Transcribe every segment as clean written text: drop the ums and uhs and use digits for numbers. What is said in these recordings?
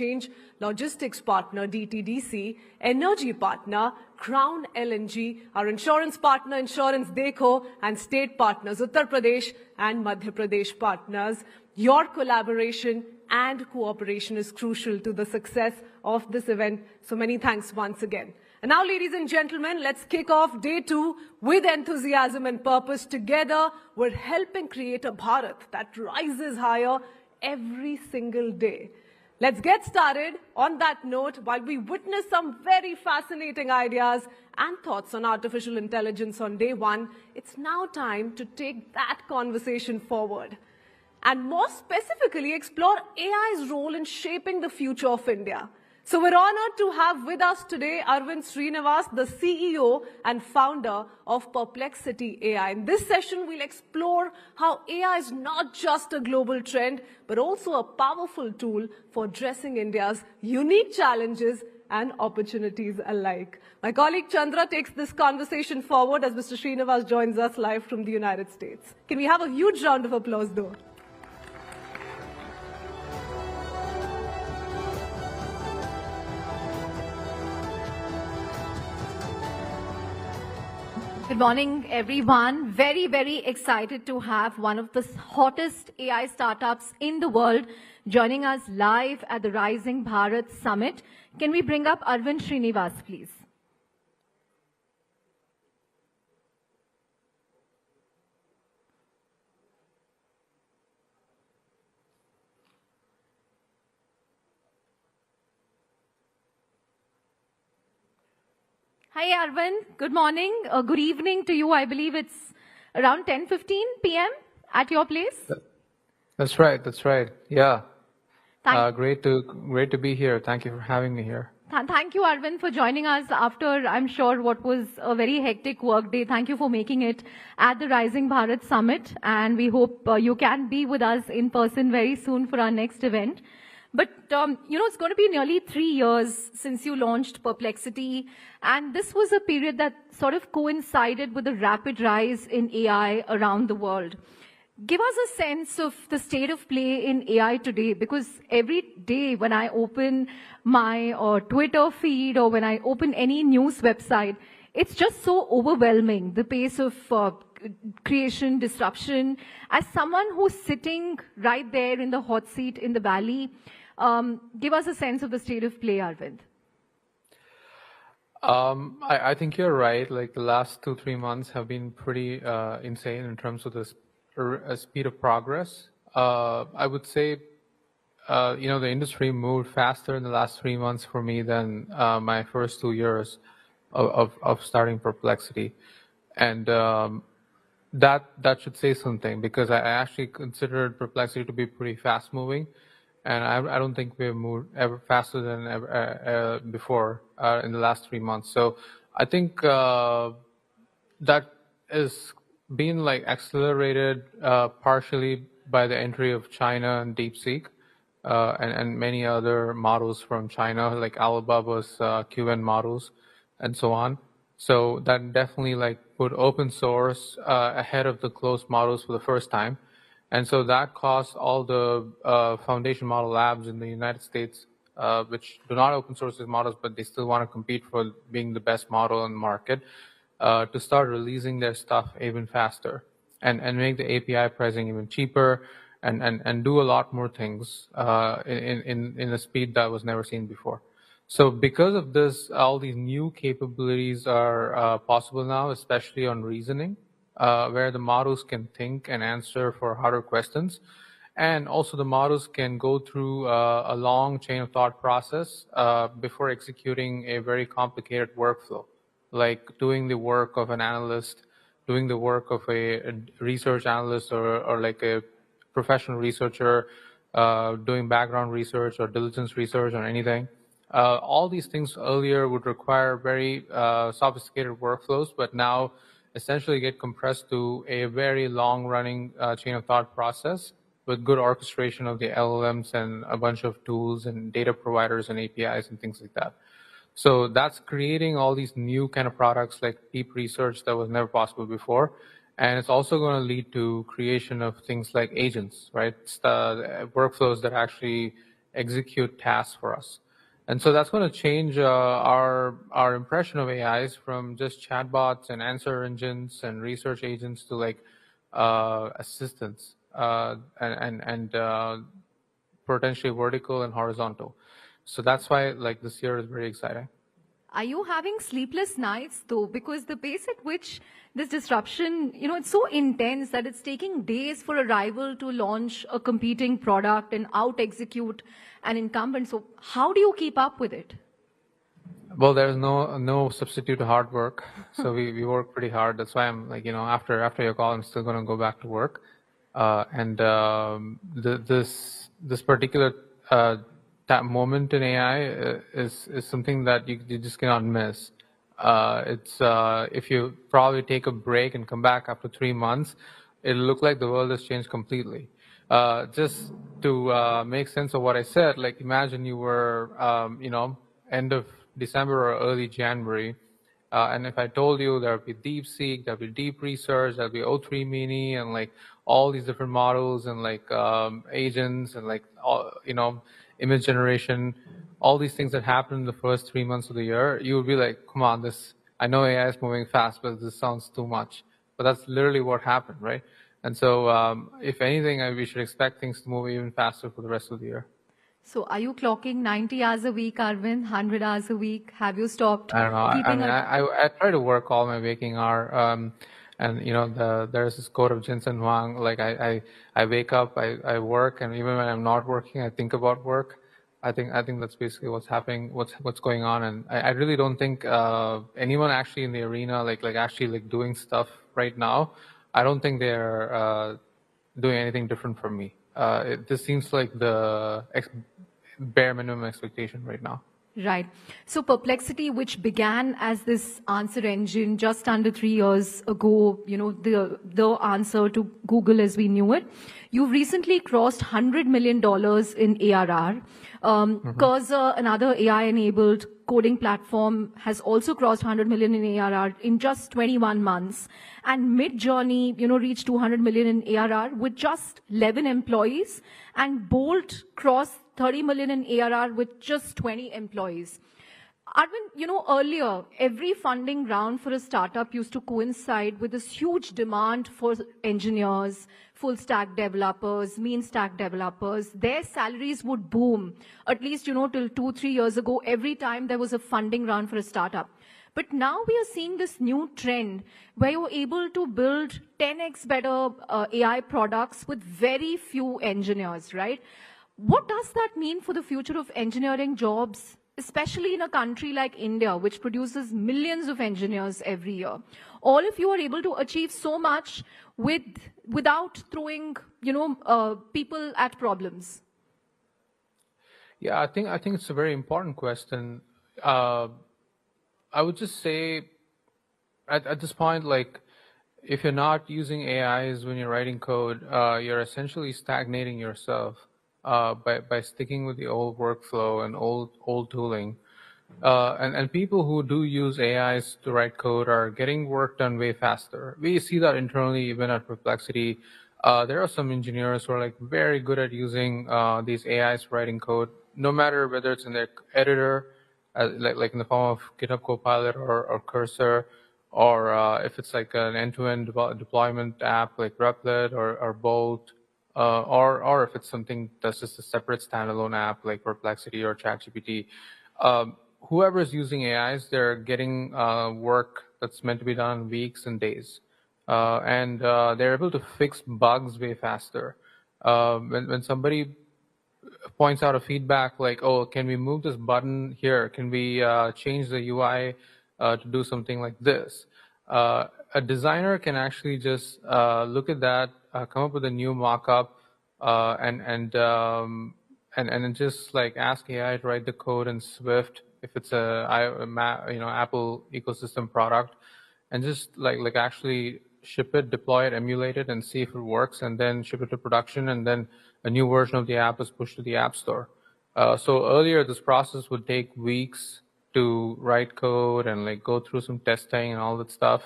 Exchange, logistics partner DTDC, energy partner Crown LNG, our insurance partner Insurance Dekho, and state partners Uttar Pradesh and Madhya Pradesh partners. Your collaboration and cooperation is crucial to the success of this event. So many thanks once again. And now, ladies and gentlemen, let's kick off day 2 with enthusiasm and purpose. Together, we're helping create a Bharat that rises higher every single day. Let's get started on that note while we witness some very fascinating ideas and thoughts on artificial intelligence on day 1. It's now time to take that conversation forward and more specifically explore AI's role in shaping the future of India. So we're honored to have with us today Arvind Srinivas, the CEO and founder of Perplexity AI. In this session, we'll explore how AI is not just a global trend, but also a powerful tool for addressing India's unique challenges and opportunities alike. My colleague Chandra takes this conversation forward as Mr. Srinivas joins us live from the United States. Can we have a huge round of applause, though? Good morning, everyone. Very, very excited to have one of the hottest AI startups in the world joining us live at the Rising Bharat Summit. Can we bring up Arvind Srinivas, please? Hi, Arvind. Good morning. Good evening to you. I believe it's around 10:15 p.m. at your place. That's right. That's right. Yeah. Great to be here. Thank you for having me here. Thank you, Arvind, for joining us after, I'm sure, what was a very hectic work day. Thank you for making it at the Rising Bharat Summit. And we hope you can be with us in person very soon for our next event. But, it's going to be nearly 3 years since you launched Perplexity. And this was a period that sort of coincided with the rapid rise in AI around the world. Give us a sense of the state of play in AI today, because every day when I open my Twitter feed or when I open any news website, it's just so overwhelming, the pace of creation, disruption. As someone who's sitting right there in the hot seat in the valley, give us a sense of the state of play, Arvind. I think you're right. Like the last 2-3 months have been pretty insane in terms of the speed of progress. I would say, the industry moved faster in the last 3 months for me than my first 2 years of starting Perplexity. And that should say something, because I actually considered Perplexity to be pretty fast moving. And I don't think we've moved ever faster than ever before in the last 3 months. So I think that is being like accelerated partially by the entry of China and DeepSeek and many other models from China, like Alibaba's QN models and so on. So that definitely like put open source ahead of the closed models for the first time. And so that caused all the foundation model labs in the United States, which do not open source these models, but they still want to compete for being the best model in the market, to start releasing their stuff even faster and make the API pricing even cheaper and do a lot more things in a speed that was never seen before. So because of this, all these new capabilities are possible now, especially on reasoning, where the models can think and answer for harder questions. And also the models can go through a long chain of thought process before executing a very complicated workflow, like doing the work of an analyst, doing the work of a research analyst or like a professional researcher, doing background research or diligence research on anything. All these things earlier would require very sophisticated workflows, but now essentially get compressed to a very long-running chain of thought process with good orchestration of the LLMs and a bunch of tools and data providers and APIs and things like that. So that's creating all these new kind of products like deep research that was never possible before. And it's also going to lead to creation of things like agents, right? It's the workflows that actually execute tasks for us. And so that's going to change our impression of AIs from just chatbots and answer engines and research agents to like assistants and potentially vertical and horizontal. So that's why like this year is very exciting. Are you having sleepless nights though? Because the pace at which this disruption, it's so intense that it's taking days for a rival to launch a competing product and out-execute an incumbent. So how do you keep up with it? Well, there's no substitute to hard work. So we work pretty hard. That's why I'm like, after your call, I'm still going to go back to work. This particular that moment in AI is something that you just cannot miss. It's if you probably take a break and come back after 3 months, it'll look like the world has changed completely. Just to make sense of what I said, like imagine you were, end of December or early January, and if I told you there'll be DeepSeek, there'll be Deep Research, there'll be O3 Mini, and like all these different models and like agents and like all, image generation, all these things that happen in the first 3 months of the year, you would be like, come on, I know AI is moving fast, but this sounds too much. But that's literally what happened, right? And so if anything, we should expect things to move even faster for the rest of the year. So are you clocking 90 hours a week, Arvind, 100 hours a week? Have you stopped? I don't know. I try to work all my waking hour. And there's this quote of Jensen Huang, like I wake up, I work, and even when I'm not working, I think about work. I think that's basically what's happening, what's going on, and I really don't think anyone actually in the arena like actually like doing stuff right now. I don't think they're doing anything different from me. This seems like the bare minimum expectation right now. Right. So Perplexity, which began as this answer engine just under 3 years ago, the answer to Google as we knew it, you've recently crossed $100 million in ARR. Cursor, another AI-enabled coding platform, has also crossed 100 million in ARR in just 21 months. And Midjourney, reached 200 million in ARR with just 11 employees. And Bolt crossed 30 million in ARR with just 20 employees. Arvind, earlier, every funding round for a startup used to coincide with this huge demand for engineers, full stack developers, mean stack developers. Their salaries would boom, at least, till 2-3 years ago, every time there was a funding round for a startup. But now we are seeing this new trend where you're able to build 10x better AI products with very few engineers, right? What does that mean for the future of engineering jobs, especially in a country like India, which produces millions of engineers every year? All of you are able to achieve so much without throwing, people at problems. Yeah, I think it's a very important question. I would just say at this point, like, if you're not using AIs when you're writing code, you're essentially stagnating yourself by sticking with the old workflow and old tooling. And people who do use AIs to write code are getting work done way faster. We see that internally, even at Perplexity. There are some engineers who are like very good at using these AIs for writing code, no matter whether it's in their editor, like in the form of GitHub Copilot or Cursor, or if it's like an end-to-end deployment app like Replit or Bolt, or if it's something that's just a separate standalone app like Perplexity or ChatGPT. Whoever is using AIs, they're getting work that's meant to be done in weeks and days. And they're able to fix bugs way faster. When somebody points out a feedback like, oh, can we move this button here? Can we change the UI to do something like this? A designer can actually just look at that, come up with a new mock-up, and then just like ask AI to write the code in Swift if it's a Apple ecosystem product, and just like actually ship it, deploy it, emulate it, and see if it works, and then ship it to production, and then a new version of the app is pushed to the App Store. So earlier, this process would take weeks to write code and like go through some testing and all that stuff.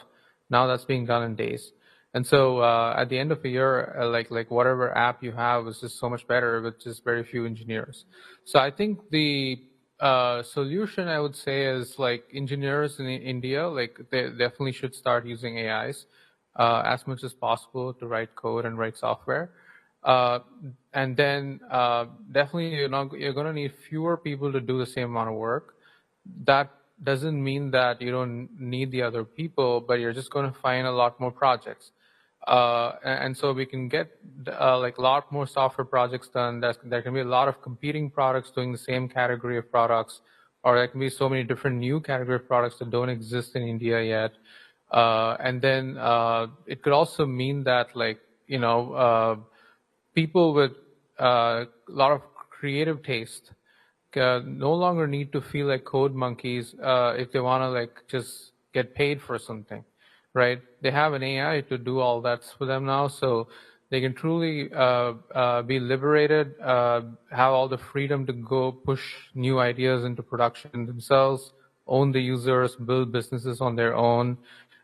Now that's being done in days. And so at the end of a year, like whatever app you have is just so much better with just very few engineers. So I think the solution I would say is like engineers in India, like they definitely should start using AIs as much as possible to write code and write software. And then definitely you're going to need fewer people to do the same amount of work. That doesn't mean that you don't need the other people, but you're just going to find a lot more projects. And so we can get like a lot more software projects done. There can be a lot of competing products doing the same category of products, or there can be so many different new category of products that don't exist in India yet. And then it could also mean that like, people with a lot of creative taste no longer need to feel like code monkeys if they want to like just get paid for something, right? They have an AI to do all that for them now, so they can truly be liberated, have all the freedom to go push new ideas into production themselves, own the users, build businesses on their own,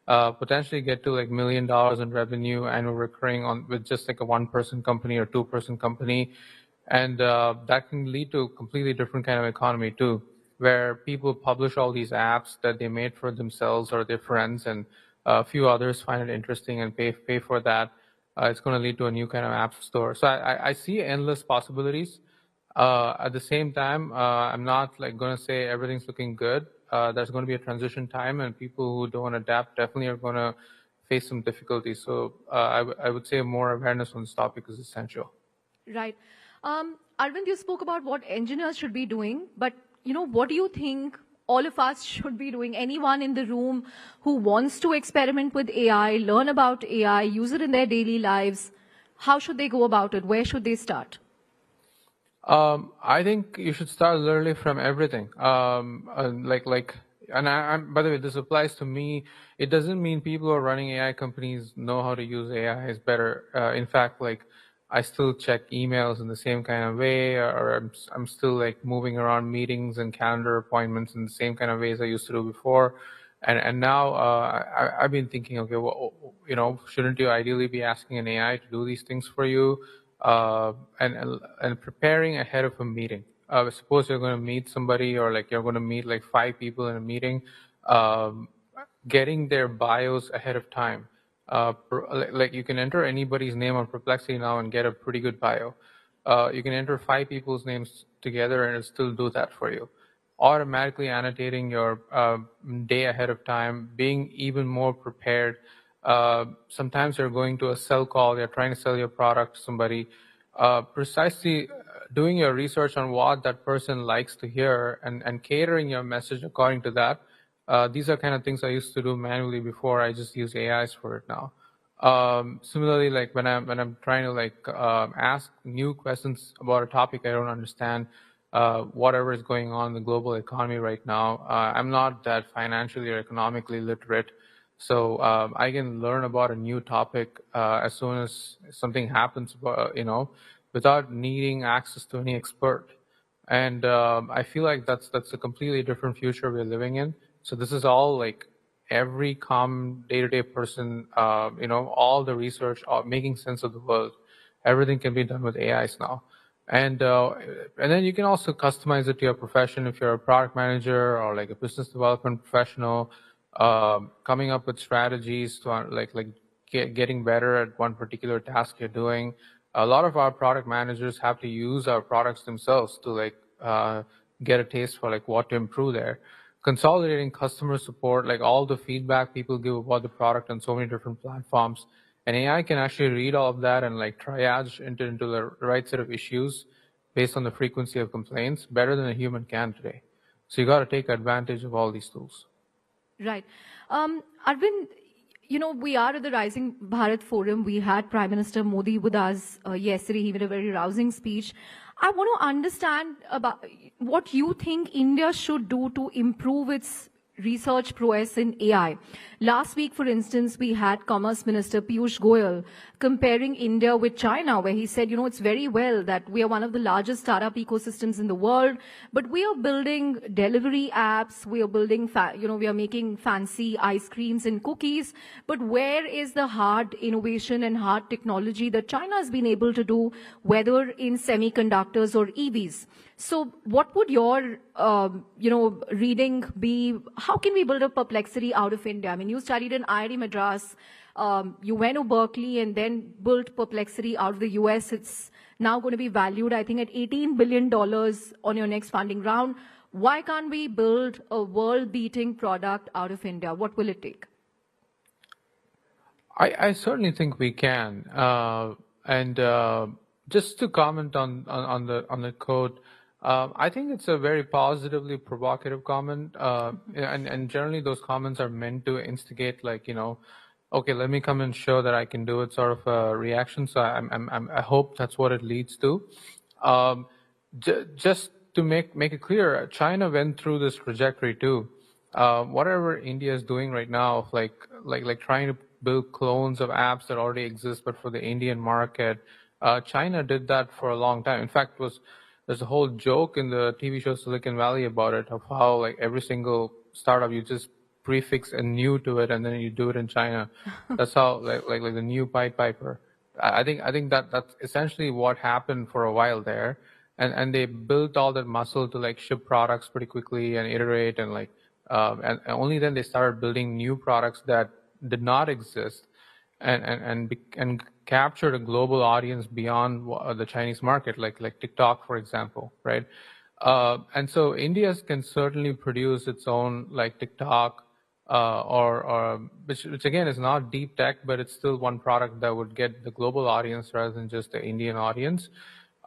potentially get to like $1 million in revenue annual recurring on with just like a 1-person company or 2-person company. And that can lead to a completely different kind of economy too, where people publish all these apps that they made for themselves or their friends, and a few others find it interesting and pay for that. It's going to lead to a new kind of app store. So I see endless possibilities. At the same time, I'm not like going to say everything's looking good. There's going to be a transition time, and people who don't adapt definitely are going to face some difficulties. So I would say more awareness on this topic is essential. Right. Arvind, you spoke about what engineers should be doing, but what do you think all of us should be doing? Anyone in the room who wants to experiment with AI, learn about AI, use it in their daily lives, how should they go about it? Where should they start? I think you should start literally from everything. And I'm, by the way, this applies to me. It doesn't mean people who are running AI companies know how to use AI is better. In fact, like I still check emails in the same kind of way, or I'm still like moving around meetings and calendar appointments in the same kind of ways I used to do before. And now I've been thinking, okay, well, shouldn't you ideally be asking an AI to do these things for you? And preparing ahead of a meeting. Suppose you're going to meet somebody, or like you're going to meet like 5 people in a meeting, getting their bios ahead of time. Like you can enter anybody's name on Perplexity now and get a pretty good bio. You can enter 5 people's names together and it'll still do that for you. Automatically annotating your day ahead of time, being even more prepared. Sometimes you're going to a sell call, you're trying to sell your product to somebody. Precisely doing your research on what that person likes to hear and catering your message according to that. These are kind of things I used to do manually before. I just use AIs for it now. Similarly, like when I'm trying to like ask new questions about a topic I don't understand, whatever is going on in the global economy right now, I'm not that financially or economically literate. So I can learn about a new topic as soon as something happens, without needing access to any expert. And I feel like that's a completely different future we're living in. So this is all like every common day-to-day person, all the research, making sense of the world. Everything can be done with AIs now. And then you can also customize it to your profession if you're a product manager or like a business development professional, coming up with strategies to getting better at one particular task you're doing. A lot of our product managers have to use our products themselves to get a taste for like what to improve there. Consolidating customer support, like all the feedback people give about the product on so many different platforms. And AI can actually read all of that and like triage into the right set of issues based on the frequency of complaints better than a human can today. So you got to take advantage of all these tools. Right. Arvind, we are at the Rising Bharat Forum. We had Prime Minister Modi with us yesterday. He made a very rousing speech. I want to understand about what you think India should do to improve its research prowess in AI. Last week, for instance, we had Commerce Minister Piyush Goyal comparing India with China, where he said, it's very well that we are one of the largest startup ecosystems in the world, but we are building delivery apps, we are building, we are making fancy ice creams and cookies, but where is the hard innovation and hard technology that China has been able to do, whether in semiconductors or EVs? So what would your, reading be? How can we build a Perplexity out of India? I mean, you studied in IIT Madras, you went to Berkeley and then built Perplexity out of the US. It's now going to be valued, I think, at $18 billion on your next funding round. Why can't we build a world-beating product out of India? What will it take? I certainly think we can. Just to comment on the quote, I think it's a very positively provocative comment, and generally those comments are meant to instigate, okay, let me come and show that I can do it, sort of a reaction. So I hope that's what it leads to. Just to make it clear, China went through this trajectory too. Whatever India is doing right now, like trying to build clones of apps that already exist, but for the Indian market, China did that for a long time. In fact, there's a whole joke in the TV show Silicon Valley about it, of how every single startup, you just prefix a new to it and then you do it in China. That's how like the new Pied Piper. I think that's essentially what happened for a while there, and they built all that muscle to ship products pretty quickly and iterate and and only then they started building new products that did not exist and captured a global audience beyond the Chinese market, like TikTok, for example, right? And so India can certainly produce its own TikTok, which again is not deep tech, but it's still one product that would get the global audience rather than just the Indian audience.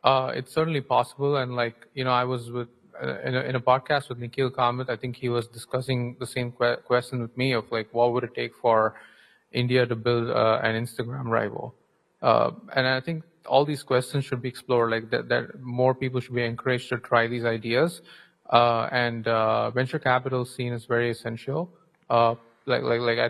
It's certainly possible, and I was in a podcast with Nikhil Kamath. I think he was discussing the same question with me of what would it take for India to build an Instagram rival. And I think all these questions should be explored, that more people should be encouraged to try these ideas. And venture capital scene is very essential. I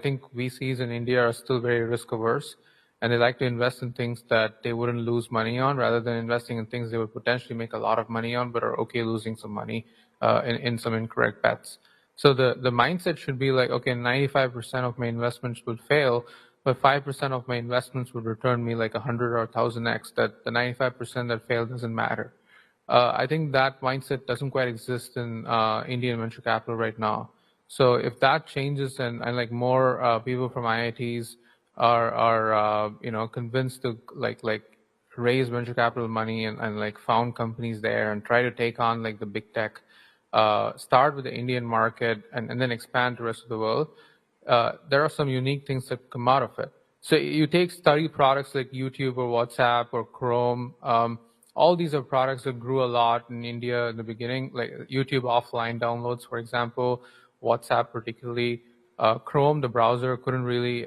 think VCs in India are still very risk averse, and they like to invest in things that they wouldn't lose money on, rather than investing in things they would potentially make a lot of money on, but are okay losing some money in some incorrect bets. So the mindset should be okay, 95% of my investments would fail, but 5% of my investments would return me 100 or 1000x, that the 95% that failed doesn't matter. I think that mindset doesn't quite exist in Indian venture capital right now. So if that changes and more people from IITs are convinced to raise venture capital money and found companies there and try to take on the big tech, start with the Indian market and then expand to the rest of the world, there are some unique things that come out of it. So you take study products like YouTube or WhatsApp or Chrome. All these are products that grew a lot in India in the beginning, like YouTube offline downloads, for example, WhatsApp particularly. Chrome, the browser, couldn't really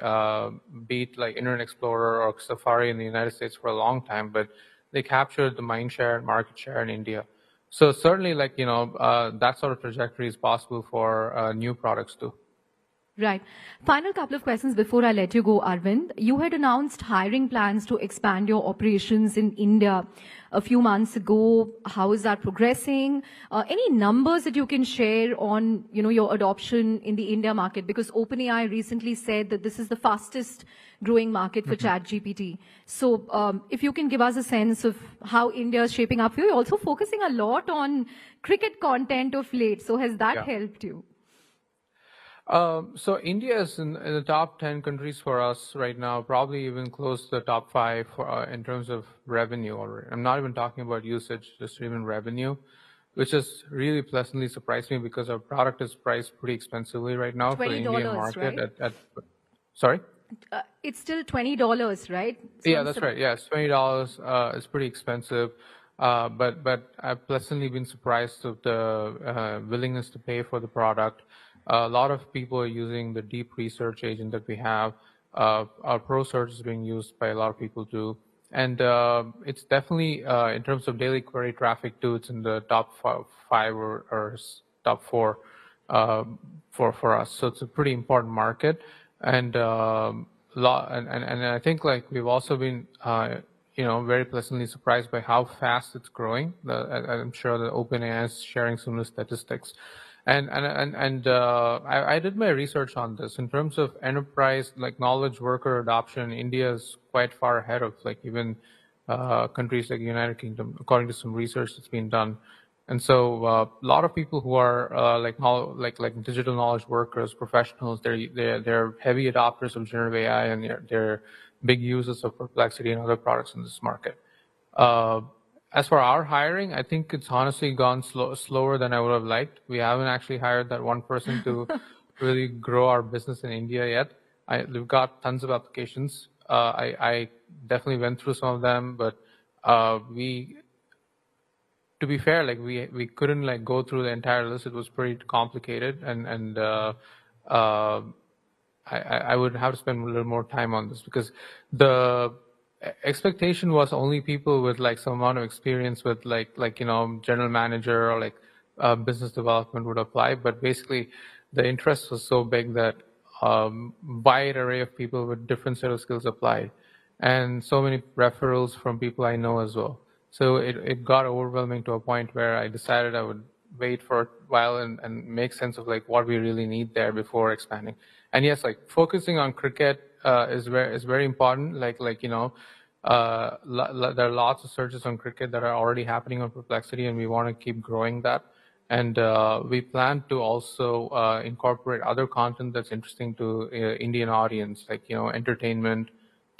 beat Internet Explorer or Safari in the United States for a long time, but they captured the mind share and market share in India. So certainly, that sort of trajectory is possible for new products too. Right. Final couple of questions before I let you go, Arvind. You had announced hiring plans to expand your operations in India a few months ago. How is that progressing? Any numbers that you can share on, your adoption in the India market? Because OpenAI recently said that this is the fastest growing market for ChatGPT. So if you can give us a sense of how India is shaping up for you. You're also focusing a lot on cricket content of late. So has that helped you? So India is in the top 10 countries for us right now, probably even close to the top 5 in terms of revenue already. I'm not even talking about usage, just even revenue, which has really pleasantly surprised me because our product is priced pretty expensively right now for the Indian market. Right? Sorry? It's still $20, right? So yeah, that's right. Yes, $20 is pretty expensive. But I've pleasantly been surprised of the willingness to pay for the product. A lot of people are using the deep research agent that we have. Our Pro Search is being used by a lot of people too. And it's definitely, in terms of daily query traffic too, it's in the top 5 or top 4. for us. So it's a pretty important market, and I think like we've also been very pleasantly surprised by how fast it's growing. I'm sure that OpenAI is sharing similar statistics. And I did my research on this in terms of enterprise, like knowledge worker adoption. India is quite far ahead of like even countries like the United Kingdom, according to some research that's been done. And so a lot of people who are like digital knowledge workers, professionals, they're heavy adopters of generative AI, and they're big users of Perplexity and other products in this market. As for our hiring, I think it's honestly gone slower than I would have liked. We haven't actually hired that one person to really grow our business in India yet. We've got tons of applications. I definitely went through some of them, but to be fair, like we couldn't like go through the entire list. It was pretty complicated, and I would have to spend a little more time on this, because the expectation was only people with like some amount of experience with like general manager or like business development would apply. But basically, the interest was so big that wide array of people with different set of skills applied, and so many referrals from people I know as well. So it got overwhelming to a point where I decided I would wait for a while and make sense of like what we really need there before expanding. And yes, like focusing on cricket is very important. There are lots of searches on cricket that are already happening on Perplexity, and we want to keep growing that. And we plan to also incorporate other content that's interesting to Indian audience, like entertainment,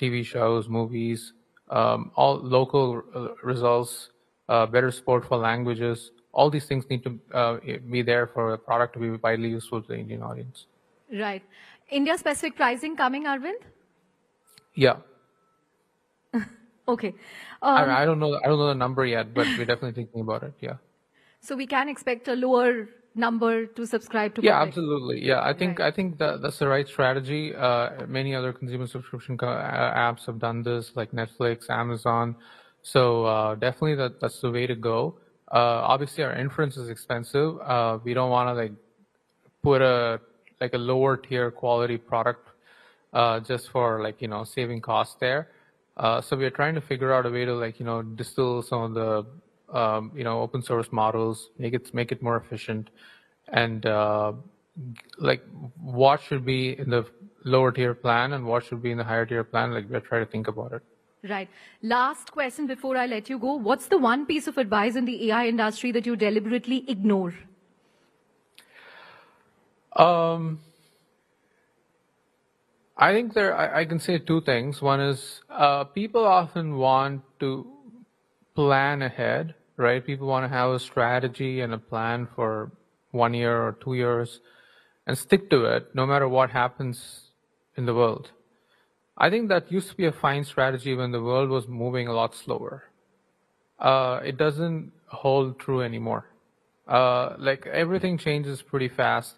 TV shows, movies, all local results, better support for languages. All these things need to be there for a product to be widely useful to the Indian audience. Right. India-specific pricing coming, Arvind? Yeah. Okay. I don't know the number yet, but we're definitely thinking about it. Yeah. So we can expect a lower number to subscribe to. Yeah, absolutely. Yeah, I think that's the right strategy. Many other consumer subscription apps have done this, like Netflix, Amazon. So definitely that's the way to go. Obviously, our inference is expensive. We don't want to like put a lower tier quality product just for like saving costs there. So we're trying to figure out a way to distill some of the open source models, make it more efficient, and what should be in the lower tier plan and what should be in the higher tier plan. Like we're trying to think about it. Right. Last question before I let you go. What's the one piece of advice in the AI industry that you deliberately ignore? I think I can say two things. One is people often want to plan ahead, right? People want to have a strategy and a plan for 1 year or 2 years and stick to it no matter what happens in the world. I think that used to be a fine strategy when the world was moving a lot slower. It doesn't hold true anymore. Like everything changes pretty fast.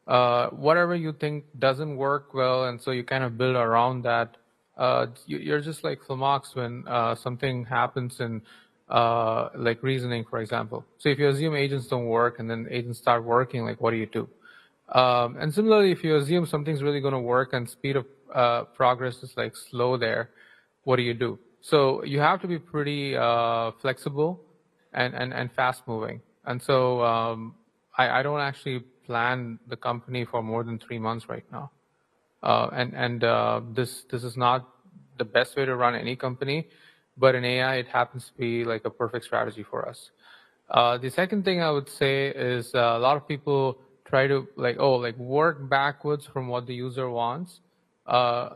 Whatever you think doesn't work well, and so you kind of build around that. You're just like flummoxed when something happens in like reasoning, for example. So if you assume agents don't work and then agents start working, like what do you do? And similarly, if you assume something's really going to work and speed of progress is like slow there, what do you do? So you have to be pretty flexible and fast moving. And so I don't actually plan the company for more than 3 months right now. This is not the best way to run any company, but in AI, it happens to be like a perfect strategy for us. The second thing I would say is a lot of people try to work backwards from what the user wants,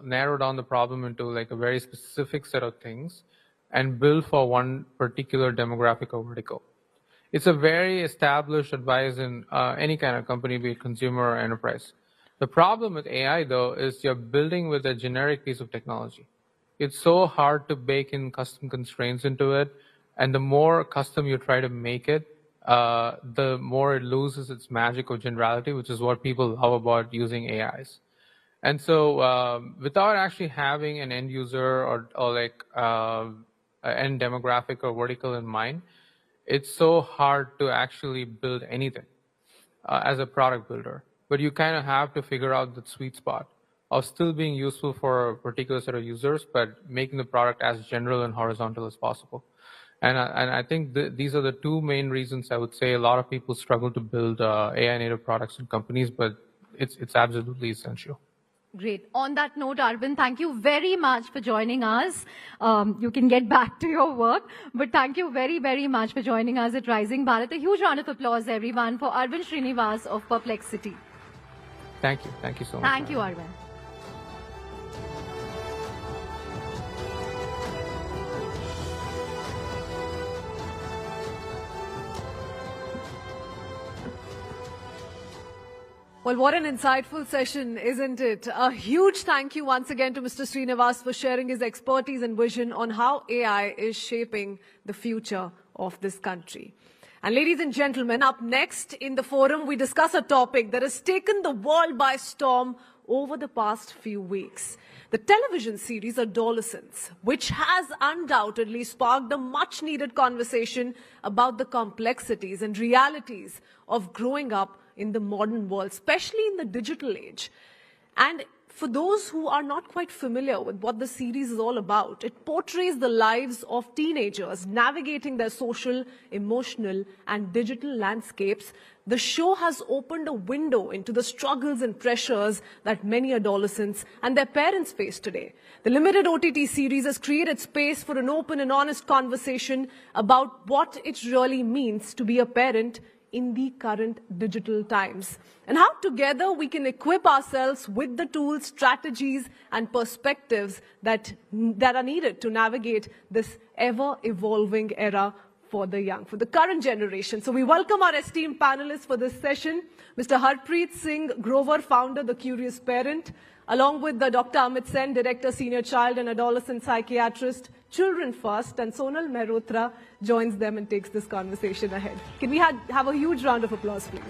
narrow down the problem into like a very specific set of things, and build for one particular demographic or vertical. It's a very established advice in any kind of company, be it consumer or enterprise. The problem with AI, though, is you're building with a generic piece of technology. It's so hard to bake in custom constraints into it, and the more custom you try to make it, the more it loses its magic of generality, which is what people love about using AIs. And so without actually having an end user or like an end demographic or vertical in mind, it's so hard to actually build anything. as a product builder. But you kind of have to figure out the sweet spot of still being useful for a particular set of users, but making the product as general and horizontal as possible. And I think these are the two main reasons I would say a lot of people struggle to build AI native products and companies, but it's absolutely essential. Great. On that note, Arvind, thank you very much for joining us. You can get back to your work, but thank you very, very much for joining us at Rising Bharat. A huge round of applause, everyone, for Arvind Srinivas of Perplexity. Thank you. Thank you so much. Thank you, Arvind. Well, what an insightful session, isn't it? A huge thank you once again to Mr. Srinivas for sharing his expertise and vision on how AI is shaping the future of this country. And ladies and gentlemen, up next in the forum, we discuss a topic that has taken the world by storm over the past few weeks. The television series Adolescence, which has undoubtedly sparked a much-needed conversation about the complexities and realities of growing up in the modern world, especially in the digital age. And for those who are not quite familiar with what the series is all about, it portrays the lives of teenagers navigating their social, emotional, and digital landscapes. The show has opened a window into the struggles and pressures that many adolescents and their parents face today. The limited OTT series has created space for an open and honest conversation about what it really means to be a parent in the current digital times, and how together we can equip ourselves with the tools, strategies, and perspectives that are needed to navigate this ever-evolving era for the young, for the current generation. So we welcome our esteemed panelists for this session, Mr. Harpreet Singh Grover, founder, The Curious Parent, along with the Dr. Amit Sen, Director, Senior Child and Adolescent Psychiatrist, Children First, and Sonal Mehrotra joins them and takes this conversation ahead. Can we have a huge round of applause, please?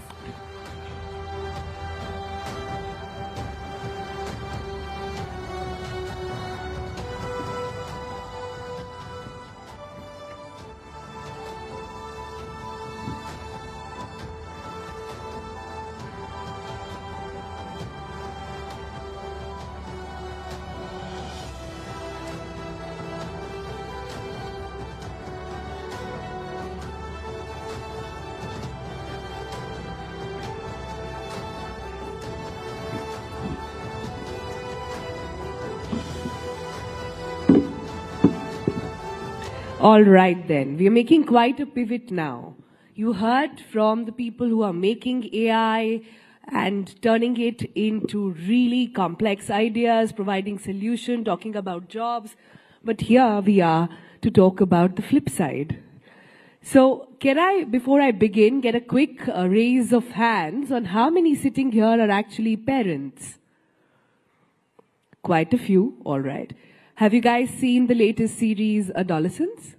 All right then, we are making quite a pivot now. You heard from the people who are making AI and turning it into really complex ideas, providing solution, talking about jobs. But here we are to talk about the flip side. So can I, before I begin, get a quick raise of hands on how many sitting here are actually parents? Quite a few, all right. Have you guys seen the latest series, Adolescence?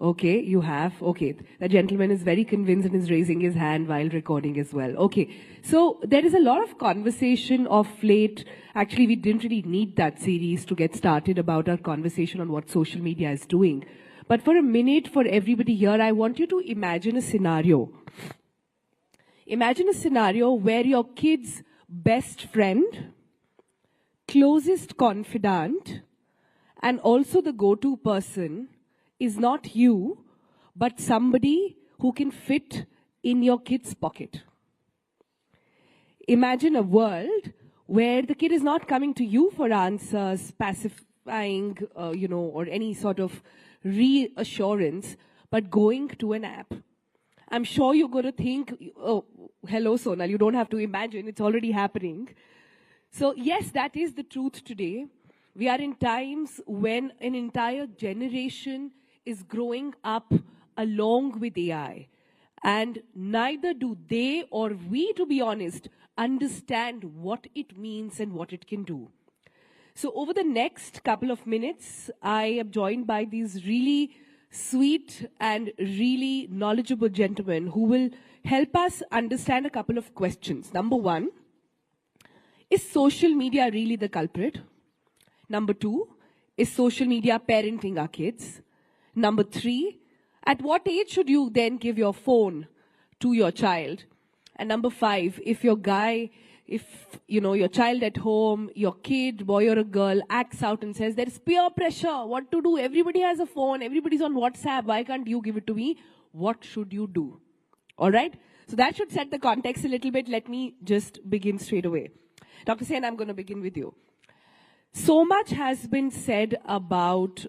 Okay, you have. Okay, the gentleman is very convinced and is raising his hand while recording as well. Okay, so there is a lot of conversation of late. Actually, we didn't really need that series to get started about our conversation on what social media is doing. But for a minute, for everybody here, I want you to imagine a scenario. Imagine a scenario where your kid's best friend, closest confidant, and also the go-to person is not you, but somebody who can fit in your kid's pocket. Imagine a world where the kid is not coming to you for answers, pacifying, or any sort of reassurance, but going to an app. I'm sure you're going to think, oh, hello, Sonal, you don't have to imagine, it's already happening. So yes, that is the truth today. We are in times when an entire generation is growing up along with AI. And neither do they or we, to be honest, understand what it means and what it can do. So over the next couple of minutes, I am joined by these really sweet and really knowledgeable gentlemen who will help us understand a couple of questions. Number one, is social media really the culprit? Number two, is social media parenting our kids? Number three, at what age should you then give your phone to your child. And number 5, if your child at home, your kid, boy or a girl, acts out and says, there is peer pressure, what to do? Everybody has a phone, everybody's on WhatsApp, why can't you give it to me? What should you do? All right? So that should set the context a little bit. Let me just begin straight away. Dr. Sen, I'm going to begin with you. So much has been said about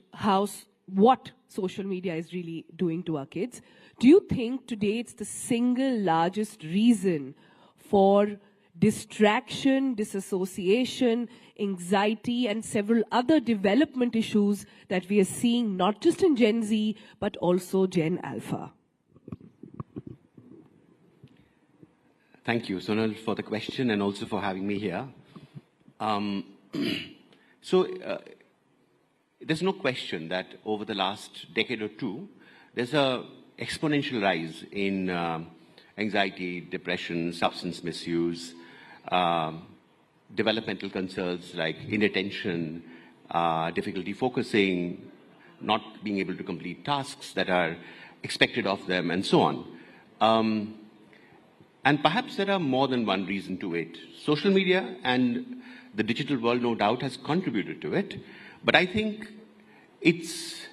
what social media is really doing to our kids. Do you think today it's the single largest reason for distraction, disassociation, anxiety, and several other development issues that we are seeing not just in Gen Z, but also Gen Alpha? Thank you, Sonal, for the question and also for having me here. There's no question that over the last decade or two, there's an exponential rise in anxiety, depression, substance misuse, developmental concerns like inattention, difficulty focusing, not being able to complete tasks that are expected of them, and so on. And perhaps there are more than one reason to it. Social media and the digital world, no doubt, has contributed to it. But I think it's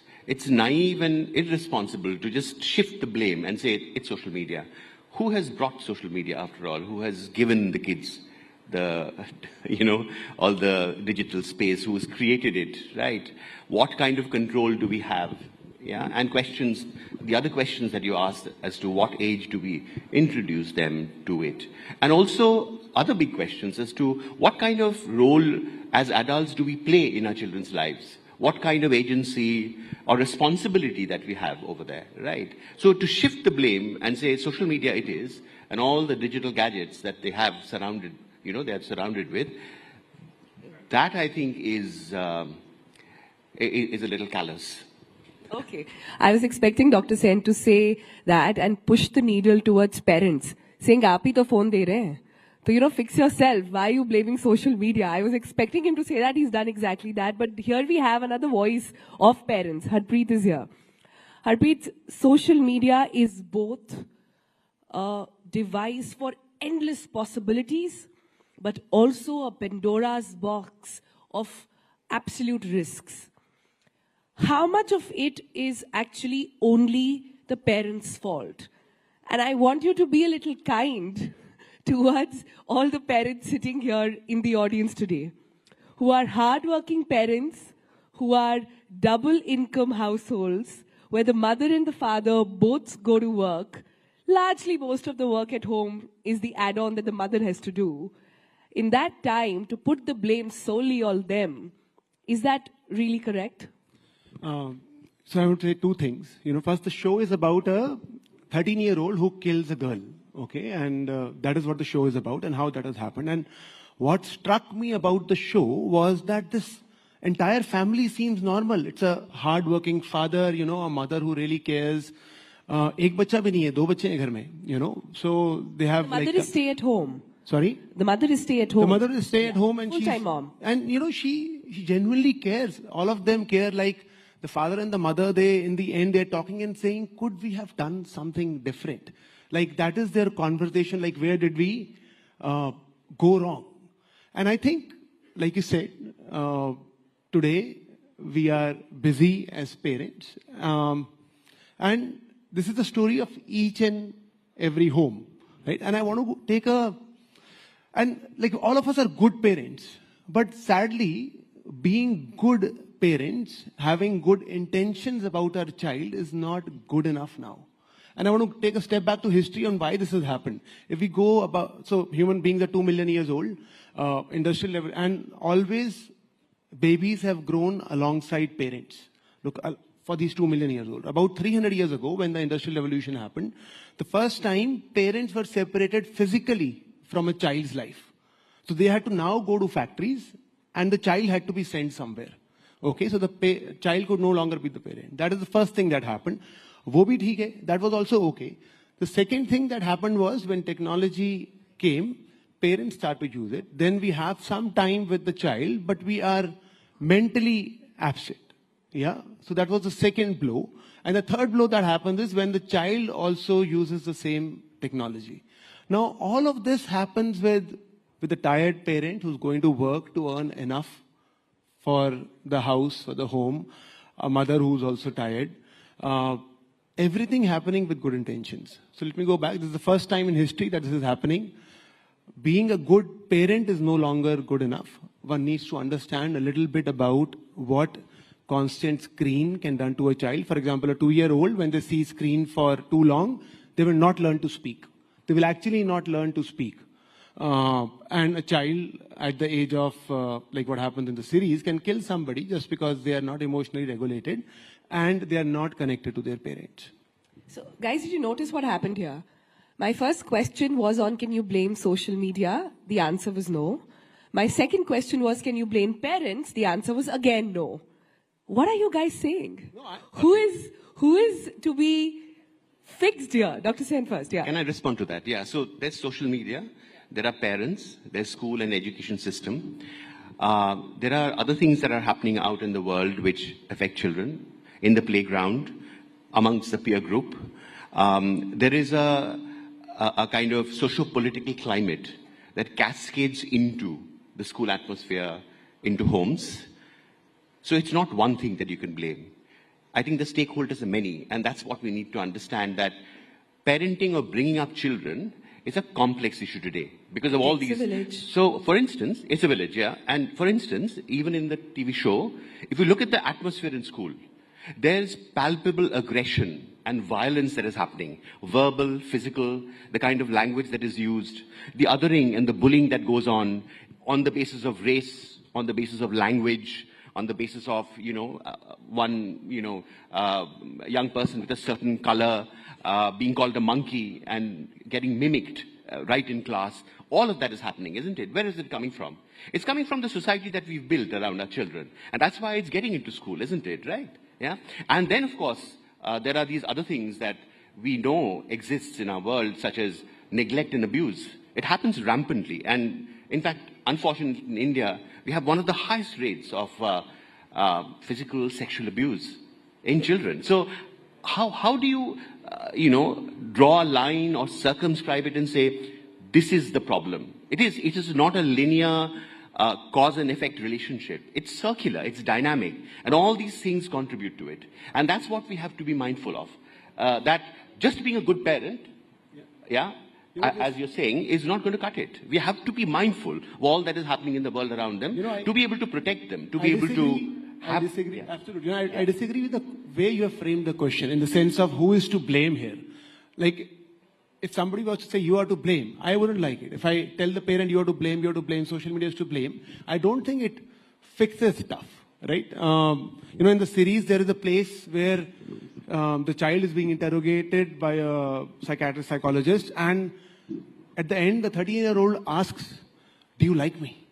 naive and irresponsible to just shift the blame and say it's social media. Who has brought social media, after all? Who has given the kids all the digital space? Who has created it, right? What kind of control do we have? Yeah, and the other questions that you asked as to what age do we introduce them to it? And also other big questions as to what kind of role as adults do we play in our children's lives? What kind of agency or responsibility that we have over there, right? So to shift the blame and say social media it is, and all the digital gadgets that they have surrounded, they are surrounded with, that I think is a little callous. Okay. I was expecting Dr. Sen to say that and push the needle towards parents, saying, "Aap hi to phone de rahe hain. So, fix yourself. Why are you blaming social media?" I was expecting him to say that. He's done exactly that. But here we have another voice of parents. Harpreet is here. Harpreet, social media is both a device for endless possibilities, but also a Pandora's box of absolute risks. How much of it is actually only the parents' fault? And I want you to be a little kind towards all the parents sitting here in the audience today, who are hardworking parents, who are double income households, where the mother and the father both go to work. Largely most of the work at home is the add-on that the mother has to do. In that time, to put the blame solely on them, is that really correct? So I would say two things. First, the show is about a 13-year-old who kills a girl, okay? And that is what the show is about and how that has happened. And what struck me about the show was that this entire family seems normal. It's a hard-working father, a mother who really cares. एक बच्चा भी नहीं है, 2 बच्चे हैं घर में, so they have the mother is stay at home. Sorry? The mother is stay at home. The mother is stay at home and full-time mom. And she genuinely cares. All of them care. Like the father and the mother, in the end, they're talking and saying, could we have done something different? Like that is their conversation. Like where did we go wrong? And I think, like you said, today we are busy as parents. And this is the story of each and every home, right? And I want to take and like all of us are good parents, but sadly, being good parents, having good intentions about our child is not good enough now. And I want to take a step back to history on why this has happened. If we go about, so human beings are 2 million years old, industrial level, and always babies have grown alongside parents. Look, for these 2 million years old. About 300 years ago, when the industrial revolution happened, the first time parents were separated physically from a child's life. So they had to now go to factories and the child had to be sent somewhere. Okay, so the child could no longer be the parent. That is the first thing that happened. Wo bhi theek hai, that was also okay. The second thing that happened was when technology came, parents start to use it. Then we have some time with the child, but we are mentally absent. Yeah, so that was the second blow. And the third blow that happens is when the child also uses the same technology. Now, all of this happens with a tired parent who's going to work to earn enough for the house, for the home, a mother who's also tired. Everything happening with good intentions. So let me go back. This is the first time in history that this is happening. Being a good parent is no longer good enough. One needs to understand a little bit about what constant screen can done to a child. For example, a 2-year-old, when they see screen for too long, they will not learn to speak. They will actually not learn to speak. And a child at the age of, like what happens in the series, can kill somebody just because they are not emotionally regulated and they are not connected to their parents. So, guys, did you notice what happened here? My first question was on, can you blame social media? The answer was no. My second question was, can you blame parents? The answer was again no. What are you guys saying? No, who is to be fixed here? Dr. Sen first, yeah. Can I respond to that? Yeah, so there's social media, there are parents, there's school and education system. There are other things that are happening out in the world which affect children, in the playground, amongst the peer group. There is a kind of socio-political climate that cascades into the school atmosphere, into homes. So it's not one thing that you can blame. I think the stakeholders are many, and that's what we need to understand, that parenting or bringing up children is a complex issue today because of all these. It's a village. So, for instance, it's a village, yeah. And for instance, even in the TV show, if you look at the atmosphere in school, there's palpable aggression and violence that is happening. Verbal, physical, the kind of language that is used, the othering and the bullying that goes on the basis of race, on the basis of language, on the basis of, one, young person with a certain color being called a monkey and getting mimicked right in class. All of that is happening, isn't it? Where is it coming from? It's coming from the society that we've built around our children. And that's why it's getting into school, isn't it? Right? Yeah. And then, of course, there are these other things that we know exists in our world, such as neglect and abuse. It happens rampantly. And in fact, unfortunately, in India, we have one of the highest rates of physical sexual abuse in children. So how do you, draw a line or circumscribe it and say, this is the problem? It is not a linear cause and effect relationship. It's circular, it's dynamic, and all these things contribute to it. And that's what we have to be mindful of. That just being a good parent, as you're saying, is not going to cut it. We have to be mindful of all that is happening in the world around them, to be able to protect them, to be able to have... I disagree, absolutely. I disagree with the way you have framed the question, in the sense of who is to blame here. Like, if somebody was to say you are to blame, I wouldn't like it. If I tell the parent you are to blame, social media is to blame, I don't think it fixes stuff, right? In the series, there is a place where the child is being interrogated by a psychiatrist, psychologist, and at the end, the 13-year-old asks, do you like me?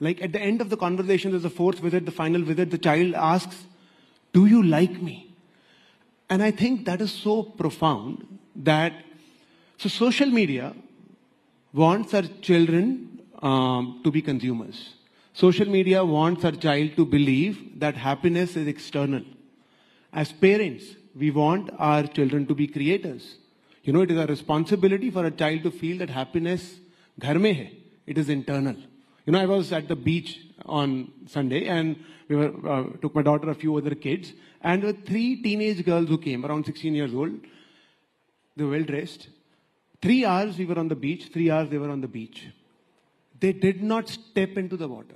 Like at the end of the conversation, there's the fourth visit, the final visit, the child asks, do you like me? And I think that is so profound that, so social media wants our children to be consumers. Social media wants our child to believe that happiness is external. As parents, we want our children to be creators. It is a responsibility for a child to feel that happiness ghar mein hai. It is internal. I was at the beach on Sunday, and we took my daughter, a few other kids, and there were 3 teenage girls who came, around 16 years old. They were well dressed. 3 hours we were on the beach, 3 hours they were on the beach. They did not step into the water.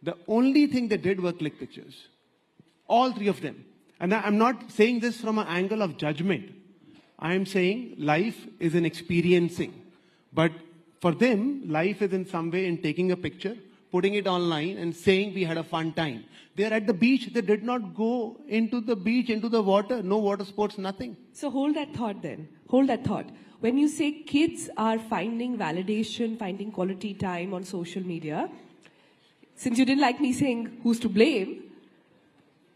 The only thing they did was click pictures. All 3 of them. And I'm not saying this from an angle of judgment. I am saying life is an experiencing. But for them, life is in some way in taking a picture, putting it online and saying we had a fun time. They are at the beach. They did not go into the beach, into the water. No water sports, nothing. So hold that thought then. Hold that thought. When you say kids are finding validation, finding quality time on social media, since you didn't like me saying who's to blame,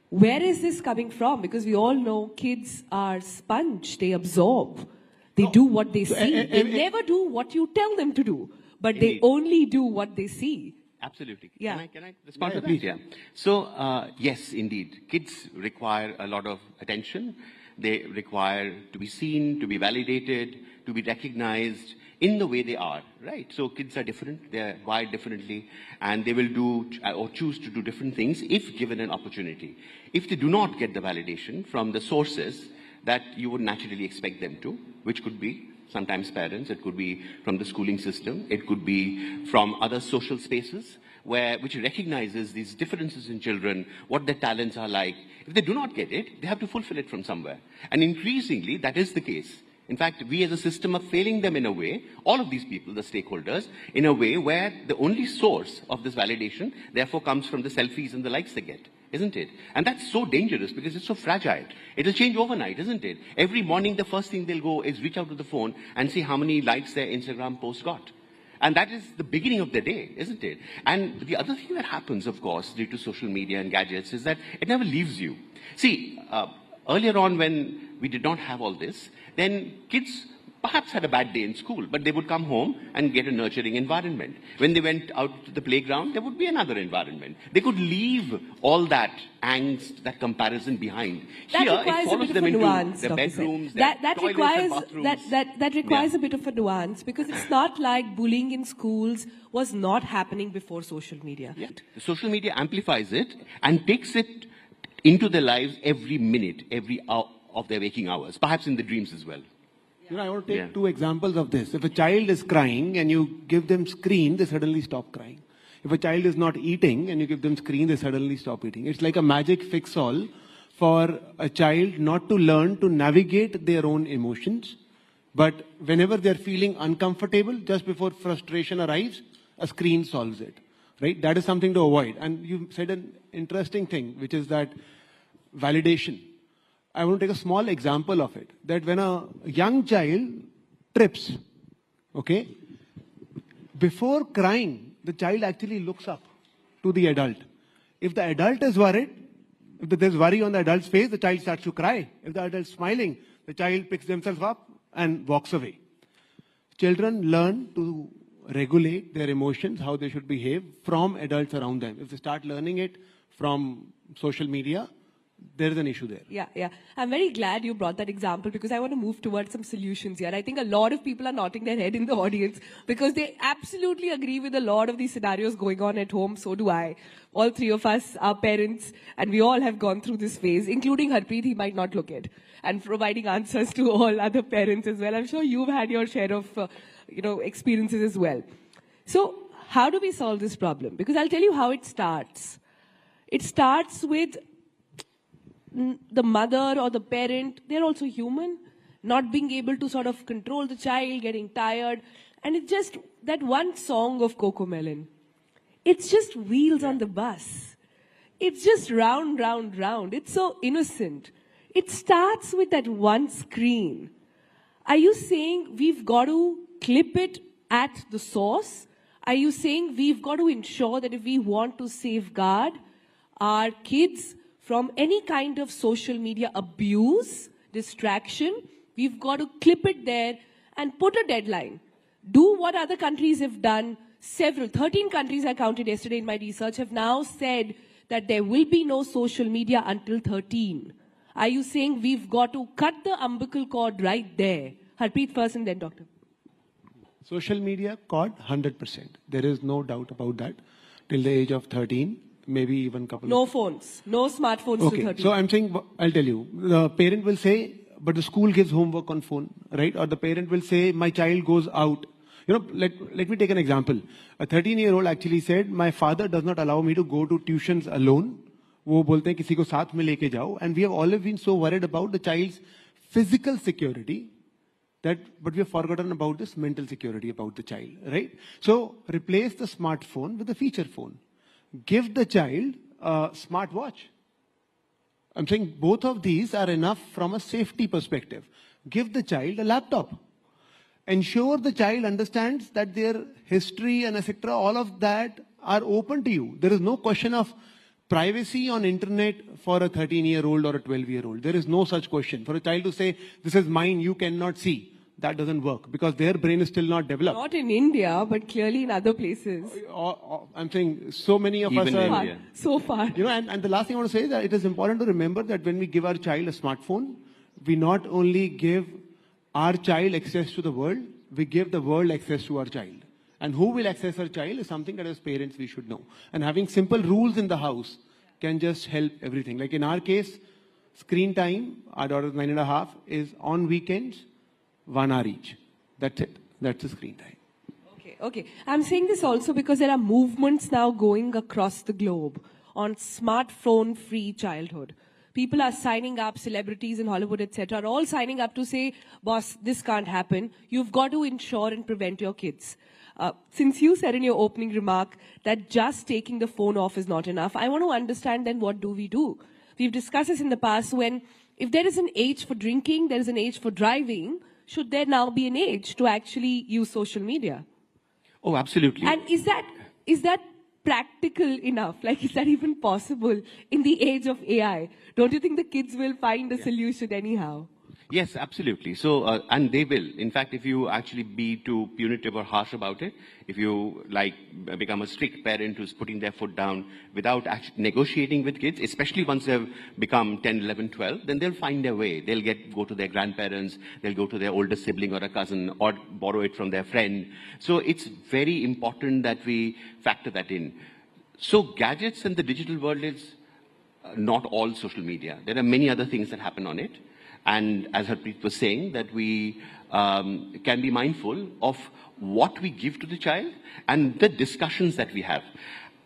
where is this coming from? Because we all know kids are sponge. They absorb. They do what they see. They never do what you tell them to do. But Indeed. They only do what they see. Absolutely. Yeah. Can I respond to that? Yeah. So, yes, indeed. Kids require a lot of attention. They require to be seen, to be validated, to be recognized in the way they are, right? So kids are different, they're wired differently, and they will do or choose to do different things if given an opportunity. If they do not get the validation from the sources that you would naturally expect them to, which could be sometimes parents, it could be from the schooling system, it could be from other social spaces, which recognizes these differences in children, what their talents are like. If they do not get it, they have to fulfill it from somewhere. And increasingly, that is the case. In fact, we as a system are failing them in a way, all of these people, the stakeholders, in a way where the only source of this validation, therefore, comes from the selfies and the likes they get, isn't it? And that's so dangerous because it's so fragile. It'll change overnight, isn't it? Every morning, the first thing they'll go is reach out to the phone and see how many likes their Instagram post got. And that is the beginning of the day, isn't it? And the other thing that happens, of course, due to social media and gadgets is that it never leaves you. See, earlier on when we did not have all this, then kids perhaps had a bad day in school, but they would come home and get a nurturing environment. When they went out to the playground, there would be another environment. They could leave all that angst, that comparison behind. That Here, requires it follows them into nuance, their Dr. bedrooms, Sen. their toilets and bathrooms. That requires a bit of a nuance, because it's not like bullying in schools was not happening before social media. Yeah. Social media amplifies it and takes it into their lives every minute, every hour of their waking hours, perhaps in the dreams as well. You know, I want to take two examples of this. If a child is crying and you give them screen, they suddenly stop crying. If a child is not eating and you give them screen, they suddenly stop eating. It's like a magic fix-all for a child not to learn to navigate their own emotions. But whenever they're feeling uncomfortable, just before frustration arrives, a screen solves it. Right? That is something to avoid. And you said an interesting thing, which is that validation. I want to take a small example of it. That when a young child trips, okay, before crying, the child actually looks up to the adult. If the adult is worried, if there's worry on the adult's face, the child starts to cry. If the adult is smiling, the child picks themselves up and walks away. Children learn to regulate their emotions, how they should behave from adults around them. If they start learning it from social media, there is an issue there. Yeah. I'm very glad you brought that example, because I want to move towards some solutions here. I think a lot of people are nodding their head in the audience because they absolutely agree with a lot of these scenarios going on at home. So do I. All three of us are parents, and we all have gone through this phase, including Harpreet. He might not look it, and providing answers to all other parents as well. I'm sure you've had your share of experiences as well. So how do we solve this problem? Because I'll tell you how it starts. It starts with the mother or the parent. They're also human, not being able to sort of control the child, getting tired. And it's just that one song of Cocomelon. It's just wheels on the bus. It's just round, round, round. It's so innocent. It starts with that one screen. Are you saying we've got to clip it at the source? Are you saying we've got to ensure that if we want to safeguard our kids from any kind of social media abuse, distraction, we've got to clip it there and put a deadline? Do what other countries have done. 13 countries I counted yesterday in my research have now said that there will be no social media until 13. Are you saying we've got to cut the umbilical cord right there? Harpreet first and then Doctor. Social media cord, 100%. There is no doubt about that. Till the age of 13, maybe even couple No of... phones. No smartphones Okay, to 13. so I'm saying, I'll tell you. The parent will say, but the school gives homework on phone, right? Or the parent will say, my child goes out. You know, let me take an example. A 13-year-old actually said, my father does not allow me to go to tuitions alone. वो बोलते हैं किसी को साथ में लेके जाओ. And we have always been so worried about the child's physical security, but we have forgotten about this mental security about the child, right? So replace the smartphone with a feature phone. Give the child a smartwatch. I'm saying both of these are enough from a safety perspective. Give the child a laptop. Ensure the child understands that their history and etc., all of that are open to you. There is no question of privacy on internet for a 13-year-old or a 12-year-old. There is no such question. For a child to say, this is mine, you cannot see, that doesn't work because their brain is still not developed. Not in India, but clearly in other places. I'm saying so many of Even us are... in India. So far. You know, and the last thing I want to say is that it is important to remember that when we give our child a smartphone, we not only give our child access to the world, we give the world access to our child. And who will access our child is something that as parents we should know. And having simple rules in the house can just help everything. Like in our case, screen time, our daughter's 9.5, is on weekends, 1 hour each. That's it. That's the screen time. Okay. I'm saying this also because there are movements now going across the globe on smartphone-free childhood. People are signing up, celebrities in Hollywood, etc., are all signing up to say, boss, this can't happen. You've got to ensure and prevent your kids. Since you said in your opening remark that just taking the phone off is not enough, I want to understand then what do we do? We've discussed this in the past when if there is an age for drinking, there is an age for driving, should there now be an age to actually use social media? Oh, absolutely. And is that practical enough? Like, is that even possible in the age of AI? Don't you think the kids will find a solution anyhow? Yes, absolutely. So, and they will. In fact, if you actually be too punitive or harsh about it, if you become a strict parent who's putting their foot down without actually negotiating with kids, especially once they've become 10, 11, 12, then they'll find their way. They'll go to their grandparents, they'll go to their older sibling or a cousin, or borrow it from their friend. So it's very important that we factor that in. So gadgets and the digital world is not all social media. There are many other things that happen on it. And as Harpreet was saying, that we can be mindful of what we give to the child and the discussions that we have.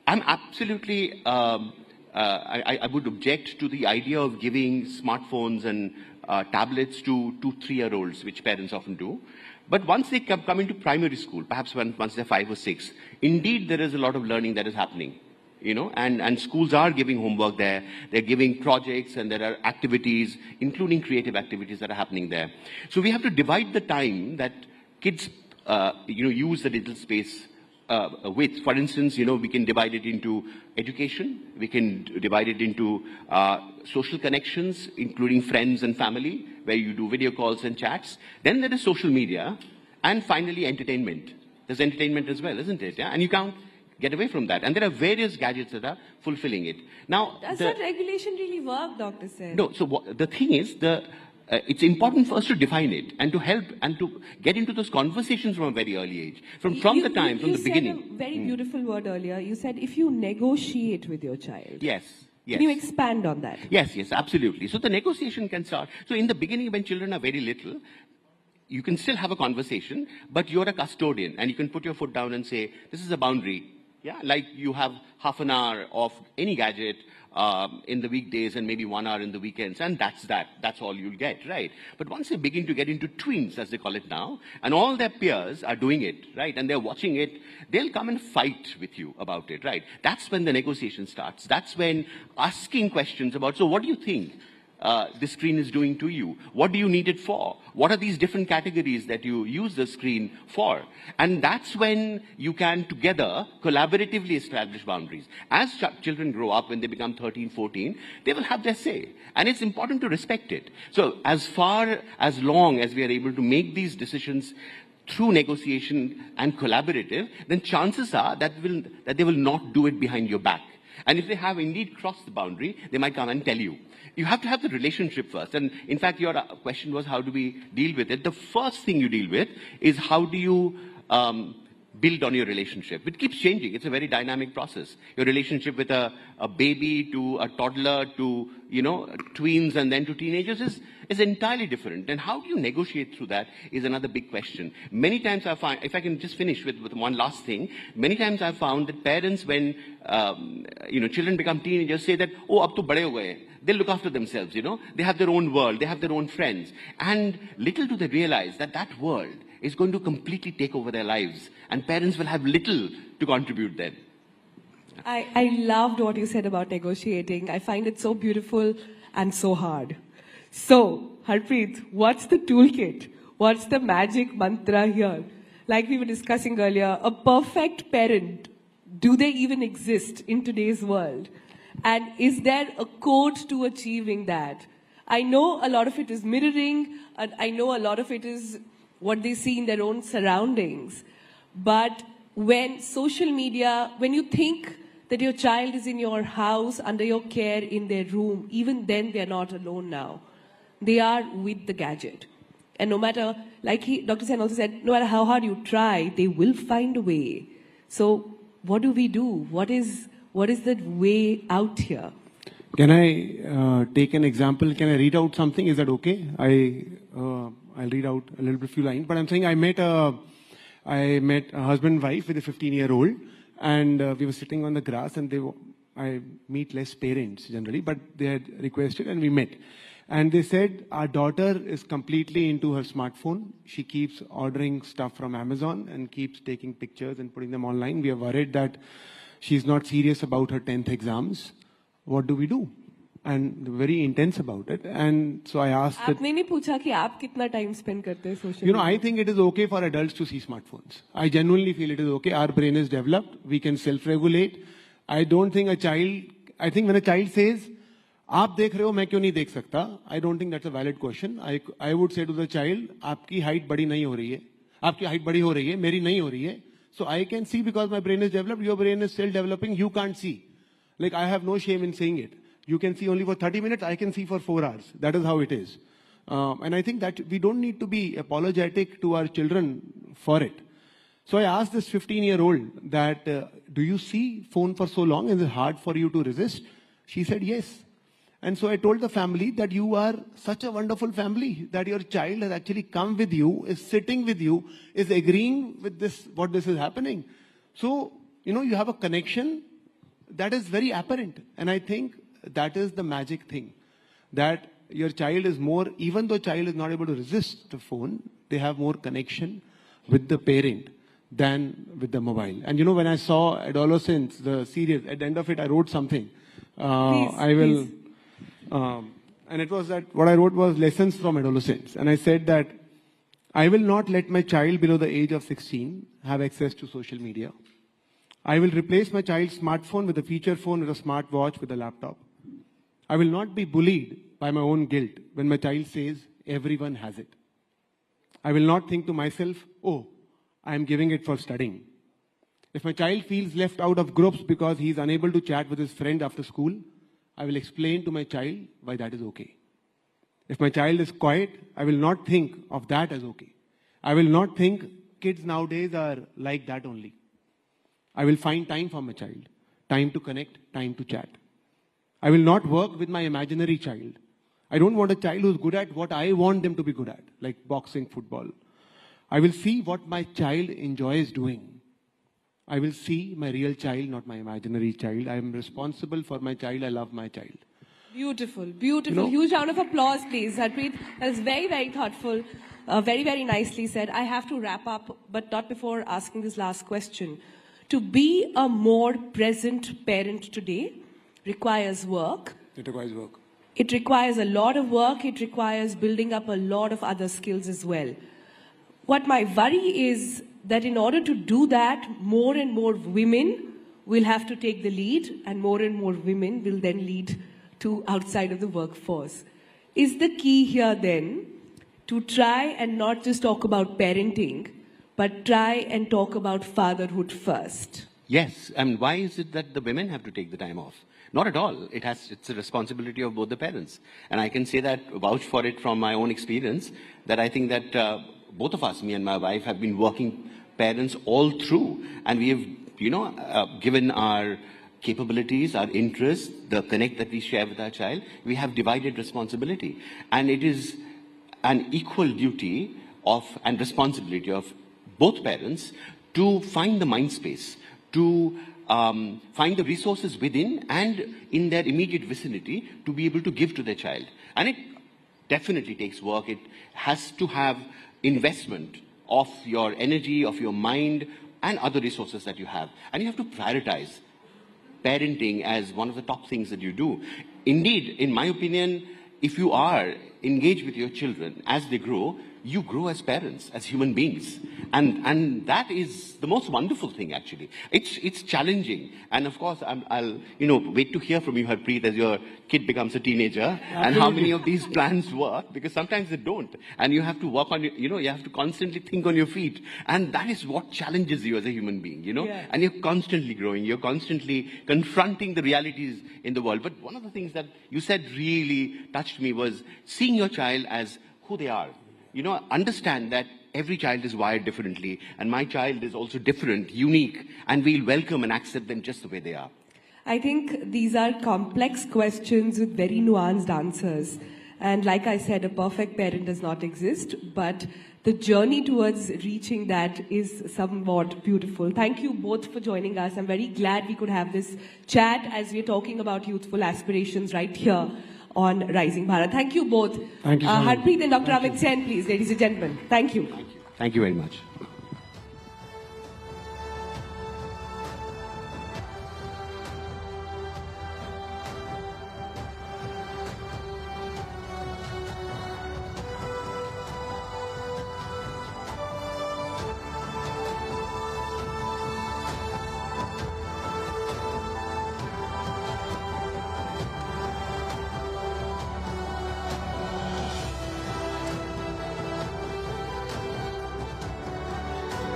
I'm absolutely, I would object to the idea of giving smartphones and tablets to 2, 3-year-olds, which parents often do. But once they come into primary school, perhaps once they're 5 or 6, indeed there is a lot of learning that is happening. You know, and schools are giving homework there. They're giving projects, and there are activities, including creative activities that are happening there. So we have to divide the time that kids, use the digital space with. For instance, we can divide it into education. We can divide it into social connections, including friends and family, where you do video calls and chats. Then there is social media, and finally entertainment. There's entertainment as well, isn't it? Yeah? And you can't get away from that. And there are various gadgets that are fulfilling it. Now, does that regulation really work, Dr. Sen? No. So the thing is, it's important for us to define it and to help and to get into those conversations from a very early age, from the beginning. You said a very beautiful word earlier. You said if you negotiate with your child. Yes. Yes. Can you expand on that? Yes, absolutely. So the negotiation can start. So in the beginning, when children are very little, you can still have a conversation, but you're a custodian, and you can put your foot down and say, this is a boundary. Yeah, like you have half an hour of any gadget in the weekdays and maybe 1 hour in the weekends, and that's that. That's all you'll get, right? But once they begin to get into tweens, as they call it now, and all their peers are doing it, right, and they're watching it, they'll come and fight with you about it, right? That's when the negotiation starts. That's when asking questions about, so what do you think the screen is doing to you? What do you need it for? What are these different categories that you use the screen for? And that's when you can together collaboratively establish boundaries. As children grow up, when they become 13, 14, they will have their say. And it's important to respect it. So as long as we are able to make these decisions through negotiation and collaborative, then chances are that they will not do it behind your back. And if they have indeed crossed the boundary, they might come and tell you. You have to have the relationship first. And in fact, your question was, how do we deal with it? The first thing you deal with is how do you build on your relationship. It keeps changing. It's a very dynamic process. Your relationship with a baby to a toddler to, tweens and then to teenagers is entirely different. And how do you negotiate through that is another big question. Many times I find, if I can just finish with one last thing, many times I've found that parents, when, children become teenagers, say that, oh, ab to bade ho gaye. They'll look after themselves, They have their own world. They have their own friends. And little do they realize that that world is going to completely take over their lives. And parents will have little to contribute then. I loved what you said about negotiating. I find it so beautiful and so hard. So, Harpreet, what's the toolkit? What's the magic mantra here? Like we were discussing earlier, a perfect parent, do they even exist in today's world? And is there a code to achieving that? I know a lot of it is mirroring, and I know a lot of it is what they see in their own surroundings. But when social media, when you think that your child is in your house, under your care, in their room, even then they're not alone now. They are with the gadget. And no matter, like Dr. Sen also said, no matter how hard you try, they will find a way. So what do we do? What is the way out here? Can I take an example? Can I read out something? Is that okay? I'll read out a little bit few lines. But I'm saying I met a husband and wife with a 15-year-old, and we were sitting on the grass, and I meet less parents generally, but they had requested, and we met. And they said, our daughter is completely into her smartphone. She keeps ordering stuff from Amazon and keeps taking pictures and putting them online. We are worried that she's not serious about her 10th exams. What do we do? And very intense about it. And so I asked that, आपने नहीं पूछा कि आप कितना time spend करते हैं social you know, I think it is okay for adults to see smartphones. I genuinely feel it is okay. Our brain is developed. We can self-regulate. I don't think I think when a child says, आप देख रहे हो मैं क्यों नहीं देख सकता, I don't think that's a valid question. I would say to the child, आपकी height बड़ी नहीं हो रही है, आपकी height बड़ी हो रही है, मेरी नहीं हो रही है. So I can see because my brain is developed, your brain is still developing, you can't see. Like I have no shame in saying it. You can see only for 30 minutes, I can see for 4 hours. That is how it is. And I think that we don't need to be apologetic to our children for it. So I asked this 15-year-old that, do you see phone for so long? Is it hard for you to resist? She said yes. And so I told the family that you are such a wonderful family, that your child has actually come with you, is sitting with you, is agreeing with this, what this is happening. So, you know, you have a connection that is very apparent. And I think that is the magic thing, that your child is more, even though child is not able to resist the phone, they have more connection with the parent than with the mobile. And you know, when I saw Adolescence, the series, at the end of it, I wrote something. Please. And it was that what I wrote was lessons from adolescence. And I said that I will not let my child below the age of 16 have access to social media. I will replace my child's smartphone with a feature phone, with a smart watch, with a laptop. I will not be bullied by my own guilt when my child says everyone has it. I will not think to myself, oh, I am giving it for studying. If my child feels left out of groups because he is unable to chat with his friend after school, I will explain to my child why that is okay. If my child is quiet, I will not think of that as okay. I will not think kids nowadays are like that only. I will find time for my child, time to connect, time to chat. I will not work with my imaginary child. I don't want a child who's good at what I want them to be good at, like boxing, football. I will see what my child enjoys doing. I will see my real child, not my imaginary child. I am responsible for my child. I love my child. Beautiful, beautiful. You know, huge round of applause, please. Harpreet, that is very, very thoughtful. Very, very nicely said. I have to wrap up, but not before asking this last question. To be a more present parent today requires work. It requires work. It requires a lot of work. It requires building up a lot of other skills as well. What my worry is that in order to do that, more and more women will have to take the lead, and more women will then lead to outside of the workforce. Is the key here then to try and not just talk about parenting, but try and talk about fatherhood first? Yes, and why is it that the women have to take the time off? Not at all. It's a responsibility of both the parents. And I can say that, vouch for it from my own experience, that I think that both of us, me and my wife, have been working parents all through. And we have, given our capabilities, our interests, the connect that we share with our child, we have divided responsibility. And it is an equal duty and responsibility of both parents to find the mind space, to find the resources within and in their immediate vicinity to be able to give to their child. And it definitely takes work. It has to have investment of your energy, of your mind, and other resources that you have. And you have to prioritize parenting as one of the top things that you do. Indeed, in my opinion, if you are engaged with your children as they grow, you grow as parents, as human beings. And that is the most wonderful thing, actually. It's challenging. And of course, I'll wait to hear from you, Harpreet, as your kid becomes a teenager, Absolutely. And how many of these plans work, because sometimes they don't. And you have to work on, you have to constantly think on your feet. And that is what challenges you as a human being, Yeah. And you're constantly growing. You're constantly confronting the realities in the world. But one of the things that you said really touched me was seeing your child as who they are. understand that every child is wired differently, and my child is also different, unique, and we'll welcome and accept them just the way they are. I think these are complex questions with very nuanced answers. And like I said, a perfect parent does not exist, but the journey towards reaching that is somewhat beautiful. Thank you both for joining us. I'm very glad we could have this chat as we're talking about youthful aspirations right here on Rising Bharat. Thank you both. Thank you so much. Harpreet and Dr. Amit Sen, please, ladies and gentlemen. Thank you. Thank you very much.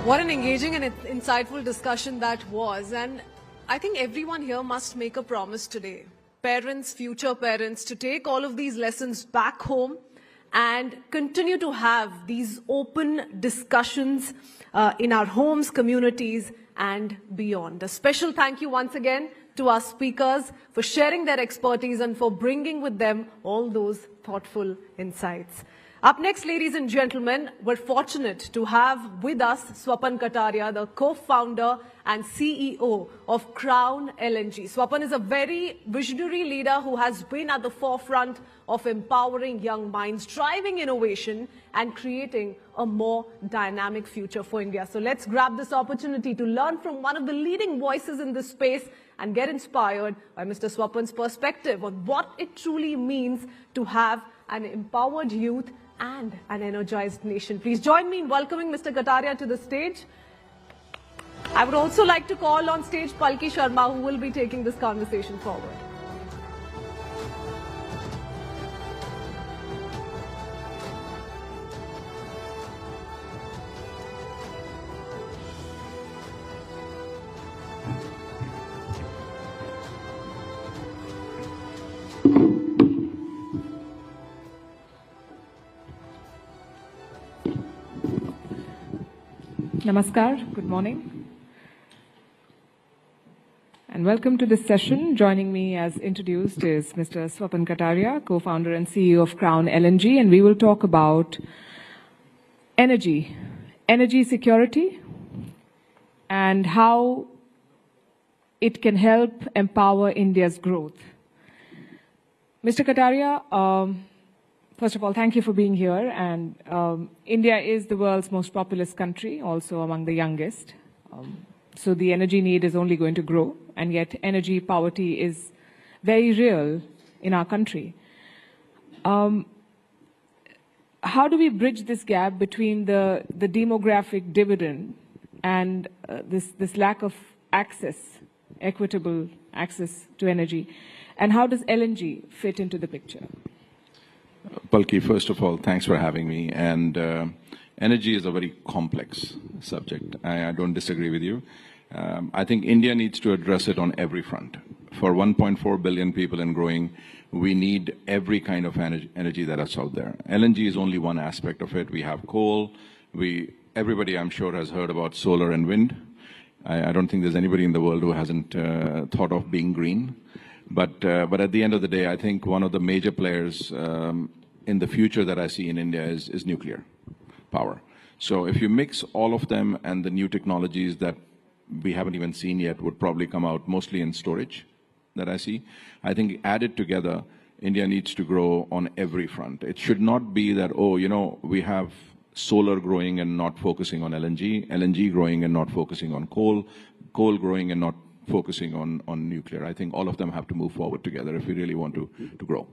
What an engaging and insightful discussion that was. And I think everyone here must make a promise today. Parents, future parents, to take all of these lessons back home and continue to have these open discussions in our homes, communities, and beyond. A special thank you once again to our speakers for sharing their expertise and for bringing with them all those thoughtful insights. Up next, ladies and gentlemen, we're fortunate to have with us Swapan Kataria, the co-founder and CEO of Crown LNG. Swapan is a very visionary leader who has been at the forefront of empowering young minds, driving innovation and creating a more dynamic future for India. So let's grab this opportunity to learn from one of the leading voices in this space and get inspired by Mr. Swapan's perspective on what it truly means to have an empowered youth and an energized nation. Please join me in welcoming Mr. Kataria to the stage. I would also like to call on stage Palki Sharma, who will be taking this conversation forward. Namaskar, good morning. And welcome to this session. Joining me as introduced is Mr. Swapan Kataria, co-founder and CEO of Crown LNG, and we will talk about energy security, and how it can help empower India's growth. Mr. Kataria, first of all, thank you for being here. And India is the world's most populous country, also among the youngest. So the energy need is only going to grow, and yet energy poverty is very real in our country. How do we bridge this gap between the demographic dividend and this lack of access, equitable access to energy? And how does LNG fit into the picture? Palki, first of all, thanks for having me. And energy is a very complex subject. I don't disagree with you. I think India needs to address it on every front. For 1.4 billion people and growing, we need every kind of energy that is out there. LNG is only one aspect of it. We have coal. Everybody, I'm sure, has heard about solar and wind. I don't think there's anybody in the world who hasn't thought of being green. But at the end of the day, I think one of the major players in the future that I see in India is nuclear power. So if you mix all of them, and the new technologies that we haven't even seen yet would probably come out mostly in storage that I see, I think added together, India needs to grow on every front. It should not be that, we have solar growing and not focusing on LNG, LNG growing and not focusing on coal, coal growing and not focusing on nuclear. I think all of them have to move forward together if we really want to grow.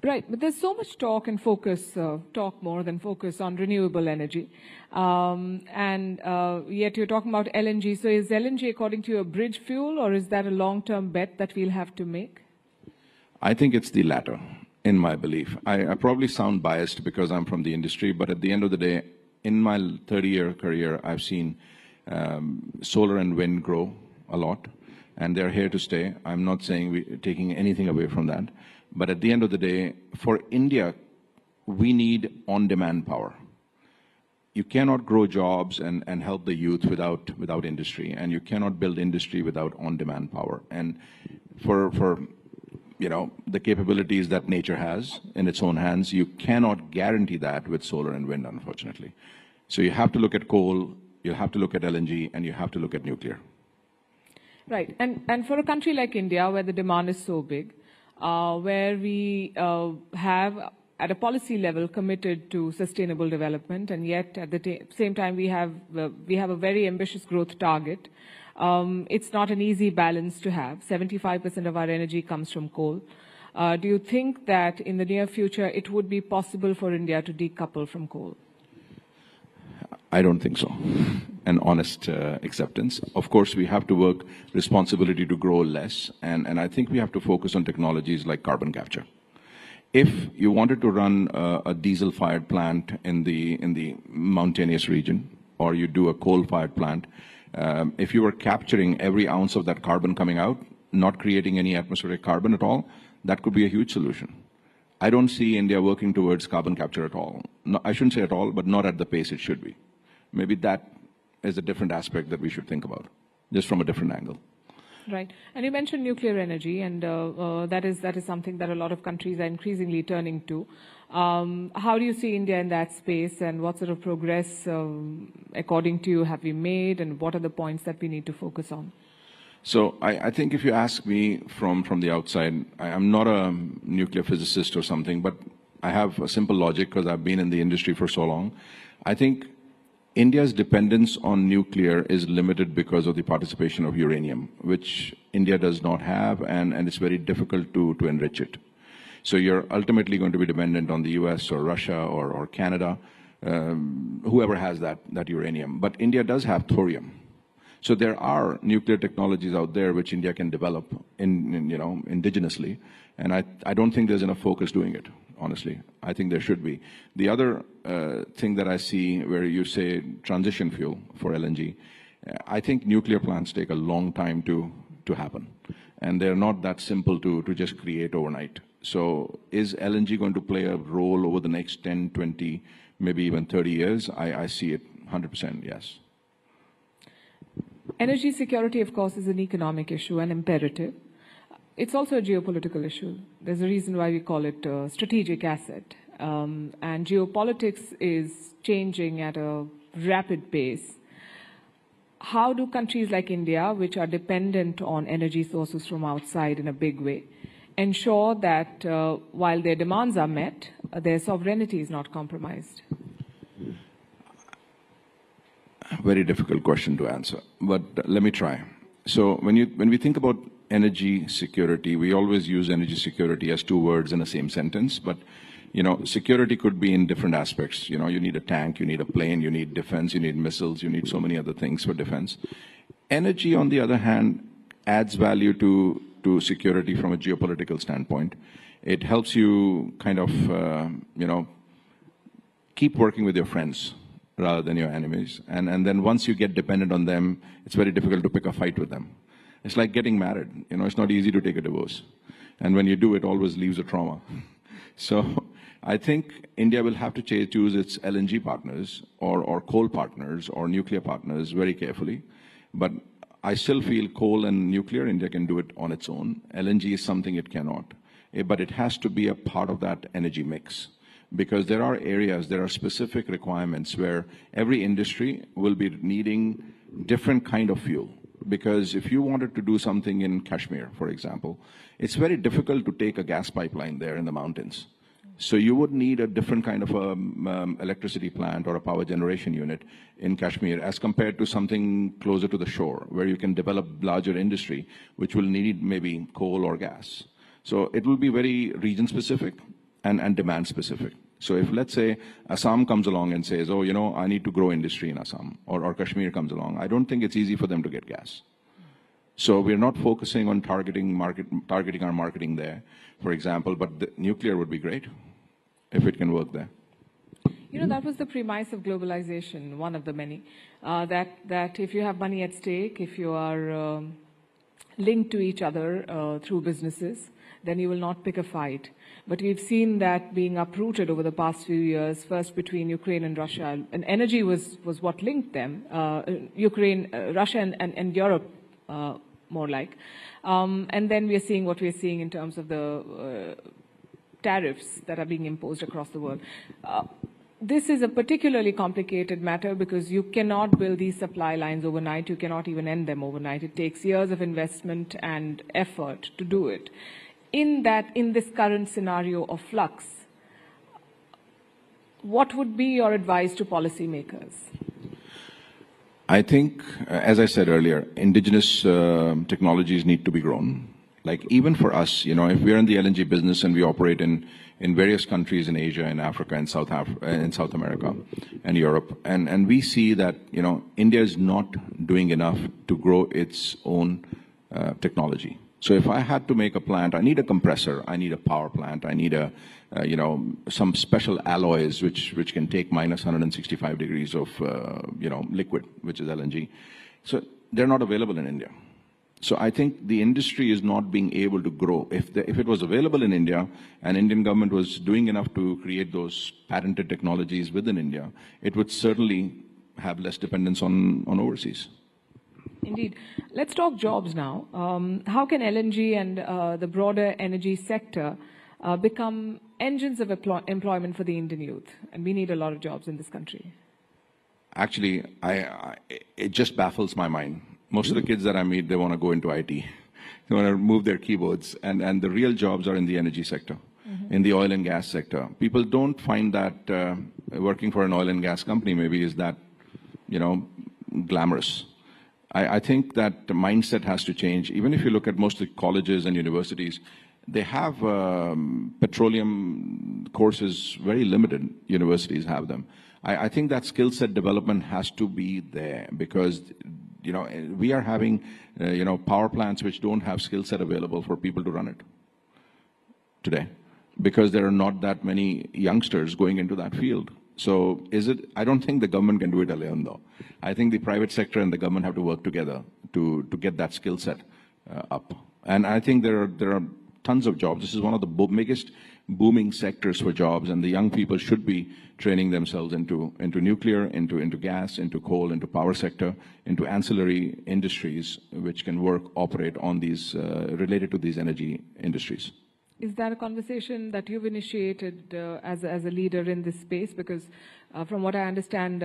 Right, but there's so much talk and focus, talk more than focus on renewable energy. Yet you're talking about LNG. So is LNG, according to you, a bridge fuel, or is that a long-term bet that we'll have to make? I think it's the latter, in my belief. I probably sound biased because I'm from the industry, but at the end of the day, in my 30-year career, I've seen solar and wind grow a lot, and they're here to stay. I'm not saying we're taking anything away from that. But at the end of the day, for India, we need on-demand power. You cannot grow jobs and help the youth without industry, and you cannot build industry without on-demand power. And for the capabilities that nature has in its own hands, you cannot guarantee that with solar and wind, unfortunately. So you have to look at coal, you have to look at LNG, and you have to look at nuclear. Right. And for a country like India, where the demand is so big, where we have, at a policy level, committed to sustainable development, and yet at the same time we have a very ambitious growth target. It's not an easy balance to have. 75% of our energy comes from coal. Do you think that in the near future it would be possible for India to decouple from coal? I don't think so. An honest acceptance. Of course, we have to work responsibility to grow less, and I think we have to focus on technologies like carbon capture. If you wanted to run a diesel-fired plant in the mountainous region, or you do a coal-fired plant, if you were capturing every ounce of that carbon coming out, not creating any atmospheric carbon at all, that could be a huge solution. I don't see India working towards carbon capture at all. No, I shouldn't say at all, but not at the pace it should be. Maybe that is a different aspect that we should think about, just from a different angle. Right. And you mentioned nuclear energy, and that is something that a lot of countries are increasingly turning to. How do you see India in that space, and what sort of progress, according to you, have we made, and what are the points that we need to focus on? So I think if you ask me from the outside, I'm not a nuclear physicist or something, but I have a simple logic because I've been in the industry for so long. I think India's dependence on nuclear is limited because of the participation of uranium, which India does not have, and it's very difficult to enrich it. So you're ultimately going to be dependent on the US or Russia or Canada, whoever has that uranium. But India does have thorium. So there are nuclear technologies out there which India can develop indigenously, and I don't think there's enough focus doing it, honestly. I think there should be. The other thing that I see where you say transition fuel for LNG, I think nuclear plants take a long time to happen, and they're not that simple to just create overnight. So is LNG going to play a role over the next 10, 20, maybe even 30 years? I see it 100%, yes. Energy security, of course, is an economic issue, an imperative. It's also a geopolitical issue. There's a reason why we call it a strategic asset. And geopolitics is changing at a rapid pace. How do countries like India, which are dependent on energy sources from outside in a big way, ensure that while their demands are met, their sovereignty is not compromised? Very difficult question to answer, but let me try. So when we think about energy security, we always use energy security as two words in the same sentence, but security could be in different aspects. You need a tank, you need a plane, you need defense, you need missiles, you need so many other things for defense. Energy, on the other hand, adds value to security from a geopolitical standpoint. It helps you kind of, keep working with your friends rather than your enemies. And then once you get dependent on them, it's very difficult to pick a fight with them. It's like getting married. It's not easy to take a divorce. And when you do, it always leaves a trauma. So I think India will have to choose its LNG partners or coal partners or nuclear partners very carefully. But I still feel coal and nuclear, India can do it on its own. LNG is something it cannot. But it has to be a part of that energy mix. Because there are areas, there are specific requirements where every industry will be needing different kind of fuel. Because if you wanted to do something in Kashmir, for example, it's very difficult to take a gas pipeline there in the mountains. So you would need a different kind of electricity plant or a power generation unit in Kashmir as compared to something closer to the shore where you can develop larger industry, which will need maybe coal or gas. So it will be very region specific and demand specific. So if, let's say, Assam comes along and says, I need to grow industry in Assam, or Kashmir comes along, I don't think it's easy for them to get gas. So we're not focusing on targeting our marketing there, for example, but the nuclear would be great if it can work there. That was the premise of globalization, one of the many, that if you have money at stake, if you are linked to each other through businesses, then you will not pick a fight. But we've seen that being uprooted over the past few years, first between Ukraine and Russia, and energy was what linked them, Russia and Europe, more like. And then we are seeing what we are seeing in terms of the tariffs that are being imposed across the world. This is a particularly complicated matter because you cannot build these supply lines overnight. You cannot even end them overnight. It takes years of investment and effort to do it. In this current scenario of flux, what would be your advice to policymakers? I think, as I said earlier, indigenous technologies need to be grown. Like even for us, if we're in the LNG business and we operate in various countries in Asia and Africa and South America and Europe, and we see that, India is not doing enough to grow its own technology. So if I had to make a plant, I need a compressor, I need a power plant, I need some special alloys which can take minus 165 degrees of, liquid, which is LNG. So they're not available in India. So I think the industry is not being able to grow. If it was available in India and Indian government was doing enough to create those patented technologies within India, it would certainly have less dependence on overseas. Indeed. Let's talk jobs now. How can LNG and the broader energy sector become engines of employment for the Indian youth? And we need a lot of jobs in this country. Actually, it just baffles my mind. Most of the kids that I meet, they want to go into IT. They want to move their keyboards. And the real jobs are in the energy sector, in the oil and gas sector. People don't find that working for an oil and gas company maybe is that, glamorous. I think that the mindset has to change. Even if you look at most of the colleges and universities, they have petroleum courses, very limited universities have them. I think that skill set development has to be there because we are having, power plants which don't have skill set available for people to run it today because there are not that many youngsters going into that field. So I don't think the government can do it alone though. I think the private sector and the government have to work together to get that skill set up. And I think there are tons of jobs. This is one of the biggest booming sectors for jobs, and the young people should be training themselves into nuclear, into gas, into coal, into power sector, into ancillary industries which can operate on these, related to these energy industries. Is that a conversation that you've initiated as a leader in this space? Because from what I understand,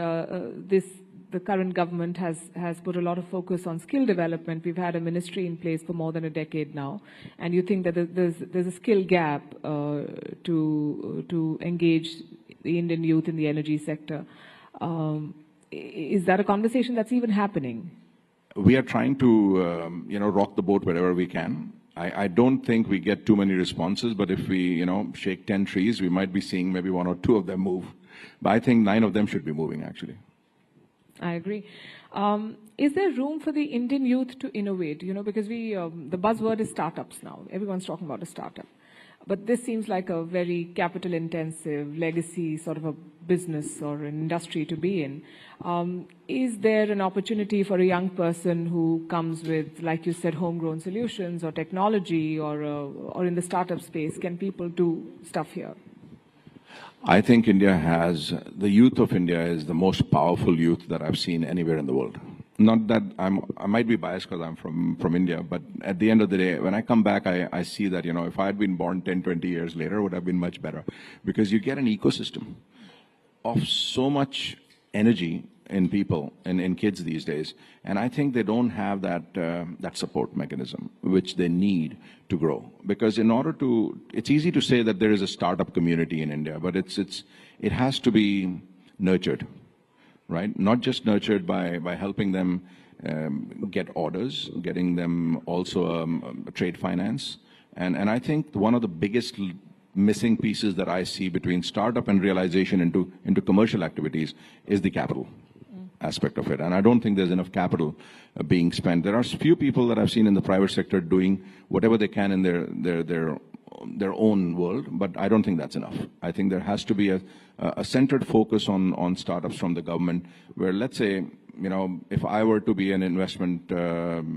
the current government has put a lot of focus on skill development. We've had a ministry in place for more than a decade now, and you think that there's a skill gap to engage the Indian youth in the energy sector. Is that a conversation that's even happening? We are trying to rock the boat wherever we can. I don't think we get too many responses, but if we shake 10 trees, we might be seeing maybe 1 or 2 of them move. But I think 9 of them should be moving actually. I agree. Is there room for the Indian youth to innovate? Because the buzzword is startups now. Everyone's talking about a startup. But this seems like a very capital-intensive, legacy sort of a business or an industry to be in. Is there an opportunity for a young person who comes with, like you said, homegrown solutions or technology or in the startup space? Can people do stuff here? I think the youth of India is the most powerful youth that I've seen anywhere in the world. Not that I might be biased because I'm from India, but at the end of the day, when I come back, I see that, if I had been born 10, 20 years later, it would have been much better. Because you get an ecosystem of so much energy in people and in kids these days. And I think they don't have that support mechanism, which they need to grow. Because it's easy to say that there is a startup community in India, but it has to be nurtured. Right? Not just nurtured by helping them get orders, getting them also trade finance. And I think one of the biggest missing pieces that I see between startup and realization into commercial activities is the capital aspect of it. And I don't think there's enough capital being spent. There are few people that I've seen in the private sector doing whatever they can in their own world, but I don't think that's enough. I think there has to be a centered focus on startups from the government where, let's say, if I were to be an investment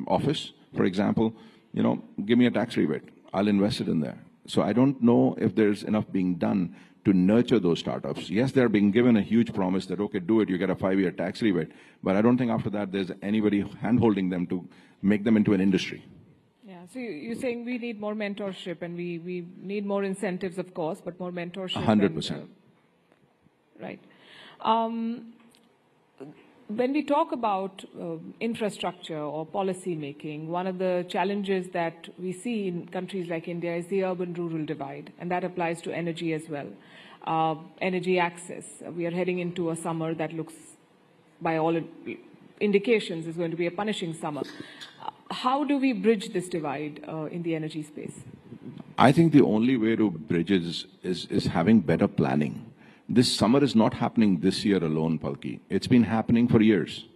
office, for example, give me a tax rebate. I'll invest it in there. So I don't know if there's enough being done to nurture those startups. Yes, they're being given a huge promise that, okay, do it, you get a 5-year tax rebate. But I don't think after that there's anybody hand-holding them to make them into an industry. Yeah, so you're saying we need more mentorship, and we need more incentives, of course, but more mentorship. 100%. Right. When we talk about infrastructure or policy making, one of the challenges that we see in countries like India is the urban-rural divide, and that applies to energy as well. Energy access. We are heading into a summer that looks, by all indications, is going to be a punishing summer. How do we bridge this divide in the energy space? I think the only way to bridge it is having better planning. This summer is not happening this year alone, Palki. It's been happening for years.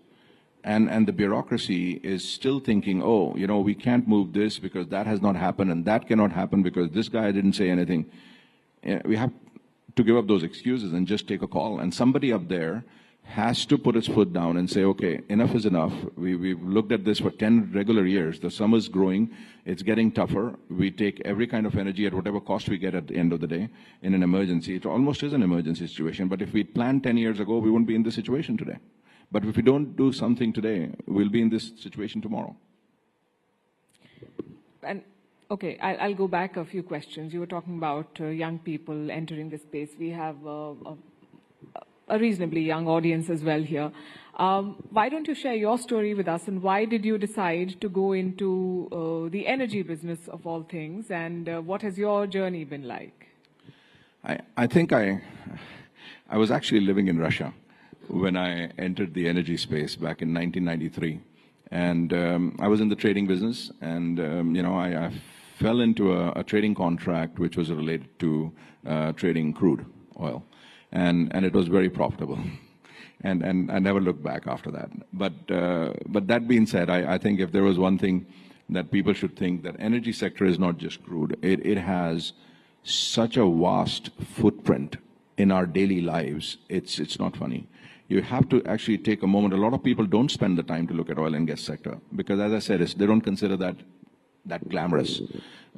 And the bureaucracy is still thinking, oh, we can't move this because that has not happened, and that cannot happen because this guy didn't say anything. We have to give up those excuses and just take a call. And somebody up there has to put its foot down and say, okay, enough is enough. We've looked at this for 10 regular years. The summer's growing. It's getting tougher. We take every kind of energy at whatever cost we get at the end of the day in an emergency. It almost is an emergency situation. But if we'd planned 10 years ago, we wouldn't be in this situation today. But if we don't do something today, we'll be in this situation tomorrow. And okay, I'll go back a few questions. You were talking about young people entering the space. We have a reasonably young audience as well here. Why don't you share your story with us, and why did you decide to go into the energy business of all things, and what has your journey been like? I think I was actually living in Russia when I entered the energy space back in 1993. And I was in the trading business, and I fell into a trading contract which was related to trading crude oil. And it was very profitable, and I never looked back after that. But that being said, I think if there was one thing that people should think, that energy sector is not just crude. It has such a vast footprint in our daily lives. It's not funny. You have to actually take a moment. A lot of people don't spend the time to look at oil and gas sector because, as I said, they don't consider that glamorous.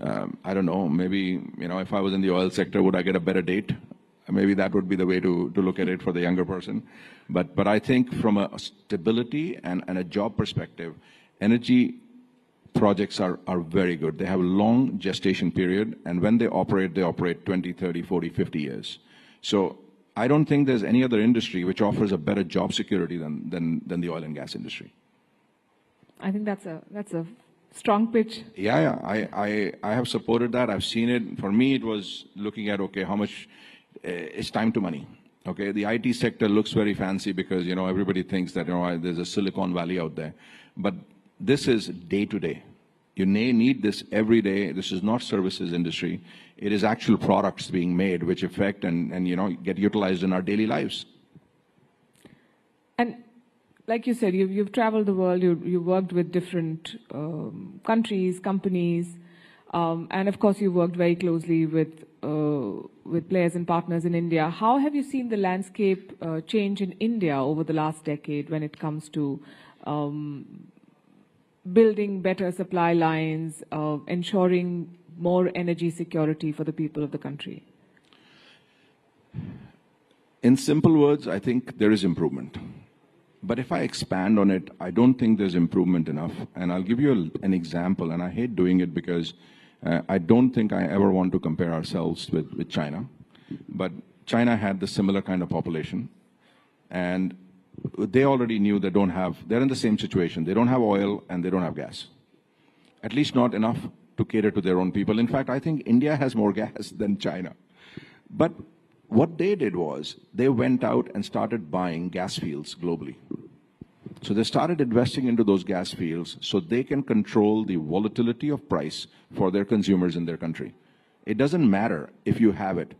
I don't know. Maybe if I was in the oil sector, would I get a better date? Maybe that would be the way to look at it for the younger person. But I think from a stability and a job perspective, energy projects are very good. They have a long gestation period, and when they operate 20, 30, 40, 50 years. So I don't think there's any other industry which offers a better job security than the oil and gas industry. I think that's a strong pitch. Yeah. I have supported that. I've seen it. For me, it was looking at, okay, how much... It's time to money. Okay, the IT sector looks very fancy because everybody thinks that there's a Silicon Valley out there, but this is day to day. You need this every day. This is not services industry. It is actual products being made which affect and get utilized in our daily lives. And like you said, you've traveled the world. You've worked with different countries, companies, and of course you worked very closely with players and partners in India. How have you seen the landscape change in India over the last decade when it comes to building better supply lines, ensuring more energy security for the people of the country? In simple words, I think there is improvement. But if I expand on it, I don't think there's improvement enough. And I'll give you an example, and I hate doing it because I don't think I ever want to compare ourselves with China. But China had the similar kind of population, and they already knew they're in the same situation. They don't have oil and they don't have gas. At least not enough to cater to their own people. In fact, I think India has more gas than China. But what they did was they went out and started buying gas fields globally. So they started investing into those gas fields so they can control the volatility of price for their consumers in their country. It doesn't matter if you have it,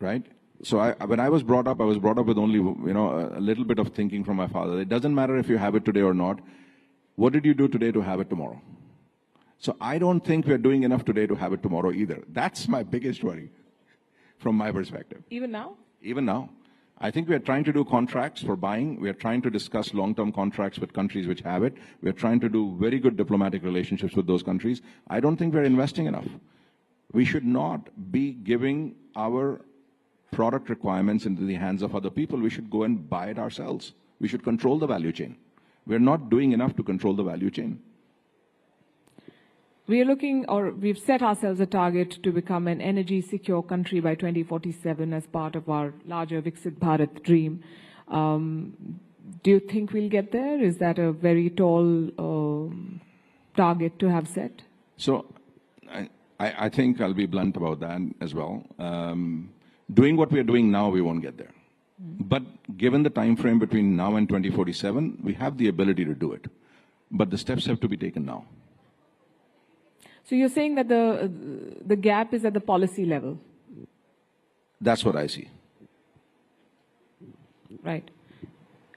right? So when I was brought up with only a little bit of thinking from my father. It doesn't matter if you have it today or not. What did you do today to have it tomorrow? So I don't think we're doing enough today to have it tomorrow either. That's my biggest worry from my perspective. Even now? Even now. I think we are trying to do contracts for buying. We are trying to discuss long-term contracts with countries which have it. We are trying to do very good diplomatic relationships with those countries. I don't think we're investing enough. We should not be giving our product requirements into the hands of other people. We should go and buy it ourselves. We should control the value chain. We're not doing enough to control the value chain. We are looking, or we've set ourselves a target to become an energy secure country by 2047 as part of our larger Viksit Bharat dream. Do you think we'll get there? Is that a very tall target to have set? So I think I'll be blunt about that as well. Doing what we are doing now, we won't get there. But given the time frame between now and 2047, we have the ability to do it. But the steps have to be taken now. So you're saying that the gap is at the policy level? That's what I see. Right.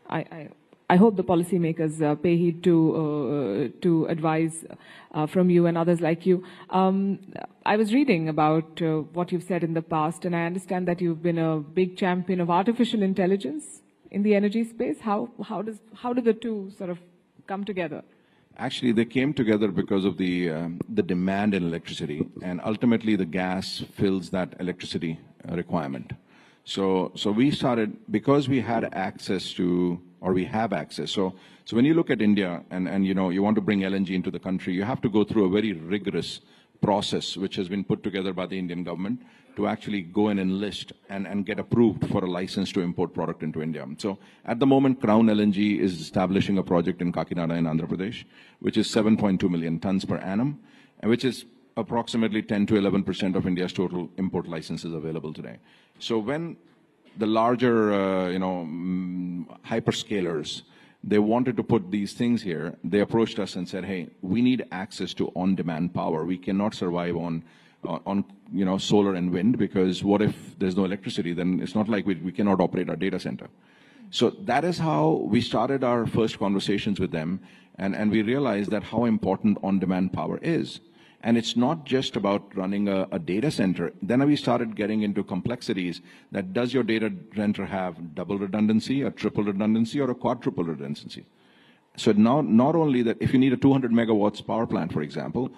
I hope the policymakers pay heed to advice from you and others like you. I was reading about what you've said in the past, and I understand that you've been a big champion of artificial intelligence in the energy space. How do the two sort of come together? Actually, they came together because of the demand in electricity, and ultimately the gas fills that electricity requirement. So we started, because we had access to, or we have access. So when you look at India and you want to bring LNG into the country, you have to go through a very rigorous process which has been put together by the Indian government to actually go and enlist and get approved for a license to import product into India. So at the moment, Crown LNG is establishing a project in Kakinada in Andhra Pradesh, which is 7.2 million tons per annum, and which is approximately 10 to 11% of India's total import licenses available today. So when the larger, hyperscalers, they wanted to put these things here, they approached us and said, hey, we need access to on-demand power. We cannot survive on solar and wind, because what if there's no electricity? Then it's not like we cannot operate our data center. So that is how we started our first conversations with them, and we realized that how important on-demand power is. And it's not just about running a data center. Then we started getting into complexities that does your data center have double redundancy, a triple redundancy, or a quadruple redundancy? So now, not only that, if you need a 200 megawatts power plant, for example,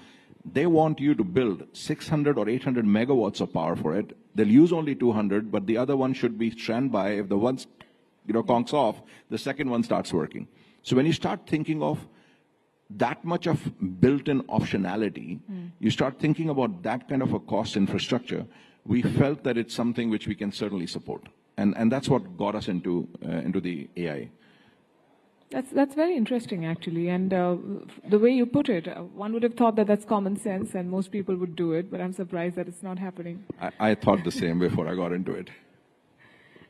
they want you to build 600 or 800 megawatts of power for it. They'll use only 200, but the other one should be standby. If the one conks off, the second one starts working. So when you start thinking of that much of built-in optionality, you start thinking about that kind of a cost infrastructure. We felt that it's something which we can certainly support. And that's what got us into the AI. That's very interesting, actually. And the way you put it, one would have thought that that's common sense and most people would do it, but I'm surprised that it's not happening. I thought the same before I got into it.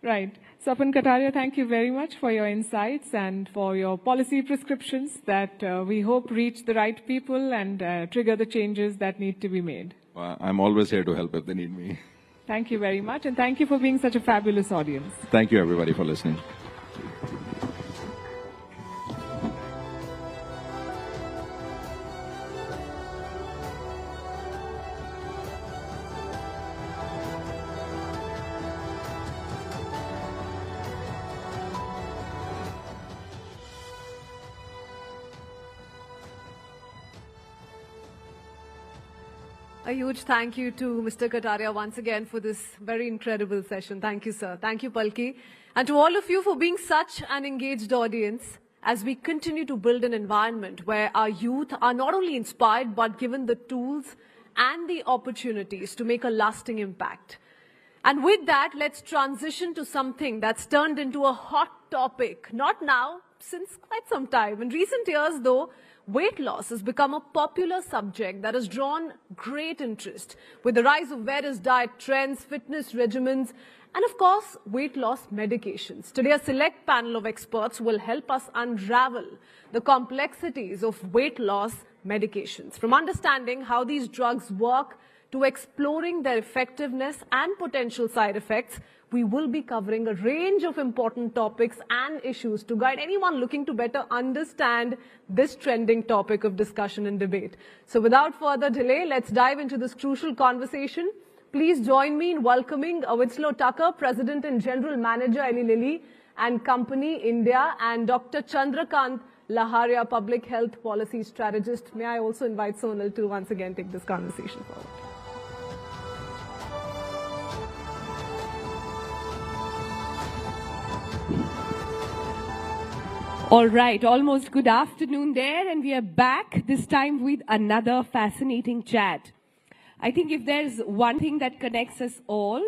Right. Swapan Kataria, thank you very much for your insights and for your policy prescriptions that we hope reach the right people and trigger the changes that need to be made. Well, I'm always here to help if they need me. Thank you very much, and thank you for being such a fabulous audience. Thank you, everybody, for listening. A huge thank you to Mr. Kataria once again for this very incredible session. Thank you, sir. Thank you, Palki. And to all of you for being such an engaged audience as we continue to build an environment where our youth are not only inspired but given the tools and the opportunities to make a lasting impact. And with that, let's transition to something that's turned into a hot topic, not now, since quite some time. In recent years, though, weight loss has become a popular subject that has drawn great interest with the rise of various diet trends, fitness regimens, and of course, weight loss medications. Today, a select panel of experts will help us unravel the complexities of weight loss medications, from understanding how these drugs work to exploring their effectiveness and potential side effects. We will be covering a range of important topics and issues to guide anyone looking to better understand this trending topic of discussion and debate. So without further delay, let's dive into this crucial conversation Please join me in welcoming Winslow Tucker, President and General Manager, Eli Lilly and Company, India, and Dr. Chandrakant Laharia, Public Health Policy Strategist. May I also invite Sonal to once again take this conversation forward. All right, almost good afternoon there, and we are back this time with another fascinating chat. I think if there's one thing that connects us all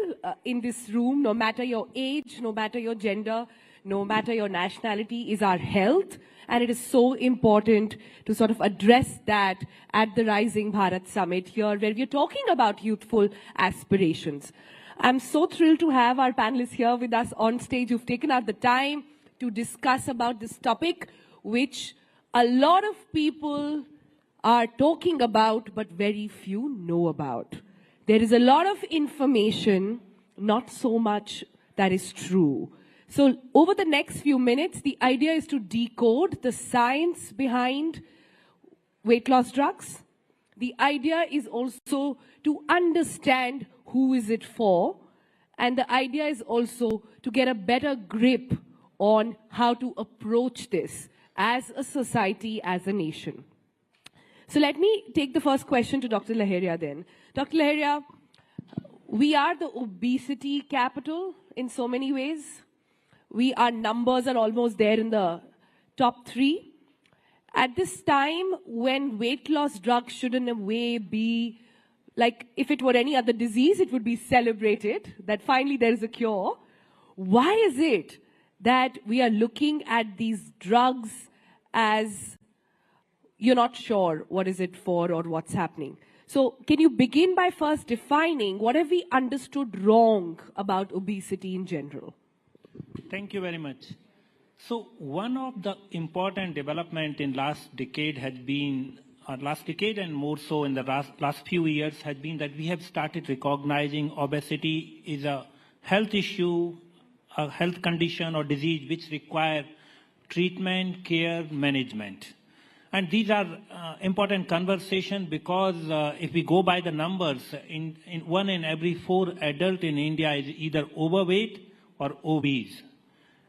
in this room, no matter your age, no matter your gender, no matter your nationality, is our health. And it is so important to sort of address that at the Rising Bharat Summit here, where we're talking about youthful aspirations. I'm so thrilled to have our panelists here with us on stage who've taken out the time to discuss about this topic, which a lot of people are talking about, but very few know about. There is a lot of information, not so much that is true. So over the next few minutes, the idea is to decode the science behind weight loss drugs. The idea is also to understand who is it for. And the idea is also to get a better grip on how to approach this as a society, as a nation. So let me take the first question to Dr. Laharia then. Dr. Laharia, we are the obesity capital in so many ways. Our numbers are almost there in the top 3. At this time, when weight loss drugs should in a way be, like if it were any other disease, it would be celebrated, that finally there is a cure. Why is it that we are looking at these drugs as you're not sure what is it for or what's happening? So can you begin by first defining what have we understood wrong about obesity in general? Thank you very much. So one of the important development in last decade has been, last decade and more so in the last few years, has been that we have started recognizing obesity is a health issue, a health condition or disease which require treatment, care, management. And these are important conversations because if we go by the numbers, in 1 in every 4 adults in India is either overweight or obese.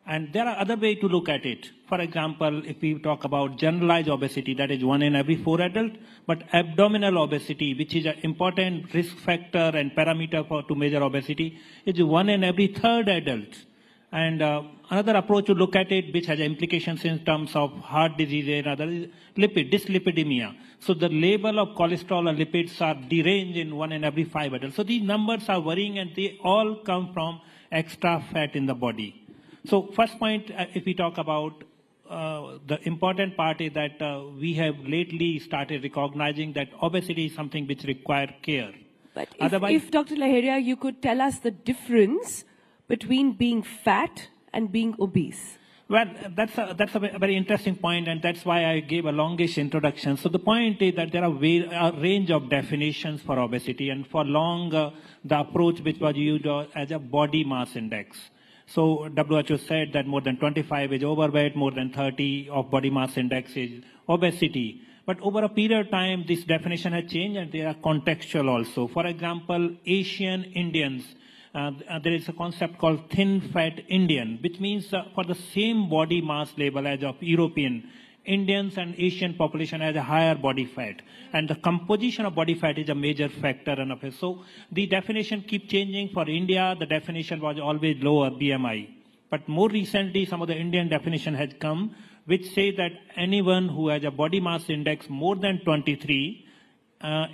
And there are other ways to look at it. For example, if we talk about generalized obesity, that is 1 in every 4 adults, but abdominal obesity, which is an important risk factor and parameter to measure obesity, is 1 in every 3rd adult. And another approach to look at it, which has implications in terms of heart disease and other, is dyslipidemia. So the level of cholesterol and lipids are deranged in 1 in every 5 adults. So these numbers are worrying, and they all come from extra fat in the body. So first point, if we talk about the important part is that we have lately started recognizing that obesity is something which requires care. But if Dr. Laharia, you could tell us the difference between being fat and being obese. Well, that's a very interesting point, and that's why I gave a longish introduction. So the point is that there are a range of definitions for obesity, and for long, the approach which was used as a body mass index. So WHO said that more than 25 is overweight, more than 30 of body mass index is obesity. But over a period of time, this definition has changed, and they are contextual also. For example, Asian Indians, there is a concept called thin fat Indian, which means for the same body mass level as of European, Indians and Asian population has a higher body fat. And the composition of body fat is a major factor. So the definition keeps changing. For India, the definition was always lower, BMI. But more recently, some of the Indian definition has come, which say that anyone who has a body mass index more than 23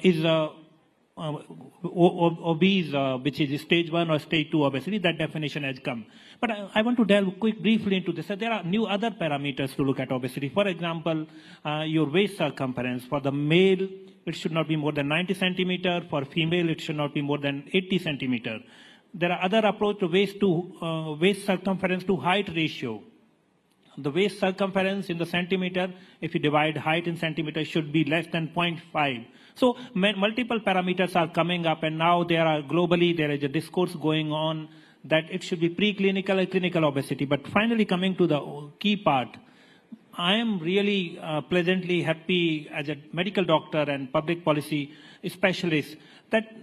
is obese, which is stage 1 or stage 2 obesity. That definition has come. But I want to delve briefly into this. So there are new other parameters to look at obesity. For example, your waist circumference. For the male, it should not be more than 90 centimeter. For female, it should not be more than 80 centimeter. There are other approach to waist circumference to height ratio. The waist circumference in the centimeter, if you divide height in centimeter, should be less than 0.5. So multiple parameters are coming up, and now globally there is a discourse going on that it should be preclinical and clinical obesity. But finally, coming to the key part, I am really pleasantly happy as a medical doctor and public policy specialist that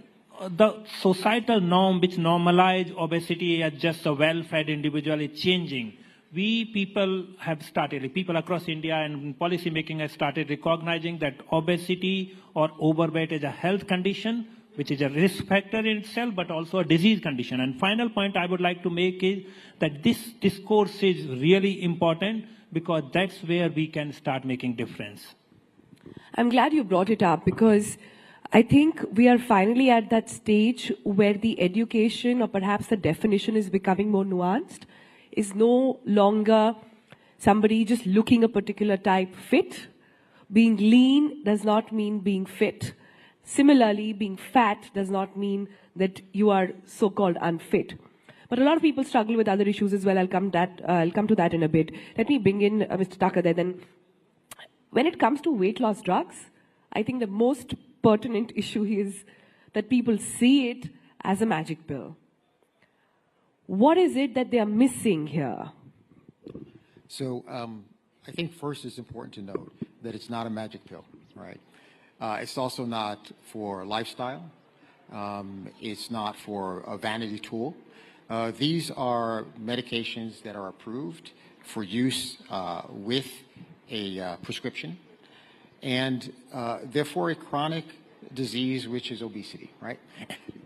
the societal norm which normalize obesity as just a well-fed individual is changing. We people have started, like people across India and policy making have started recognizing that obesity or overweight is a health condition, which is a risk factor in itself, but also a disease condition. And final point I would like to make is that this discourse is really important because that's where we can start making difference. I'm glad you brought it up because I think we are finally at that stage where the education or perhaps the definition is becoming more nuanced. Is no longer somebody just looking a particular type fit. Being lean does not mean being fit. Similarly, being fat does not mean that you are so-called unfit. But a lot of people struggle with other issues as well. I'll come to that in a bit. Let me bring in Mr. Thakur there. Then, when it comes to weight loss drugs, I think the most pertinent issue is that people see it as a magic pill. What is it that they are missing here? So I think first it's important to note that it's not a magic pill, right? It's also not for lifestyle. It's not for a vanity tool. These are medications that are approved for use with a prescription, and therefore a chronic disease, which is obesity, right?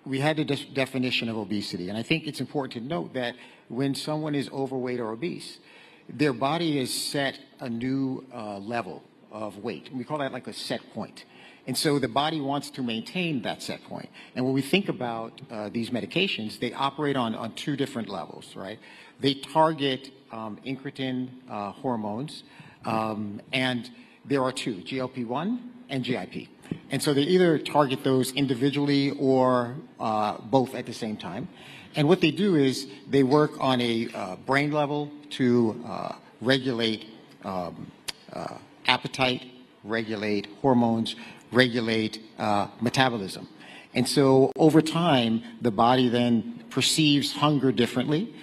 We had the definition of obesity, and I think it's important to note that when someone is overweight or obese, their body is set a new level of weight. We call that like a set point. And so the body wants to maintain that set point. And when we think about these medications, they operate on two different levels, right? They target incretin hormones, and there are two, GLP-1 and GIP. And so they either target those individually or both at the same time. And what they do is they work on a brain level to regulate appetite, regulate hormones, regulate metabolism. And so over time, the body then perceives hunger differently,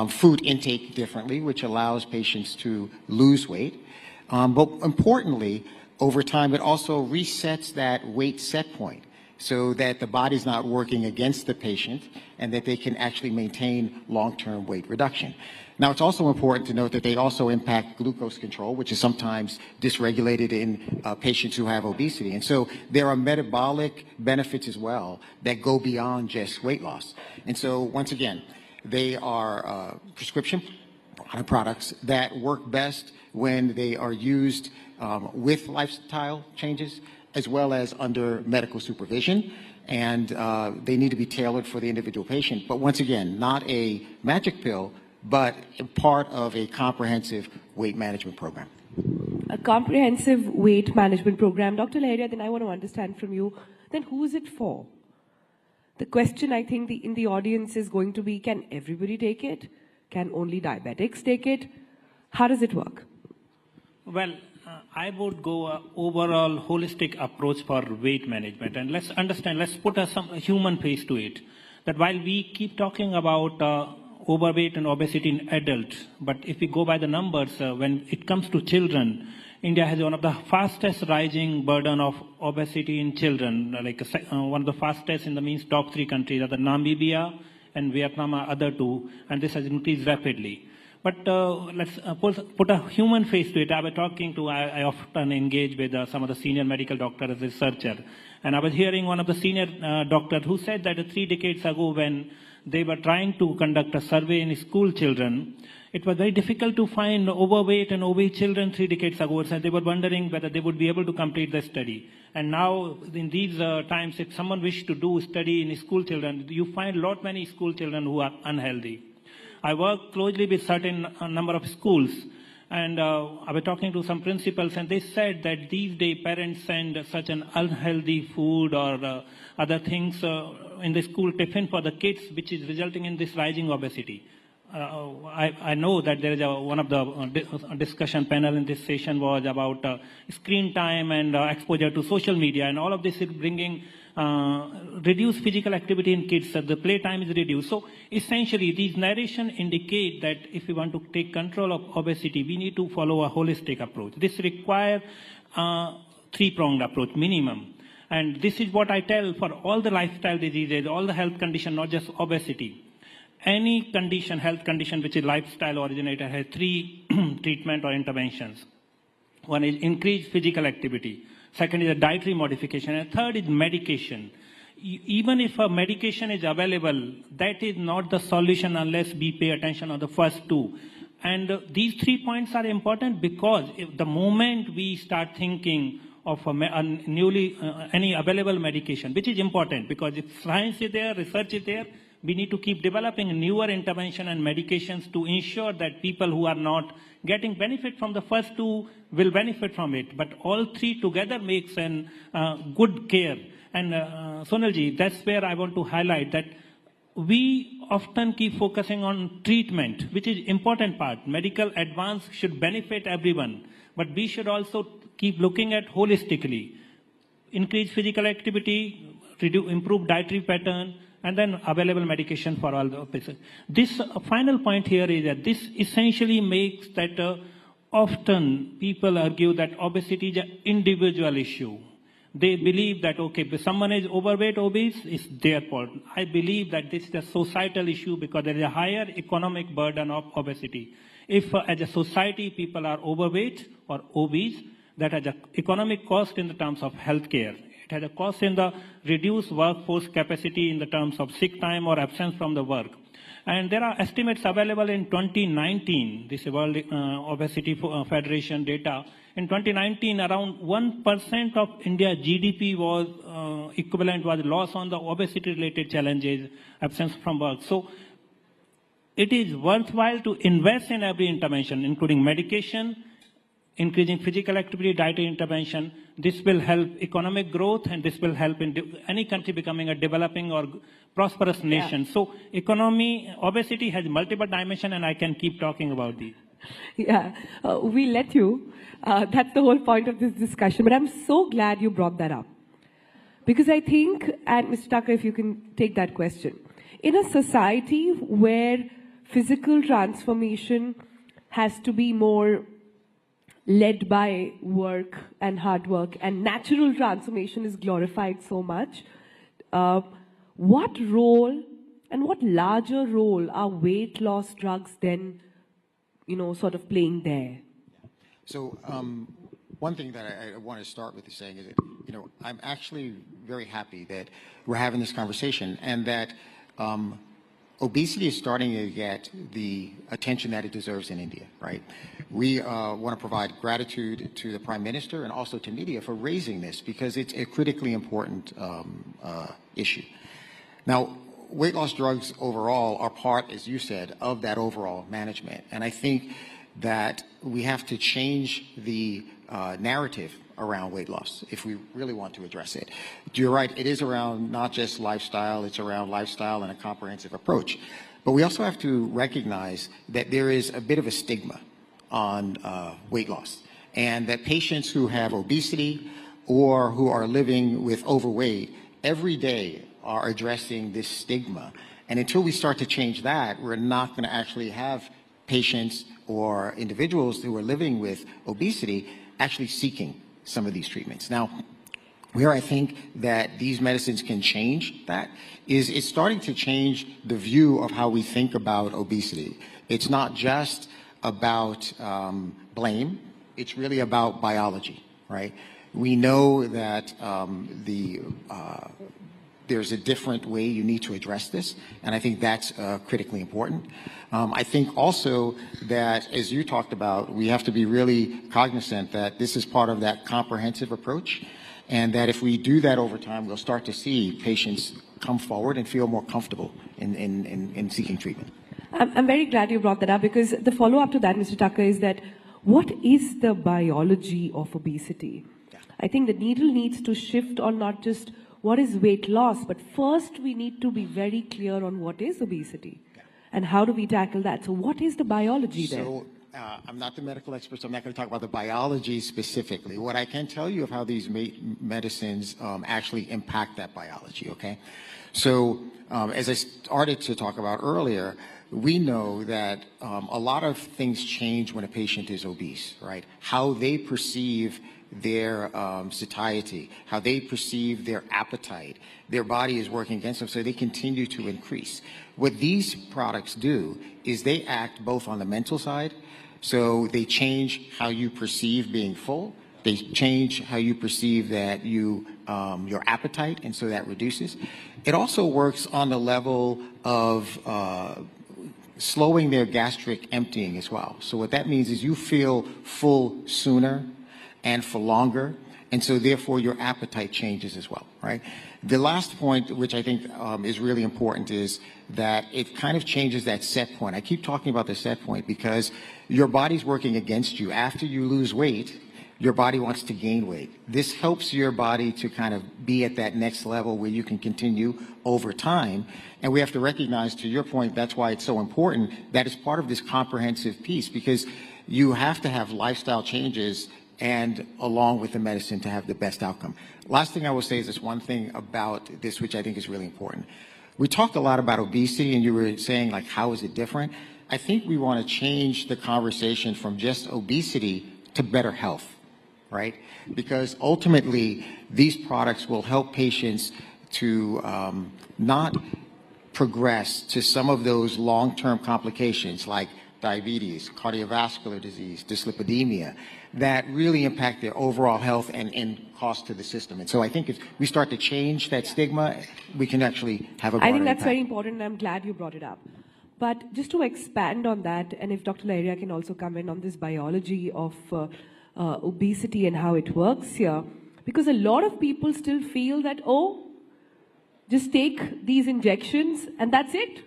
food intake differently, which allows patients to lose weight. But importantly, over time, it also resets that weight set point so that the body's not working against the patient and that they can actually maintain long-term weight reduction. Now, it's also important to note that they also impact glucose control, which is sometimes dysregulated in patients who have obesity. And so there are metabolic benefits as well that go beyond just weight loss. And so, once again, they are prescription products that work best when they are used with lifestyle changes as well as under medical supervision, and they need to be tailored for the individual patient. But once again, not a magic pill, but part of a comprehensive weight management program. A comprehensive weight management program. Dr. Lahiriya, then I want to understand from you, then who is it for? The question I think in the audience is going to be, can everybody take it? Can only diabetics take it? How does it work? Well, I would go overall holistic approach for weight management. And let's understand, let's put some human face to it. That while we keep talking about overweight and obesity in adults, but if we go by the numbers, when it comes to children, India has one of the fastest rising burden of obesity in children, like one of the fastest in the means top 3 countries are the Namibia and Vietnam are other two, and this has increased rapidly. But let's put a human face to it. I often engage with some of the senior medical doctors as a researcher, and I was hearing one of the senior doctors who said that 3 decades ago when they were trying to conduct a survey in school children, it was very difficult to find overweight and obese children 3 decades ago. So they were wondering whether they would be able to complete the study. And now, in these times, if someone wishes to do study in school children, you find many school children who are unhealthy. I work closely with certain number of schools, and I was talking to some principals, and they said that these days parents send such an unhealthy food or other things in the school tiffin for the kids, which is resulting in this rising obesity. I know that there is one of the discussion panel in this session was about screen time and exposure to social media, and all of this is bringing reduced physical activity in kids. The play time is reduced. So essentially, these narration indicate that if we want to take control of obesity, we need to follow a holistic approach. This requires 3-pronged approach minimum. And this is what I tell for all the lifestyle diseases, all the health conditions, not just obesity. Any condition, health condition which is lifestyle originated has 3 treatment or interventions. One is increased physical activity. Second is a dietary modification. And third is medication. Even if a medication is available, that is not the solution unless we pay attention on the first 2. And these 3 points are important because if the moment we start thinking of any available medication, which is important because if science is there, research is there, we need to keep developing newer intervention and medications to ensure that people who are not getting benefit from the first 2 will benefit from it. But all 3 together makes an good care. And Sonalji, that's where I want to highlight that we often keep focusing on treatment, which is important part. Medical advance should benefit everyone, but we should also keep looking at holistically. Increase physical activity, improve dietary pattern, and then available medication for all the patients. This final point here is that this essentially makes that often people argue that obesity is an individual issue. They believe that, okay, if someone is overweight, obese, it's their fault. I believe that this is a societal issue because there is a higher economic burden of obesity. If as a society people are overweight or obese, that has an economic cost in the terms of healthcare. It has a cost in the reduced workforce capacity in the terms of sick time or absence from the work. And there are estimates available in 2019, this is World Obesity Federation data. In 2019, around 1% of India's GDP was loss on the obesity-related challenges, absence from work. So it is worthwhile to invest in every intervention, including medication, increasing physical activity, dietary intervention. This will help economic growth, and this will help in any country becoming a developing or prosperous nation. Yeah. So obesity has multiple dimensions, and I can keep talking about these. Yeah, we let you. That's the whole point of this discussion. But I'm so glad you brought that up. Because I think, and Mr. Tucker, if you can take that question, in a society where physical transformation has to be more led by work and hard work, and natural transformation is glorified so much, what role and what larger role are weight loss drugs then, sort of playing there? So one thing that I want to start with is saying is that, I'm actually very happy that we're having this conversation and that obesity is starting to get the attention that it deserves in India, right? We want to provide gratitude to the Prime Minister and also to media for raising this because it's a critically important issue. Now, weight loss drugs overall are part, as you said, of that overall management. And I think that we have to change the narrative around weight loss if we really want to address it. You're right, it is around not just lifestyle, it's around lifestyle and a comprehensive approach. But we also have to recognize that there is a bit of a stigma on weight loss, and that patients who have obesity or who are living with overweight every day are addressing this stigma. And until we start to change that, we're not going to actually have patients or individuals who are living with obesity actually seeking some of these treatments. Now, where I think that these medicines can change that is it's starting to change the view of how we think about obesity. It's not just about blame, it's really about biology, right? We know that there's a different way you need to address this, and I think that's critically important. I think also that, as you talked about, we have to be really cognizant that this is part of that comprehensive approach, and that if we do that over time, we'll start to see patients come forward and feel more comfortable in seeking treatment. I'm very glad you brought that up, because the follow-up to that, Mr. Tucker, is that what is the biology of obesity? Yeah. I think the needle needs to shift on not just what is weight loss, but first we need to be very clear on what is obesity. Yeah. And how do we tackle that? So what is the biology there? So I'm not the medical expert, so I'm not going to talk about the biology specifically. What I can tell you of how these medicines actually impact that biology, okay? So as I started to talk about earlier, we know that a lot of things change when a patient is obese, right? How they perceive their satiety, how they perceive their appetite. Their body is working against them, so they continue to increase. What these products do is they act both on the mental side, so they change how you perceive being full. They change how you perceive that your appetite, and so that reduces. It also works on the level of slowing their gastric emptying as well. So what that means is you feel full sooner and for longer, and so therefore your appetite changes as well, right? The last point, which I think is really important, is that it kind of changes that set point. I keep talking about the set point because your body's working against you. After you lose weight, your body wants to gain weight. This helps your body to kind of be at that next level where you can continue over time. And we have to recognize, to your point, that's why it's so important that it's part of this comprehensive piece, because you have to have lifestyle changes and along with the medicine to have the best outcome. Last thing I will say is this one thing about this, which I think is really important. We talked a lot about obesity, and you were saying, like, how is it different? I think we want to change the conversation from just obesity to better health, right? Because ultimately, these products will help patients to not progress to some of those long-term complications like diabetes, cardiovascular disease, dyslipidemia, that really impact their overall health and cost to the system. And so I think if we start to change that stigma, we can actually have a broader I think that's impact. very important, and I'm glad you brought it up. But just to expand on that, and if Dr. Lahiriya can also come in on this biology of obesity and how it works here, because a lot of people still feel that, oh, just take these injections and that's it.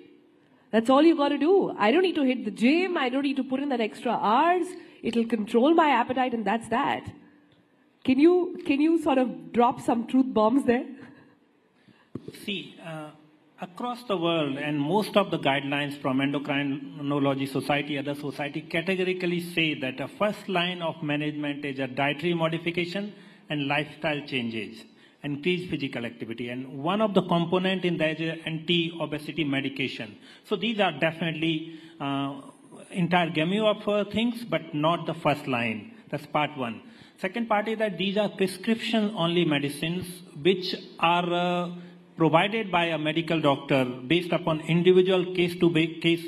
That's all you got to do. I don't need to hit the gym. I don't need to put in that extra hours. It'll control my appetite, and that's that. Can you sort of drop some truth bombs there? See, across the world, and most of the guidelines from Endocrinology Society, other society, categorically say that the first line of management is a dietary modification and lifestyle changes, increased physical activity. And one of the component in that is anti-obesity medication. So these are definitely entire gamut of things, but not the first line. That's part one. Second part is that these are prescription-only medicines which are provided by a medical doctor based upon individual case-to-case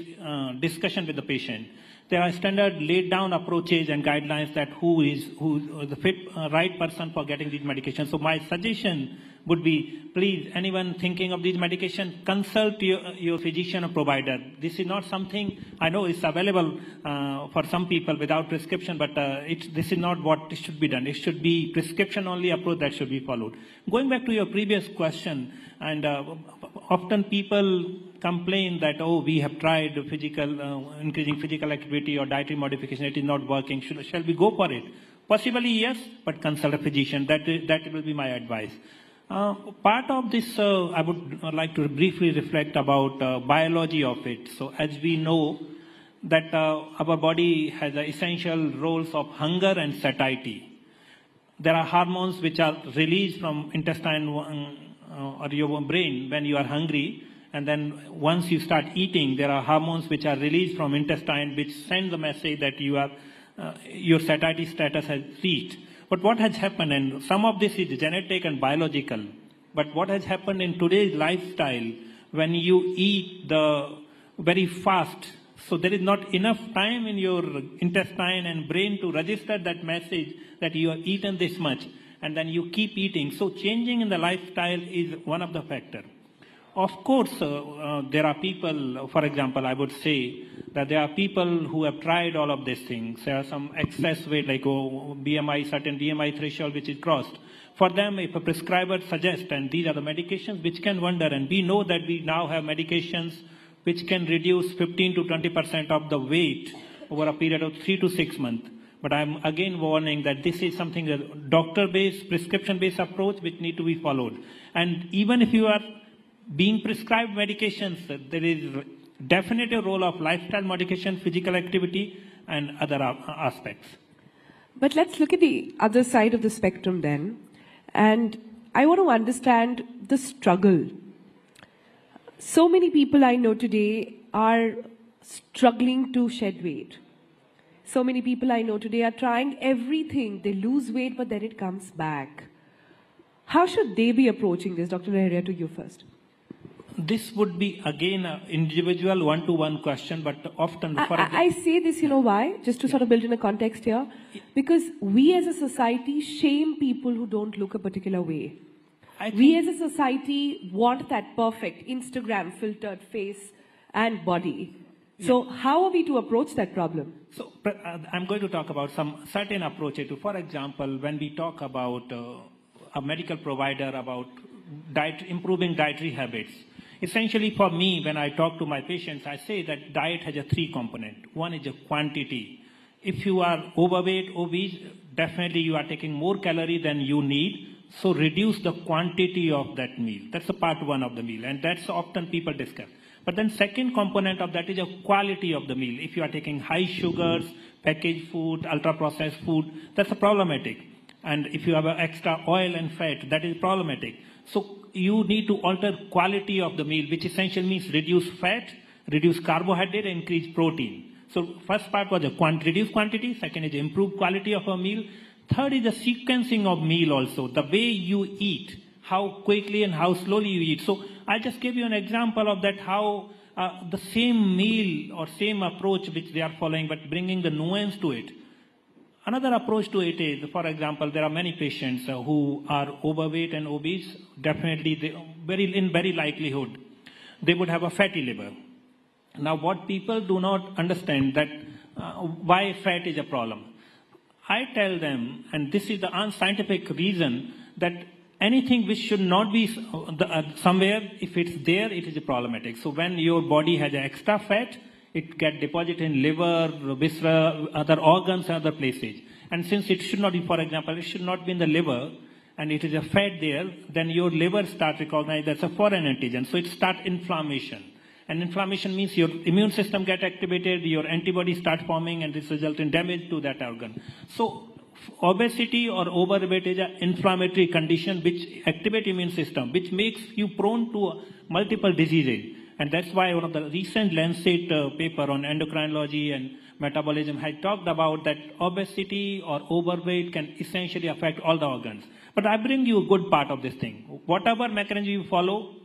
discussion with the patient. There are standard laid-down approaches and guidelines that who is the right person for getting these medications. So my suggestion would be, please, anyone thinking of these medications, consult your physician or provider. This is not something, I know it's available for some people without prescription, but this is not what should be done. It should be prescription-only approach that should be followed. Going back to your previous question, and often people complain that, oh, we have tried increasing physical activity or dietary modification, it is not working. Shall we go for it? Possibly yes, but consult a physician. That will be my advice. Part of this, I would like to briefly reflect about biology of it. So as we know that our body has essential roles of hunger and satiety. There are hormones which are released from intestine or your brain when you are hungry, and then once you start eating, there are hormones which are released from intestine which send the message that your satiety status has reached. But what has happened, and some of this is genetic and biological, but what has happened in today's lifestyle, when you eat very fast, so there is not enough time in your intestine and brain to register that message that you have eaten this much, and then you keep eating. So changing in the lifestyle is one of the factors. Of course, there are people, for example, I would say that there are people who have tried all of these things. There are some excess weight, like BMI, certain BMI threshold which is crossed. For them, if a prescriber suggests, and these are the medications which can wonder, and we know that we now have medications which can reduce 15 to 20% of the weight over a period of 3 to 6 months. But I'm again warning that this is something that doctor-based, prescription-based approach which need to be followed. And even if you are being prescribed medications, there is definitely a role of lifestyle modification, physical activity, and other aspects. But let's look at the other side of the spectrum then. And I want to understand the struggle. So many people I know today are struggling to shed weight. So many people I know today are trying everything. They lose weight, but then it comes back. How should they be approaching this? Dr. Lahiriya, to you first. This would be, again, an individual one-to-one question, but often... I say this, you know why? Just to sort of build in a context here. Because we as a society shame people who don't look a particular way. We as a society want that perfect Instagram filtered face and body. So how are we to approach that problem? So I'm going to talk about some certain approaches to, for example, when we talk about a medical provider about improving dietary habits. Essentially for me, when I talk to my patients, I say that diet has a three component. One is a quantity. If you are overweight, obese, definitely you are taking more calories than you need. So reduce the quantity of that meal. That's a part one of the meal, and that's often people discuss. But then second component of that is a quality of the meal. If you are taking high sugars, packaged food, ultra-processed food, that's a problematic. And if you have extra oil and fat, that is problematic. So you need to alter quality of the meal, which essentially means reduce fat, reduce carbohydrate, and increase protein. So first part was reduce quantity, second is improve quality of a meal. Third is the sequencing of meal also, the way you eat, how quickly and how slowly you eat. So I just gave you an example of that, how the same meal or same approach which they are following, but bringing the nuance to it. Another approach to it is, for example, there are many patients who are overweight and obese. Definitely, in very likelihood, they would have a fatty liver. Now, what people do not understand that why fat is a problem. I tell them, and this is the unscientific reason, that anything which should not be somewhere, if it's there, it is problematic. So when your body has extra fat, it gets deposited in liver, viscera, other organs, and other places. And since it should not be, for example, it should not be in the liver, and it is a fat there, then your liver starts recognizing that's a foreign antigen. So it starts inflammation. And inflammation means your immune system gets activated, your antibodies start forming, and this results in damage to that organ. So obesity or overweight is an inflammatory condition which activates immune system, which makes you prone to multiple diseases. And that's why one of the recent Lancet paper on endocrinology and metabolism had talked about that obesity or overweight can essentially affect all the organs. But I bring you a good part of this thing. Whatever mechanism you follow,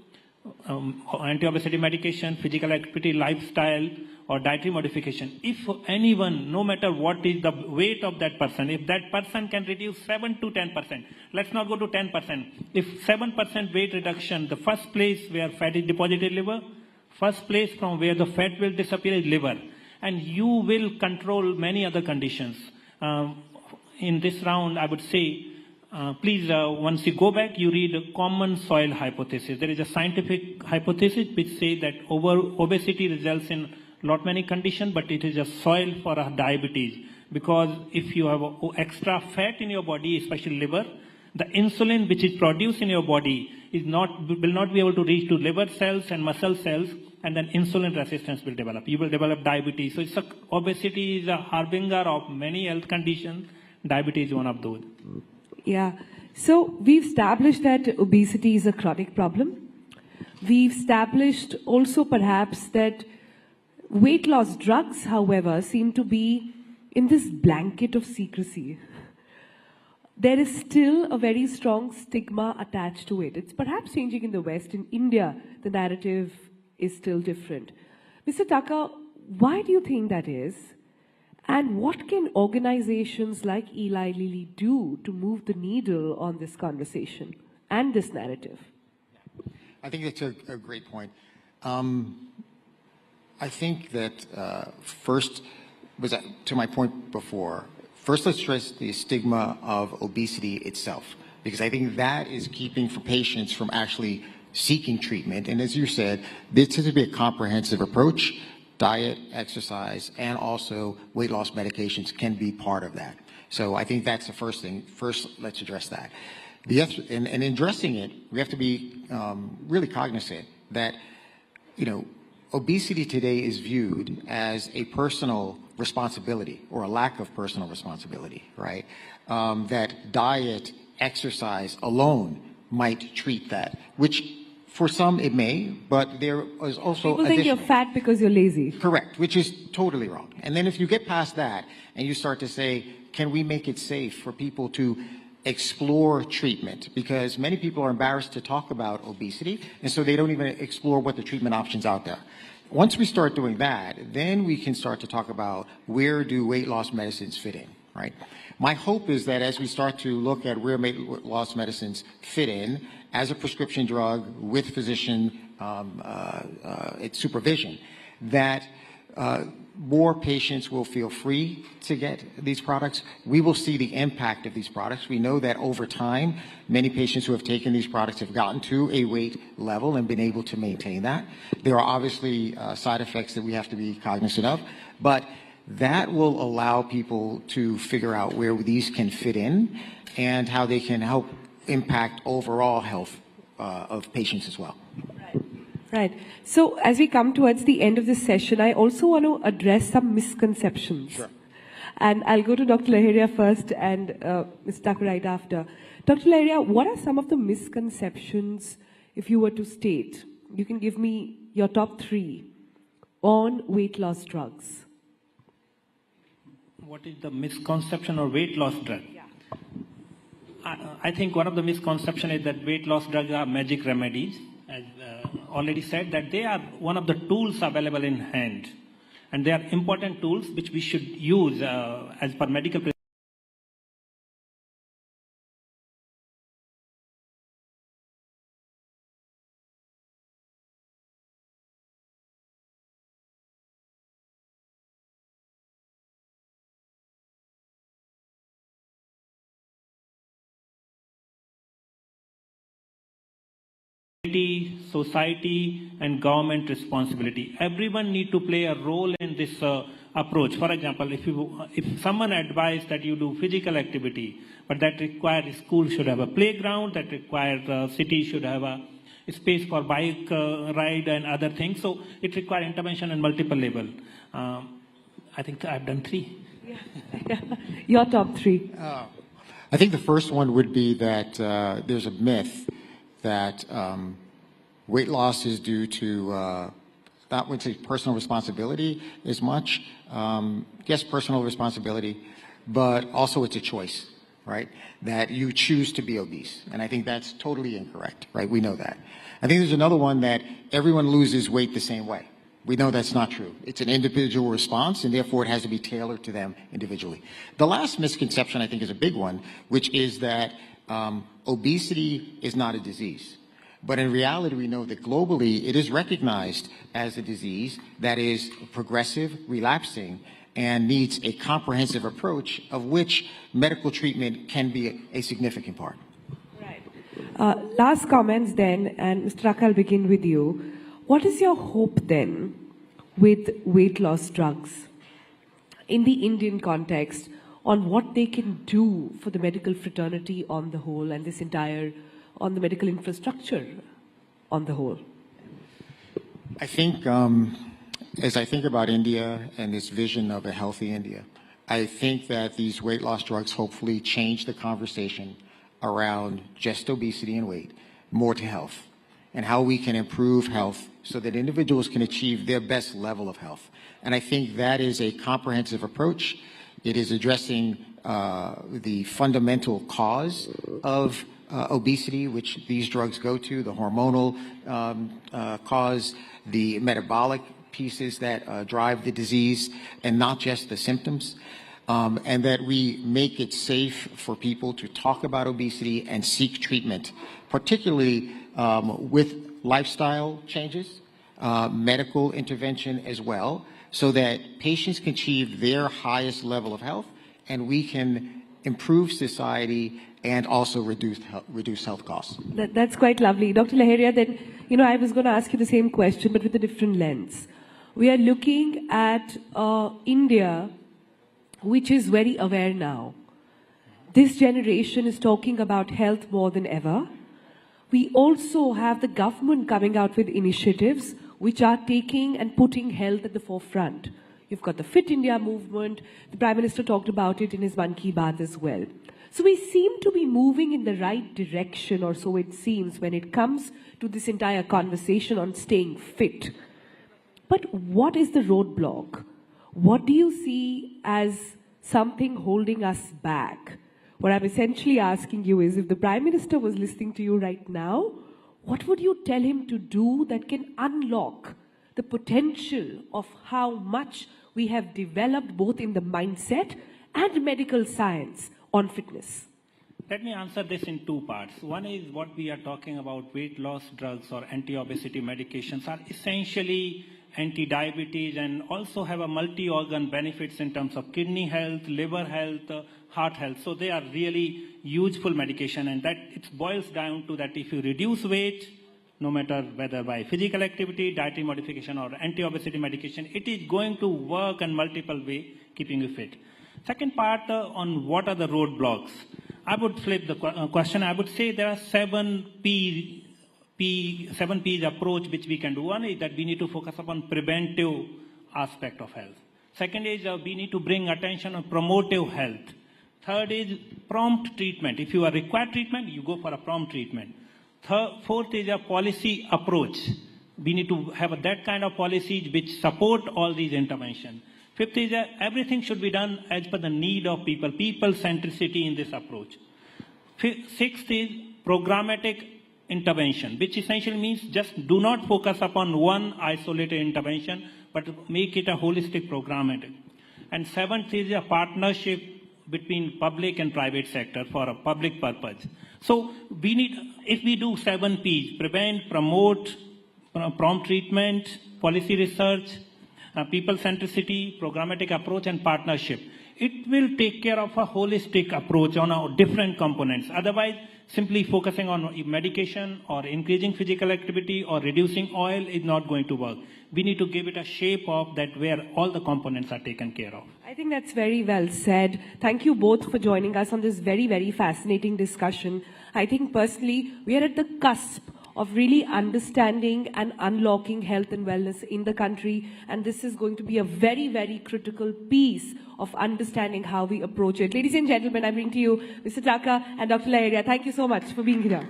anti-obesity medication, physical activity, lifestyle, or dietary modification, if anyone, no matter what is the weight of that person, if that person can reduce 7 to 10%, let's not go to 10%. If 7% weight reduction, the first place where fat is deposited liver, first place from where the fat will disappear is liver. And you will control many other conditions. In this round, I would say, please, once you go back, you read a common soil hypothesis. There is a scientific hypothesis which says that obesity results in lot many conditions, but it is a soil for a diabetes. Because if you have extra fat in your body, especially liver, the insulin which is produced in your body will not be able to reach to liver cells and muscle cells, and then insulin resistance will develop. You will develop diabetes. So obesity is a harbinger of many health conditions. Diabetes is one of those. Yeah. So we've established that obesity is a chronic problem. We've established also perhaps that weight loss drugs, however, seem to be in this blanket of secrecy. There is still a very strong stigma attached to it. It's perhaps changing in the West. In India, the narrative is still different. Mr. Tucker, why do you think that is? And what can organizations like Eli Lilly do to move the needle on this conversation and this narrative? I think that's a great point. I think that first, to my point before, first let's address the stigma of obesity itself, because I think that is keeping for patients from actually seeking treatment. And as you said, this has to be a comprehensive approach. Diet, exercise, and also weight loss medications can be part of that. So I think that's the first thing. First, let's address that. And in addressing it, we have to be really cognizant that, obesity today is viewed as a personal responsibility or a lack of personal responsibility, right? That diet, exercise alone might treat that, which For some, it may, but there is also People think you're fat because you're lazy. Correct, which is totally wrong. And then if you get past that and you start to say, can we make it safe for people to explore treatment? Because many people are embarrassed to talk about obesity, and so they don't even explore what the treatment options out there. Once we start doing that, then we can start to talk about where do weight loss medicines fit in, right? My hope is that as we start to look at where weight loss medicines fit in as a prescription drug with physician supervision, that more patients will feel free to get these products. We will see the impact of these products. We know that over time, many patients who have taken these products have gotten to a weight level and been able to maintain that. There are obviously side effects that we have to be cognizant of, but that will allow people to figure out where these can fit in and how they can help impact overall health of patients as well. Right. So as we come towards the end of this session, I also want to address some misconceptions. Sure. And I'll go to Dr. Laheria first and Ms. Thakur right after. Dr. Laheria, what are some of the misconceptions, if you were to state? You can give me your top 3 on weight loss drugs. What is the misconception of weight loss drug? Yeah. I think one of the misconceptions is that weight loss drugs are magic remedies. As already said, that they are one of the tools available in hand. And they are important tools which we should use as per medical prescription. Society and government responsibility. Everyone need to play a role in this approach. For example, if someone advised that you do physical activity, but that requires school should have a playground, that requires city should have a space for bike ride and other things. So it requires intervention on multiple levels. I think I've done 3. Yeah. Your top 3. I think the first one would be that there's a myth that weight loss is due to not would say personal responsibility as much. Yes, personal responsibility, but also it's a choice, right? That you choose to be obese. And I think that's totally incorrect, right? We know that. I think there's another one that everyone loses weight the same way. We know that's not true. It's an individual response, and therefore it has to be tailored to them individually. The last misconception I think is a big one, which is that obesity is not a disease. But in reality, we know that globally it is recognized as a disease that is progressive, relapsing, and needs a comprehensive approach of which medical treatment can be a significant part. Right. Last comments then, and Mr. Rak, I'll begin with you. What is your hope then with weight loss drugs in the Indian context on what they can do for the medical fraternity on the whole and this entire, on the medical infrastructure on the whole? I think, as I think about India and this vision of a healthy India, I think that these weight loss drugs hopefully change the conversation around just obesity and weight, more to health, and how we can improve health so that individuals can achieve their best level of health. And I think that is a comprehensive approach. It is addressing the fundamental cause of obesity, which these drugs go to, the hormonal cause, the metabolic pieces that drive the disease, and not just the symptoms. And that we make it safe for people to talk about obesity and seek treatment, particularly with lifestyle changes, medical intervention as well, so that patients can achieve their highest level of health and we can improve society and also reduce health costs. That's quite lovely. Dr. Laheria, then, I was going to ask you the same question, but with a different lens. We are looking at India, which is very aware now. This generation is talking about health more than ever. We also have the government coming out with initiatives which are taking and putting health at the forefront. You've got the Fit India movement. The Prime Minister talked about it in his Mann Ki Baat as well. So we seem to be moving in the right direction, or so it seems, when it comes to this entire conversation on staying fit. But what is the roadblock? What do you see as something holding us back? What I'm essentially asking you is, if the Prime Minister was listening to you right now, what would you tell him to do that can unlock the potential of how much we have developed both in the mindset and medical science on fitness? Let me answer this in two parts. One is what we are talking about, weight loss drugs or anti-obesity medications are essentially anti-diabetes and also have a multi-organ benefits in terms of kidney health, liver health, heart health. So they are really useful medication, and that it boils down to that if you reduce weight, no matter whether by physical activity, dietary modification or anti-obesity medication, it is going to work in multiple ways, keeping you fit. Second part on what are the roadblocks. I would flip the question. I would say there are 7 P's approach which we can do. One is that we need to focus upon preventive aspect of health. Second is we need to bring attention on promotive health. Third is prompt treatment. If you are required treatment, you go for a prompt treatment. Fourth is a policy approach. We need to have that kind of policies which support all these interventions. Fifth is everything should be done as per the need of people, people centricity in this approach. Sixth is programmatic intervention, which essentially means just do not focus upon one isolated intervention, but make it a holistic programmatic. And seventh is a partnership between public and private sector for a public purpose. So we need, if we do 7 P's, prevent, promote, prompt treatment, policy research, people centricity, programmatic approach, and partnership, it will take care of a holistic approach on our different components. Otherwise, simply focusing on medication or increasing physical activity or reducing oil is not going to work. We need to give it a shape of that where all the components are taken care of. I think that's very well said. Thank you both for joining us on this very, very fascinating discussion. I think personally, we are at the cusp of really understanding and unlocking health and wellness in the country. And this is going to be a very, very critical piece of understanding how we approach it. Ladies and gentlemen, I bring to you Mr. Taaja and Dr. Laheria. Thank you so much for being here.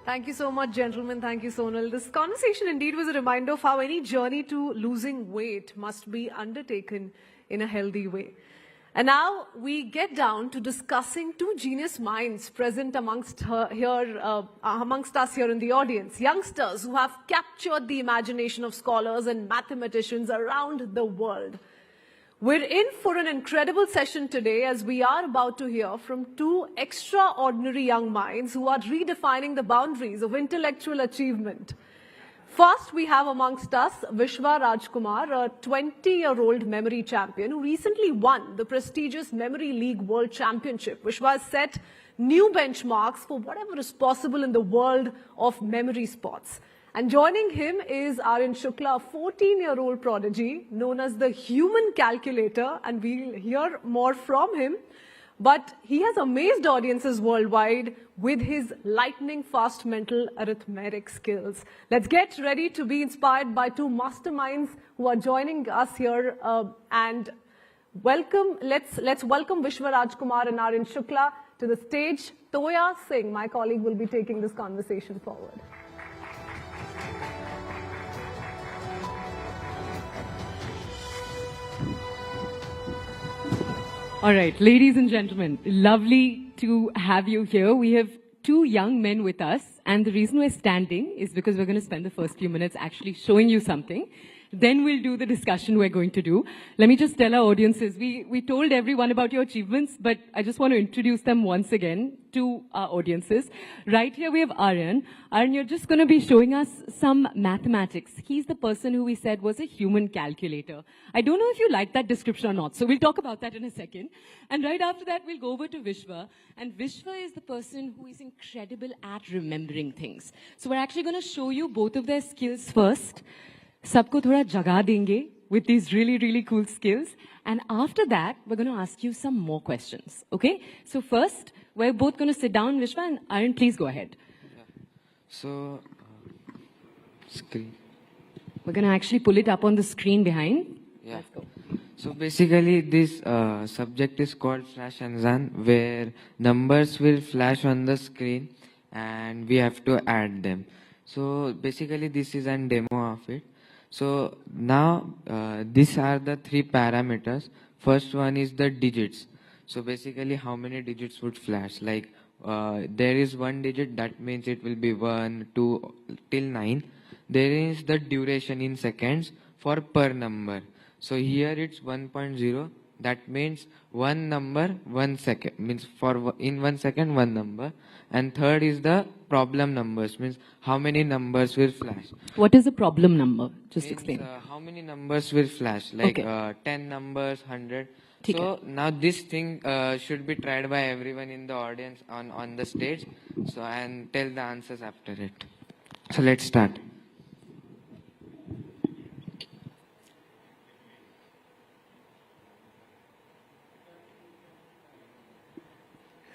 Thank you so much, gentlemen. Thank you, Sonal. This conversation indeed was a reminder of how any journey to losing weight must be undertaken in a healthy way. And now we get down to discussing two genius minds present amongst us here in the audience. Youngsters who have captured the imagination of scholars and mathematicians around the world. We're in for an incredible session today as we are about to hear from two extraordinary young minds who are redefining the boundaries of intellectual achievement. First, we have amongst us Vishwa Rajkumar, a 20-year-old memory champion who recently won the prestigious Memory League World Championship. Vishwa has set new benchmarks for whatever is possible in the world of memory sports. And joining him is Aryan Shukla, a 14-year-old prodigy known as the human calculator, and we'll hear more from him. But he has amazed audiences worldwide with his lightning-fast mental arithmetic skills. Let's get ready to be inspired by two masterminds who are joining us here. And welcome, let's welcome Vishwa Rajkumar and Aryan Shukla to the stage. Toya Singh, my colleague, will be taking this conversation forward. All right, ladies and gentlemen, lovely to have you here. We have two young men with us, and the reason we're standing is because we're going to spend the first few minutes actually showing you something. Then we'll do the discussion we're going to do. Let me just tell our audiences, we told everyone about your achievements, but I just want to introduce them once again to our audiences. Right here we have Aryan. Aryan, you're just going to be showing us some mathematics. He's the person who we said was a human calculator. I don't know if you like that description or not, so we'll talk about that in a second. And right after that, we'll go over to Vishwa. And Vishwa is the person who is incredible at remembering things. So we're actually going to show you both of their skills first. Sabko thoda jaga denge with these really, really cool skills. And after that, we're going to ask you some more questions. Okay? So first, we're both going to sit down, Vishwa, and Aryan, please go ahead. So, screen. We're going to actually pull it up on the screen behind. Yeah. Let's go. So basically, this subject is called Flash and Zan, where numbers will flash on the screen and we have to add them. So basically, this is a demo of it. So now, these are the three parameters. First one is the digits. So basically, how many digits would flash? Like, there is one digit, that means it will be 1, 2, till 9. There is the duration in seconds for per number. So here it's 1.0. That means one number, 1 second. Means for in 1 second, one number. And third is the problem numbers. Means how many numbers will flash. What is the problem number? Just Means, explain. How many numbers will flash? Like Okay. 10 numbers, 100. Okay. So now this thing should be tried by everyone in the audience on the stage. So and tell the answers after it. So let's start.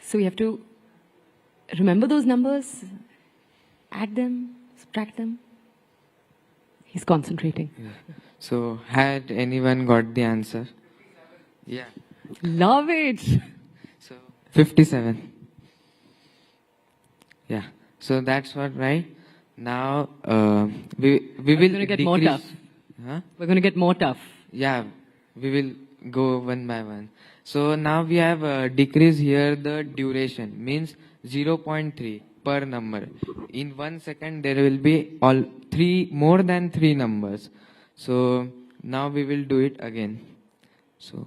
So we have to remember those numbers, add them, subtract them. He's concentrating. Yeah. So had anyone got the answer? Yeah. Love it. So 57. Yeah. So that's what, right? Now we will going to get more tough. Huh? We're going to get more tough. Yeah, we will go one by one. So now we have decreased here the duration, means 0.3 per number. In 1 second there will be more than 3 numbers. So now we will do it again. So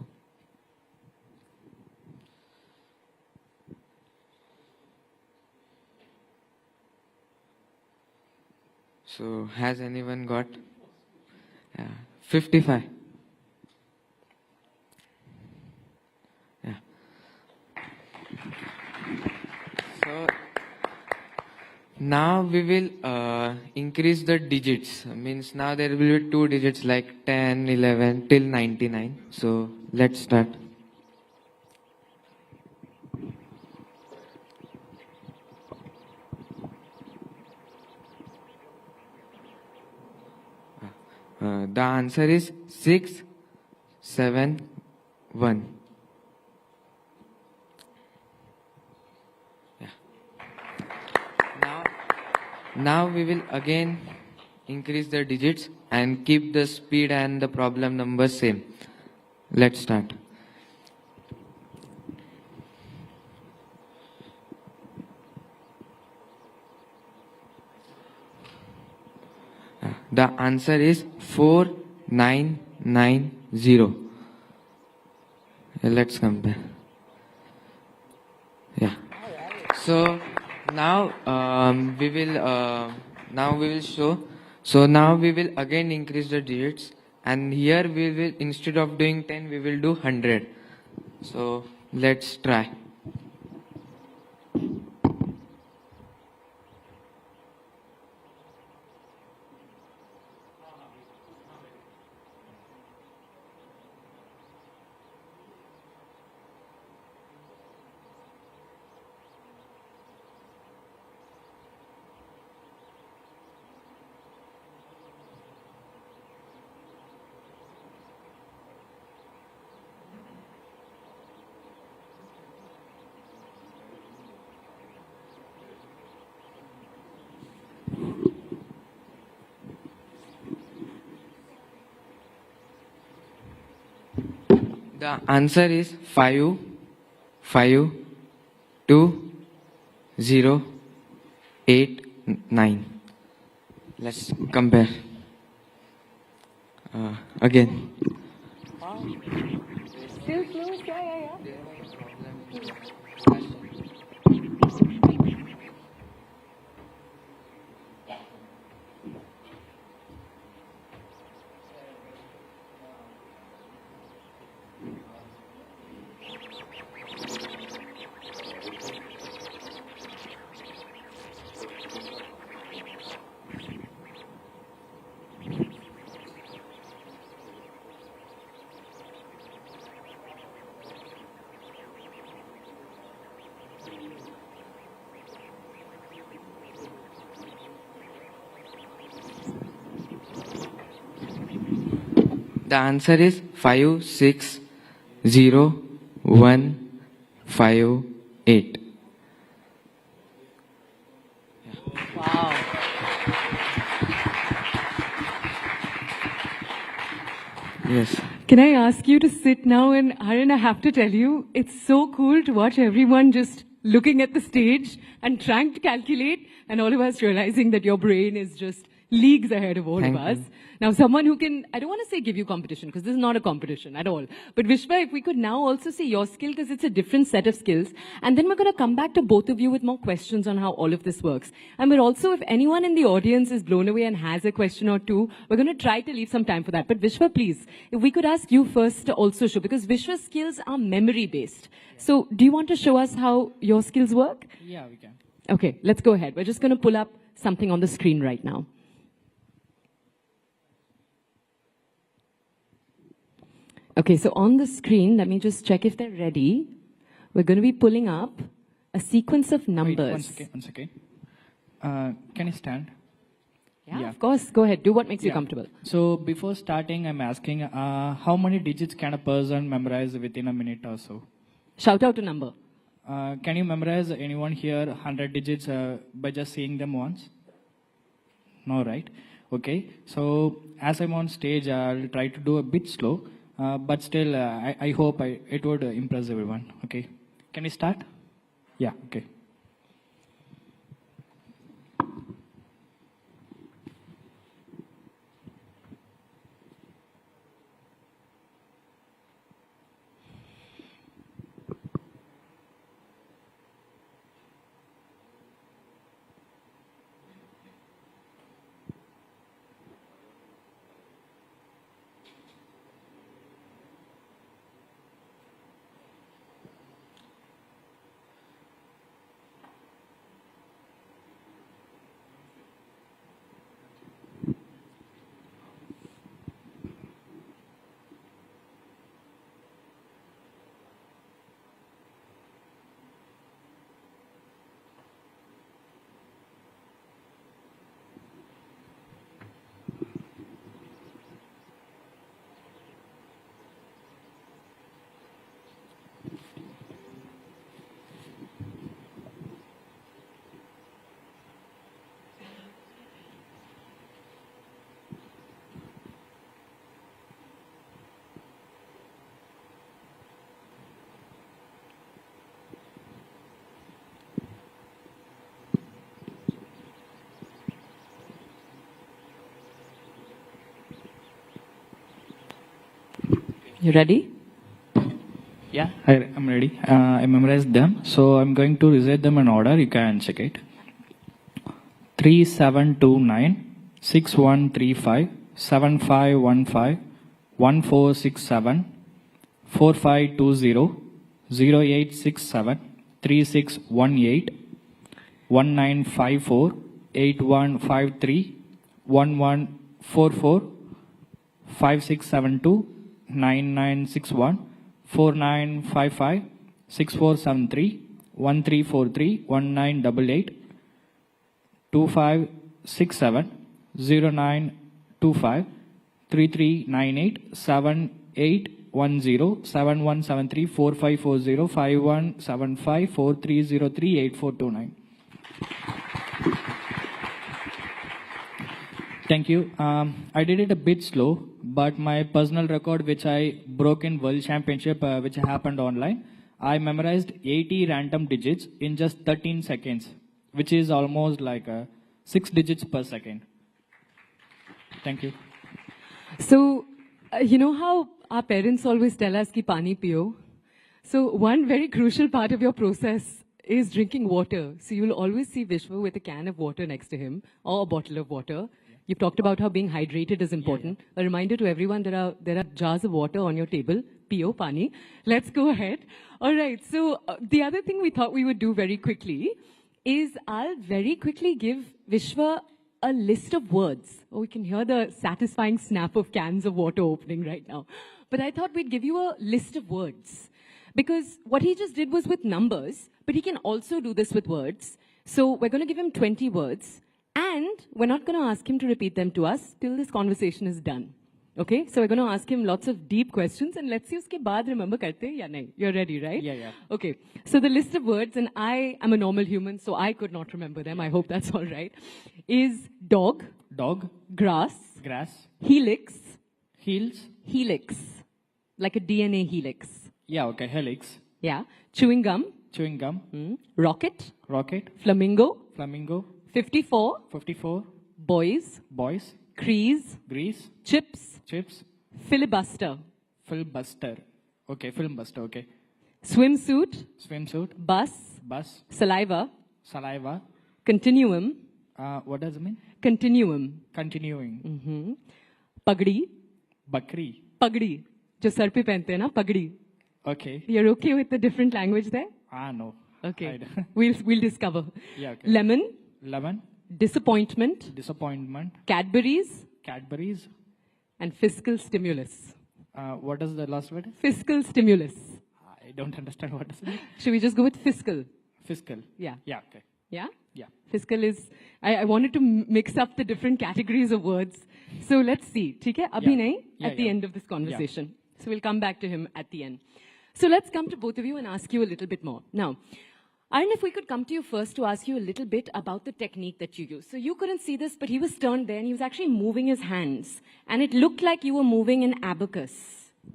has anyone got? 55. Yeah. So now we will increase the digits. Means now there will be 2 digits like 10, 11 till 99. So let's start. The answer is 6, 7, 1. Yeah. Now we will again increase the digits and keep the speed and the problem number same. Let's start. The answer is 4990. Let's compare. Yeah. So now we will show. So now we will again increase the digits, and here we will, instead of doing 10, we will do 100. So let's try. The answer is 5, 5, 2, 0, 8, 9. Let's compare. Again. Still close? Yeah. The answer is 560158. Wow. Yes. Can I ask you to sit now? And Aaron, I have to tell you, it's so cool to watch everyone just looking at the stage and trying to calculate, and all of us realizing that your brain is just leagues ahead of all Thank of us. you. Now, someone who can, I don't want to say give you competition, because this is not a competition at all. But Vishwa, if we could now also see your skill, because it's a different set of skills. And then we're going to come back to both of you with more questions on how all of this works. And we're also, if anyone in the audience is blown away and has a question or two, we're going to try to leave some time for that. But Vishwa, please, if we could ask you first to also show, because Vishwa's skills are memory-based. So do you want to show us how your skills work? Yeah, we can. Okay, let's go ahead. We're just going to pull up something on the screen right now. Okay, so on the screen, let me just check if they're ready. We're going to be pulling up a sequence of numbers. Wait, one second. Can you stand? Yeah, of course. Go ahead. Do what makes you comfortable. So before starting, I'm asking, how many digits can a person memorize within a minute or so? Shout out a number. Can you memorize anyone here 100 digits by just seeing them once? No, right? Okay. So as I'm on stage, I'll try to do a bit slow. But still, I hope it would impress everyone. Okay. Can we start? Yeah, okay. You ready? Yeah, I'm ready. I memorized them. So I'm going to recite them in order. You can check it. 3729, 6135, 7515, 1467, 4520, 0867, 3618, 1954, 8153, 1144, 5672, 9961, 4955, 6473, 1343, 1988, 2567, 0925, 3398, 7810, 7173, 4540, 5175, 4303, 8429. Thank you. I did it a bit slow, but my personal record, which I broke in World Championship, which happened online, I memorized 80 random digits in just 13 seconds, which is almost like 6 digits per second. Thank you. So, you know how our parents always tell us ki pani piyo? So one very crucial part of your process is drinking water. So you'll always see Vishwa with a can of water next to him or a bottle of water. You've talked about how being hydrated is important. A reminder to everyone, there are jars of water on your table. Piyo, pani. Let's go ahead. All right. So the other thing we thought we would do very quickly is I'll very quickly give Vishwa a list of words. Oh, we can hear the satisfying snap of cans of water opening right now. But I thought we'd give you a list of words. Because what he just did was with numbers, but he can also do this with words. So we're going to give him 20 words. And we're not going to ask him to repeat them to us till this conversation is done. Okay? So we're going to ask him lots of deep questions. And let's see uske baad remember karte ya nahi. You're ready, right? Yeah. Okay. So the list of words, and I am a normal human, so I could not remember them. I hope that's all right. Is dog. Dog. Grass. Grass. Helix. Heels. Helix. Like a DNA helix. Yeah, okay. Helix. Yeah. Chewing gum. Chewing gum. Rocket. Rocket. Flamingo. Flamingo. 54. 54. Boys. Boys. Crease. Grease. Chips. Chips. Filibuster. Filibuster. Okay, filibuster, okay. Swimsuit. Swimsuit. Bus. Bus. Saliva. Saliva. Continuum. What does it mean? Continuum. Continuing. Pagdi. Bakri. Pagdi. जो sir पे पहनते हैं ना पगड़ी. Okay. You're okay with the different language there? No. Okay. We'll discover. Yeah, okay. Lemon. Lemon. Disappointment. Disappointment. Cadbury's. Cadbury's. And fiscal stimulus. What is the last word? Fiscal stimulus. I don't understand what is it. Should we just go with fiscal? Fiscal. Yeah. Yeah, okay. Yeah? Yeah. Fiscal is, I wanted to mix up the different categories of words. So let's see. ठीक है? अभी नहीं, at the end of this conversation. So we'll come back to him at the end. So let's come to both of you and ask you a little bit more. Now, Arun, if we could come to you first to ask you a little bit about the technique that you use. So you couldn't see this, but he was turned there and he was actually moving his hands. And it looked like you were moving an abacus.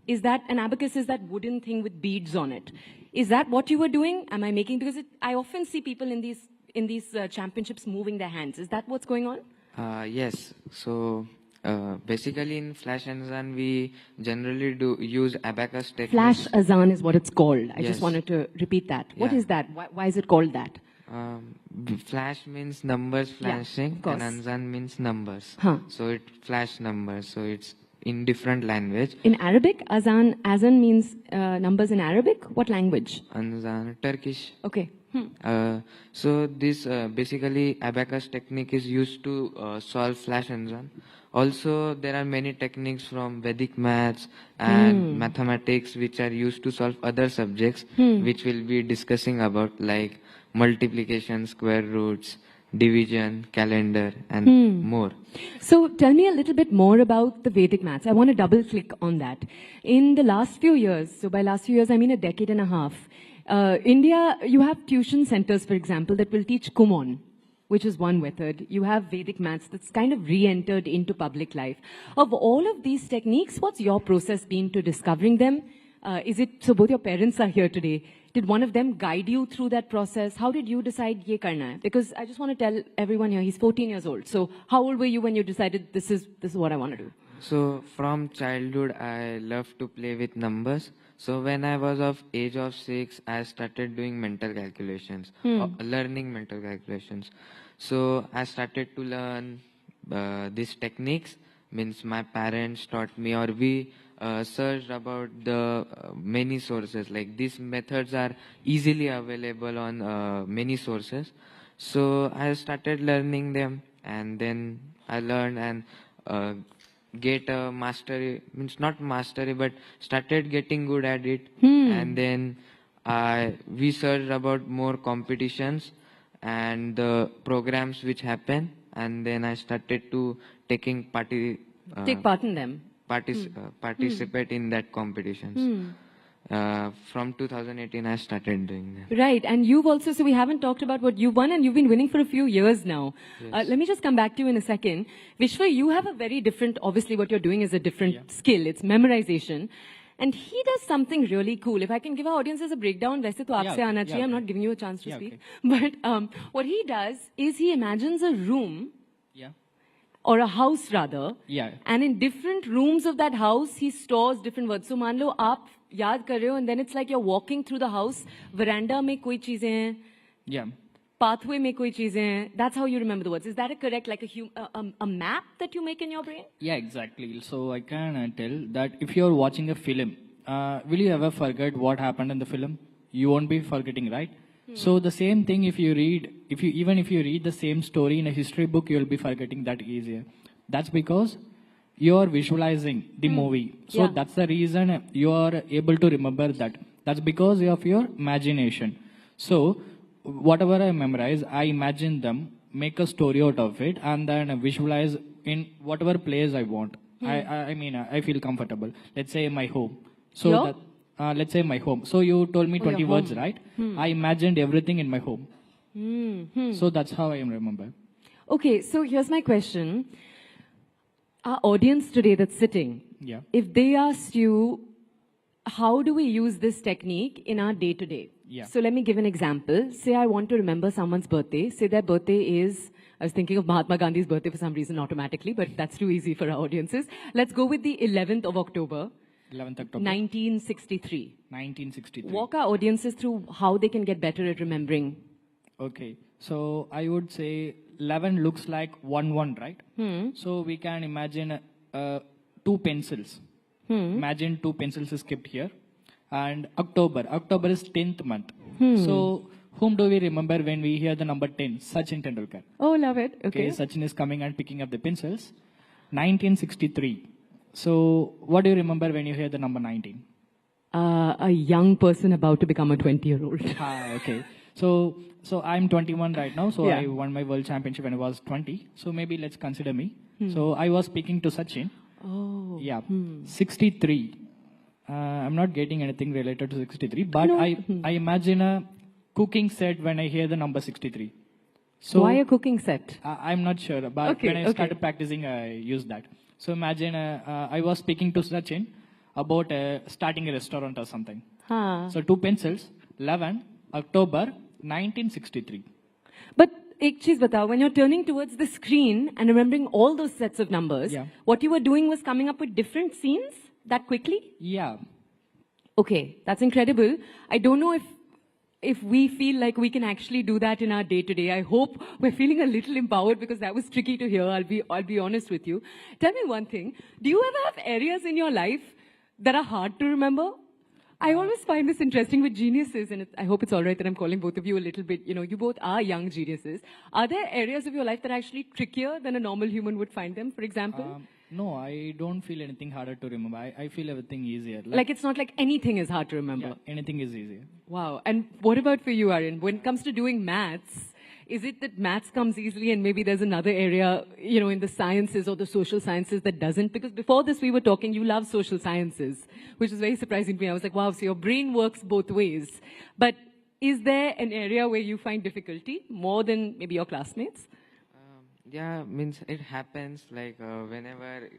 Is that, an abacus is that wooden thing with beads on it. Is that what you were doing? Am I making, because I often see people in these championships moving their hands. Is that what's going on? Yes. So basically in Flash Azan, we generally use abacus techniques. Flash Azan is what it's called. I Yes. just wanted to repeat that. What Yeah. is that? Why is it called that? Flash means numbers flashing, of course. and Azan means numbers. Huh. So it flash numbers. So it's in different language. In Arabic, Azan means numbers in Arabic. What language? Azan, Turkish. Okay. So this basically abacus technique is used to solve Flash Azan. Also, there are many techniques from Vedic maths and mathematics which are used to solve other subjects, which we'll be discussing about, like multiplication, square roots, division, calendar, and more. So tell me a little bit more about the Vedic maths. I want to double click on that. In the last few years, so by last few years I mean a decade and a half, India, you have tuition centers, for example, that will teach Kumon, which is one method. You have Vedic maths that's kind of re-entered into public life. Of all of these techniques, what's your process been to discovering them? So both your parents are here today. Did one of them guide you through that process? How did you decide ye karna hai? Because I just want to tell everyone here, he's 14 years old. So how old were you when you decided this is what I want to do? So from childhood, I love to play with numbers. So when I was of age of 6, I started doing mental calculations, learning mental calculations. So I started to learn these techniques. Means my parents taught me, or we searched about the many sources. Like these methods are easily available on many sources. So I started learning them, and then I learned and get a mastery, means not mastery, but started getting good at it. And then we searched about more competitions and the programs which happen, and then I started to take part in them, participate in that competitions. From 2018 I started doing them. Right, and you've also, so we haven't talked about what you've won, and you've been winning for a few years now. Yes. Let me just come back to you in a second. Vishwa, you have a very different, obviously what you're doing is a different skill, it's memorization. And he does something really cool. If I can give our audiences a breakdown, वैसे तो आपसे आना चाहिए. I'm not giving you a chance to speak. But what he does is he imagines a room, or a house rather. Yeah. And in different rooms of that house, he stores different words. So मान लो आप याद कर रहे हो, and then it's like you're walking through the house, veranda में कोई चीजें हैं, Yeah. pathway में कोई चीजें हैं. That's how you remember the words. Is that a correct, like a map that you make in your brain? Yeah, exactly. So I can tell that if you're watching a film, will you ever forget what happened in the film? You won't be forgetting, right? So the same thing if you read, even if you read the same story in a history book, you'll be forgetting that easier. That's because you're visualizing the movie. So that's the reason you're able to remember that. That's because of your imagination. So whatever I memorize, I imagine them, make a story out of it, and then visualize in whatever place I want. I mean, I feel comfortable. Let's say my home. So that, let's say my home. So you told me 20 words, right? I imagined everything in my home. So that's how I remember. Okay, so here's my question. Our audience today that's sitting, if they asked you, how do we use this technique in our day-to-day? So let me give an example. Say I want to remember someone's birthday. Say their birthday is, I was thinking of Mahatma Gandhi's birthday for some reason automatically, but that's too easy for our audiences. Let's go with the 11th of October. 11th October. 1963. 1963. Walk our audiences through how they can get better at remembering. Okay. So I would say 11 looks like 1, right? So we can imagine 2 pencils. Imagine 2 pencils is kept here. And October is 10th month. So whom do we remember when we hear the number 10? Sachin Tendulkar. Oh, love it. Okay. Sachin is coming and picking up the pencils. 1963. So what do you remember when you hear the number 19? A young person about to become a 20-year-old. Okay. So I'm 21 right now. So I won my world championship when I was 20. So maybe let's consider me. So I was speaking to Sachin. Oh. Yeah. 63. I'm not getting anything related to 63, but I imagine a cooking set when I hear the number 63. So why a cooking set? I'm not sure, but when I started practicing, I used that. So imagine I was speaking to Sachin about starting a restaurant or something. So 2 pencils, 11 October 1963. But ek cheez batao, when you're turning towards the screen and remembering all those sets of numbers, what you were doing was coming up with different scenes that quickly? Yeah. Okay, that's incredible. I don't know if we feel like we can actually do that in our day-to-day. I hope we're feeling a little empowered because that was tricky to hear. I'll be honest with you. Tell me one thing. Do you ever have areas in your life that are hard to remember? I always find this interesting with geniuses, and I hope it's all right that I'm calling both of you a little bit, you both are young geniuses. Are there areas of your life that are actually trickier than a normal human would find them, for example? No, I don't feel anything harder to remember. I feel everything easier. Like it's not like anything is hard to remember? Yeah, anything is easier. Wow. And what about for you, Aryan? When it comes to doing maths, is it that maths comes easily and maybe there's another area, in the sciences or the social sciences that doesn't? Because before this we were talking, you love social sciences, which is very surprising to me. I was like, wow, so your brain works both ways. But is there an area where you find difficulty more than maybe your classmates? Yeah, means it happens like whenever,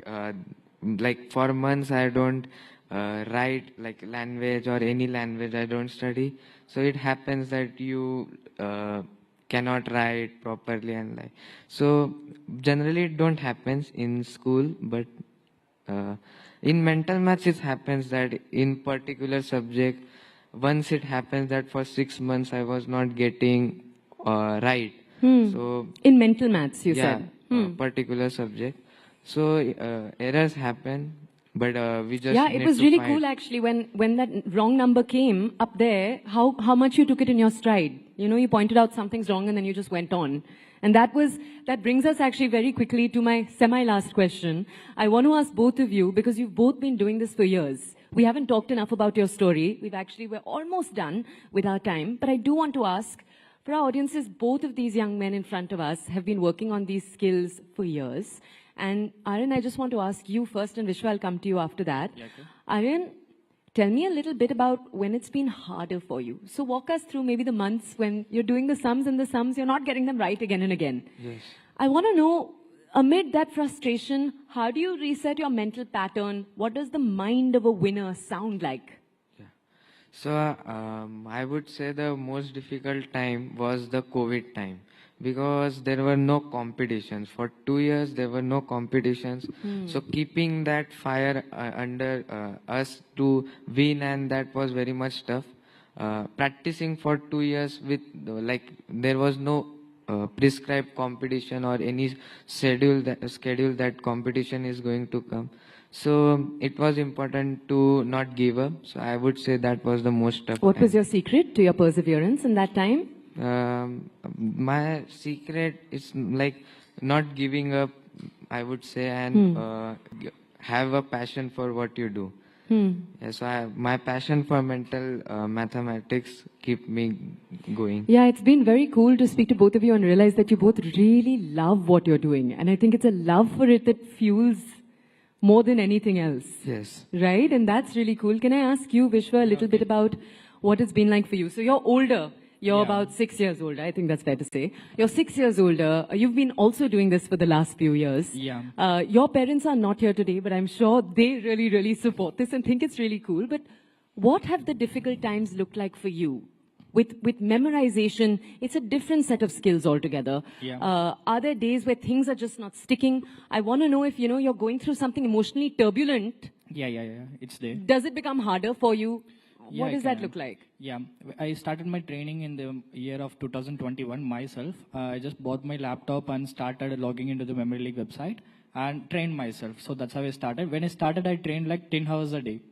like for months I don't write like language or any language I don't study. So it happens that you cannot write properly and like. So generally it don't happens in school, but in mental maths it happens that in particular subject, once it happens that for 6 months I was not getting right. So in mental maths, you said. Particular subject. So errors happen, but we just it was really cool actually when that wrong number came up there. How much you took it in your stride. You pointed out something's wrong and then you just went on. And that brings us actually very quickly to my semi-last question. I want to ask both of you, because you've both been doing this for years. We haven't talked enough about your story. We're almost done with our time, but I do want to ask, for our audiences, both of these young men in front of us have been working on these skills for years. And Aryan, I just want to ask you first, and Vishwa, I'll come to you after that. Yeah, okay. Aryan, tell me a little bit about when it's been harder for you. So walk us through maybe the months when you're doing the sums, you're not getting them right again and again. Yes. I want to know, amid that frustration, how do you reset your mental pattern? What does the mind of a winner sound like? So I would say the most difficult time was the COVID time, because there were no competitions. For 2 years, there were no competitions. So keeping that fire under us to win, and that was very much tough. Practicing for 2 years with, like, there was no prescribed competition or any schedule that competition is going to come. So it was important to not give up. So I would say that was the most tough. What was your secret to your perseverance in that time? My secret is like not giving up, I would say, and have a passion for what you do. Yeah, so my passion for mental mathematics keep me going. Yeah, it's been very cool to speak to both of you and realize that you both really love what you're doing. And I think it's a love for it that fuels more than anything else. Yes. Right? And that's really cool. Can I ask you, Vishwa, a little bit about what it's been like for you? So you're older. You're about 6 years older. I think that's fair to say. You're 6 years older. You've been also doing this for the last few years. Yeah. Your parents are not here today, but I'm sure they really, really support this and think it's really cool. But what have the difficult times looked like for you? With memorization, it's a different set of skills altogether. Yeah. Are there days where things are just not sticking? I want to know if, you're going through something emotionally turbulent. Yeah. It's there. Does it become harder for you? Yeah, What does that look like? Yeah, I started my training in the year of 2021 myself. I just bought my laptop and started logging into the Memory League website and trained myself. So that's how I started. When I started, I trained like 10 hours a day.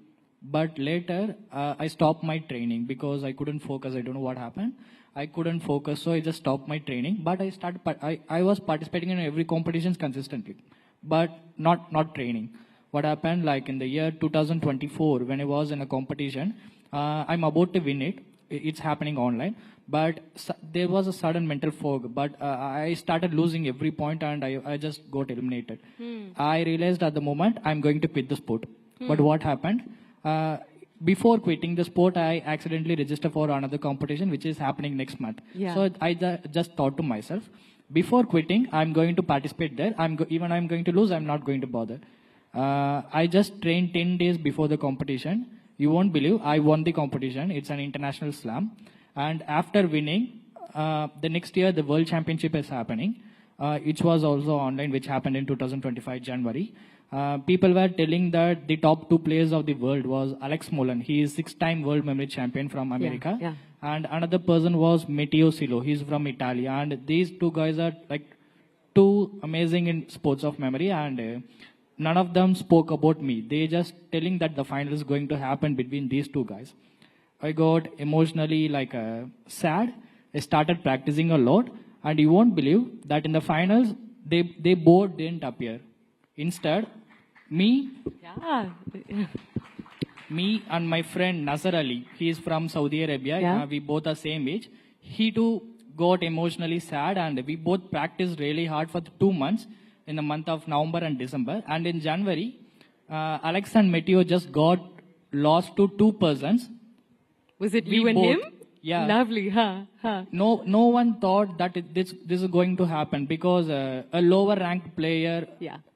But later, I stopped my training because I couldn't focus. I don't know what happened. I couldn't focus, so I just stopped my training. But I was participating in every competitions consistently, but not training. What happened, like in the year 2024, when I was in a competition, I'm about to win it. It's happening online, but there was a sudden mental fog. But I started losing every point, and I just got eliminated. I realized at the moment I'm going to quit the sport. But what happened? Before quitting the sport, I accidentally registered for another competition, which is happening next month. Yeah. So I just thought to myself, before quitting, I'm going to participate there. Even I'm going to lose, I'm not going to bother. I just trained 10 days before the competition. You won't believe, I won the competition. It's an international slam. And after winning, the next year, the World Championship is happening. It was also online, which happened in 2025 January. People were telling that the top 2 players of the world was Alex Molan. He is 6-time world memory champion from America. Yeah. And another person was Matteo Silo. He's from Italy. And these 2 guys are like too amazing in sports of memory. And none of them spoke about me. They just telling that the final is going to happen between these 2 guys. I got emotionally sad. I started practicing a lot. And you won't believe that in the finals, they both didn't appear. Instead, me and my friend Nasser Ali, he is from Saudi Arabia. Yeah. We both are same age. He too got emotionally sad, and we both practiced really hard for 2 months in the month of November and December. And in January, Alex and Matteo just got lost to 2 persons. Was it We you and both. him? Yeah. Lovely, huh? No one thought that this is going to happen, because a lower ranked player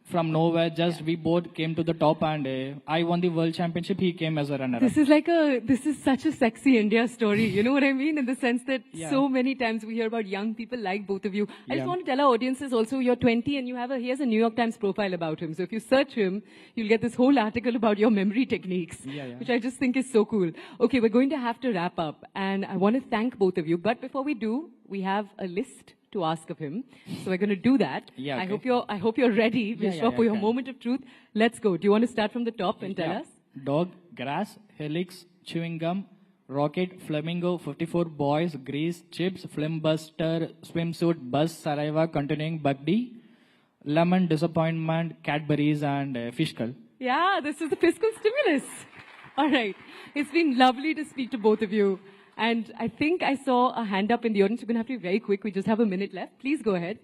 from nowhere, we both came to the top, and I won the world championship. He came as a runner-up. This is such a sexy India story. You know what I mean? In the sense that Yeah. so many times we hear about young people like both of you. I just Yeah. want to tell our audiences also, you're 20 and he has a New York Times profile about him. So if you search him, you'll get this whole article about your memory techniques, which I just think is so cool. Okay, we're going to have to wrap up, and I want to thank both of you. But before we do, we have a list to ask of him. So we're going to do that. Yeah, I okay. hope you're ready, Vishwa, for your okay. moment of truth. Let's go. Do you want to start from the top and tell us? Dog, grass, helix, chewing gum, rocket, flamingo, 54 boys, grease, chips, flimbuster, swimsuit, bus, saliva, continuing, bugdy, lemon, disappointment, Cadbury's, and fiscal. Yeah, this is the fiscal stimulus. All right. It's been lovely to speak to both of you. And I think I saw a hand up in the audience. We're going to have to be very quick. We just have a minute left. Please go ahead.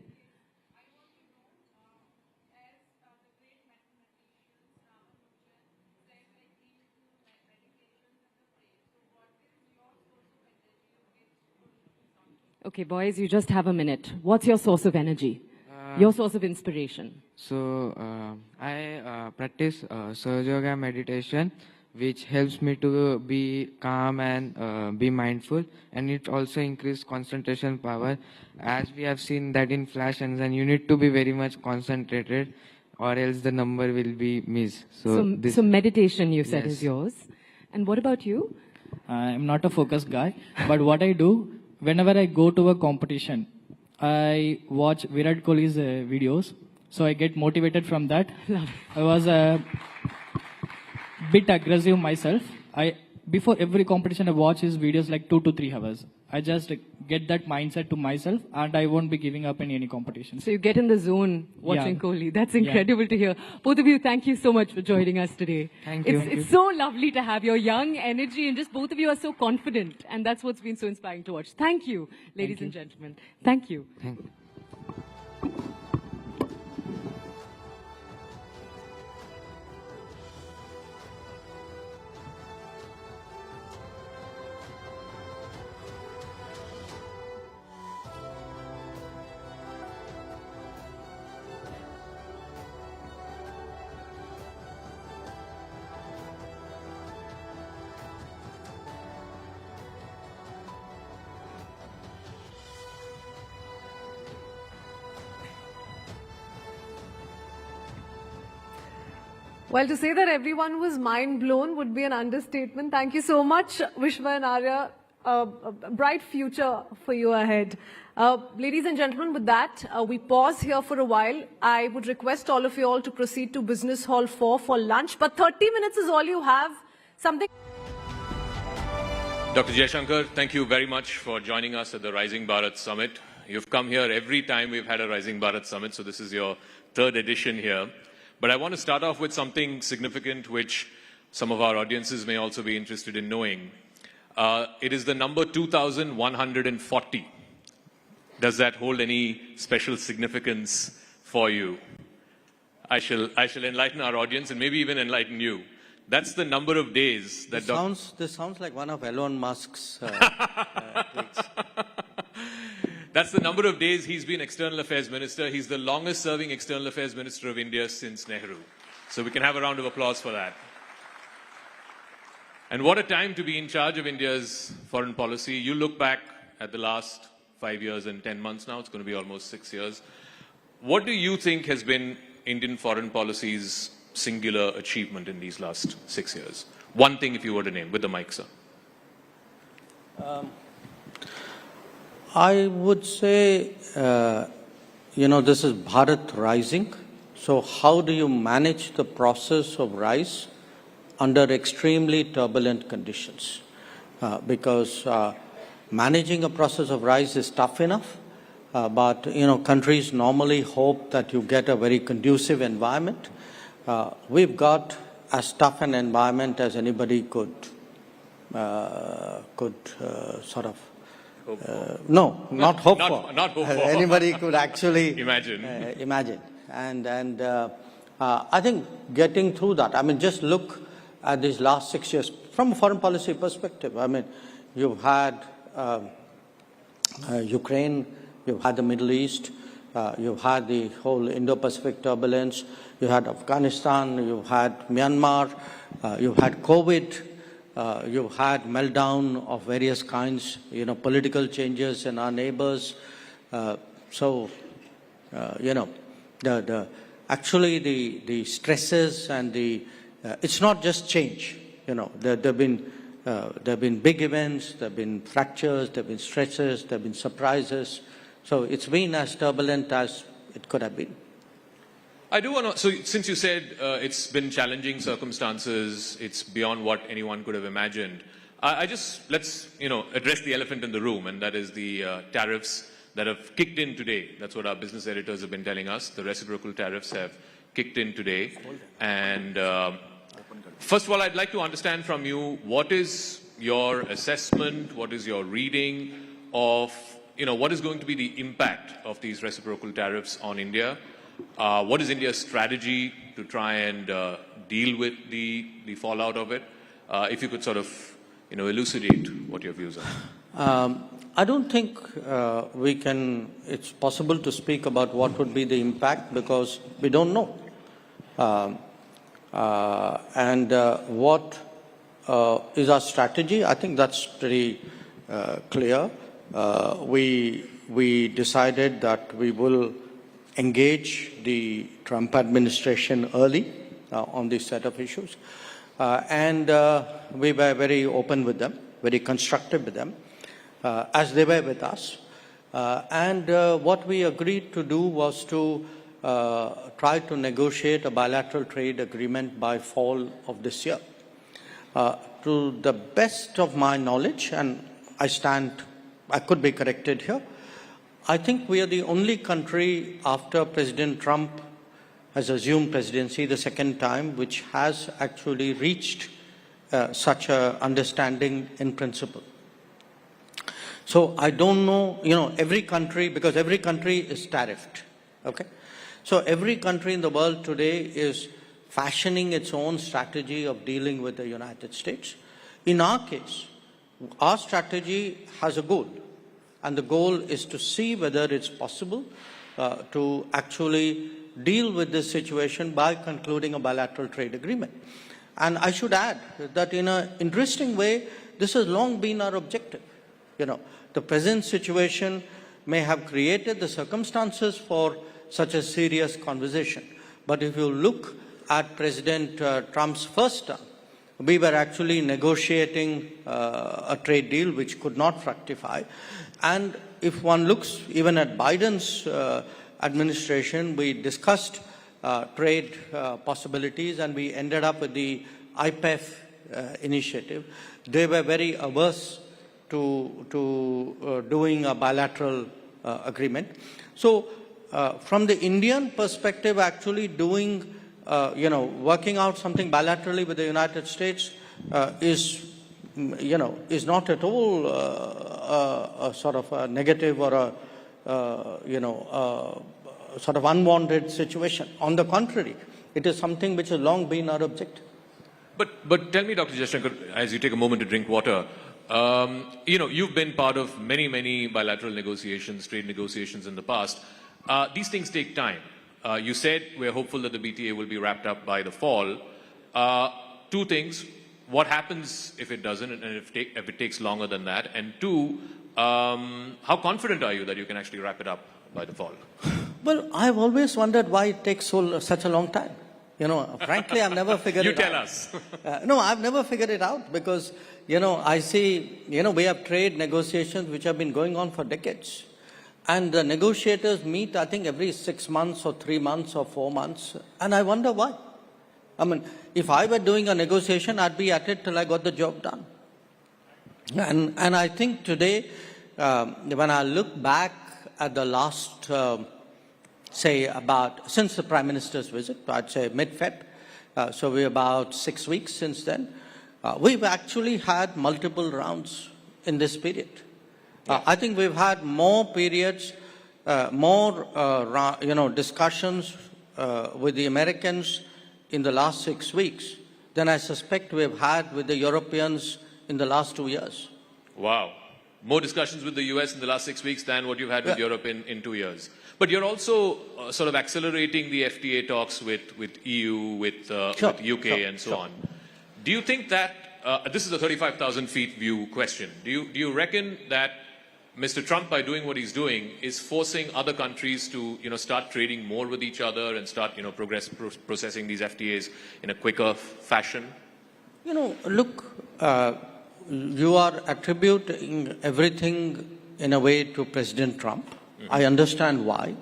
Okay, boys, you just have a minute. What's your source of energy? Your source of inspiration? So I practice Sahaja Yoga meditation, which helps me to be calm and be mindful, and it also increases concentration power, as we have seen that in flash and then you need to be very much concentrated or else the number will be missed. So meditation, you said, Yes. is yours. And what about you? I'm not a focused guy, but what I do, whenever I go to a competition, I watch Virat Kohli's videos, so I get motivated from that. I was a bit aggressive myself. Before every competition, I watch his videos like 2 to 3 hours. I just get that mindset to myself, and I won't be giving up in any competition. So you get in the zone watching Yeah. Kohli. That's incredible to hear. Both of you, thank you so much for joining us today. Thank you. It's so lovely to have your young energy, and just both of you are so confident, and that's what's been so inspiring to watch. Thank you, ladies and gentlemen. Thank you. Thank you. Well, to say that everyone was mind blown would be an understatement. Thank you so much, Vishwa and Arya. A bright future for you ahead. Ladies and gentlemen, with that, we pause here for a while. I would request all of you all to proceed to Business Hall 4 for lunch, but 30 minutes is all you have. Something. Dr. Jaishankar, thank you very much for joining us at the Rising Bharat Summit. You've come here every time we've had a Rising Bharat Summit, so this is your 3rd edition here. But I want to start off with something significant which some of our audiences may also be interested in knowing. It is the number 2,140. Does that hold any special significance for you? I shall enlighten our audience and maybe even enlighten you. That's the number of days that... This sounds like one of Elon Musk's tweets. That's the number of days he's been External Affairs Minister. He's the longest serving External Affairs Minister of India since Nehru. So we can have a round of applause for that. And what a time to be in charge of India's foreign policy. You look back at the last 5 years and 10 months now, it's going to be almost 6 years. What do you think has been Indian foreign policy's singular achievement in these last 6 years? One thing if you were to name, with the mic, sir. I would say, this is Bharat rising. So how do you manage the process of rise under extremely turbulent conditions? Because managing a process of rise is tough enough, but, countries normally hope that you get a very conducive environment. We've got as tough an environment as anybody could sort of no, not hope for. Not hope for. Anybody could actually imagine. Imagine. And I think getting through that, just look at these last 6 years from a foreign policy perspective. You've had Ukraine, you've had the Middle East, you've had the whole Indo-Pacific turbulence, you had Afghanistan, you've had Myanmar, you've had COVID. You've had meltdown of various kinds, political changes in our neighbors. Actually the stresses and it's not just change. There have been big events, there have been fractures, there have been stresses, there have been surprises. So it's been as turbulent as it could have been. I do want to, so since you said it's been challenging circumstances, it's beyond what anyone could have imagined, let's address the elephant in the room, and that is the tariffs that have kicked in today. That's what our business editors have been telling us. The reciprocal tariffs have kicked in today. And first of all, I'd like to understand from you, what is your assessment, what is your reading of, what is going to be the impact of these reciprocal tariffs on India? What is India's strategy to try and deal with the fallout of it? If you could sort of, elucidate what your views are. I don't think it's possible to speak about what would be the impact because we don't know. What is our strategy. I think that's pretty clear. We decided that we will engage the Trump administration early on this set of issues. And we were very open with them, very constructive with them, as they were with us. And what we agreed to do was to try to negotiate a bilateral trade agreement by fall of this year. To the best of my knowledge, and I could be corrected here, I think we are the only country after President Trump has assumed presidency the second time which has actually reached such an understanding in principle. So I don't know, every country, because every country is tariffed, okay? So every country in the world today is fashioning its own strategy of dealing with the United States. In our case, our strategy has a goal, and the goal is to see whether it's possible to actually deal with this situation by concluding a bilateral trade agreement. And I should add that in an interesting way, this has long been our objective. The present situation may have created the circumstances for such a serious conversation. But if you look at President Trump's first term, we were actually negotiating a trade deal which could not fructify. And if one looks even at Biden's administration, we discussed trade possibilities, and we ended up with the IPEF initiative. They were very averse to doing a bilateral agreement. So from the Indian perspective, actually doing, working out something bilaterally with the United States is not at all a sort of a negative or a sort of unwanted situation. On the contrary, it is something which has long been our objective. But tell me, Dr. Jaishankar, as you take a moment to drink water, you've been part of many bilateral negotiations, trade negotiations in the past. These things take time. You said we're hopeful that the BTA will be wrapped up by the fall. Two things. What happens if it doesn't, and if it takes longer than that? And two, how confident are you that you can actually wrap it up by the fall? Well, I've always wondered why it takes such a long time. Frankly, I've never figured it out. You tell us. No, I've never figured it out because, I see, we have trade negotiations which have been going on for decades. And the negotiators meet, I think, every 6 months or 3 months or 4 months. And I wonder why. I mean, if I were doing a negotiation, I'd be at it till I got the job done. And I think today, when I look back at the last, since the Prime Minister's visit, I'd say mid-Feb, so we're about 6 weeks since then, we've actually had multiple rounds in this period. I think we've had more periods, discussions with the Americans in the last 6 weeks than I suspect we've had with the Europeans in the last 2 years. Wow. More discussions with the US in the last 6 weeks than what you've had with Europe in 2 years. But you're also sort of accelerating the FTA talks with EU, with UK and so on. Do you think that, this is a 35,000 feet view question, do you reckon that Mr. Trump, by doing what he's doing, is forcing other countries to, start trading more with each other and start, processing these FTAs in a quicker fashion? Look, you are attributing everything in a way to President Trump. Mm-hmm. I understand why.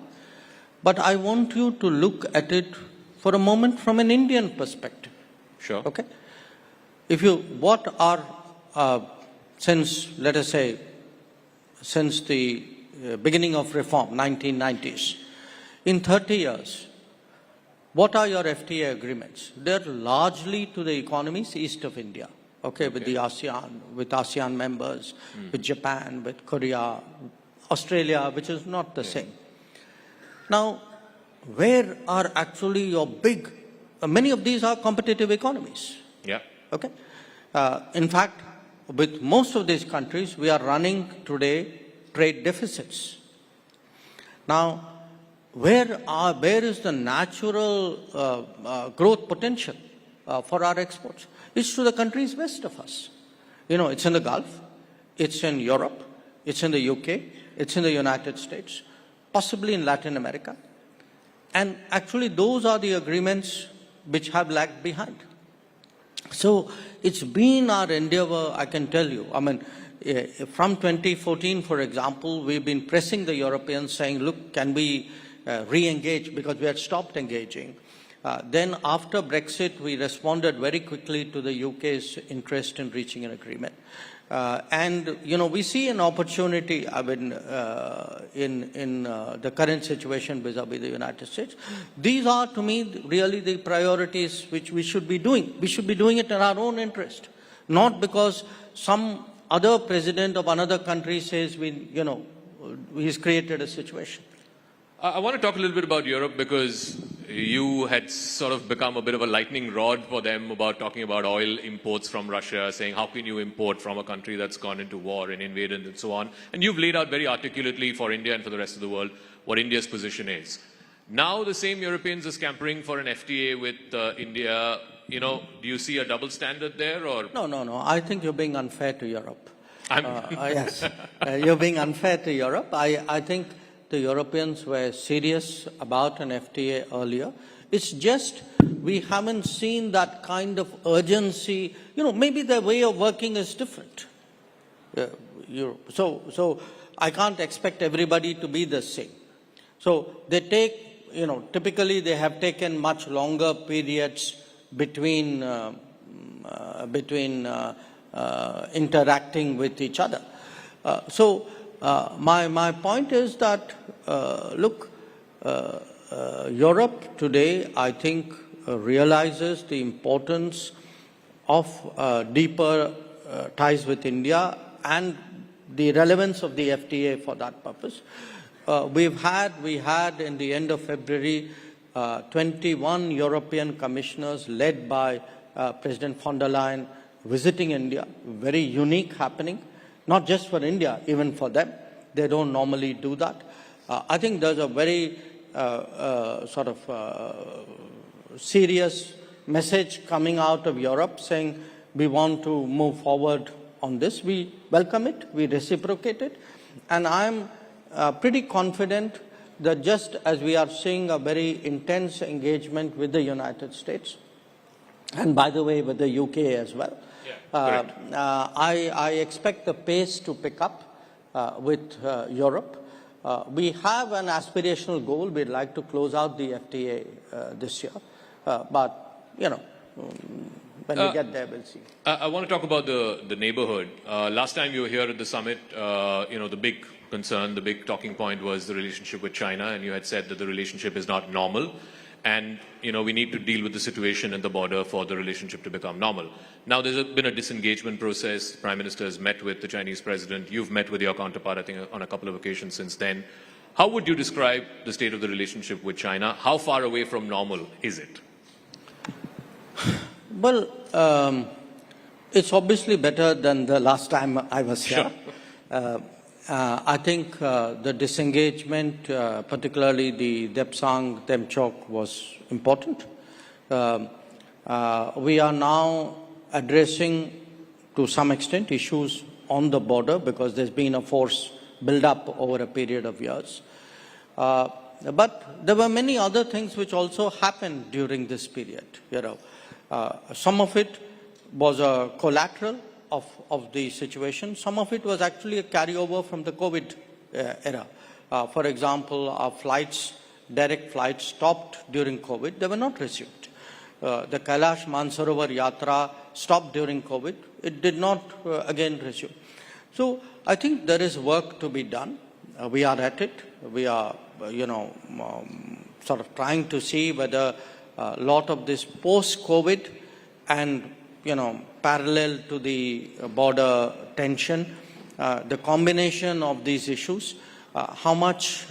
But I want you to look at it for a moment from an Indian perspective. Sure. Okay? Since the beginning of reform, 1990s, in 30 years, what are your FTA agreements? They're largely to the economies east of India, with the ASEAN, with ASEAN members, with Japan, with Korea, Australia, which is not the same. Now, where are actually your big, many of these are competitive economies. Yeah. Okay? In fact, with most of these countries, we are running today trade deficits. Now, where is the natural growth potential? for our exports. It's to the countries west of us. You know, it's in the Gulf, it's in Europe, it's in the UK, it's in the United States, possibly in Latin America. And actually those are the agreements which have lagged behind. So it's been our endeavor, I can tell you. I mean, from 2014, for example, we've been pressing the Europeans saying, look, can we re-engage, because we had stopped engaging. Then after Brexit, we responded very quickly to the UK's interest in reaching an agreement. And, you know, we see an opportunity, I mean, in the current situation vis-a-vis the United States. These are, to me, really the priorities which we should be doing. We should be doing it in our own interest, not because some other president of another country says, he's created a situation. I want to talk a little bit about Europe, because you had sort of become a bit of a lightning rod for them about talking about oil imports from Russia, saying how can you import from a country that's gone into war and invaded and so on. And you've laid out very articulately for India and for the rest of the world what India's position is. Now the same Europeans are scampering for an FTA with India. You know, do you see a double standard there? Or No. I think you're being unfair to Europe. Yes, you're being unfair to Europe. I think the Europeans were serious about an FTA earlier. It's just we haven't seen that kind of urgency. You know, maybe their way of working is different. So I can't expect everybody to be the same. So they take, typically they have taken much longer periods between interacting with each other. My point is that, Europe today, I think, realizes the importance of deeper ties with India and the relevance of the FTA for that purpose. We had in the end of February 21 European commissioners led by President von der Leyen visiting India, very unique happening. Not just for India, even for them. They don't normally do that. I think there's a very serious message coming out of Europe saying we want to move forward on this. We welcome it, we reciprocate it, and I'm pretty confident that just as we are seeing a very intense engagement with the United States, and by the way with the UK as well, I expect the pace to pick up with Europe. We have an aspirational goal. We'd like to close out the FTA this year. But, when we get there, we'll see. I want to talk about the neighborhood. Last time you were here at the summit, the big concern, the big talking point was the relationship with China, and you had said that the relationship is not normal. And, we need to deal with the situation at the border for the relationship to become normal. Now, there's been a disengagement process. The Prime Minister has met with the Chinese President. You've met with your counterpart, I think, on a couple of occasions since then. How would you describe the state of the relationship with China? How far away from normal is it? Well, it's obviously better than the last time I was here. Sure. I think the disengagement, particularly the Depsang Demchok, was important. We are now addressing, to some extent, issues on the border because there's been a force build-up over a period of years. But there were many other things which also happened during this period. Some of it was a collateral of the situation. Some of it was actually a carryover from the COVID era. For example, our flights, direct flights, stopped during COVID. They were not resumed. The Kailash Mansarovar Yatra stopped during COVID. It did not again resume. So I think there is work to be done. We are at it. We are, sort of trying to see whether a lot of this post-COVID and, parallel to the border tension, the combination of these issues, how much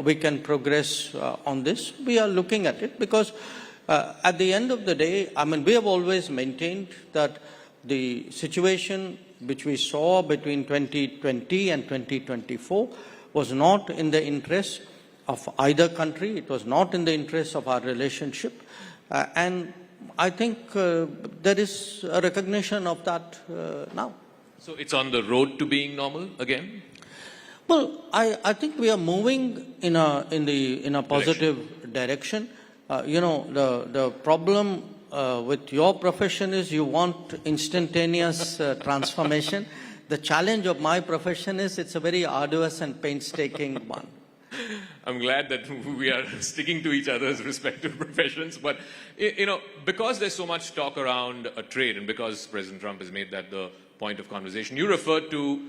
we can progress on this. We are looking at it because at the end of the day, we have always maintained that the situation which we saw between 2020 and 2024 was not in the interest of either country. It was not in the interest of our relationship. And I think there is a recognition of that now. So it's on the road to being normal again? Well, I think we are moving in a positive direction. The problem with your profession is you want instantaneous transformation. The challenge of my profession is it's a very arduous and painstaking one. I'm glad that we are sticking to each other's respective professions. But, because there's so much talk around trade and because President Trump has made that the point of conversation, you referred to,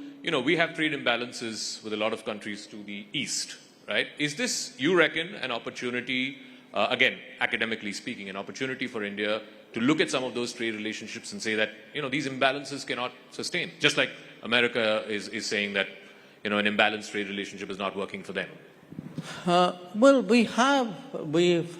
we have trade imbalances with a lot of countries to the east, right? Is this, you reckon, an opportunity, again, academically speaking, an opportunity for India to look at some of those trade relationships and say that, these imbalances cannot sustain, just like America is saying that, an imbalanced trade relationship is not working for them? Well, we've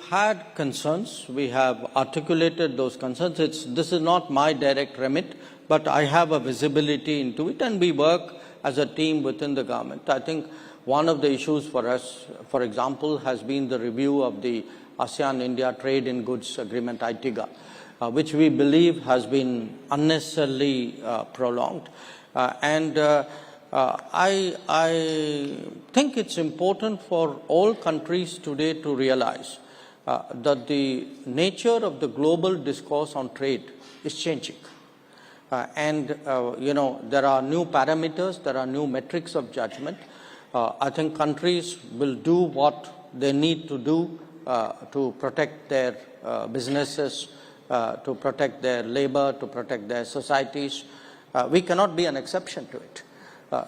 had concerns. We have articulated those concerns. This is not my direct remit, but I have a visibility into it, and we work as a team within the government. I think one of the issues for us, for example, has been the review of the ASEAN-India Trade in Goods Agreement, ITIGA, which we believe has been unnecessarily prolonged. I think it's important for all countries today to realize that the nature of the global discourse on trade is changing. There are new parameters, there are new metrics of judgment. I think countries will do what they need to do to protect their businesses, to protect their labor, to protect their societies. We cannot be an exception to it.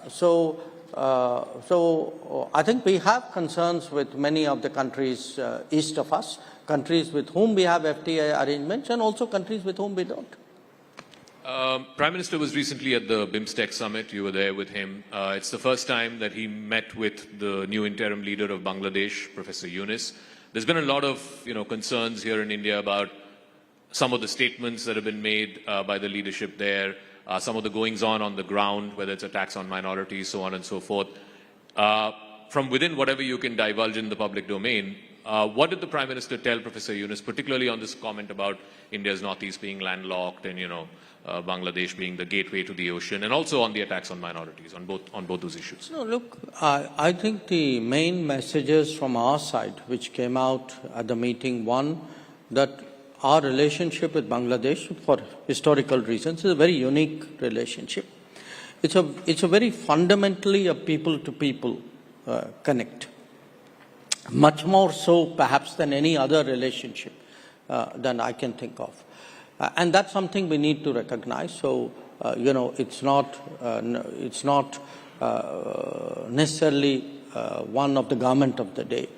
So I think we have concerns with many of the countries east of us, countries with whom we have FTA arrangements, and also countries with whom we don't. Prime Minister was recently at the BIMSTEC summit. You were there with him. It's the first time that he met with the new interim leader of Bangladesh, Professor Yunus. There's been a lot of concerns here in India about some of the statements that have been made by the leadership there, some of the goings-on the ground, whether it's attacks on minorities, so on and so forth. From within whatever you can divulge in the public domain, what did the Prime Minister tell Professor Yunus, particularly on this comment about India's northeast being landlocked and, Bangladesh being the gateway to the ocean, and also on the attacks on minorities, on both those issues? No, look, I think the main messages from our side, which came out at the meeting, one, that our relationship with Bangladesh, for historical reasons, is a very unique relationship. It's a very fundamentally a people-to-people connect. Much more so, perhaps, than any other relationship than I can think of. And that's something we need to recognize. So, it's not necessarily one of the government of the day.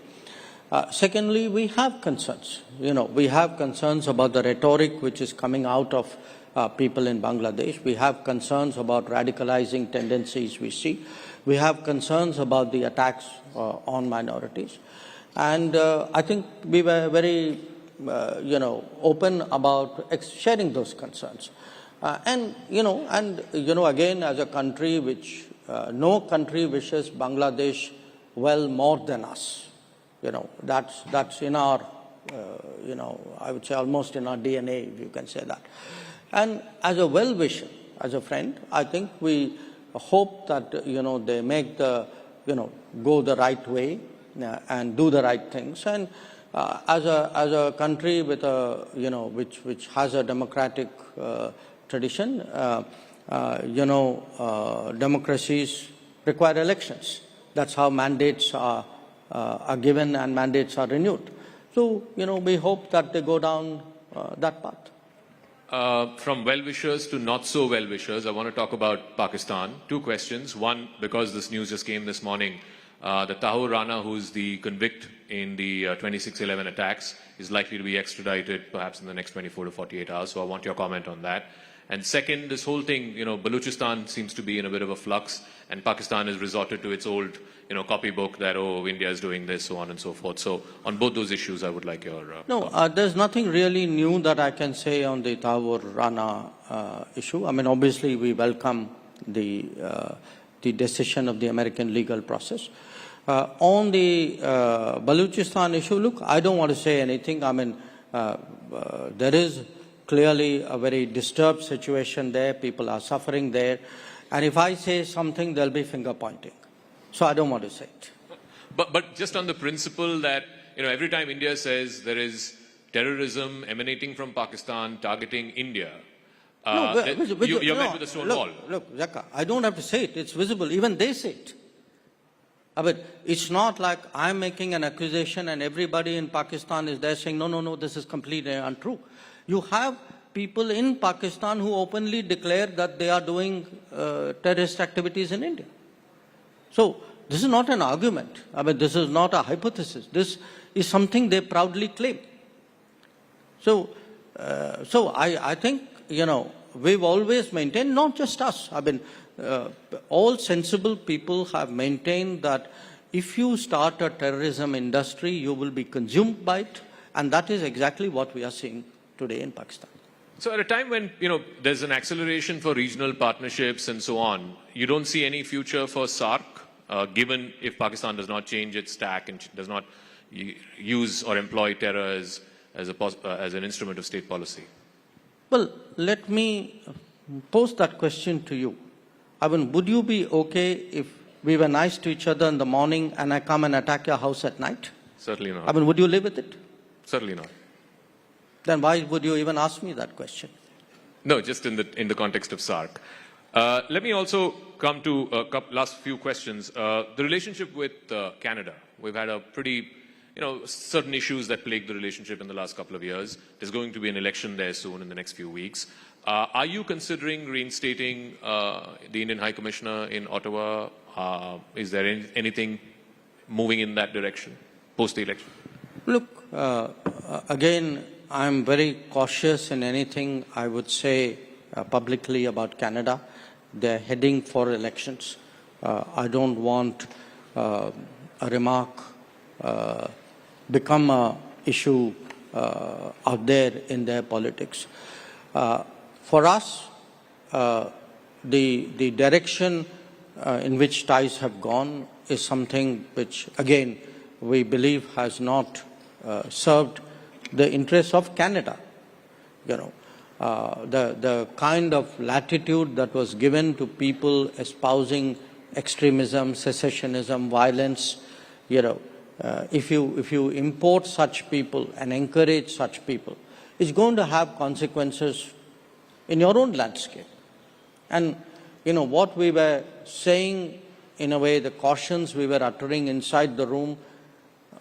Secondly, we have concerns. We have concerns about the rhetoric which is coming out of people in Bangladesh. We have concerns about radicalizing tendencies we see. We have concerns about the attacks on minorities. And I think we were very, open about sharing those concerns. Again, as a country which, no country wishes Bangladesh well more than us. That's in our, I would say almost in our DNA, if you can say that. And as a well-wisher, as a friend, I think we hope that, they make the, go the right way and do the right things. And as a country with a, which has a democratic tradition, democracies require elections. That's how mandates are given and mandates are renewed. So, we hope that they go down that path. From well-wishers to not-so-well-wishers, I want to talk about Pakistan. Two questions. One, because this news just came this morning, the Tahir Rana, who's the convict in the 26/11 attacks, is likely to be extradited perhaps in the next 24 to 48 hours. So I want your comment on that. And second, this whole thing, Balochistan seems to be in a bit of a flux, and Pakistan has resorted to its old, copybook that, India is doing this, so on and so forth. So on both those issues, I would like your there's nothing really new that I can say on the Tahir Rana issue. I mean, obviously, we welcome the decision of the American legal process. On the Balochistan issue, look, I don't want to say anything. I mean, There is clearly a very disturbed situation there. People are suffering there. And if I say something, there'll be finger pointing. So I don't want to say it. But just on the principle that, every time India says there is terrorism emanating from Pakistan targeting India, you're met with a stone wall. Look, Zaka, I don't have to say it. It's visible. Even they say it. But it's not like I'm making an accusation and everybody in Pakistan is there saying, no, this is completely untrue. You have people in Pakistan who openly declare that they are doing terrorist activities in India. So this is not an argument. This is not a hypothesis. This is something they proudly claim. So I think, we've always maintained, not just us, all sensible people have maintained that if you start a terrorism industry, you will be consumed by it, and that is exactly what we are seeing today in Pakistan. So at a time when, there's an acceleration for regional partnerships and so on, you don't see any future for SAARC, given if Pakistan does not change its tack and does not use or employ terror as an instrument of state policy? Well, let me pose that question to you. Would you be okay if we were nice to each other in the morning and I come and attack your house at night? Certainly not. Would you live with it? Certainly not. Then why would you even ask me that question? No, just in the context of SAARC. Let me also come to last few questions. The relationship with Canada. We've had a pretty, certain issues that plague the relationship in the last couple of years. There's going to be an election there soon in the next few weeks. Are you considering reinstating the Indian High Commissioner in Ottawa? Is there anything moving in that direction post the election? Look, again, I'm very cautious in anything I would say publicly about Canada. They're heading for elections. I don't want a remark become an issue out there in their politics. For us, the direction in which ties have gone is something which, again, we believe has not served the interests of Canada. The kind of latitude that was given to people espousing extremism, secessionism, violence, if you import such people and encourage such people, it's going to have consequences in your own landscape. And, what we were saying, in a way, the cautions we were uttering inside the room,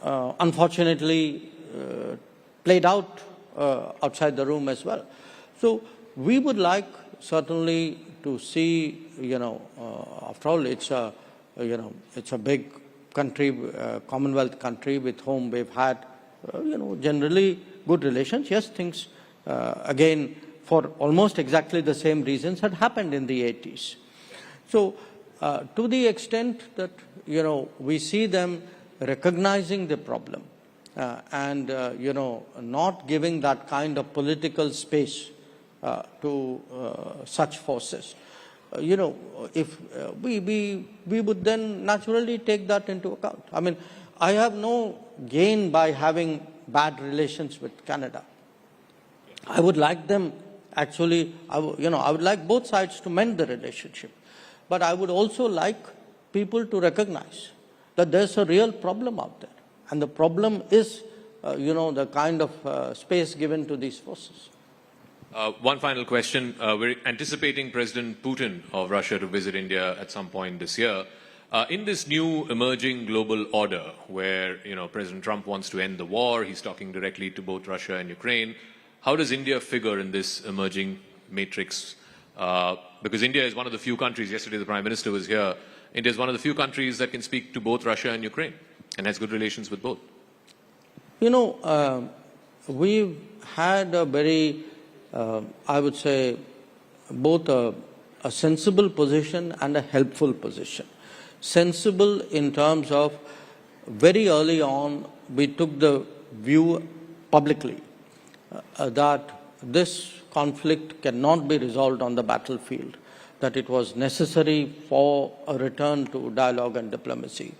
unfortunately, played out outside the room as well. So we would like certainly to see, after all, it's a big country, Commonwealth country with whom we've had, generally good relations. Yes, things, again, for almost exactly the same reasons had happened in the 80s. So to the extent that, we see them recognizing the problem and, not giving that kind of political space to such forces, if we would then naturally take that into account. I have no gain by having bad relations with Canada. I would like them actually, I would like both sides to mend the relationship. But I would also like people to recognize that there's a real problem out there. And the problem is, the kind of space given to these forces. One final question. We're anticipating President Putin of Russia to visit India at some point this year. In this new emerging global order where, President Trump wants to end the war, he's talking directly to both Russia and Ukraine, how does India figure in this emerging matrix? Because India is one of the few countries, yesterday the Prime Minister was here, India is one of the few countries that can speak to both Russia and Ukraine and has good relations with both. We've had a very, I would say, both a sensible position and a helpful position. Sensible in terms of very early on, we took the view publicly that this conflict cannot be resolved on the battlefield, that it was necessary for a return to dialogue and diplomacy,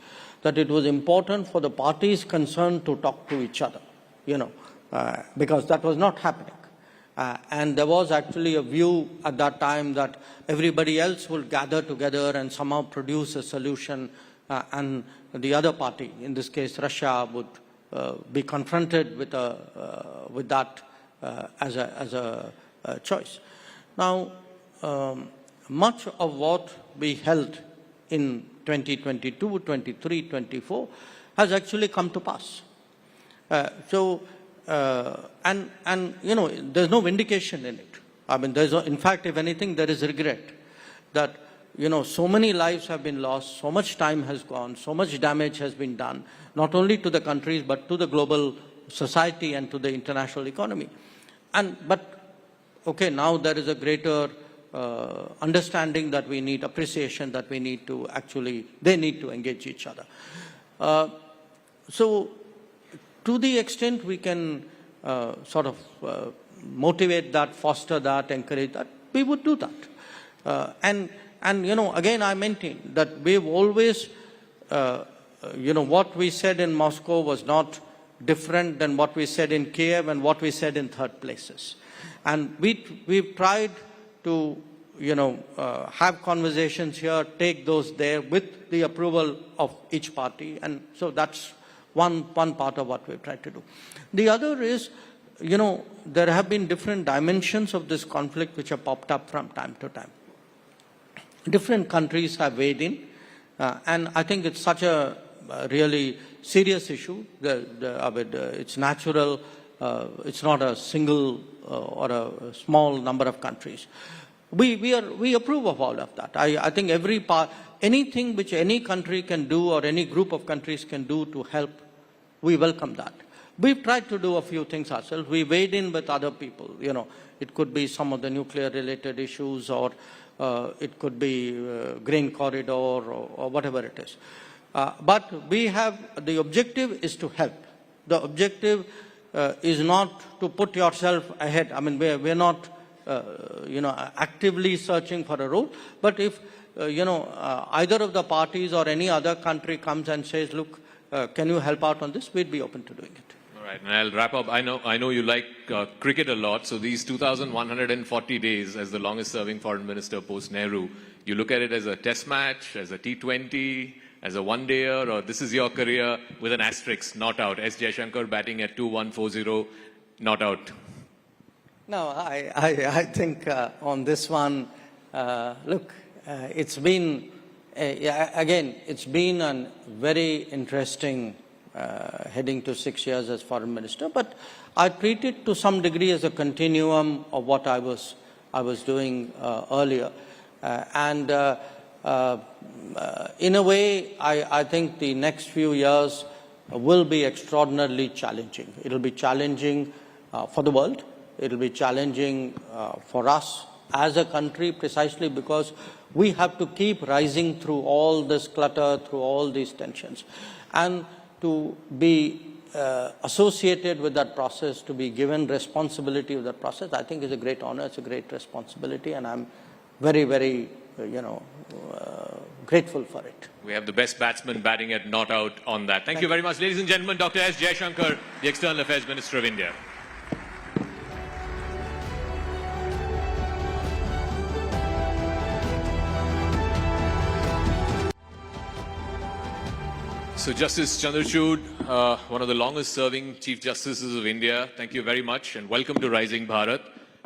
that it was important for the parties concerned to talk to each other, because that was not happening. And there was actually a view at that time that everybody else will gather together and somehow produce a solution, and the other party, in this case Russia, would be confronted with that as a choice. Now, much of what we held in 2022, 23, 24 has actually come to pass. And you know, there's no vindication in it. I mean, in fact, if anything, there is regret that, you know, so many lives have been lost, so much time has gone, so much damage has been done, not only to the countries, but to the global society and to the international economy. But, okay, now there is a greater understanding that we need, appreciation that we need to actually, they need to engage each other. So, to the extent we can sort of motivate that, foster that, encourage that, we would do that. And you know, again, I maintain that we've always, you know, what we said in Moscow was not different than what we said in Kiev and what we said in third places. And we've tried to, you know, have conversations here, take those there with the approval of each party. And so that's one part of what we've tried to do. The other is, you know, there have been different dimensions of this conflict which have popped up from time to time. Different countries have weighed in, and I think it's such a really serious issue. It's natural. It's not a single or a small number of countries. We approve of all of that. I think anything which any country can do or any group of countries can do to help, we welcome that. We've tried to do a few things ourselves. We weighed in with other people. You know, it could be some of the nuclear-related issues, or it could be grain corridor, or whatever it is. But we have, the objective is to help. The objective is not to put yourself ahead. I mean, we're not, you know, actively searching for a role. But if, you know, either of the parties or any other country comes and says, look, can you help out on this? We'd be open to doing it. All right, and I'll wrap up. I know you like cricket a lot, so these 2,140 days as the longest-serving foreign minister post-Nehru, you look at it as a test match, as a T20, as a one-dayer, or this is your career with an asterisk, not out. S. Jaishankar batting at 2-1-4-0, not out. No, I think on this one, look, it's been, again, it's been a very interesting heading to 6 years as foreign minister, but I treat it to some degree as a continuum of what I was doing earlier. And in a way, I think the next few years will be extraordinarily challenging. It'll be challenging for the world. It'll be challenging for us as a country, precisely because we have to keep rising through all this clutter, through all these tensions. And to be associated with that process, to be given responsibility of that process, I think is a great honor, it's a great responsibility, and I'm very, very, you know, grateful for it. We have the best batsman batting at not out on that. Thank you very much. Ladies and gentlemen, Dr. S. Jaishankar, the External Affairs Minister of India. So Justice Chandrachud, one of the longest-serving Chief Justices of India, thank you very much and welcome to Rising Bharat.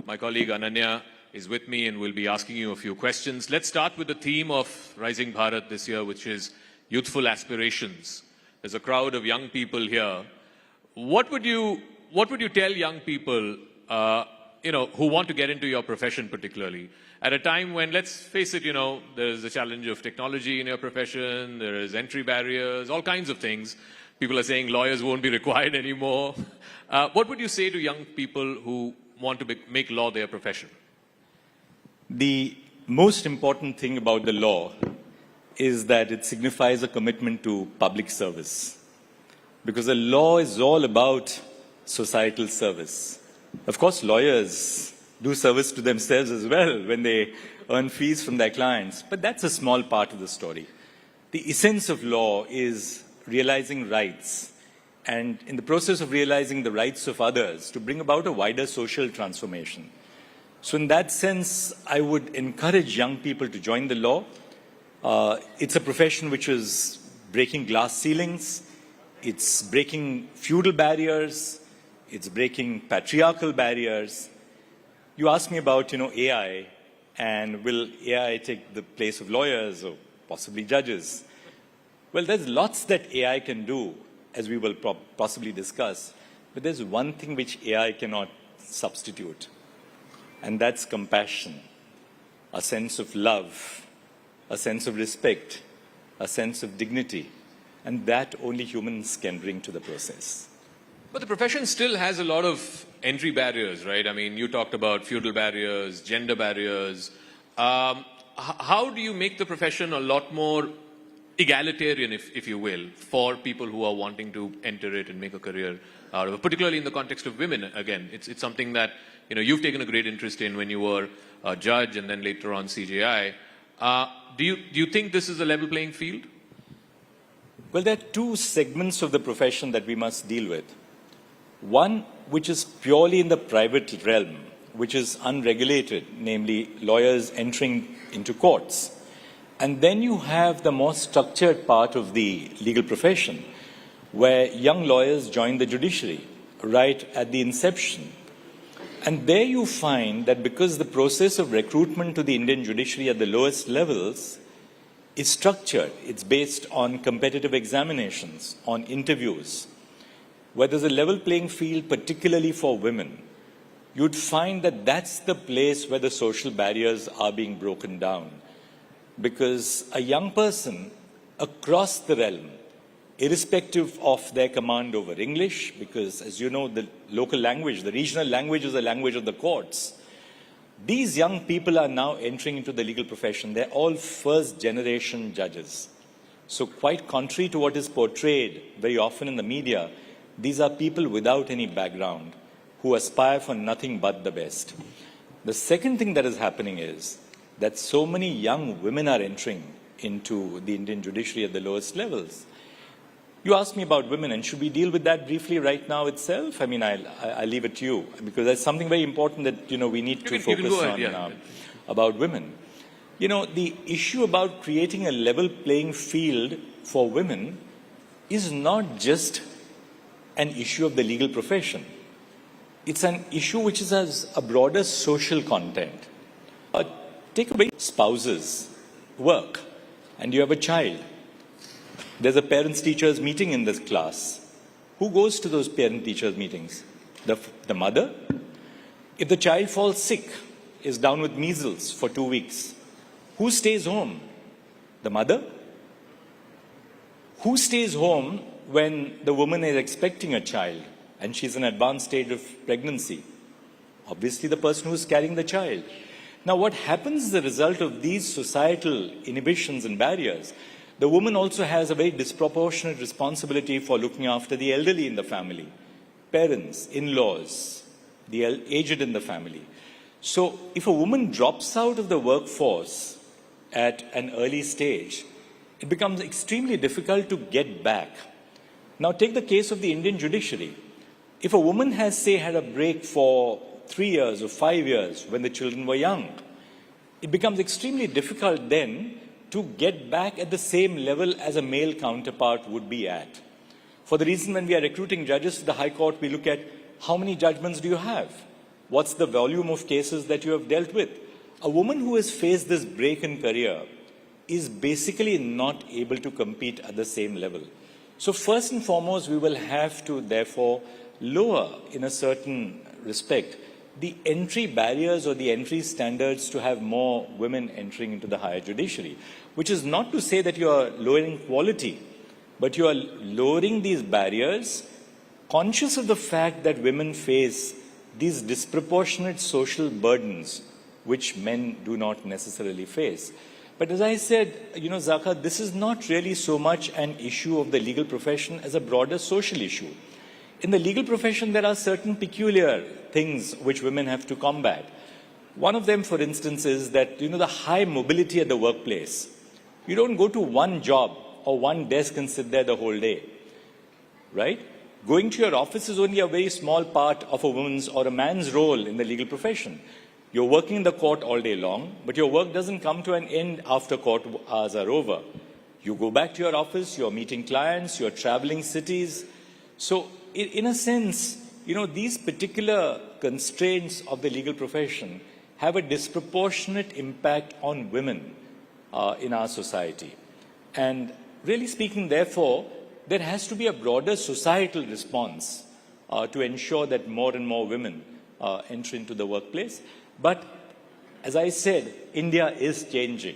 My colleague Ananya is with me and will be asking you a few questions. Let's start with the theme of Rising Bharat this year, which is Youthful Aspirations. There's a crowd of young people here. What would you tell young people, you know, who want to get into your profession particularly, at a time when, let's face it, you know, there's a challenge of technology in your profession, there is entry barriers, all kinds of things. People are saying lawyers won't be required anymore. What would you say to young people who want to make law their profession? The most important thing about the law is that it signifies a commitment to public service. Because the law is all about societal service. Of course, lawyers do service to themselves as well when they earn fees from their clients. But that's a small part of the story. The essence of law is realizing rights, and in the process of realizing the rights of others to bring about a wider social transformation. So in that sense, I would encourage young people to join the law. It's a profession which is breaking glass ceilings, it's breaking feudal barriers, it's breaking patriarchal barriers. You asked me about, AI, and will AI take the place of lawyers or possibly judges? Well, there's lots that AI can do, as we will possibly discuss, but there's one thing which AI cannot substitute, and that's compassion, a sense of love, a sense of respect, a sense of dignity, and that only humans can bring to the process. But the profession still has a lot of entry barriers, right? I mean, you talked about feudal barriers, gender barriers. How do you make the profession a lot more egalitarian, if you will, for people who are wanting to enter it and make a career out of it, particularly in the context of women? Again, it's something that you've taken a great interest in when you were a judge and then later on CJI. Do you think this is a level playing field? Well, there are two segments of the profession that we must deal with. One, which is purely in the private realm, which is unregulated, namely lawyers entering into courts. And then you have the more structured part of the legal profession, where young lawyers join the judiciary right at the inception. And there you find that because the process of recruitment to the Indian judiciary at the lowest levels is structured, it's based on competitive examinations, on interviews, where there's a level playing field, particularly for women, you'd find that that's the place where the social barriers are being broken down. Because a young person across the realm, irrespective of their command over English, because as you know, the local language, the regional language is the language of the courts. These young people are now entering into the legal profession. They're all first-generation judges. So quite contrary to what is portrayed very often in the media, these are people without any background who aspire for nothing but the best. The second thing that is happening is that so many young women are entering into the Indian judiciary at the lowest levels. You asked me about women, and should we deal with that briefly right now itself? I mean, I'll leave it to you, because there's something very important that, we need to focus on about women. The issue about creating a level playing field for women is not just an issue of the legal profession. It's an issue which has a broader social content. Take away spouses, work, and you have a child. There's a parents-teachers meeting in this class. Who goes to those parent-teachers meetings? The mother? If the child falls sick, is down with measles for 2 weeks, who stays home? The mother? Who stays home when the woman is expecting a child and she's in an advanced stage of pregnancy? Obviously, the person who's carrying the child. Now, what happens as a result of these societal inhibitions and barriers? The woman also has a very disproportionate responsibility for looking after the elderly in the family, parents, in-laws, the aged in the family. So if a woman drops out of the workforce at an early stage, it becomes extremely difficult to get back. Now take the case of the Indian judiciary. If a woman has, say, had a break for 3 years or 5 years when the children were young, it becomes extremely difficult then to get back at the same level as a male counterpart would be at. For the reason when we are recruiting judges to the High Court, we look at how many judgments do you have? What's the volume of cases that you have dealt with? A woman who has faced this break in career is basically not able to compete at the same level. So first and foremost, we will have to therefore lower, in a certain respect, the entry barriers or the entry standards to have more women entering into the higher judiciary, which is not to say that you are lowering quality, but you are lowering these barriers, conscious of the fact that women face these disproportionate social burdens which men do not necessarily face. But as I said, Zaka, this is not really so much an issue of the legal profession as a broader social issue. In the legal profession, there are certain peculiar things which women have to combat. One of them, for instance, is that, the high mobility at the workplace. You don't go to one job or one desk and sit there the whole day, right? Going to your office is only a very small part of a woman's or a man's role in the legal profession. You're working in the court all day long, but your work doesn't come to an end after court hours are over. You go back to your office, you're meeting clients, you're traveling cities. So in a sense, these particular constraints of the legal profession have a disproportionate impact on women in our society. And really speaking, therefore, there has to be a broader societal response to ensure that more and more women enter into the workplace. But as I said, India is changing.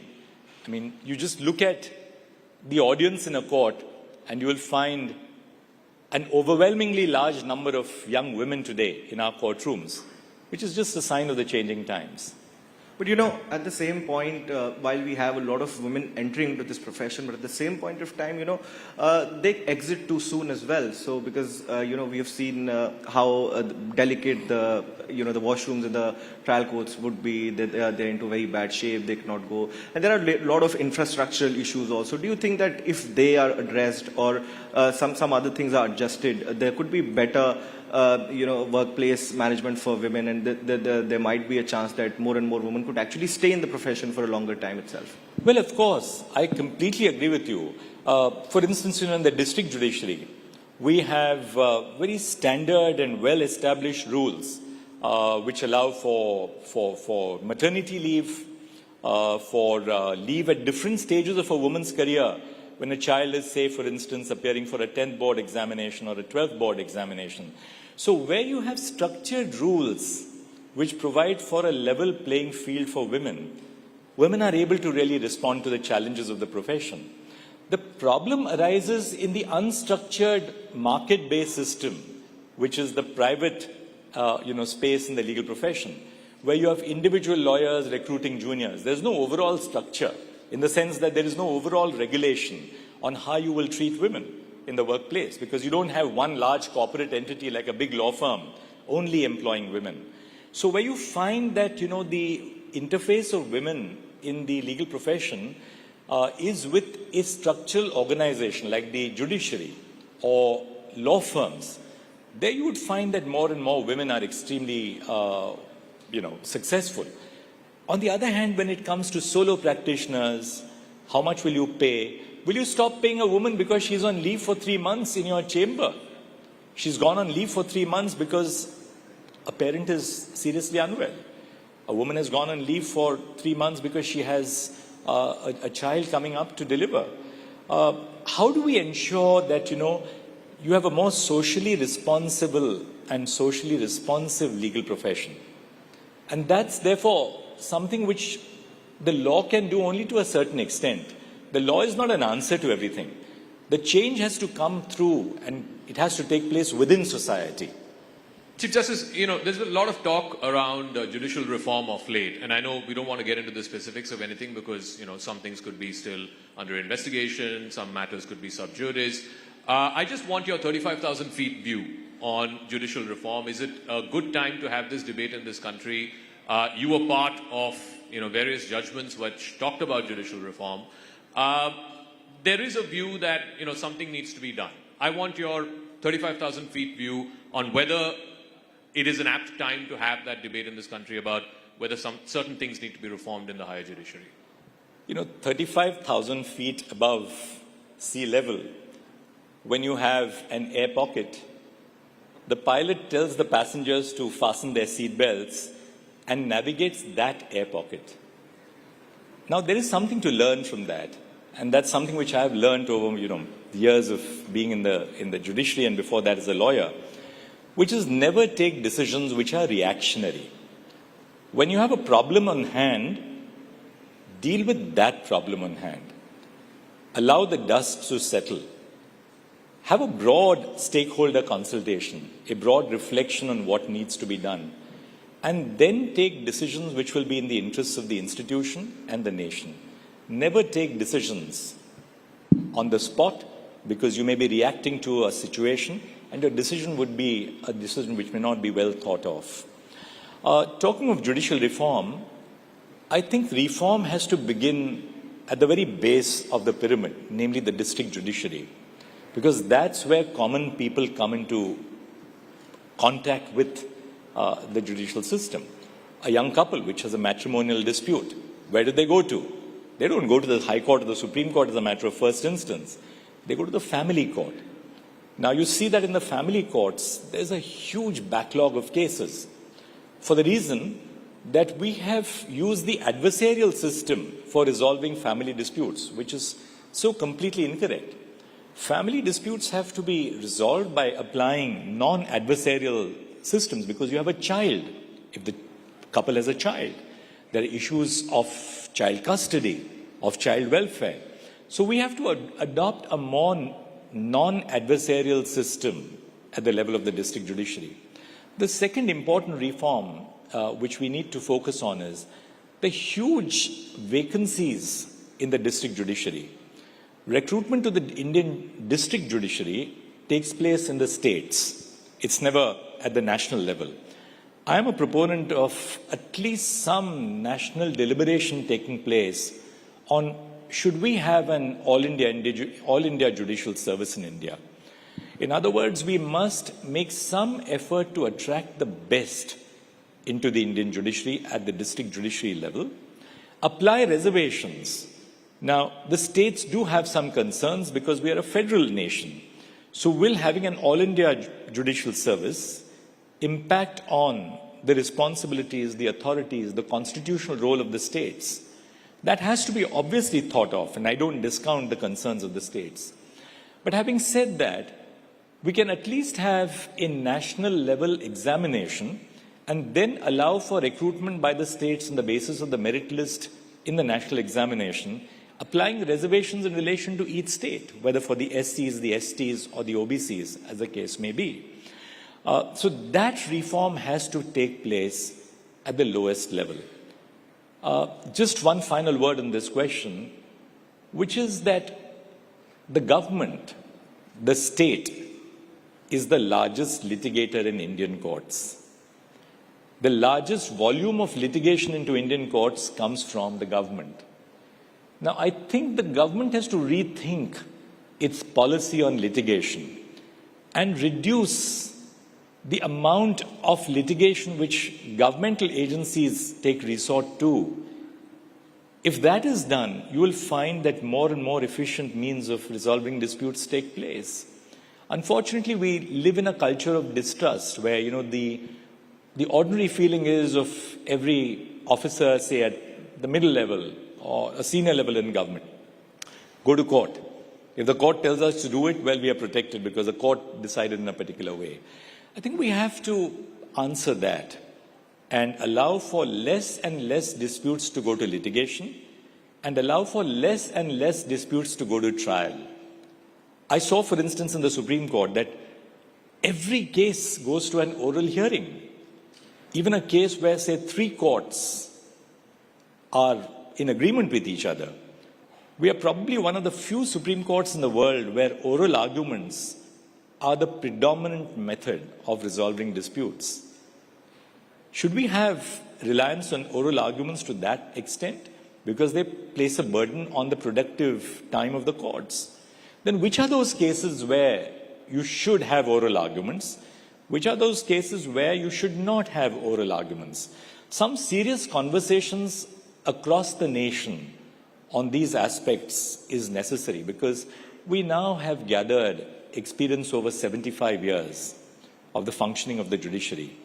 I mean, you just look at the audience in a court and you will find an overwhelmingly large number of young women today in our courtrooms, which is just a sign of the changing times. But at the same point, while we have a lot of women entering into this profession, but at the same point of time, they exit too soon as well. So because, we have seen how delicate the washrooms in the trial courts would be, that they're into very bad shape, they cannot go. And there are a lot of infrastructural issues also. Do you think that if they are addressed or some other things are adjusted, there could be better workplace management for women, and there might be a chance that more and more women could actually stay in the profession for a longer time itself? Well, of course, I completely agree with you. For instance, in the district judiciary, we have very standard and well-established rules which allow for maternity leave, for leave at different stages of a woman's career. When a child is, say, for instance, appearing for a 10th board examination or a 12th board examination. So where you have structured rules which provide for a level playing field for women, women are able to really respond to the challenges of the profession. The problem arises in the unstructured market-based system, which is the private space in the legal profession, where you have individual lawyers recruiting juniors. There's no overall structure, in the sense that there is no overall regulation on how you will treat women in the workplace, because you don't have one large corporate entity like a big law firm only employing women. So where you find that, the interface of women in the legal profession is with a structural organization like the judiciary or law firms, there you would find that more and more women are extremely, successful. On the other hand, when it comes to solo practitioners, how much will you pay? Will you stop paying a woman because she's on leave for 3 months in your chamber? She's gone on leave for 3 months because a parent is seriously unwell. A woman has gone on leave for 3 months because she has a child coming up to deliver. How do we ensure that, you have a more socially responsible and socially responsive legal profession? And that's therefore something which the law can do only to a certain extent. The law is not an answer to everything. The change has to come through, and it has to take place within society. Chief Justice, there's a lot of talk around judicial reform of late, and I know we don't want to get into the specifics of anything because, some things could be still under investigation, some matters could be sub judice. I just want your 35,000 feet view on judicial reform. Is it a good time to have this debate in this country? You were part of, various judgments which talked about judicial reform. There is a view that, something needs to be done. I want your 35,000 feet view on whether it is an apt time to have that debate in this country about whether certain things need to be reformed in the higher judiciary. 35,000 feet above sea level, when you have an air pocket, the pilot tells the passengers to fasten their seat belts and navigates that air pocket. Now, there is something to learn from that. And that's something which I have learned over, years of being in the judiciary and before that as a lawyer, which is never take decisions which are reactionary. When you have a problem on hand, deal with that problem on hand. Allow the dust to settle. Have a broad stakeholder consultation, a broad reflection on what needs to be done, and then take decisions which will be in the interests of the institution and the nation. Never take decisions on the spot because you may be reacting to a situation and your decision would be a decision which may not be well thought of. Talking of judicial reform, I think reform has to begin at the very base of the pyramid, namely the district judiciary. because that's where common people come into contact with the judicial system. A young couple which has a matrimonial dispute, where do they go to? They don't go to the High Court or the Supreme Court as a matter of first instance. They go to the family court. Now you see that in the family courts, there's a huge backlog of cases for the reason that we have used the adversarial system for resolving family disputes, which is so completely incorrect. Family disputes have to be resolved by applying non-adversarial systems because you have a child. If the couple has a child, there are issues of child custody, of child welfare. So we have to adopt a more non-adversarial system at the level of the district judiciary. The second important reform which we need to focus on is the huge vacancies in the district judiciary. Recruitment to the Indian district judiciary takes place in the states. It's never at the national level. I am a proponent of at least some national deliberation taking place on should we have an all-India judicial service in India. In other words, we must make some effort to attract the best into the Indian judiciary at the district judiciary level, apply reservations. Now, the states do have some concerns because we are a federal nation. So will having an all-India judicial service impact on the responsibilities, the authorities, the constitutional role of the states? That has to be obviously thought of, and I don't discount the concerns of the states. But having said that, we can at least have a national level examination and then allow for recruitment by the states on the basis of the merit list in the national examination, applying reservations in relation to each state, whether for the SCs, the STs, or the OBCs, as the case may be. So that reform has to take place at the lowest level. Just one final word on this question, which is that the government, the state, is the largest litigator in Indian courts. The largest volume of litigation into Indian courts comes from the government. Now, I think the government has to rethink its policy on litigation and reduce the amount of litigation which governmental agencies take resort to. If that is done, you will find that more and more efficient means of resolving disputes take place. Unfortunately, we live in a culture of distrust where, the ordinary feeling is of every officer, say at the middle level or a senior level in government, go to court. If the court tells us to do it, well, we are protected because the court decided in a particular way. I think we have to answer that and allow for less and less disputes to go to litigation and allow for less and less disputes to go to trial. I saw, for instance, in the Supreme Court that every case goes to an oral hearing. Even a case where, say, 3 courts are in agreement with each other. We are probably one of the few Supreme Courts in the world where oral arguments are the predominant method of resolving disputes. Should we have reliance on oral arguments to that extent? Because they place a burden on the productive time of the courts. Then which are those cases where you should have oral arguments? Which are those cases where you should not have oral arguments? Some serious conversations across the nation on these aspects is necessary because we now have gathered experience over 75 years of the functioning of the judiciary.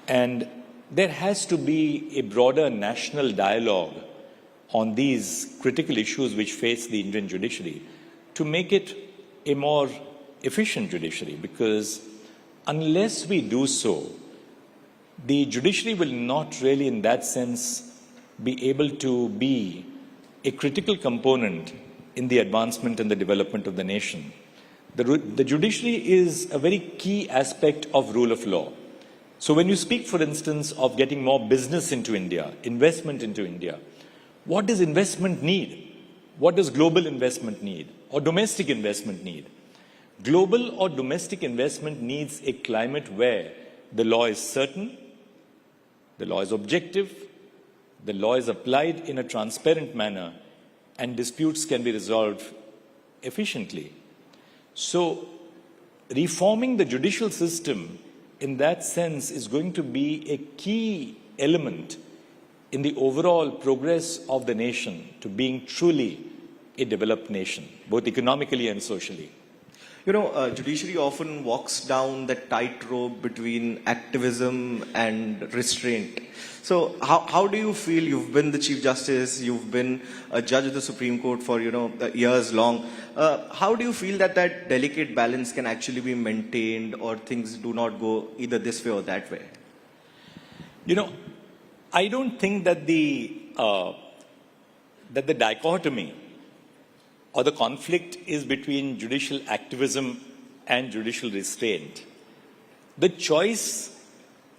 And there has to be a broader national dialogue on these critical issues which face the Indian judiciary to make it a more efficient judiciary, because unless we do so, the judiciary will not really, in that sense, be able to be a critical component in the advancement and the development of the nation. The judiciary is a very key aspect of rule of law. So when you speak, for instance, of getting more business into India, investment into India, what does investment need? What does global investment need or domestic investment need? Global or domestic investment needs a climate where the law is certain, the law is objective, the law is applied in a transparent manner, and disputes can be resolved efficiently. So reforming the judicial system in that sense is going to be a key element in the overall progress of the nation to being truly a developed nation, both economically and socially. You know, judiciary often walks down the tightrope between activism and restraint. So how do you feel? You've been the Chief Justice, you've been a judge of the Supreme Court for, years long. How do you feel that that delicate balance can actually be maintained, or things do not go either this way or that way? I don't think that the dichotomy or the conflict is between judicial activism and judicial restraint. The choice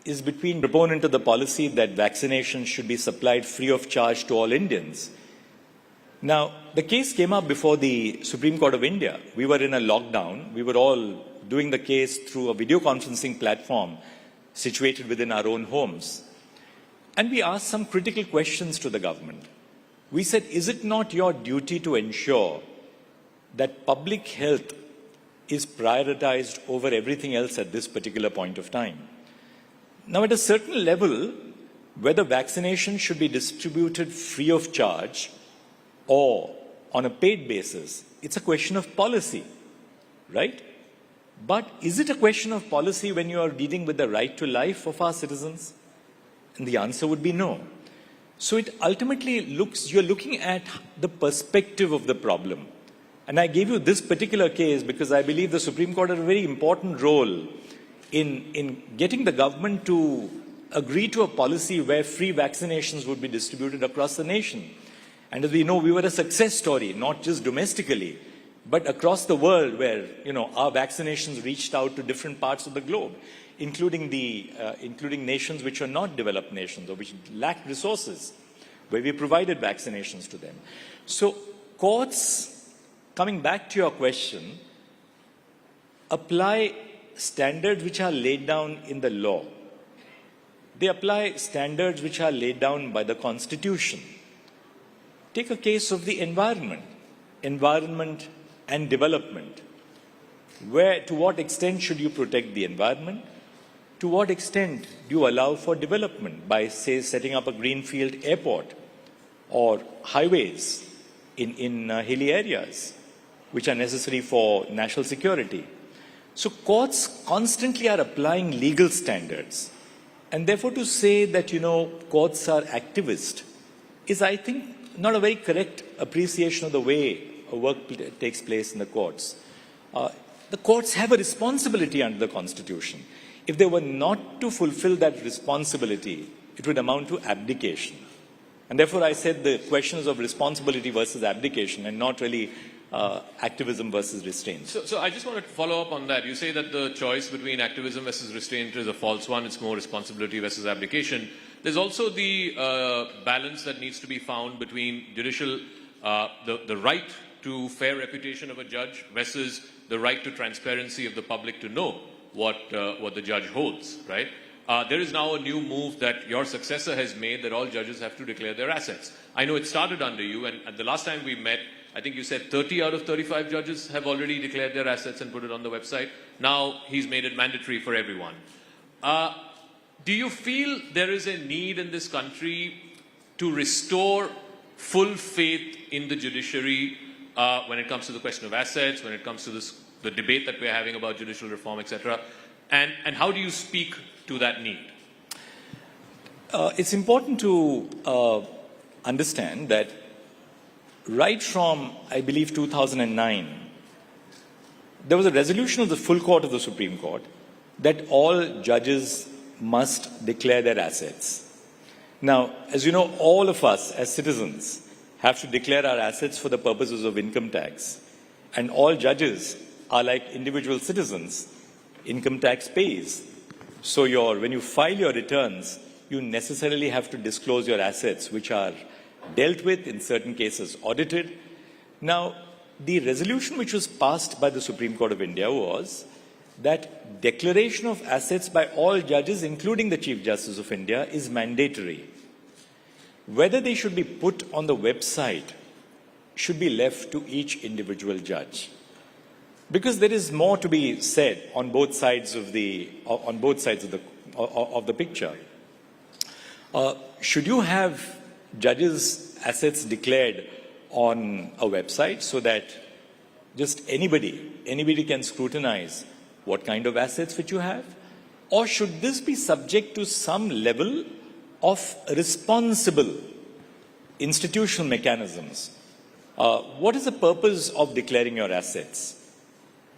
is between proponent of the policy that vaccinations should be supplied free of charge to all Indians. Now, the case came up before the Supreme Court of India. We were in a lockdown. We were all doing the case through a video conferencing platform situated within our own homes. And we asked some critical questions to the government. We said, is it not your duty to ensure that public health is prioritized over everything else at this particular point of time? Now, at a certain level, whether vaccination should be distributed free of charge or on a paid basis, it's a question of policy, right? But is it a question of policy when you are dealing with the right to life of our citizens? And the answer would be no. So it ultimately you're looking at the perspective of the problem. And I gave you this particular case because I believe the Supreme Court had a very important role in getting the government to agree to a policy where free vaccinations would be distributed across the nation. And as we know, we were a success story, not just domestically, but across the world where, our vaccinations reached out to different parts of the globe, including nations which are not developed nations or which lack resources, where we provided vaccinations to them. So courts, coming back to your question, apply standards which are laid down in the law. They apply standards which are laid down by the Constitution. Take a case of the environment and development. To what extent should you protect the environment? To what extent do you allow for development by, say, setting up a greenfield airport or highways in hilly areas, which are necessary for national security? So courts constantly are applying legal standards. And therefore to say that, courts are activist is, I think, not a very correct appreciation of the way work takes place in the courts. The courts have a responsibility under the Constitution. If they were not to fulfill that responsibility, it would amount to abdication. And therefore I said the questions of responsibility versus abdication and not really activism versus restraint. So I just wanted to follow up on that. You say that the choice between activism versus restraint is a false one. It's more responsibility versus abdication. There's also the balance that needs to be found between judicial, the right to fair reputation of a judge versus the right to transparency of the public to know what the judge holds, right? There is now a new move that your successor has made that all judges have to declare their assets. I know it started under you, and at the last time we met, I think you said 30 out of 35 judges have already declared their assets and put it on the website. Now he's made it mandatory for everyone. Do you feel there is a need in this country to restore full faith in the judiciary when it comes to the question of assets, when it comes to the debate that we're having about judicial reform, etc.? And how do you speak to that need? It's important to understand that right from, I believe, 2009, there was a resolution of the full court of the Supreme Court that all judges must declare their assets. Now, as you know, all of us as citizens have to declare our assets for the purposes of income tax. And all judges are like individual citizens, income tax pays. So when you file your returns, you necessarily have to disclose your assets, which are dealt with, in certain cases audited. Now, the resolution which was passed by the Supreme Court of India was that declaration of assets by all judges, including the Chief Justice of India, is mandatory. Whether they should be put on the website should be left to each individual judge. Because there is more to be said on both sides of the picture. Should you have judges' assets declared on a website so that just anybody can scrutinize what kind of assets which you have? Or should this be subject to some level of responsible institutional mechanisms? What is the purpose of declaring your assets?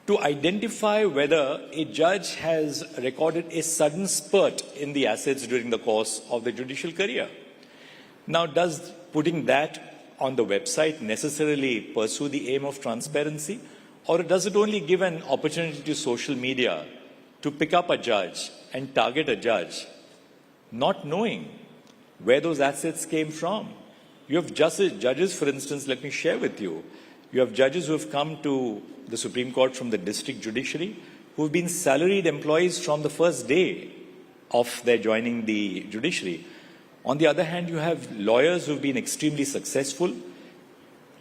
To identify whether a judge has recorded a sudden spurt in the assets during the course of the judicial career. Now, does putting that on the website necessarily pursue the aim of transparency? Or does it only give an opportunity to social media to pick up a judge and target a judge, not knowing where those assets came from? You have judges, for instance, let me share with you. You have judges who have come to the Supreme Court from the district judiciary who have been salaried employees from the first day of their joining the judiciary. On the other hand, you have lawyers who have been extremely successful,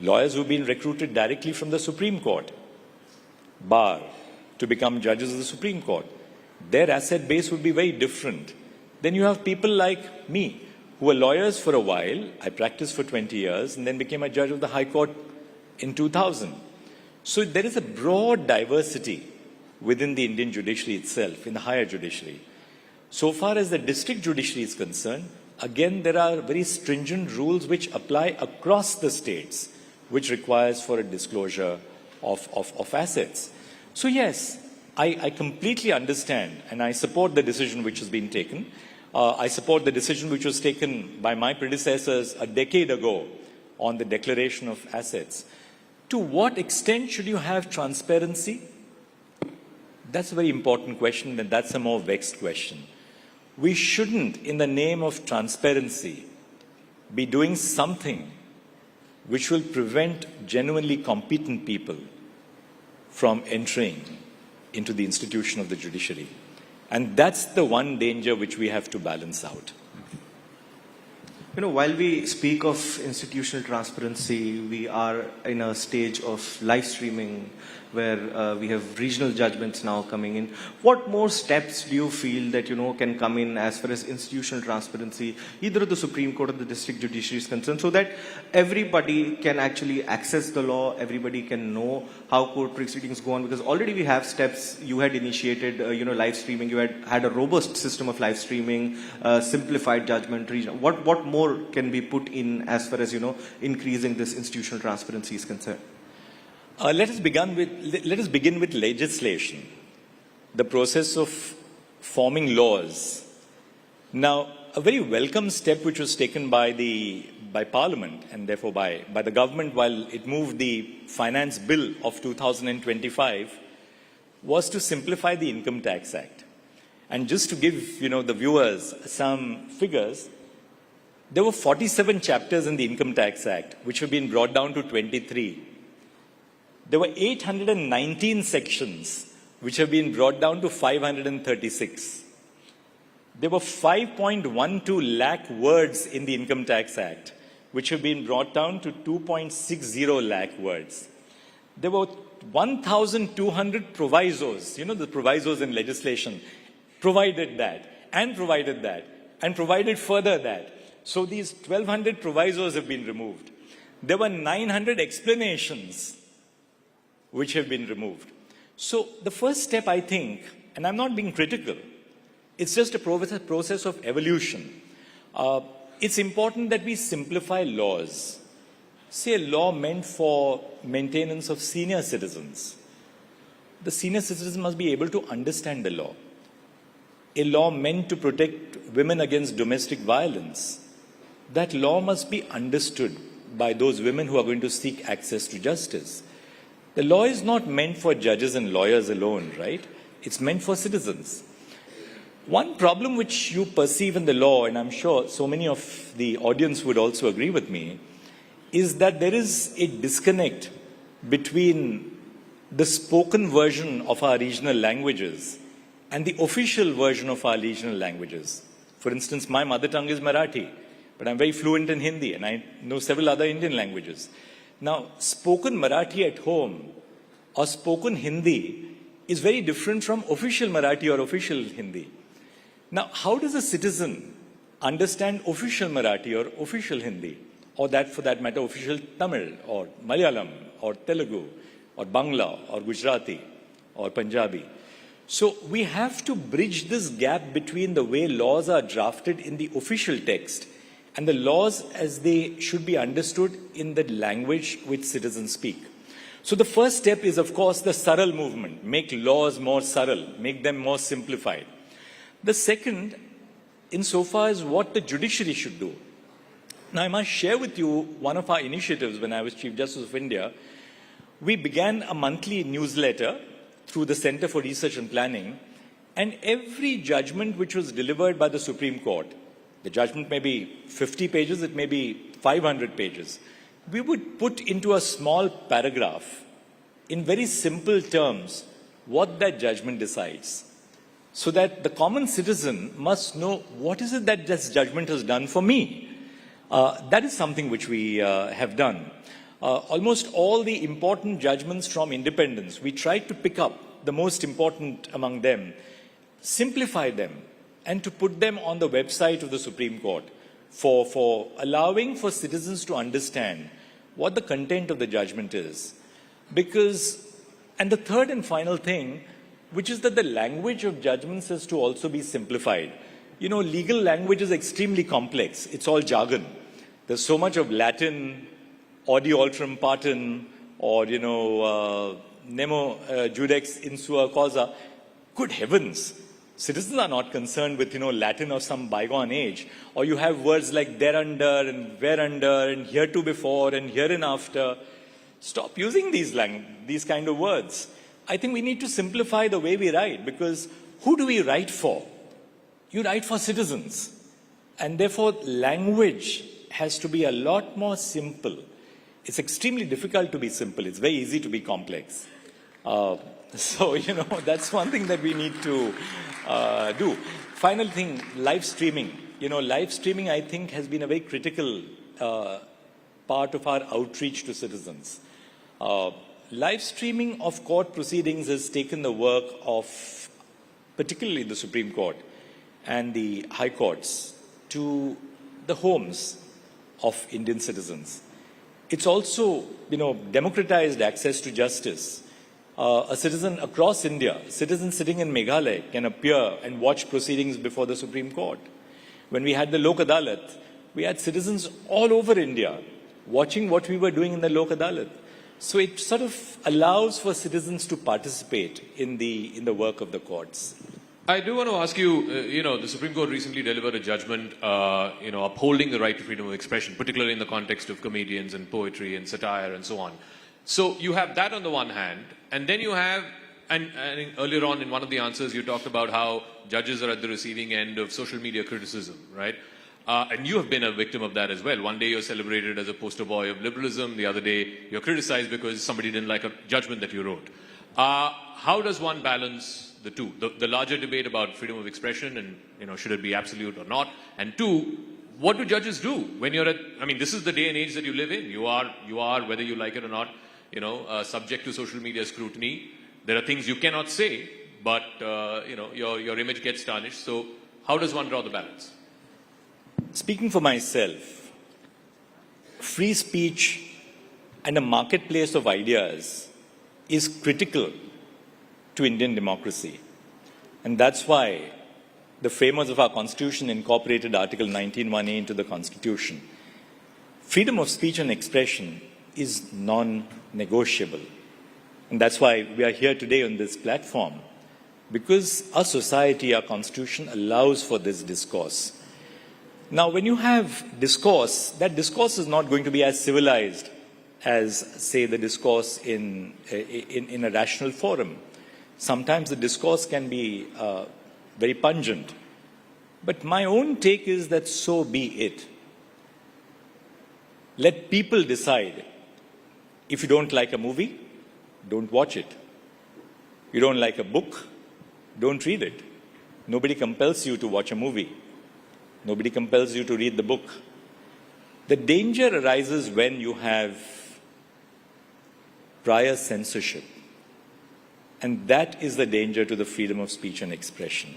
lawyers who have been recruited directly from the Supreme Court, bar, to become judges of the Supreme Court. Their asset base would be very different. Then you have people like me, who were lawyers for a while. I practiced for 20 years and then became a judge of the High Court in 2000. So there is a broad diversity within the Indian judiciary itself, in the higher judiciary. So far as the district judiciary is concerned, again, there are very stringent rules which apply across the states, which requires for a disclosure of assets. So yes, I completely understand and I support the decision which has been taken. I support the decision which was taken by my predecessors a decade ago on the declaration of assets. To what extent should you have transparency? That's a very important question, and that's a more vexed question. We shouldn't, in the name of transparency, be doing something which will prevent genuinely competent people from entering into the institution of the judiciary. And that's the one danger which we have to balance out. You know, while we speak of institutional transparency, we are in a stage of live streaming where we have regional judgments now coming in. What more steps do you feel that, can come in as far as institutional transparency, either at the Supreme Court or the district judiciary is concerned, so that everybody can actually access the law, everybody can know how court proceedings go on? Because already we have steps. You had initiated, live streaming. You had a robust system of live streaming, simplified judgment, regional. What more can be put in as far as, increasing this institutional transparency is concerned? Let us begin with legislation, the process of forming laws. Now, a very welcome step which was taken by Parliament and therefore by the government while it moved the Finance Bill of 2025 was to simplify the Income Tax Act. And just to give the viewers some figures, there were 47 chapters in the Income Tax Act which have been brought down to 23. There were 819 sections which have been brought down to 536. There were 5.12 lakh words in the Income Tax Act which have been brought down to 2.60 lakh words. There were 1,200 provisos, the provisos in legislation, provided that, and provided further that. So these 1,200 provisos have been removed. There were 900 explanations which have been removed. So the first step, I think, and I'm not being critical, it's just a process of evolution. It's important that we simplify laws. Say a law meant for maintenance of senior citizens. The senior citizen must be able to understand the law. A law meant to protect women against domestic violence. That law must be understood by those women who are going to seek access to justice. The law is not meant for judges and lawyers alone, right? It's meant for citizens. One problem which you perceive in the law, and I'm sure so many of the audience would also agree with me, is that there is a disconnect between the spoken version of our regional languages and the official version of our regional languages. For instance, my mother tongue is Marathi, but I'm very fluent in Hindi and I know several other Indian languages. Now, spoken Marathi at home or spoken Hindi is very different from official Marathi or official Hindi. Now, how does a citizen understand official Marathi or official Hindi, or that, for that matter, official Tamil or Malayalam or Telugu or Bangla or Gujarati or Punjabi? So we have to bridge this gap between the way laws are drafted in the official text and the laws as they should be understood in the language which citizens speak. So the first step is, of course, the Saral movement. Make laws more Saral, make them more simplified. The second, insofar as what the judiciary should do. Now, I must share with you one of our initiatives when I was Chief Justice of India. We began a monthly newsletter through the Center for Research and Planning, and every judgment which was delivered by the Supreme Court, the judgment may be 50 pages, it may be 500 pages, we would put into a small paragraph, in very simple terms, what that judgment decides, so that the common citizen must know what is it that this judgment has done for me. That is something which we have done. Almost all the important judgments from independence, we tried to pick up the most important among them, simplify them, and to put them on the website of the Supreme Court for allowing for citizens to understand what the content of the judgment is. Because, and the third and final thing, which is that the language of judgments has to also be simplified. You know, legal language is extremely complex. It's all jargon. There's so much of Latin, audi alterum partem, or, you know, nemo judex insua causa. Good heavens. Citizens are not concerned with, you know, Latin of some bygone age. Or you have words like thereunder and whereunder and heretofore and hereinafter. Stop using these kind of words. I think we need to simplify the way we write, because who do we write for? You write for citizens. And therefore, language has to be a lot more simple. It's extremely difficult to be simple. It's very easy to be complex. So, you know, that's one thing that we need to do. Final thing, live streaming. You know, live streaming, I think, has been a very critical part of our outreach to citizens. Live streaming of court proceedings has taken the work of particularly the Supreme Court and the High Courts to the homes of Indian citizens. It's also, you know, democratized access to justice. A citizen across India, a citizen sitting in Meghalaya, can appear and watch proceedings before the Supreme Court. When we had the Lok Adalat, we had citizens all over India watching what we were doing in the Lok Adalat. So it sort of allows for citizens to participate in the work of the courts. I do want to ask you, you know, the Supreme Court recently delivered a judgment, you know, upholding the right to freedom of expression, particularly in the context of comedians and poetry and satire and so on. So you have that on the one hand, and then you have, and earlier on in one of the answers you talked about how judges are at the receiving end of social media criticism, right? And you have been a victim of that as well. One day you're celebrated as a poster boy of liberalism, the other day you're criticized because somebody didn't like a judgment that you wrote. How does one balance the two? The larger debate about freedom of expression and, you know, should it be absolute or not? And two, what do judges do when you're at, I mean, this is the day and age that you live in. You are, whether you like it or not, you know, subject to social media scrutiny. There are things you cannot say, but, you know, your image gets tarnished. So how does one draw the balance? Speaking for myself, free speech and a marketplace of ideas is critical to Indian democracy. And that's why the framers of our Constitution incorporated Article 19(1)(a) into the Constitution. Freedom of speech and expression is non-negotiable. And that's why we are here today on this platform, because our society, our Constitution allows for this discourse. Now, when you have discourse, that discourse is not going to be as civilized as, say, the discourse in a rational forum. Sometimes the discourse can be very pungent. But my own take is that so be it. Let people decide. If you don't like a movie, don't watch it. You don't like a book, don't read it. Nobody compels you to watch a movie. Nobody compels you to read the book. The danger arises when you have prior censorship. And that is the danger to the freedom of speech and expression,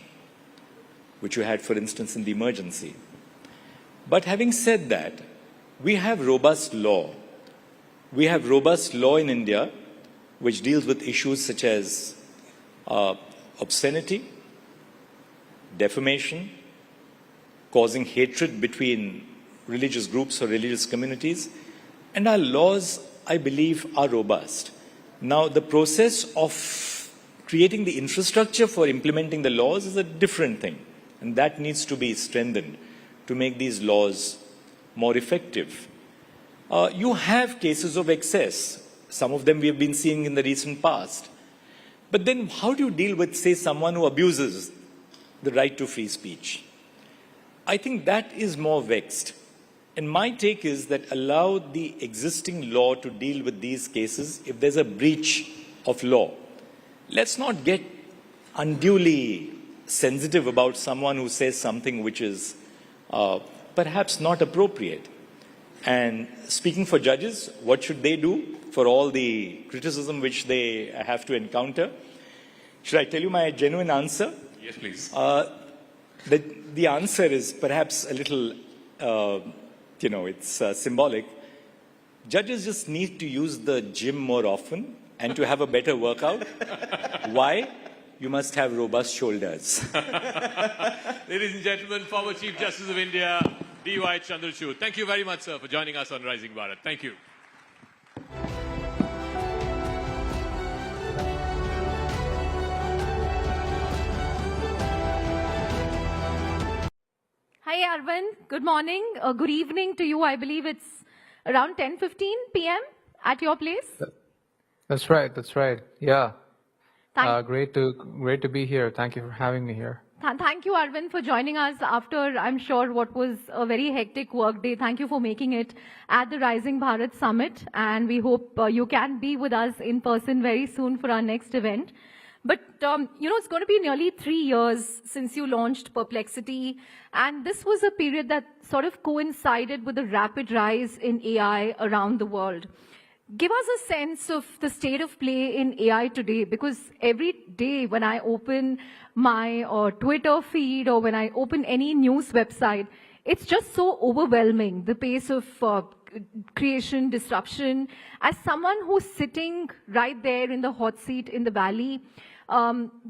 which you had, for instance, in the emergency. But having said that, we have robust law. We have robust law in India, which deals with issues such as obscenity, defamation, causing hatred between religious groups or religious communities. And our laws, I believe, are robust. Now, the process of creating the infrastructure for implementing the laws is a different thing. And that needs to be strengthened to make these laws more effective. You have cases of excess. Some of them we have been seeing in the recent past. But then how do you deal with, say, someone who abuses the right to free speech? I think that is more vexed. And my take is that allow the existing law to deal with these cases if there's a breach of law. Let's not get unduly sensitive about someone who says something which is perhaps not appropriate. And speaking for judges, what should they do for all the criticism which they have to encounter? Should I tell you my genuine answer? Yes, please. The answer is perhaps a little, it's symbolic. Judges just need to use the gym more often and to have a better workout. Why? You must have robust shoulders. Ladies and gentlemen, former Chief Justice of India, D.Y. Chandrachud. Thank you very much, sir, for joining us on Rising Bharat. Thank you. Hi, Arvind. Good morning. Good evening to you. I believe it's around 10:15 p.m. at your place. That's right. That's right. Yeah. Great to be here. Thank you for having me here. Thank you, Arvind, for joining us after, I'm sure, what was a very hectic work day. Thank you for making it at the Rising Bharat Summit. And we hope you can be with us in person very soon for our next event. But, it's going to be nearly 3 years since you launched Perplexity. And this was a period that sort of coincided with the rapid rise in AI around the world. Give us a sense of the state of play in AI today, because every day when I open my Twitter feed or when I open any news website, it's just so overwhelming, the pace of creation, disruption. As someone who's sitting right there in the hot seat in the valley,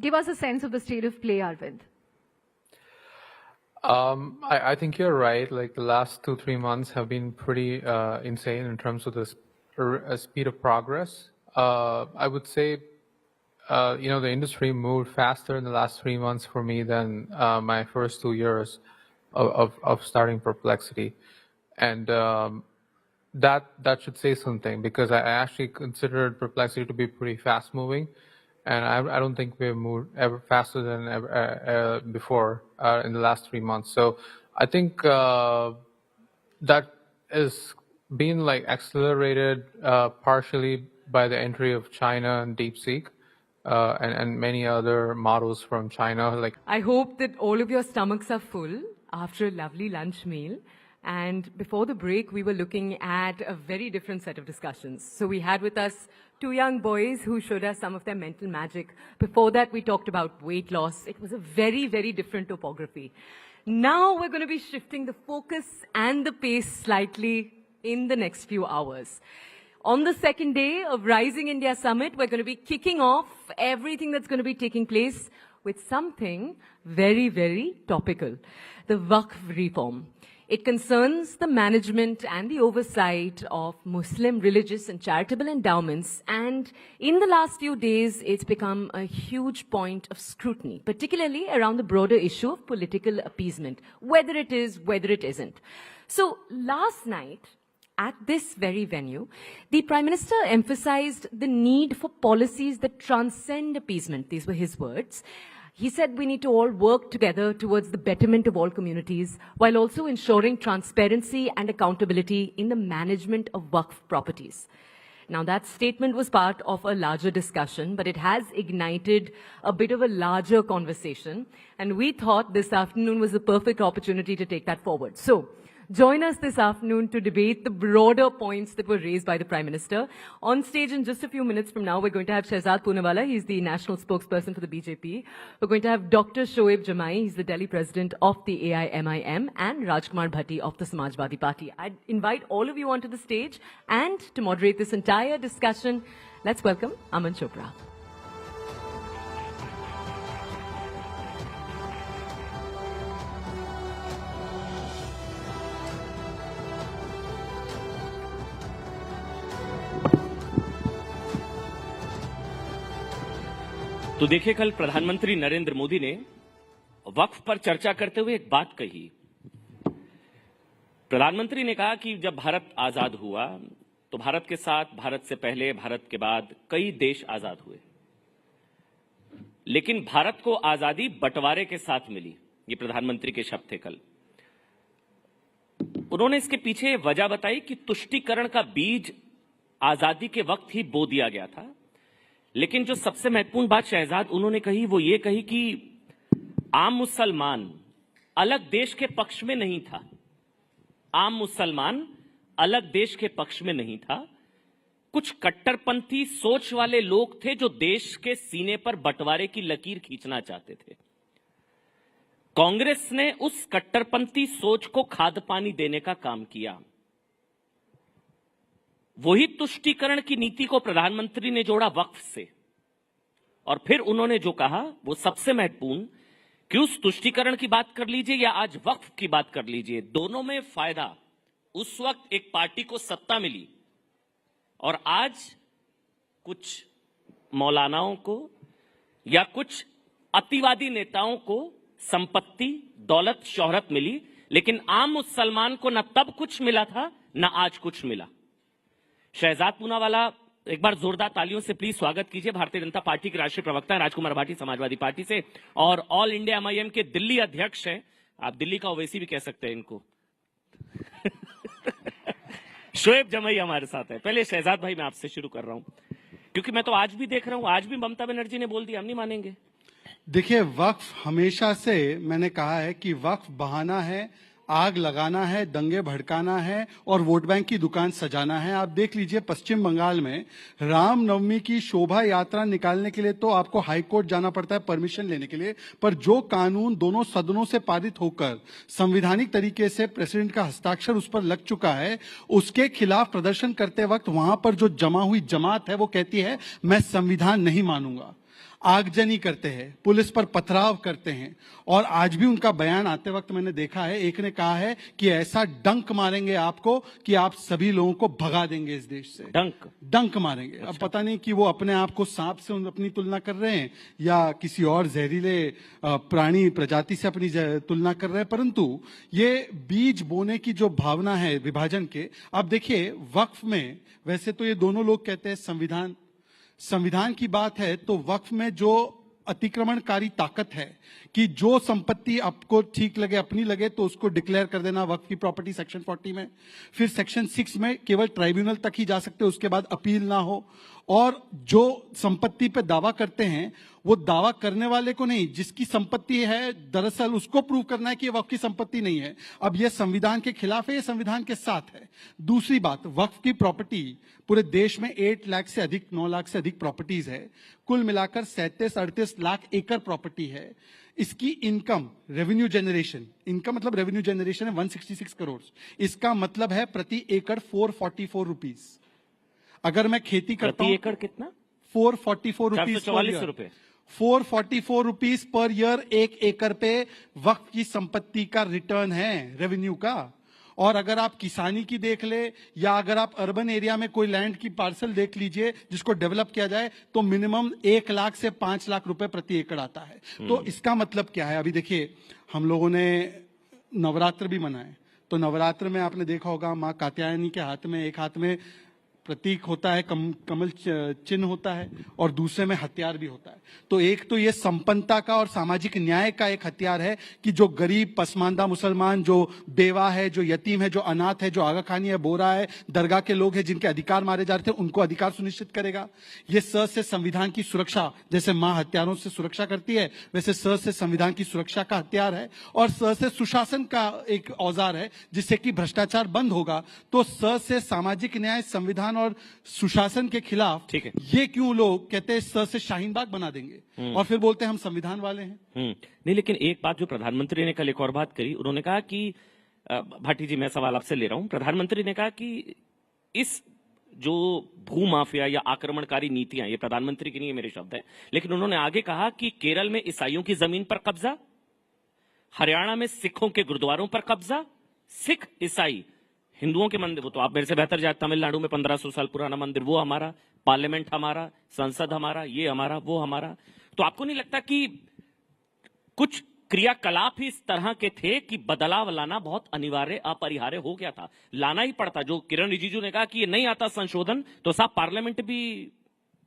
give us a sense of the state of play, Arvind. I think you're right. Like the last 2-3 months have been pretty insane in terms of the speed of progress. I would say, the industry moved faster in the last 3 months for me than my first 2 years of starting Perplexity. And that should say something, because I actually considered Perplexity to be pretty fast moving. And I don't think we've moved ever faster than ever before in the last 3 months. So I think that is being accelerated partially by the entry of China and DeepSeek and many other models from China. I hope that all of your stomachs are full after a lovely lunch meal. And before the break, we were looking at a very different set of discussions. So we had with us 2 young boys who showed us some of their mental magic. Before that, we talked about weight loss. It was a very, very different topography. Now we're going to be shifting the focus and the pace slightly in the next few hours. On the second day of Rising India Summit, we're going to be kicking off everything that's going to be taking place with something very, very topical: the Wakf reform. It concerns the management and the oversight of Muslim religious and charitable endowments, and in the last few days, it's become a huge point of scrutiny, particularly around the broader issue of political appeasement, whether it is, whether it isn't. So last night, at this very venue, the Prime Minister emphasized the need for policies that transcend appeasement. These were his words. He said we need to all work together towards the betterment of all communities, while also ensuring transparency and accountability in the management of Wakf properties. Now, that statement was part of a larger discussion, but it has ignited a bit of a larger conversation, and we thought this afternoon was the perfect opportunity to take that forward. So, join us this afternoon to debate the broader points that were raised by the Prime Minister. On stage in just a few minutes from now, we're going to have Shehzad Poonawala. He's the national spokesperson for the BJP. We're going to have Dr. Shoaib Jamai. He's the Delhi president of the AIMIM, and Rajkumar Bhatti of the Samajwadi Party. I'd invite all of you onto the stage, and to moderate this entire discussion, let's welcome Aman Chopra. तो देखिए, कल प्रधानमंत्री नरेंद्र मोदी ने वक्फ पर चर्चा करते हुए एक बात कही। प्रधानमंत्री ने कहा कि जब भारत आजाद हुआ तो भारत के साथ, भारत से पहले, भारत के बाद कई देश आजाद हुए, लेकिन भारत को आजादी बंटवारे के साथ मिली। ये प्रधानमंत्री के शब्द थे कल। उन्होंने इसके पीछे वजह बताई कि तुष्टीकरण का बीज आजादी के वक्त ही बो दिया गया था। लेकिन जो सबसे महत्वपूर्ण बात शहजाद उन्होंने कही, वो ये कही कि आम मुसलमान अलग देश के पक्ष में नहीं था। आम मुसलमान अलग देश के पक्ष में नहीं था। कुछ कट्टरपंथी सोच वाले लोग थे जो देश के सीने पर बंटवारे की लकीर खींचना चाहते थे। कांग्रेस ने उस कट्टरपंथी सोच को खाद पानी देने का काम किया। वही तुष्टीकरण की नीति को प्रधानमंत्री ने जोड़ा वक्फ से, और फिर उन्होंने जो कहा वो सबसे महत्वपूर्ण कि उस तुष्टीकरण की बात कर लीजिए या आज वक्फ की बात कर लीजिए, दोनों में फायदा उस वक्त एक पार्टी को सत्ता मिली और आज कुछ मौलानाओं को या कुछ अतिवादी नेताओं को संपत्ति, दौलत, शोहरत मिली, लेकिन आम मुसलमान को न तब कुछ मिला था न आज कुछ मिला। शहजाद पूनावाला, एक बार जोरदार तालियों से प्लीज स्वागत कीजिए। भारतीय जनता पार्टी के राष्ट्रीय प्रवक्ता हैं, राजकुमार भाटी समाजवादी पार्टी से, और ऑल इंडिया एमआईएम के दिल्ली अध्यक्ष हैं। आप दिल्ली का ओवैसी भी कह सकते हैं इनको। शोएब जमई हमारे साथ है। पहले शहजाद भाई, मैं आपसे शुरू कर रहा हूं, क्योंकि मैं तो आज भी देख रहा हूं, आज भी ममता बनर्जी ने बोल दिया हम नहीं मानेंगे। देखिए, वक्फ हमेशा से मैंने कहा है कि वक्फ बहाना है, आग लगाना है, दंगे भड़काना है और वोट बैंक की दुकान सजाना है। आप देख लीजिए, पश्चिम बंगाल में रामनवमी की शोभा यात्रा निकालने के लिए तो आपको हाई कोर्ट जाना पड़ता है परमिशन लेने के लिए, पर जो कानून दोनों सदनों से पारित होकर संवैधानिक तरीके से प्रेसिडेंट का हस्ताक्षर उस पर लग चुका है, उसके खिलाफ प्रदर्शन करते वक्त वहां पर जो जमा हुई जमात है वो कहती है मैं संविधान नहीं मानूंगा। आगजनी करते हैं, पुलिस पर पथराव करते हैं, और आज भी उनका बयान आते वक्त मैंने देखा है, एक ने कहा है कि ऐसा डंक मारेंगे आपको कि आप सभी लोगों को भगा देंगे इस देश से। डंक मारेंगे। अच्छा। अब पता नहीं कि वो अपने आप को सांप से अपनी तुलना कर रहे हैं या किसी और जहरीले प्राणी प्रजाति से अपनी तुलना कर रहे हैं, परंतु ये बीज बोने की जो भावना है विभाजन के। अब देखिए, वक्फ में वैसे तो ये दोनों लोग कहते हैं संविधान की बात है, तो वक्फ में जो अतिक्रमणकारी ताकत है कि जो संपत्ति आपको ठीक लगे, अपनी लगे, तो उसको डिक्लेयर कर देना वक्फ की प्रॉपर्टी सेक्शन 40 में। फिर सेक्शन 6 में केवल ट्राइब्यूनल तक ही जा सकते, उसके बाद अपील ना हो। और जो संपत्ति पे दावा करते हैं वो दावा करने वाले को नहीं, जिसकी संपत्ति है दरअसल उसको प्रूव करना है कि ये वक्फ की संपत्ति नहीं है। अब ये संविधान के खिलाफ है, ये संविधान के साथ है। दूसरी बात, वक्फ की प्रॉपर्टी पूरे देश में 8 लाख से अधिक, 9 लाख से अधिक प्रॉपर्टीज है। कुल मिलाकर 37-38 लाख एकड़ प्रॉपर्टी है। इसकी इनकम, रेवेन्यू जनरेशन, इनकम मतलब रेवेन्यू जनरेशन है 166 करोड़। इसका मतलब है प्रति एकड़ 444 रुपीज। अगर मैं खेती करता हूं, एकड़ कितना? 444 रुपीज, 444 रुपए, 444 रुपीज पर ईयर एक एकड़ पे वक्फ की संपत्ति का रिटर्न है, रेवेन्यू का। और अगर आप किसानी की देख ले या अगर आप अर्बन एरिया में कोई लैंड की पार्सल देख लीजिए जिसको डेवलप किया जाए, तो मिनिमम 1 लाख से 5 लाख रुपए प्रति एकड़ आता है। तो इसका मतलब क्या है? अभी देखिए, हम लोगों ने नवरात्र भी मनाए, तो नवरात्र में आपने देखा होगा माँ कात्यायनी के हाथ में, एक हाथ में प्रतीक होता है, कमल चिन्ह होता है, और दूसरे में हथियार भी होता है। तो एक तो ये संपन्नता का और सामाजिक न्याय का एक हथियार है कि जो गरीब, पसमानदा मुसलमान, जो बेवा है, जो यतीम है, जो अनाथ है, जो आगा खानी है, बोरा है, दरगाह के लोग हैं जिनके अधिकार मारे जा रहे थे, उनको अधिकार सुनिश्चित करेगा। ये स से संविधान की सुरक्षा, जैसे मां हत्यारों से सुरक्षा करती है, वैसे स से संविधान की सुरक्षा का हथियार है, और स से सुशासन का एक औजार है जिससे कि भ्रष्टाचार बंद होगा। तो स से सामाजिक न्याय, संविधान और सुशासन के खिलाफ, ठीक है, ये क्यों लोग कहते हैं स से शाहीन बाग बना देंगे और फिर बोलते हैं हम संविधान वाले हैं। नहीं, लेकिन एक बात जो प्रधानमंत्री ने कल एक और बात करी, उन्होंने कहा कि भाटी जी, मैं सवाल आपसे ले रहा हूं, प्रधानमंत्री ने कहा कि इस जो भू माफिया या आक्रमणकारी नीतियां, ये प्रधानमंत्री की नहीं है, मेरे शब्द है, लेकिन उन्होंने आगे कहा कि केरल में ईसाइयों की जमीन पर कब्जा, हरियाणा में सिखों के गुरुद्वारों पर कब्जा, सिख ईसाई हिंदुओं के मंदिर, वो तो आप मेरे से बेहतर जानते, तमिलनाडु में 1500 साल पुराना मंदिर, वो हमारा, पार्लियामेंट हमारा, संसद हमारा, ये हमारा, वो हमारा। तो आपको नहीं लगता कि कुछ क्रियाकलाप ही इस तरह के थे कि बदलाव लाना बहुत अनिवार्य, अपरिहार्य हो गया था, लाना ही पड़ता? जो किरण रिजिजू ने कहा कि ये नहीं आता संशोधन, तो साहब पार्लियामेंट भी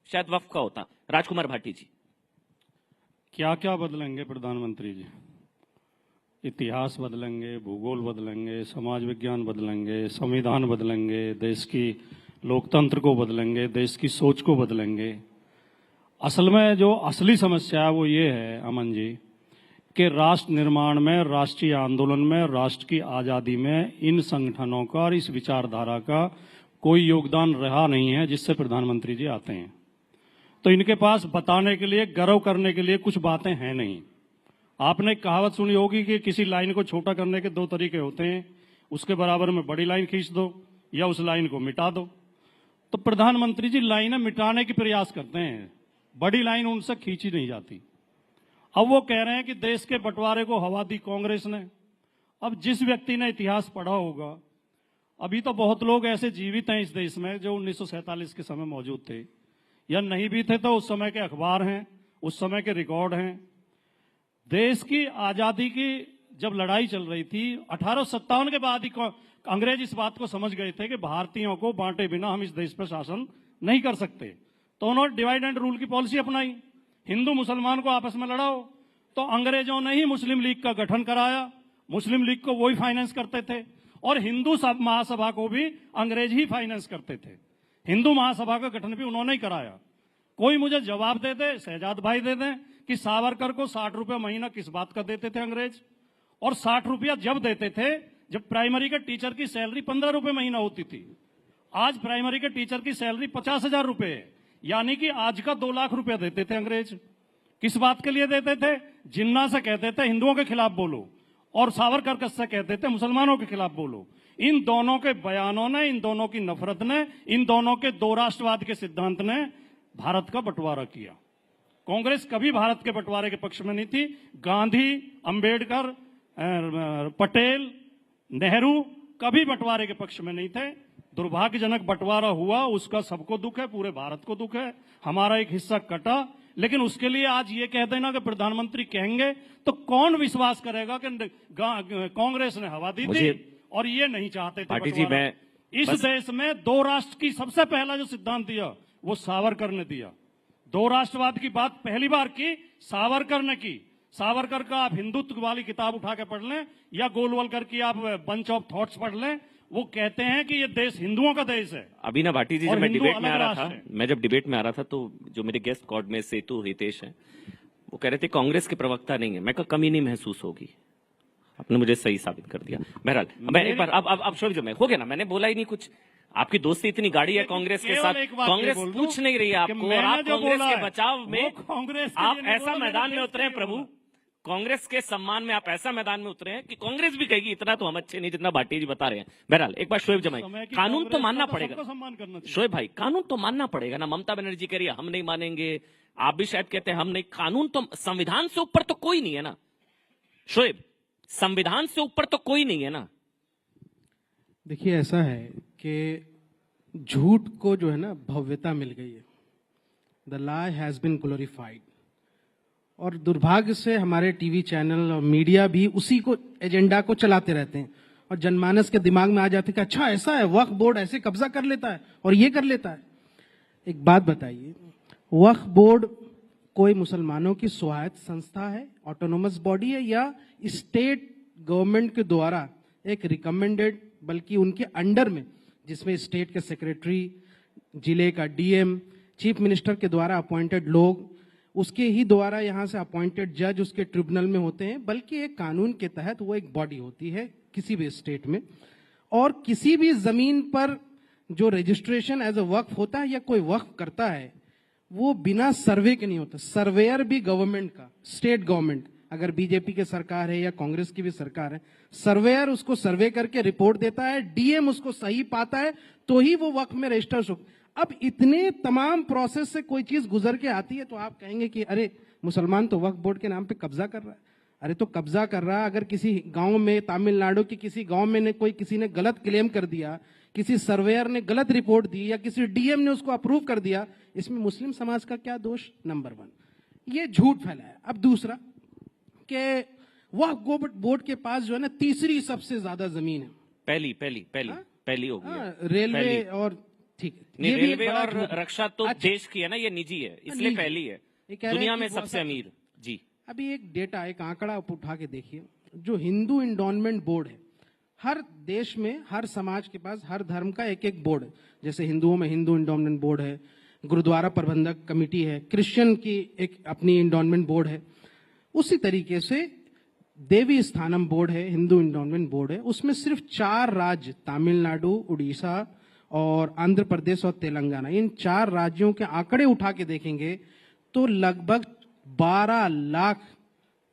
शायद वक्फ का होता। राजकुमार भाटी जी, क्या क्या बदलेंगे प्रधानमंत्री जी? इतिहास बदलेंगे, भूगोल बदलेंगे, समाज विज्ञान बदलेंगे, संविधान बदलेंगे, देश की लोकतंत्र को बदलेंगे, देश की सोच को बदलेंगे। असल में जो असली समस्या है वो ये है अमन जी कि राष्ट्र निर्माण में, राष्ट्रीय आंदोलन में, राष्ट्र की आज़ादी में इन संगठनों का और इस विचारधारा का कोई योगदान रहा नहीं है जिससे प्रधानमंत्री जी आते हैं। तो इनके पास बताने के लिए, गर्व करने के लिए कुछ बातें हैं नहीं। आपने एक कहावत सुनी होगी कि किसी लाइन को छोटा करने के दो तरीके होते हैं, उसके बराबर में बड़ी लाइन खींच दो या उस लाइन को मिटा दो। तो प्रधानमंत्री जी लाइनें मिटाने की प्रयास करते हैं, बड़ी लाइन उनसे खींची नहीं जाती। अब वो कह रहे हैं कि देश के बंटवारे को हवा दी कांग्रेस ने। अब जिस व्यक्ति ने इतिहास पढ़ा होगा, अभी तो बहुत लोग ऐसे जीवित हैं इस देश में जो 1947 के समय मौजूद थे, या नहीं भी थे तो उस समय के अखबार हैं, उस समय के रिकॉर्ड हैं। देश की आजादी की जब लड़ाई चल रही थी 1857 के बाद ही अंग्रेज इस बात को समझ गए थे कि भारतीयों को बांटे बिना हम इस देश पर शासन नहीं कर सकते, तो उन्होंने डिवाइड एंड रूल की पॉलिसी अपनाई। हिंदू मुसलमान को आपस में लड़ाओ, तो अंग्रेजों ने ही मुस्लिम लीग का गठन कराया। मुस्लिम लीग को वही फाइनेंस करते थे और हिंदू महासभा को भी अंग्रेज ही फाइनेंस करते थे। हिंदू महासभा का गठन भी उन्होंने ही कराया। कोई मुझे जवाब दे दे, शहजाद भाई दे दें कि सावरकर को 60 रुपया महीना किस बात का देते थे अंग्रेज, और 60 रुपया जब देते थे जब प्राइमरी के टीचर की सैलरी 15 रुपए महीना होती थी। आज प्राइमरी के टीचर की सैलरी 50,000 रुपए है, यानी कि आज का 2 लाख रुपया देते थे अंग्रेज। किस बात के लिए देते थे? जिन्ना से कहते थे हिंदुओं के खिलाफ बोलो, और सावरकर से कहते थे मुसलमानों के खिलाफ बोलो। इन दोनों के बयानों ने, इन दोनों की नफरत ने, इन दोनों के दो राष्ट्रवाद के सिद्धांत ने भारत का बंटवारा किया। कांग्रेस कभी भारत के बंटवारे के पक्ष में नहीं थी। गांधी, अंबेडकर, पटेल, नेहरू कभी बंटवारे के पक्ष में नहीं थे। दुर्भाग्यजनक बंटवारा हुआ, उसका सबको दुख है, पूरे भारत को दुख है। हमारा एक हिस्सा कटा, लेकिन उसके लिए आज ये कह देना कि प्रधानमंत्री कहेंगे तो कौन विश्वास करेगा कि कांग्रेस ने हवा दी थी और ये नहीं चाहते थे बंटवारा। इस देश में दो राष्ट्र की सबसे पहला जो सिद्धांत दिया वो सावरकर ने दिया। दो राष्ट्रवाद की बात पहली बार की सावरकर ने की। सावरकर का आप हिंदुत्व वाली किताब उठा के पढ़ लें या गोलवलकर की आप बंच ऑफ थॉट्स पढ़ लें, वो कहते हैं कि ये देश हिंदुओं का देश है। अभी ना भाटी जी, जब मैं डिबेट में आ रहा था, तो जो मेरे गेस्ट कॉर्ड में सेतु हितेश हैं, वो कह रहे थे कांग्रेस के प्रवक्ता नहीं है। मैं कहा कमी नहीं महसूस होगी, आपने मुझे सही साबित कर दिया। बहरहाल मैं एक बार अब शोभ जो मैं हो गया ना, मैंने बोला ही नहीं कुछ। आपकी दोस्ती इतनी गाड़ी है कांग्रेस के साथ, कांग्रेस पूछ नहीं रही है आपको, और आप कांग्रेस के बचाव में आप ऐसा मैदान में उतरे हैं प्रभु, कांग्रेस के सम्मान में आप ऐसा मैदान में उतरे हैं कि कांग्रेस भी कहेगी इतना तो हम अच्छे नहीं जितना भाटी जी बता रहे हैं। बहरहाल एक बार शोएब जमाई, कानून तो मानना पड़ेगा शोएब भाई, कानून तो मानना पड़ेगा ना। ममता बनर्जी कह रही है हम नहीं मानेंगे, आप भी शायद कहते हैं हम नहीं। कानून तो, संविधान से ऊपर तो कोई नहीं है ना शोएब, संविधान से ऊपर तो कोई नहीं है ना। देखिए ऐसा है कि झूठ को जो है ना भव्यता मिल गई है। The lie has been glorified, और दुर्भाग्य से हमारे टीवी चैनल और मीडिया भी उसी को एजेंडा को चलाते रहते हैं। और जनमानस के दिमाग में आ जाते कि अच्छा ऐसा है, वक्फ बोर्ड ऐसे कब्जा कर लेता है और ये कर लेता है। एक बात बताइए, वक्फ बोर्ड कोई मुसलमानों की स्वायत्त संस्था है, ऑटोनोमस बॉडी है, या स्टेट गवर्नमेंट के द्वारा एक रिकमेंडेड, बल्कि उनके अंडर में, जिसमें स्टेट के सेक्रेटरी, जिले का डीएम, चीफ मिनिस्टर के द्वारा अपॉइंटेड लोग, उसके ही द्वारा यहाँ से अपॉइंटेड जज उसके ट्रिब्यूनल में होते हैं, बल्कि एक कानून के तहत वो एक बॉडी होती है किसी भी स्टेट में। और किसी भी जमीन पर जो रजिस्ट्रेशन एज अ वक्फ होता है या कोई वक्फ करता है, वो बिना सर्वे के नहीं होता। सर्वेयर भी गवर्नमेंट का, स्टेट गवर्नमेंट, अगर बीजेपी की सरकार है या कांग्रेस की भी सरकार है, सर्वेयर उसको सर्वे करके रिपोर्ट देता है, डीएम उसको सही पाता है, तो ही वो वक्फ में रजिस्टर हो। अब इतने तमाम प्रोसेस से कोई चीज गुजर के आती है तो आप कहेंगे कि अरे मुसलमान तो वक्फ बोर्ड के नाम पे कब्जा कर रहा है। अरे तो कब्जा कर रहा है, अगर किसी गांव में, तमिलनाडु की किसी गांव में किसी ने गलत क्लेम कर दिया, किसी सर्वेयर ने गलत रिपोर्ट दी, या किसी डीएम ने उसको अप्रूव कर दिया, इसमें मुस्लिम समाज का क्या दोष? नंबर 1, ये झूठ फैलाया। अब दूसरा, कि वक्फ बोर्ड के पास जो है ना तीसरी सबसे ज्यादा जमीन है। पहली होगी रेलवे और ठीक है, ये रेलवे और रक्षा तो देश की है ना, ये निजी है, इसलिए पहली है दुनिया में सबसे अमीर। जी, अभी एक डेटा, एक आंकड़ा आप उठा के देखिए, जो हिंदू इंडोनमेंट बोर्ड है, हर देश में, हर समाज के पास, हर धर्म का एक एक बोर्ड है। जैसे हिंदुओं में हिंदू इंडोनमेंट बोर्ड है, गुरुद्वारा प्रबंधक कमेटी है, क्रिश्चियन की एक अपनी इंडोनमेंट बोर्ड है। उसी तरीके से देवी स्थानम बोर्ड है, हिंदू इंडोनमेंट बोर्ड है। उसमें सिर्फ 4 राज्य, तमिलनाडु, उड़ीसा और आंध्र प्रदेश और तेलंगाना, इन 4 राज्यों के आंकड़े उठा के देखेंगे तो लगभग 12 लाख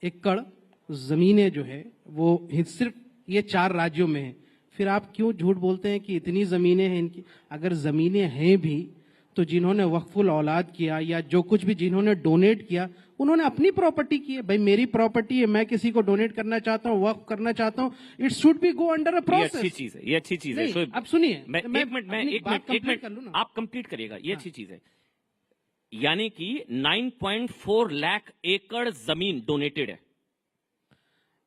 एकड़ जमीनें जो है वो सिर्फ ये 4 राज्यों में है। फिर आप क्यों झूठ बोलते हैं कि इतनी जमीनें हैं इनकी? अगर जमीनें हैं भी तो जिन्होंने वक्फुल औलाद किया या जो कुछ भी जिन्होंने डोनेट किया, उन्होंने अपनी प्रॉपर्टी की है। भाई मेरी प्रॉपर्टी है, मैं किसी को डोनेट करना चाहता हूँ, वक्फ करना चाहता हूँ, it should be go under a process. ये अच्छी चीज है, ये अच्छी चीज है। अब सुनिए, एक मिनट आप कंप्लीट करिएगा। ये अच्छी चीज है, यानी कि 9.4 लाख एकड़ जमीन डोनेटेड है।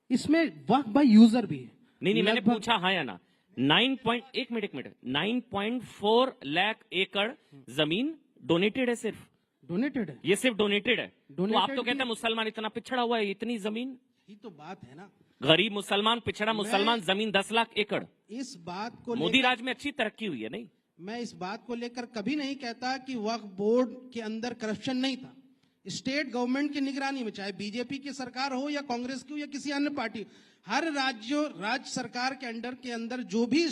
इसमें वक्फ बाय यूजर भी है। नहीं, मैंने पूछा हाँ या ना। 9.4 लाख एकड़ जमीन डोनेटेड है, सिर्फ डोनेटेड है, ये सिर्फ डोनेटेड है। तो आप तो कहते हैं मुसलमान इतना पिछड़ा हुआ है, इतनी जमीन, ये तो बात है ना। गरीब मुसलमान, पिछड़ा मुसलमान, जमीन 10 लाख एकड़। इस बात को मोदी राज में अच्छी तरक्की हुई है। नहीं, मैं इस बात को लेकर कभी नहीं कहता कि वक्फ बोर्ड के अंदर करप्शन नहीं था। स्टेट गवर्नमेंट की निगरानी में, चाहे बीजेपी की सरकार हो या कांग्रेस की हो या किसी अन्य पार्टी, हर राज्य सरकार के अंदर जो भी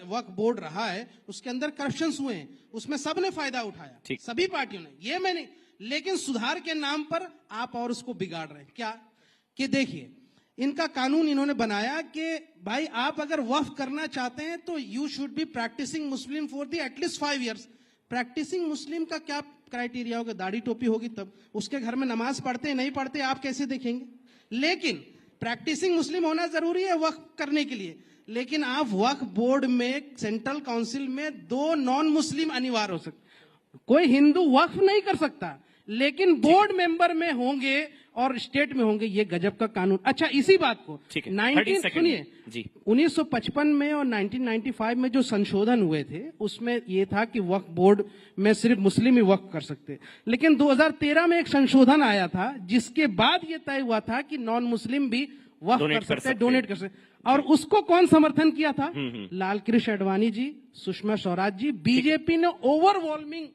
वक्फ बोर्ड रहा है उसके अंदर करप्शन हुए हैं, उसमें सबने फायदा उठाया, सभी पार्टियों ने, ये मैं नहीं। लेकिन सुधार के नाम पर आप और उसको बिगाड़ रहे हैं। क्या कि देखिए, इनका कानून इन्होंने बनाया कि भाई आप अगर वक्फ करना चाहते हैं तो you should be practising Muslim for the at least 5 years। Practising Muslim का क्या क्राइटेरिया होगा? दाढ़ी टोपी होगी तब। उसके घर में नमाज पढ़ते नहीं पढ़ते आप कैसे देखेंगे? लेकिन प्रैक्टिसिंग मुस्लिम होना जरूरी है वक्फ करने के लिए। लेकिन आप वक्फ बोर्ड में, सेंट्रल काउंसिल में 2 नॉन मुस्लिम अनिवार्य हो सकते। कोई हिंदू वक्फ नहीं कर सकता, लेकिन बोर्ड मेंबर में होंगे और स्टेट में होंगे। ये गजब का कानून। अच्छा, इसी बात को 1955 में और 1995 में जो संशोधन हुए थे उसमें ये था कि वक्फ बोर्ड में सिर्फ मुस्लिम ही वक्फ कर सकते। लेकिन 2013 में एक संशोधन आया था जिसके बाद ये तय हुआ था कि नॉन मुस्लिम भी वक्फ कर सकते हैं, डोनेट कर सकते। और उसको कौन समर्थन किया था? लाल कृष्ण आडवाणी जी, सुषमा स्वराज जी। बीजेपी ने ओवरवेलमिंग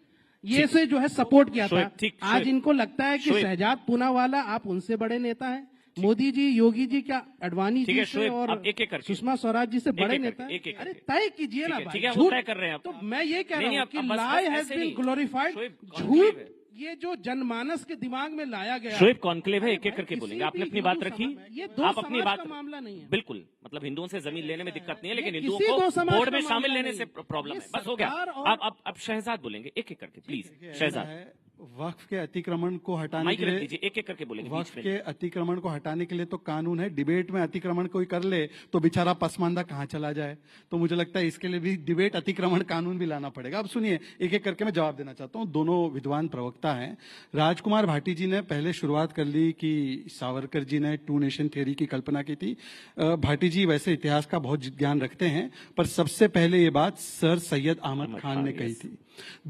ये से जो है सपोर्ट किया था। आज इनको लगता है कि शहजाद पूनावाला आप उनसे बड़े नेता हैं, मोदी जी, योगी जी, क्या आडवाणी जी से और सुषमा स्वराज जी से बड़े नेता हैं? अरे तय कीजिए ना भाई, झूठ कर रहे हैं। तो मैं ये कह रहा हूँ कि लाई हैज बीन ग्लोरिफाइड। झूठ ये जो जनमानस के दिमाग में लाया गया। शोएब कॉन्क्लेव है, एक एक करके बोलेंगे। आपने अपनी बात रखी, ये आप अपनी बात, मामला नहीं है। बिल्कुल, मतलब हिंदुओं से जमीन लेने में दिक्कत नहीं है, लेकिन हिंदुओं को बोर्ड में शामिल लेने से प्रॉब्लम है। बस हो गया। अब शहजाद बोलेंगे, एक एक करके प्लीज। शहजाद, वक्फ के अतिक्रमण को हटाने के लिए एक एक करके बोलेंगे, वक्फ के अतिक्रमण को हटाने के लिए तो कानून है। डिबेट में अतिक्रमण कोई कर ले तो बेचारा पसमानदा कहाँ चला जाए। तो मुझे लगता है इसके लिए भी डिबेट अतिक्रमण कानून भी लाना पड़ेगा। अब सुनिए, एक एक करके मैं जवाब देना चाहता हूँ। दोनों विद्वान प्रवक्ता हैं। राजकुमार भाटी जी ने पहले शुरुआत कर ली कि सावरकर जी ने 2 नेशन थ्योरी की कल्पना की थी। भाटी जी वैसे इतिहास का बहुत ज्ञान रखते हैं, पर सबसे पहले ये बात सर सैयद अहमद खान ने कही थी।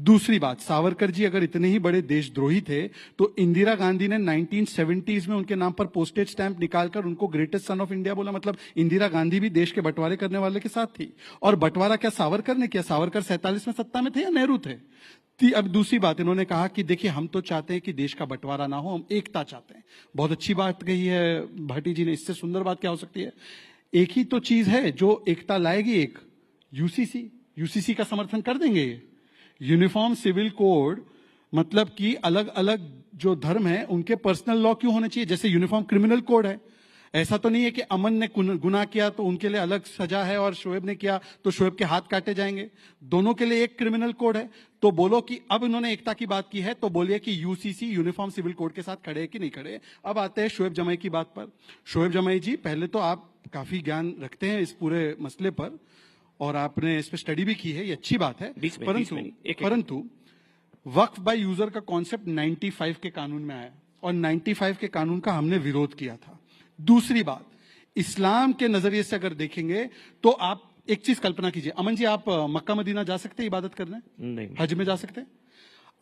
दूसरी बात, सावरकर जी अगर इतने ही बड़े देशद्रोही थे तो इंदिरा गांधी ने 1970s में उनके नाम पर पोस्टेज स्टैंप निकालकर उनको ग्रेटेस्ट सन ऑफ इंडिया बोला। मतलब इंदिरा गांधी भी देश के बंटवारे करने वाले के साथ थी। और बंटवारा क्या सावरकर ने किया? सावरकर 47 में सत्ता में थे या नेहरू थे? अब दूसरी बात, इन्होंने कहा कि देखिए हम तो चाहते हैं कि देश का बंटवारा ना हो, हम एकता चाहते हैं। बहुत अच्छी बात कही है भाटी जी ने। इससे सुंदर बात क्या हो सकती है? एक ही तो चीज है जो एकता लाएगी, एक यूसीसी का समर्थन कर देंगे। यूनिफॉर्म सिविल कोड, मतलब कि अलग अलग जो धर्म है उनके पर्सनल लॉ क्यों होने चाहिए? जैसे यूनिफॉर्म क्रिमिनल कोड है। ऐसा तो नहीं है कि अमन ने गुनाह किया तो उनके लिए अलग सजा है और शोएब ने किया तो शोएब के हाथ काटे जाएंगे। दोनों के लिए एक क्रिमिनल कोड है। तो बोलो कि अब इन्होंने एकता की बात की है तो बोलिए कि यूसीसी यूनिफॉर्म सिविल कोड के साथ खड़े है कि नहीं खड़े। अब आते हैं शोएब जमाई की बात पर। शोएब जमाई जी, पहले तो आप काफी ज्ञान रखते हैं इस पूरे मसले पर और आपने इस पर स्टडी भी की है, ये अच्छी बात है। परंतु वक्फ बाय यूजर का कॉन्सेप्ट 95 के कानून में आया और 95 के कानून का हमने विरोध किया था। दूसरी बात, इस्लाम के नजरिए से अगर देखेंगे तो आप एक चीज कल्पना कीजिए। अमन जी, आप मक्का मदीना जा सकते हैं इबादत करने? नहीं। हज में जा सकते हैं?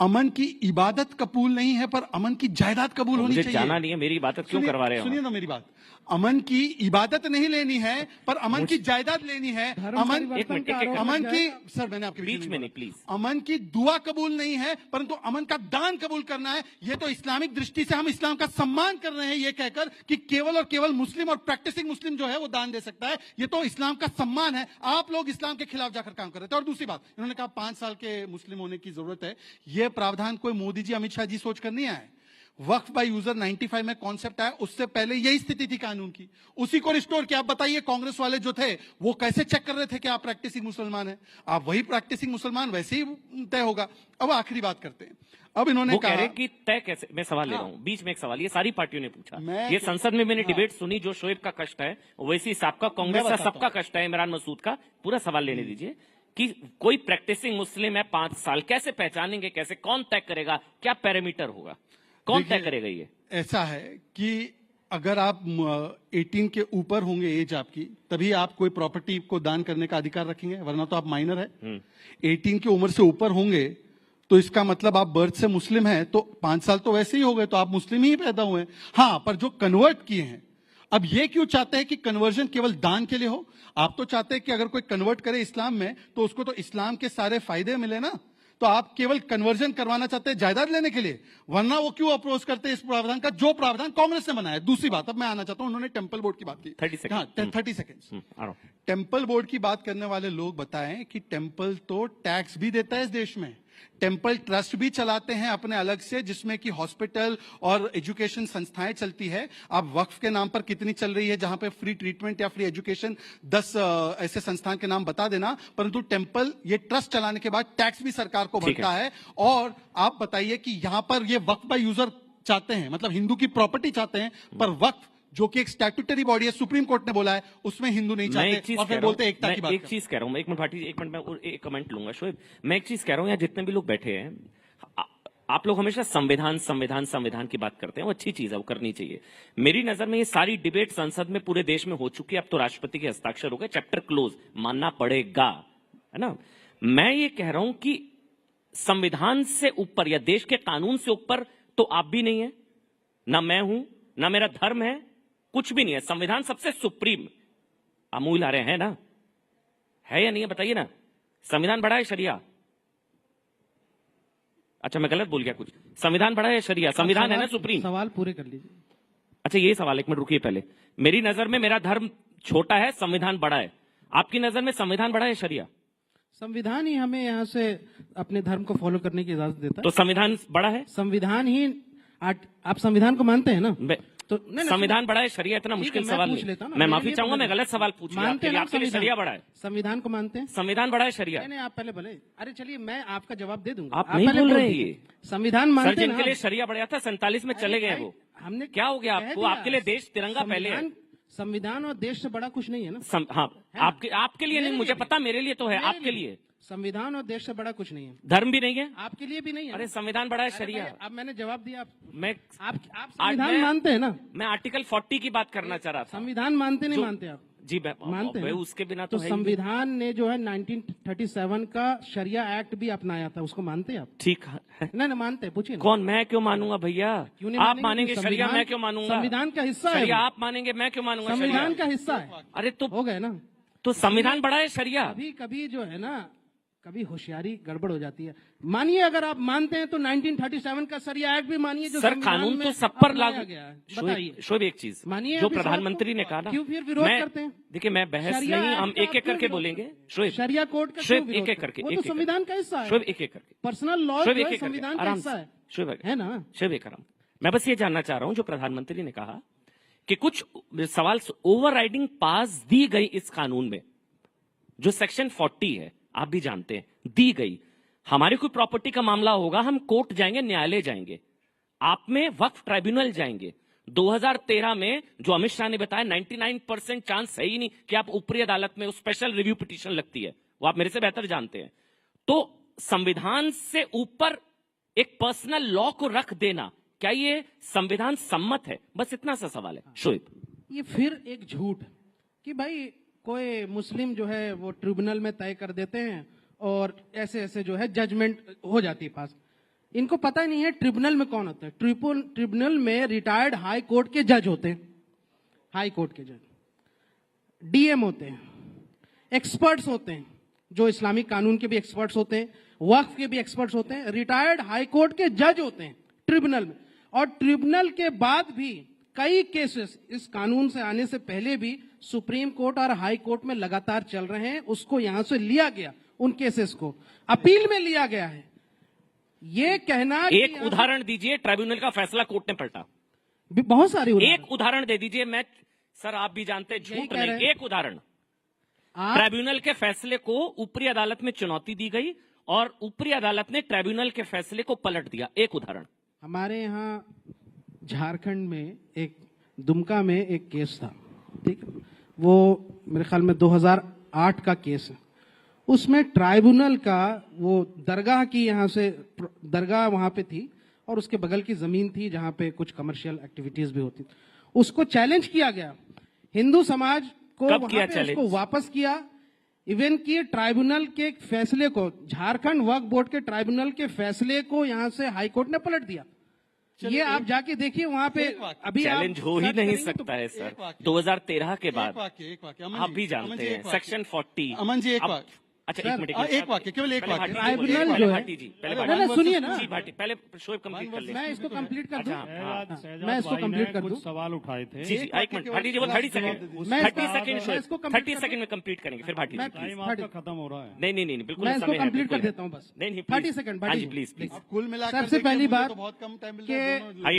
अमन की इबादत कबूल नहीं है पर अमन की जायदाद कबूल होनी चाहिए। जाना नहीं है, मेरी इबादत क्यों करवा रहे हो? सुनिए ना मेरी बात। अमन की इबादत नहीं लेनी है पर अमन की जायदाद लेनी है। अमन की, सर मैंने आपके बीच में नहीं प्लीज। अमन की दुआ कबूल नहीं है परंतु अमन का दान कबूल करना है। ये तो इस्लामिक दृष्टि से हम इस्लाम का सम्मान कर रहे हैं ये कहकर कि केवल और केवल मुस्लिम और प्रैक्टिसिंग मुस्लिम जो है वो दान दे सकता है। ये तो इस्लाम का सम्मान है। आप लोग इस्लाम के खिलाफ जाकर काम कर रहे थे। और दूसरी बात, इन्होंने कहा 5 साल के मुस्लिम होने की जरूरत है। यह प्रावधान कोई मोदी जी अमित शाह जी सोच कर नहीं आए। वक्फ बाय यूजर 95 में कॉन्सेप्ट आया, उससे पहले यही स्थिति थी कानून की, उसी को रिस्टोर किया। आप बताइए कांग्रेस वाले जो थे वो कैसे चेक कर रहे थे कि आप प्रैक्टिसिंग मुसलमान हैं? आप वही प्रैक्टिसिंग मुसलमान वैसे ही तय होगा। अब आखिरी बात करते हैं। अब इन्होंने कह रहे कि तय कैसे? मैं सवाल ले रहा हूं, बीच में एक सवाल, ये सारी पार्टियों ने पूछा। ये संसद में मैंने डिबेट सुनी, जो शोएब का कष्ट है वैसी सबका कांग्रेस का सबका कष्ट है, इमरान मसूद का। पूरा सवाल लेने दीजिए कि कोई प्रैक्टिसिंग मुस्लिम है 5 साल, कैसे पहचानेंगे? कैसे? कौन तय करेगा? क्या पैरामीटर होगा? कौन तय करेगा? ये ऐसा है कि अगर आप 18 के ऊपर होंगे एज आपकी, तभी आप कोई प्रॉपर्टी को दान करने का अधिकार रखेंगे, वरना तो आप माइनर है। 18 की उम्र से ऊपर होंगे तो इसका मतलब आप बर्थ से मुस्लिम हैं, तो 5 साल तो वैसे ही हो गए, तो आप मुस्लिम ही पैदा हुए। हाँ, पर जो कन्वर्ट किए हैं, अब ये क्यों चाहते हैं कि कन्वर्जन केवल दान के लिए हो? आप तो चाहते हैं कि अगर कोई कन्वर्ट करे इस्लाम में तो उसको तो इस्लाम के सारे फायदे मिले ना। तो आप केवल कन्वर्जन करवाना चाहते हैं जायदाद लेने के लिए, वरना वो क्यों अप्रोच करते हैं इस प्रावधान का जो प्रावधान कांग्रेस ने बनाया। दूसरी बात, अब मैं आना चाहता हूं, उन्होंने टेम्पल बोर्ड की बात की। 30 सेकेंड। टेम्पल बोर्ड की बात करने वाले लोग बताएं कि टेम्पल तो टैक्स भी देता है इस देश में। टेम्पल ट्रस्ट भी चलाते हैं अपने अलग से, जिसमें कि हॉस्पिटल और एजुकेशन संस्थाएं चलती है। आप वक्फ के नाम पर कितनी चल रही है जहां पे फ्री ट्रीटमेंट या फ्री एजुकेशन, 10 ऐसे संस्थान के नाम बता देना। परंतु टेम्पल ये ट्रस्ट चलाने के बाद टैक्स भी सरकार को भरता है। और आप बताइए कि यहां पर ये वक्फ बाय यूजर चाहते हैं, मतलब हिंदू की प्रॉपर्टी चाहते हैं, पर वक्फ जो कि एक स्टैट्यूटरी बॉडी है, सुप्रीम कोर्ट ने बोला है, उसमें हिंदू नहीं चाहते और फिर बोलते एकता की बात। एक चीज कह रहा हूं मैं, 1 मिनट भाटी, 1 मिनट में एक कमेंट लूंगा शोएब। मैं एक चीज कह रहा हूं, यहाँ जितने भी लोग बैठे हैं, आप लोग हमेशा संविधान संविधान संविधान की बात करते हैं, वो अच्छी चीज है, वो करनी चाहिए। मेरी नजर में ये सारी डिबेट संसद में पूरे देश में हो चुकी है। अब तो राष्ट्रपति के हस्ताक्षर हो गए, चैप्टर क्लोज, मानना पड़ेगा, है ना। मैं ये कह रहा हूं कि संविधान से ऊपर या देश के कानून से ऊपर तो आप भी नहीं है, ना मैं हूं, ना मेरा धर्म है, कुछ भी नहीं है। संविधान सबसे सुप्रीम अमूल आ रहे हैं ना, है या नहीं है? बताइए ना। संविधान बड़ा है शरिया? अच्छा, मैं गलत बोल गया कुछ। संविधान बड़ा है शरिया? संविधान है ना सुप्रीम? सवाल पूरे कर लीजिए। अच्छा, ये सवाल, 1 मिनट रुकिए पहले। मेरी नजर में मेरा धर्म छोटा है, संविधान बड़ा है। आपकी नजर में संविधान बड़ा है शरिया? संविधान ही हमें यहाँ से अपने धर्म को फॉलो करने की इजाजत देता है। तो संविधान बड़ा है? संविधान ही, आप संविधान को मानते हैं ना? तो संविधान बड़ा है, शरिया इतना मुश्किल सवाल नहीं। मैं माफी चाहूंगा, मैं गलत सवाल पूछ लिया आपके लिए। आपके लिए शरिया बड़ा है, संविधान को मानते हैं? संविधान बड़ा है, शरिया नहीं, आप पहले भले, अरे चलिए मैं आपका जवाब दे दूंगा। आप नहीं बोल रहे ये संविधान मानते हैं? जिनके लिए शरिया बढ़िया था 47 में चले गए वो, हमने क्या हो गया आपको? आपके लिए देश तिरंगा पहले है। संविधान और देश से बड़ा कुछ नहीं है ना। हाँ, आपके लिए नहीं, मुझे पता, मेरे लिए तो है, आपके लिए संविधान और देश से बड़ा कुछ नहीं है। धर्म भी नहीं है आपके लिए भी नहीं है। अरे संविधान बड़ा है, शरिया। अब मैंने जवाब दिया। मैं आप संविधान मानते हैं ना? मैं आर्टिकल 40 की बात करना चाह रहा था। संविधान मानते नहीं मानते आप? जी मानते हैं। उसके बिना तो संविधान ने जो है 1937 का शरिया एक्ट भी अपनाया था, उसको मानते हैं आप? ठीक है, नहीं मानते, पूछिए। कौन? मैं क्यों मानूंगा भैया? आप मानेंगे शरिया, मैं क्यों मानूंगा? संविधान का हिस्सा है। शरिया आप मानेंगे, मैं क्यों मानूंगा? संविधान का हिस्सा है। अरे तो हो गए ना। तो संविधान बड़ा है, शरिया। कभी जो है ना, कभी होशियारी गड़बड़ हो जाती है। मानिए अगर आप मानते हैं तो 1937 का शरिया एक्ट भी मानिए, जो सर कानून तो सब पर लागू गया है। बताइए शोएब, एक चीज मानिए, जो प्रधानमंत्री ने कहा ना, क्यों फिर विरोध करते हैं? देखिए मैं बहस नहीं, हम एक एक करके बोलेंगे। शोएब, शरिया कोर्ट का शोएब एक एक करके, वो तो संविधान का हिस्सा है। शोएब एक एक करके, पर्सनल लॉ संविधान का हिस्सा है। शोएब है ना? शोएब एक आराम। मैं बस ये जानना चाह रहा हूँ, जो प्रधानमंत्री ने कहा कि कुछ सवाल ओवरराइडिंग पास दी गई इस कानून में, जो सेक्शन 40 है, आप भी जानते हैं, दी गई। हमारी कोई प्रॉपर्टी का मामला होगा, हम कोर्ट जाएंगे, न्यायालय जाएंगे, आप में वक्फ ट्राइब्यूनल जाएंगे। 2013 में जो अमित शाह ने बताया 99% चांस है ही नहीं कि आप ऊपरी अदालत में स्पेशल रिव्यू पिटीशन लगती है, वो आप मेरे से बेहतर जानते हैं। तो संविधान से ऊपर एक पर्सनल लॉ को रख देना, क्या ये संविधान सम्मत है? बस इतना सा सवाल है। शोएब, ये फिर एक झूठ कि भाई कोई मुस्लिम जो है वो ट्रिब्यूनल में तय कर देते हैं और ऐसे ऐसे जो है जजमेंट हो जाती है पास। इनको पता नहीं है ट्रिब्यूनल में कौन होता है। ट्रिब्यूनल में रिटायर्ड हाई कोर्ट के जज होते हैं, हाई कोर्ट के जज, डीएम होते हैं, एक्सपर्ट्स होते हैं, जो इस्लामिक कानून के भी एक्सपर्ट्स होते हैं, वक्फ के भी एक्सपर्ट्स होते हैं, रिटायर्ड हाई कोर्ट के जज होते हैं ट्रिब्यूनल में। और ट्रिब्यूनल के बाद भी कई केसेस इस कानून से आने से पहले भी सुप्रीम कोर्ट और हाई कोर्ट में लगातार चल रहे हैं। उसको यहां से लिया गया, उन केसेस को अपील में लिया गया है। ये कहना एक उदाहरण दीजिए, ट्राइब्यूनल का फैसला कोर्ट ने पलटा। बहुत सारे एक उदाहरण दे दीजिए। मैं सर आप भी जानते हैं झूठ नहीं, एक उदाहरण। ट्राइब्यूनल के फैसले को ऊपरी अदालत में चुनौती दी गई और ऊपरी अदालत ने ट्राइब्यूनल के फैसले को पलट दिया। एक उदाहरण। हमारे यहाँ झारखंड में एक दुमका में एक केस था, ठीक, वो मेरे ख्याल में 2008 का केस है। उसमें ट्राइब्यूनल का वो दरगाह की, यहाँ से दरगाह वहां पे थी और उसके बगल की जमीन थी जहां पे कुछ कमर्शियल एक्टिविटीज भी होती, उसको चैलेंज किया गया। हिंदू समाज को वहां पे उसको वापस किया। इवन कि ट्राइब्यूनल के फैसले को, झारखंड वक्फ बोर्ड के ट्राइब्यूनल के फैसले को यहां से हाईकोर्ट ने पलट दिया। ये आप जाके देखिए वहां पे। अभी चैलेंज हो ही नहीं सकता है सर। 2013 के बाद आप भी जानते हैं सेक्शन 40। अमन जी एक वाक्य, अच्छा एक मिनट, एक वाक्य, केवल एक वाक्य। ट्राइब्यूनल जो है, पहले सुनिए ना, पहले शोएब कंप्लीट कर ले। मैं इसको कंप्लीट कर दूं, मैं इसको कंप्लीट कर दूं। सवाल उठाए थे। जी एक मिनट भाटी जी, वो 30 सेकंड, 30 सेकंड में कंप्लीट करेंगे, फिर भाटी जी टाइम आपका खत्म हो रहा है। नहीं नहीं नहीं, बिल्कुल मैं इसको कंप्लीट कर देता हूं बस। नहीं 30 second Bhati ji, please please. कुल मिलाकर सबसे पहली बात बहुत कम टाइम मिल कि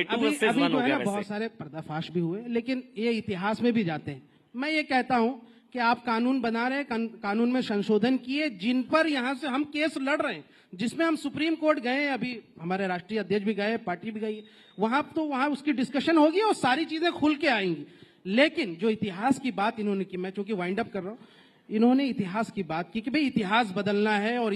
अभी जो है ना बहुत सारे पर्दाफाश भी हुए, लेकिन ये इतिहास में भी जाते हैं। मैं ये कहता हूं कि आप कानून बना रहे हैं, कानून में संशोधन किए, जिन पर यहां से हम केस लड़ रहे हैं, जिसमें हम सुप्रीम कोर्ट गए, अभी हमारे राष्ट्रीय अध्यक्ष भी गए, पार्टी भी गई, वहां उसकी डिस्कशन होगी और सारी चीजें खुल के आएंगी। लेकिन जो इतिहास की बात इन्होंने की, मैं चूंकि वाइंड अप कर रहा हूं, इन्होंने इतिहास की बात की कि भाई इतिहास बदलना है, और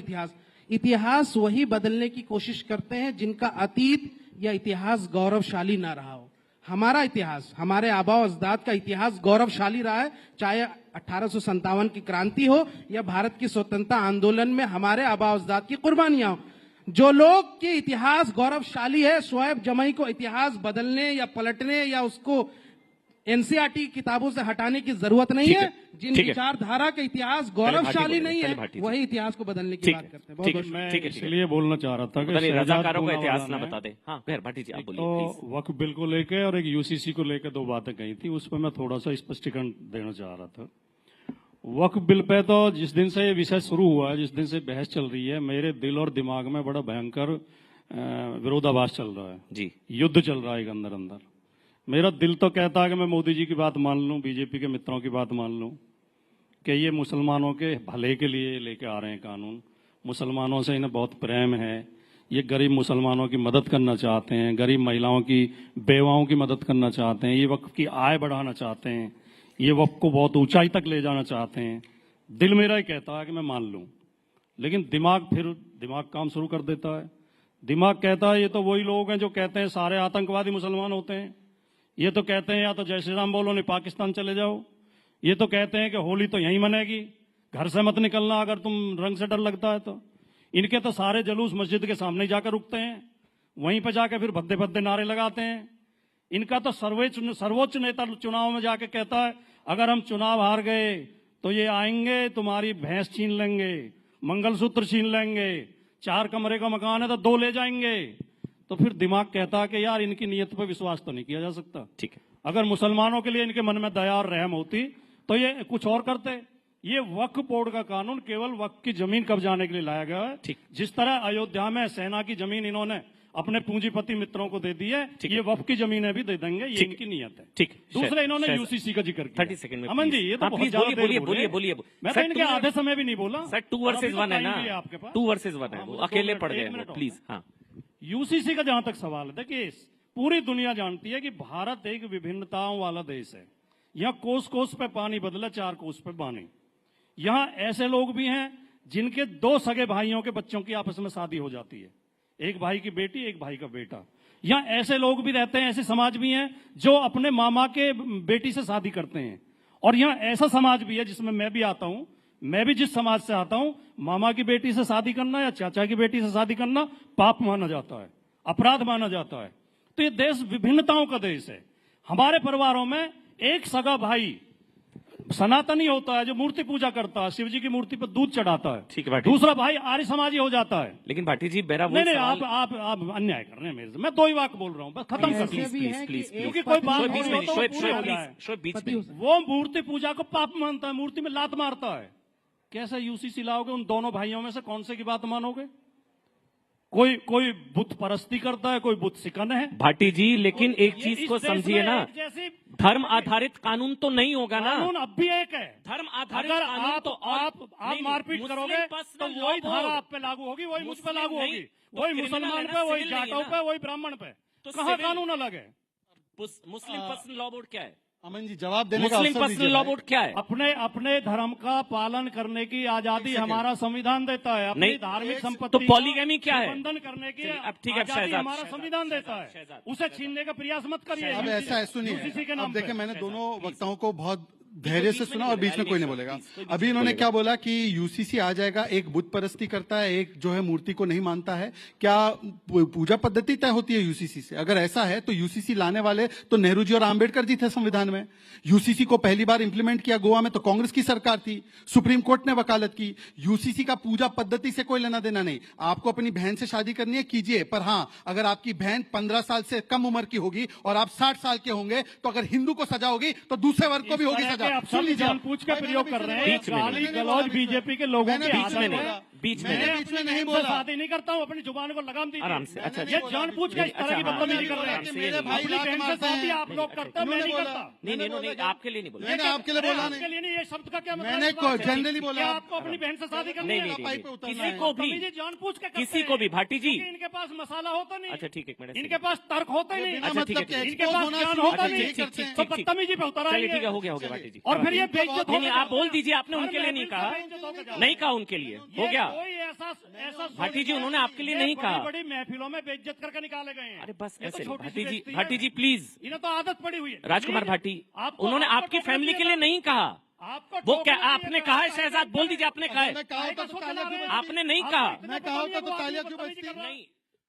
इतिहास वही बदलने की कोशिश करते हैं जिनका अतीत या इतिहास गौरवशाली ना रहा हो। हमारा इतिहास, हमारे आबा अजदाद का इतिहास गौरवशाली रहा है, चाहे 1857 की क्रांति हो या भारत की स्वतंत्रता आंदोलन में हमारे आबा अजदाद की कुर्बानियां हो। जो लोग के इतिहास गौरवशाली है, शोएब जमई को इतिहास बदलने या पलटने या उसको एनसीईआरटी किताबों से हटाने की जरूरत नहीं है। जिन विचारधारा का इतिहास गौरवशाली नहीं है, वही इतिहास को बदलने की बात करते हैं। मैं इसलिए बोलना चाह रहा था कि रजाकारों का इतिहास ना बता दे। हाँ भाटी जी आप बोलिए। तो वक्फ बिल को लेकर और एक यूसीसी को लेकर दो बातें कही थी, उस पर मैं थोड़ा सा स्पष्टीकरण देना चाह रहा था। वक्फ बिल पे तो जिस दिन से ये विषय शुरू हुआ है, जिस दिन से बहस चल रही है, मेरे दिल और दिमाग में बड़ा भयंकर विरोधाभास चल रहा है जी। युद्ध चल रहा है अंदर अंदर। मेरा दिल तो कहता है कि मैं मोदी जी की बात मान लूं, बीजेपी के मित्रों की बात मान लूं कि ये मुसलमानों के भले के लिए लेके आ रहे हैं कानून। मुसलमानों से इन्हें बहुत प्रेम है, ये गरीब मुसलमानों की मदद करना चाहते हैं, गरीब महिलाओं की, बेवाओं की मदद करना चाहते हैं, ये वक्फ की आय बढ़ाना चाहते हैं, ये वक्फ को बहुत ऊंचाई तक ले जाना चाहते हैं। दिल मेरा ही कहता है कि मैं मान लूं, लेकिन दिमाग काम शुरू कर देता है। दिमाग कहता है ये तो वही लोग हैं जो कहते हैं सारे आतंकवादी मुसलमान होते हैं, ये तो कहते हैं या तो जय श्री राम बोलो नहीं पाकिस्तान चले जाओ, ये तो कहते हैं कि होली तो यहीं मनेगी, घर से मत निकलना अगर तुम रंग से डर लगता है तो। इनके तो सारे जुलूस मस्जिद के सामने जाकर रुकते हैं, वहीं पर जाकर फिर भद्दे भद्दे नारे लगाते हैं। इनका तो सर्वोच्च नेता चुनाव में जाके कहता है अगर हम चुनाव हार गए तो ये आएंगे तुम्हारी भैंस छीन लेंगे, मंगलसूत्र छीन लेंगे, 4 कमरे का मकान है तो 2 ले जाएंगे। तो फिर दिमाग कहता है कि यार इनकी नीयत पर विश्वास तो नहीं किया जा सकता। ठीक है, अगर मुसलमानों के लिए इनके मन में दया और रहम होती तो ये कुछ और करते। ये वक्फ बोर्ड का कानून केवल वक्फ की जमीन कब्जाने के लिए लाया गया है। जिस तरह अयोध्या में सेना की जमीन इन्होंने अपने पूंजीपति मित्रों को दे दी है, ये वक्फ की जमीनें भी दे देंगे, ये इनकी नीयत है। ठीक, दूसरे इन्होंने यूसीसी का जिक्र किया। 30 सेकंड में अमन जी ये तो बहुत ज्यादा बोलिए। मैं तो इनके आधे समय भी नहीं बोला सर। 2 वर्सेस 1 है ना, 2 वर्सेस 1 है, वो अकेले पड़ गए प्लीज। हाँ, यूसीसी का जहां तक सवाल है, देखिए पूरी दुनिया जानती है कि भारत एक विभिन्नताओं वाला देश है। यहाँ कोस कोस पे पानी बदला, 4 कोस पे पानी। यहाँ ऐसे लोग भी हैं जिनके 2 सगे भाइयों के बच्चों की आपस में शादी हो जाती है, एक भाई की बेटी एक भाई का बेटा। यहाँ ऐसे लोग भी रहते हैं, ऐसे समाज भी हैं जो अपने मामा के बेटी से शादी करते हैं। और यहाँ ऐसा समाज भी है जिसमें मैं भी आता हूं, मैं भी जिस समाज से आता हूं, मामा की बेटी से शादी करना या चाचा की बेटी से शादी करना पाप माना जाता है, अपराध माना जाता है। तो ये देश विभिन्नताओं का देश है। हमारे परिवारों में एक सगा भाई सनातनी होता है जो मूर्ति पूजा करता है, शिव जी की मूर्ति पर दूध चढ़ाता है। ठीक है, दूसरा भाई आर्य समाजी हो जाता है। लेकिन भाटी जी मेरा नहीं, आप अन्याय कर रहे हैं मेरे से। मैं 2 ही वाक्य बोल रहा हूँ, बस खत्म कर प्लीज। क्योंकि कोई बात वो मूर्ति पूजा को पाप मानता है, मूर्ति में लात मारता है। कैसे यूसीसी लाओगे? उन दोनों भाइयों में से कौन से की बात मानोगे? कोई बुत परस्ती करता है, कोई बुत सिकन है। भाटी जी लेकिन एक चीज को समझिए ना, धर्म आधारित कानून तो नहीं होगा ना। कानून अब भी एक है, धर्म आधारित अगर कानून तो आप मारपीट करोगे तो वही धारा आप पे लागू होगी, वही मुझ पे लागू होगी, वही मुसलमान पे, वही जाटों पे, वही ब्राह्मण पे। तो कहाँ कानून अलग है? मुस्लिम पर्सनल लॉ बोर्ड क्या है? अमन जी जवाब देने का मुस्लिम पर्सनल लॉ बोर्ड क्या है? अपने धर्म का पालन करने की आजादी हमारा संविधान देता है। अपनी धार्मिक संपत्ति तो पॉलीगैमी क्या है? बंधन करने की अब ठीक है, आजादी हमारा संविधान देता है, उसे छीनने का प्रयास मत करिए। अब ऐसा है, सुनिए, अब देखिए मैंने दोनों वक्ताओं को बहुत धैर्य से सुना और बीच में कोई नहीं बोलेगा। अभी इन्होंने क्या बोला कि यूसीसी आ जाएगा, एक बुत परस्ती करता है, एक जो है मूर्ति को नहीं मानता है। क्या पूजा पद्धति तय होती है यूसीसी से? अगर ऐसा है तो यूसीसी लाने वाले तो नेहरू जी और आम्बेडकर जी थे संविधान में। यूसीसी को पहली बार इंप्लीमेंट किया गोवा में तो कांग्रेस की सरकार थी, सुप्रीम कोर्ट ने वकालत की। यूसीसी का पूजा पद्धति से कोई लेना देना नहीं। आपको अपनी बहन से शादी करनी है, कीजिए, पर हाँ अगर आपकी बहन 15 साल से कम उम्र की होगी और आप 60 साल के होंगे तो अगर हिंदू को सजा होगी तो दूसरे वर्ग को भी होगी सजा। जानबूझ के प्रयोग कर रहे हैं, गाली गलौज बीजेपी के लोगों के बीच में नहीं बोला। शादी नहीं करता हूँ, अपनी जुबान को लगाम दीजिए आराम से। अच्छा, ये जानबूझ के इस तरह की बदतमीजी कर रहे हैं। मेरे भाई बहन से शादी आप लोग करते हैं, मैं नहीं करता। नहीं, आपके लिए नहीं बोला, मैंने आपके लिए बोला नहीं। आपके लिए नहीं, ये शब्द का क्या मतलब? मैंने जनरली बोला आपको अपनी बहन से शादी करनी है? किसी को भी जानबूझ के, किसी को भी भाटी जी, इनके पास मसाला होता नहीं। अच्छा ठीक है, इनके पास तर्क होता ही नहीं। अच्छा ठीक है, इनके पास ज्ञान होता नहीं, तो बदतमीजी पे उतर आएंगे। ठीक है, हो गया भाटी जी। और फिर ये बेइज्जत नहीं, आप बोल दीजिए, आपने उनके लिए नहीं कहा, नहीं कहा उनके लिए, हो गया। ऐसा भाटी जी उन्होंने आपके लिए नहीं कहा। बड़ी महफिलों में बेइज्जत करके निकाले गए हैं। अरे बस ऐसे भाटी जी प्लीज, इन्हें तो आदत पड़ी हुई है। राजकुमार भाटी, उन्होंने आपकी फैमिली के लिए नहीं कहा। वो क्या आपने कहा है? शहजाद बोल दीजिए, आपने कहा है? आपने नहीं कहा। मैं कहा होता तो तालियां क्यों बजती? नहीं,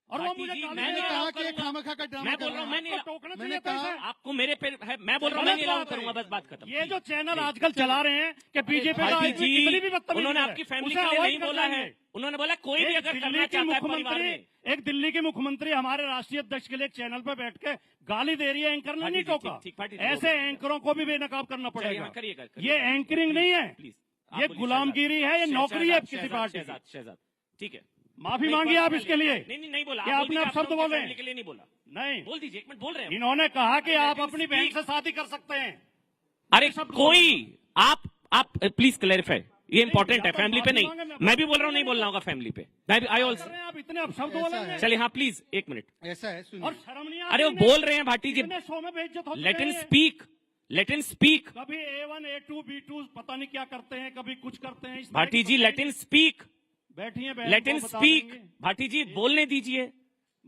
और वो मुझे मैंने कहा कि खामखा का ड्रामा मैं बोल रहा हूँ, मैंने कहा आपको मेरे पे है, मैं बोल रहा हूँ मैं नहीं अलाउ करूंगा, बस बात खत्म। ये जो चैनल आजकल चला रहे हैं कि बीजेपी उन्होंने आपकी फैमिली के लिए नहीं बोला है, उन्होंने बोला कोई भी अगर करना चाहता है परिवार में। एक दिल्ली की मुख्यमंत्री हमारे राष्ट्रीय अध्यक्ष के लिए एक चैनल पर बैठ के गाली दे रही है, एंकर ने नहीं टोका। ऐसे एंकरों को भी बेनकाब करना पड़ेगा। ये एंकरिंग नहीं है, ये गुलामगिरी है, ये नौकरी है किसी पार्टी की। ठीक है, माफी मांगी आप इसके लिए? नहीं बोला, क्या आपने आप शब्द बोले? के लिए नहीं बोला। नहीं बोल दीजिए, एक मिनट बोल रहे हैं। इन्होंने कहा कि आप अपनी बहन से शादी कर सकते हैं। अरे कोई आप प्लीज क्लैरिफाई, ये इंपॉर्टेंट है, फैमिली पे नहीं। मैं भी बोल रहा हूँ नहीं बोलना होगा फैमिली पे। मैं भी आई ऑल्सो। आप इतने अपशब्द बोलेंगे। चलिए हाँ प्लीज एक मिनट। ऐसा है, सुनिए। और शर्म नहीं आती? अरे वो बोल रहे हैं भाटी जी, शो में बेइज्जत हो लेट इन चुके हैं। स्पीक, लेट इन स्पीक। कभी A1 A2 B2 पता नहीं क्या करते हैं, कभी कुछ करते हैं। भाटी जी लेट इन स्पीक, बैठिए, लेट इन स्पीक। भाटी जी बोलने दीजिए,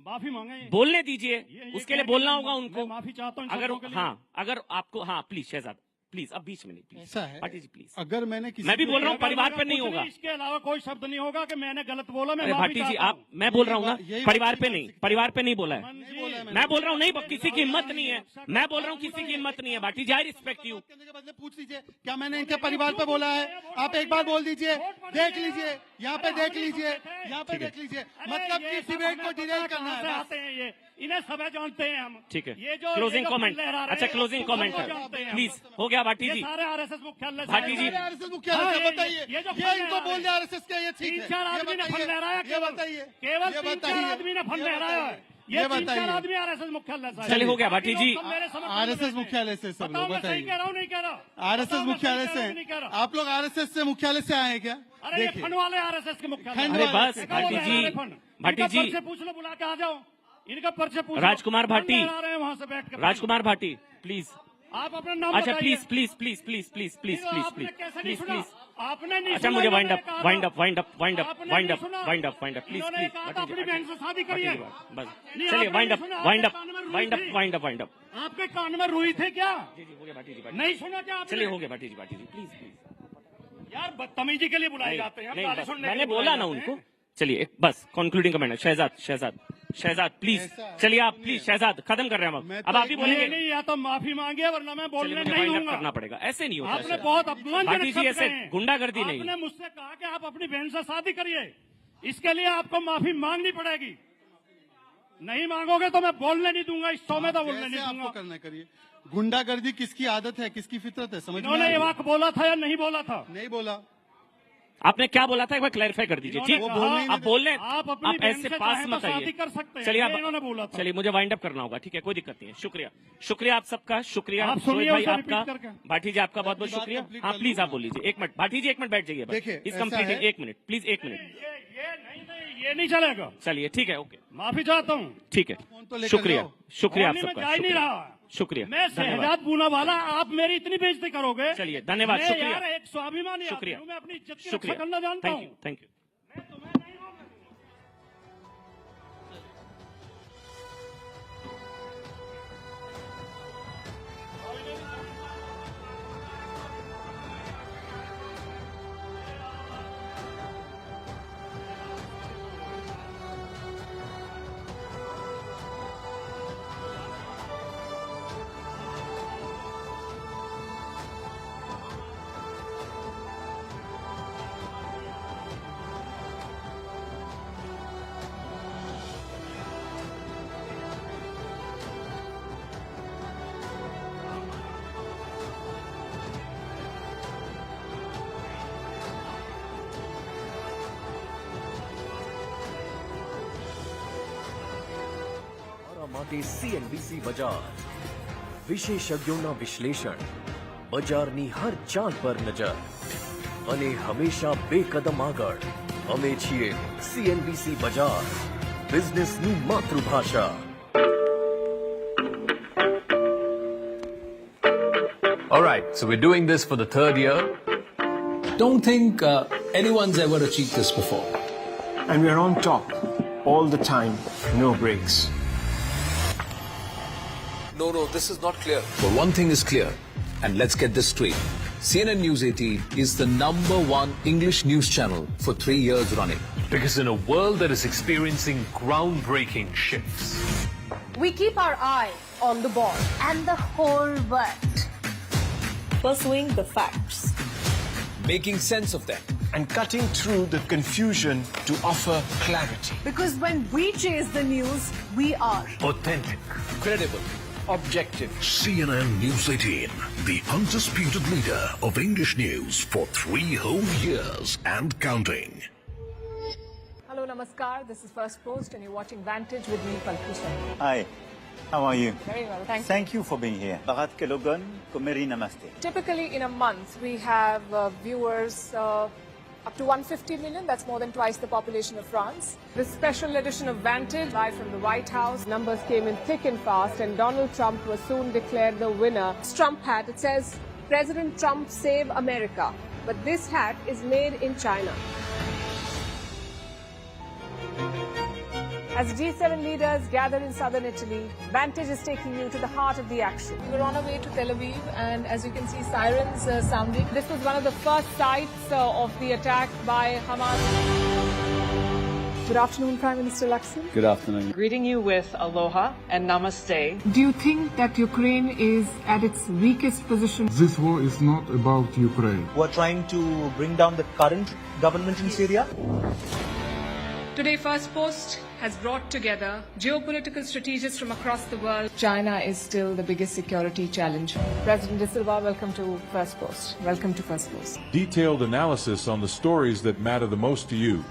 माफी मांगे, बोलने दीजिए, उसके लिए बोलना होगा उनको। माफी चाहता हूँ अगर हाँ, अगर आपको हाँ प्लीज शहजाद प्लीज, अब बीच में नहीं प्लीज। ऐसा है, भाटी जी प्लीज। अगर मैंने किसी मैं भी बोल रहा हूँ परिवार पे नहीं कुछ होगा। इसके अलावा कोई शब्द नहीं होगा कि मैंने गलत बोला। मैं अरे माफी भाटी जी चाहता आप, मैं बोल रहा हूँ ना परिवार पे नहीं, परिवार पे नहीं बोला है। मैं बोल रहा हूँ नहीं, किसी की हिम्मत नहीं है। मैं बोल रहा हूँ किसी की हिम्मत नहीं है। भाटी जी आई रिस्पेक्ट यू। पूछ लीजिए क्या मैंने इनके परिवार पे बोला है। आप एक बार बोल दीजिए, देख लीजिए, यहाँ पे देख लीजिए, यहाँ पे देख लीजिए। मतलब कि डिबेट को डिरेल करना है। आते हैं ये, इन्हें सब जानते हैं हम। ठीक है, ये जो क्लोजिंग कमेंट। लहरा रहे हैं, अच्छा क्लोजिंग कमेंट प्लीज, हो गया भाटी ये जी। सारे आरएसएस मुख्यालय से भाटी जी आरएसएस मुख्यालय से बताइए, ये इनको बोल दिया आरएसएस के, ये ठीक है। 3-4 आदमी ने फंड लहराया, ये बताइए, केवल 3-4 आदमी ने फंड लहराया है। ये 3-4 आदमी आरएसएस मुख्यालय से। चलिए हो गया भाटी जी। आरएसएस मुख्यालय से सब लोग बताइए। सही कह रहा हूँ नहीं कह रहा? आरएसएस मुख्यालय से आप लोग आरएसएस से मुख्यालय से आए हैं क्या? अरे ये फंड वाले आरएसएस के मुख्यालय। अरे बस भाटी जी, भाटी जी पूछ लो, बुला के आ जाओ, इनका पर्चे पूछ लो। राजकुमार भाटी, वहां से बैठ कर। राजकुमार भाटी प्लीज। आप अपना नाम अच्छा बताइए। Please please please please please please please please please please. आपने नहीं अच्छा सुना, मुझे वाइंड इन्होंने अप कहा वाइंड था। Up wind up wind up आपने वाइंड नहीं अप सुना। Wind up wind up please इन्होंने प्लीज। कहा था अपनी बहन से शादी करिए। बस नहीं, चलिए आपने वाइंड अप नहीं सुना, वाइंड अप आपके कान में वाइंड अप रुई थी। Wind up wind up. आपके कान में रुई थे क्या? हो गया भाटी जी, नहीं सुना क्या आपने? चलिए हो गया भाटी जी, भाटी जी प्लीज प्लीज। यार बदतमीजी के लिए बुलाए जाते हैं, गाली सुनने के मैंने लिए बोला बुलाए ना जाते हैं। उनको। चलिए बस concluding comment. Shehzad Shehzad Shehzad please, चलिए आप प्लीज शहजाद खत्म कर रहे हैं हम। अब आप ही बोलेंगे नहीं, या तो माफी मांगे वरना मैं बोलने मुझे नहीं वाइंड अप दूंगा। करना पड़ेगा, ऐसे नहीं होता। आपने बहुत अपमानजनक भाटी जी शब्द ऐसे कहे हैं। गुंडागर्दी नहीं। आपने मुझसे कहा कि आप अपनी बहन से शादी करिए, इसके लिए आपको माफी मांगनी पड़ेगी। नहीं मांगोगे तो मैं बोलने नहीं दूंगा, इस शो में तो बोलने नहीं दूंगा। करना करिए। गुंडागर्दी किसकी आदत है, किसकी फितरत है, समझ में इन्होंने ये आ रही है? वाक्य बोला था या नहीं बोला था? नहीं बोला। आपने क्या बोला था एक बार क्लैरिफाई कर दीजिए। ठीक, आप बोल रहे आप अपनी आप बहन ऐसे से पास चाहे मत तो शादी आइए। कर सकते हैं, चलिए ये इन्होंने बोला आप था। चलिए मुझे वाइंड अप करना होगा। ठीक है कोई दिक्कत नहीं है। शुक्रिया शुक्रिया आप सबका, शुक्रिया आप सोहेल सुनिए भाई उसे आपका, repeat करके। भाटी जी आपका बहुत बहुत शुक्रिया। हाँ प्लीज आप बोल लीजिए। एक मिनट भाटी जी, एक मिनट बैठ जाइए। देखिए, इस ऐसा कंप्लीटिंग है- एक मिनट प्लीज, एक मिनट। ये नहीं चलेगा। चलिए ठीक है, ओके माफी चाहता हूँ। ठीक है, तो लेकर शुक्रिया जाओ। शुक्रिया आप होने में सबका, जा ही नहीं शुक्रिया रहा। शुक्रिया मैं धन्यवाद। शहजाद पूना वाला, आप मेरी इतनी बेइज्जती करोगे। चलिए धन्यवाद, मैं शुक्रिया यार एक स्वाभिमानी आदमी शुक्रिया हूं, मैं अपनी इज्जत की रक्षा शुक्रिया, करना जानता थैंक हूँ। You thank you. માટે CNBC બજાર વિશેષજ્ઞોના વિશ્લેષણ, બજારની હર ચાલ પર નજર અને હંમેશા બે કદમ આગળ. અમે છીએ CNBC બજાર, બિઝનેસની માતૃભાષા. All right, so we're doing this for the third year. Don't think anyone's ever achieved this before. And we're on top all the time, no breaks. No, this is not clear. But one thing is clear, and let's get this straight. CNN News 18 is the #1 English news channel for 3 years running. Because in a world that is experiencing groundbreaking shifts, we keep our eye on the ball and the whole world, pursuing the facts, making sense of them, and cutting through the confusion to offer clarity. because when we chase the news, we are authentic, credible, objective. CNN News 18, the undisputed leader of English news for 3 whole years and counting. Hello, namaskar. This is First Post and you're watching Vantage with me, Palkusha. Hi, how are you? Very well, thank you. Thank you for being here. Bharat ke logan ko meri namaste. Typically in a month, we have viewers up to 150 million. That's more than twice the population of France. This special edition of Vantage, live from the White House. Numbers came in thick and fast and Donald Trump was soon declared the winner. This Trump hat, it says, President Trump save America. But this hat is made in China. As G7 leaders gather in southern Italy, Vantage is taking you to the heart of the action. We're on our way to Tel Aviv, and as you can see, sirens sounding. This was one of the first sites of the attack by Hamas. Good afternoon, Prime Minister Lakshman. Good afternoon. Greeting you with aloha and namaste. Do you think that Ukraine is at its weakest position? This war is not about Ukraine. We're trying to bring down the current government in Syria. Today, First Post has brought together geopolitical strategists from across the world. China is still the biggest security challenge. President De Silva, welcome to First Post. Welcome to First Post. Detailed analysis on the stories that matter the most to you.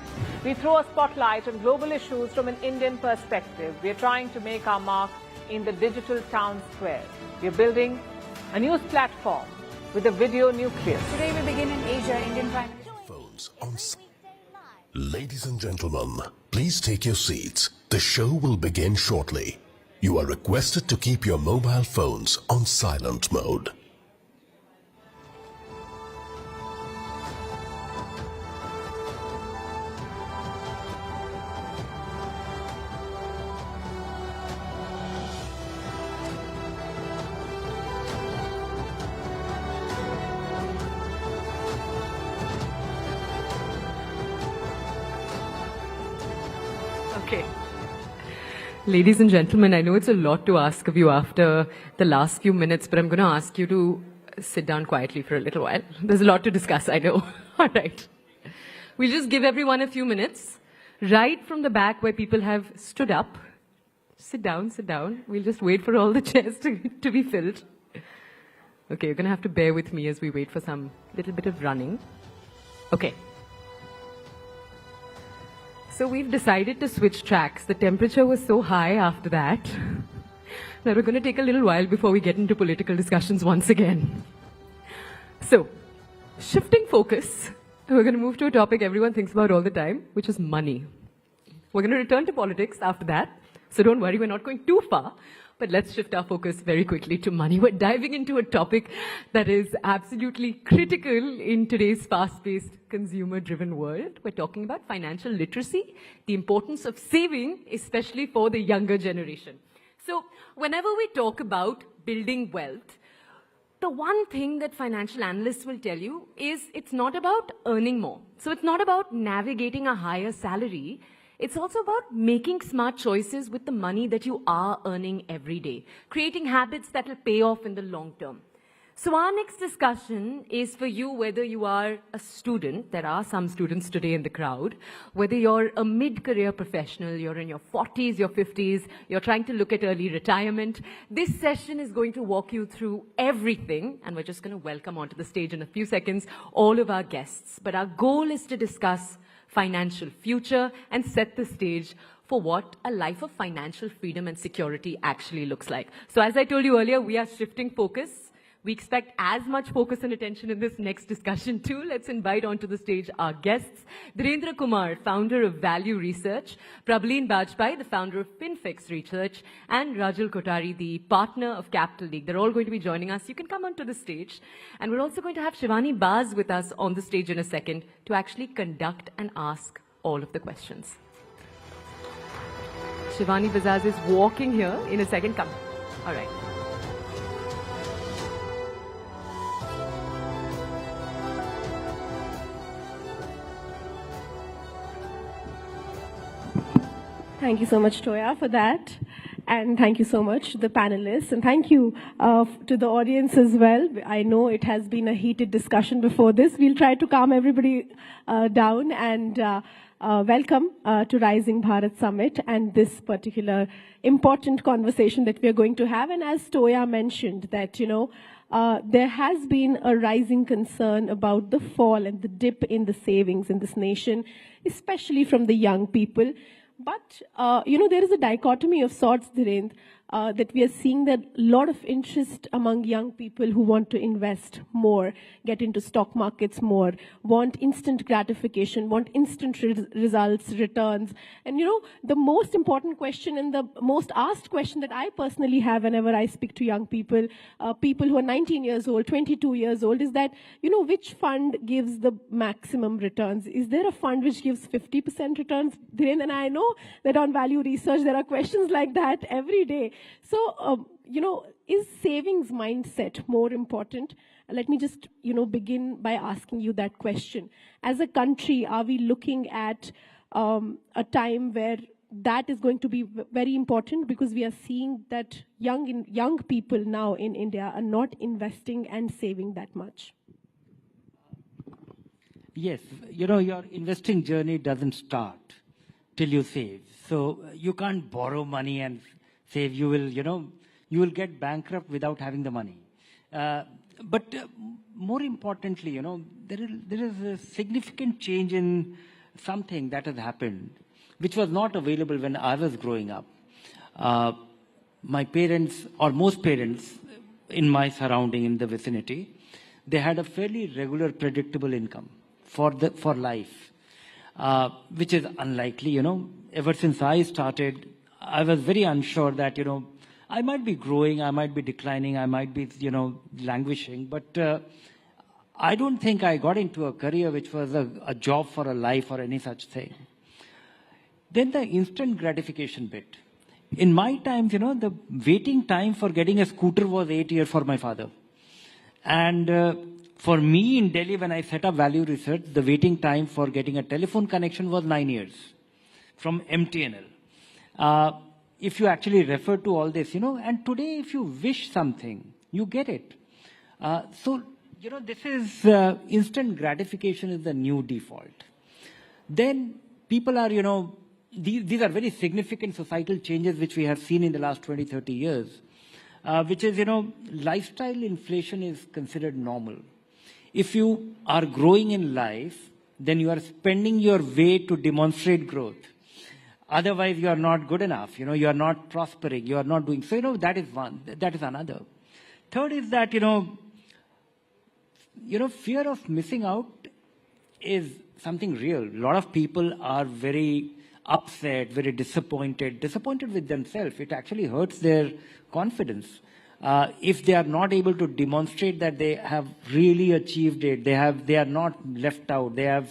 We throw a spotlight on global issues from an Indian perspective. We are trying to make our mark in the digital town square. We are building a news platform with a video nucleus. Today we begin in Asia. Indian Prime Minister. Phones on. Ladies and gentlemen, please take your seats. The show will begin shortly. You are requested to keep your mobile phones on silent mode. Okay. Ladies and gentlemen, I know it's a lot to ask of you after the last few minutes, but I'm going to ask you to sit down quietly for a little while. There's a lot to discuss, I know. All right. We'll just give everyone a few minutes. Right from the back where people have stood up. Sit down, sit down. We'll just wait for all the chairs to be filled. Okay, you're going to have to bear with me as we wait for some little bit of running. Okay. So we've decided to switch tracks. The temperature was so high after that that we're going to take a little while before we get into political discussions once again. So, shifting focus, we're going to move to a topic everyone thinks about all the time, which is money. We're going to return to politics after that. So don't worry, we're not going too far. But let's shift our focus very quickly to money. We're diving into a topic that is absolutely critical in today's fast-paced, consumer-driven world. We're talking about financial literacy, the importance of saving, especially for the younger generation. So whenever we talk about building wealth, the one thing that financial analysts will tell you is it's not about earning more. So it's not about navigating a higher salary. It's also about making smart choices with the money that you are earning every day, creating habits that will pay off in the long term. So our next discussion is for you, whether you are a student, there are some students today in the crowd, whether you're a mid-career professional, you're in your 40s, your 50s, you're trying to look at early retirement. This session is going to walk you through everything, and we're just going to welcome onto the stage in a few seconds all of our guests. But our goal is to discuss financial future and set the stage for what a life of financial freedom and security actually looks like. So as I told you earlier, we are shifting focus. We expect as much focus and attention in this next discussion too. Let's invite onto the stage our guests. Dhirendra Kumar, founder of Value Research, Prableen Bajpai, the founder of Finfix Research, and Rajul Kotari, the partner of Capital League. They're all going to be joining us. You can come onto the stage. And we're also going to have Shivani Baz with us on the stage in a second to actually conduct and ask all of the questions. Shivani Baz is walking here in a second. Come. All right. Thank you so much, Toya, for that. And thank you so much to the panelists. And thank you to the audience as well. I know it has been a heated discussion before this. We'll try to calm everybody down and welcome to Rising Bharat Summit and this particular important conversation that we are going to have. And as Toya mentioned, that, there has been a rising concern about the fall and the dip in the savings in this nation, especially from the young people. But, there is a dichotomy of sorts, Dhirendra, that we are seeing that a lot of interest among young people who want to invest more, get into stock markets more, want instant gratification, want instant results, returns. And, the most important question and the most asked question that I personally have whenever I speak to young people, people who are 19 years old, 22 years old, is that, which fund gives the maximum returns? Is there a fund which gives 50% returns? Dhirendra, and I know that on value research, there are questions like that every day. So, is savings mindset more important? Let me just, begin by asking you that question. As a country, are we looking at a time where that is going to be very important, because we are seeing that young people now in India are not investing and saving that much? Yes, your investing journey doesn't start till you save. So you can't borrow money and save. You will get bankrupt without having the money. But more importantly, there is a significant change in something that has happened, which was not available when I was growing up. My parents, or most parents in my surrounding, in the vicinity, they had a fairly regular, predictable income for life, which is unlikely. Ever since I started, I was very unsure that, I might be growing, I might be declining, I might be, languishing, but I don't think I got into a career which was a job for a life or any such thing. Then the instant gratification bit. In my times, the waiting time for getting a scooter was 8 years for my father. And for me in Delhi, when I set up value research, the waiting time for getting a telephone connection was 9 years from MTNL. If you actually refer to all this, and today if you wish something, you get it. So, this is instant gratification is the new default. Then people are, these are very significant societal changes which we have seen in the last 20, 30 years, which is, lifestyle inflation is considered normal. If you are growing in life, then you are spending your way to demonstrate growth. Otherwise, you are not good enough. You are not prospering. You are not doing. So, that is one. That is another. Third is that, fear of missing out is something real. A lot of people are very upset, very disappointed with themselves. It actually hurts their confidence. If they are not able to demonstrate that they have really achieved it, they are not left out, they're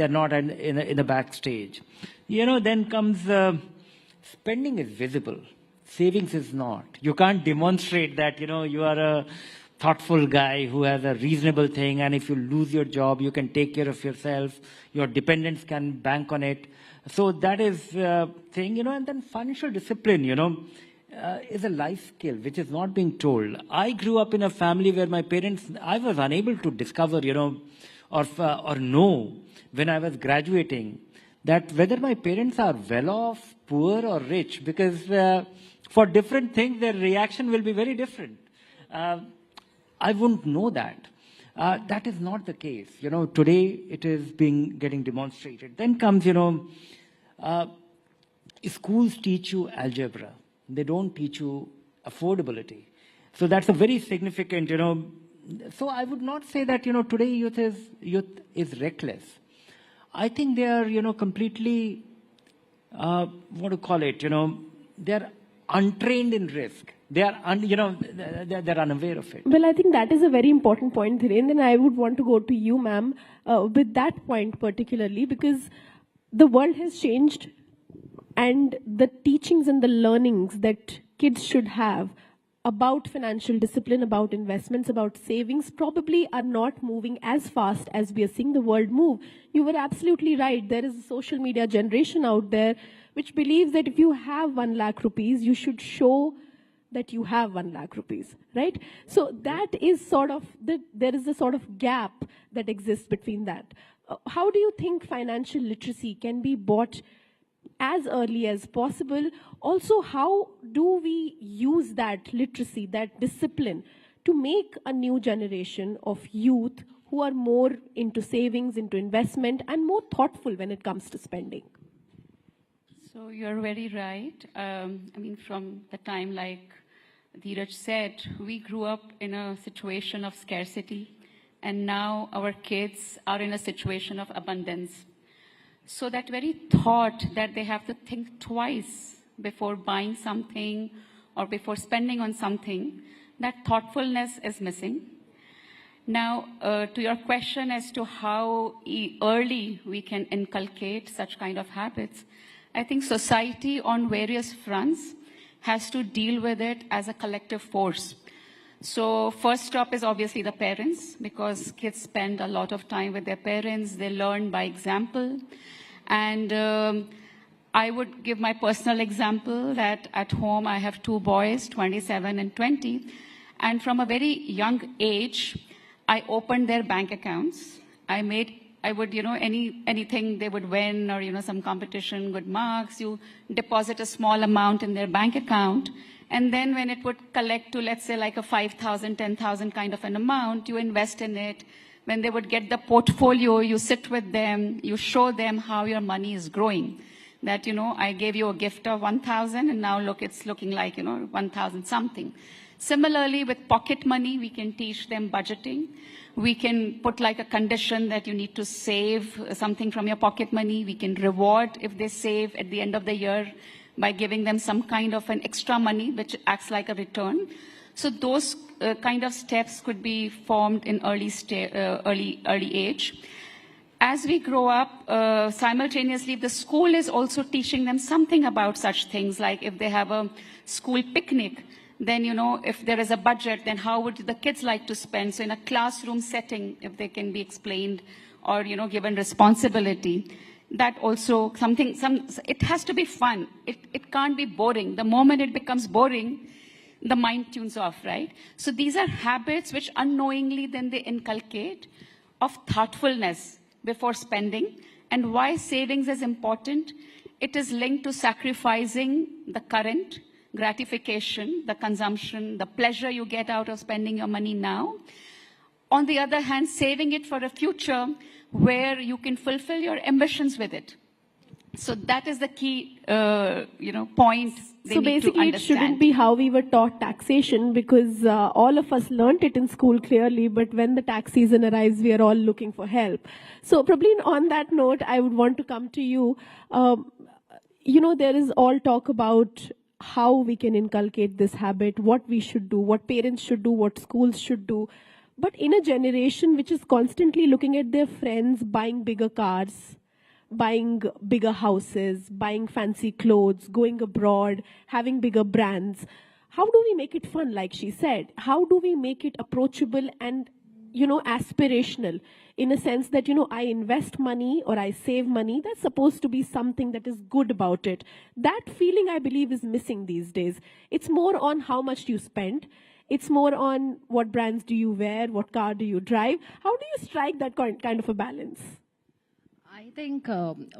not in the backstage. Then comes spending is visible, savings is not. You can't demonstrate that, you are a thoughtful guy who has a reasonable thing, and if you lose your job, you can take care of yourself, your dependents can bank on it. So that is thing, and then financial discipline, is a life skill which is not being told. I grew up in a family where my parents, I was unable to discover, or know when I was graduating that whether my parents are well off, poor or rich, because for different things their reaction will be very different. I wouldn't know that. That is not the case. Today it is getting demonstrated. Then comes, schools teach you algebra. They don't teach you affordability. So that's a very significant, so I would not say that, today youth is reckless. I think they are, completely, what to call it, they're untrained in risk. They are, they're unaware of it. Well, I think that is a very important point, Dhirendra, and I would want to go to you, ma'am, with that point particularly, because the world has changed and the teachings and the learnings that kids should have about financial discipline, about investments, about savings probably are not moving as fast as we are seeing the world move. You were absolutely right. There is a social media generation out there which believes that if you have 1 lakh rupees, you should show that you have 1 lakh rupees, right? So that is sort of, there is a sort of gap that exists between that. How do you think financial literacy can be brought as early as possible? Also, how do we use that literacy, that discipline, to make a new generation of youth who are more into savings, into investment, and more thoughtful when it comes to spending? So you're very right. I mean, from the time, like Dheeraj said, we grew up in a situation of scarcity, and now our kids are in a situation of abundance. So that very thought that they have to think twice before buying something or before spending on something, that thoughtfulness is missing. Now, to your question as to how early we can inculcate such kind of habits, I think society on various fronts has to deal with it as a collective force. So first stop is obviously the parents, because kids spend a lot of time with their parents. They learn by example. And I would give my personal example that at home I have two boys, 27 and 20. And from a very young age, I opened their bank accounts. I would, anything they would win or, some competition, good marks, you deposit a small amount in their bank account. And then when it would collect to, let's say, like a 5,000, 10,000 kind of an amount, you invest in it. When they would get the portfolio, you sit with them, you show them how your money is growing. That, I gave you a gift of 1,000 and now look, it's looking like, 1,000 something. Similarly, with pocket money, we can teach them budgeting. We can put like a condition that you need to save something from your pocket money. We can reward if they save at the end of the year by giving them some kind of an extra money, which acts like a return. So those kind of steps could be formed in early age. As we grow up, simultaneously, the school is also teaching them something about such things, like if they have a school picnic, then, if there is a budget, then how would the kids like to spend? So in a classroom setting, if they can be explained or, given responsibility, that also it has to be fun. It can't be boring. The moment it becomes boring, the mind tunes off, right? So these are habits which unknowingly then they inculcate of thoughtfulness before spending. And why savings is important? It is linked to sacrificing the current gratification, the consumption, the pleasure you get out of spending your money now. On the other hand, saving it for a future where you can fulfill your ambitions with it. So that is the key, point they so need to basically, it understand. shouldn't be how we were taught taxation, because all of us learnt it in school clearly, but when the tax season arrives, we are all looking for help. So probably on that note, I would want to come to you. There is all talk about how we can inculcate this habit, what we should do, what parents should do, what schools should do. But in a generation which is constantly looking at their friends buying bigger cars, buying bigger houses, buying fancy clothes, going abroad, having bigger brands, how do we make it fun, like she said? How do we make it approachable and, aspirational, in a sense that, I invest money or I save money, that's supposed to be something that is good about it. That feeling, I believe, is missing these days. It's more on how much you spend. It's more on what brands do you wear, what car do you drive. How do you strike that kind of a balance? I think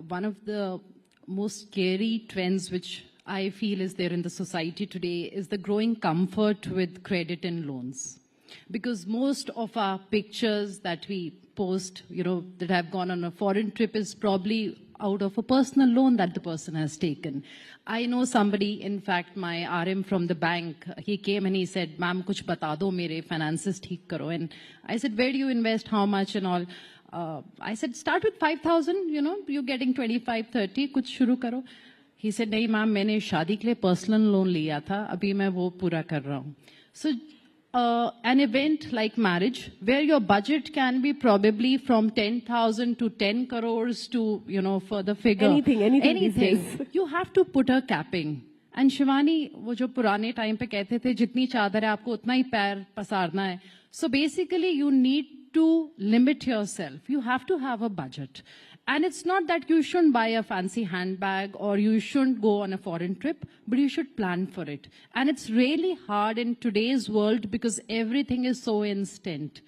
one of the most scary trends which I feel is there in the society today is the growing comfort with credit and loans. Because most of our pictures that we post, that have gone on a foreign trip is probably out of a personal loan that the person has taken. I know somebody, in fact, my RM from the bank, he came and he said, "Ma'am, kuch bata do, mere finances theek karo." And I said, "Where do you invest? How much?" and all. I said, "Start with 5,000, you're getting 25, 30, kuch shuru karo." He said, "Nahi ma'am, मैंने शादी के लिए personal loan लिया था, अभी मैं वो पूरा कर रहा हूँ." So an event like marriage, where your budget can be probably from 10,000 to 10 crores to, further figure. Anything. You have to put a capping. And Shivani, वो जो पुराने time पे कहते थे, जितनी चादर है आपको उतना ही पैर पसारना है. So basically, you need to limit yourself. You have to have a budget. And it's not that you shouldn't buy a fancy handbag or you shouldn't go on a foreign trip, but you should plan for it. And it's really hard in today's world because everything is so instant.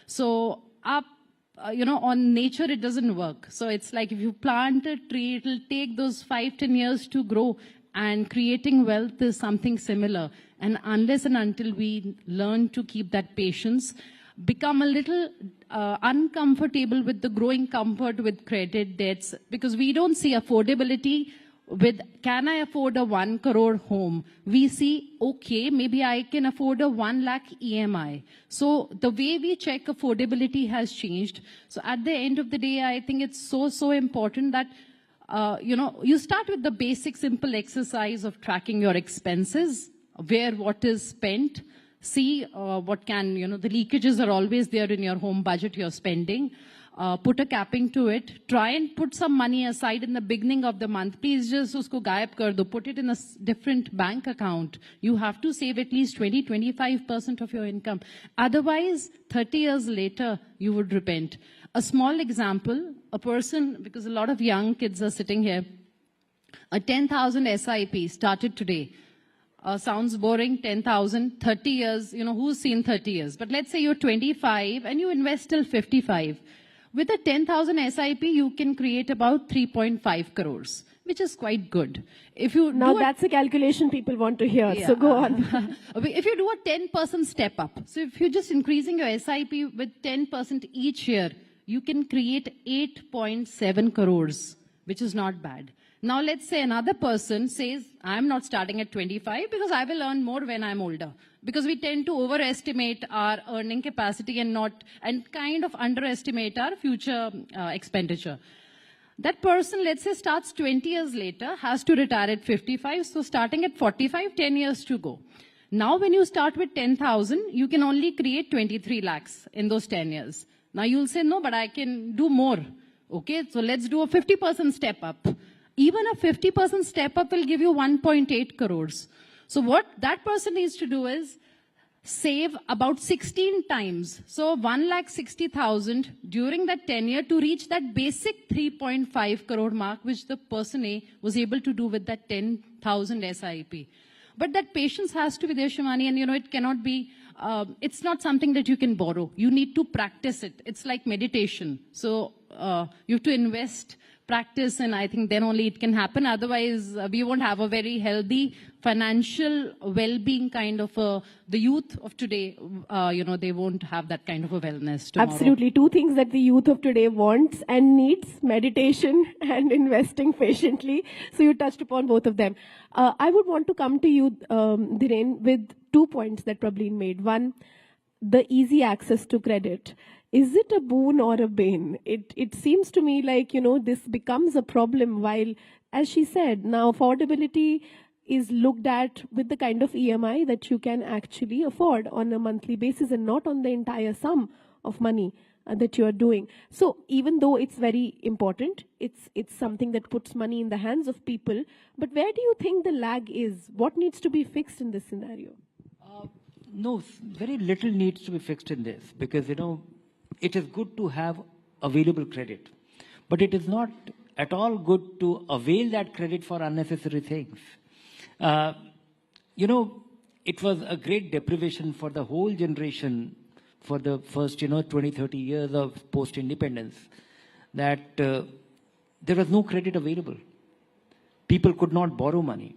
So on nature, it doesn't work. So it's like if you plant a tree, it'll take those 5-10 years to grow. And creating wealth is something similar. And unless and until we learn to keep that patience, become a little uncomfortable with the growing comfort with credit debts, because we don't see affordability with, can I afford a 1 crore home? We see, okay, maybe I can afford a 1 lakh EMI. So the way we check affordability has changed. So at the end of the day, I think it's so important that you start with the basic simple exercise of tracking your expenses, where what is spent, see what can, the leakages are always there in your home budget you're spending. Put a capping to it. Try and put some money aside in the beginning of the month. Please just usko gayab kar do. Put it in a different bank account. You have to save at least 20-25% of your income. Otherwise, 30 years later, you would repent. A small example, a person, because a lot of young kids are sitting here, a 10,000 SIP started today. Sounds boring, 10,000, 30 years, who's seen 30 years? But let's say you're 25 and you invest till 55. With a 10,000 SIP, you can create about 3.5 crores, which is quite good. If you that's a calculation people want to hear, so go on. If you do a 10% step up, so if you're just increasing your SIP with 10% each year, you can create 8.7 crores, which is not bad. Now let's say another person says, I'm not starting at 25 because I will earn more when I'm older. Because we tend to overestimate our earning capacity and kind of underestimate our future expenditure. That person, let's say, starts 20 years later, has to retire at 55, so starting at 45, 10 years to go. Now when you start with 10,000, you can only create 23 lakhs in those 10 years. Now you'll say, no, but I can do more. Okay, so let's do a 50% step up. Even a 50% step up will give you 1.8 crores. So what that person needs to do is save about 16 times. So 1,60,000 during that tenure to reach that basic 3.5 crore mark, which the person A was able to do with that 10,000 SIP. But that patience has to be there, Shivani, and it cannot be, it's not something that you can borrow. You need to practice it. It's like meditation. So you have to invest, practice, and I think then only it can happen. Otherwise, we won't have a very healthy financial well-being kind of the youth of today, they won't have that kind of a wellness tomorrow. Absolutely. Two things that the youth of today wants and needs: meditation and investing patiently. So you touched upon both of them. I would want to come to you, Dhiren, with 2 points that Prableen made. One, the easy access to credit. Is it a boon or a bane? It seems to me like, this becomes a problem while, as she said, now affordability is looked at with the kind of EMI that you can actually afford on a monthly basis and not on the entire sum of money that you are doing. So even though it's very important, it's something that puts money in the hands of people. But where do you think the lag is? What needs to be fixed in this scenario? No, very little needs to be fixed in this because, it is good to have available credit, but it is not at all good to avail that credit for unnecessary things. It was a great deprivation for the whole generation for the first, 20, 30 years of post-independence that there was no credit available. People could not borrow money.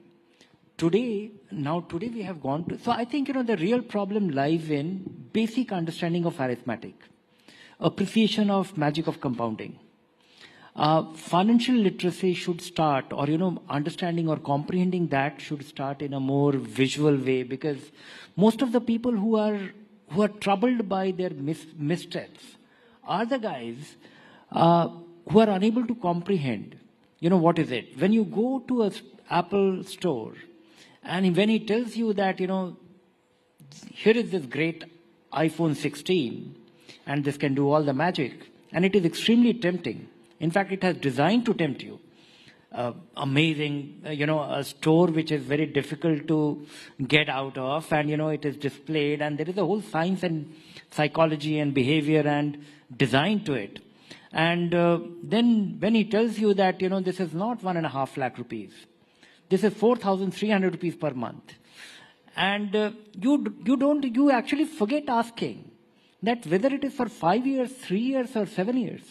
Today we have gone to, so I think, the real problem lies in basic understanding of arithmetic. Appreciation of magic of compounding. Financial literacy should start, or understanding or comprehending that should start in a more visual way, because most of the people who are troubled by their missteps are the guys who are unable to comprehend. What is it? When you go to a Apple store, and when he tells you that here is this great iPhone 16. And this can do all the magic. And it is extremely tempting. In fact, it has designed to tempt you. Amazing, a store which is very difficult to get out of. And, it is displayed. And there is a whole science and psychology and behavior and design to it. And then when he tells you that, this is not 1.5 lakh rupees. This is 4,300 rupees per month. And you actually forget asking that whether it is for 5 years, 3 years, or 7 years.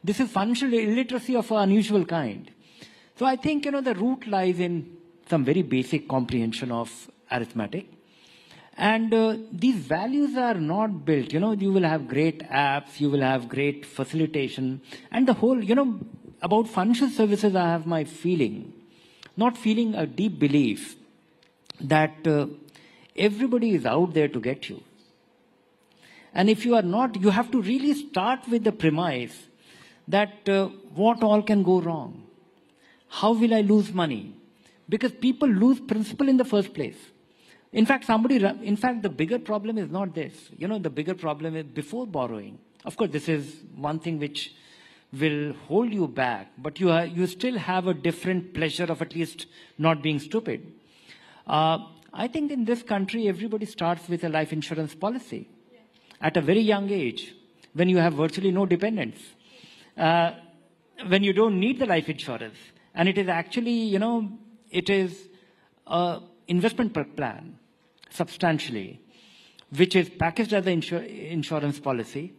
This is financial illiteracy of an unusual kind. So I think, the root lies in some very basic comprehension of arithmetic. And these values are not built. You will have great apps, you will have great facilitation, and the whole, about financial services, I have my feeling, not feeling, a deep belief that everybody is out there to get you. And if you are not, you have to really start with the premise that what all can go wrong? How will I lose money? Because people lose principle in the first place. In fact, the bigger problem is not this. The bigger problem is before borrowing. Of course, this is one thing which will hold you back, but you still have a different pleasure of at least not being stupid. I think in this country, everybody starts with a life insurance policy at a very young age, when you have virtually no dependents, when you don't need the life insurance. And it is actually, it is an investment plan, substantially, which is packaged as an insurance policy,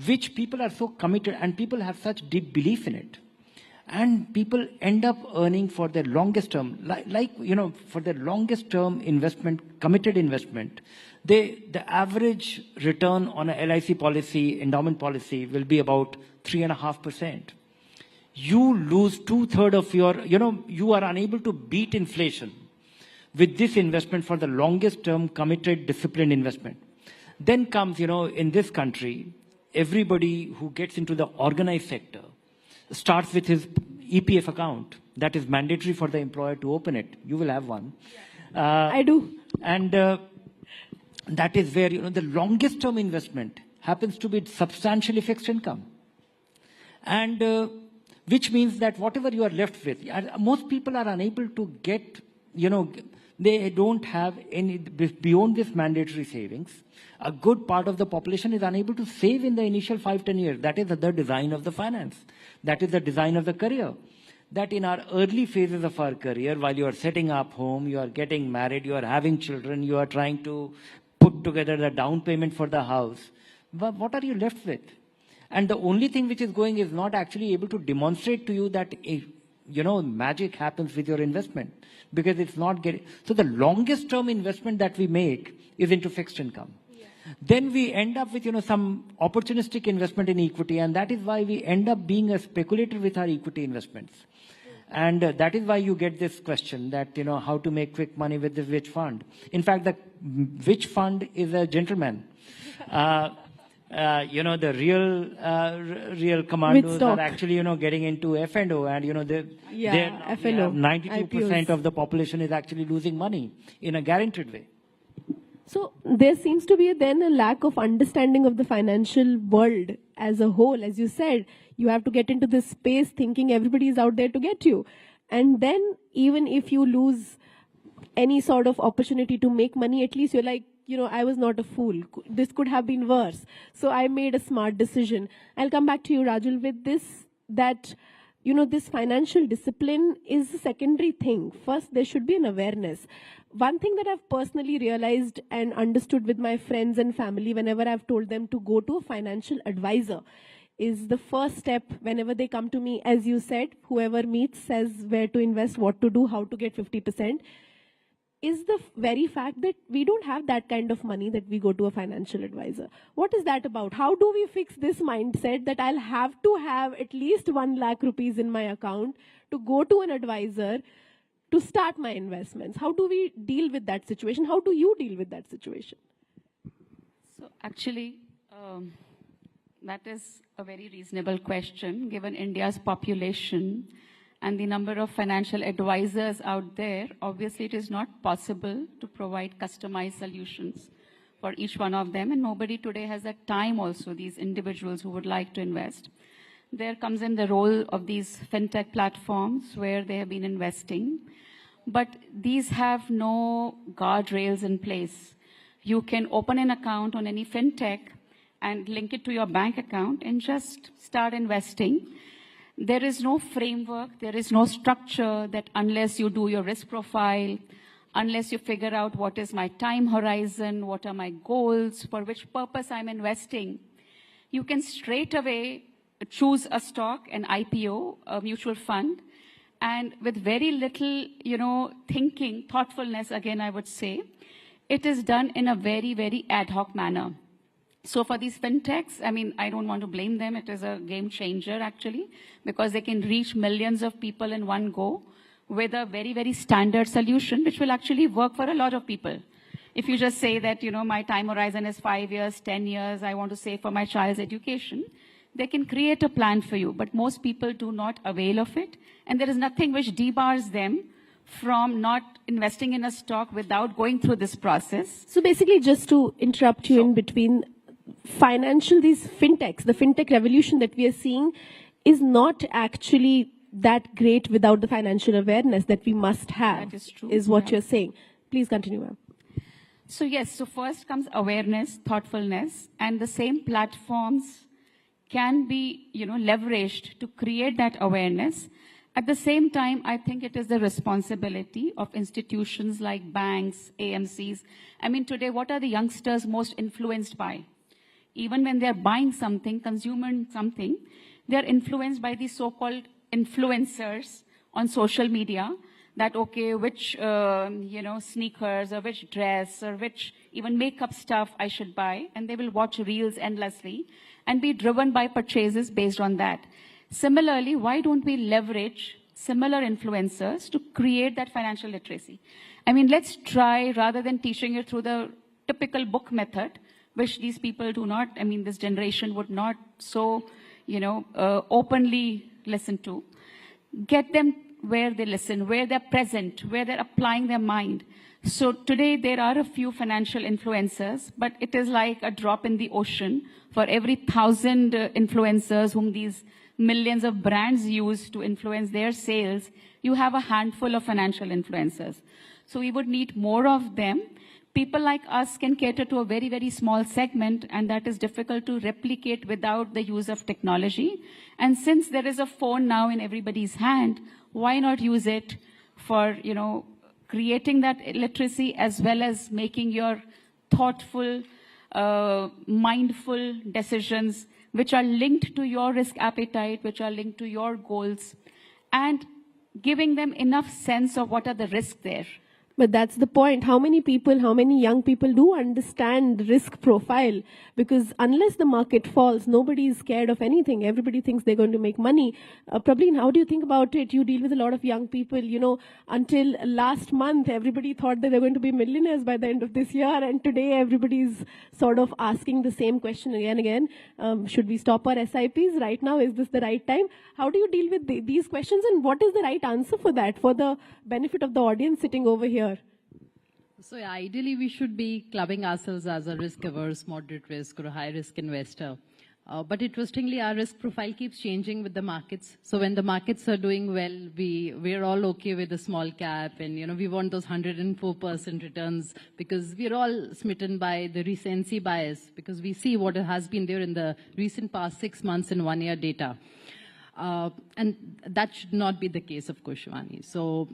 which people are so committed, and people have such deep belief in it. And people end up earning for their longest term, for their longest term investment, committed investment. The average return on a LIC policy, endowment policy, will be about 3.5%. You lose 2/3 of your, you are unable to beat inflation with this investment for the longest term committed disciplined investment. Then comes, in this country, everybody who gets into the organized sector starts with his EPF account. That is mandatory for the employer to open it. You will have one. I do. And that is where, the longest term investment happens to be substantially fixed income. And which means that whatever you are left with, most people are unable to get, they don't have any, beyond this mandatory savings. A good part of the population is unable to save in the initial 5-10 years. That is the design of the finance. That is the design of the career. That in our early phases of our career, while you are setting up home, you are getting married, you are having children, you are trying to put together the down payment for the house, what are you left with? And the only thing which is going is not actually able to demonstrate to you that, magic happens with your investment, because it's not getting. So the longest term investment that we make is into fixed income. Yeah. Then we end up with, some opportunistic investment in equity, and that is why we end up being a speculator with our equity investments. And that is why you get this question that, how to make quick money with the which fund. In fact, the which fund is a gentleman. The real commandos are actually, getting into F&O, and, F&O. 92% of the population is actually losing money in a guaranteed way. So there seems to be then a lack of understanding of the financial world as a whole. As you said, you have to get into this space thinking everybody is out there to get you. And then even if you lose any sort of opportunity to make money, at least you're like, I was not a fool. This could have been worse. So I made a smart decision. I'll come back to you, Rajul, with this, that, this financial discipline is a secondary thing. First, there should be an awareness. One thing that I've personally realized and understood with my friends and family whenever I've told them to go to a financial advisor is the first step whenever they come to me. As you said, whoever meets says where to invest, what to do, how to get 50%. Is the very fact that we don't have that kind of money that we go to a financial advisor. What is that about? How do we fix this mindset that I'll have to have at least 1 lakh rupees in my account to go to an advisor to start my investments? How do we deal with that situation? How do you deal with that situation? So actually, that is a very reasonable question given India's population and the number of financial advisors out there. Obviously, it is not possible to provide customized solutions for each one of them, and nobody today has that time also, these individuals who would like to invest. There comes in the role of these fintech platforms where they have been investing, but these have no guardrails in place. You can open an account on any fintech and link it to your bank account and just start investing. There is no framework, there is no structure that unless you do your risk profile, unless you figure out what is my time horizon, what are my goals, for which purpose I'm investing, you can straight away choose a stock, an IPO, a mutual fund, and with very little, thinking, thoughtfulness, again, I would say, it is done in a very, very ad hoc manner. So for these fintechs, I don't want to blame them. It is a game changer, actually, because they can reach millions of people in one go with a very, very standard solution, which will actually work for a lot of people. If you just say that, my time horizon is 5 years, 10 years, I want to save for my child's education, they can create a plan for you. But most people do not avail of it. And there is nothing which debars them from not investing in a stock without going through this process. So basically, just to interrupt you in between, these fintechs, the fintech revolution that we are seeing is not actually that great without the financial awareness that we must have, That is true, is what you're saying. Please continue, ma'am. So yes, so first comes awareness, thoughtfulness, and the same platforms can be, leveraged to create that awareness. At the same time, I think it is the responsibility of institutions like banks, AMCs. Today, what are the youngsters most influenced by? Even when they're buying something, consuming something, they're influenced by these so-called influencers on social media that, okay, which, sneakers or which dress or which even makeup stuff I should buy. And they will watch reels endlessly and be driven by purchases based on that. Similarly, why don't we leverage similar influencers to create that financial literacy? Let's try, rather than teaching it through the typical book method, which these people do not, this generation would not so, openly listen to. Get them where they listen, where they're present, where they're applying their mind. So today there are a few financial influencers, but it is like a drop in the ocean. For every 1,000 influencers whom these millions of brands use to influence their sales, you have a handful of financial influencers. So we would need more of them. People like us can cater to a very, very small segment, and that is difficult to replicate without the use of technology. And since there is a phone now in everybody's hand, why not use it for, creating that literacy as well as making your thoughtful, mindful decisions which are linked to your risk appetite, which are linked to your goals, and giving them enough sense of what are the risks there. But that's the point. How many young people do understand risk profile? Because unless the market falls, nobody is scared of anything. Everybody thinks they're going to make money. Prableen, how do you think about it? You deal with a lot of young people. Until last month, everybody thought that they're going to be millionaires by the end of this year. And today, everybody's sort of asking the same question again and again. Should we stop our SIPs right now? Is this the right time? How do you deal with these questions? And what is the right answer for that, for the benefit of the audience sitting over here? So ideally, we should be clubbing ourselves as a risk-averse, moderate risk, or a high-risk investor. But interestingly, our risk profile keeps changing with the markets. So when the markets are doing well, we're all okay with a small cap, and we want those 104% returns because we're all smitten by the recency bias because we see what has been there in the recent past 6 months and 1 year data. And that should not be the case, of course, Shivani. So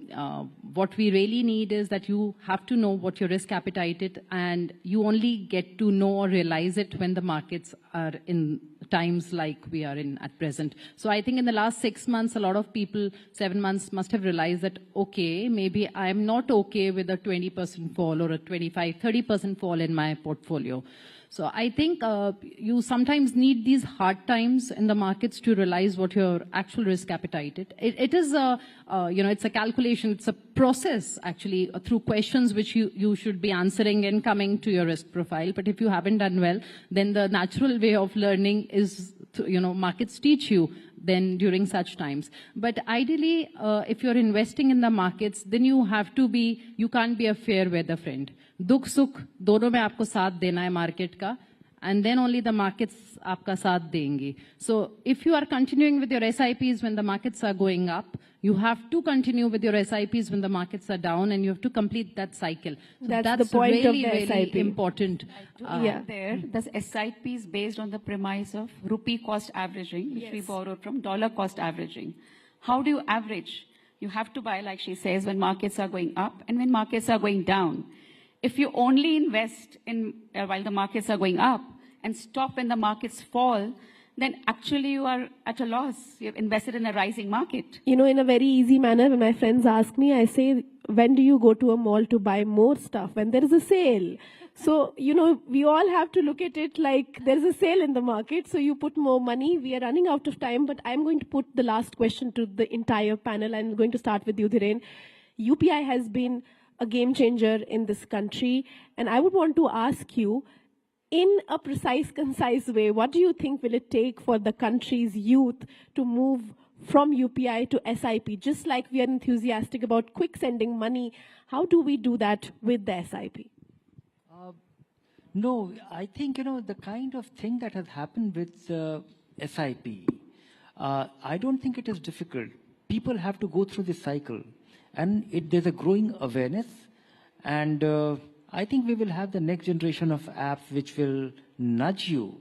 what we really need is that you have to know what your risk appetite is, and you only get to know or realize it when the markets are in times like we are in at present. So I think in the last 6 months, a lot of people, 7 months, must have realized that, okay, maybe I'm not okay with a 20% fall or a 25, 30% fall in my portfolio. So I think you sometimes need these hard times in the markets to realize what your actual risk appetite is. It is it's a calculation, it's a process actually through questions which you should be answering and coming to your risk profile. But if you haven't done well, then the natural way of learning is, markets teach you then during such times. But ideally, if you're investing in the markets, then you can't be a fair weather friend. दुख सुख दोनों में आपको साथ देना है market का, and then only the markets आपका साथ देंगे. So if you are continuing with your SIPs when the markets are going up, you have to continue with your SIPs when the markets are down, and you have to complete that cycle. So that's the point really, of the SIP. really important. The SIP is based on the premise of rupee cost averaging, which we borrowed from dollar cost averaging. How do you average? You have to buy, like she says, when markets are going up and when markets are going down. If you only invest in while the markets are going up and stop when the markets fall, then actually you are at a loss. You've invested in a rising market. You know, in a very easy manner, when my friends ask me, I say, when do you go to a mall to buy more stuff? When there is a sale. So, you know, we all have to look at it like there's a sale in the market, so you put more money. We are running out of time, but I'm going to put the last question to the entire panel. I'm going to start with you, Dhiren. UPI has been a game changer in this country, and I would want to ask you, in a precise, concise way, what do you think will it take for the country's youth to move from UPI to SIP? Just like we are enthusiastic about quick sending money, how do we do that with the SIP? No, I think, you know, the kind of thing that has happened with SIP, I don't think it is difficult. People have to go through this cycle, and there's a growing awareness, and I think we will have the next generation of apps which will nudge you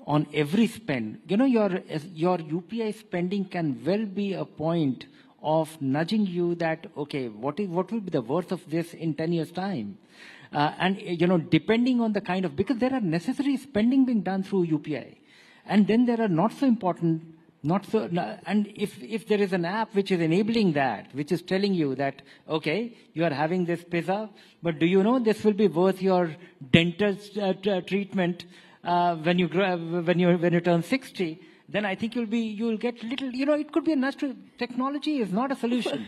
on every spend. You know, your UPI spending can well be a point of nudging you that, okay, what will be the worth of this in 10 years' time? And, you know, depending on the kind of, because there are necessary spending being done through UPI. And then there are not so important, and if there is an app which is enabling that, which is telling you that, okay, you are having this pizza, but do you know this will be worth your dental treatment when you turn 60? Then I think you'll get little, you know, it could be a natural, technology is not a solution.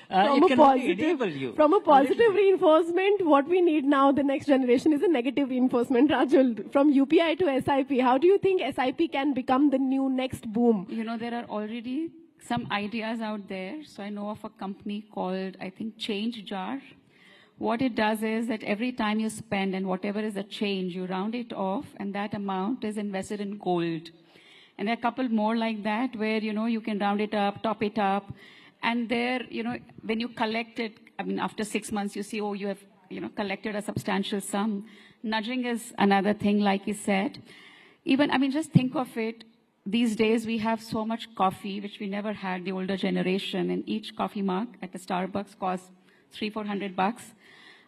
It can only enable you. From a positive reinforcement, what we need now, the next generation, is a negative reinforcement. Rajul, from UPI to SIP, how do you think SIP can become the new next boom? You know, there are already some ideas out there. So I know of a company called, I think, Change Jar. What it does is that every time you spend and whatever is the change, you round it off, and that amount is invested in gold. And there are a couple more like that where, you know, you can round it up, top it up. And there, you know, when you collect it, I mean, after 6 months, you see, oh, you have, you know, collected a substantial sum. Nudging is another thing, like you said. Even, I mean, just think of it. These days, we have so much coffee, which we never had, the older generation. And each coffee mug at the Starbucks costs $300-400.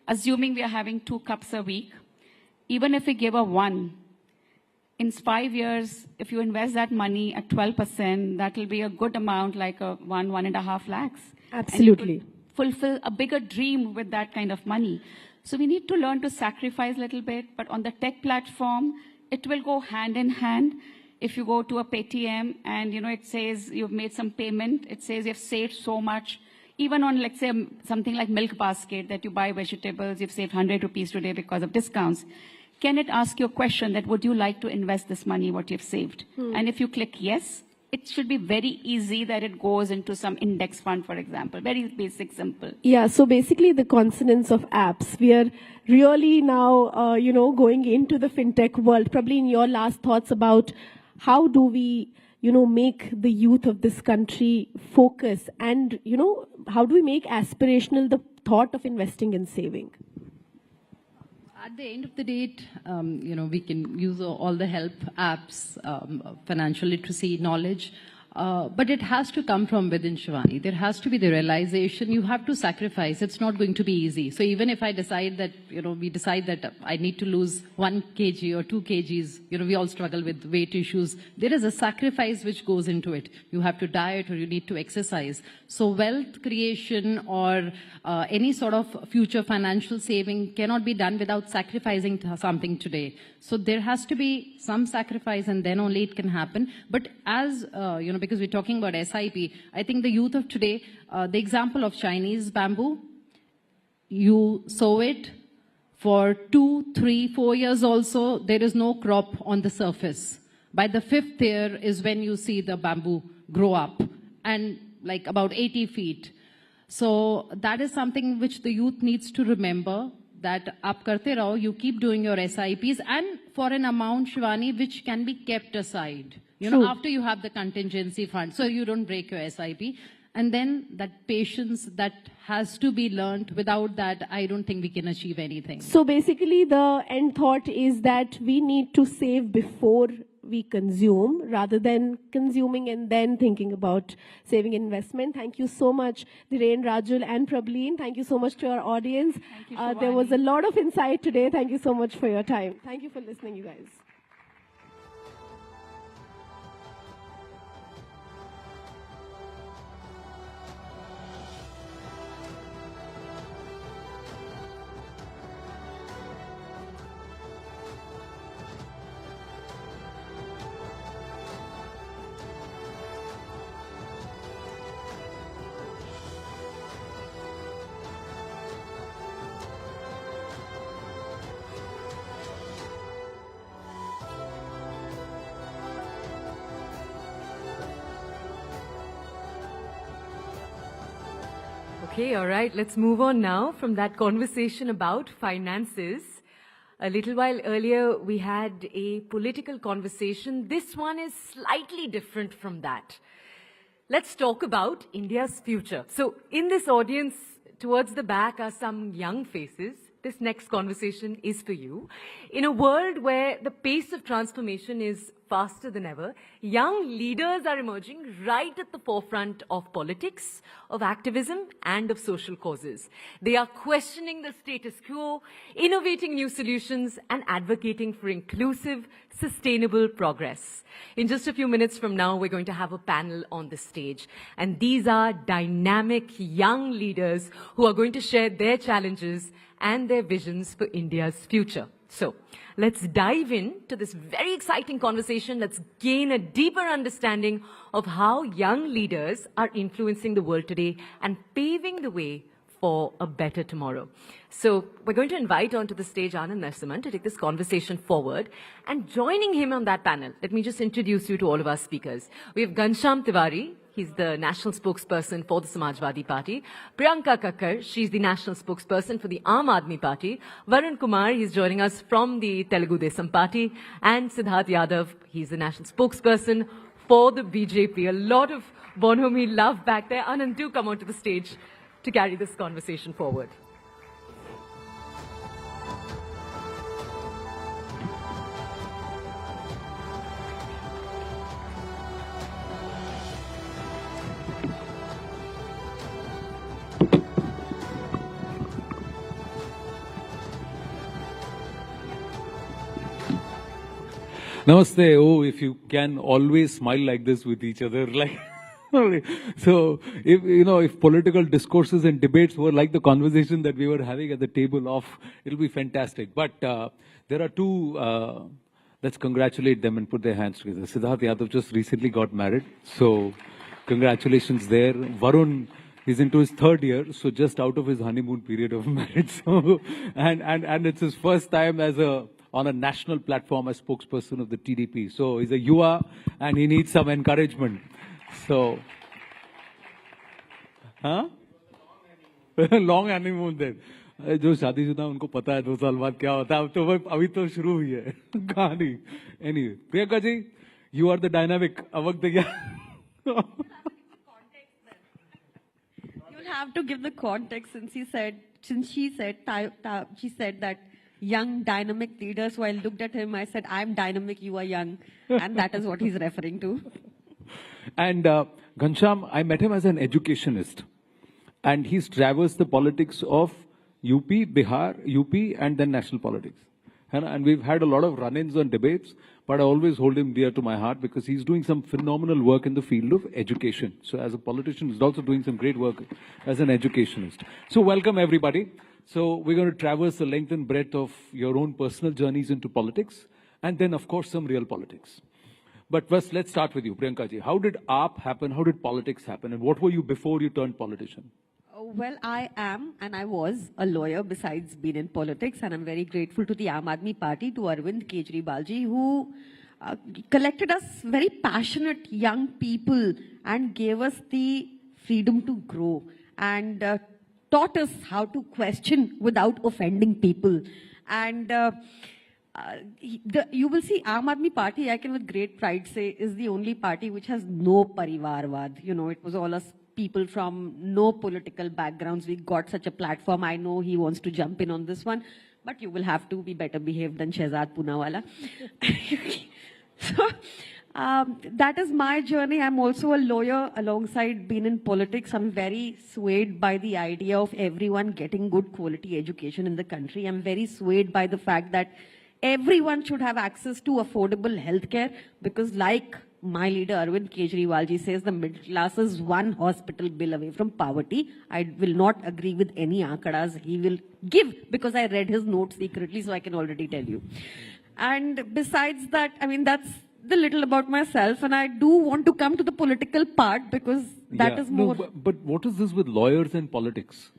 Assuming we are having 2 cups a week, even if we give a 1, in 5 years, if you invest that money at 12%, that will be a good amount, like a 1.5 lakhs. Absolutely. And you could fulfill a bigger dream with that kind of money. So we need to learn to sacrifice a little bit, but on the tech platform, it will go hand in hand. If you go to a Paytm and, you know, it says you've made some payment, it says you've saved so much. Even on, let's say, something like Milk Basket, that you buy vegetables, you've saved 100 rupees today because of discounts. Can it ask you a question that, would you like to invest this money, what you've saved? And if you click yes, it should be very easy that it goes into some index fund, for example. Very basic, simple. Yeah, so basically the consonants of apps. We are really now, you know, going into the fintech world. Probably in your last thoughts about how do we, you know, make the youth of this country focus, and, you know, how do we make aspirational the thought of investing and saving? At the end of the day, you know, we can use all the help apps, financial literacy, knowledge, but it has to come from within, Shivani. There has to be the realization you have to sacrifice. It's not going to be easy. So even if I decide that, you know, we decide that I need to lose 1 kg or 2 kgs, you know, we all struggle with weight issues. There is a sacrifice which goes into it. You have to diet or you need to exercise. So wealth creation or any sort of future financial saving cannot be done without sacrificing something today. So there has to be some sacrifice, and then only it can happen. But as, you know, because we're talking about SIP, I think the youth of today, the example of Chinese bamboo, you sow it for 2, 3, 4 years also, there is no crop on the surface. By the 5th year is when you see the bamboo grow up, and like about 80 feet. So that is something which the youth needs to remember, that aap karte raho, you keep doing your SIPs, and for an amount, Shivani, which can be kept aside. You know, after you have the contingency fund, so you don't break your SIP. And then that patience that has to be learned. Without that, I don't think we can achieve anything. So basically the end thought is that we need to save before we consume, rather than consuming and then thinking about saving investment. Thank you so much, Dhiren, Rajul, and Prableen. Thank you so much to our audience. There was a lot of insight today. Thank you so much for your time. Thank you for listening, you guys. Okay, all right. Let's move on now from that conversation about finances. A little while earlier, we had a political conversation. This one is slightly different from that. Let's talk about India's future. So in this audience, towards the back are some young faces. This next conversation is for you. In a world where the pace of transformation is faster than ever, young leaders are emerging right at the forefront of politics, of activism, and of social causes. They are questioning the status quo, innovating new solutions, and advocating for inclusive, sustainable progress. In just a few minutes from now, we're going to have a panel on the stage. And these are dynamic young leaders who are going to share their challenges and their visions for India's future. So, let's dive into this very exciting conversation. Let's gain a deeper understanding of how young leaders are influencing the world today and paving the way for a better tomorrow. So, we're going to invite onto the stage Anand Narasimhan to take this conversation forward. And joining him on that panel, let me just introduce you to all of our speakers. We have Ghanshyam Tiwari. He's the national spokesperson for the Samajwadi Party. Priyanka Kakkar, she's the national spokesperson for the Aam Aadmi Party. Varun Kumar, he's joining us from the Telugu Desam Party. And Siddharth Yadav, he's the national spokesperson for the BJP. A lot of Bonhomie love back there. Anand, do come onto the stage to carry this conversation forward. Namaste. Oh, if you can always smile like this with each other, like so. If political discourses and debates were like the conversation that we were having at the table of, it'll be fantastic. But there are two. Let's congratulate them and put their hands together. Siddharth Yadav just recently got married, so congratulations there. Varun is into his third year, so just out of his honeymoon period of marriage. So, and it's his first time on a national platform as spokesperson of the TDP. So he's a Yuva and he needs some encouragement. So, long honeymoon then. जो शादीशुदा उनको पता है 2 साल बाद क्या होता है, अब तो अभी तो शुरू हुई है कहानी. Anyway, Priyanka ji, you are the dynamic. अब वक्त क्या? You'll have to give the context since she said that young dynamic leaders. So I looked at him, I said, I'm dynamic, you are young. And that is what he's referring to. And Ghanshyam, I met him as an educationist. And he's traversed the politics of UP, Bihar, UP, and then national politics. And we've had a lot of run-ins on debates, but I always hold him dear to my heart because he's doing some phenomenal work in the field of education. So as a politician, he's also doing some great work as an educationist. So welcome everybody. So we're going to traverse the length and breadth of your own personal journeys into politics, and then of course some real politics. But first, let's start with you, Priyanka ji. How did AAP happen? How did politics happen? And what were you before you turned politician? Well, I am and I was a lawyer besides being in politics, and I'm very grateful to the Aam Aadmi Party, to Arvind Kejriwal ji, who collected us very passionate young people and gave us the freedom to grow and taught us how to question without offending people. And you will see Aam Aadmi Party, I can with great pride say, is the only party which has no parivarvad. You know, it was all us people from no political backgrounds. We got such a platform. I know he wants to jump in on this one, but you will have to be better behaved than Shehzad Poonawala. So, that is my journey. I'm also a lawyer alongside being in politics. I'm very swayed by the idea of everyone getting good quality education in the country. I'm very swayed by the fact that everyone should have access to affordable healthcare, because like my leader Arvind Kejriwal ji says, the middle class is one hospital bill away from poverty. I will not agree with any aankadas he will give, because I read his notes secretly, so I can already tell you. And besides that, I mean, that's the little about myself, and I do want to come to the political part because that is more... No, but what is this with lawyers and politics?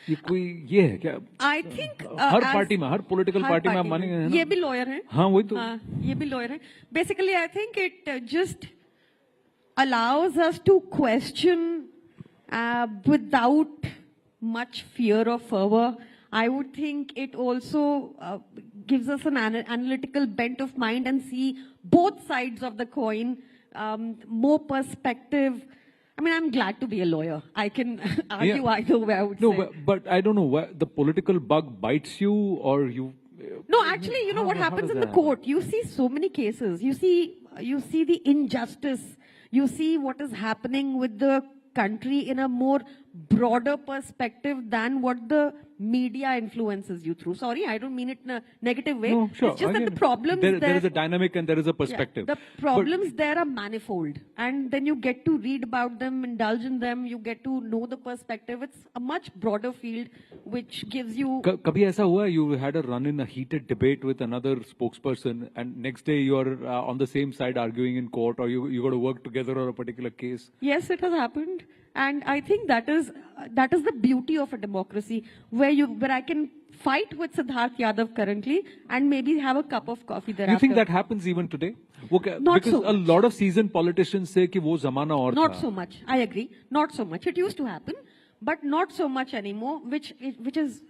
I think her political party में आप मानेंगे ना? ये भी lawyer हैं. हाँ वही तो. हाँ ये भी lawyer हैं. Basically, I think it just allows us to question without much fear or fervor. I would think it also gives us an analytical bent of mind and see both sides of the coin, more perspective. I mean, I'm glad to be a lawyer. I can argue either way, I would say. No, but I don't know, why the political bug bites you or you... No, actually, you know what happens in the court? You see so many cases. You see the injustice. You see what is happening with the country in a more broader perspective than what the media influences you through. Sorry, I don't mean it in a negative way. No, sure. It's just that the problems there is a dynamic and there is a perspective. Yeah, the problems there are manifold. And then you get to read about them, indulge in them, you get to know the perspective. It's a much broader field which gives you... Kabhi aisa hua, you had a run in a heated debate with another spokesperson and next day you are on the same side arguing in court, or you got to work together on a particular case? Yes, it has happened. And I think that is the beauty of a democracy, where I can fight with Siddharth Yadav currently and maybe have a cup of coffee thereafter. You think that happens even today? Okay, Not because so a lot of seasoned politicians say ki wo zamana aur Not tha. so much. I agree. Not so much. It used to happen, but not so much anymore, which is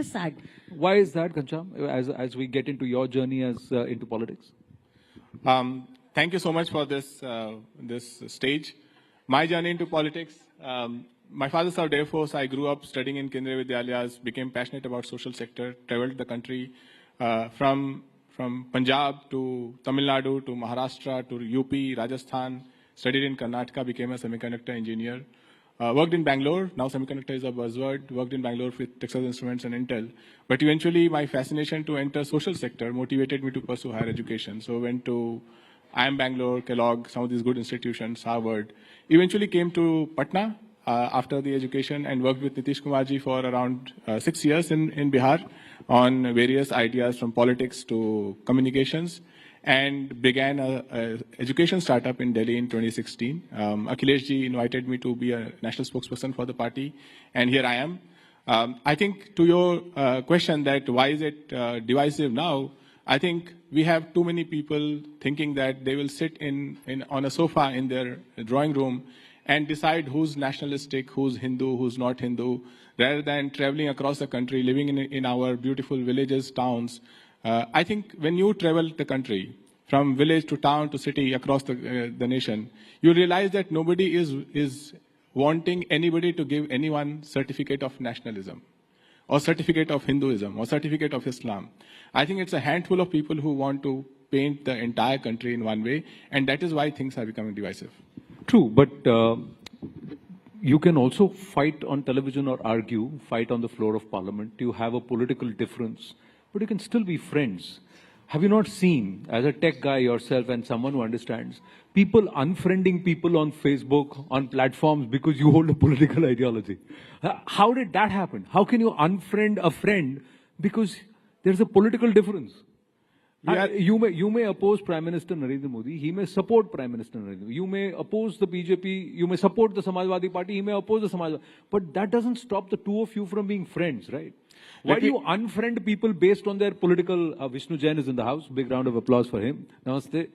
sad. Why is that, Ghanshyam, as we get into your journey as into politics? Thank you so much for this stage. My journey into politics, my father served Air Force. I grew up studying in Kendriya Vidyalayas, became passionate about social sector, traveled the country from Punjab to Tamil Nadu to Maharashtra to UP, Rajasthan, studied in Karnataka, became a semiconductor engineer. Worked in Bangalore, now semiconductor is a buzzword, worked in Bangalore with Texas Instruments and Intel. But eventually my fascination to enter social sector motivated me to pursue higher education. So went to IIM Bangalore, Kellogg, some of these good institutions, Harvard. Eventually came to Patna after the education and worked with Nitish Kumarji for around 6 years in Bihar on various ideas from politics to communications, and began a education startup in Delhi in 2016. Akhileshji invited me to be a national spokesperson for the party, and here I am. I think to your question that why is it divisive now, I think we have too many people thinking that they will sit on a sofa in their drawing room and decide who's nationalistic, who's Hindu, who's not Hindu, rather than traveling across the country, living in our beautiful villages, towns. I think when you travel the country, from village to town to city, across the nation, you realize that nobody is wanting anybody to give anyone certificate of nationalism, or certificate of Hinduism, or certificate of Islam. I think it's a handful of people who want to paint the entire country in one way, and that is why things are becoming divisive. True, but you can also fight on television or argue, fight on the floor of parliament. You have a political difference, but you can still be friends. Have you not seen, as a tech guy yourself and someone who understands, people unfriending people on Facebook, on platforms because you hold a political ideology? How did that happen? How can you unfriend a friend because there's a political difference? You may oppose Prime Minister Narendra Modi, he may support Prime Minister Narendra Modi. You may oppose the BJP, you may support the Samajwadi Party, he may oppose the Samajwadi. But that doesn't stop the two of you from being friends, right? Why do you unfriend people based on their political... Vishnu Jain is in the house. Big round of applause for him. Namaste.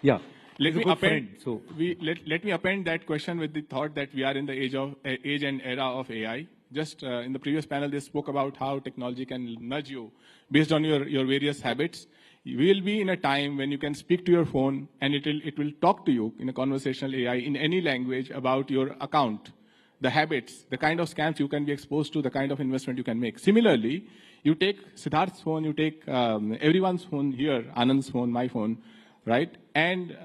Yeah. Let me append that question with the thought that we are in the age and era of AI. Just in the previous panel, they spoke about how technology can nudge you based on your various habits. We will be in a time when you can speak to your phone and it will talk to you in a conversational AI in any language about your account, the habits, the kind of scams you can be exposed to, the kind of investment you can make. Similarly, you take Siddharth's phone, you take everyone's phone here, Anand's phone, my phone, right? And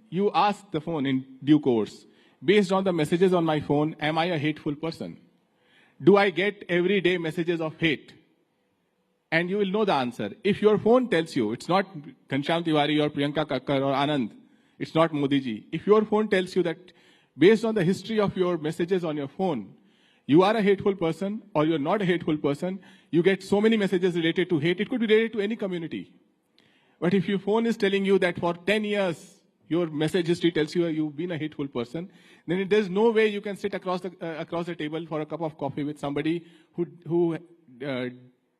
you ask the phone in due course, based on the messages on my phone, am I a hateful person? Do I get everyday messages of hate? And you will know the answer. If your phone tells you, it's not Ghanshyam Tiwari or Priyanka Kakkar or Anand, it's not Modi ji. If your phone tells you that based on the history of your messages on your phone, you are a hateful person or you're not a hateful person, you get so many messages related to hate. It could be related to any community. But if your phone is telling you that for 10 years, your message history tells you you've been a hateful person, then there's no way you can sit across the table for a cup of coffee with somebody who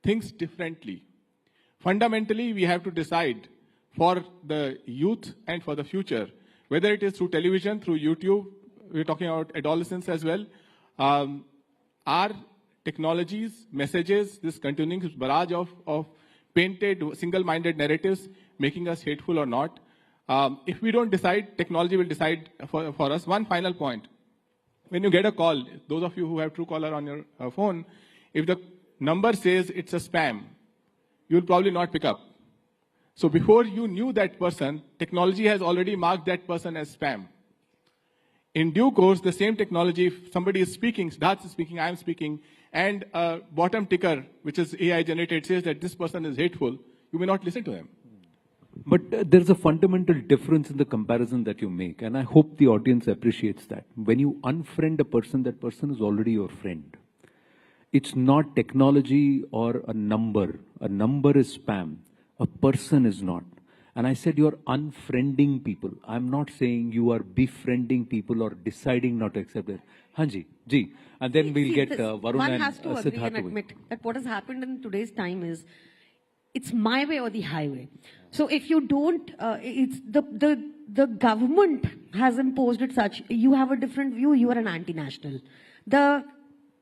thinks differently. Fundamentally, we have to decide for the youth and for the future, whether it is through television, through YouTube, we're talking about adolescence as well. are technologies, messages, this continuing barrage of painted, single-minded narratives making us hateful or not? If we don't decide, technology will decide for us. One final point. When you get a call, those of you who have Truecaller on your phone, if the number says it's a spam, you'll probably not pick up. So before you knew that person, technology has already marked that person as spam. In due course, the same technology, if somebody is speaking, Siddharth is speaking, I am speaking, and a bottom ticker, which is AI generated, says that this person is hateful, you may not listen to him. But there's a fundamental difference in the comparison that you make, and I hope the audience appreciates that. When you unfriend a person, that person is already your friend. It's not technology or a number. A number is spam. A person is not. And I said you're unfriending people. I'm not saying you are befriending people or deciding not to accept it. Hanji, ji. And then we'll get Varun one and has to agree and admit that what has happened in today's time is it's my way or the highway. So if you don't, it's the government has imposed it such. You have a different view. You are an anti-national. The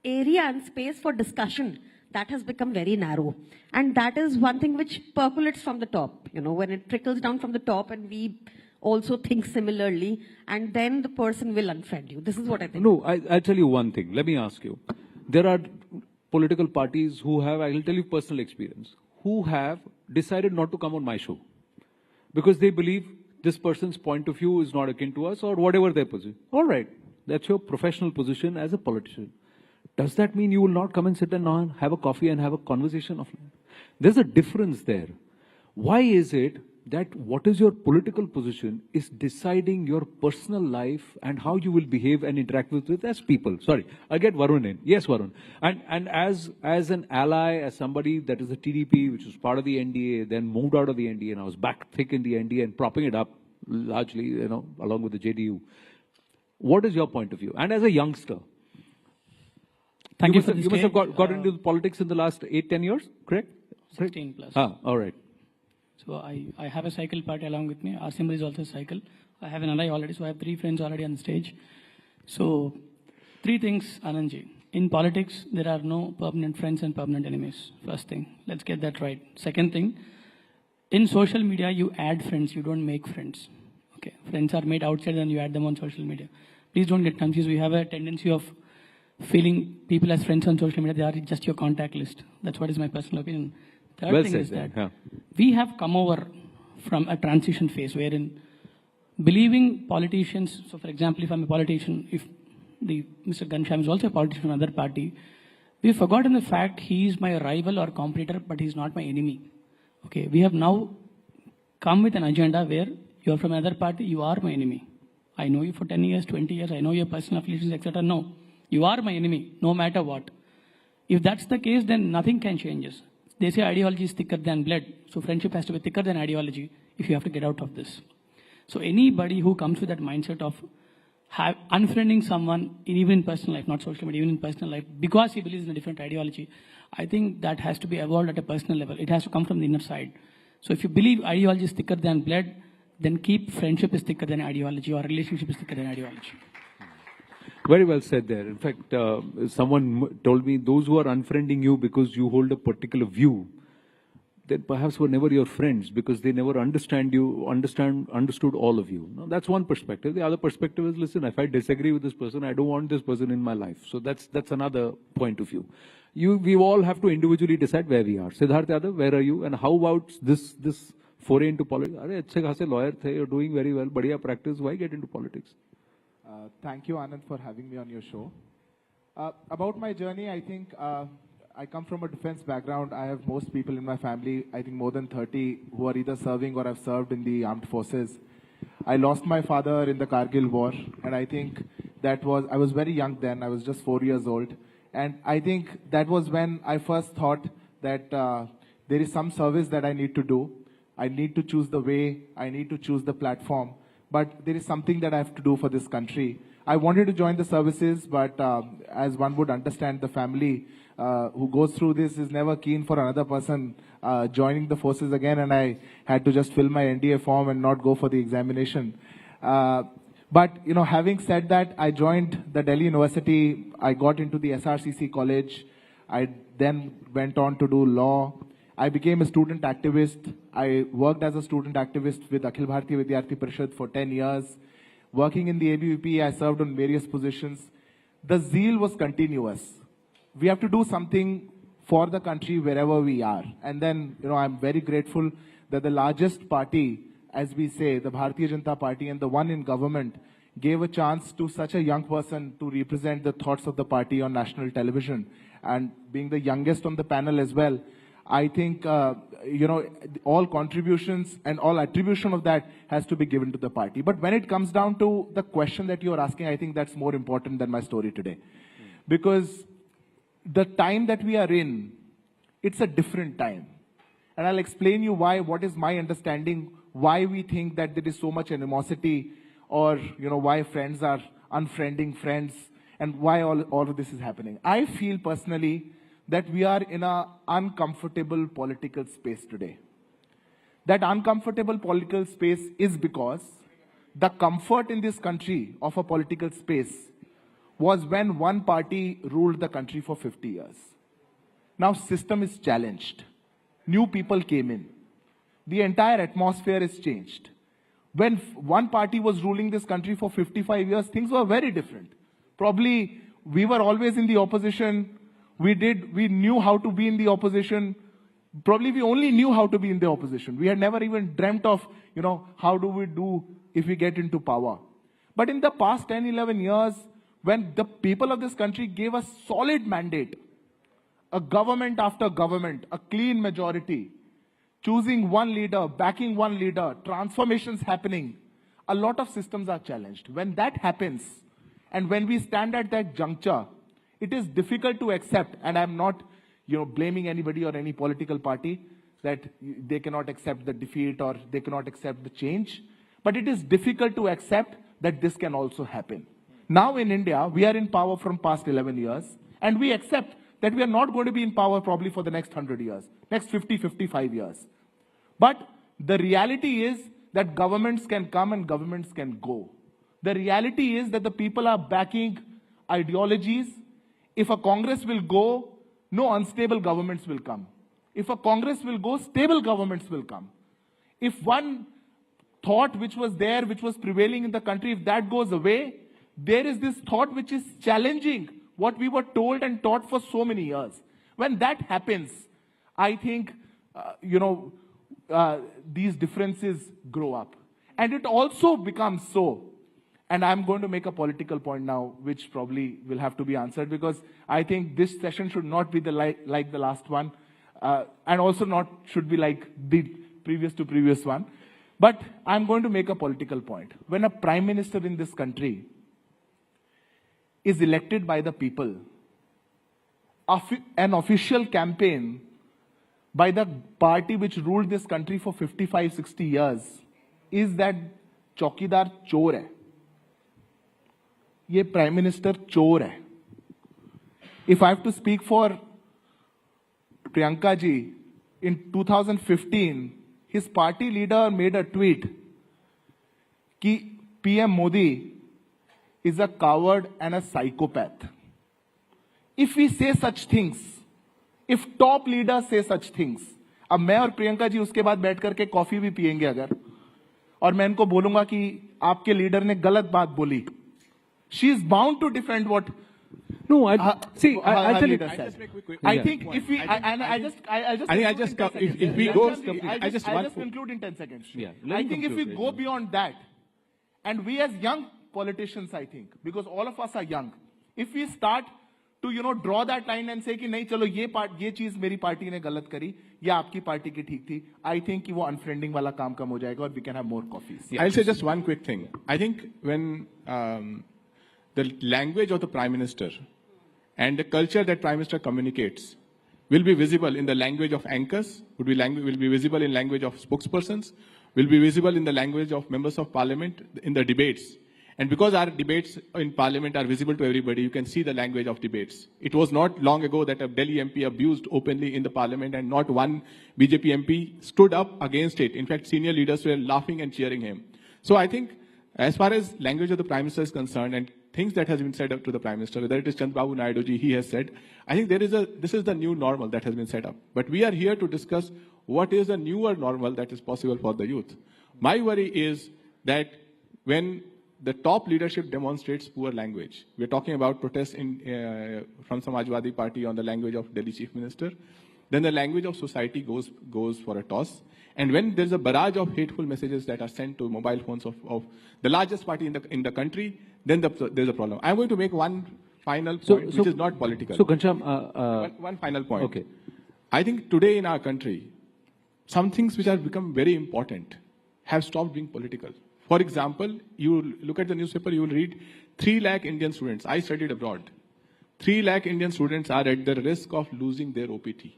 area and space for discussion, that has become very narrow. And that is one thing which percolates from the top, you know, when it trickles down from the top and we also think similarly, and then the person will unfriend you. This is what I think. No, I'll tell you one thing. Let me ask you. There are political parties who have, I will tell you personal experience, who have decided not to come on my show because they believe this person's point of view is not akin to us or whatever their position. All right, that's your professional position as a politician. Does that mean you will not come and sit and have a coffee and have a conversation offline? There's a difference there. Why is it that what is your political position is deciding your personal life and how you will behave and interact with it as people? Sorry, I'll get Varun in. Yes, Varun. And as an ally, as somebody that is a TDP, which was part of the NDA, then moved out of the NDA, and I was back thick in the NDA and propping it up largely, you know, along with the JDU. What is your point of view? And as a youngster, you must have got into politics in the last 8-10 years, correct? 16 plus. Ah, all right. So I have a cycle party along with me. Our symbol is also a cycle. I have an ally already, so I have 3 friends already on the stage. So 3 things, Anandji. In politics, there are no permanent friends and permanent enemies. First thing, let's get that right. Second thing, in social media, you add friends, you don't make friends. Okay, friends are made outside and you add them on social media. Please don't get confused. We have a tendency of feeling people as friends on social media, they are just your contact list. That's what is my personal opinion. Third thing is that we have come over from a transition phase wherein believing politicians, so for example, if I'm a politician, if Mr. Ghanshyam is also a politician from another party, we've forgotten the fact he is my rival or competitor, but he's not my enemy. Okay, we have now come with an agenda where you're from another party, you are my enemy. I know you for 10 years, 20 years, I know your personal affiliations, etc. No. You are my enemy, no matter what. If that's the case, then nothing can change us. They say ideology is thicker than blood. So friendship has to be thicker than ideology if you have to get out of this. So anybody who comes with that mindset of unfriending someone, even in personal life, not social media, even in personal life, because he believes in a different ideology, I think that has to be evolved at a personal level. It has to come from the inner side. So if you believe ideology is thicker than blood, then keep friendship is thicker than ideology or relationship is thicker than ideology. Very well said there. In fact, someone told me those who are unfriending you because you hold a particular view, then perhaps were never your friends because they never understood all of you. Now, that's one perspective. The other perspective is, listen, if I disagree with this person, I don't want this person in my life. So that's another point of view. We all have to individually decide where we are. Siddharth Yadav, where are you? And how about this foray into politics? Lawyer, you're doing very well. Badhiya practice. Why get into politics? Thank you, Anand, for having me on your show. About my journey, I think I come from a defense background. I have most people in my family, I think more than 30, who are either serving or have served in the armed forces. I lost my father in the Kargil war, and I think I was very young then. I was just 4 years old. And I think that was when I first thought that there is some service that I need to do. I need to choose the way, I need to choose the platform. But there is something that I have to do for this country. I wanted to join the services, but as one would understand, the family who goes through this is never keen for another person joining the forces again, and I had to just fill my NDA form and not go for the examination. But, having said that, I joined the Delhi University. I got into the SRCC college. I then went on to do law. I became a student activist. I worked as a student activist with Akhil Bharatiya Vidyarthi Parishad for 10 years. Working in the ABVP, I served on various positions. The zeal was continuous. We have to do something for the country wherever we are. And then, I'm very grateful that the largest party, as we say, the Bharatiya Janata Party and the one in government, gave a chance to such a young person to represent the thoughts of the party on national television. And being the youngest on the panel as well, I think, all contributions and all attribution of that has to be given to the party. But when it comes down to the question that you are asking, I think that's more important than my story today. Because the time that we are in, it's a different time. And I'll explain you why, what is my understanding, why we think that there is so much animosity, or, why friends are unfriending friends, and why all of this is happening. I feel personally that we are in an uncomfortable political space today. That uncomfortable political space is because the comfort in this country of a political space was when one party ruled the country for 50 years. Now system is challenged. New people came in. The entire atmosphere is changed. When one party was ruling this country for 55 years, things were very different. Probably we were always in the opposition. We knew how to be in the opposition. Probably we only knew how to be in the opposition. We had never even dreamt of, how do we do if we get into power. But in the past 10, 11 years, when the people of this country gave us solid mandate, a government after government, a clean majority, choosing one leader, backing one leader, transformations happening, a lot of systems are challenged. When that happens, and when we stand at that juncture, it is difficult to accept, and I'm not, blaming anybody or any political party that they cannot accept the defeat or they cannot accept the change. But it is difficult to accept that this can also happen. Now in India, we are in power from past 11 years, and we accept that we are not going to be in power probably for the next 100 years, next 50, 55 years. But the reality is that governments can come and governments can go. The reality is that the people are backing ideologies. If a Congress will go, no unstable governments will come. If a Congress will go, stable governments will come. If one thought which was there, which was prevailing in the country, if that goes away, there is this thought which is challenging what we were told and taught for so many years. When that happens, I think, these differences grow up. And it also becomes so. And I'm going to make a political point now, which probably will have to be answered, because I think this session should not be like the last one, and also not should be like the previous one. But I'm going to make a political point. When a prime minister in this country is elected by the people, an official campaign by the party which ruled this country for 55, 60 years is that Chaukidar chor hai. Ye Prime Minister chor hai. If I have to speak for Priyanka ji, in 2015, his party leader made a tweet ki PM Modi is a coward and a psychopath. If we say such things, if top leaders say such things, अब मैं और प्रियंका जी उसके बाद बैठ करके coffee भी पिएंगे अगर, और मैं इनको बोलूंगा कि आपके लीडर ने गलत बात बोली, she is bound to defend what. No, I'll tell you. I think if we, I just conclude in 10 seconds. Yeah, I think if we go beyond that, and we as young politicians, I think, because all of us are young, if we start to draw that line and say कि नहीं चलो ये चीज मेरी party ने गलत करी या आपकी पार्टी की ठीक थी, I think कि वो unfriending वाला काम कम हो जाएगा और we can have more coffees. I'll say just one quick thing. I think when the language of the Prime Minister and the culture that Prime Minister communicates will be visible in the language of anchors, will be visible in language of spokespersons, will be visible in the language of members of parliament in the debates. And because our debates in parliament are visible to everybody, you can see the language of debates. It was not long ago that a Delhi MP abused openly in the parliament and not one BJP MP stood up against it. In fact, senior leaders were laughing and cheering him. So I think As far as language of the Prime Minister is concerned and things that has been said up to the Prime Minister, whether it is Chandrababu Naidu ji, he has said, I think this is the new normal that has been set up. But we are here to discuss what is the newer normal that is possible for the youth. My worry is that when the top leadership demonstrates poor language, we're talking about protests from Samajwadi Party on the language of Delhi Chief Minister, then the language of society goes for a toss. And when there's a barrage of hateful messages that are sent to mobile phones of the largest party in the country, then there's a problem. I'm going to make one final point, which is not political. So, Ghanshyam, one final point. Okay. I think today in our country, some things which have become very important have stopped being political. For example, you look at the newspaper, you will read 3 lakh Indian students. I studied abroad. 3 lakh Indian students are at the risk of losing their OPT.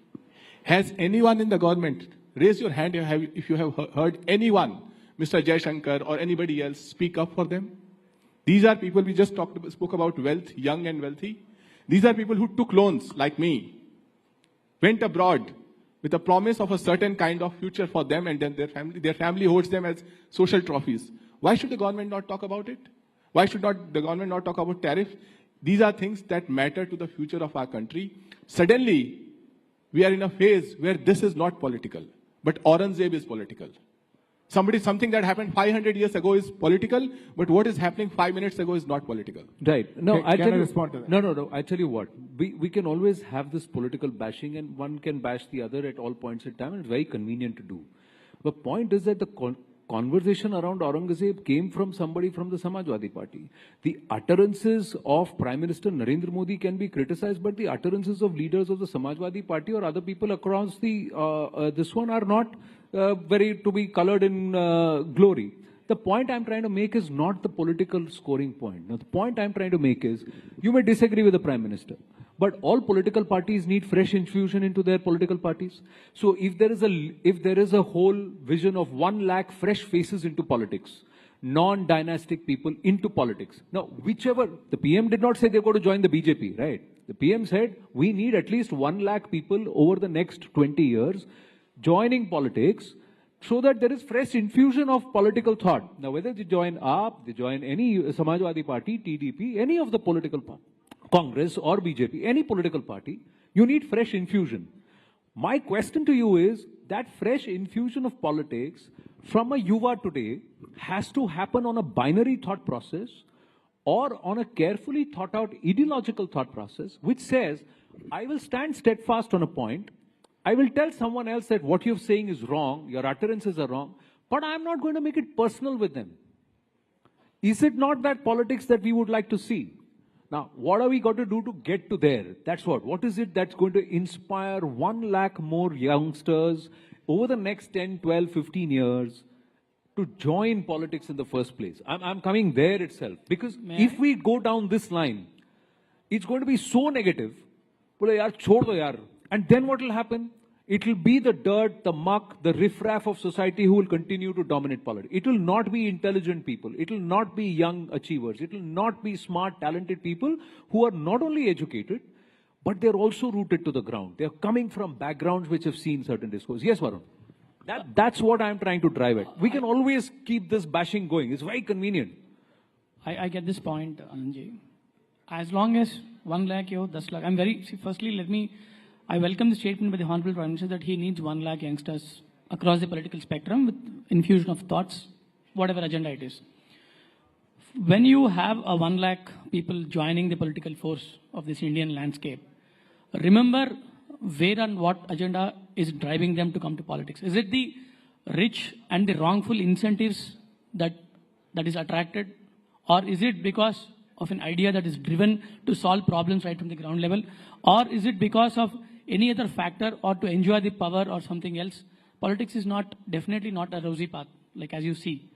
Has anyone in the government, raise your hand if you have heard anyone, Mr. Jaishankar or anybody else, speak up for them? These are people, we just spoke about wealth, young and wealthy. These are people who took loans like me, went abroad with a promise of a certain kind of future for them, and then their family holds them as social trophies. Why should the government not talk about it? Why should the government not talk about tariffs? These are things that matter to the future of our country. Suddenly, we are in a phase where this is not political, but Aurangzeb is political. Something that happened 500 years ago is political, but what is happening 5 minutes ago is not political. Right. No, can I respond to that? No. I tell you what. We can always have this political bashing, and one can bash the other at all points in time, and it's very convenient to do. The point is that the conversation around Aurangzeb came from somebody from the Samajwadi Party. The utterances of Prime Minister Narendra Modi can be criticized, but the utterances of leaders of the Samajwadi Party or other people across this one are not very to be colored in glory. The point I'm trying to make is not the political scoring point. Now, the point I'm trying to make is, you may disagree with the Prime Minister, but all political parties need fresh infusion into their political parties. So if there is a whole vision of 1 lakh fresh faces into politics, non-dynastic people into politics. Now, the PM did not say they're going to join the BJP, right? The PM said, we need at least 1 lakh people over the next 20 years joining politics, so that there is fresh infusion of political thought. Now, whether they join AAP, they join any Samajwadi Party, TDP, any of the political party, Congress or BJP, any political party, you need fresh infusion. My question to you is, that fresh infusion of politics from a Yuva today has to happen on a binary thought process or on a carefully thought out ideological thought process, which says, I will stand steadfast on a point, I will tell someone else that what you're saying is wrong, your utterances are wrong, but I'm not going to make it personal with them. Is it not that politics that we would like to see? Now, what are we going to do to get to there? That's what. What is it that's going to inspire 1 lakh more youngsters over the next 10, 12, 15 years to join politics in the first place? I'm coming there itself. Because if we go down this line, it's going to be so negative. And then what will happen? It will be the dirt, the muck, the riffraff of society who will continue to dominate politics. It will not be intelligent people. It will not be young achievers. It will not be smart, talented people who are not only educated, but they're also rooted to the ground. They're coming from backgrounds which have seen certain discourse. Yes, Varun. That's what I'm trying to drive at. We can always keep this bashing going. It's very convenient. I get this point, Anandji. As long as 1 lakh, 10 lakh, firstly, I welcome the statement by the Honorable Prime Minister that he needs 1 lakh youngsters across the political spectrum with infusion of thoughts, whatever agenda it is. When you have a 1 lakh people joining the political force of this Indian landscape, remember where and what agenda is driving them to come to politics. Is it the rich and the wrongful incentives that is attracted, or is it because of an idea that is driven to solve problems right from the ground level, or is it because of any other factor or to enjoy the power or something else? Politics is definitely not a rosy path, like as you see.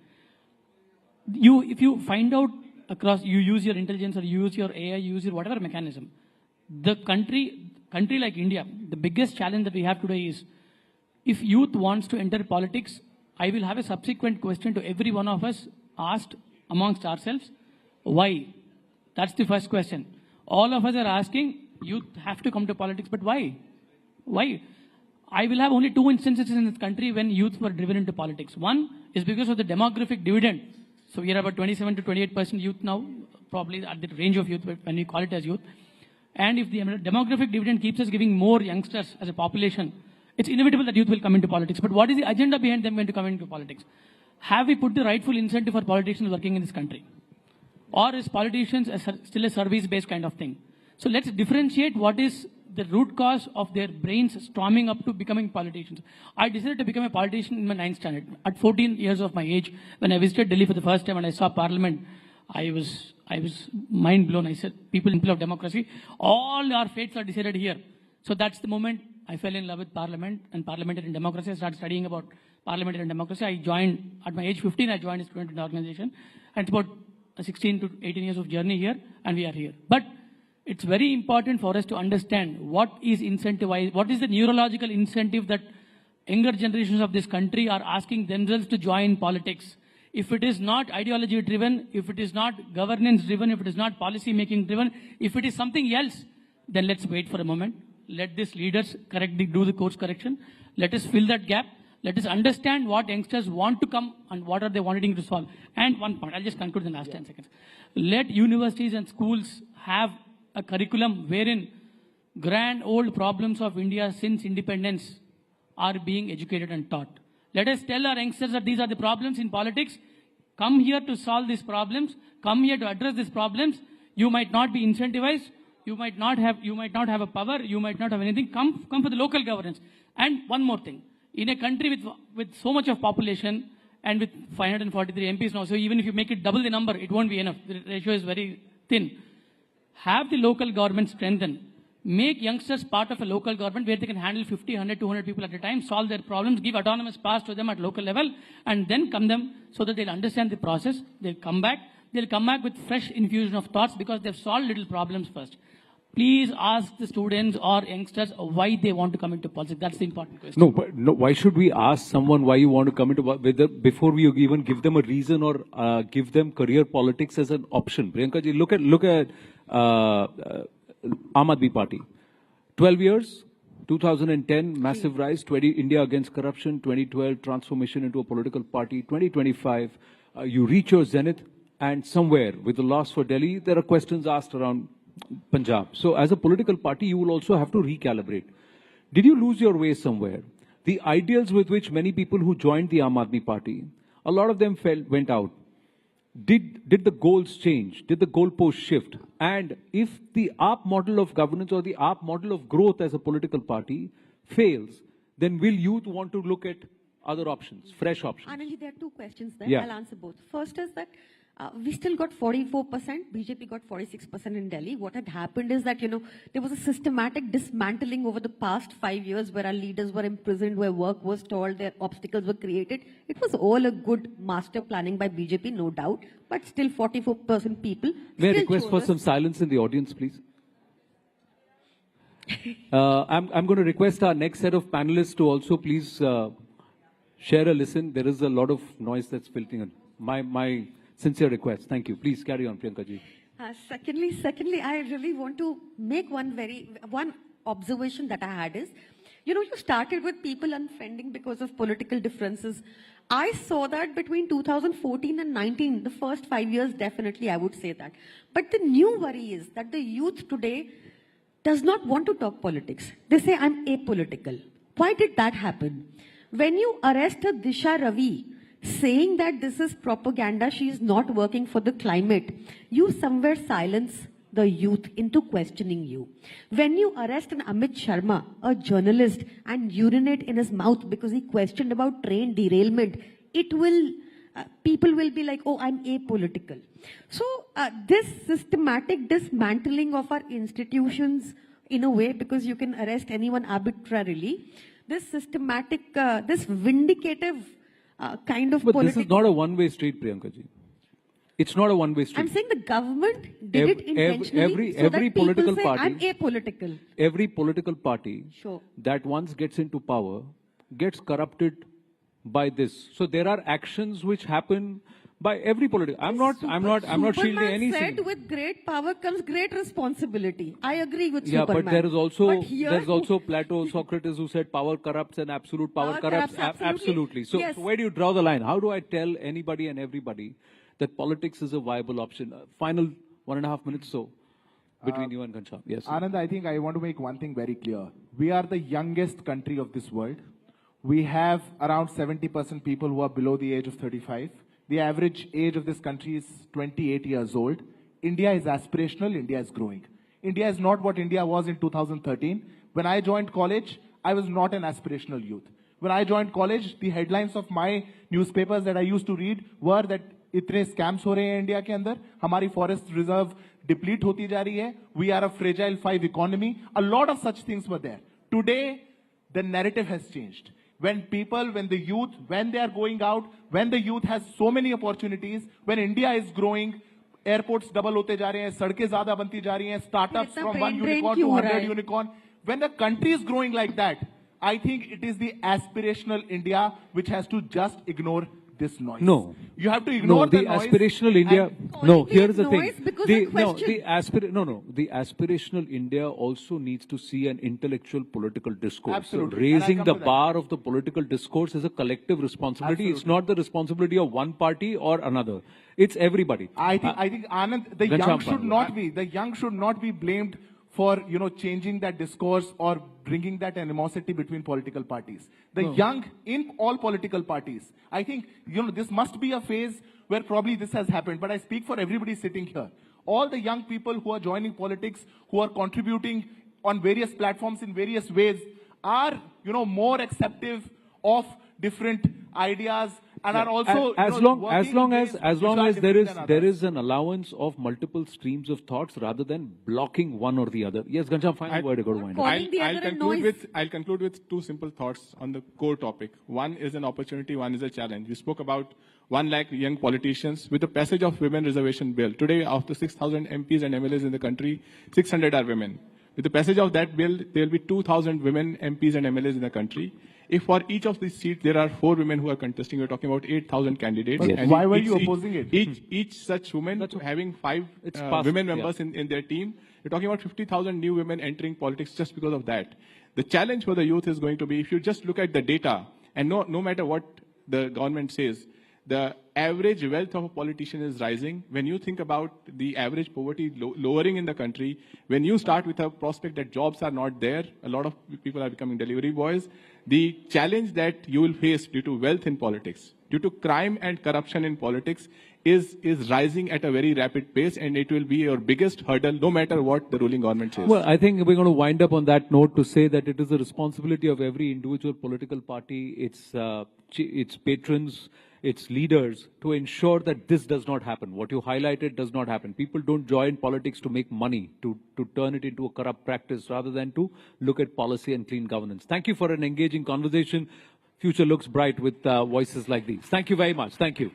If you find out across, you use your intelligence or you use your AI, you use your whatever mechanism, the country like India, the biggest challenge that we have today is, if youth wants to enter politics, I will have a subsequent question to every one of us asked amongst ourselves, why? That's the first question. All of us are asking, youth have to come to politics, but why? Why? I will have only 2 instances in this country when youth were driven into politics. One is because of the demographic dividend So we are about 27 to 28% youth now, probably at the range of youth when we call it as youth. And if the demographic dividend keeps us giving more youngsters as a population, it's inevitable that youth will come into politics. But what is the agenda behind them going to come into politics? Have we put the rightful incentive for politicians working in this country? Or is politicians still a service-based kind of thing? So let's differentiate what is the root cause of their brains storming up to becoming politicians. I decided to become a politician in my 9th standard. At 14 years of my age, when I visited Delhi for the first time and I saw Parliament, I was mind blown. I said, people of democracy, all our fates are decided here. So that's the moment I fell in love with Parliament and parliamentarian democracy. I started studying about parliamentarian democracy. I joined, at my age 15, I joined a student organization. And it's about 16 to 18 years of journey here, and we are here. But it's very important for us to understand what is incentivized, what is the neurological incentive that younger generations of this country are asking themselves to join politics. If it is not ideology driven, if it is not governance driven, if it is not policy making driven, if it is something else, then let's wait for a moment. Let these leaders do the course correction. Let us fill that gap. Let us understand what youngsters want to come and what are they wanting to solve. And one point, I'll just conclude in the last 10 seconds. Let universities and schools have a curriculum wherein grand old problems of India since independence are being educated and taught. Let us tell our youngsters that these are the problems in politics. Come here to solve these problems. Come here to address these problems. You might not be incentivized. You might not have a power. You might not have anything. Come for the local governance. And one more thing. In a country with so much of population and with 543 MPs now, so even if you make it double the number, it won't be enough. The ratio is very thin. Have the local government strengthen. Make youngsters part of a local government where they can handle 50, 100, 200 people at a time, solve their problems, give autonomous powers to them at local level, and then come them so that they'll understand the process. They'll come back with fresh infusion of thoughts because they've solved little problems first. Please ask the students or youngsters why they want to come into politics. That's the important question. No, why should we ask someone why you want to come into politics before we even give them a reason or give them career politics as an option? Priyanka ji, look at Aam Aadmi Party. 12 years, 2010, massive rise, India against corruption, 2012, transformation into a political party, 2025, you reach your zenith, and somewhere with the loss for Delhi, there are questions asked around Punjab. So as a political party, you will also have to recalibrate. Did you lose your way somewhere? The ideals with which many people who joined the Aam Aadmi Party, a lot of them went out. Did the goals change? Did the goalposts shift? And if the AAP model of governance or the AAP model of growth as a political party fails, then will youth want to look at other options, fresh options? Anand ji, there are two questions there. Yeah. I'll answer both. First is that we still got 44%, BJP got 46% in Delhi. What had happened is that, there was a systematic dismantling over the past 5 years where our leaders were imprisoned, where work was stalled, their obstacles were created. It was all a good master planning by BJP, no doubt, but still 44% people. May I request for some silence in the audience, please? I'm going to request our next set of panelists to also please share a listen. There is a lot of noise that's filtering in. My sincere request. Thank you. Please carry on, Priyanka ji. Secondly, I really want to make one observation that I had is, you started with people unfriending because of political differences. I saw that between 2014 and 19, the first 5 years, definitely I would say that. But the new worry is that the youth today does not want to talk politics. They say, I'm apolitical. Why did that happen? When you arrest a Disha Ravi, saying that this is propaganda, she is not working for the climate, you somewhere silence the youth into questioning you. When you arrest an Amit Sharma, a journalist, and urinate in his mouth because he questioned about train derailment, people will be like, oh, I'm apolitical. So this systematic dismantling of our institutions in a way, because you can arrest anyone arbitrarily, this systematic, this vindicative kind of politics. This is not a one-way street, Priyanka ji. It's not a one-way street. I'm saying the government did it intentionally so that people say, I'm apolitical. Every political party that once gets into power gets corrupted by this. So there are actions which happen by every political. I'm not shielding any. Superman said, with great power comes great responsibility. I agree with Superman. Superman. But there is also Plato, Socrates, who said power corrupts and absolute power corrupts. Absolutely. So where do you draw the line? How do I tell anybody and everybody that politics is a viable option. Final 1.5 minutes so between you and Ghanshyam. Yes. Anand, I think I want to make one thing very clear. We are the youngest country of this world. We have around 70% people who are below the age of 35. The average age of this country is 28 years old. India is aspirational, India is growing. India is not what India was in 2013. When I joined college, I was not an aspirational youth. When I joined college, the headlines of my newspapers that I used to read were that इतने scams हो रहे हैं India के अंदर, हमारी forest reserve deplete होती जा रही है, we are a fragile 5 economy. A lot of such things were there. Today, the narrative has changed. When people, when the youth, when they are going out, when the youth has so many opportunities, when India is growing, airports double होते जा रहे हैं, सड़कें ज़्यादा बनती जा रही हैं, startups from 1 unicorn to 100 unicorn. When the country is growing like that, I think it is the aspirational India which has to just ignore this noise. No. You have to ignore the noise. Aspirational India. No, here is the thing. The aspirational India also needs to see an intellectual political discourse. Absolutely. So raising the bar of the political discourse is a collective responsibility. Absolutely. It's not the responsibility of one party or another. It's everybody. I think Anand, the young should not be blamed for, changing that discourse or bringing that animosity between political parties. The young in all political parties. I think, this must be a phase where probably this has happened, but I speak for everybody sitting here. All the young people who are joining politics, who are contributing on various platforms in various ways, are, more acceptive of different ideas and are also as long as there is an allowance of multiple streams of thoughts rather than blocking one or the other. Yes, Ghanshyam, final word. I'll conclude with two simple thoughts on the core topic. One is an opportunity, one is a challenge. We spoke about 1 lakh young politicians. With the passage of Women Reservation Bill, today after 6,000 MPs and MLAs in the country, 600 are women. With the passage of that bill, there will be 2,000 women MPs and MLAs in the country. If for each of these seats there are 4 women who are contesting, we're talking about 8,000 candidates. Yes. And why were you opposing it? Each such woman having 5 women members in their team. We're talking about 50,000 new women entering politics just because of that. The challenge for the youth is going to be, if you just look at the data, and no matter what the government says, the average wealth of a politician is rising. When you think about the average poverty lowering in the country, when you start with a prospect that jobs are not there, a lot of people are becoming delivery boys, the challenge that you will face due to wealth in politics, due to crime and corruption in politics, is rising at a very rapid pace, and it will be your biggest hurdle no matter what the ruling government says. Well, I think we're going to wind up on that note to say that it is the responsibility of every individual political party, its patrons, its leaders, to ensure that this does not happen. What you highlighted does not happen. People don't join politics to make money, to turn it into a corrupt practice rather than to look at policy and clean governance. Thank you for an engaging conversation. Future looks bright with voices like these. Thank you very much. Thank you.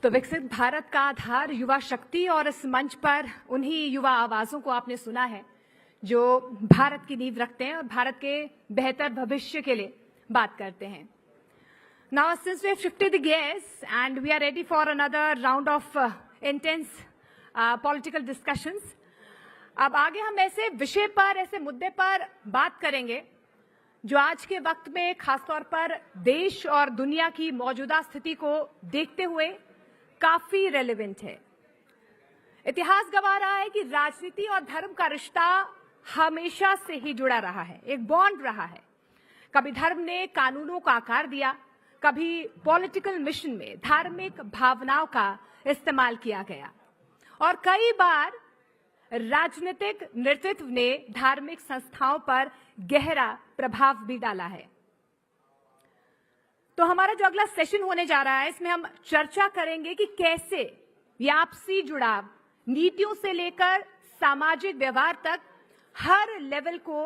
तो विकसित भारत का आधार युवा शक्ति, और इस मंच पर उन्हीं युवा आवाजों को आपने सुना है जो भारत की नींव रखते हैं और भारत के बेहतर भविष्य के लिए बात करते हैं. Now, since we have shifted the gears and we are ready for another round of intense political discussions, अब आगे हम ऐसे विषय पर, ऐसे मुद्दे पर बात करेंगे जो आज के वक्त में खासतौर पर देश और दुनिया की मौजूदा स्थिति को देखते हुए काफी रेलेवेंट है. इतिहास गवाह रहा है कि राजनीति और धर्म का रिश्ता हमेशा से ही जुड़ा रहा है, एक बॉन्ड रहा है. कभी धर्म ने कानूनों का आकार दिया, कभी पॉलिटिकल मिशन में धार्मिक भावनाओं का इस्तेमाल किया गया, और कई बार राजनीतिक नेतृत्व ने धार्मिक संस्थाओं पर गहरा प्रभाव भी डाला है. तो हमारा जो अगला सेशन होने जा रहा है, इसमें हम चर्चा करेंगे कि कैसे ये आपसी जुड़ाव नीतियों से लेकर सामाजिक व्यवहार तक हर लेवल को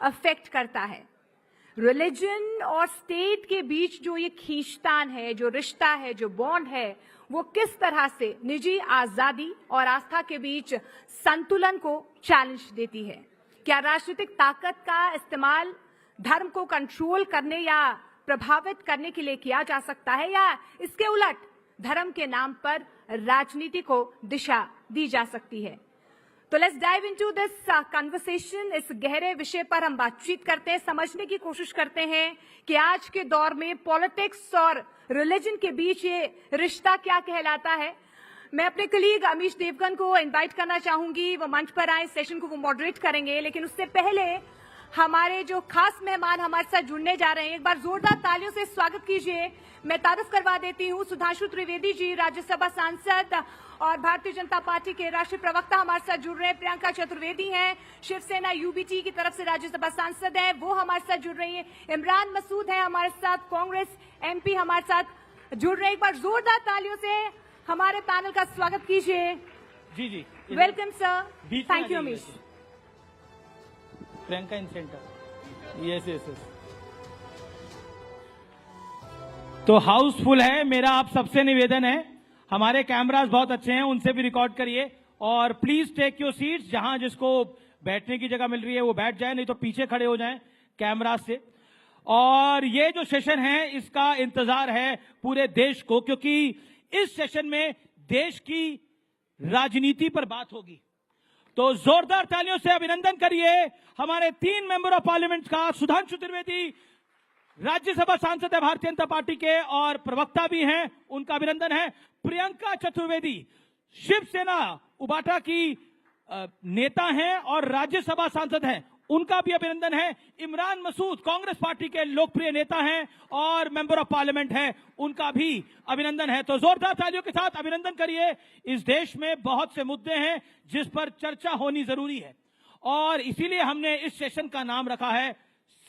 अफेक्ट करता है. रिलीजन और स्टेट के बीच जो ये खींचतान है, जो रिश्ता है, जो बॉन्ड है, वो किस तरह से निजी आजादी और आस्था के बीच संतुलन को चैलेंज देती है। क्या राजनीतिक ताकत का इस्तेमाल धर्म को कंट्रोल करने या प्रभावित करने के लिए किया जा सकता है, या इसके उलट धर्म के नाम पर राजनीति को दिशा दी जा सकती है? तो let's dive into this conversation. इस गहरे विषय पर हम बातचीत करते हैं, समझने की कोशिश करते हैं कि आज के दौर में पॉलिटिक्स और रिलीजन के बीच ये रिश्ता क्या कहलाता है। मैं अपने कलीग अमीश देवगन को इनवाइट करना चाहूंगी, वो मंच पर आए, सेशन को वो मॉडरेट करेंगे। लेकिन उससे पहले हमारे जो खास मेहमान हमारे साथ जुड़ने जा रहे हैं, एक बार जोरदार तालियों से स्वागत कीजिए। मैं तारुफ करवा देती हूँ सुधांशु त्रिवेदी जी, राज्यसभा सांसद और भारतीय जनता पार्टी के राष्ट्रीय प्रवक्ता हमारे साथ जुड़ रहे हैं। प्रियंका चतुर्वेदी हैं, शिवसेना यूबीटी की तरफ से राज्यसभा सांसद हैं, वो हमारे साथ जुड़ रही हैं। इमरान मसूद हैं हमारे साथ, कांग्रेस एमपी हमारे साथ जुड़ रहे हैं। एक बार जोरदार तालियों से हमारे पैनल का स्वागत कीजिए। जी जी, welcome sir. Thank you Amish. Priyanka in centre. Yes yes yes. तो हाउसफुल है। मेरा आप सबसे निवेदन है, हमारे कैमरास बहुत अच्छे हैं, उनसे भी रिकॉर्ड करिए और प्लीज टेक योर सीट्स। जहां जिसको बैठने की जगह मिल रही है वो बैठ जाए, नहीं तो पीछे खड़े हो जाएं कैमरा से। और ये जो सेशन है इसका इंतजार है पूरे देश को, क्योंकि इस सेशन में देश की राजनीति पर बात होगी। तो जोरदार तालियों से अभिनंदन करिए हमारे 3 मेंबर ऑफ पार्लियामेंट का। सुधांशु त्रिवेदी राज्यसभा सांसद है भारतीय जनता पार्टी के और प्रवक्ता भी हैं, उनका अभिनंदन है। प्रियंका चतुर्वेदी शिवसेना उबाटा की नेता हैं और राज्यसभा सांसद हैं, उनका भी अभिनंदन है। इमरान मसूद कांग्रेस पार्टी के लोकप्रिय नेता हैं और मेंबर ऑफ पार्लियामेंट हैं, उनका भी अभिनंदन है। तो जोरदार तालियों के साथ अभिनंदन करिए। इस देश में बहुत से मुद्दे हैं जिस पर चर्चा होनी जरूरी है और इसीलिए हमने इस सेशन का नाम रखा है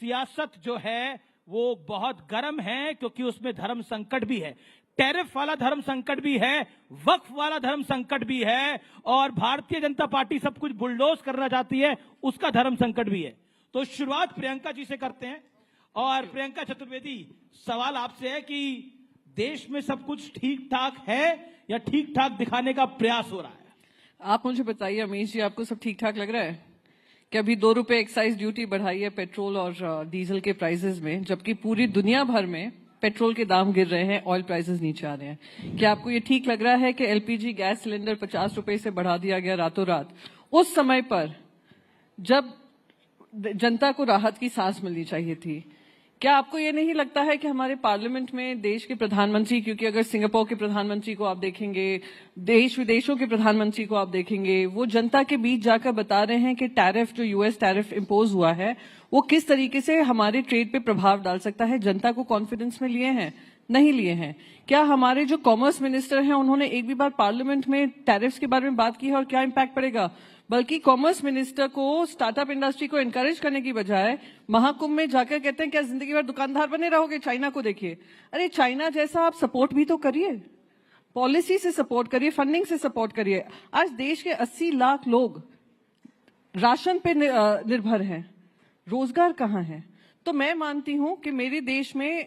सियासत जो है वो बहुत गर्म है, क्योंकि उसमें धर्म संकट भी है, टैरिफ वाला धर्म संकट भी है, वक्फ वाला धर्म संकट भी है और भारतीय जनता पार्टी सब कुछ बुलडोज करना चाहती है, उसका धर्म संकट भी है। तो शुरुआत प्रियंका जी से करते हैं। और प्रियंका चतुर्वेदी, सवाल आपसे है कि देश में सब कुछ ठीक ठाक है या ठीक ठाक दिखाने का प्रयास हो रहा है? आप मुझे बताइए अमीश जी, आपको सब ठीक ठाक लग रहा है? कि अभी 2 रुपए एक्साइज ड्यूटी बढ़ाई है पेट्रोल और डीजल के प्राइसेस में, जबकि पूरी दुनिया भर में पेट्रोल के दाम गिर रहे हैं, ऑयल प्राइसेस नीचे आ रहे हैं। क्या आपको ये ठीक लग रहा है कि एलपीजी गैस सिलेंडर 50 रुपए से बढ़ा दिया गया रातों रात, उस समय पर जब जनता को राहत की सांस मिलनी चाहिए थी? क्या आपको ये नहीं लगता है कि हमारे पार्लियामेंट में देश के प्रधानमंत्री, क्योंकि अगर सिंगापुर के प्रधानमंत्री को आप देखेंगे, देश विदेशों के प्रधानमंत्री को आप देखेंगे, वो जनता के बीच जाकर बता रहे हैं कि टैरिफ जो यूएस टैरिफ इम्पोज हुआ है वो किस तरीके से हमारे ट्रेड पे प्रभाव डाल सकता है। जनता को कॉन्फिडेंस में लिए हैं? नहीं लिए हैं। क्या हमारे जो कॉमर्स मिनिस्टर हैं उन्होंने एक भी बार पार्लियामेंट में टैरिफ्स के बारे में बात की है और क्या इम्पैक्ट पड़ेगा? बल्कि कॉमर्स मिनिस्टर को स्टार्टअप इंडस्ट्री को एनकरेज करने की बजाय महाकुंभ में जाकर कहते हैं क्या जिंदगी भर दुकानदार बने रहोगे, चाइना को देखिए। अरे चाइना जैसा आप सपोर्ट भी तो करिए, पॉलिसी से सपोर्ट करिए, फंडिंग से सपोर्ट करिए। आज देश के 80 लाख लोग राशन पे निर्भर हैं, रोजगार कहाँ है? तो मैं मानती हूं कि मेरे देश में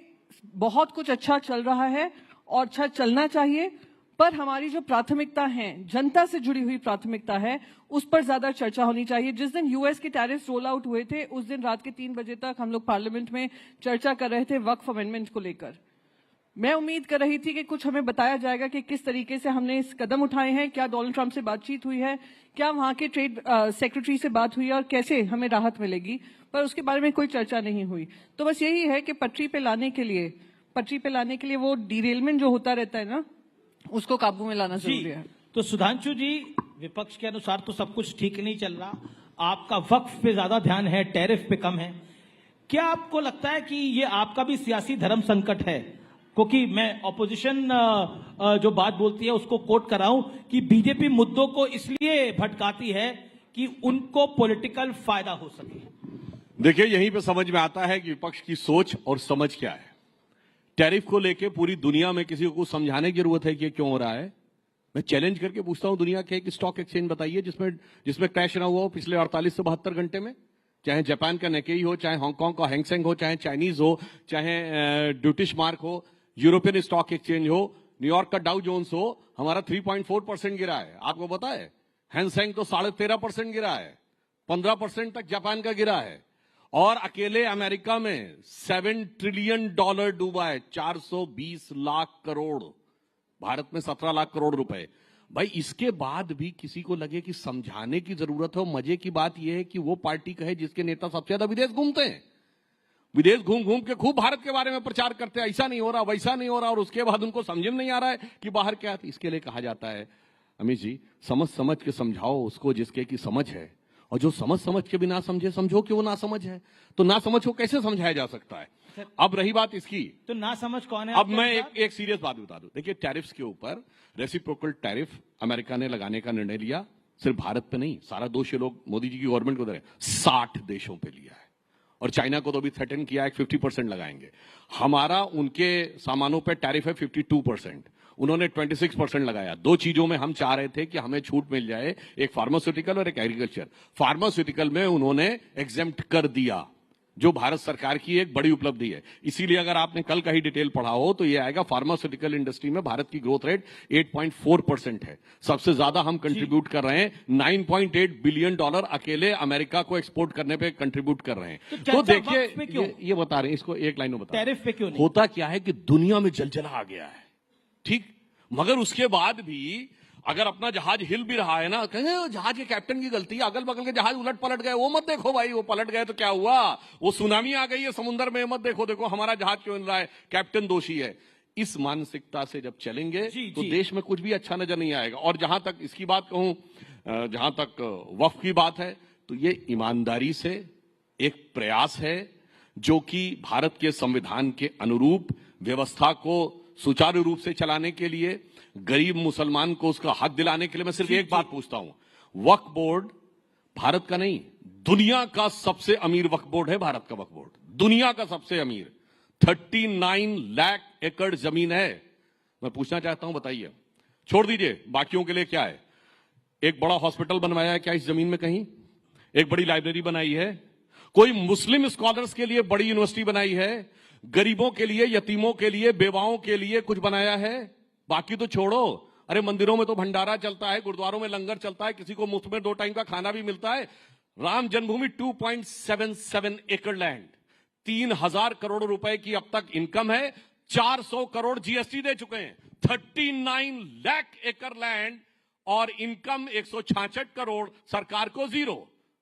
बहुत कुछ अच्छा चल रहा है और अच्छा चलना चाहिए, पर हमारी जो प्राथमिकता है, जनता से जुड़ी हुई प्राथमिकता है, उस पर ज्यादा चर्चा होनी चाहिए। जिस दिन यूएस के टैरिफ रोल आउट हुए थे उस दिन रात के 3 बजे तक हम लोग पार्लियामेंट में चर्चा कर रहे थे वक्फ अमेंडमेंट को लेकर। मैं उम्मीद कर रही थी कि कुछ हमें बताया जाएगा कि किस तरीके से हमने इस कदम उठाए हैं, क्या डोनाल्ड ट्रंप से बातचीत हुई है, क्या वहां के ट्रेड सेक्रेटरी से बात हुई है और कैसे हमें राहत मिलेगी, पर उसके बारे में कोई चर्चा नहीं हुई। तो बस यही है कि पटरी पे लाने के लिए वो डिरेलमेंट जो होता रहता है ना, उसको काबू में लाना जरूरी है। तो सुधांशु जी, विपक्ष के अनुसार तो सब कुछ ठीक नहीं चल रहा, आपका वक्फ पे ज्यादा ध्यान है, टैरिफ पे कम है। क्या आपको लगता है कि ये आपका भी सियासी धर्म संकट है? क्योंकि मैं ऑपोजिशन जो बात बोलती है उसको कोट कर रहा हूं कि बीजेपी मुद्दों को इसलिए भटकाती है कि उनको पॉलिटिकल फायदा हो सके। देखिए, यहीं पे समझ में आता है कि विपक्ष की सोच और समझ क्या है। टैरिफ को लेके पूरी दुनिया में किसी को समझाने की जरूरत है कि क्यों हो रहा है? मैं चैलेंज करके पूछता हूं, दुनिया के एक स्टॉक एक्सचेंज बताइए जिसमें क्रैश ना हुआ हो पिछले 48 से 72 घंटे में। चाहे जापान का निकेई हो, चाहे हांगकांग का हैंगसेंग हो, चाहे चाइनीज हो, चाहे ड्यूटिश मार्क हो, यूरोपियन स्टॉक एक्सचेंज हो, न्यूयॉर्क का डाउ जोन्स हो, हमारा 3.4% गिरा है। आपको पता है हैंगसेंग तो 13.5% गिरा है, 15% तक जापान का गिरा है, और अकेले अमेरिका में $7 ट्रिलियन डूबा है, 420 लाख करोड़, भारत में 17 लाख करोड़ रुपए। भाई इसके बाद भी किसी को लगे कि समझाने की जरूरत है। मजे की बात यह है कि वो पार्टी कहे जिसके नेता सबसे ज्यादा विदेश घूमते हैं, विदेश घूम घूम के खूब भारत के बारे में प्रचार करते हैं, ऐसा नहीं हो रहा, वैसा नहीं हो रहा, और उसके बाद उनको समझ में नहीं आ रहा है कि बाहर क्या। इसके लिए कहा जाता है अमित जी, समझ समझ के समझाओ उसको जिसके की समझ है, और जो समझ समझ के भी ना समझे, समझो कि वो ना समझ है। तो ना समझ को कैसे समझाया जा सकता है? अब रही बात इसकी, तो ना समझ कौन है? अब मैं एक सीरियस बात बता दूं। देखिए, टैरिफ्स के ऊपर रेसिप्रोकल टैरिफ अमेरिका ने लगाने का निर्णय लिया, सिर्फ भारत पे नहीं, सारा दोष ये लोग मोदी जी की गवर्नमेंट को दे रहे हैं, 60 देशों पे लिया है, और चाइना को तो अभी थ्रेटन किया है 50% लगाएंगे। हमारा उनके सामानों पे टैरिफ है 52%, उन्होंने 26% लगाया। दो चीजों में हम चाह रहे थे कि हमें छूट मिल जाए, एक फार्मास्यूटिकल और एक एग्रीकल्चर। फार्मास्यूटिकल में उन्होंने एग्जेम्प्ट कर दिया, जो भारत सरकार की एक बड़ी उपलब्धि है। इसीलिए अगर आपने कल का ही डिटेल पढ़ा हो तो यह आएगा, फार्मास्यूटिकल इंडस्ट्री में भारत की ग्रोथ रेट 8.4% है। सबसे ज्यादा हम कंट्रीब्यूट कर रहे हैं, $9.8 बिलियन अकेले अमेरिका को एक्सपोर्ट करने पे कंट्रीब्यूट कर रहे हैं। तो देखिए, ये बता रहे हैं, इसको एक लाइन में बता रहे हैं, टैरिफ पे क्यों नहीं? होता क्या है कि दुनिया में जलजला आ गया है, ठीक, मगर उसके बाद भी अगर अपना जहाज हिल भी रहा है ना, कहें जहाज के कैप्टन की गलती है, अगल बगल के जहाज उलट पलट गए, वो मत देखो भाई, वो पलट गए तो क्या हुआ, वो सुनामी आ गई है समुद्र में, मत देखो, देखो हमारा जहाज क्यों हिल रहा है, कैप्टन दोषी है। इस मानसिकता से जब चलेंगे तो देश में कुछ भी अच्छा नजर नहीं आएगा। और जहां तक इसकी बात कहूं, जहां तक वक्फ की बात है, तो ये ईमानदारी से एक प्रयास है जो कि भारत के संविधान के अनुरूप व्यवस्था को सुचारू रूप से चलाने के लिए, गरीब मुसलमान को उसका हक दिलाने के लिए। मैं सिर्फ एक बात पूछता हूं, वक्फ बोर्ड भारत का नहीं, दुनिया का सबसे अमीर वक्फ बोर्ड है, भारत का वक्फ बोर्ड दुनिया का सबसे अमीर, 39 लाख एकड़ जमीन है। मैं पूछना चाहता हूं, बताइए, छोड़ दीजिए बाकियों के लिए क्या है, एक बड़ा हॉस्पिटल बनवाया है क्या इस जमीन में कहीं? एक बड़ी लाइब्रेरी बनाई है? कोई मुस्लिम स्कॉलर्स के लिए बड़ी यूनिवर्सिटी बनाई है? गरीबों के लिए, यतीमों के लिए, बेवाओं के लिए कुछ बनाया है? बाकी तो छोड़ो, अरे मंदिरों में तो भंडारा चलता है, गुरुद्वारों में लंगर चलता है, किसी को मुफ्त में 2 टाइम का खाना भी मिलता है। राम जन्मभूमि 2.77 एकड़ लैंड, 3000 करोड़ रुपए की अब तक इनकम है, 400 करोड़ जीएसटी दे चुके हैं, 39 लाख एकड़ लैंड और इनकम 166 करोड़, सरकार को 0।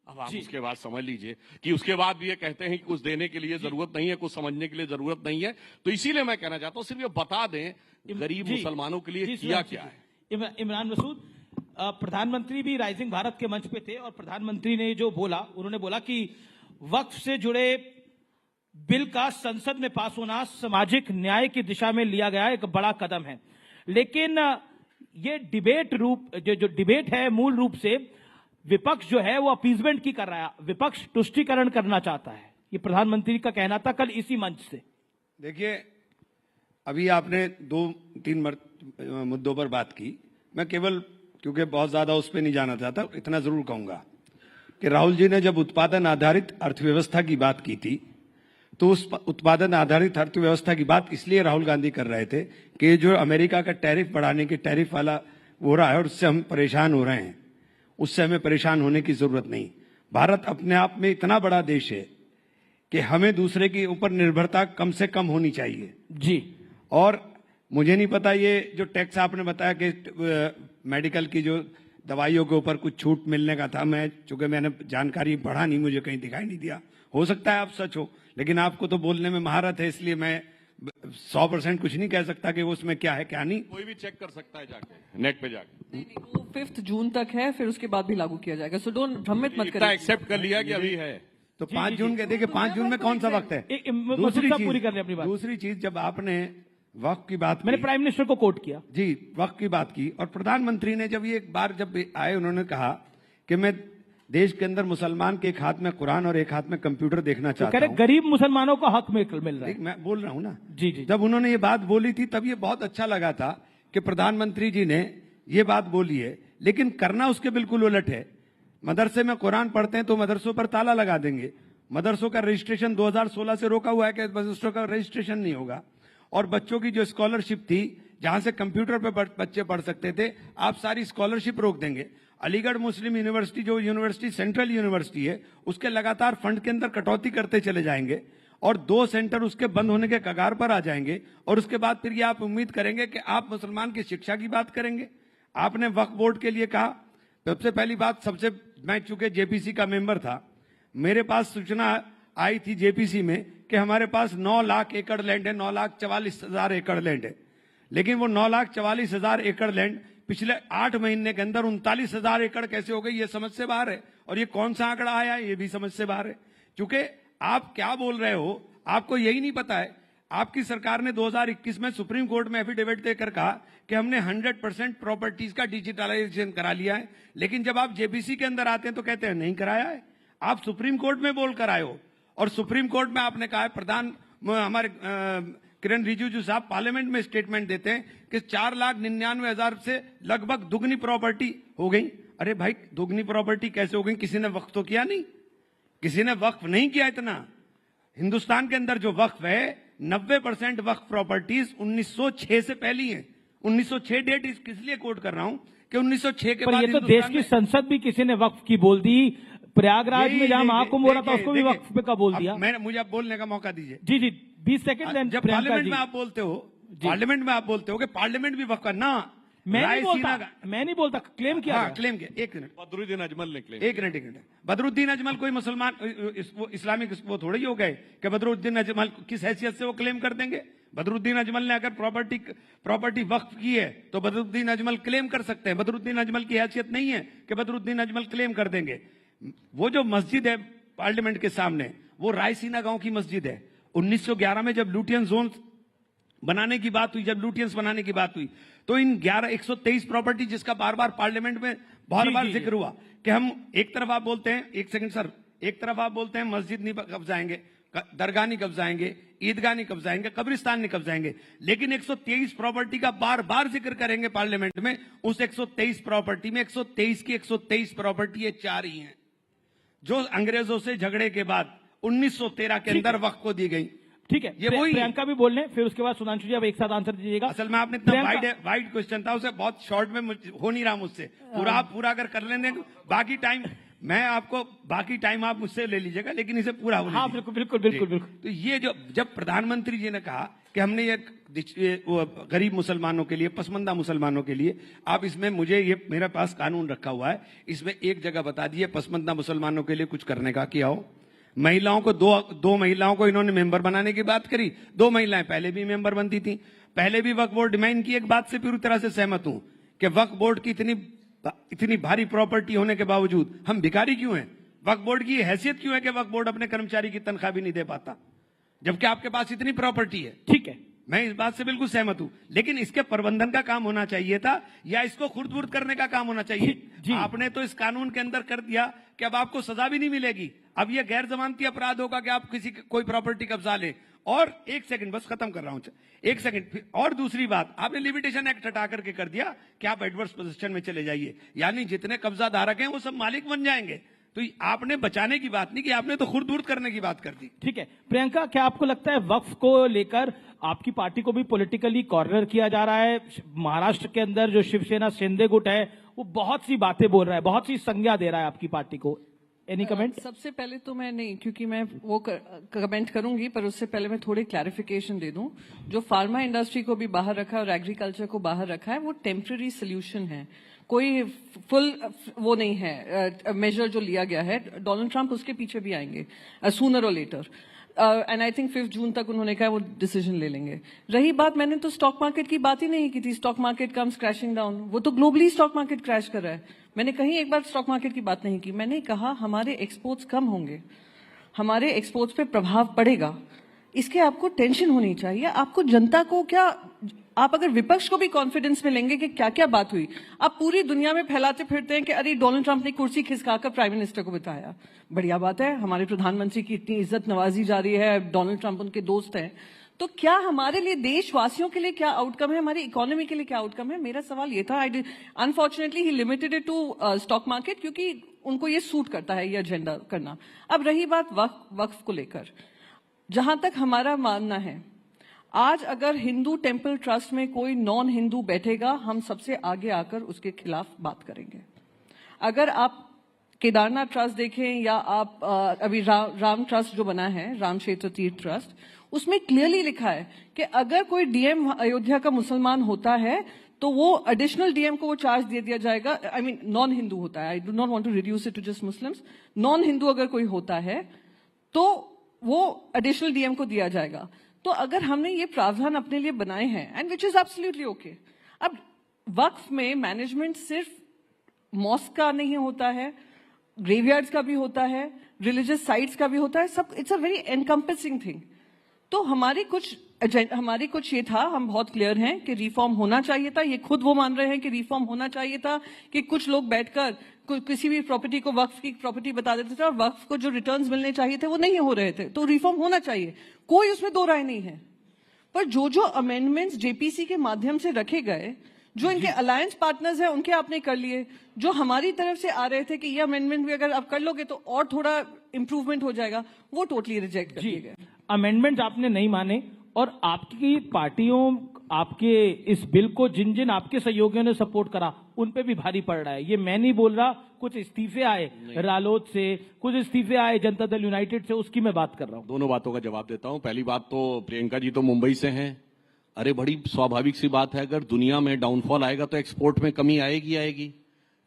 अब आप उसके बाद समझ लीजिए कि उसके बाद भी ये कहते हैं कि कुछ देने के लिए जरूरत नहीं है, कुछ समझने के लिए जरूरत नहीं है। तो इसीलिए मैं कहना चाहता हूं, सिर्फ ये बता दें गरीब मुसलमानों के लिए किया क्या है। इमरान मसूद, प्रधानमंत्री भी राइजिंग भारत के मंच पे थे, और प्रधानमंत्री ने जो बोला, उन्होंने बोला कि वक्फ से जुड़े बिल का संसद में पास होना सामाजिक न्याय की दिशा में लिया गया एक बड़ा कदम है। लेकिन ये डिबेट जो डिबेट है, मूल रूप से विपक्ष जो है वो अपीजमेंट की कर रहा है, विपक्ष तुष्टीकरण करना चाहता है, ये प्रधानमंत्री का कहना था कल इसी मंच से। देखिए, अभी आपने 2-3 मुद्दों पर बात की, मैं केवल क्योंकि बहुत ज्यादा उस पर नहीं जाना चाहता, इतना जरूर कहूंगा कि राहुल जी ने जब उत्पादन आधारित अर्थव्यवस्था की बात की थी, तो उस उत्पादन आधारित अर्थव्यवस्था की बात इसलिए राहुल गांधी कर रहे थे कि जो अमेरिका का टैरिफ बढ़ाने के टैरिफ वाला हो रहा है और उससे हम परेशान हो रहे हैं, उससे हमें परेशान होने की जरूरत नहीं। भारत अपने आप में इतना बड़ा देश है कि हमें दूसरे के ऊपर निर्भरता कम से कम होनी चाहिए जी। और मुझे नहीं पता, ये जो टैक्स आपने बताया कि मेडिकल की जो दवाइयों के ऊपर कुछ छूट मिलने का था, मैं चूंकि मैंने जानकारी बढ़ा नहीं, मुझे कहीं दिखाई नहीं दिया, हो सकता है आप सच हो, लेकिन आपको तो बोलने में महारत है, इसलिए मैं 100% कुछ नहीं कह सकता कि वो उसमें क्या है क्या नहीं। कोई भी चेक कर सकता है जाके, नेट पे जाके। नहीं, वो 5 जून तक है, फिर उसके बाद भी लागू किया जाएगा, सो डोंट भ्रमित मत करिए। एक्सेप्ट कर लिया कि अभी है, तो 5 जून के, देखिए 5 जून में कौन सा वक्त है? दूसरी चीज, जब आपने वक्फ की बात, मैंने प्राइम मिनिस्टर को कोट किया जी, वक्फ की बात की, और प्रधानमंत्री ने जब ये एक बार जब आए, उन्होंने कहा कि मैं देश के अंदर मुसलमान के एक हाथ में कुरान और एक हाथ में कंप्यूटर देखना चाहता हूं। गरीब मुसलमानों को हक मिल रहा है। मैं बोल रहा हूं ना जी। जब उन्होंने ये बात बोली थी, तब ये बहुत अच्छा लगा था कि प्रधानमंत्री जी ने ये बात बोली है, लेकिन करना उसके बिल्कुल उलट है। मदरसे में कुरान पढ़ते हैं तो मदरसों पर ताला लगा देंगे। मदरसों का रजिस्ट्रेशन 2016 से रोका हुआ है कि मदरसों का रजिस्ट्रेशन नहीं होगा। और बच्चों की जो स्कॉलरशिप थी, जहां से कंप्यूटर पे बच्चे पढ़ सकते थे, आप सारी स्कॉलरशिप रोक देंगे। अलीगढ़ मुस्लिम यूनिवर्सिटी, जो यूनिवर्सिटी सेंट्रल यूनिवर्सिटी है, उसके लगातार फंड के अंदर कटौती करते चले जाएंगे और 2 सेंटर उसके बंद होने के कगार पर आ जाएंगे। और उसके बाद फिर ये आप उम्मीद करेंगे कि आप मुसलमान की शिक्षा की बात करेंगे। आपने वक्फ बोर्ड के लिए कहा, सबसे पहली बात, मैं चूंकि जेपीसी का मेंबर था, मेरे पास सूचना आई थी जेपीसी में कि हमारे पास 9 लाख एकड़ लैंड है, 9,44,000 एकड़ लैंड है। लेकिन वो 9,44,000 एकड़ लैंड पिछले 8 महीने के अंदर 39,000 एकड़ कैसे हो गई, ये समझ से बाहर है। और ये कौन सा आंकड़ा आया है, ये भी समझ से बाहर है। क्योंकि आप क्या बोल रहे हो, आपको यही नहीं पता है। आपकी सरकार ने 2021 में सुप्रीम कोर्ट में एफिडेविट देकर कहा कि हमने 100% प्रॉपर्टीज का डिजिटलाइजेशन करा लिया है। लेकिन जब आप जेपीसी के अंदर आते हैं तो कहते हैं नहीं कराया है। आप सुप्रीम कोर्ट में बोल कर आए हो, और सुप्रीम कोर्ट में आपने कहा है, हमारे किरण रिजिजू साहब पार्लियामेंट में स्टेटमेंट देते हैं कि 4,99,000 से लगभग दुगनी प्रॉपर्टी हो गई। अरे भाई, दुगनी प्रॉपर्टी कैसे हो गई? किसी ने वक्फ तो किया नहीं, किसी ने वक्फ नहीं किया। इतना हिंदुस्तान के अंदर जो वक्फ है, 90% वक्फ प्रॉपर्टीज 1906 से पहली है। 1906 डेट किस लिए कोट कर रहा हूं कि 1906 के बाद ये तो देश की संसद भी किसी ने वक्फ की बोल दी। प्रयागराज में जहां महाकुंभ हो रहा था उसको भी वक्फ पे का बोल दिया। मुझे आप बोलने का मौका दीजिए। जी जी, 20 सेकंड। जब पार्लियामेंट में आप बोलते हो, पार्लियामेंट में आप बोलते हो कि पार्लियामेंट भी वक्फ का ना, मैं नहीं बोलता, क्लेम किया। हाँ, क्लेम किया। एक मिनट, बदरुद्दीन अजमल ने क्लेम। एक मिनट। बदरुद्दीन अजमल कोई मुसलमान इस्लामिक वो थोड़ी हो गए कि बदरुद्दीन अजमल किस हैसियत से वो क्लेम कर देंगे? बदरुद्दीन अजमल ने अगर प्रॉपर्टी वक्फ की है तो बदरुद्दीन अजमल क्लेम कर सकते हैं। बदरुद्दीन अजमल की हैसियत नहीं है कि बदरुद्दीन अजमल क्लेम कर देंगे। वो जो मस्जिद है पार्लियामेंट के सामने, वो रायसीना गांव की मस्जिद है। 1911 में जब लुटियन जोन बनाने की बात हुई, तो इन 123 प्रॉपर्टी, जिसका बार बार पार्लियामेंट में बार जिक्र हुआ कि हम एक तरफ आप बोलते हैं, एक सेकंड सर, एक तरफ आप बोलते हैं मस्जिद नहीं कब्जाएंगे, दरगाह नहीं कब्जाएंगे, ईदगाह नहीं कब्जाएंगे, कब्रिस्तान नहीं कब्जाएंगे, लेकिन 123 प्रॉपर्टी का बार बार जिक्र करेंगे पार्लियामेंट में। उस 123 प्रॉपर्टी में 123 की 123 प्रॉपर्टी ये 4 ही हैं जो अंग्रेजों से झगड़े के बाद 1913 के अंदर वक्फ को दी गई। ठीक है, ये वही प्रियंका भी बोल रहे हैं, फिर उसके बाद सुधांशु जी आप एक साथ आंसर दीजिएगा। असल में आपने इतना वाइड क्वेश्चन था, उसे बहुत शॉर्ट में हो नहीं रहा मुझसे। पूरा अगर कर लेंगे, बाकी टाइम मैं आपको, बाकी टाइम आप मुझसे ले लीजिएगा, लेकिन इसे पूरा हो। हाँ, बिल्कुल। तो ये जब प्रधानमंत्री जी ने कहा कि हमने ये गरीब मुसलमानों के लिए, पसमंदा मुसलमानों के लिए, आप इसमें मुझे ये मेरे पास कानून रखा हुआ है, इसमें एक जगह बता दिए पसमंदा मुसलमानों के लिए कुछ करने का क्या हो। महिलाओं को दो महिलाओं को इन्होंने मेंबर बनाने की बात करी। 2 महिलाएं पहले भी मेंबर बनती थी। पहले भी वक्फ बोर्ड डिमांड की। एक बात से पूरी तरह से सहमत हूं कि वक्फ बोर्ड की इतनी भारी प्रॉपर्टी होने के बावजूद हम भिखारी क्यों हैं? वक्फ बोर्ड की हैसियत क्यों है कि वक्फ बोर्ड अपने कर्मचारी की तनख्वाह भी नहीं दे पाता, जबकि आपके पास इतनी प्रॉपर्टी है? ठीक है, मैं इस बात से बिल्कुल सहमत हूं, लेकिन इसके प्रबंधन का काम होना चाहिए था, या इसको खुर्द-बुर्द करने का काम होना चाहिए। आपने तो इस कानून के अंदर कर दिया कि अब आपको सजा भी नहीं मिलेगी। अब यह गैर जमानती अपराध होगा कि आप कोई प्रॉपर्टी कब्जा लें। और एक सेकंड, बस खत्म कर रहा हूं, एक सेकंड। और दूसरी बात, आपने लिमिटेशन एक्ट हटा करके कर दिया कि आप एडवर्स पोजीशन में चले जाइए, यानी जितने कब्जा धारक हैं वो सब मालिक बन जाएंगे। तो आपने बचाने की बात नहीं की, आपने तो खुर्द-बुर्द करने की बात कर दी। ठीक है प्रियंका, क्या आपको लगता है वक्फ को लेकर आपकी पार्टी को भी पॉलिटिकली कॉर्नर किया जा रहा है? महाराष्ट्र के अंदर जो शिवसेना शिंदे गुट है वो बहुत सी बातें बोल रहा है, बहुत सी संज्ञा दे रहा है आपकी पार्टी को। Any comment? सबसे पहले तो मैं नहीं, क्योंकि मैं वो कमेंट करूंगी, पर उससे पहले मैं थोड़ी क्लैरिफिकेशन दे दूं। जो फार्मा इंडस्ट्री को भी बाहर रखा है और एग्रीकल्चर को बाहर रखा है, वो टेम्पररी सोल्यूशन है, कोई फुल वो नहीं है मेजर जो लिया गया है। डोनाल्ड ट्रंप उसके पीछे भी आएंगे सूनर और लेटर, एंड आई थिंक 5 जून तक उन्होंने कहा वो डिसीजन ले लेंगे। रही बात, मैंने तो स्टॉक मार्केट की बात ही नहीं की थी। Stock market comes crashing down, वो तो ग्लोबली स्टॉक मार्केट क्रैश कर रहा है। मैंने कहीं एक बार स्टॉक मार्केट की बात नहीं की। मैंने कहा हमारे एक्सपोर्ट्स कम होंगे, हमारे एक्सपोर्ट्स पे प्रभाव पड़ेगा, इसके आपको टेंशन होनी चाहिए। आपको जनता को क्या, आप अगर विपक्ष को भी कॉन्फिडेंस में लेंगे कि क्या क्या बात हुई, आप पूरी दुनिया में फैलाते फिरते हैं कि अरे डोनाल्ड ट्रंप ने कुर्सी खिसकाकर प्राइम मिनिस्टर को बिठाया। बढ़िया बात है, हमारे प्रधानमंत्री की इतनी इज्जत नवाजी जा रही है, डोनाल्ड ट्रंप उनके दोस्त हैं, तो क्या हमारे लिए, देशवासियों के लिए क्या आउटकम है, हमारी इकोनॉमी के लिए क्या आउटकम है? मेरा सवाल ये था। अनफॉर्चुनेटली ही limited it to stock market, क्योंकि उनको ये सूट करता है ये एजेंडा करना। अब रही बात वक्फ को लेकर, जहां तक हमारा मानना है, आज अगर हिंदू टेम्पल ट्रस्ट में कोई नॉन हिंदू बैठेगा, हम सबसे आगे आकर उसके खिलाफ बात करेंगे। अगर आप केदारनाथ ट्रस्ट देखें या आप अभी राम ट्रस्ट जो बना है, राम क्षेत्र तीर्थ ट्रस्ट, उसमें क्लियरली लिखा है कि अगर कोई डीएम अयोध्या का मुसलमान होता है तो वो एडिशनल डीएम को वो चार्ज दे दिया जाएगा। आई मीन नॉन हिंदू होता है, I do not want to reduce it to just Muslims. Non Hindu अगर कोई होता है तो वो एडिशनल डीएम को दिया जाएगा। तो अगर हमने ये प्रावधान अपने लिए बनाए हैं, and which is absolutely okay. अब वक्फ में मैनेजमेंट सिर्फ मॉस्क का नहीं होता है, ग्रेवयार्ड्स का भी होता है, रिलीजियस साइट्स का भी होता है, सब। It's a very encompassing thing. तो हमारी कुछ ये था, हम बहुत क्लियर हैं कि रिफॉर्म होना चाहिए था। ये खुद वो मान रहे हैं कि रिफॉर्म होना चाहिए था, कि कुछ लोग बैठकर किसी भी प्रॉपर्टी को वक्फ की प्रॉपर्टी बता देते थे और वक्फ को जो रिटर्न्स मिलने चाहिए थे वो नहीं हो रहे थे। तो रिफॉर्म होना चाहिए, कोई उसमें दो राय नहीं है। पर जो अमेंडमेंट्स जेपीसी के माध्यम से रखे गए, जो इनके अलायंस पार्टनर्स हैं उनके आपने कर लिए, जो हमारी तरफ से आ रहे थे कि ये अमेंडमेंट भी अगर आप कर लोगे तो और थोड़ा इंप्रूवमेंट हो जाएगा, वो टोटली रिजेक्ट कर दिए गए। अमेंडमेंट आपने नहीं माने और आपकी पार्टियों, आपके इस बिल को जिन जिन आपके सहयोगियों ने सपोर्ट करा उन पे भी भारी पड़ रहा है। ये मैं नहीं बोल रहा, कुछ इस्तीफे आए रालोद से, कुछ इस्तीफे आए जनता दल यूनाइटेड से, उसकी मैं बात कर रहा हूं। दोनों बातों का जवाब देता हूं। पहली बात तो प्रियंका जी तो मुंबई से हैं। अरे बड़ी स्वाभाविक सी बात है, अगर दुनिया में डाउनफॉल आएगा तो एक्सपोर्ट में कमी आएगी।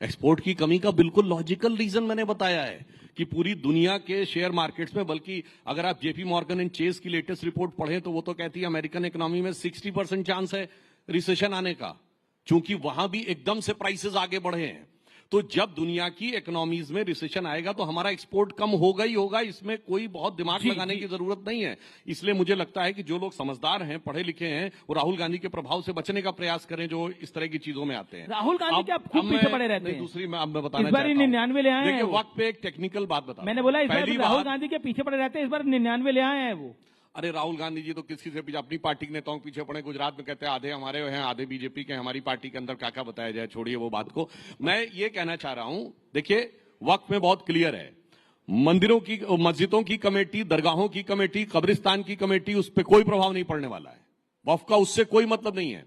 एक्सपोर्ट की कमी का बिल्कुल लॉजिकल रीजन मैंने बताया है कि पूरी दुनिया के शेयर मार्केट्स में, बल्कि अगर आप जेपी मॉर्गन एंड चेस की लेटेस्ट रिपोर्ट पढ़ें तो वो तो कहती है अमेरिकन इकोनॉमी में 60% चांस है रिसेशन आने का, क्योंकि वहां भी एकदम से प्राइसेस आगे बढ़े हैं। तो जब दुनिया की इकोनॉमीज में रिसेशन आएगा तो हमारा एक्सपोर्ट कम होगा ही होगा, इसमें कोई बहुत दिमाग लगाने की जरूरत नहीं है। इसलिए मुझे लगता है कि जो लोग समझदार हैं, पढ़े लिखे हैं, वो राहुल गांधी के प्रभाव से बचने का प्रयास करें जो इस तरह की चीजों में आते हैं। राहुल गांधी के आप खूब पीछे पड़े रहते हैं। दूसरी मैं बताना चाहता हूं, 99 ले आए हैं। देखिए वक्त पे एक टेक्निकल बात बता, मैंने बोला इस बार राहुल गांधी के पीछे पड़े रहते हैं, इस बार 99 ले आए हैं वो। अरे राहुल गांधी जी तो किसी से पीछे, अपनी पार्टी के नेताओं के पीछे पड़े। गुजरात में कहते हैं आधे हमारे हैं, आधे बीजेपी के। हमारी पार्टी के अंदर क्या क्या बताया जाए, छोड़िए वो बात को। मैं ये कहना चाह रहा हूं, देखिए वक्त में बहुत क्लियर है, मंदिरों की, मस्जिदों की कमेटी, दरगाहों की कमेटी, कब्रिस्तान की कमेटी, उस पर कोई प्रभाव नहीं पड़ने वाला है। वक्फ का उससे कोई मतलब नहीं है।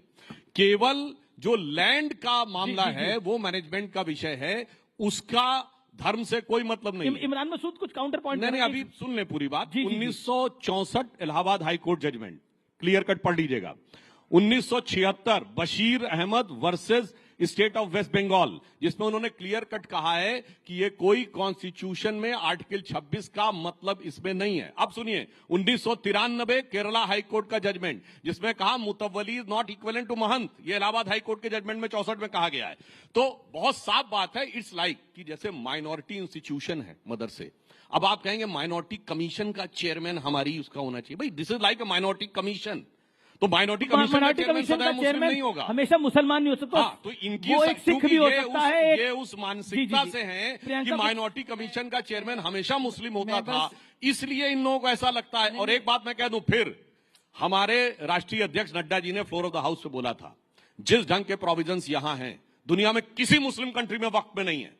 केवल जो लैंड का मामला है वो मैनेजमेंट का विषय है, उसका धर्म से कोई मतलब नहीं। इमरान मसूद कुछ काउंटर पॉइंट नहीं, अभी सुन ले पूरी बात। 1964 Allahabad high court judgment, clear cut पढ़ लीजिएगा। 1976 Bashir Ahmed versus state of West Bengal, जिसमें उन्होंने क्लियर कट कहा है कि ये कोई कॉन्स्टिट्यूशन में आर्टिकल 26 का मतलब इसमें नहीं है। अब सुनिए 1993 केरला हाईकोर्ट का जजमेंट, जिसमें कहा मुतव्वली इज नॉट इक्विवेलेंट टू महंत, ये इलाहाबाद हाईकोर्ट के जजमेंट में 64 में कहा गया है। तो बहुत साफ बात है, इट्स लाइक कि जैसे माइनॉरिटी इंस्टीट्यूशन है मदरसे, अब आप कहेंगे माइनॉरिटी कमीशन का चेयरमैन हमारी उसका होना चाहिए। भाई this is like a minority commission, तो माइनॉरिटी कमीशन का चेयरमैन नहीं होगा, हमेशा मुसलमान नहीं हो सकता। तो इनकी वो एक सिख भी हो सकता है। ये उस मानसिकता से है कि माइनॉरिटी कमीशन का चेयरमैन हमेशा मुस्लिम होता था, इसलिए इन लोगों को ऐसा लगता है। और एक बात मैं कह दूं, फिर हमारे राष्ट्रीय अध्यक्ष नड्डा जी ने फ्लोर ऑफ द हाउस पे बोला था, जिस ढंग के प्रोविजंस यहां हैं दुनिया में किसी मुस्लिम कंट्री में वक्त में नहीं है।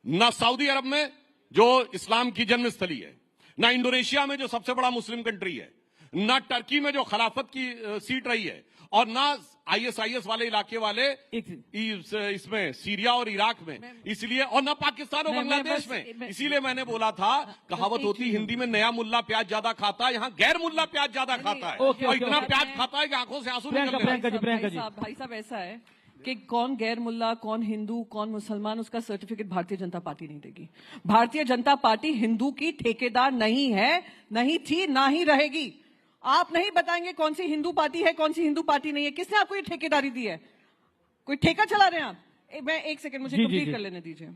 ना सऊदी अरब में जो इस्लाम की जन्मस्थली है, ना इंडोनेशिया में जो सबसे बड़ा मुस्लिम कंट्री है, ना टर्की में जो खिलाफत की सीट रही है, और ना आईएसआईएस वाले इलाके वाले इसमें सीरिया और इराक में, इसलिए, और ना पाकिस्तान और बांग्लादेश में। इसीलिए मैंने बोला था, कहावत होती हिंदी में, नया मुल्ला प्याज ज्यादा खाता है, यहाँ गैर मुल्ला प्याज ज्यादा खाता है, और इतना प्याज खाता है कि आंखों से आंसू निकलने लगते हैं। भाई साहब ऐसा है कि कौन गैर मुल्ला, कौन हिंदू, कौन मुसलमान, उसका सर्टिफिकेट भारतीय जनता पार्टी नहीं देगी। भारतीय जनता पार्टी हिंदू की ठेकेदार नहीं है, नहीं थी, ना ही रहेगी। आप नहीं बताएंगे कौन सी हिंदू पार्टी है, कौन सी हिंदू पार्टी नहीं है। किसने आपको ये ठेकेदारी दी है? कोई ठेका चला रहे हैं आप? मैं एक सेकंड मुझे कंप्लीट कर लेने दीजिए।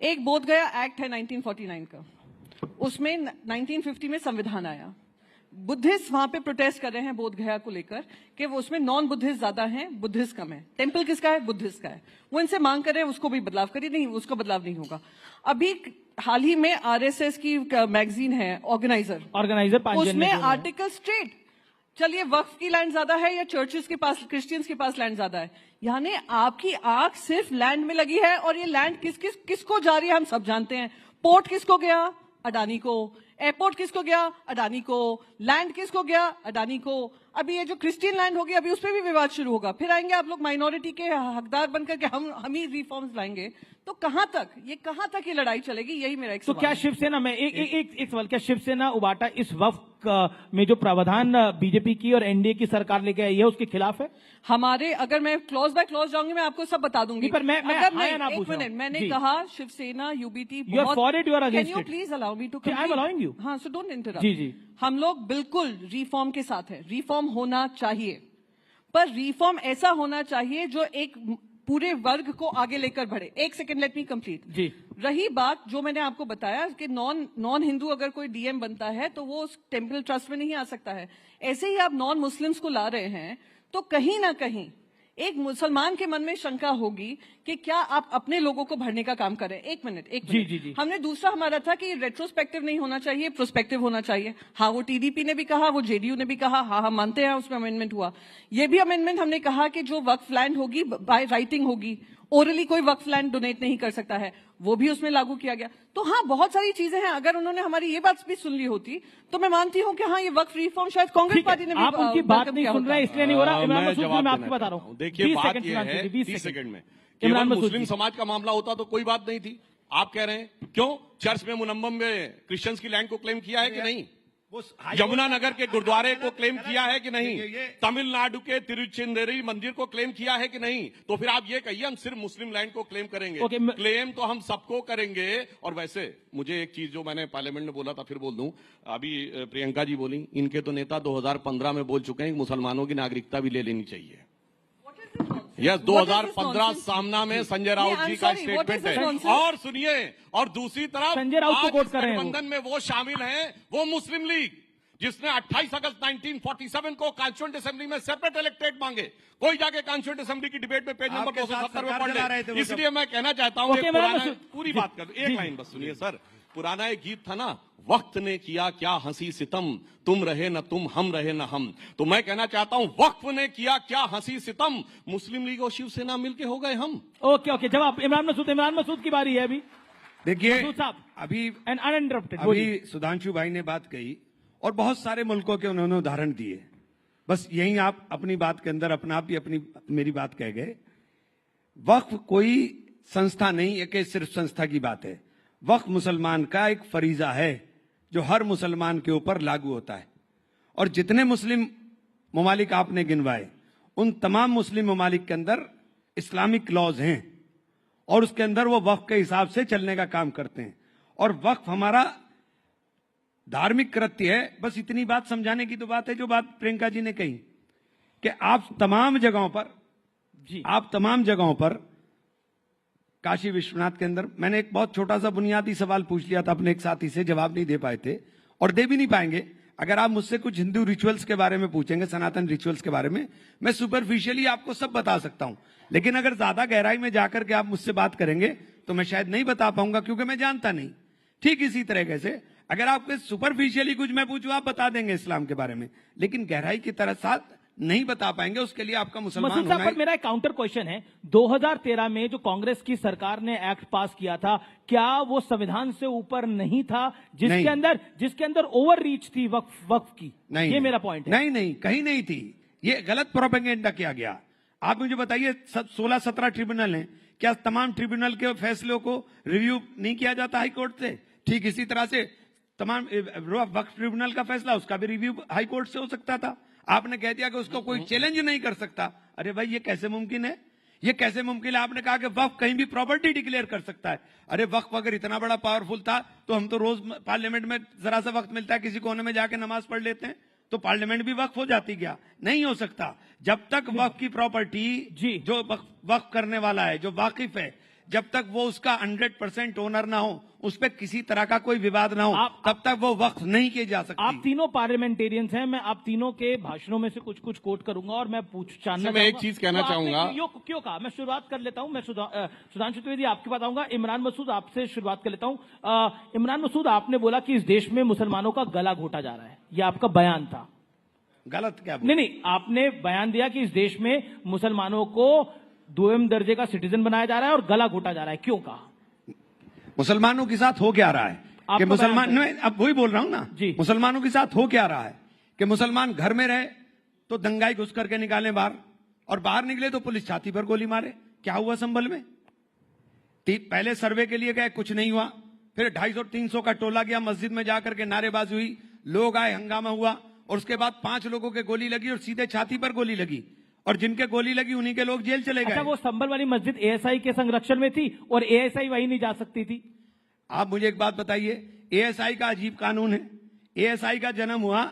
एक बोध गया एक्ट है 1949 का, उसमें 1950 में संविधान आया। बुद्धिस्ट वहां पे प्रोटेस्ट कर रहे हैं बोध गया को लेकर कि वो उसमें नॉन बुद्धिस्ट ज्यादा हैं, बुद्धिस्ट कम है। टेम्पल किसका है? बुद्धिस्ट का है। वो इनसे मांग कर रहे हैं उसको भी बदलाव करिए, नहीं उसका बदलाव नहीं होगा। अभी हाल ही में आरएसएस की मैगजीन है ऑर्गेनाइजर, उसमें आर्टिकल स्ट्रेट चलिए वक्फ की लैंड ज्यादा है या चर्चेस के पास, क्रिश्चियंस के पास लैंड ज्यादा है? यानी आपकी आंख सिर्फ लैंड में लगी है, और ये लैंड किसको जा रही है हम सब जानते हैं। पोर्ट किसको गया? अडानी को। एयरपोर्ट किसको गया? अडानी को। लैंड किसको गया? अडानी को। अभी ये जो क्रिश्चियन लैंड होगी, अभी उस पर भी विवाद शुरू होगा। फिर आएंगे आप लोग माइनॉरिटी के हकदार बनकर के हम ही रिफॉर्म्स लाएंगे। तो कहां तक ये लड़ाई चलेगी? यही मेरा एक सवाल। तो क्या शिवसेना में एक सवाल, क्या शिवसेना उबाटा इस वक्त में जो प्रावधान बीजेपी की और एनडीए की सरकार लेके आई है उसके खिलाफ है? हमारे, अगर मैं क्लॉज बाय क्लॉज जाऊंगी, मैं आपको सब बता दूंगी। पर मैं एक मिनट, मैंने कहा Shiv Sena UBT can you please allow me to I am allowing you. हाँ, सो डोंट इंटरप्ट। जी, हम लोग बिल्कुल रिफॉर्म के साथ है, रिफॉर्म होना चाहिए, पर रिफॉर्म ऐसा होना चाहिए जो एक पूरे वर्ग को आगे लेकर बढ़े। एक सेकंड, लेट मी कंप्लीट। जी, रही बात जो मैंने आपको बताया कि नॉन हिंदू अगर कोई डीएम बनता है तो वो उस टेम्पल ट्रस्ट में नहीं आ सकता है। ऐसे ही आप नॉन मुस्लिम्स को ला रहे हैं, तो कहीं ना कहीं एक मुसलमान के मन में शंका होगी कि क्या आप अपने लोगों को भरने का काम कर रहे हैं। एक मिनट। जी। हमने दूसरा हमारा था कि रेट्रोस्पेक्टिव नहीं होना चाहिए, प्रोस्पेक्टिव होना चाहिए। हाँ, वो टीडीपी ने भी कहा, वो जेडीयू ने भी कहा, हाँ हम मानते हैं उसमें अमेंडमेंट हुआ। ये भी अमेंडमेंट हमने कहा कि जो वक्फ लैंड होगी बाय राइटिंग होगी, ओरली कोई वक्फ लैंड डोनेट नहीं कर सकता है, वो भी उसमें लागू किया गया। तो हाँ, बहुत सारी चीजें हैं। अगर उन्होंने हमारी ये बात भी सुन ली होती तो मैं मानती हूँ कि हाँ, ये वक्फ रिफॉर्म शायद कांग्रेस पार्टी ने भी आप उनकी बात नहीं सुन रहे हैं, इसलिए नहीं हो रहा। मैं आपको बता रहा हूँ। देखिए, बात यह है 20 सेकंड में, केवल मुस्लिम समाज का मामला होता तो कोई बात नहीं थी। आप कह रहे हैं क्यों चर्च में मुनम्मम में क्रिश्चियंस की लैंड को क्लेम किया है कि नहीं? यमुनानगर के गुरुद्वारे को क्लेम किया है कि नहीं? तमिलनाडु के तिरुचिंदरी मंदिर को क्लेम किया है कि नहीं? तो फिर आप ये कहिए हम सिर्फ मुस्लिम लैंड को क्लेम करेंगे। क्लेम तो हम सबको करेंगे। और वैसे मुझे एक चीज जो मैंने पार्लियामेंट में बोला था फिर बोल दूं, अभी प्रियंका जी बोली, इनके तो नेता 2015 में बोल चुके हैं कि मुसलमानों की नागरिकता भी ले लेनी चाहिए। यस, 2015 सामना में संजय राउत जी का स्टेटमेंट है। और सुनिए, और दूसरी तरफ संजय राउत को कोट कर रहे हैं, गठबंधन में वो शामिल हैं, वो मुस्लिम लीग जिसने 28 अगस्त 1947 को कॉन्स्टिट्यूएंट असेंबली में सेपरेट इलेक्टेड मांगे। कोई जाके कॉन्स्टिट्यूएंट असेंबली की डिबेट में पेज नंबर 270 में पढ़ ले। इसलिए मैं कहना चाहता हूं, पूरी बात कर, एक लाइन बस सुनिए सर। पुराना एक गीत था ना, वक्त ने किया क्या हंसी सितम, तुम रहे न तुम, हम रहे न हम। तो मैं कहना चाहता हूं, वक्फ ने किया क्या हंसी सितम, मुस्लिम लीग और शिवसेना मिलके हो गए हम। ओके, जवाब इमरान मसूद की बारी है अभी। देखिए, अभी सुधांशु भाई ने बात कही और बहुत सारे मुल्कों के उन्होंने उदाहरण दिए। बस यही आप अपनी बात के अंदर अपना आप ही मेरी बात कह गए। वक्फ कोई संस्था नहीं है कि सिर्फ संस्था की बात है। वक्फ मुसलमान का एक फरीजा है जो हर मुसलमान के ऊपर लागू होता है। और जितने मुस्लिम ममालिक आपने गिनवाए, उन तमाम मुस्लिम ममालिक के अंदर इस्लामिक लॉज हैं और उसके अंदर वो वक्फ के हिसाब से चलने का काम करते हैं। और वक्फ हमारा धार्मिक कृत्य है। बस इतनी बात समझाने की तो बात है जो बात प्रियंका जी ने कही कि आप तमाम जगहों पर काशी विश्वनाथ के अंदर, मैंने एक बहुत छोटा सा बुनियादी सवाल पूछ लिया था अपने एक साथी से, जवाब नहीं दे पाए थे और दे भी नहीं पाएंगे। अगर आप मुझसे कुछ हिंदू रिचुअल्स के बारे में पूछेंगे, सनातन रिचुअल्स के बारे में, मैं सुपरफिशियली आपको सब बता सकता हूं। लेकिन अगर ज्यादा गहराई में जाकर के आप मुझसे बात करेंगे तो मैं शायद नहीं बता पाऊंगा, क्योंकि मैं जानता नहीं। ठीक इसी तरीके से अगर आपके सुपरफिशियली कुछ मैं पूछूं, आप बता देंगे इस्लाम के बारे में, लेकिन गहराई की तरह साथ नहीं बता पाएंगे। उसके लिए आपका मुसलमान होना है। पर मेरा एक काउंटर क्वेश्चन है, 2013 में जो कांग्रेस की सरकार ने एक्ट पास किया था, क्या वो संविधान से ऊपर नहीं था, जिसके अंदर ओवर रीच थी वक्फ की? नहीं, ये मेरा पॉइंट है। नहीं, कहीं नहीं थी। ये गलत प्रोपेगेंडा किया गया। आप मुझे बताइए, 16-17 ट्रिब्यूनल हैं, क्या तमाम ट्रिब्यूनल के फैसलों को रिव्यू नहीं किया जाता हाई कोर्ट से? ठीक इसी तरह से तमाम वक्फ ट्रिब्यूनल का फैसला, उसका भी रिव्यू हाई कोर्ट से हो सकता था। आपने कह दिया कि उसको कोई चैलेंज नहीं कर सकता। अरे भाई, ये कैसे मुमकिन है? ये कैसे मुमकिन है? आपने कहा कि वक्फ कहीं भी प्रॉपर्टी डिक्लेयर कर सकता है। अरे वक्फ अगर इतना बड़ा पावरफुल था तो हम तो रोज पार्लियामेंट में जरा सा वक्त मिलता है, किसी कोने में जाके नमाज पढ़ लेते हैं, तो पार्लियामेंट भी वक्फ हो जाती। क्या नहीं हो सकता? जब तक वक्फ की प्रॉपर्टी जो वक्फ करने वाला है, जो वाकिफ है, जब तक वो उसका 100% ओनर ना हो, उस पर किसी तरह का कोई विवाद ना हो, तब तक वो वक्फ नहीं किए जा सकती। आप तीनों पार्लियामेंट्रियंस हैं, मैं आप तीनों के भाषणों में से कुछ कोट करूंगा और मैं जानना मैं एक चीज कहना चाहूंगा। क्यों कहा? मैं शुरुआत कर लेता हूं। मैं सुधांशु त्रिवेदी आपके पास आऊंगा। इमरान मसूद, आपसे शुरुआत कर लेता हूं। इमरान मसूद, आपने बोला कि इस देश में मुसलमानों का गला घोटा जा रहा है, यह आपका बयान था। गलत क्या नहीं नहीं, आपने बयान दिया कि इस देश में मुसलमानों को 2वे दर्जे का सिटीजन बनाया जा रहा है और गला घोटा जा रहा है, क्यों कहा? मुसलमानों के साथ हो क्या रहा है कि मुसलमान, अब वही बोल रहा हूं ना जी, मुसलमानों के साथ हो क्या रहा है कि मुसलमान घर में रहे तो दंगाई घुस करके निकाले बाहर, और बाहर निकले तो पुलिस छाती पर गोली मारे। क्या हुआ संभल में? पहले सर्वे के लिए गए, कुछ नहीं हुआ, फिर 250-300 का टोला गया, मस्जिद में जाकर के नारेबाजी हुई, लोग आए, हंगामा हुआ, और उसके बाद 5 लोगों के गोली लगी और सीधे छाती पर गोली लगी, और जिनके गोली लगी उन्हीं के लोग जेल चले गए। अच्छा, वो संभल वाली मस्जिद एएसआई के संरक्षण में थी और एएसआई वहीं नहीं जा सकती थी? आप मुझे एक बात बताइए, एएसआई का अजीब कानून है। एएसआई का जन्म हुआ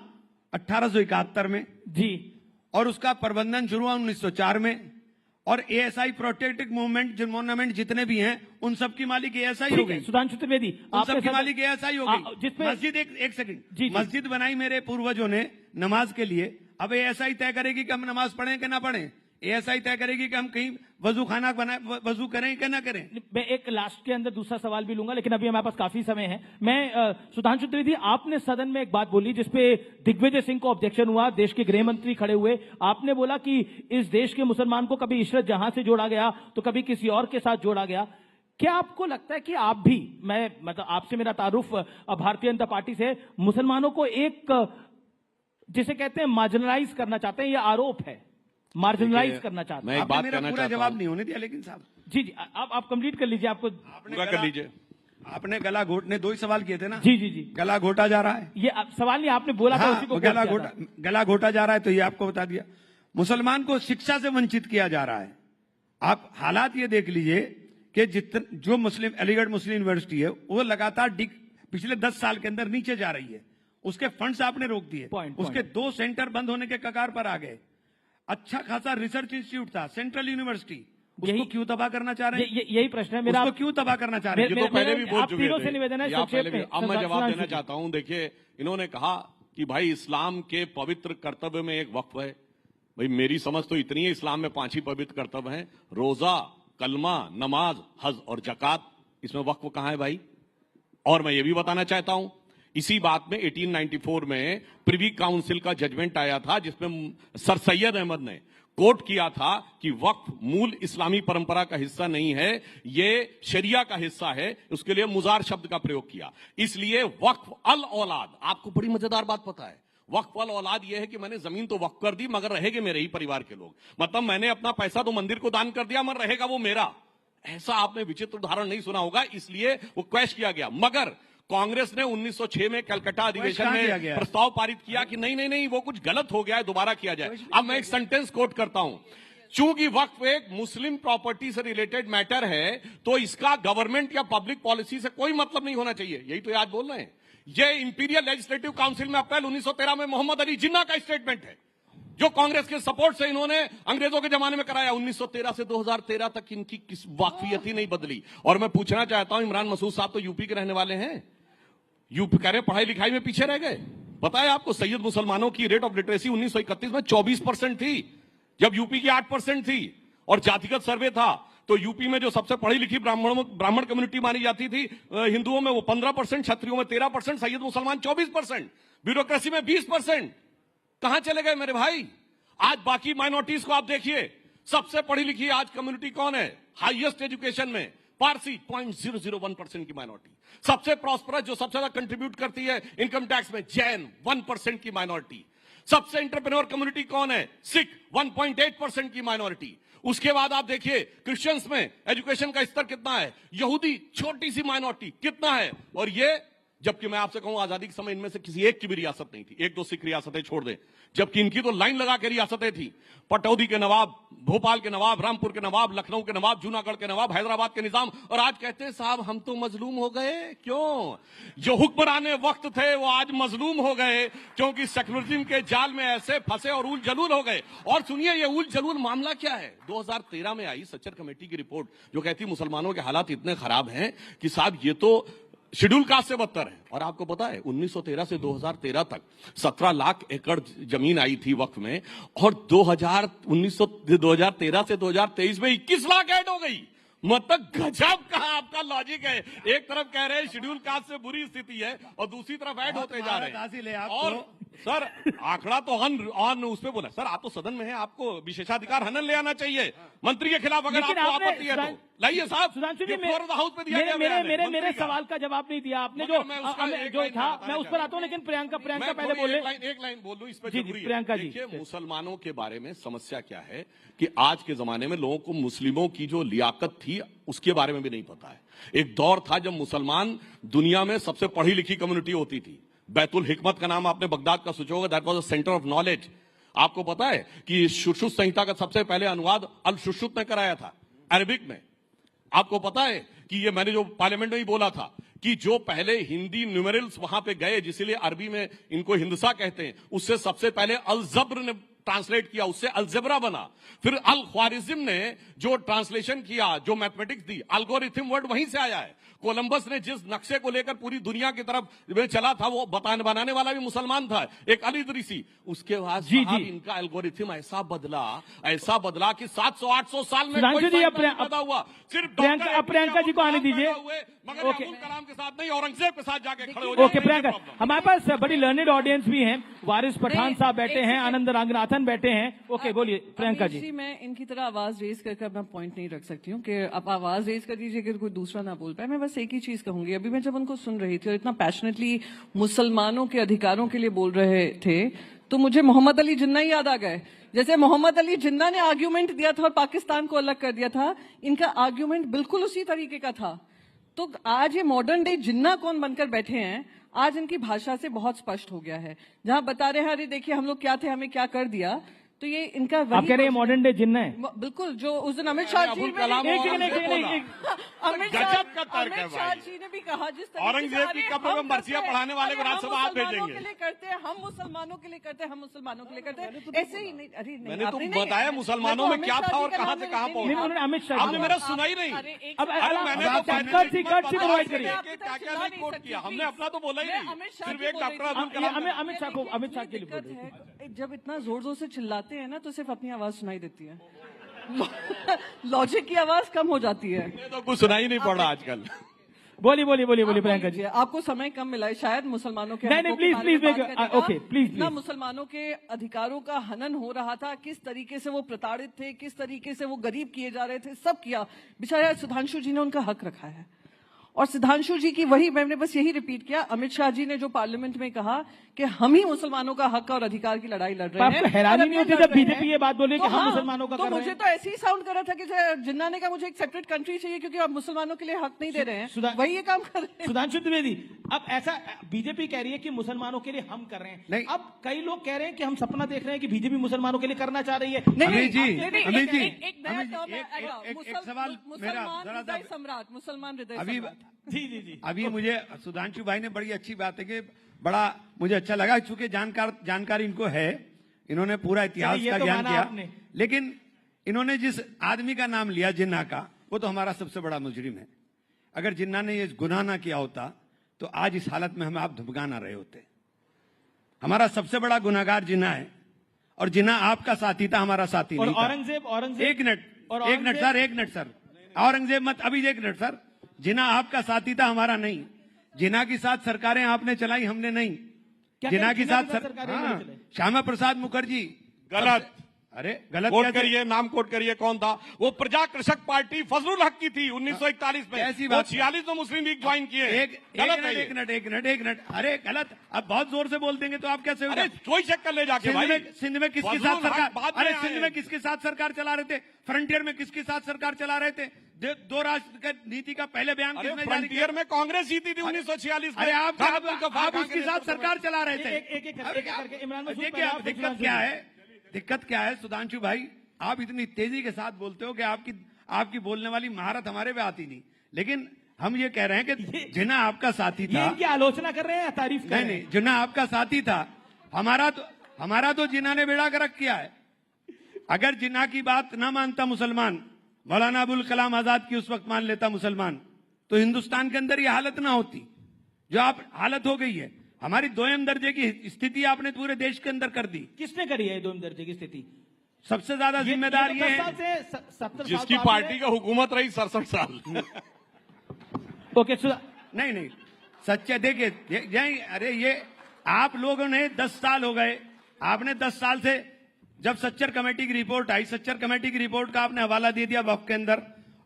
1871 में जी, और उसका प्रबंधन शुरू हुआ 1904 में, और एएसआई प्रोटेक्टिव मूवमेंट जितने भी हैं उन सब की मालिक एएसआई हो गई। सुधांशु त्रिवेदी, उन सब की मालिक एएसआई हो गई। जिसमें मस्जिद एक सेकंड, मस्जिद बनाई मेरे पूर्वजों ने नमाज के लिए, अब एएसआई तय करेगी कि हम नमाज पढ़ें कि ना पढ़ें, एएसआई तय करेगी कि हम कहीं वजू खाना बनाए, वजू करें कि ना करें। मैं एक लास्ट के अंदर दूसरा सवाल भी लूंगा, लेकिन अभी हमारे पास काफी समय है। मैं सुधांशु त्रिवेदी, आपने सदन में एक बात बोली जिसपे दिग्विजय सिंह को ऑब्जेक्शन हुआ, देश के गृह मंत्री खड़े हुए, आपने बोला कि इस देश के मुसलमान को कभी इशरत जहां से जोड़ा गया तो कभी किसी और के साथ जोड़ा गया। क्या आपको लगता है कि आप भी, मैं मतलब आपसे मेरा तारुफ भारतीय जनता पार्टी से, मुसलमानों को एक जिसे कहते हैं मार्जिनलाइज करना चाहते हैं? ये आरोप है, मार्जिनलाइज करना चाहते हैं। मैं एक बात कहना चाहता हूं, पूरा जवाब नहीं होने दिया लेकिन साहब। जी जी, आप कंप्लीट कर लीजिए, आपको पूरा कर लीजिए। आपने गला घोटने 2 ही सवाल किए थे ना? जी जी जी। गला घोटा जा रहा है, ये सवाल नहीं, आपने बोला था उसी को। गला घोटा जा रहा है, तो ये आपको बता दिया। मुसलमान को शिक्षा से वंचित किया जा रहा है। आप हालात ये देख लीजिए कि जो मुस्लिम अलीगढ़ मुस्लिम यूनिवर्सिटी है वो लगातार पिछले 10 साल के अंदर नीचे जा रही है, उसके फंड्स आपने रोक दिए, उसके 2 सेंटर बंद होने के कगार पर आ गए। अच्छा खासा रिसर्च इंस्टीट्यूट था, सेंट्रल यूनिवर्सिटी, उसको क्यों तबाह करना चाह रहे हैं? यही प्रश्न है मेरा, उसको क्यों तबाह करना चाह रहे हैं? ये तो पहले भी बोल चुके थे, निवेदन है, अब मैं जवाब देना चाहता हूं। देखिए, इन्होंने कहा कि भाई इस्लाम के पवित्र कर्तव्य में एक वक्फ है। भाई मेरी समझ तो इतनी है, इस्लाम में 5 ही पवित्र कर्तव्य हैं, रोजा, कलमा, नमाज, हज और जकात। इसमें वक्फ कहां है भाई? और मैं ये भी बताना चाहता हूं, इसी बात में 1894 में प्रिवी काउंसिल का जजमेंट आया था जिसमें सर सैयद अहमद ने कोट किया था कि वक्फ मूल इस्लामी परंपरा का हिस्सा नहीं है, ये शरिया का हिस्सा है। उसके लिए मुजार शब्द का प्रयोग किया। इसलिए वक्फ अल औलाद, आपको बड़ी मजेदार बात पता है, वक्फ अल औलाद यह है कि मैंने जमीन तो वक्फ कर दी मगर रहेंगे मेरे ही परिवार के लोग। मतलब मैंने अपना पैसा तो मंदिर को दान कर दिया मगर रहेगा वो मेरा। ऐसा आपने विचित्र उदाहरण नहीं सुना होगा, इसलिए वो क्वैश किया गया। मगर कांग्रेस ने 1906 में कलकत्ता अधिवेशन में प्रस्ताव पारित किया कि नहीं नहीं नहीं, वो कुछ गलत हो गया है, दोबारा किया जाए। अब मैं एक सेंटेंस कोट करता हूं, चूंकि वक्फ एक मुस्लिम प्रॉपर्टी से रिलेटेड मैटर है तो इसका गवर्नमेंट या पब्लिक पॉलिसी से कोई मतलब नहीं होना चाहिए। यही तो आज बोल रहे हैं। ये इंपीरियल लेजिस्लेटिव काउंसिल में अप्रैल 1913 में मोहम्मद अली जिन्ना का स्टेटमेंट है, जो कांग्रेस के सपोर्ट से इन्होंने अंग्रेजों के जमाने में कराया। 1913 से 2013 तक इनकी किस वाकफियत ही नहीं बदली। और मैं पूछना चाहता हूं, इमरान मसूद साहब तो यूपी के रहने वाले हैं, यूपी कह रहे पढ़ाई लिखाई में पीछे रह गए। पता है आपको, सैयद मुसलमानों की रेट ऑफ लिटरेसी 1931 में 24% थी, जब यूपी की 8% थी। और जातिगत सर्वे था तो यूपी में जो सबसे पढ़ी लिखी ब्राह्मण कम्युनिटी मानी जाती थी हिंदुओं में, वो 15%, क्षत्रियों में 13%, सैयद मुसलमान 24%, ब्यूरोक्रेसी में 20%। कहां चले गए मेरे भाई? आज बाकी माइनॉरिटीज को आप देखिए, सबसे पढ़ी लिखी आज कम्युनिटी कौन है? हाईएस्ट एजुकेशन में पारसी 0.001% की माइनॉरिटी। सबसे प्रॉस्परस, जो सबसे ज्यादा कंट्रीब्यूट करती है इनकम टैक्स में, जैन 1% की माइनॉरिटी। सबसे एंटरप्रेन्योर कम्युनिटी कौन है? सिख 1.8% की माइनॉरिटी। उसके बाद आप देखिए क्रिश्चियंस में एजुकेशन का स्तर कितना है, यहूदी छोटी सी माइनॉरिटी कितना है। और ये, जबकि मैं आपसे कहूं आजादी के समय इनमें से किसी एक की भी रियासत नहीं थी, 1-2 सिख रियासतें छोड़ दें, जबकि इनकी तो लाइन लगा के रियासतें थी। पटौदी के नवाब, भोपाल के नवाब, रामपुर के नवाब, लखनऊ के नवाब, जूनागढ़ के नवाब, हैदराबाद के निजाम। और आज कहते हैं साहब हम तो मजलूम हो गए। क्यों? जो हुक्मराने वक्त थे वो आज मजलूम हो गए, क्योंकि सेक्युलरिज्म के जाल में ऐसे फंसे और उल जलूल हो गए। और सुनिए ये उल जलूल मामला क्या है। 2013 में आई सच्चर कमेटी की रिपोर्ट जो कहती मुसलमानों के हालात इतने खराब हैं कि साहब ये तो शेड्यूल कास्ट से बदतर है। और आपको पता है 1913 से 2013 तक 17 लाख एकड़ जमीन आई थी वक्फ में, और 2013 से 2023 में 21 लाख ऐड हो गई। मतलब गजब का आपका लॉजिक है। एक तरफ कह रहे हैं शेड्यूल कास्ट से बुरी स्थिति है और दूसरी तरफ ऐड होते जा रहे हैं। और सर आंकड़ा तो ऑन उस पे बोला। सर आप तो सदन में हैं, आपको विशेषाधिकार हनन ले आना चाहिए मंत्री के खिलाफ, अगर आपको आपत्ति है तो लाइए साहब। सुधांशु जी, हाउस पे दिया गया मेरे सवाल का जवाब नहीं दिया आपने, जो था मैं उस पर आता हूँ, लेकिन प्रियंका पहले बोले। एक लाइन बोल दूं इस पे। जी प्रियंका जी, देखिए मुसलमानों के बारे में समस्या क्या है कि आज के जमाने में लोगों को मुस्लिमों की जो लियाकत थी उसके बारे में भी नहीं पता है। एक दौर था जब मुसलमान दुनिया में सबसे पढ़ी लिखी कम्युनिटी होती थी। बैतुल हिकमत का नाम आपने बगदाद का सोचा होगा, that was a centre of knowledge. आपको पता है कि शुश्रुत संहिता का सबसे पहले अनुवाद अल शुश्रुत ने कराया था अरबिक में। आपको पता है कि ये मैंने जो पार्लियामेंट में ही बोला था कि जो पहले हिंदी न्यूमेरल्स वहां पे गए, जिसलिए अरबी में इनको हिंदसा कहते हैं, उससे सबसे पहले अल जब्र ने ट्रांसलेट किया, उससे अलजेब्रा बना। फिर अल ख्वारिज्म ने जो ट्रांसलेशन किया, जो मैथमेटिक्स दी, एल्गोरिथम वर्ड वहीं से आया है। कोलंबस ने जिस नक्शे को लेकर पूरी दुनिया की तरफ चला था, वो बनाने वाला भी मुसलमान था, एक अल इदरीसी। उसके बाद इनका एल्गोरिथम ऐसा बदला कि 700-800 साल में कोई पैदा हुआ। सिर्फ प्रियंका जी को आने दीजिए, मगर अब्दुल कलाम के साथ नहीं, औरंगजेब के साथ जाके खड़े हो ओके प्रियंका, हमारे पास बड़ी लर्नेड ऑडियंस भी है। वारिस पठान साहब बैठे हैं, आनंद रंगनाथन बैठे हैं। ओके बोलिए प्रियंका जी। मैं इनकी तरह आवाज रेज करके अपना पॉइंट नहीं रख सकती हूँ कि आप आवाज रेज कर दीजिए कि कोई दूसरा ना बोल पाए। मैं बस एक ही चीज कहूंगी, अभी मैं जब उनको सुन रही थी और इतना पैशनेटली मुसलमानों के अधिकारों के लिए बोल रहे थे, तो मुझे मोहम्मद अली जिन्ना ही याद आ गए। जैसे मोहम्मद अली जिन्ना ने आर्ग्यूमेंट दिया था और पाकिस्तान को अलग कर दिया था, इनका आर्ग्यूमेंट बिल्कुल उसी तरीके का था। तो आज ये मॉडर्न डे जिन्ना कौन बनकर बैठे हैं, आज इनकी भाषा से बहुत स्पष्ट हो गया है। जहां बता रहे हैं अरे देखिए हम लोग क्या थे, हमें क्या कर दिया, तो ये इनका आप कह रहे हैं मॉडर्न डे जिन्ना है। बिल्कुल, जो उस दिन अमित शाह जी ने भी कहा, जिस औरंगजेब की कब्र में मर्सिया पढ़ाने वाले को राज्यसभा आप भेजेंगे। के लिए करते हैं हम, मुसलमानों के लिए करते हैं हम, मुसलमानों के लिए करते हैं, ऐसे ही नहीं। अरे नहीं, मैंने तो बताया मुसलमानों में क्या था और कहां से कहां पहुंचा। अमित शाह आपने मेरा सुना ही नहीं। हमने अपना तो बोला ही नहीं, सिर्फ एक डॉक्टर अब्दुल कलाम। अमित शाह के लिए जब इतना जोर जोर से चिल्लाते हैं ना, तो सिर्फ अपनी आवाज सुनाई देती है, लॉजिक की आवाज कम हो जाती है। तो कुछ सुनाई नहीं पड़ रहा आजकल। बोलिए प्रियंका जी। आपको समय कम मिला है शायद, मुसलमानों के नहीं प्लीज ना, मुसलमानों के अधिकारों का हनन हो रहा था, किस तरीके से वो प्रताड़ित थे, किस तरीके से वो गरीब किए जा रहे थे, सब किया। बेचारा सुधांशु जी ने उनका हक रखा है, और सुधांशु जी की वही मैंने बस यही रिपीट किया। अमित शाह जी ने जो पार्लियामेंट में कहा कि हम ही मुसलमानों का हक और अधिकार की लड़ाई लड़ रहे हैं। आपको हैरानी नहीं होती जब बीजेपी ये बात बोले कि हम मुसलमानों का तो कर रहे हैं? मुझे तो ऐसे ही साउंड कर रहा था कि जिन्ना ने कहा मुझे एक सेपरेट कंट्री चाहिए क्योंकि आप मुसलमानों के लिए हक नहीं दे रहे हैं, वही ये काम कर रहे हैं। सुधांशु द्विवेदी, अब ऐसा बीजेपी कह रही है कि मुसलमानों के लिए हम कर रहे हैं, अब कई लोग कह रहे हैं कि हम सपना देख रहे हैं कि बीजेपी मुसलमानों के लिए करना चाह रही है। सम्राट, मुसलमान हृदय जी अभी मुझे सुधांशु भाई ने बड़ी अच्छी बात है कि बड़ा मुझे अच्छा लगा, चूंकि जानकारी इनको है, इन्होंने पूरा इतिहास का ज्ञान किया, लेकिन इन्होंने जिस आदमी का नाम लिया जिन्ना का, वो तो हमारा सबसे बड़ा मुजरिम है। अगर जिन्ना ने ये गुनाह ना किया होता तो आज इस हालत में हमें आप धुपका ना रहे होते। हमारा सबसे बड़ा गुनाहगार जिन्ना है, और जिन्ना आपका साथी था, हमारा साथी नहीं था। औरंगजेब एक मिनट सर, औरंगजेब मत, अभी एक मिनट सर, जिन्ना आपका साथी था, हमारा नहीं। जिन्ना के साथ सरकारें आपने चलाई, हमने नहीं। जिन्ना के साथ श्यामा प्रसाद मुखर्जी। गलत, अरे गलत कोट करिए, नाम कोट करिए, कौन था वो? प्रजा कृषक पार्टी फजलुल हक की थी 1941 में। ऐसी बात, 46 में मुस्लिम लीग ज्वाइन किए। एक मिनट, अरे गलत, अब बहुत जोर से बोल देंगे तो आप कैसे? अरे कोई चक्कर ले जाके भाई, सिंध में किसके साथ सरकार, अरे सिंध में किसके साथ सरकार चला रहे थे? फ्रंटियर में किसके साथ सरकार चला रहे थे? दो राष्ट्र नीति का पहले बयान किसने जारी किया? फ्रंटियर में कांग्रेस जीती थी 1946 में। अरे आप उसके साथ सरकार चला रहे थे। दिक्कत क्या है सुधांशु भाई? आप इतनी तेजी के साथ बोलते हो कि आपकी बोलने वाली महारत हमारे पे आती नहीं, लेकिन हम ये कह रहे हैं कि जिन्ना आपका साथी था। इनकी आलोचना कर रहे हैं, तारीफ कर रहे हैं? नहीं, जिन्ना आपका साथी था, हमारा तो जिन्ना ने बेड़ा गर्क किया है। अगर जिन्ना की बात ना मानता मुसलमान, मौलाना अबुल कलाम आजाद की उस वक्त मान लेता मुसलमान, तो हिंदुस्तान के अंदर ये हालत ना होती जो आप हालत हो गई है। हमारी दोयम दर्जे की स्थिति आपने पूरे देश के अंदर कर दी। किसने करी है दोयम दर्जे की स्थिति? सबसे ज्यादा जिम्मेदार ये है जिसकी पार्टी का हुकूमत रही 67 साल। ओके, नहीं सच्चे देखिए, अरे आप लोगों ने 10 साल हो गए, आपने 10 साल से, जब सच्चर कमेटी की रिपोर्ट आई, सच्चर कमेटी की रिपोर्ट का आपने हवाला दे दिया वक्फ के अंदर,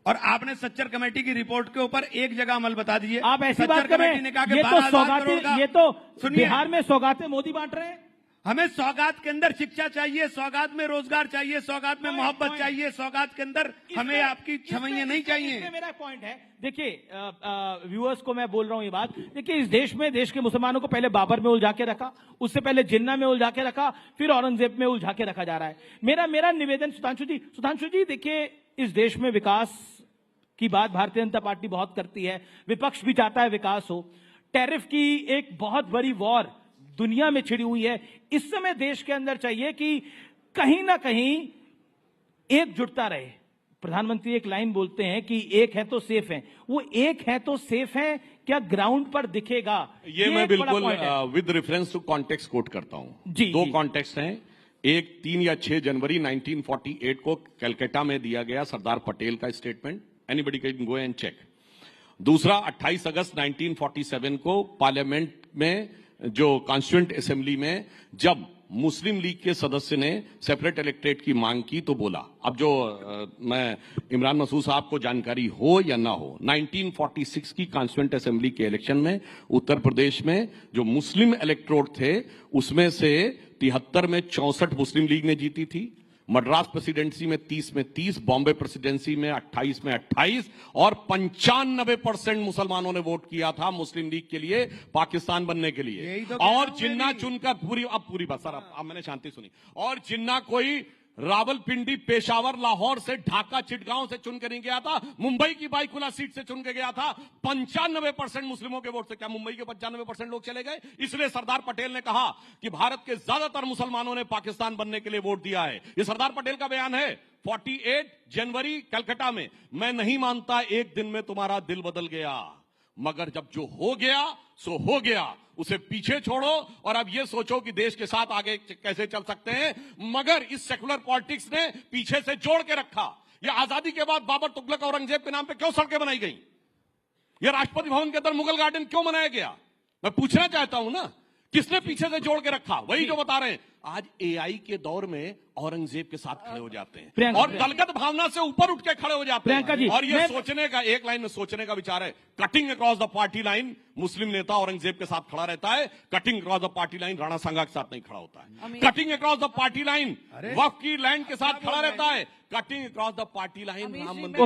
और आपने सच्चर कमेटी की रिपोर्ट के ऊपर एक जगह अमल बता दीजिए। आप ऐसी बात सच्चर कमेटी ने कहा कि 12,000 करोड़ का, ये तो बिहार में सौगातें मोदी बांट रहे हैं। हमें सौगात के अंदर शिक्षा चाहिए, सौगात में रोजगार चाहिए, सौगात में मोहब्बत चाहिए, सौगात के अंदर हमें आपकी छवैयां नहीं चाहिए। मेरा पॉइंट है, देखिए व्यूअर्स को मैं बोल रहा हूं ये बात, देखिए इस देश में देश के मुसलमानों को पहले बाबर में उलझा के रखा, उससे पहले जिन्ना में उलझा के रखा, फिर औरंगजेब में उलझा के रखा जा रहा है। मेरा निवेदन सुधांशु जी देखिए, इस देश में विकास की बात भारतीय जनता पार्टी बहुत करती है, विपक्ष भी चाहता है विकास हो। टैरिफ की एक बहुत बड़ी वॉर दुनिया में छिड़ी हुई है। इस समय देश के अंदर चाहिए कि कहीं ना कहीं एकजुटता रहे। प्रधानमंत्री एक लाइन बोलते हैं कि एक है तो सेफ है, वो एक है तो सेफ है, क्या ग्राउंड पर दिखेगा? ये मैं बिल्कुल with reference to context quote करता हूं। दो कॉन्टेक्स्ट हैं, एक 3 या 6 जनवरी 1948 को कलकत्ता में दिया गया सरदार पटेल का statement, anybody can go and check. दूसरा 28 अगस्त 1947 को पार्लियामेंट में, जो कॉन्स्टिट्यूएंट असेंबली में, जब मुस्लिम लीग के सदस्य ने सेपरेट इलेक्ट्रेट की मांग की तो बोला, अब जो मैं इमरान मसूद साहब को जानकारी हो या ना हो, 1946 की कॉन्स्टिट्यूएंट असेंबली के इलेक्शन में उत्तर प्रदेश में जो मुस्लिम इलेक्ट्रोट थे उसमें से 73 में 64 मुस्लिम लीग ने जीती थी, मद्रास प्रेसिडेंसी में 30 में 30, बॉम्बे प्रेसिडेंसी में 28 में 28, और 95% मुसलमानों ने वोट किया था मुस्लिम लीग के लिए, पाकिस्तान बनने के लिए। तो और जिन्ना चुनकर पूरी बात सर, अब मैंने शांति सुनी, और जिन्ना कोई रावलपिंडी, पेशावर, लाहौर से, ढाका, चिटगांव से चुन के नहीं गया था, मुंबई की बाईकुला सीट से चुन के गया था। 95% मुस्लिमों के वोट से, क्या मुंबई के 95% लोग चले गए? इसलिए सरदार पटेल ने कहा कि भारत के ज्यादातर मुसलमानों ने पाकिस्तान बनने के लिए वोट दिया है। ये सरदार पटेल का बयान है, 48 जनवरी कलकत्ता में। मैं नहीं मानता एक दिन में तुम्हारा दिल बदल गया, मगर जब जो हो गया सो हो गया, उसे पीछे छोड़ो और अब ये सोचो कि देश के साथ आगे कैसे चल सकते हैं। मगर इस सेकुलर पॉलिटिक्स ने पीछे से जोड़ के रखा। ये आजादी के बाद बाबर, तुगलक, औरंगजेब के नाम पे क्यों सड़कें बनाई गई? ये राष्ट्रपति भवन के अंदर मुगल गार्डन क्यों बनाया गया? मैं पूछना चाहता हूं ना, किसने पीछे से जोड़ के रखा? वही जो बता रहे हैं, आज एआई के दौर में औरंगजेब के साथ खड़े हो जाते हैं और दलगत भावना से ऊपर उठ के खड़े हो जाते हैं। और ये सोचने का, एक लाइन में सोचने का विचार है, cutting across the party line Muslim नेता औरंगजेब के साथ खड़ा रहता है, cutting across the party line Rana Sanga के साथ नहीं खड़ा होता है। Cutting across the party line Waqf की लैंड के साथ खड़ा रहता है, cutting across the party line Ram Mandir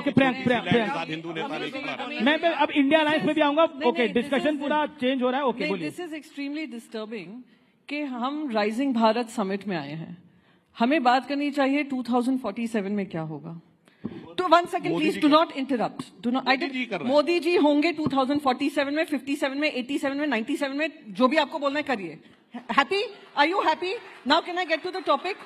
Hindu नेता नहीं खड़ा। मैं अब इंडिया अलायंस में भी आऊंगा। ओके, डिस्कशन पूरा चेंज हो रहा है। ओके, बोलिए। दिस इज एक्सट्रीमली डिस्टर्बिंग कि हम राइजिंग भारत समिट में आए हैं। हमें बात करनी चाहिए 2047 में क्या होगा। तो 1 second please, do not interrupt, do not. Modi ji होंगे 2047 में, 57 में, 87 में, 97 में, जो भी आपको बोलना है करिए। Happy? Are you happy? Now can I get to the topic?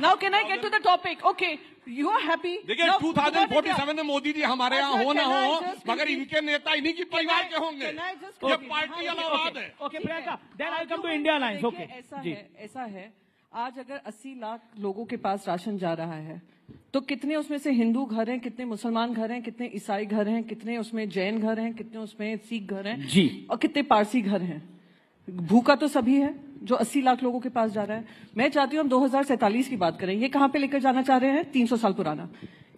Now can I get to the topic? Okay, you are happy? देखिए 2047 में मोदी जी हमारे यहाँ हो ना हो, मगर इनके नेता इन्हीं की परिवार के होंगे। ये पार्टी अलग है। Okay Priyanka, then I come to India alliance. Okay, ऐसा है, आज अगर 80 लाख लोगों के पास राशन जा रहा है तो कितने उसमें से हिंदू घर हैं, कितने मुसलमान घर हैं, कितने ईसाई घर हैं, कितने उसमें जैन घर हैं, कितने उसमें सिख घर हैं जी, और कितने पारसी घर हैं? भूखा तो सभी है जो 80 लाख लोगों के पास जा रहा है। मैं चाहती हूँ हम 2047 की बात करें। ये कहाँ पे लेकर जाना चाह रहे हैं? 300 साल पुराना,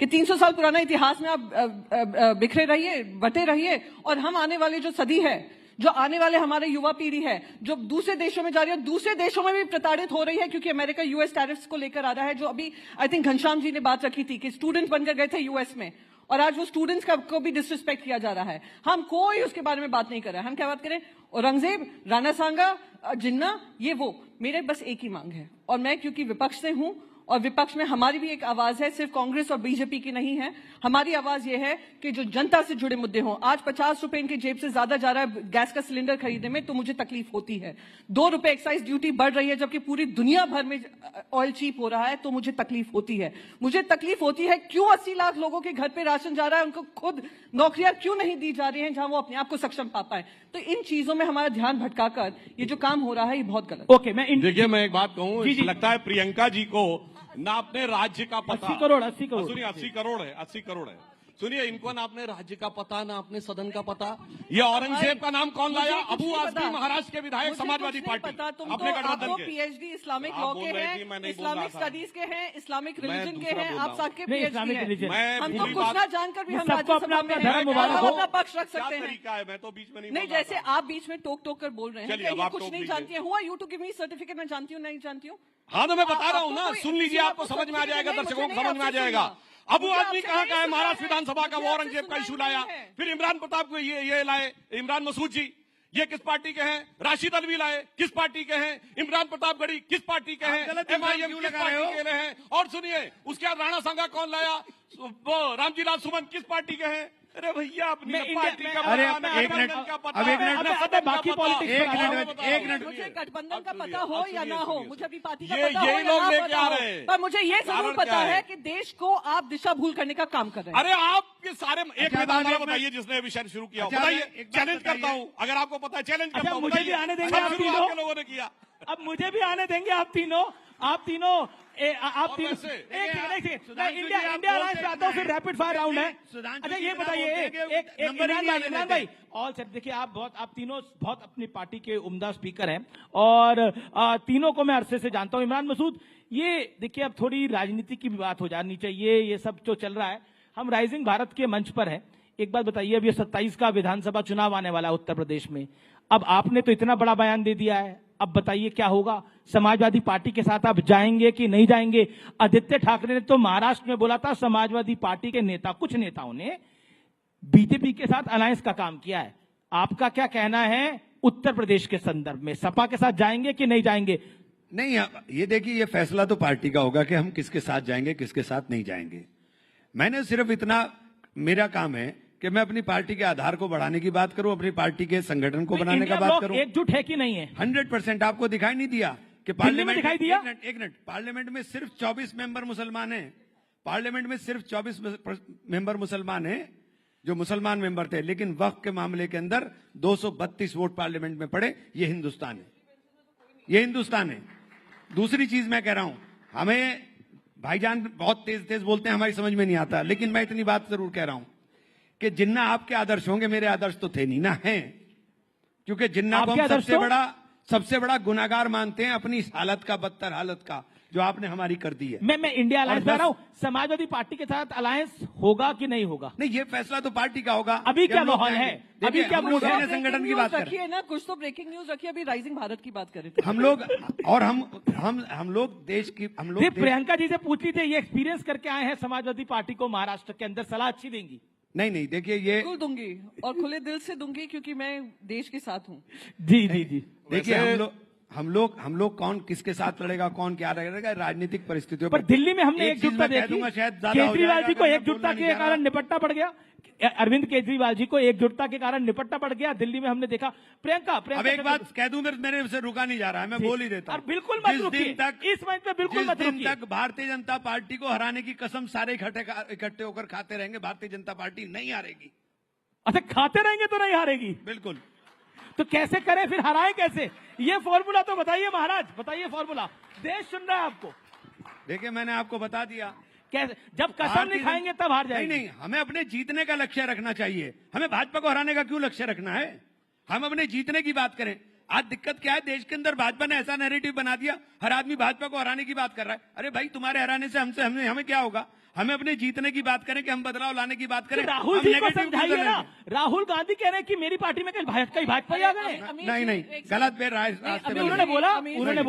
कि 300 साल पुराना इतिहास में आप बिखरे रहिए, बटे रहिए, और हम आने वाले जो सदी है, जो आने वाले हमारे युवा पीढ़ी है, जो दूसरे देशों में जा रही है, दूसरे देशों में भी प्रताड़ित हो रही है, क्योंकि अमेरिका यूएस टैरिफ्स को लेकर आ रहा है, जो अभी आई थिंक घनश्याम जी ने बात रखी थी कि स्टूडेंट्स बनकर गए थे यूएस में, और आज वो स्टूडेंट्स को भी डिसरिस्पेक्ट किया जा रहा है। हम कोई उसके बारे में बात नहीं कर रहे हैं। हम क्या बात करें? औरंगजेब, राणा सांगा, जिन्ना, ये वो। मेरे बस एक ही मांग है, और मैं क्योंकि विपक्ष से हूं, और विपक्ष में हमारी भी एक आवाज है, सिर्फ कांग्रेस और बीजेपी की नहीं है। हमारी आवाज यह है कि जो जनता से जुड़े मुद्दे हों। आज 50 रुपए इनके जेब से ज्यादा जा रहा है गैस का सिलेंडर खरीदने में, तो मुझे तकलीफ होती है। 2 रुपए एक्साइज ड्यूटी बढ़ रही है, जबकि पूरी दुनिया भर में ऑयल चीप हो रहा है, तो मुझे तकलीफ होती है। मुझे तकलीफ होती है क्यों 80 लाख लोगों के घर पे राशन जा रहा है, उनको खुद नौकरियां क्यों नहीं दी जा रही हैं जहां वो अपने आप को सक्षम पा पाए। तो इन चीजों में हमारा ध्यान भटकाकर ये जो काम हो रहा है, ये बहुत गलत। ओके, देखिए मैं एक बात कहूं, लगता है प्रियंका जी को ना अपने राज्य का पता। 80 करोड़ सुनिए, 80 करोड़ है, 80 करोड़ है। सुनिए, इनको ना अपने राज्य का पता ना अपने सदन का पता। ये औरंगजेब का नाम कौन लाया? अबू आजमी, महाराष्ट्र के विधायक, समाजवादी पार्टी, अपने गठबंधन के। पीएचडी इस्लामिक लॉ के हैं, इस्लामिक स्टडीज के हैं, इस्लामिक रिलीजन के हैं, आप सबके पीएचडी हैं। हम तो कुछ ना जानकर भी हम राज्यसभा में अपना पक्ष रख सकते हैं। तरीका है, मैं तो बीच में नहीं, जैसे आप बीच में टोक टोक कर बोल रहे हैं कि कुछ नहीं जानती है। Who are you to give me certificate, मैं जानती हूँ नहीं जानती हूँ। हाँ, तो मैं बता रहा हूँ ना, सुन लीजिए, आपको समझ में आ जाएगा, दर्शकों को समझ में आ जाएगा। अबू आदमी कहाँ का है? महाराष्ट्र विधानसभा का, वो औरंगजेब का इशू लाया। फिर इमरान प्रताप को ये लाए, इमरान मसूद जी, ये किस पार्टी के हैं? राशिद अलवी लाए, किस पार्टी के हैं? इमरान प्रतापगढ़ी किस पार्टी के हैं? MIM किस पार्टी के हैं? और सुनिए, उसके बाद राणा संघा कौन लाया? वो रामजी लाल सुमन किस पार्टी के हैं? अरे भैया, अपनी पार्टी का अरे एक मिनट, अब एक मिनट, बाकी पॉलिटिक्स, एक मिनट, मुझे गठबंधन का पता हो या ना हो, मुझे अपनी पार्टी का ये पता हो या लोग ना लेके पता आ हो, रहे हैं। पर मुझे ये जरूर पता है कि देश को आप दिशा भूल करने का काम कर रहे हैं। अरे आपके सारे एक नेता बताइए जिसने विषय शुरू किया, बताइए, चैलेंज करता हूँ, अगर आपको पता है चैलेंज करता हूँ। मुझे भी आने देंगे आप तीनों, लोगों ने किया। अब मुझे भी आने देंगे आप तीनों, इंडिया अलायंस पे आता हूँ, फिर रैपिड फायर राउंड है। अच्छा ये बताइए, इमरान भाई, ऑल सेट, देखिए आप तीनों बहुत अपनी पार्टी के उम्दा स्पीकर हैं और तीनों को मैं अरसे से जानता हूँ। इमरान मसूद, ये देखिए अब थोड़ी राजनीति की भी बात हो जानी चाहिए, ये सब जो चल रहा है, हम राइजिंग भारत के मंच पर हैं। एक बात बताइए, अब ये 27 का विधानसभा चुनाव आने वाला है उत्तर प्रदेश में, अब आपने तो इतना बड़ा बयान दे दिया है, अब बताइए क्या होगा? समाजवादी पार्टी के साथ आप जाएंगे कि नहीं जाएंगे? आदित्य ठाकरे ने तो महाराष्ट्र में बोला था, समाजवादी पार्टी के नेता, कुछ नेताओं ने बीजेपी के साथ अलायंस का काम किया है। आपका क्या कहना है उत्तर प्रदेश के संदर्भ में? सपा के साथ जाएंगे कि नहीं जाएंगे? नहीं, ये देखिए, ये फैसला तो पार्टी का होगा कि हम किसके साथ जाएंगे, किसके साथ नहीं जाएंगे। मैंने सिर्फ इतना, मेरा काम है कि मैं अपनी पार्टी के आधार को बढ़ाने की बात करूं, अपनी पार्टी के संगठन को बनाने का बात करूं। एकजुट है कि नहीं है? 100%। आपको दिखाई नहीं दिया कि पार्लियामेंट दिखाई दिया? एक मिनट, पार्लियामेंट में सिर्फ 24 मेंबर मुसलमान हैं। पार्लियामेंट में सिर्फ 24 मेंबर मुसलमान हैं, जो मुसलमान मेंबर थे, लेकिन वक्फ के मामले के अंदर 232 वोट पार्लियामेंट में पड़े। ये हिंदुस्तान है, ये हिंदुस्तान है। दूसरी चीज मैं कह रहा हूं, हमें भाईजान बहुत तेज तेज बोलते हैं, हमारी समझ में नहीं आता, लेकिन मैं इतनी बात जरूर कह रहा हूं कि जिन्ना आपके आदर्श होंगे, मेरे आदर्श तो थे नहीं ना हैं, क्योंकि जिन्ना को हम सबसे बड़ा गुनाहगार मानते हैं अपनी इस हालत का, बदतर हालत का, जो आपने हमारी कर दी है। मैं इंडिया अलायंस में आ रहा हूं, समाजवादी पार्टी के साथ अलायंस होगा कि नहीं होगा? नहीं, ये फैसला तो पार्टी का होगा। अभी क्या माहौल है? अभी क्या मूड है? संगठन की बात रखिए ना, कुछ तो ब्रेकिंग न्यूज रखिए। अभी राइजिंग भारत की बात कर रहे थे हम लोग, और हम लोग देश की, हम लोग प्रियंका जी से पूछ लीजिए, ये एक्सपीरियंस करके आए हैं समाजवादी पार्टी को महाराष्ट्र के अंदर, सलाह अच्छी देंगी? नहीं, देखिए, ये बिल्कुल दूंगी और खुले दिल से दूंगी, क्योंकि मैं देश के साथ हूँ। जी। देखिए, हम लोग कौन किसके साथ लड़ेगा, कौन क्या लड़ेगा, राजनीतिक परिस्थितियों पर दिल्ली में हमने एकजुटता देखी, केजरीवाल जी को एकजुटता के कारण निपटना पड़ गया, अरविंद केजरीवाल जी को एकजुटता के कारण निपटना पड़ गया, दिल्ली में हमने देखा। प्रियंका अब एक बात कह दूं, मेरे से रुका नहीं जा रहा है, मैं बोल ही देता हूं। बिल्कुल मत रुकिए, इस मंच पे बिल्कुल मत रुकिए। जिस दिन तक भारतीय जनता पार्टी को हराने की कसम सारे इकट्ठे होकर खाते रहेंगे, भारतीय जनता पार्टी नहीं हारेगी। अच्छा, खाते रहेंगे तो नहीं हारेगी? बिल्कुल। तो कैसे करें फिर, हराए कैसे? ये फॉर्मूला तो बताइए महाराज, बताइए फॉर्मूला, देश सुन रहा है आपको। देखिए, मैंने आपको बता दिया, कैसे? जब कसम नहीं खाएंगे तब हार जाएंगे। नहीं, हमें अपने जीतने का लक्ष्य रखना चाहिए। हमें भाजपा को हराने का क्यों लक्ष्य रखना है? हम अपने जीतने की बात करें। आज दिक्कत क्या है, देश के अंदर भाजपा ने ऐसा नैरेटिव बना दिया, हर आदमी भाजपा को हराने की बात कर रहा है। अरे भाई, तुम्हारे हराने से हमें क्या होगा? हमें अपने जीतने की बात करें कि हम बदलाव लाने की बात करें। राहुल जी को समझाइए ना। राहुल गांधी कह रहे हैं कि मेरी पार्टी में कई भाजपा ही आ गए। नहीं, गलत पे उन्होंने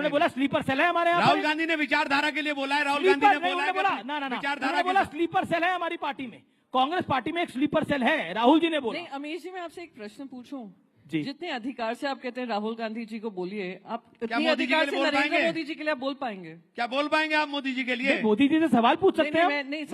बोला स्लीपर सेल है हमारे यहाँ। राहुल गांधी ने विचारधारा के लिए बोला है। राहुल गांधी ने बोला विचारधारा बोला स्लीपर सेल है हमारी पार्टी में, कांग्रेस पार्टी में एक स्लीपर सेल है, राहुल जी ने बोला। अमीश जी, मैं आपसे एक प्रश्न पूछूं? जी। जितने अधिकार से आप कहते हैं राहुल गांधी जी को बोलिए, आप क्या इतने अधिकार से नरेंद्र मोदी जी के लिए आप बोल पाएंगे? क्या बोल पाएंगे आप मोदी जी के लिए? मोदी जी से सवाल पूछ सकते हैं? नहीं,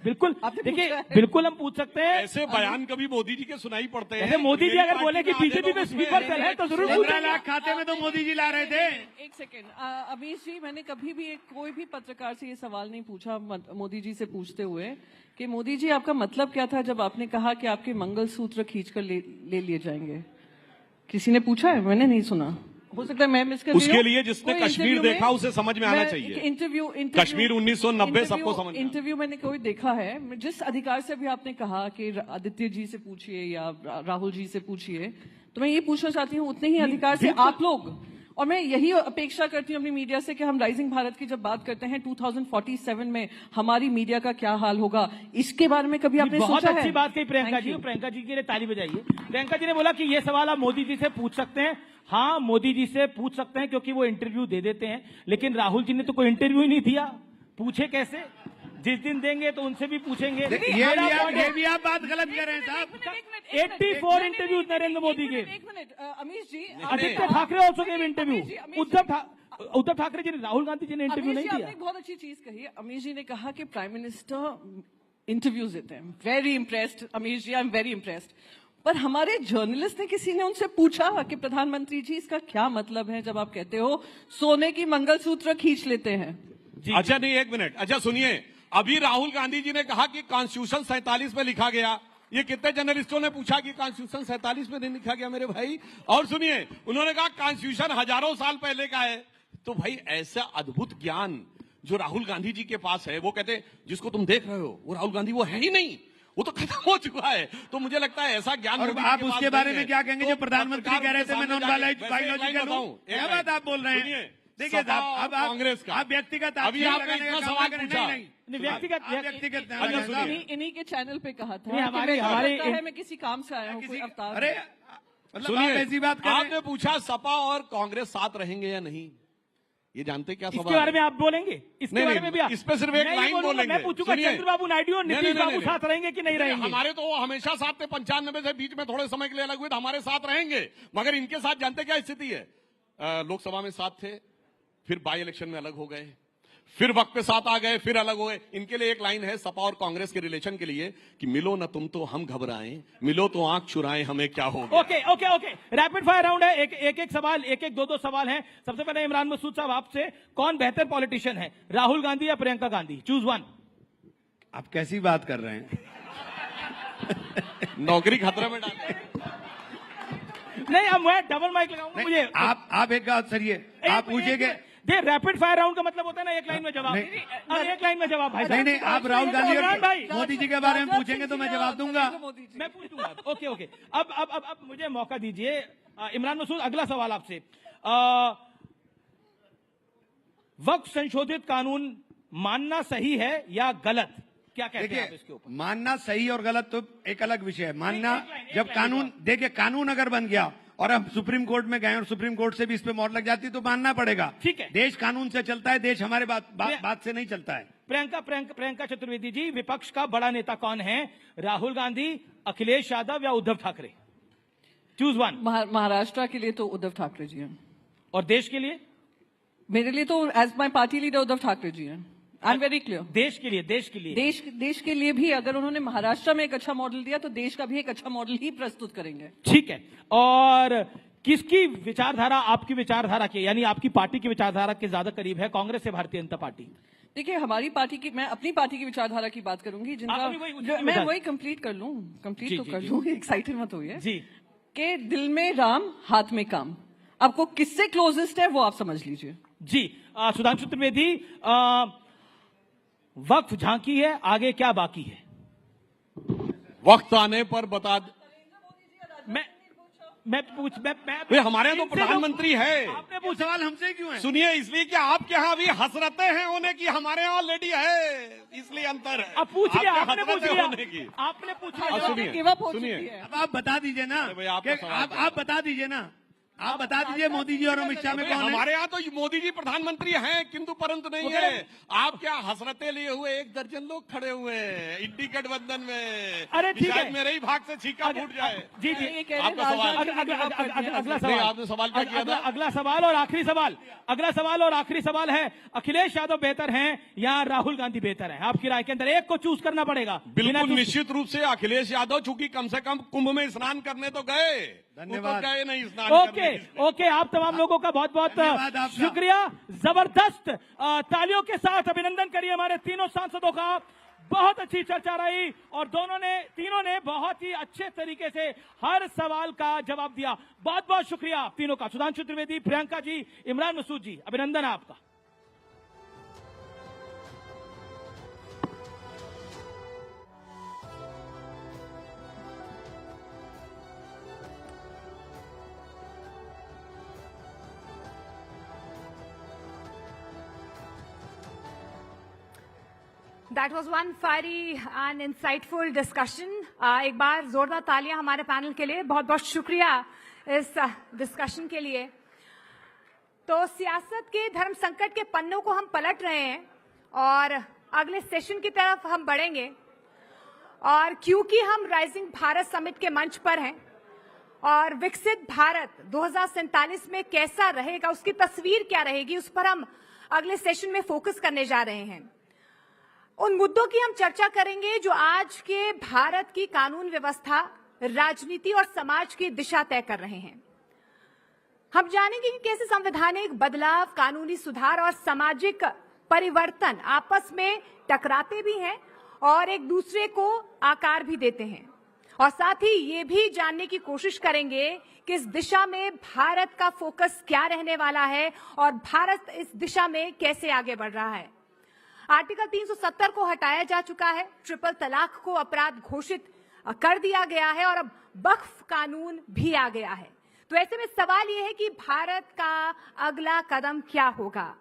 बिल्कुल। देखिए, बिल्कुल हम पूछ सकते हैं। ऐसे बयान कभी मोदी जी के सुनाई पड़ते हैं? मोदी जी अगर बोले कि बीजेपी में स्लीपर सेल है तो जरूर 15 लाख खाते में तो मोदी जी ला रहे थे। एक सेकेंड, अमीश जी, मैंने कभी भी कोई भी पत्रकार से ये सवाल नहीं पूछा मोदी जी से पूछते हुए कि मोदी जी, आपका मतलब क्या था जब आपने कहा कि आपके मंगलसूत्र खींचकर ले लिए जाएंगे? किसी ने पूछा है? मैंने नहीं सुना। हो सकता है मैं मिस कर उसके लिए जिसने कश्मीर देखा उसे समझ में आना चाहिए। इंटरव्यू कश्मीर 1990 सबको समझ। इंटरव्यू मैंने कोई देखा है, जिस अधिकार से भी आपने कहा कि आदित्य जी से पूछिए या राहुल जी से पूछिए, तो मैं ये पूछना चाहती हूँ उतने ही अधिकार से आप लोग, और मैं यही अपेक्षा करती हूँ अपनी मीडिया से कि हम राइजिंग भारत की जब बात करते हैं 2047 में हमारी मीडिया का क्या हाल होगा, इसके बारे में कभी आपने सोचा है? बहुत अच्छी बात कही प्रियंका जी, प्रियंका जी के लिए ताली बजाइए। प्रियंका जी ने बोला कि ये सवाल आप मोदी जी से पूछ सकते हैं। हाँ, मोदी जी से पूछ सकते हैं क्योंकि वो इंटरव्यू दे देते हैं, लेकिन राहुल जी ने तो कोई इंटरव्यू ही नहीं दिया, पूछे कैसे? जिस दिन देंगे तो उनसे भी पूछेंगे। ये भी आप बात गलत कर रहे हैं साहब। 84 इंटरव्यूज नरेंद्र मोदी के। एक minute Amish ji, Aditya Thackeray also gave interview. Uddhav Thackeray ji ने, राहुल गांधी जी ने इंटरव्यू नहीं दिया। आपने बहुत अच्छी चीज कही। अमीश जी ने कहा कि प्राइम मिनिस्टर इंटरव्यूज देते हैं। Very impressed Amish ji, I am very impressed. पर हमारे जर्नलिस्ट ने, किसी ने उनसे पूछा कि प्रधानमंत्री जी इसका क्या मतलब है जब आप कहते हो सोने की मंगलसूत्र खींच लेते हैं? अच्छा नहीं, एक मिनट, अच्छा सुनिए, अभी राहुल गांधी जी ने कहा कि कॉन्स्टिट्यूशन 47 में लिखा गया। ये कितने जर्नलिस्टों ने पूछा कि कॉन्स्टिट्यूशन 47 में नहीं लिखा गया मेरे भाई? और सुनिए, उन्होंने कहा कॉन्स्टिट्यूशन हजारों साल पहले का है। तो भाई ऐसा अद्भुत ज्ञान जो राहुल गांधी जी के पास है, वो कहते जिसको तुम देख रहे हो वो राहुल गांधी वो है ही नहीं, वो तो खत्म हो चुका है। तो मुझे लगता है ऐसा ज्ञान। और आप उसके बारे में क्या कहेंगे जो प्रधानमंत्री कह रहे थे मैं नॉन बायोलॉजिकल हूं? क्या बात आप बोल रहे हैं? देखिए साहब, अब कांग्रेस का आप व्यक्तिगत अभी आपने इतना सवाल पूछा, व्यक्तिगत इन्हीं के चैनल पे कहा था हमारे मैं किसी काम से आया हूँ, कोई अवतार। अरे सुनिए, ऐसी बात कर आपने पूछा सपा और कांग्रेस साथ रहेंगे या नहीं, ये जानते क्या सवाल? इसके बारे में आप बोलेंगे? इसके बारे में भी इस पे सिर्फ एक लाइन बोलेंगे। मैं पूछूंगा चंद्रबाबू नायडू और नीतीश बाबू साथ रहेंगे कि नहीं रहेंगे? हमारे तो वो हमेशा साथ थे, 95 से बीच में थोड़े समय के लिए अलग हुए तो हमारे साथ रहेंगे। मगर इनके साथ जानते क्या स्थिति है? लोकसभा में साथ थे, फिर बाई इलेक्शन में अलग हो गए, फिर वक्त पे साथ आ गए, फिर अलग हो गए। इनके लिए एक लाइन है सपा और कांग्रेस के रिलेशन के लिए कि मिलो ना तुम तो हम घबराएं, मिलो तो आंख चुराएं हमें क्या होगा। Okay okay okay, rapid fire round है। एक सवाल, दो सवाल हैं। सबसे पहले इमरान मसूद साहब आपसे, कौन बेहतर पॉलिटिशियन है, राहुल गांधी या प्रियंका गांधी? Choose one. आप कैसी बात कर रहे हैं? नौकरी खतरे में डाल नहीं, अब मैं डबल माइक लगाऊंगा। मुझे आप एक बात सरिए, आप पूछेंगे दे रैपिड फायर राउंड का मतलब होता है ना एक लाइन में जवाब। अब एक लाइन में जवाब भाई। नहीं, आप राहुल गांधी और मोदी जी के बारे में पूछेंगे तो मैं जवाब दूंगा। मैं पूछ दूंगा। ओके ओके, अब मुझे मौका दीजिए। इमरान मसूद, अगला सवाल आपसे। वक्फ संशोधित कानून मानना सही है या गलत, क्या कहते हैं आप इसके ऊपर? मानना सही और गलत तो एक अलग विषय है। मानना जब कानून, देखिए कानून अगर बन गया और हम सुप्रीम कोर्ट में गए और सुप्रीम कोर्ट से भी इस पे मोहर लग जाती तो मानना पड़ेगा। ठीक है, देश कानून से चलता है, देश हमारे बात से नहीं चलता है। प्रियंका चतुर्वेदी जी, विपक्ष का बड़ा नेता कौन है, राहुल गांधी, अखिलेश यादव या उद्धव ठाकरे? Choose one. महाराष्ट्र के लिए तो उद्धव ठाकरे जी हैं, और देश के लिए? मेरे लिए तो as my party leader Uddhav Thackeray ji हैं। I am very clear. देश के लिए देश के लिए भी अगर उन्होंने महाराष्ट्र में एक अच्छा मॉडल दिया तो देश का भी एक अच्छा मॉडल ही प्रस्तुत करेंगे। ठीक है, और किसकी विचारधारा आपकी विचारधारा के, यानी आपकी पार्टी की विचारधारा के ज्यादा करीब है, कांग्रेस या भारतीय जनता पार्टी? देखिए, हमारी पार्टी की, मैं अपनी पार्टी की विचारधारा की बात करूंगी, जिनका मैं वही कंप्लीट कर लूं, एक्साइटेड मत होइए जी। के दिल में राम, हाथ में काम, आपको किससे क्लोजेस्ट है वो आप समझ लीजिए जी। सुधांशु त्रिवेदी, वक्त झांकी है, आगे क्या बाकी है? वक्त आने पर बता। मैं हमारे यहाँ तो प्रधानमंत्री है। आपने पूछा, सवाल हमसे क्यों है? सुनिए, इसलिए कि आपके यहाँ अभी हसरतें हैं होने की, हमारे यहाँ ऑलरेडी है, इसलिए अंतर है। अब पूछ लिया, आपने पूछ लिया, सुनिए, अब आप बता दीजिए ना, आप बता दीजिए ना, आप बता दीजिए मोदी जी और अमित शाह में कौन है? हमारे यहाँ तो मोदी जी प्रधानमंत्री हैं, किंतु परंतु नहीं है। आप क्या हसरतें लिए हुए 1 दर्जन लोग खड़े हुए हैं इंडी गठबंधन में। अरे ठीक है, मेरे ही भाग से छीका फूट जाए। जी, आपका सवाल, अगला सवाल, आपने सवाल क्या किया था? अगला सवाल और आखिरी सवाल है, अखिलेश यादव बेहतर हैं या राहुल गांधी बेहतर हैं? आपकी राय के अंदर एक को चूज करना पड़ेगा। बिल्कुल निश्चित रूप से अखिलेश यादव, चूंकि कम से कम कुंभ में स्नान करने तो गए, धन्यवाद। नहीं स्नान ओके, आप तमाम लोगों का बहुत बहुत शुक्रिया। जबरदस्त तालियों के साथ अभिनंदन करिए हमारे तीनों सांसदों का। बहुत अच्छी चर्चा रही और तीनों ने बहुत ही अच्छे तरीके से हर सवाल का जवाब दिया। बहुत बहुत शुक्रिया आप तीनों का। सुधांशु त्रिवेदी, प्रियंका जी, इमरान मसूद जी, अभिनंदन आपका। That was one fiery and insightful discussion. एक बार जोरदार तालियां हमारे पैनल के लिए। बहुत बहुत शुक्रिया इस डिस्कशन के लिए। तो सियासत के धर्म संकट के पन्नों को हम पलट रहे हैं और अगले सेशन की तरफ हम बढ़ेंगे। और क्योंकि हम राइजिंग भारत समिट के मंच पर हैं और विकसित भारत 2047 में कैसा रहेगा, उसकी तस्वीर क्या रहेगी, उस पर हम अगले सेशन में फोकस करने जा रहे हैं। उन मुद्दों की हम चर्चा करेंगे जो आज के भारत की कानून व्यवस्था, राजनीति और समाज की दिशा तय कर रहे हैं। हम जानेंगे कि कैसे संवैधानिक बदलाव, कानूनी सुधार और सामाजिक परिवर्तन आपस में टकराते भी हैं और एक दूसरे को आकार भी देते हैं। और साथ ही ये भी जानने की कोशिश करेंगे कि इस दिशा में भारत का फोकस क्या रहने वाला है और भारत इस दिशा में कैसे आगे बढ़ रहा है। आर्टिकल 370 को हटाया जा चुका है, ट्रिपल तलाक को अपराध घोषित कर दिया गया है और अब वक्फ कानून भी आ गया है। तो ऐसे में सवाल ये है कि भारत का अगला कदम क्या होगा।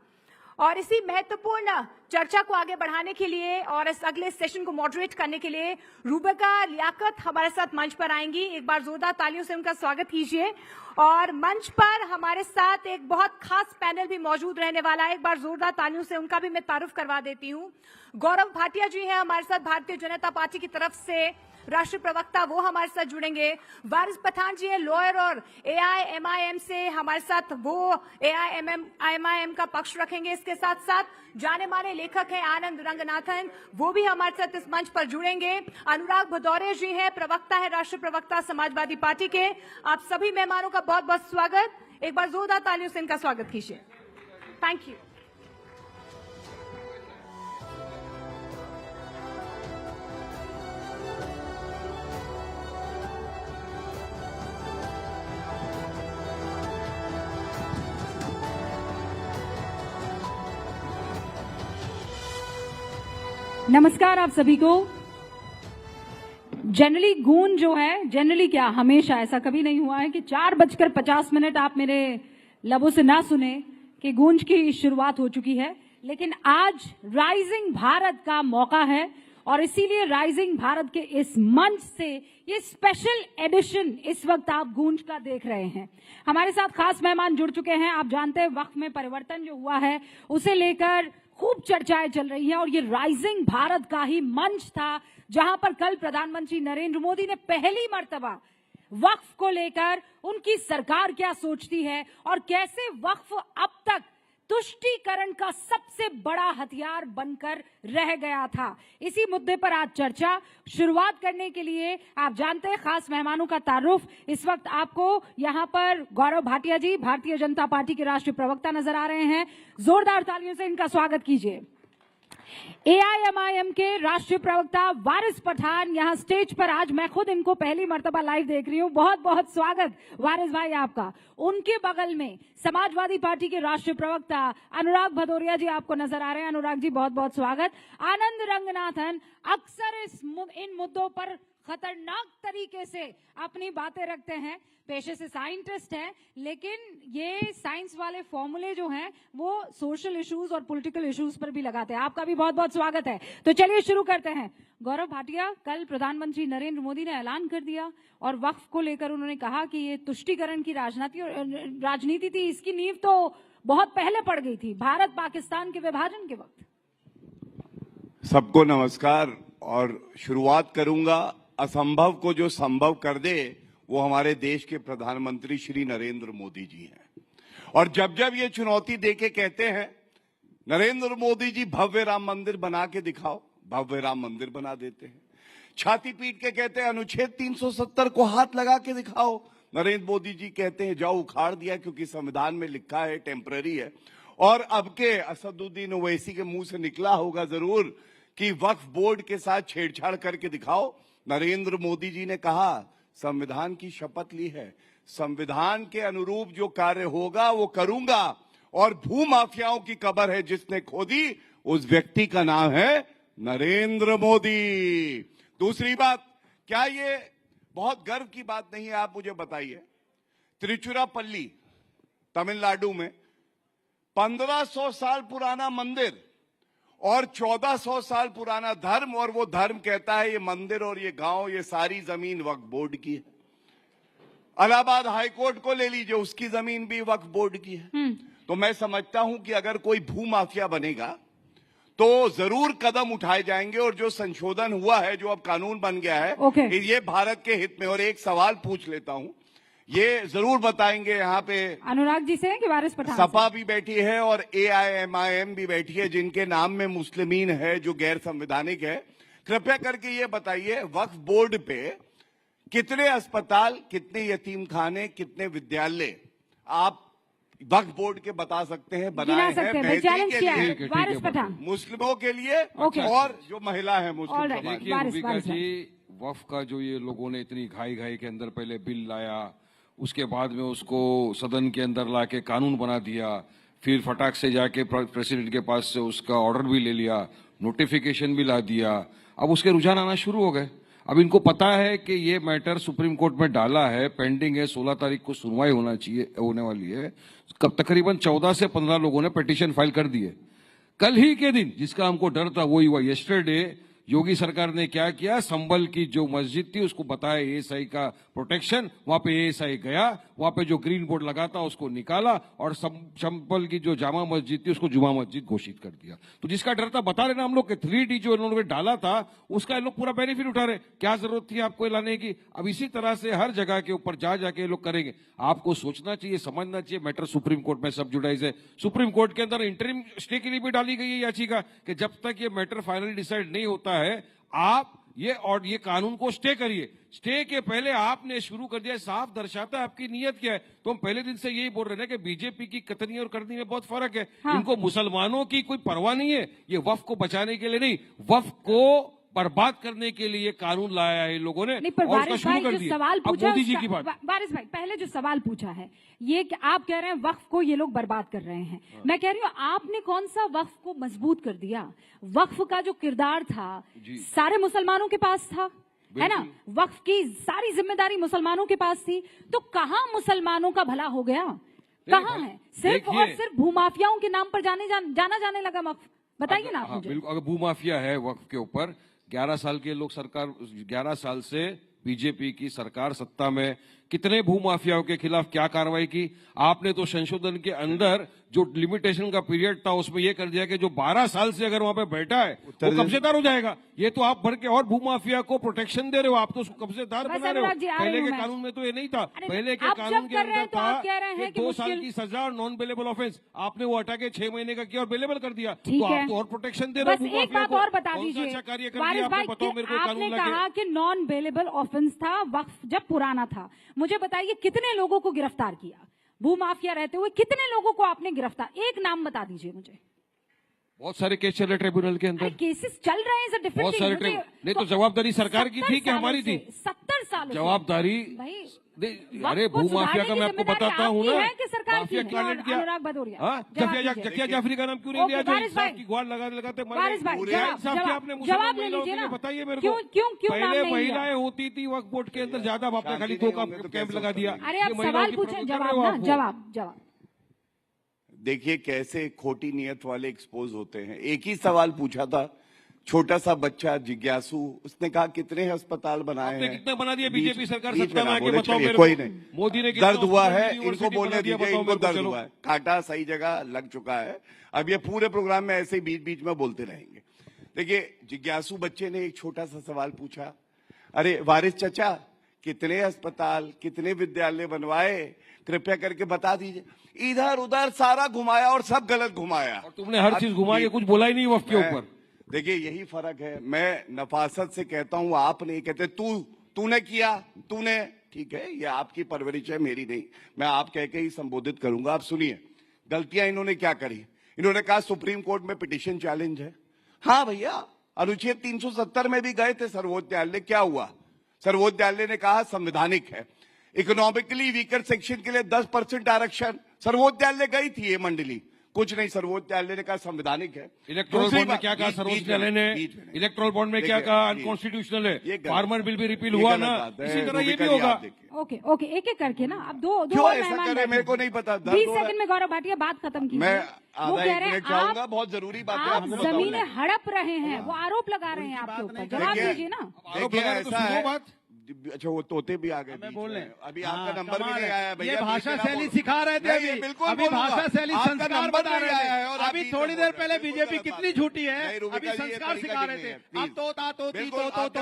और इसी महत्वपूर्ण चर्चा को आगे बढ़ाने के लिए और इस अगले सेशन को मॉडरेट करने के लिए रूबिका लियाकत हमारे साथ मंच पर आएंगी। एक बार जोरदार तालियों से उनका स्वागत कीजिए। और मंच पर हमारे साथ एक बहुत खास पैनल भी मौजूद रहने वाला है। एक बार जोरदार तालियों से उनका भी मैं तारुफ करवा देती हूँ। गौरव भाटिया जी हैं हमारे साथ, भारतीय जनता पार्टी की तरफ से राष्ट्रीय प्रवक्ता, वो हमारे साथ जुड़ेंगे। वारिस पठान जी हैं लॉयर और AIMIM से हमारे साथ, वो AIMIM का पक्ष रखेंगे। इसके साथ साथ जाने माने लेखक हैं आनंद रंगनाथन, वो भी हमारे साथ इस मंच पर जुड़ेंगे। अनुराग भदौरिया जी हैं, प्रवक्ता है, राष्ट्रीय प्रवक्ता समाजवादी पार्टी के। आप सभी मेहमानों का बहुत बहुत स्वागत। एक बार जोरदार तालियों से इनका स्वागत कीजिए। Thank you. नमस्कार आप सभी को। जनरली गूंज जो है, जनरली क्या, हमेशा ऐसा कभी नहीं हुआ है कि 4:50 आप मेरे लबों से ना सुने कि गूंज की शुरुआत हो चुकी है। लेकिन आज राइजिंग भारत का मौका है और इसीलिए राइजिंग भारत के इस मंच से ये स्पेशल एडिशन इस वक्त आप गूंज का देख रहे हैं। हमारे साथ खास मेहमान जुड़ चुके हैं। आप जानते हैं वक्फ में परिवर्तन जो हुआ है उसे लेकर खूब चर्चाएं चल रही हैं और ये राइजिंग भारत का ही मंच था जहां पर कल प्रधानमंत्री नरेंद्र मोदी ने पहली मर्तबा वक्फ को लेकर उनकी सरकार क्या सोचती है और कैसे वक्फ अब तक तुष्टीकरण का सबसे बड़ा हथियार बनकर रह गया था। इसी मुद्दे पर आज चर्चा शुरुआत करने के लिए आप जानते हैं खास मेहमानों का तारुफ इस वक्त आपको यहाँ पर गौरव भाटिया जी, भारतीय जनता पार्टी के राष्ट्रीय प्रवक्ता नजर आ रहे हैं। जोरदार तालियों से इनका स्वागत कीजिए। AIMIM के राष्ट्रीय प्रवक्ता वारिस पठान यहाँ स्टेज पर, आज मैं खुद इनको पहली मर्तबा लाइव देख रही हूँ। बहुत बहुत स्वागत वारिस भाई आपका। उनके बगल में समाजवादी पार्टी के राष्ट्रीय प्रवक्ता अनुराग भदौरिया जी आपको नजर आ रहे हैं। अनुराग जी बहुत बहुत स्वागत। आनंद रंगनाथन अक्सर इन मुद्दों पर खतरनाक तरीके से अपनी बातें रखते हैं, पेशे से साइंटिस्ट हैं, लेकिन ये साइंस वाले फॉर्मूले जो हैं वो सोशल इश्यूज और पॉलिटिकल इश्यूज पर भी लगाते हैं। आपका भी बहुत बहुत स्वागत है। तो चलिए शुरू करते हैं। गौरव भाटिया, कल प्रधानमंत्री नरेंद्र मोदी ने ऐलान कर दिया और वक्फ को लेकर उन्होंने कहा कि ये तुष्टीकरण की राजनीति थी, इसकी नींव तो बहुत पहले पड़ गई थी, भारत पाकिस्तान के विभाजन के वक्त। सबको नमस्कार। और शुरुआत करूंगा, असंभव को जो संभव कर दे वो हमारे देश के प्रधानमंत्री श्री नरेंद्र मोदी जी हैं। और जब जब ये चुनौती देके कहते हैं नरेंद्र मोदी जी भव्य राम मंदिर बना के दिखाओ, भव्य राम मंदिर बना देते हैं। छाती पीट के कहते हैं अनुच्छेद 370 को हाथ लगा के दिखाओ, नरेंद्र मोदी जी कहते हैं जाओ उखाड़ दिया क्योंकि संविधान में लिखा है टेम्पररी है। और अब के असदुद्दीन ओवैसी के मुंह से निकला होगा जरूर कि वक्फ बोर्ड के साथ छेड़छाड़ करके दिखाओ। नरेंद्र मोदी जी ने कहा, संविधान की शपथ ली है, संविधान के अनुरूप जो कार्य होगा वो करूंगा, और भूमाफियाओं की कब्र है जिसने खोदी, उस व्यक्ति का नाम है नरेंद्र मोदी। दूसरी बात, क्या ये बहुत गर्व की बात नहीं है? आप मुझे बताइए, तिरुचिरापल्ली तमिलनाडु में 1500 साल पुराना मंदिर और 1400 साल पुराना धर्म, और वो धर्म कहता है ये मंदिर और ये गांव, ये सारी जमीन वक्फ बोर्ड की है। इलाहाबाद हाईकोर्ट को ले लीजिए, उसकी जमीन भी वक्फ बोर्ड की है। तो मैं समझता हूं कि अगर कोई भूमाफिया बनेगा तो जरूर कदम उठाए जाएंगे, और जो संशोधन हुआ है, जो अब कानून बन गया है, ये भारत के हित में। और एक सवाल पूछ लेता हूं, ये जरूर बताएंगे यहाँ पे अनुराग जी से कि वारिस पठान सपा भी बैठी है और AIMIM भी बैठी है, जिनके नाम में मुस्लिमीन है, जो गैर संवैधानिक है। कृपया करके ये बताइए, वक्फ बोर्ड पे कितने अस्पताल, कितने यतीम खाने, कितने विद्यालय आप वक्फ बोर्ड के बता सकते हैं बनाए हैं बेहतरी के लिए, मुस्लिमों के लिए और जो महिला है मुस्लिम समाज। देखिए रूबिका जी, वक्फ का जो ये लोगों ने इतनी घाई के अंदर पहले बिल लाया, उसके बाद में उसको सदन के अंदर लाके कानून बना दिया, फिर फटाक से जाके प्रेसिडेंट के पास से उसका ऑर्डर भी ले लिया, नोटिफिकेशन भी ला दिया, अब उसके रुझान आना शुरू हो गए। अब इनको पता है कि ये मैटर सुप्रीम कोर्ट में डाला है, पेंडिंग है, 16 तारीख को सुनवाई होने वाली है। कब तकरीबन 14 से 15 लोगों ने पिटीशन फाइल कर दिए। कल ही के दिन जिसका हमको डर था वही हुआ। यस्टरडे योगी सरकार ने क्या किया, संभल की जो मस्जिद थी उसको बताया ASI का प्रोटेक्शन, वहां पे ASI गया, वहां पे जो ग्रीन बोर्ड लगा था उसको निकाला, और संभल की जो जामा मस्जिद थी उसको जुमा मस्जिद घोषित कर दिया। तो जिसका डर था, बता रहे ना हम लोग कि 3D जो इन्होंने डाला था उसका ये लोग पूरा बेनिफिट उठा रहे। क्या जरूरत थी आपको लाने की? अब इसी तरह से हर जगह के ऊपर जाके ये लोग करेंगे। आपको सोचना चाहिए, समझना चाहिए, मैटर सुप्रीम कोर्ट में सब जुडाइज है। सुप्रीम कोर्ट के अंदर इंटरिम स्टे के लिए भी डाली गई है याचिका कि जब तक ये मैटर फाइनली डिसाइड नहीं होता है आप ये कानून को स्टे करिए। स्टे के पहले आपने शुरू कर दिया, साफ दर्शाता है आपकी नीयत क्या है। तो हम पहले दिन से यही बोल रहे हैं कि बीजेपी की कथनी और करनी में बहुत फर्क है। इनको मुसलमानों की कोई परवाह नहीं है, ये वक्फ को बचाने के लिए नहीं, वक्फ को बर्बाद करने के लिए कानून लाया है इन लोगों ने, और उसका शुरू कर दिया। अब मोदी जी की बात, वारिस भाई पहले जो सवाल पूछा है, ये कि आप कह रहे हैं वक्फ को ये लोग बर्बाद कर रहे हैं। मैं कह रही हूँ आपने कौन सा वक्फ को मजबूत कर दिया? वक्फ का जो किरदार था सारे मुसलमानों के पास था, है ना? वक्फ की सारी जिम्मेदारी मुसलमानों के पास थी, तो कहाँ मुसलमानों का भला हो गया? कहाँ है? सिर्फ और सिर्फ भूमाफियाओं के नाम पर जाना जाने लगा वक्फ। बताइए ना आप मुझे। बिल्कुल, अगर भूमाफिया है वक्फ के ऊपर, 11 साल के लोग सरकार, 11 साल से बीजेपी की सरकार सत्ता में, कितने भूमाफियाओं के खिलाफ क्या कार्रवाई की? आपने तो संशोधन के अंदर जो लिमिटेशन का पीरियड था उसमें यह कर दिया कि जो 12 साल से अगर वहां पे बैठा है वो कब्जेदार हो जाएगा। ये तो आप भर के और भूमाफिया को प्रोटेक्शन दे रहे हो, आप तो उसको कब्जेदार बना रहे हो। पहले के कानून में तो ये नहीं था, पहले के कानून के अंदर था कि 2 साल की सजा और नॉन बेलेबल ऑफेंस, आपने वो हटा के 6 महीने का किया और बेलेबल कर दिया, तो आप तो और प्रोटेक्शन दे रहे हो। एक बात और बता दीजिए, आपने कहा कि नॉन बेलेबल ऑफेंस था वक्फ जब पुराना था, मुझे बताइए कितने लोगों को गिरफ्तार किया? भूमाफिया रहते हुए कितने लोगों को आपने गिरफ्तार, एक नाम बता दीजिए मुझे। बहुत सारे केस चल रहे ट्रिब्यूनल के अंदर, केसेस चल रहे हैं, बहुत सारे नहीं तो जवाबदारी सरकार की थी कि हमारी थी? 70 साल जवाबदारी। अरे भूमाफिया का मैं आपको बताता हूँ ना, माफिया क्या लेट गया। जकिया जाफरी का नाम क्यों नहीं लिया? की गुहार लगाते आपने मुसलमान, बताइए मेरे को। पहले महिलाएं होती थी वक्फ बोर्ड के अंदर ज्यादा, आपने खाली 2 का कैंप लगा दिया। अरे आप सवाल पूछे, जवाब। देखिए कैसे खोटी नीयत वाले एक्सपोज होते हैं। एक ही सवाल पूछा था, छोटा सा बच्चा जिज्ञासु, उसने कहा कितने अस्पताल बनाए हैं? कितने बना दिए बीजेपी सरकार सत्ता में आके? बताओ मेरे कोई नहीं। मोदी ने दर्द हुआ है, इनको बोलने दीजिए, इनको दर्द हुआ है, कांटा सही जगह लग चुका है। अब ये पूरे प्रोग्राम में ऐसे ही बीच बीच में बोलते रहेंगे। देखिए जिज्ञासु बच्चे ने एक छोटा सा सवाल पूछा, अरे वारिस चचा कितने अस्पताल, कितने विद्यालय बनवाए, कृपया करके बता दीजिए। इधर उधर सारा घुमाया और सब गलत घुमाया, और तुमने हर चीज घुमा के कुछ बोला ही नहीं वक्फ के ऊपर। देखिए यही फर्क है। मैं नफासत से कहता हूं, आप नहीं कहते। तूने किया, तूने, ठीक है, ये आपकी परवरिश है, मेरी नहीं। मैं आप कह के ही संबोधित करूंगा। आप सुनिए गलतियां इन्होंने क्या करी। इन्होंने कहा सुप्रीम कोर्ट में पिटीशन चैलेंज है। हाँ भैया, अनुच्छेद 370 में भी गए थे सर्वोच्च न्यायालय, क्या हुआ? सर्वोच्च न्यायालय ने कहा संवैधानिक है। इकोनॉमिकली वीकर सेक्शन के लिए 10% आरक्षण, सर्वोच्च न्यायालय गई थी ये मंडली, कुछ नहीं, सर्वोच्च न्यायालय ने कहा संवैधानिक है। इलेक्ट्रोल बॉन्ड में क्या कहा सर्वोच्च न्यायालय ने? इलेक्ट्रोल बॉन्ड में क्या कहा? अनकॉन्स्टिट्यूशनल है। फार्मर बिल भी रिपील हुआ ना, इसी तरह ये भी होगा। ओके ओके, एक एक करके ना, अब दो क्यों ऐसा करे, मेरे को नहीं पता। 20 सेकंड में गौरव भाटिया बात खत्म कीजिए। मैं वो आधा कह एक रहे मिनट हैं चाहूंगा, बहुत जरूरी बात है। आप जमीनें हड़प रहे हैं, वो आरोप लगा रहे हैं आपके ऊपर, जवाब दीजिए ना। देखिए ऐसा है, अच्छा वो तोते भी आ गए, मैं बोल रहे अभी आपका नंबर भी नहीं आया भैया। ये भाषा शैली सिखा रहे थे अभी, बिल्कुल अभी भाषा शैली संस्कार बता रहे थे। और अभी थोड़ी देर पहले बीजेपी कितनी झूठी है, अभी संस्कार सिखा रहे थे। अब तोता तोती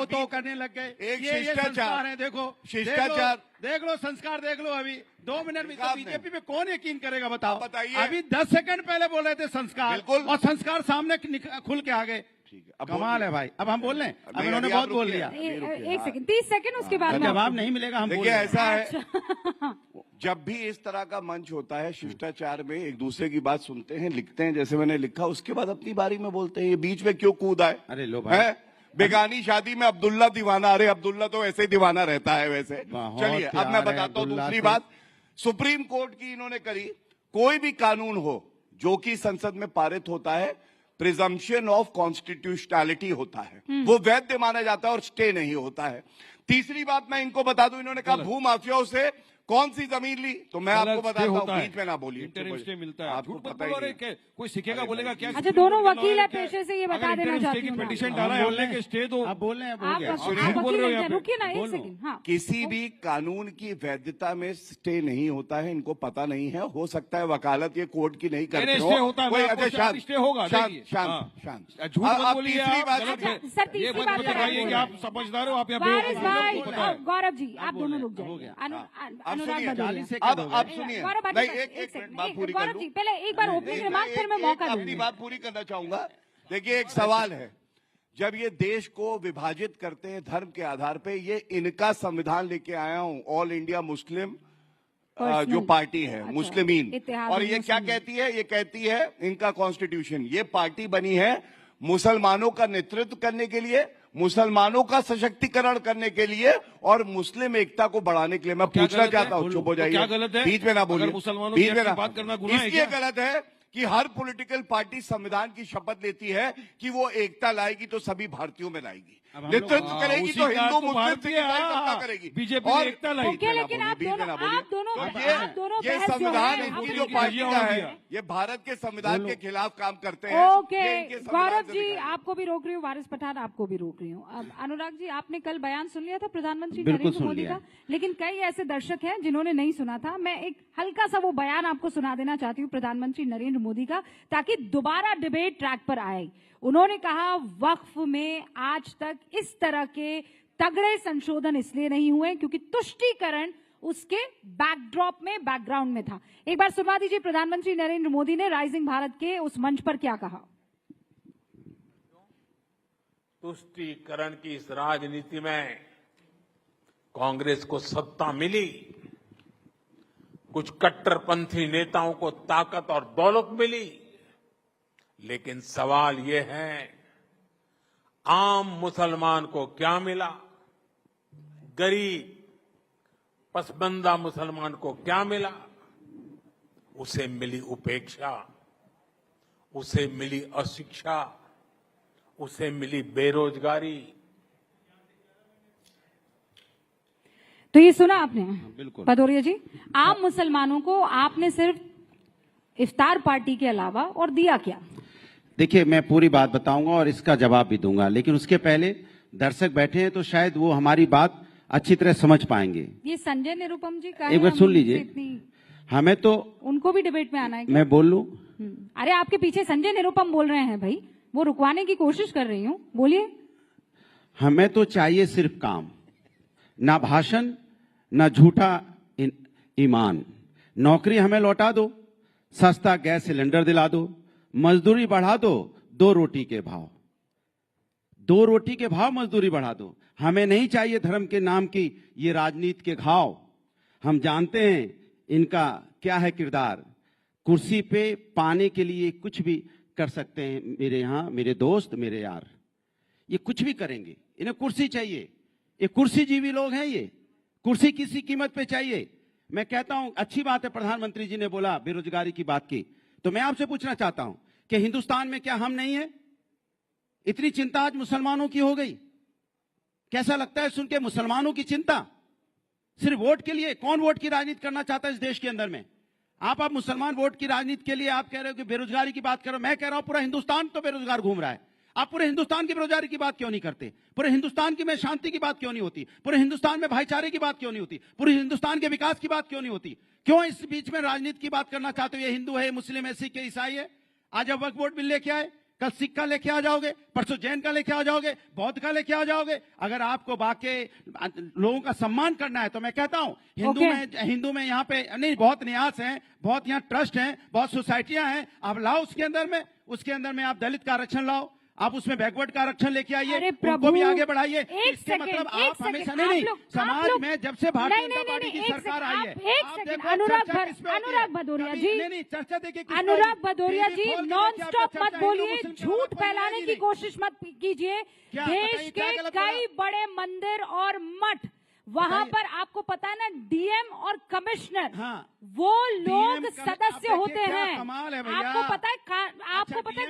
तो करने लग गए। ये संस्कार है, देखो शिष्टाचार, देख लो संस्कार, देख लो। अभी 2 मिनट में तो बीजेपी में कौन यकीन करेगा बताओ? बताइए। अभी 10 सेकंड पहले बोल रहे थे संस्कार, और संस्कार सामने खुल के आ गए। कमाल है भाई। अब हम बोल रहे हैं, अब इन्होंने बहुत बोल लिया। 1 सेकंड, 30 सेकंड, उसके बाद जवाब नहीं मिलेगा। हम देखिए ऐसा है, जब भी इस तरह का मंच होता है शिष्टाचार में, एक दूसरे की बात सुनते हैं, लिखते हैं, जैसे मैंने लिखा, उसके बाद अपनी बारी में बोलते हैं। ये बीच में क्यों कूद आए? अरे लो भाई, बेगानी शादी में अब्दुल्ला दीवाना। अरे अब्दुल्ला तो ऐसे ही दीवाना रहता है वैसे। चलिए अब मैं बताता हूँ दूसरी बात। सुप्रीम कोर्ट की इन्होंने करी, कोई भी कानून हो जो कि संसद में पारित होता है, प्रिजम्पशन ऑफ कॉन्स्टिट्यूशनैलिटी होता है, वो वैध माना जाता है और स्टे नहीं होता है। तीसरी बात मैं इनको बता दूं, इन्होंने कहा भू माफियाओं से कौन सी जमीन ली, तो मैं आपको बताता हूँ, बीच में ना बोलिए। इंटरिम स्टे मिलता है, आपको पता ही नहीं। कोई सीखेगा बोलेगा क्या? अच्छा, दोनों वकील है पेशे से, ये बता देना चाहती हूँ। पिटीशन डाला है हमने कि स्टे दो। आप बोल रहे हैं, रुकिए ना 1 सेकंड। हाँ, किसी भी कानून की वैधता में स्टे नहीं होता है, इनको पता नहीं है। हो सकता है वकालत ये कोर्ट की नहीं करते हो। स्टे होगा, शांत। झूठ मत बोलिए आप। ये मत बताइए कि आप समझदार हो, आप यहाँ गौरव जी आप दोनों रुक जाइए। अब सुनिए, नहीं एक मिनट बात पूरी कर लूं। पहले एक बार ओपनिंग रिमार्क, फिर मैं मौका दूंगी। अपनी बात पूरी करना चाहूंगा। देखिए एक सवाल है, जब ये देश को विभाजित करते हैं धर्म के आधार पे, ये इनका संविधान लेके आया हूं, ऑल इंडिया मुस्लिम जो पार्टी है, मुस्लिमीन, और ये क्या कहती है? ये कहती है इनका कॉन्स्टिट्यूशन, ये पार्टी बनी है मुसलमानों का नेतृत्व करने के लिए, मुसलमानों का सशक्तिकरण करने के लिए और मुस्लिम एकता को बढ़ाने के लिए। मैं पूछना चाहता हूँ, चुप हो जाइए, क्या गलत है? बीच में ना बोलिए, बीच में बात करना गुनाह है इसलिए गलत है कि हर पॉलिटिकल पार्टी संविधान की शपथ लेती है कि वो एकता लाएगी तो सभी भारतीयों में लाएगी, नेतृत्व करेगी तो हिंदू मुस्लिम करेगी, बीजेपी एकता लाई। लेकिन आप दोनों ये संविधान इनकी जो पार्टियां है, ये भारत के संविधान के खिलाफ काम करते हैं। ओके गौरव जी, आपको भी रोक रही हूँ, वारिस पठान आपको भी रोक रही हूँ। अब अनुराग जी, आपने कल बयान सुन लिया था प्रधानमंत्री नरेंद्र मोदी का, लेकिन कई ऐसे दर्शक हैं जिन्होंने नहीं सुना था। मैं एक हल्का सा वो बयान आपको सुना देना चाहती हूँ प्रधानमंत्री नरेंद्र मोदी का, ताकि दोबारा डिबेट ट्रैक पर आए। उन्होंने कहा वक्फ में आज तक इस तरह के तगड़े संशोधन इसलिए नहीं हुए क्योंकि तुष्टीकरण उसके बैकड्रॉप में, बैकग्राउंड में था। एक बार सुनवा दीजिए प्रधानमंत्री नरेंद्र मोदी ने राइजिंग भारत के उस मंच पर क्या कहा। तुष्टीकरण की इस राजनीति में कांग्रेस को सत्ता मिली, कुछ कट्टरपंथी नेताओं को ताकत और दौलत मिली, लेकिन सवाल ये है आम मुसलमान को क्या मिला, गरीब पसबंदा मुसलमान को क्या मिला? उसे मिली उपेक्षा, उसे मिली अशिक्षा, उसे मिली बेरोजगारी। तो ये सुना आपने भदौरिया जी, आम मुसलमानों को आपने सिर्फ इफ्तार पार्टी के अलावा और दिया क्या? देखिए, मैं पूरी बात बताऊंगा और इसका जवाब भी दूंगा, लेकिन उसके पहले दर्शक बैठे हैं तो शायद वो हमारी बात अच्छी तरह समझ पाएंगे। ये संजय निरुपम जी का एक बार सुन लीजिए, हमें तो उनको भी डिबेट में आना है क्या? मैं बोल लूं? अरे आपके पीछे संजय निरुपम बोल रहे हैं भाई, वो रुकवाने की कोशिश कर रही हूं, बोलिए। हमें तो चाहिए सिर्फ काम, ना भाषण, ना झूठा ईमान। नौकरी हमें लौटा दो, सस्ता गैस सिलेंडर दिला दो, मजदूरी बढ़ा दो 2 रोटी के भाव, 2 रोटी के भाव मजदूरी बढ़ा दो। हमें नहीं चाहिए धर्म के नाम की ये राजनीति के घाव। हम जानते हैं इनका क्या है किरदार, कुर्सी पे पाने के लिए कुछ भी कर सकते हैं मेरे यहाँ, मेरे दोस्त, मेरे यार। ये कुछ भी करेंगे, इन्हें कुर्सी चाहिए, ये कुर्सी जीवी लोग हैं, ये कुर्सी किसी कीमत पे चाहिए। मैं कहता हूं अच्छी बात है, प्रधानमंत्री जी ने बोला बेरोजगारी की बात की, तो मैं आपसे पूछना चाहता हूं कि हिंदुस्तान में क्या हम नहीं है? इतनी चिंता आज मुसलमानों की हो गई। कैसा लगता है सुन के मुसलमानों की चिंता? सिर्फ वोट के लिए? कौन वोट की राजनीति करना चाहता है इस देश के अंदर में? आप मुसलमान वोट की राजनीति के लिए आप कह रहे हो कि बेरोजगारी की बात करो। मैं कह रहा हूं पूरा हिंदुस्तान तो बेरोजगार घूम रहा है। आप पूरे हिंदुस्तान की बेरोजगारी की बात क्यों नहीं करते? पूरे हिंदुस्तान की में शांति की बात क्यों नहीं होती? पूरे हिंदुस्तान में भाईचारे की बात क्यों नहीं होती? पूरे हिंदुस्तान के विकास की बात क्यों नहीं होती? क्यों इस बीच में राजनीति की बात करना चाहते हो? ये हिंदू है, मुस्लिम है, सिख है, ईसाई है। आज अब वक्फ बोर्ड बिल लेके आए, कल सिख का लेके आ जाओगे, परसों जैन का लेके आ जाओगे, बौद्ध का लेके आ जाओगे। अगर आपको बाकी लोगों का सम्मान करना है तो मैं कहता हूं हिंदू में यहाँ पे नहीं, बहुत न्यास हैं, बहुत यहाँ ट्रस्ट हैं, बहुत सोसाइटियां हैं। आप लाओ उसके अंदर में आप दलित का आरक्षण लाओ, आप उसमें बैकवर्ड का आरक्षण लेके आइए, उनको भी आगे बढ़ाइए। इसके मतलब आप हमेशा नहीं, समाज में जब से भारतीय जनता पार्टी की सरकार आई है, अनुराग भदौरिया जी, चर्चा देखिए, अनुराग भदौरिया जी नॉन स्टॉप मत बोलिए, झूठ फैलाने की कोशिश मत कीजिए। देश के कई बड़े मंदिर और मठ, वहां पर आपको पता है ना, डीएम और कमिश्नर, वो लोग सदस्य होते हैं। आपको पता है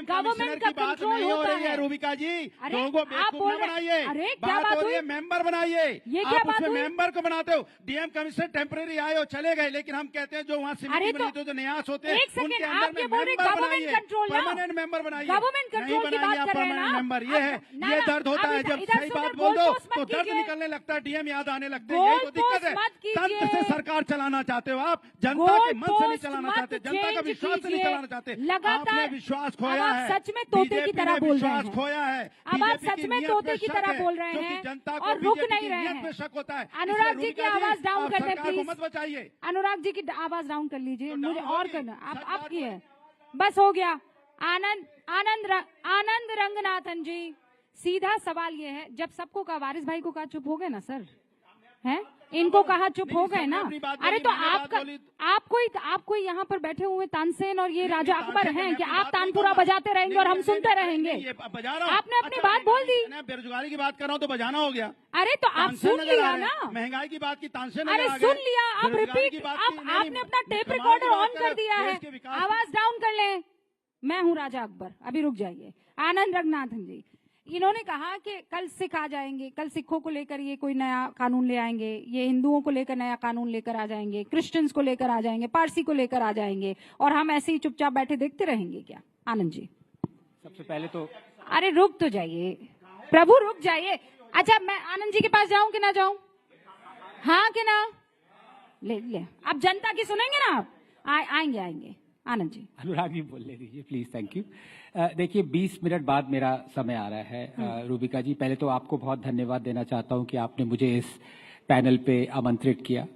गवर्नमेंट का कंट्रोल होता है। रूबिका जी, लोगों को बेवकूफ न बनाइए। अरे क्या बात हुई? मेंबर बनाइए। ये क्या बात हुई? मेंबर को बनाते हो। डीएम कमिश्नर टेम्परेरी आए और चले गए, लेकिन हम कहते हैं जो वहाँ समिति बनी तो जो न्यास होते हैं उनके अंदर में मेंबर बनाइए, परमानेंट मेंबर बनाइए। गवर्नमेंट कंट्रोल की बात कर रहे हैं ना मेंबर। ये है, ये दर्द होता है जब सही बात बोल दो तो दर्द निकलने लगता है, डीएम याद आने लगते हैं। यही तो दिक्कत है। तंत्र से सरकार चलाना चाहते हो आप, जनता के मन से नहीं चलाना चाहते, जनता का विश्वास से नहीं चलाना चाहते। आपने विश्वास खोया है, सच में तोते की तरह बोल रहे हैं। खोया है, अब आप सच में तोते की तरह बोल रहे हैं जनता और रुक नहीं रहे हैं। में शक होता है। अनुराग जी की आवाज डाउन कर दें प्लीज, मत बचाइए। अनुराग जी की आवाज डाउन कर लीजिए, मुझे और करना आपकी है, बस हो गया। आनंद रंगनाथन जी, सीधा सवाल ये है, जब सबको कहा, वारिस भाई को कहा चुप हो गए ना सर, हैं? इनको कहा चुप हो गए ना। अरे तो आपको यहाँ पर बैठे हुए तानसेन और ये राजा अकबर हैं कि आप तानपुरा बजाते रहेंगे और हम सुनते रहेंगे? आपने अपनी बात बोल दी। बेरोजगारी की बात कर रहा हूँ तो बजाना हो गया। अरे तो आप सुन लिया ना, महंगाई की बात की तानसेन। अरे सुन लिया, आप रिपीट, आपने अपना टेप रिकॉर्डर ऑन कर दिया है, आवाज डाउन कर लें। मैं हूँ राजा अकबर, अभी रुक जाइए। आनंद रंगनाथन जी, इन्होंने कहा कि कल सिख आ जाएंगे, कल सिखों को लेकर ये कोई नया कानून ले आएंगे, ये हिंदुओं को लेकर नया कानून लेकर आ जाएंगे, क्रिश्चियंस को लेकर आ जाएंगे, पारसी को लेकर आ जाएंगे, और हम ऐसे ही चुपचाप बैठे देखते रहेंगे क्या? आनंद जी, सबसे पहले तो अरे रुक तो जाइए प्रभु, रुक जाइए। अच्छा, मैं आनंद जी के पास जाऊं कि ना जाऊं? हाँ कि ना? ले अब जनता की सुनेंगे ना आप? आएंगे आनंद जी। अनुराग जी बोल ले दीजिए प्लीज, थैंक यू। देखिए 20 मिनट बाद मेरा समय आ रहा है। रूबिका जी, पहले तो आपको बहुत धन्यवाद देना चाहता हूं कि आपने मुझे इस पैनल पे आमंत्रित किया।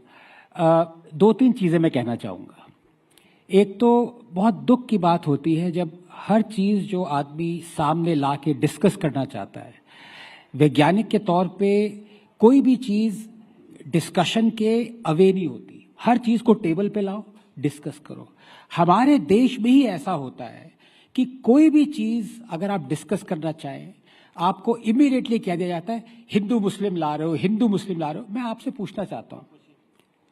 2-3 चीजें मैं कहना चाहूंगा। एक तो बहुत दुख की बात होती है जब हर चीज जो आदमी सामने ला के डिस्कस करना चाहता है, वैज्ञानिक के तौर पे कोई भी चीज डिस्कशन के अवे नहीं होती। हर चीज को टेबल पे लाओ, डिस्कस करो। हमारे देश में ही ऐसा होता है कि कोई भी चीज अगर आप डिस्कस करना चाहें, आपको इमीडिएटली कह दिया जाता है हिंदू मुस्लिम ला रहे हो, हिंदू मुस्लिम ला रहे हो। मैं आपसे पूछना चाहता हूँ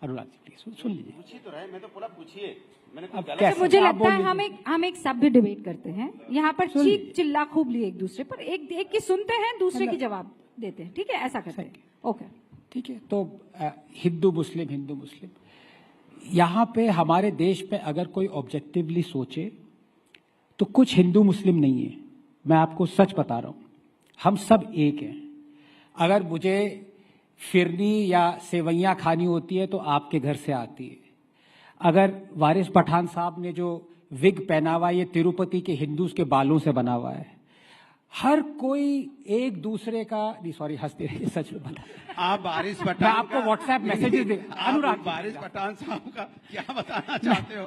अनुराग जी, प्लीज सुन लीजिए। पूछिए तो रहे, मैं तो पूरा पूछिए। मुझे लगता है हम एक सभ्य डिबेट करते हैं यहाँ पर, चीख चिल्ला खूब लिए एक दूसरे पर, एक की सुनते हैं, दूसरे की जवाब देते हैं। ठीक है, ऐसा करते हैं। ओके, ठीक है। तो हिंदू मुस्लिम, यहाँ पे हमारे देश में अगर कोई ऑब्जेक्टिवली सोचे तो कुछ हिंदू मुस्लिम नहीं है। मैं आपको सच बता रहा हूँ, हम सब एक हैं। अगर मुझे फिरनी या सेवैयाँ खानी होती है तो आपके घर से आती है। अगर वारिस पठान साहब ने जो विग पहना हुआ, ये तिरुपति के हिंदूज के बालों से बना हुआ है। हर कोई एक दूसरे का, नहीं सॉरी, हंसते रहिए, सच में बता। आप वारिस पठान, मैं आपको व्हाट्सएप मैसेजेस दे। अनुराग, वारिस पठान साहब का क्या बताना चाहते हो?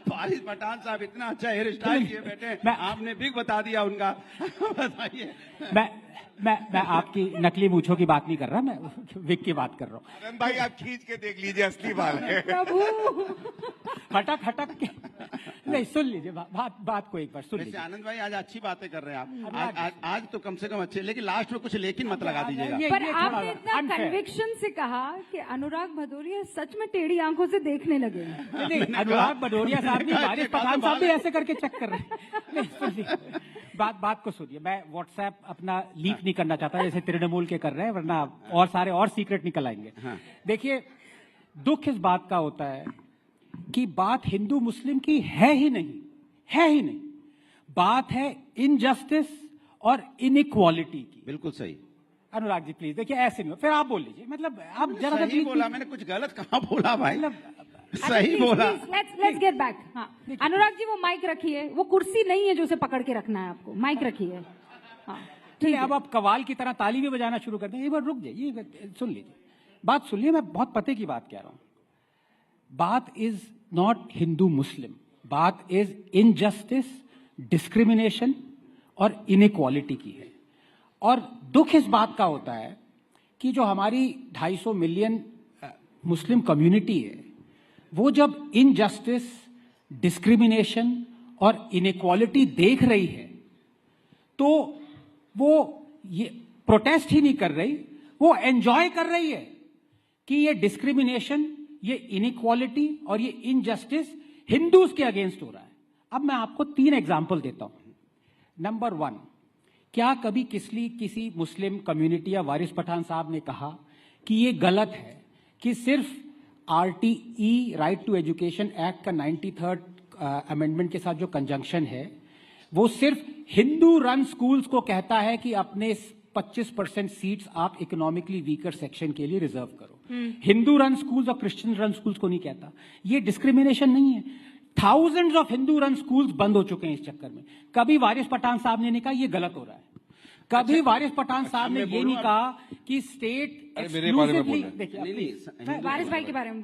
वारिस पठान साहब इतना अच्छा हेयर स्टाइल किए बैठे, आपने बिग बता दिया उनका। बताइए। मैं आपकी नकली मूछों की बात नहीं कर रहा, मैं विग की बात कर रहा हूँ। आनंद भाई, आप खींच के देख लीजिए, असली बाल है। हटक के नहीं, सुन लीजिए बात को एक बार सुन लीजिए। आनंद भाई आज अच्छी बातें कर रहे हैं आप। आज तो कम से कम अच्छे, लेकिन लास्ट में कुछ लेकिन मत लगा दीजिएगा। पर आपने इतना कन्विक्शन से कहा कि अनुराग भदौरिया सच में टेढ़ी आंखों से देखने लगे। नहीं, अनुराग भदौरिया साहब नहीं, वारिस पठान साहब भी ऐसे करके चेक कर रहे हैं। बात को सुनिए, मैं व्हाट्सएप अपना लीक नहीं करना चाहता जैसे तृणमूल के कर रहे हैं, वरना और सारे और सीक्रेट निकल आएंगे। देखिए, दुख इस बात का होता है कि बात हिंदू मुस्लिम की है ही नहीं, बात है इनजस्टिस और इनइक्वालिटी की। बिल्कुल सही। अनुराग जी प्लीज देखिए, ऐसे नहीं हो, फिर आप बोल लीजिए। मतलब आप जरा सही बोला, मैंने कुछ गलत कहाँ बोला भाई? सही बोला। Let's get back. हाँ, अनुराग जी वो माइक रखिए, वो कुर्सी नहीं है जो उसे पकड़ के रखना है आपको, माइक रखिए। हाँ, ठीक है। अब आप कवाल की तरह ताली भी बजाना शुरू कर दें। एक बार रुक जाइए, सुन लीजिए, बात सुन लीजिए। मैं बहुत पते की बात कह रहा हूं। बात इज नॉट हिंदू मुस्लिम, बात इज इनजस्टिस, डिस्क्रिमिनेशन और इनइक्वालिटी की है। और दुख इस बात का होता है कि जो हमारी 250 मिलियन मुस्लिम कम्युनिटी है, वो जब इनजस्टिस, डिस्क्रिमिनेशन और इनइक्वालिटी देख रही है, तो वो ये प्रोटेस्ट ही नहीं कर रही, वो एंजॉय कर रही है कि ये डिस्क्रिमिनेशन, ये इनइक्वालिटी और ये इनजस्टिस हिंदूज के अगेंस्ट हो रहा है। अब मैं आपको 3 एग्जाम्पल देता हूं। नंबर 1, क्या कभी किसी मुस्लिम कम्युनिटी या वारिस पठान साहब ने कहा कि ये गलत है कि सिर्फ RTE, right to education act का 93rd अमेंडमेंट के साथ जो कंजंक्शन है, वो सिर्फ हिंदू रन स्कूल्स को कहता है कि अपने 25% सीट्स आप इकोनॉमिकली वीकर सेक्शन के लिए रिजर्व करो। हिंदू रन स्कूल्स और क्रिश्चियन रन स्कूल्स को नहीं कहता। ये डिस्क्रिमिनेशन नहीं है। Thousands of Hindu run schools बंद हो चुके हैं इस चक्कर में। कभी वारिस पठान साहब ने नहीं कहा ये गलत हो रहा है। कभी वारिस पठान साहब ने ये नहीं कहा कि स्टेट एक्सक्लूसिवली। देखिए, वारिस भाई के बारे में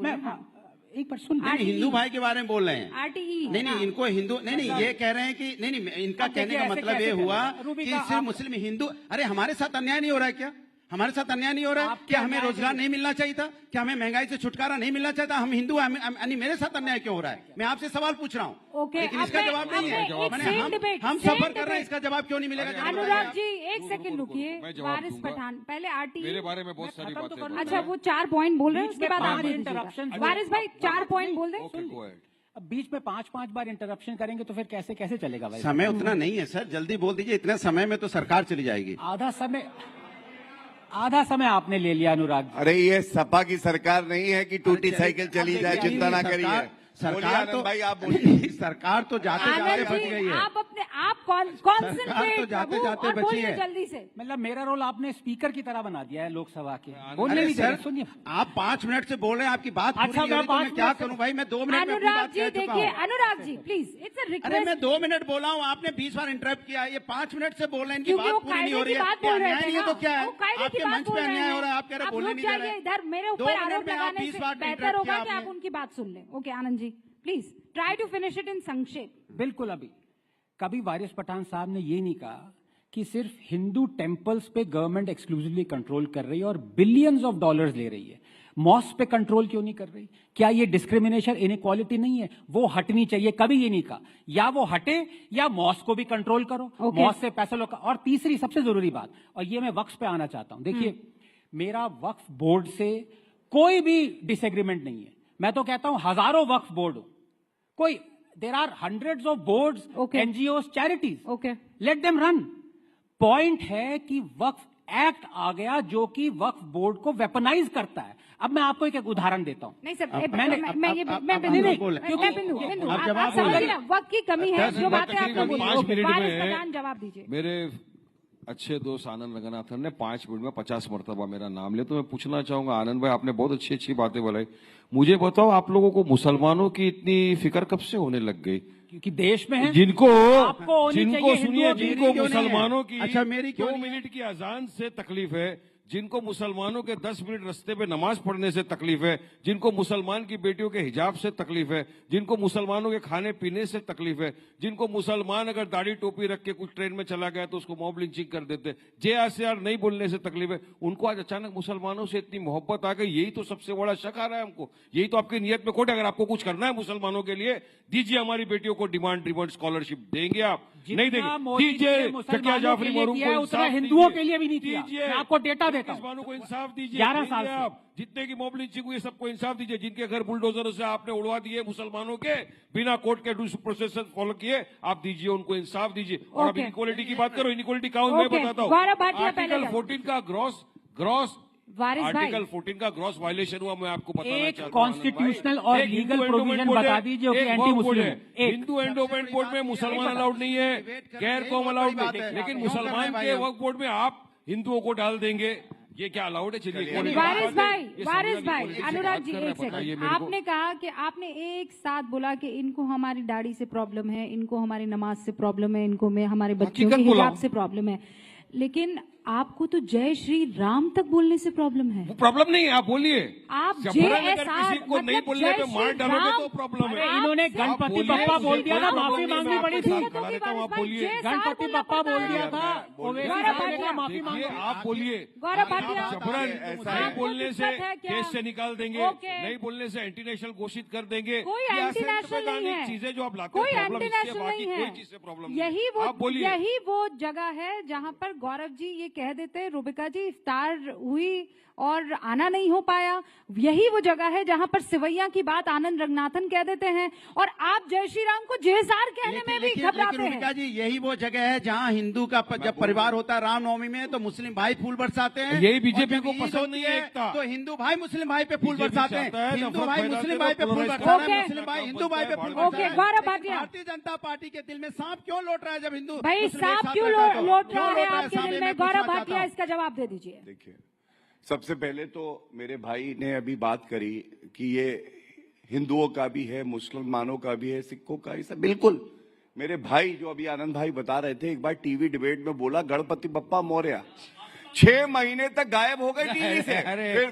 एक बार सुन, हिंदू भाई के बारे में बोल रहे हैं। RTE नहीं, इनको हिंदू नहीं, ये कह रहे हैं कि नहीं, इनका कहने का मतलब ये हुआ कि सिर्फ मुस्लिम हिंदू। अरे हमारे साथ अन्याय नहीं हो रहा है क्या? हमारे साथ अन्याय नहीं हो रहा है क्या? हमें रोजगार नहीं मिलना चाहिए था क्या? हमें महंगाई से छुटकारा नहीं मिलना चाहिए था? हम हिंदू हैं, मेरे साथ अन्याय क्यों हो रहा है? मैं आपसे सवाल पूछ रहा हूँ, लेकिन इसका जवाब नहीं है। हम सफर कर रहे हैं, इसका जवाब क्यों नहीं मिलेगा? अनुराग जी एक सेकंड रुकिए। वारिस पठान पहले RTE मेरे बारे में बहुत सारी बातें। अच्छा, वो 4 पॉइंट बोल रहे हैं, उसके बाद आप इंटरप्शन। वारिस भाई 4 पॉइंट बोल दें। अब बीच में 5-5 बार इंटरप्शन करेंगे तो फिर कैसे चलेगा भाई? समय उतना नहीं है सर, जल्दी बोल दीजिए। इतने समय में तो सरकार चली जाएगी। आधा समय आपने ले लिया अनुराग। अरे ये सपा की सरकार नहीं है कि टूटी साइकिल चली जाए, चिंता ना करिए। सरकार तो भाई आप बोलिए। सरकार तो जाते जाते बच गई है। आप अपने आप कॉन्सेंट्रेट तो जाते जाते बची है। जल्दी से। मतलब मेरा रोल आपने स्पीकर की तरह बना दिया है लोकसभा के। बोलने नहीं दे। सुनिए, आप 5 मिनट से बोल रहे हैं, आपकी बात पूरी हो रही, तो मैं क्या करूं भाई? मैं 2 मिनट में अपनी बात कह चुका हूं। Anurag ji please, it's a request. अरे मैं 2 मिनट बोला हूं, आपने 20 बार इंटरप्ट किया। ये 5 मिनट से बोल रहे हैं, इनकी बात पूरी नहीं हो रही है। अन्याय नहीं है तो क्या है? आपके मंच पे अन्याय हो रहा है, आप कह रहे बोलने नहीं दे रहे। इधर मेरे ऊपर आरोप लगाने से बेहतर होगा कि आप उनकी बात सुन लें। Okay Anand ji please try to finish it in संक्षेप। बिल्कुल। अभी कभी वारिस पठान साहब ने ये नहीं कहा कि सिर्फ हिंदू टेम्पल्स पे गवर्नमेंट एक्सक्लूसिवली कंट्रोल कर रही है और बिलियंस ऑफ डॉलर्स ले रही है। मॉस्क पे कंट्रोल क्यों नहीं कर रही? क्या ये डिस्क्रिमिनेशन, इनइक्वालिटी नहीं है? वो हटनी चाहिए। कभी ये नहीं कहा या वो हटे या मॉस्क को भी कंट्रोल करो। मॉस्क से पैसा लो। और तीसरी सबसे जरूरी बात, और ये मैं वक्फ पे आना चाहता हूं। देखिए, मेरा वक्फ बोर्ड से कोई भी डिसएग्रीमेंट नहीं है। मैं तो कहता हूं हजारों वक्फ बोर्ड हो, कोई there are hundreds of boards, NGOs, charities, let them run. Point है कि वक्फ एक्ट आ गया जो कि वक्फ बोर्ड को वेपनाइज करता है। अब मैं आपको एक उदाहरण देता हूं। नहीं सर, वक्त की कमी है, जो बातें आप जवाब दीजिए। मेरे अच्छे दोस्त आनंद रंगनाथन ने 5 मिनट में 50 मरतबा मेरा नाम लिया, तो मैं पूछना चाहूंगा आनंद भाई, आपने बहुत अच्छी अच्छी बातें बोलाई। मुझे बताओ, आप लोगों को मुसलमानों की इतनी फिक्र कब से होने लग गई? क्योंकि देश में है। जिनको सुनिए, जिनको मुसलमानों की अच्छा, मेरी 2 मिनट की अजान से तकलीफ है, जिनको मुसलमानों के 10 मिनट रास्ते पे नमाज पढ़ने से तकलीफ है, जिनको मुसलमान की बेटियों के हिजाब से तकलीफ है, जिनको मुसलमानों के खाने पीने से तकलीफ है, जिनको मुसलमान अगर दाढ़ी टोपी रख के कुछ ट्रेन में चला गया तो उसको मॉब लिंचिंग कर देते, JRCR नहीं बोलने से तकलीफ है, उनको आज अचानक मुसलमानों से इतनी मोहब्बत आ गई। यही तो सबसे बड़ा शक आ रहा है हमको। यही तो आपकी नीयत में खोट है। अगर आपको कुछ करना है मुसलमानों के लिए, दीजिए हमारी बेटियों को डिमांड स्कॉलरशिप, देंगे आप। नहीं जितना देंगे। मोदी जी ने दीजिए मुसलमानों जाफरी के लिए मरूम किया को है, उतना इंसाफ हिंदुओं दीजिए। के लिए भी नहीं किया। दीजिए। मैं आपको डेटा देता हूं। मुसलमानों को इंसाफ दीजिए। 11 साल दीजिए से। आप जितने की मॉब लिंचिंग हुई सबको इंसाफ दीजिए। जिनके घर बुलडोजर से आपने उड़वा दिए मुसलमानों के बिना कोर्ट के ड्यू प्रोसेस फॉलो किए, आप दीजिए उनको इंसाफ दीजिए। और अब इनइक्वालिटी की बात करो, इनइक्वालिटी का मैं बताता हूँ। आर्टिकल 14 का ग्रॉस आर्टिकल 14 का ग्रॉस वायलेशन हुआ, मैं आपको बताना चाहता हूँ। एक कॉन्स्टिट्यूशनल और लीगल प्रोविजन बता दीजिए कि एंटी मुस्लिम है। हिंदू एंडोमेंट बोर्ड में मुसलमान अलाउड नहीं है, गैर कौम अलाउड नहीं है, लेकिन मुसलमान के वक्फ बोर्ड में आप हिंदुओं को डाल देंगे, ये क्या अलाउड है? चलिए वारिस भाई, अनुराग जी एक सेकंड। आपने कहा कि आपने एक साथ बोला कि इनको हमारी दाढ़ी से प्रॉब्लम है, इनको हमारी नमाज से प्रॉब्लम है, इनको में हमारे बच्चों के हिजाब से प्रॉब्लम है, लेकिन आपको तो जय श्री राम तक बोलने से प्रॉब्लम है। वो प्रॉब्लम नहीं है, आप बोलिए। आप किसी को नहीं बोलने पे मार डालोगे तो प्रॉब्लम है। इन्होंने गणपति बप्पा बोल दिया था, माफी मांगनी पड़ी थी। गणपति बप्पा बोल दिया था, माफी मांगी। आप बोलिए, जबरन नहीं बोलने से केस से निकाल देंगे, नहीं बोलने से एंटी नेशनल घोषित कर देंगे। चीजें जो आप लाते हैं, कोई चीज से प्रॉब्लम। यही वो जगह है जहाँ पर गौरव जी ये कह देते हैं, रूबिका जी इफ्तार हुई और आना नहीं हो पाया, यही वो जगह है जहां पर सिवैया की बात आनंद रंगनाथन कह देते हैं और आप जय श्री राम को जेसार कहने में भी घबराते हैं। रूबिका जी, यही वो जगह है जहां हिंदू का जब परिवार होता है रामनवमी में तो मुस्लिम भाई फूल बरसाते हैं। यही बीजेपी को पसंद नहीं है एकता। तो हिंदू भाई मुस्लिम भाई पे फूल बरसाते हैं, हिंदू भाई मुस्लिम भाई पे फूल बरसाते हैं, मुस्लिम भाई हिंदू भाई पे फूल बरसाते हैं। भारतीय जनता पार्टी के दिल में सांप क्यों लौट रहा है जब हिंदू भाई सांप क्यों लौट रहा है आपके दिल में? गौरव भाटिया इसका जवाब दे दीजिए। देखिए, सबसे पहले तो मेरे भाई ने अभी बात करी कि ये हिंदुओं का भी है, मुसलमानों का भी है, सिखों का ही, सब बिल्कुल। मेरे भाई जो अभी आनंद भाई बता रहे थे, एक बार टीवी डिबेट में बोला गणपति बप्पा मौर्य, 6 महीने तक गायब हो गए टीवी से।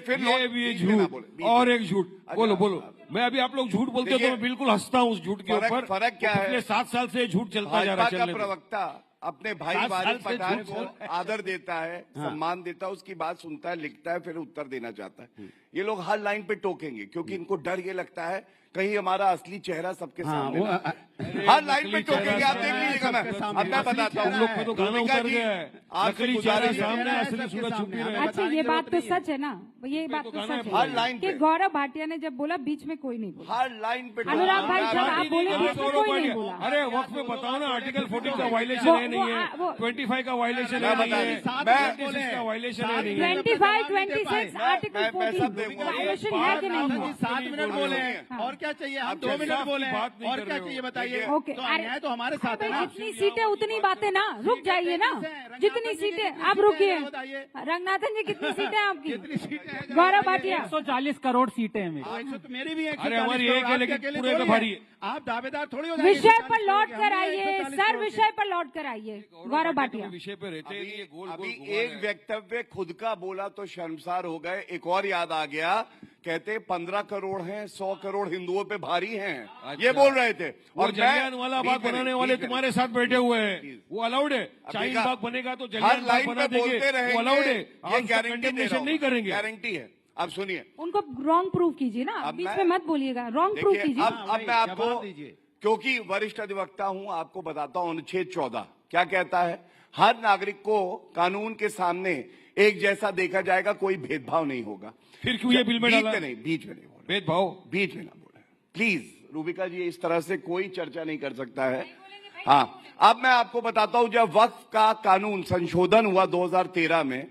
फिर ये भी झूठ और एक झूठ। बोलो मैं अभी आप लोग झूठ बोलते हो तो मैं बिल्कुल हंसता हूँ उस झूठ के ऊपर। फर्क क्या है? पिछले 7 साल से झूठ चलता जा रहा है। भाजपा का प्रवक्ता अपने भाई वारिस पठान को आदर देता है, सम्मान देता है, उसकी बात सुनता है, लिखता है, फिर उत्तर देना चाहता है। ये लोग हर लाइन पे टोकेंगे क्योंकि इनको डर ये लगता है कहीं हमारा असली चेहरा सबके सामने हर लाइन पे टोकेंगे। आप देख लीजिएगा, मैं बताता हूँ। लोग तो गाना उतर गया है, आपकी गुजारिश सामने असली सूरत छुपी रहे। अच्छा, ये बात तो सच है ना, ये बात तो सच है हर लाइन कि गौरव भाटिया ने जब बोला बीच में कोई नहीं बोला। हर लाइन पे अनुराग भाई जब आप बोले बीच में कोई नहीं बोला। अरे वक्त में बताओ ना, आर्टिकल 14 का वायलेशन है नहीं है, 25 का वायलेशन है नहीं है, 26 का वायलेशन है नहीं है, 25, 26 आर्टिकल 14 वायलेशन है कि नहीं? 7 मिनट बोले और क्या चाहिए? हम 2 मिनट बोले और क्या चाहिए बताइए? तो अन्याय तो हमारे साथ है ना। जितनी सीटें उतनी बातें ना, रुक जाइए ना। जितनी सीटें आप रुकिए। रंगनाथन जी कितनी सीटें आपकी? गौरव भाटिया 140 करोड़ सीटें हैं मेरी भी। अरे हमारी एक है लेकिन पूरे का भारी है। आप दावेदार थोड़ी हो। विषय पर लौट कर आइए सर, विषय पर लौट कर आइए। गौरव भाटिया विषय पे रहते हैं। अभी एक वक्तव्य खुद का बोला तो शर्मसार हो गए। एक और याद आ गया, कहते 15 करोड़ हैं, 100 करोड़ हिंदुओं पे भारी हैं, ये बोल रहे थे। और जलियांवाला बाग बनाने वाले तुम्हारे साथ बैठे हुए हैं, वो अलाउड है? शाहीन बाग बनेगा तो जलियान बाग बना देंगे, वो अलाउड है? ये गारंटी नहीं करेंगे, गारंटी है। अब सुनिए, उनको रॉन्ग प्रूफ कीजिए ना, बीच में मत बोलिएगा, रॉन्ग प्रूफ कीजिए। अब मैं आपको, क्योंकि वरिष्ठ अधिवक्ता हूं, आपको बताता हूं अनुच्छेद 14 क्या कहता है। हर नागरिक को कानून के सामने एक जैसा देखा जाएगा, कोई भेदभाव नहीं होगा। फिर क्यों ये बिल में डाला? बीच में नहीं बोला भेदभाव, बीच में ना बोला प्लीज। रूबिका जी, इस तरह से कोई चर्चा नहीं कर सकता है। हाँ, अब मैं आपको बताता हूं, जब वक्फ का कानून संशोधन हुआ 2013 में,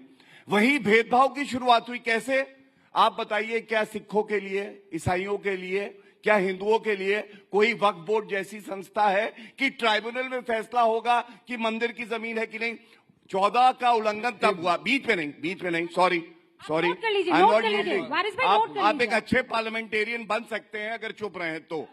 वही भेदभाव की शुरुआत हुई। कैसे? आप बताइए, क्या सिखों के लिए, ईसाइयों के लिए, क्या हिंदुओं के लिए कोई वक्फ बोर्ड जैसी संस्था है कि ट्राइब्यूनल में फैसला होगा कि मंदिर की जमीन है कि नहीं? 14 का उल्लंघन तब हुआ, बीच में नहीं, सॉरी, आप एक अच्छे पार्लियामेंटेरियन बन सकते हैं अगर चुप रहे तो,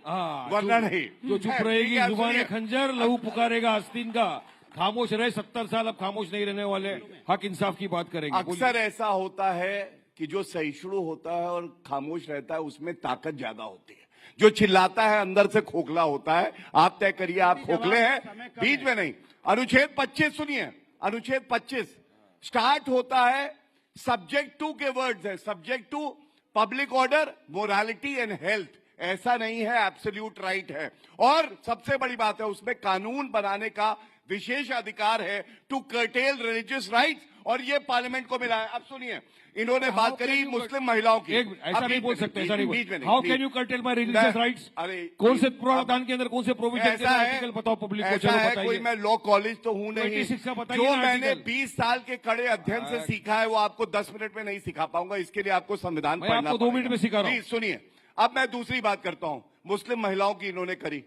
वरना नहीं। जो चुप रहेगी जुबान खंजर, लहू पुकारेगा आस्तीन का। खामोश रहे 70 साल, अब खामोश नहीं रहने वाले, हक इंसाफ की बात करेंगे। अक्सर ऐसा होता है कि जो सहिष्णु होता है और खामोश रहता है उसमें ताकत ज्यादा होती है। जो चिल्लाता है अंदर से खोखला होता है। आप तय करिए, आप खोखले हैं? बीच में नहीं। अनुच्छेद 25 सुनिए, अनुच्छेद 25 स्टार्ट होता है, सब्जेक्ट टू के वर्ड्स है, subject to public order, morality and health. ऐसा नहीं है, एब्सोल्यूट राइट है। और सबसे बड़ी बात है, उसमें कानून बनाने का विशेष अधिकार है टू कर्टेल रिलीजियस राइट्स, और ये पार्लियामेंट को मिला है। अब सुनिए, इन्होंने बात करी मुस्लिम महिलाओं की। ऐसा नहीं बोल सकते, ऐसा नहीं बोल। How can you cartel my religious rights? कौन से प्रावधान के अंदर कौन से प्रोविजन के आर्टिकल बताओ पब्लिक को, चलो बताइए। कोई मैं लॉ कॉलेज तो हूं नहीं, जो मैंने 20 साल के कड़े अध्ययन से सीखा है वो आपको 10 मिनट में नहीं सिखा पाऊंगा, इसके लिए आपको संविधान पढ़ना पड़ेगा। 2 मिनट में सिखा रहा हूं। सुनिए, अब मैं दूसरी बात करता हूं, मुस्लिम महिलाओं की इन्होंने करी।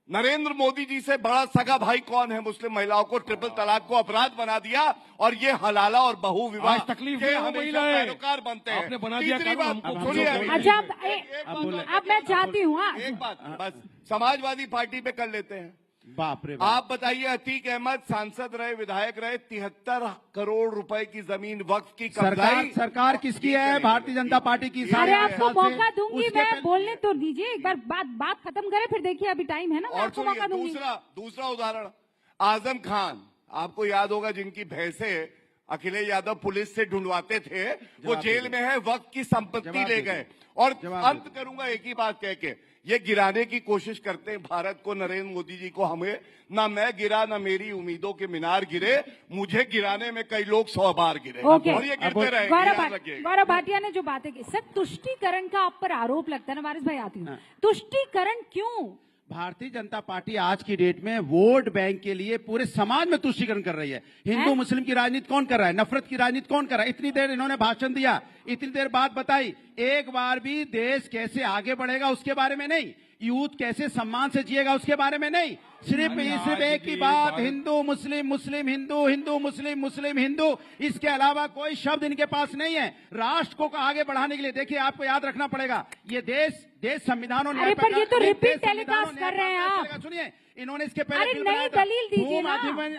नरेंद्र मोदी जी से बड़ा सगा भाई कौन है? मुस्लिम महिलाओं को ट्रिपल तलाक को अपराध बना दिया, और ये हलाला और बहु विवाह तकलीफ के हमेशा पैरोकार बनते हैं। आपने बना दिया तीसरी बात सुनिए, अच्छा अब मैं चाहती हूँ एक बात बस समाजवादी पार्टी पे कर लेते हैं। बाप रे आप बताइए, अतीक अहमद सांसद रहे, विधायक रहे, 73 करोड़ रुपए की जमीन वक्फ की सरकार किसकी है? भारतीय जनता पार्टी की। अरे आपको मौका दूंगी, मैं बोलने तो दीजिए, एक बार बात खत्म करें, फिर देखिए अभी टाइम है ना, मैं आपको मौका दूंगी। दूसरा उदाहरण, आजम खान, आपको याद होगा, जिनकी भैंसे अखिलेश यादव पुलिस से ढूंढवाते थे, वो जेल में है, वक्त की संपत्ति ले गए। और अंत करूंगा एक ही बात कह के, ये गिराने की कोशिश करते हैं भारत को, नरेंद्र मोदी जी को, हमें। ना मैं गिरा, ना मेरी उम्मीदों के मीनार गिरे, मुझे गिराने में कई लोग 100 बार गिरे, और ये गिरते रहे। गौरव भाटिया ने जो बातें की, सर तुष्टीकरण का आप पर आरोप लगता है ना, वारिस भाई आती हूँ, तुष्टीकरण क्यों? भारतीय जनता पार्टी आज की डेट में वोट बैंक के लिए पूरे समाज में तुष्टीकरण कर रही है। हिंदू मुस्लिम की राजनीति कौन कर रहा है? नफरत की राजनीति कौन कर रहा है? इतनी देर इन्होंने भाषण दिया, इतनी देर बात बताई, एक बार भी देश कैसे आगे बढ़ेगा उसके बारे में नहीं, यूथ कैसे सम्मान से जिएगा उसके बारे में नहीं, सिर्फ एक ही बात, हिंदू मुस्लिम, मुस्लिम हिंदू, हिंदू मुस्लिम, मुस्लिम हिंदू, इसके अलावा कोई शब्द इनके पास नहीं है। राष्ट्र को आगे बढ़ाने के लिए देखिए, आपको याद रखना पड़ेगा, ये देश संविधानों ने, पर ये तो रिपीट टेलीकास्ट कर रहे हैं आप। सुनिए, इन्होंने इसके पहले नई दलील दीजिए ना।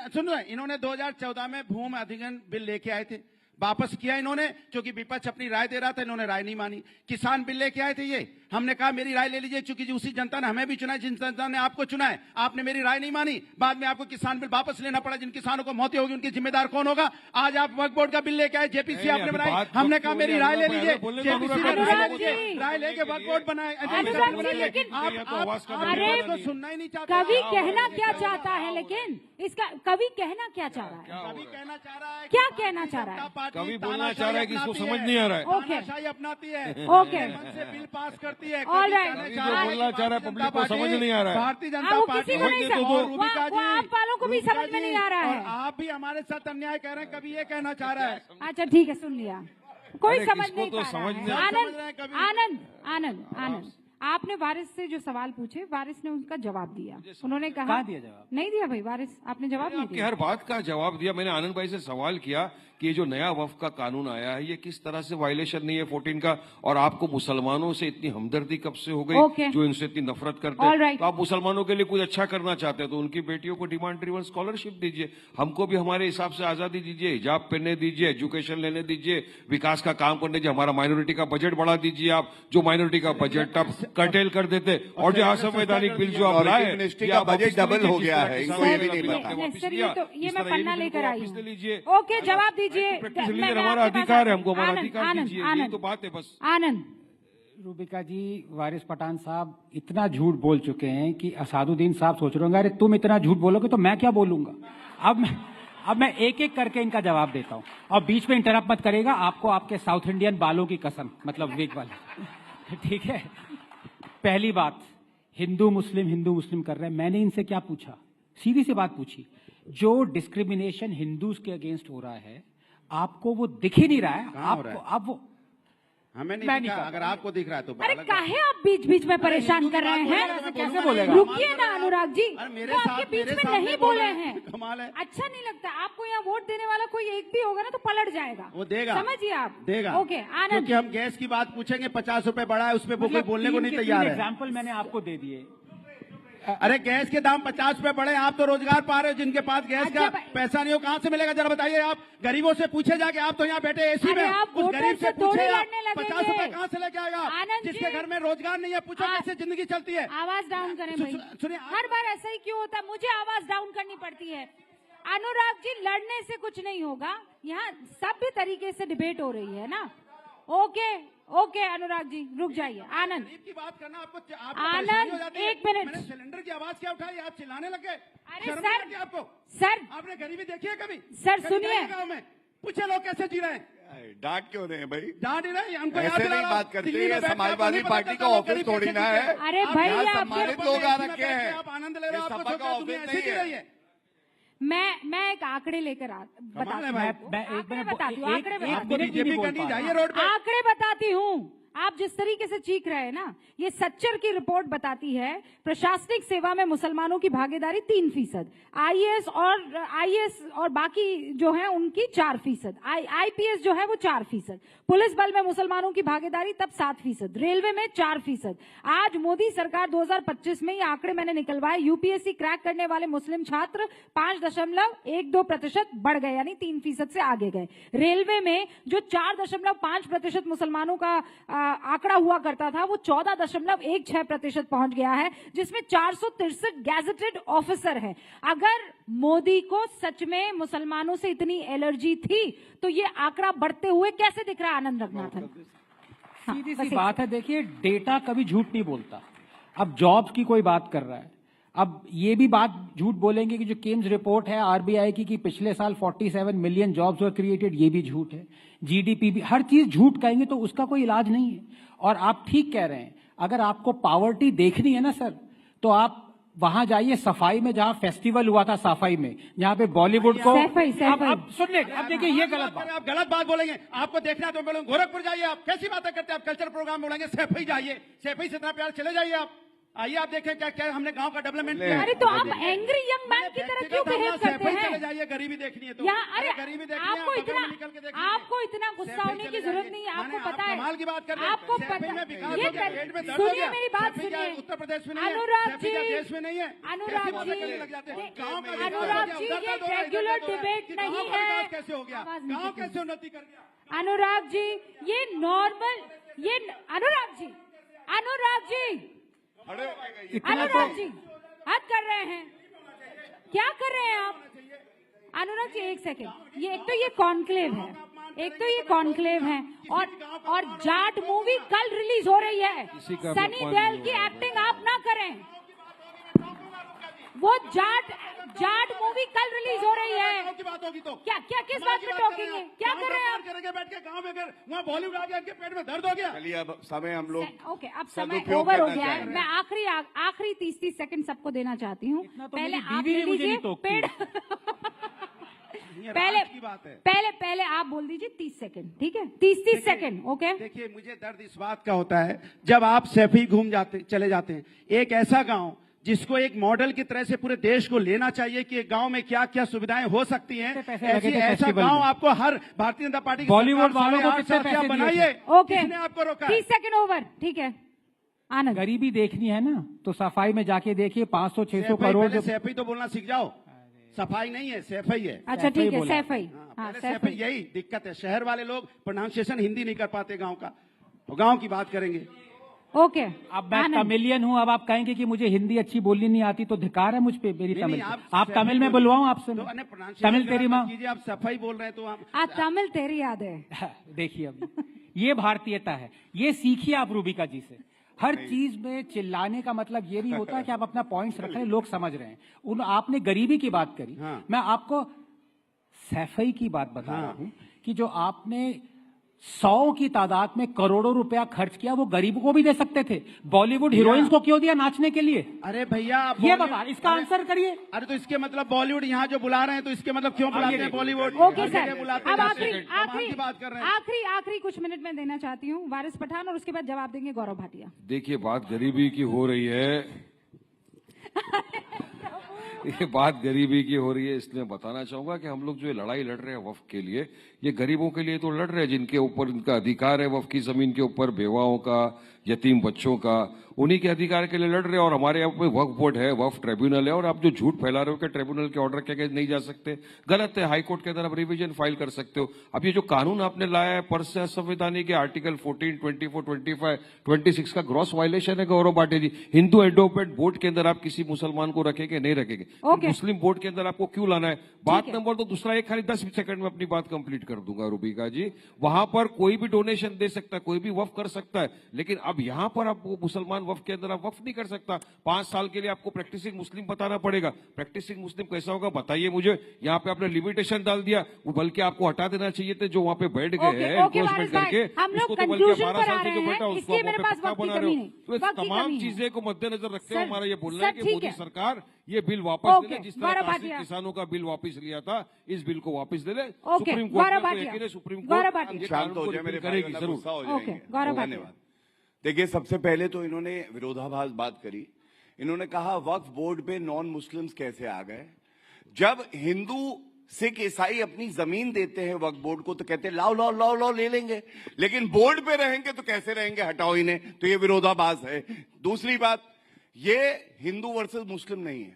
सुनो, इन्होंने 2014 में भूमि अधिग्रहण बिल लेके आए थे, वापस किया इन्होंने, क्योंकि विपक्ष अपनी राय दे रहा था, इन्होंने राय नहीं मानी। किसान बिल लेके आए थे ये, हमने कहा मेरी राय ले लीजिए, क्योंकि उसी जनता ने हमें भी चुना है, जिन जनता ने आपको चुना है, आपने मेरी राय नहीं मानी, बाद में आपको किसान बिल वापस लेना पड़ा। जिन किसानों को मौतें होगी उनके जिम्मेदार कौन होगा? आज आप वक्फ बोर्ड का बिल लेके आए, जेपीसी आपने बनाई, हमने कहा मेरी राय ले लीजिए, जेपीसी ने राय लेके वक्फ बोर्ड बनाए। आपको सुनना ही नहीं चाहता। कवि कहना क्या चाहता है, लेकिन इसका कवि कहना क्या चाह रहा है? कवि कहना चाह रहा है, क्या कहना चाह रहा है? कवि बोलना चाह रहा है कि इसको समझ नहीं आ रहा है। तानाशाही अपनाती है, ओके, बिल पास करती है, बोलना चाह रहा है, पब्लिक को समझ नहीं आ रहा है। भारतीय जनता पार्टी आप वालों को भी समझ में नहीं आ रहा है। आप भी हमारे साथ अन्याय कर रहे हैं, कभी ये कहना चाह रहा है। अच्छा ठीक है, सुन लिया, कोई समझ नहीं तो पा रहा है। आनंद, आपने वारिस से जो सवाल पूछे, वारिस ने उनका जवाब दिया। उन्होंने कहा दिया जवाब? नहीं दिया भाई, वारिस आपने जवाब नहीं दिया। हर बात का जवाब दिया मैंने। आनंद भाई से सवाल किया कि ये जो नया वक्फ का कानून आया है, ये किस तरह से वायलेशन नहीं है 14 का, और आपको मुसलमानों से इतनी हमदर्दी कब से हो गई, जो इनसे इतनी नफरत करते हैं। तो आप मुसलमानों के लिए कुछ अच्छा करना चाहते हैं तो उनकी बेटियों को डिमांड ड्रिवन स्कॉलरशिप दीजिए, हमको भी हमारे हिसाब से आजादी दीजिए, हिजाब पहनने दीजिए, एजुकेशन लेने दीजिए, विकास का काम करने दीजिए, हमारा माइनॉरिटी का बजट बढ़ा दीजिए। आप जो माइनॉरिटी का बजट आप कर्टेल कर देते, और जो असंवैधानिक बिल जो आप लाए, बजट डबल हो गया है, ये मैं पन्ना लेकर आई हूँ। ओके, जवाब दीजिए। हमारा अधिकार है, हमको हमारा अधिकार दीजिए, यही तो बात है बस। आनंद, रूबिका जी, वारिस पठान साहब इतना झूठ बोल चुके हैं कि असादुद्दीन साहब सोच रहे होंगे अरे तुम इतना झूठ बोलोगे तो मैं क्या बोलूंगा। अब मैं एक एक करके इनका जवाब देता हूँ, और बीच में इंटरप्ट मत करेगा, आपको आपके साउथ इंडियन बालों की कसम, मतलब विग वाले, ठीक है। पहली बात, हिंदू मुस्लिम कर रहे हैं, मैंने इनसे क्या पूछा? सीधी सी बात पूछी, जो डिस्क्रिमिनेशन हिंदूज के अगेंस्ट हो रहा है, आपको वो दिख ही नहीं रहा है? आपको अब वो हमें नहीं दिखा, अगर आपको दिख रहा है तो अरे काहे आप बीच बीच में परेशान कर रहे हैं? कैसे बोलेगा? रुकिए ना अनुराग जी, मेरे आपके बीच में नहीं बोले हैं, कमाल है। अच्छा नहीं लगता आपको? यहाँ वोट देने वाला कोई एक भी होगा ना तो पलट जाएगा, वो देगा, समझिए आप, देगा। ओके आनंद, क्योंकि हम गैस की बात पूछेंगे, 50 रुपए बढ़ा है, उस पर वो कोई बोलने को नहीं तैयार है। एग्जाम्पल मैंने आपको दे दिए। अरे गैस के दाम 50 रुपए बढ़े, आप तो रोजगार पा रहे हो, जिनके पास गैस का पैसा नहीं हो कहां से मिलेगा? जरा बताइए। आप गरीबों से पूछे जाके, आप तो यहाँ बैठे एसी में, उस गरीब से पूछे 50 रुपए कहां से लेके आएगा? जिसके घर में रोजगार नहीं है, पूछो कैसे जिंदगी चलती है। आवाज डाउन करें भाई, सुनिए, हर बार ऐसा ही क्यों होता है? मुझे आवाज डाउन करनी पड़ती है। अनुराग जी, लड़ने से कुछ नहीं होगा, यहाँ सभ्य तरीके से डिबेट हो रही है ना, ओके ओके अनुराग जी रुक जाइए। आनंद की बात करना आपको आनंद एक मिनट। मैंने सिलेंडर की आवाज क्या उठाई, आप चिल्लाने लगे। अरे शर्म सर, नहीं आती आपको? सर आपने गरीबी देखी है कभी? सर कभी सुनिए, जाइए गांव में, पूछे लोग कैसे जी रहे हैं। डांट क्यों रहे हैं भाई? डांट ही रहे, हमको याद ऐसे दिला नहीं रहा हूं। बात करते, दिल्ली में ये बैठ के समाजवादी आपको पार्टी नहीं का पता ऑफिस लोग थोड़ी कैसे ना जीते है। अरे भाई यहाँ आपके सम्मानित लोग आ रखे हैं, आप आनंद ले रहे हो, ये आपको सपा का सोचो दुनिया ऑफिस ऐसी जी नहीं रही है। है। मैं एक आंकड़े लेकर बताती हूँ, आंकड़े बताती हूँ, आपको बीजेपी करनी, जाइए रोड पे। आंकड़े बताती हूँ। आप जिस तरीके से चीख रहे हैं ना, ये सच्चर की रिपोर्ट बताती है प्रशासनिक सेवा में मुसलमानों की भागीदारी 3%, आईएएस और बाकी जो है उनकी 4%, आईपीएस जो है वो 4%, पुलिस बल में मुसलमानों की भागीदारी तब 7%, रेलवे में 4%। आज मोदी सरकार 2025 में ये आंकड़े मैंने निकलवाए, यूपीएससी क्रैक करने वाले मुस्लिम छात्र 5.12% बढ़ गए, यानी 3% से आगे गए। रेलवे में जो 4.5% मुसलमानों का आंकड़ा हुआ करता था, वो 14.16% पहुंच गया है, जिसमें 463 गैजेटेड ऑफिसर हैं। अगर मोदी को सच में मुसलमानों से इतनी एलर्जी थी तो ये आंकड़ा बढ़ते हुए कैसे दिख रहा है आनंद रघुनाथन? सीधी सी बात है, देखिए डेटा कभी झूठ नहीं बोलता। अब जॉब्स की कोई बात कर रहा है, अब ये भी बात झूठ बोलेंगे कि जो केम्स रिपोर्ट है आरबीआई की कि पिछले साल 47 मिलियन जॉब्स वर क्रिएटेड, ये भी झूठ है। जीडीपी भी, हर चीज झूठ कहेंगे तो उसका कोई इलाज नहीं है। और आप ठीक कह रहे हैं, अगर आपको पावर्टी देखनी है ना सर, तो आप वहां जाइए सफाई में, जहां फेस्टिवल हुआ था सफाई में, जहां पे बॉलीवुड को अब सुनिए, अब देखिए ये गलत बात, आप गलत बात बोलेंगे। आपको देखना तो बोलेंगे गोरखपुर जाइए, आप कैसी बातें करते हैं, आप कल्चर प्रोग्राम बोलेंगे सैफई जाइए, सैफई से इतना प्यार, चले जाइए आप, आइए आप देखें क्या क्या हमने गांव का डेवलपमेंट किया। अरे तो आप एंग्री यंग मैन की तरह क्यों बिहेव करते हैं? चले जाइए, गरीबी देखनी है तो। अरे गरीबी देखनी आपको है, इतना आपको इतना गुस्सा होने की जरूरत नहीं है, आपको पता है, कमाल की बात कर रहे हैं, आपको पता है। सुनिए मेरी बात सुनिए, उत्तर प्रदेश में नहीं है, अनुराग जी, देश में नहीं है, अनुराग जी, अनुराग जी, ये रेगुलर डिबेट नहीं है। कैसे हो गया गाँव, कैसे उन्नति कर गया अनुराग जी? ये नॉर्मल, ये अनुराग जी अनुराग जी हद कर रहे हैं, क्या कर रहे हैं आप? अनुराग जी एक सेकंड, ये एक तो ये कॉन्क्लेव है, और जाट मूवी कल रिलीज हो रही है, सनी देओल की एक्टिंग आप ना करें, वो जाट मूवी कल रिलीज हो रही है। की बात होगी तो क्या किस बात पे टॉकिंग है, क्या कर रहे हैं आप? करेंगे बैठ के गांव में, अगर वहाँ बॉलीवुड आ गया, इनके पेट में दर्द हो गया। चलिए अब समय हम लोग ओके, अब समय ओवर हो गया है। मैं आखिरी 30 सेकंड सबको देना चाहती हूँ। पहले आप ले लीजिए पेड़ पहले आप बोल दीजिए 30 सेकंड, ठीक है? 30 सेकंड, ओके? देखिए मुझे दर्द इस बात का होता है, जब आप सैफई चले जाते हैं, एक ऐसा गांव जिसको एक मॉडल की तरह से पूरे देश को लेना चाहिए कि एक गांव में क्या क्या सुविधाएं हो सकती हैं, ऐसा गांव आपको हर भारतीय जनता पार्टी बॉलीवुड वालों को कितने पैसे बनाइए। ओके, आपको रोका? 30 सेकंड ओवर, ठीक है? आनंद, गरीबी देखनी है ना तो सफाई में जाके देखिए, 500-600 करोड़। सैफई तो बोलना सीख जाओ, सफाई नहीं है, सैफई है। अच्छा ठीक है, सैफई। सैफई, यही दिक्कत है, शहर वाले लोग प्रोनाउंसिएशन हिंदी नहीं कर पाते गाँव का, तो गाँव की बात करेंगे। ओके, अब मैं तमिलियन हूँ, अब आप कहेंगे कि मुझे हिंदी अच्छी बोलनी नहीं आती, तो धिक्कार है मुझ पे मेरी तमिल। आप तमिल में बुलवाऊं आपसे? तमिल तेरी माँ, आप सफाई बोल रहे हैं तो आप तमिल तेरी याद है। देखिए अब ये भारतीयता है, ये सीखिए आप रूबिका जी से। हर चीज में चिल्लाने का मतलब ये नहीं होता कि आप अपना पॉइंट्स रख रहे हैं, लोग समझ रहे हैं। आपने गरीबी की बात करी, मैं आपको सैफई की बात बता रहा हूं कि जो आपने 100 की तादाद में करोड़ों रुपया खर्च किया, वो गरीबों को भी दे सकते थे। बॉलीवुड हीरोइंस को क्यों दिया नाचने के लिए? अरे भैया ये बता, इसका आंसर करिए। अरे तो इसके मतलब बॉलीवुड यहाँ जो बुला रहे हैं, तो इसके मतलब क्यों बुलाते हैं बॉलीवुड? ओके सर, अब आखिरी कुछ मिनट में देना चाहती हूँ वारिस पठान, और उसके बाद जवाब देंगे गौरव भाटिया। देखिए बात गरीबी की हो रही है ये बात गरीबी की हो रही है, इसलिए बताना चाहूंगा कि हम लोग जो लड़ाई लड़ रहे हैं वक्फ के लिए, ये गरीबों के लिए तो लड़ रहे हैं जिनके ऊपर इनका अधिकार है, वक्फ की जमीन के ऊपर, बेवाओं का, यतीम बच्चों का, उन्हीं के अधिकार के लिए लड़ रहे हैं। और हमारे यहाँ पे वक्फ बोर्ड है, वक्फ ट्रिब्यूनल है, और आप जो झूठ फैला रहे हो कि ट्रिब्यूनल के ऑर्डर के नहीं जा सकते, गलत है। हाईकोर्ट के अंदर आप रिवीजन फाइल कर सकते हो। अब ये जो कानून आपने लाया है पर से असंवैधानिक, आर्टिकल 14, 24, 25, 26 का ग्रॉस वायलेशन है। गौरव भाटिया जी, हिंदू एडवोकेट बोर्ड के अंदर आप किसी मुसलमान को रखेंगे नहीं रखेंगे? मुस्लिम बोर्ड के अंदर आपको क्यों लाना है। बात नंबर 2, दूसरा एक खाली 10 सेकंड में अपनी बात कंप्लीट कर दूंगा रूबिका जी। वहां पर कोई भी डोनेशन दे सकता है, कोई भी वक्फ कर सकता है, लेकिन अब यहां पर आपको मुसलमान वक्फ के अंदर आप वक्फ नहीं कर सकता। 5 साल के लिए आपको प्रैक्टिसिंग मुस्लिम बताना पड़ेगा। प्रैक्टिसिंग मुस्लिम कैसा होगा बताइए मुझे। यहाँ पे आपने लिमिटेशन डाल दिया, बल्कि आपको हटा देना चाहिए थे जो वहां पे बैठ गए हैं एनक्रोचमेंट करके। इसको तो बल्कि 12 साल से जो बैठा उसको आप पक्का बना रहे हो। तो तमाम चीजें को मद्देनजर रखते हुए हमारा ये बोलना है कि मोदी सरकार ये बिल वापस ले ले। जिस तरह किसानों का बिल वापस लिया था, इस बिल को वापस ले ले। सुप्रीम कोर्ट सुप्रीम कोर्ट शांत हो जाए, मेरे करेगी जरूर। धन्यवाद। देखिए, सबसे पहले तो इन्होंने विरोधाभास बात करी। इन्होंने कहा वक्फ बोर्ड पे नॉन मुस्लिम्स कैसे आ गए। जब हिंदू सिख ईसाई अपनी जमीन देते हैं वक्फ बोर्ड को तो कहते हैं लाओ लाओ लाओ लाओ ले लेंगे, लेकिन बोर्ड पे रहेंगे तो कैसे रहेंगे, हटाओ इन्हें। तो ये विरोधाभास है। दूसरी बात, ये हिंदू वर्सेस मुस्लिम नहीं है,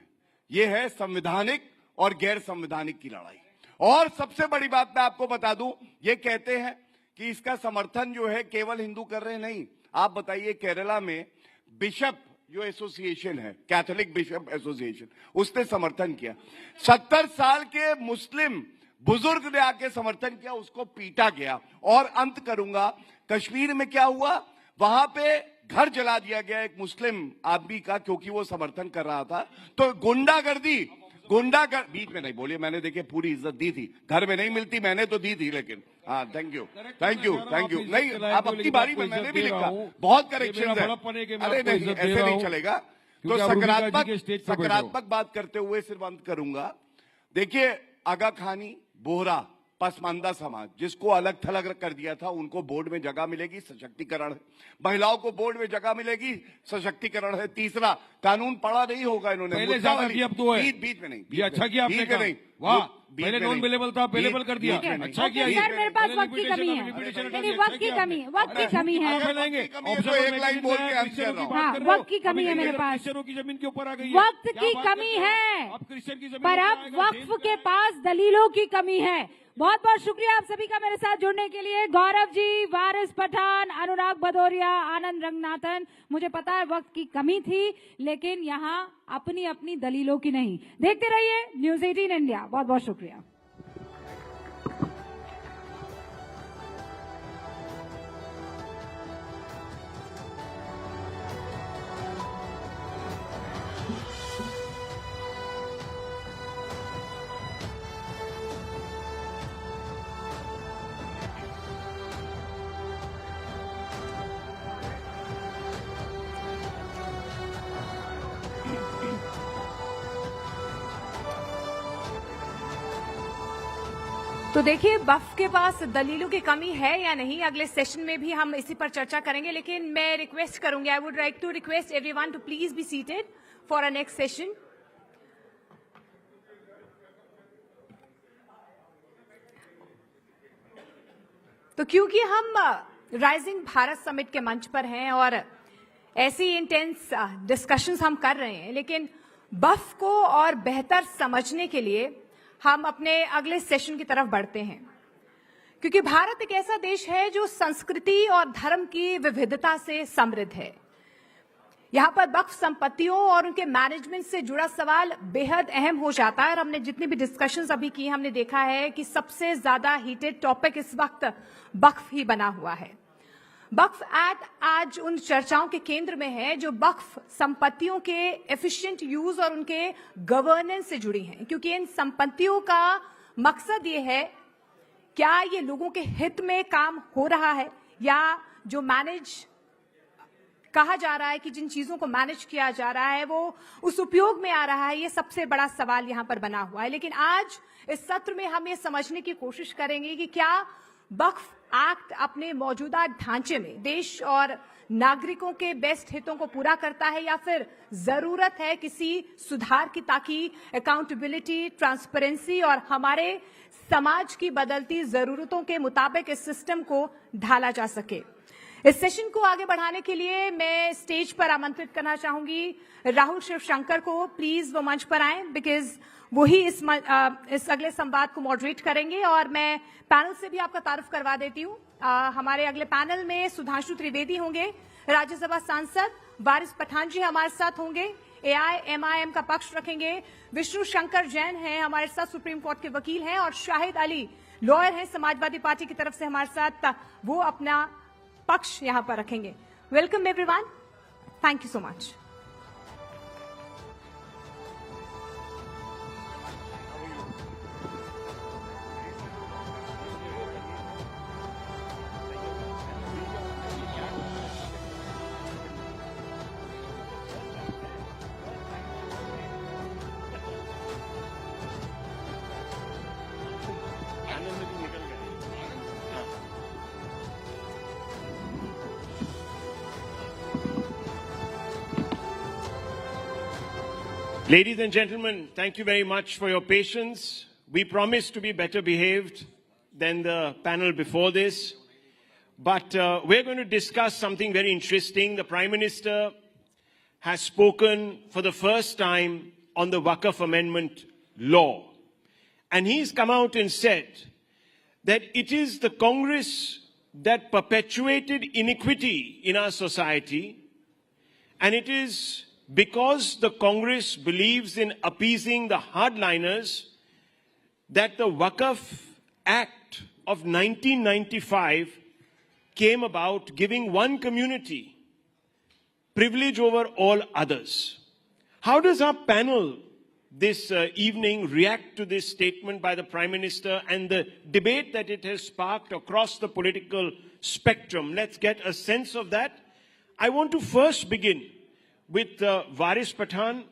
ये है संवैधानिक और गैर संवैधानिक की लड़ाई। और सबसे बड़ी बात मैं आपको बता दूं, ये कहते हैं कि इसका समर्थन जो है केवल हिंदू कर रहे हैं। नहीं, आप बताइए, केरला में बिशप जो एसोसिएशन है, कैथोलिक बिशप एसोसिएशन, उसने समर्थन किया। 70 साल के मुस्लिम बुजुर्ग ने आके समर्थन किया, उसको पीटा गया। और अंत करूंगा, कश्मीर में क्या हुआ, वहां पे घर जला दिया गया एक मुस्लिम आदमी का, क्योंकि वो समर्थन कर रहा था। तो गुंडागर्दी बीच में नहीं बोलिए, मैंने देखिए पूरी इज्जत दी थी, घर में नहीं मिलती, मैंने तो दी थी, लेकिन हाँ थैंक यू नहीं, आप अपनी बारी में, मैंने भी लिखा, बहुत करेक्शन है। अरे नहीं, ऐसे नहीं चलेगा। तो सकारात्मक बात करते हुए सिर्फ अंत करूंगा। देखिए, आगा खानी, बोहरा, पसमानदा समाज, जिसको अलग थलग कर दिया था, उनको बोर्ड में जगह मिलेगी, सशक्तिकरण है। महिलाओं को बोर्ड में जगह मिलेगी, सशक्तिकरण है। तीसरा, कानून पढ़ा नहीं होगा इन्होंने, पहले ज्यादा किया, अब तो है बीच में नहीं, ये अच्छा किया आपने कहा। नहीं, वाह, पहले नॉन अवेलेबल था, अवेलेबल कर दिया, अच्छा किया। सर, मेरे पास वक्त की कमी है, वक्त की कमी है। एक लाइन बोल के आंसर कर रहा हूं। हाँ, वक्त की कमी है मेरे पास, क्रिश्चियनों की जमीन के ऊपर आ गई, वक्त की कमी है, पर अब वक्फ के पास दलीलों की कमी है। बहुत बहुत शुक्रिया आप सभी का मेरे साथ जुड़ने के लिए। गौरव जी, वारिस पठान, अनुराग भदौरिया, आनंद रंगनाथन। मुझे पता है वक्त की कमी थी, लेकिन यहाँ अपनी अपनी दलीलों की नहीं। देखते रहिए न्यूज़ 18 इंडिया। बहुत बहुत शुक्रिया। तो देखिए, वक्फ के पास दलीलों की कमी है या नहीं, अगले सेशन में भी हम इसी पर चर्चा करेंगे। लेकिन मैं रिक्वेस्ट करूंगी, I would like to request everyone to please be seated for a next session. तो क्योंकि हम राइजिंग भारत समिट के मंच पर हैं और ऐसी इंटेंस डिस्कशंस हम कर रहे हैं, लेकिन वक्फ को और बेहतर समझने के लिए हम अपने अगले सेशन की तरफ बढ़ते हैं। क्योंकि भारत एक ऐसा देश है जो संस्कृति और धर्म की विविधता से समृद्ध है। यहाँ पर वक्फ संपत्तियों और उनके मैनेजमेंट से जुड़ा सवाल बेहद अहम हो जाता है। और हमने जितनी भी डिस्कशंस अभी की, हमने देखा है कि सबसे ज्यादा हीटेड टॉपिक इस वक्त वक्फ ही बना हुआ है। वक्फ एक्ट आज उन चर्चाओं के केंद्र में है जो वक्फ संपत्तियों के एफिशिएंट यूज और उनके गवर्नेंस से जुड़ी हैं। क्योंकि इन संपत्तियों का मकसद ये है, क्या ये लोगों के हित में काम हो रहा है, या जो मैनेज कहा जा रहा है कि जिन चीजों को मैनेज किया जा रहा है वो उस उपयोग में आ रहा है। ये सबसे बड़ा सवाल यहाँ पर बना हुआ है। लेकिन आज इस सत्र में हम ये समझने की कोशिश करेंगे कि क्या वक्फ एक्ट अपने मौजूदा ढांचे में देश और नागरिकों के बेस्ट हितों को पूरा करता है, या फिर जरूरत है किसी सुधार की, ताकि अकाउंटेबिलिटी, ट्रांसपेरेंसी और हमारे समाज की बदलती जरूरतों के मुताबिक इस सिस्टम को ढाला जा सके। इस सेशन को आगे बढ़ाने के लिए मैं स्टेज पर आमंत्रित करना चाहूंगी राहुल शिवशंकर को। प्लीज वो मंच पर आए, बिकॉज वही इस अगले संवाद को मॉडरेट करेंगे। और मैं पैनल से भी आपका तारुफ करवा देती हूँ। हमारे अगले पैनल में सुधांशु त्रिवेदी होंगे, राज्यसभा सांसद वारिस पठान जी हमारे साथ होंगे, AIMIM का पक्ष रखेंगे। विष्णु शंकर जैन हैं हमारे साथ, सुप्रीम कोर्ट के वकील हैं, और शाहिद अली लॉयर हैं समाजवादी पार्टी की तरफ से हमारे साथ, वो अपना पक्ष यहां पर रखेंगे। Welcome everyone, thank you so much. Ladies and gentlemen, thank you very much for your patience. We promised to be better behaved than the panel before this, but we're going to discuss something very interesting. The Prime Minister has spoken for the first time on the Wakf Amendment law, and he's come out and said that it is the Congress that perpetuated iniquity in our society, and it is because the Congress believes in appeasing the hardliners that the Wakf Act of 1995 came about, giving one community privilege over all others. How does our panel this evening react to this statement by the Prime Minister and the debate that it has sparked across the political spectrum? Let's get a sense of that. I want to first begin with Varis Pathan,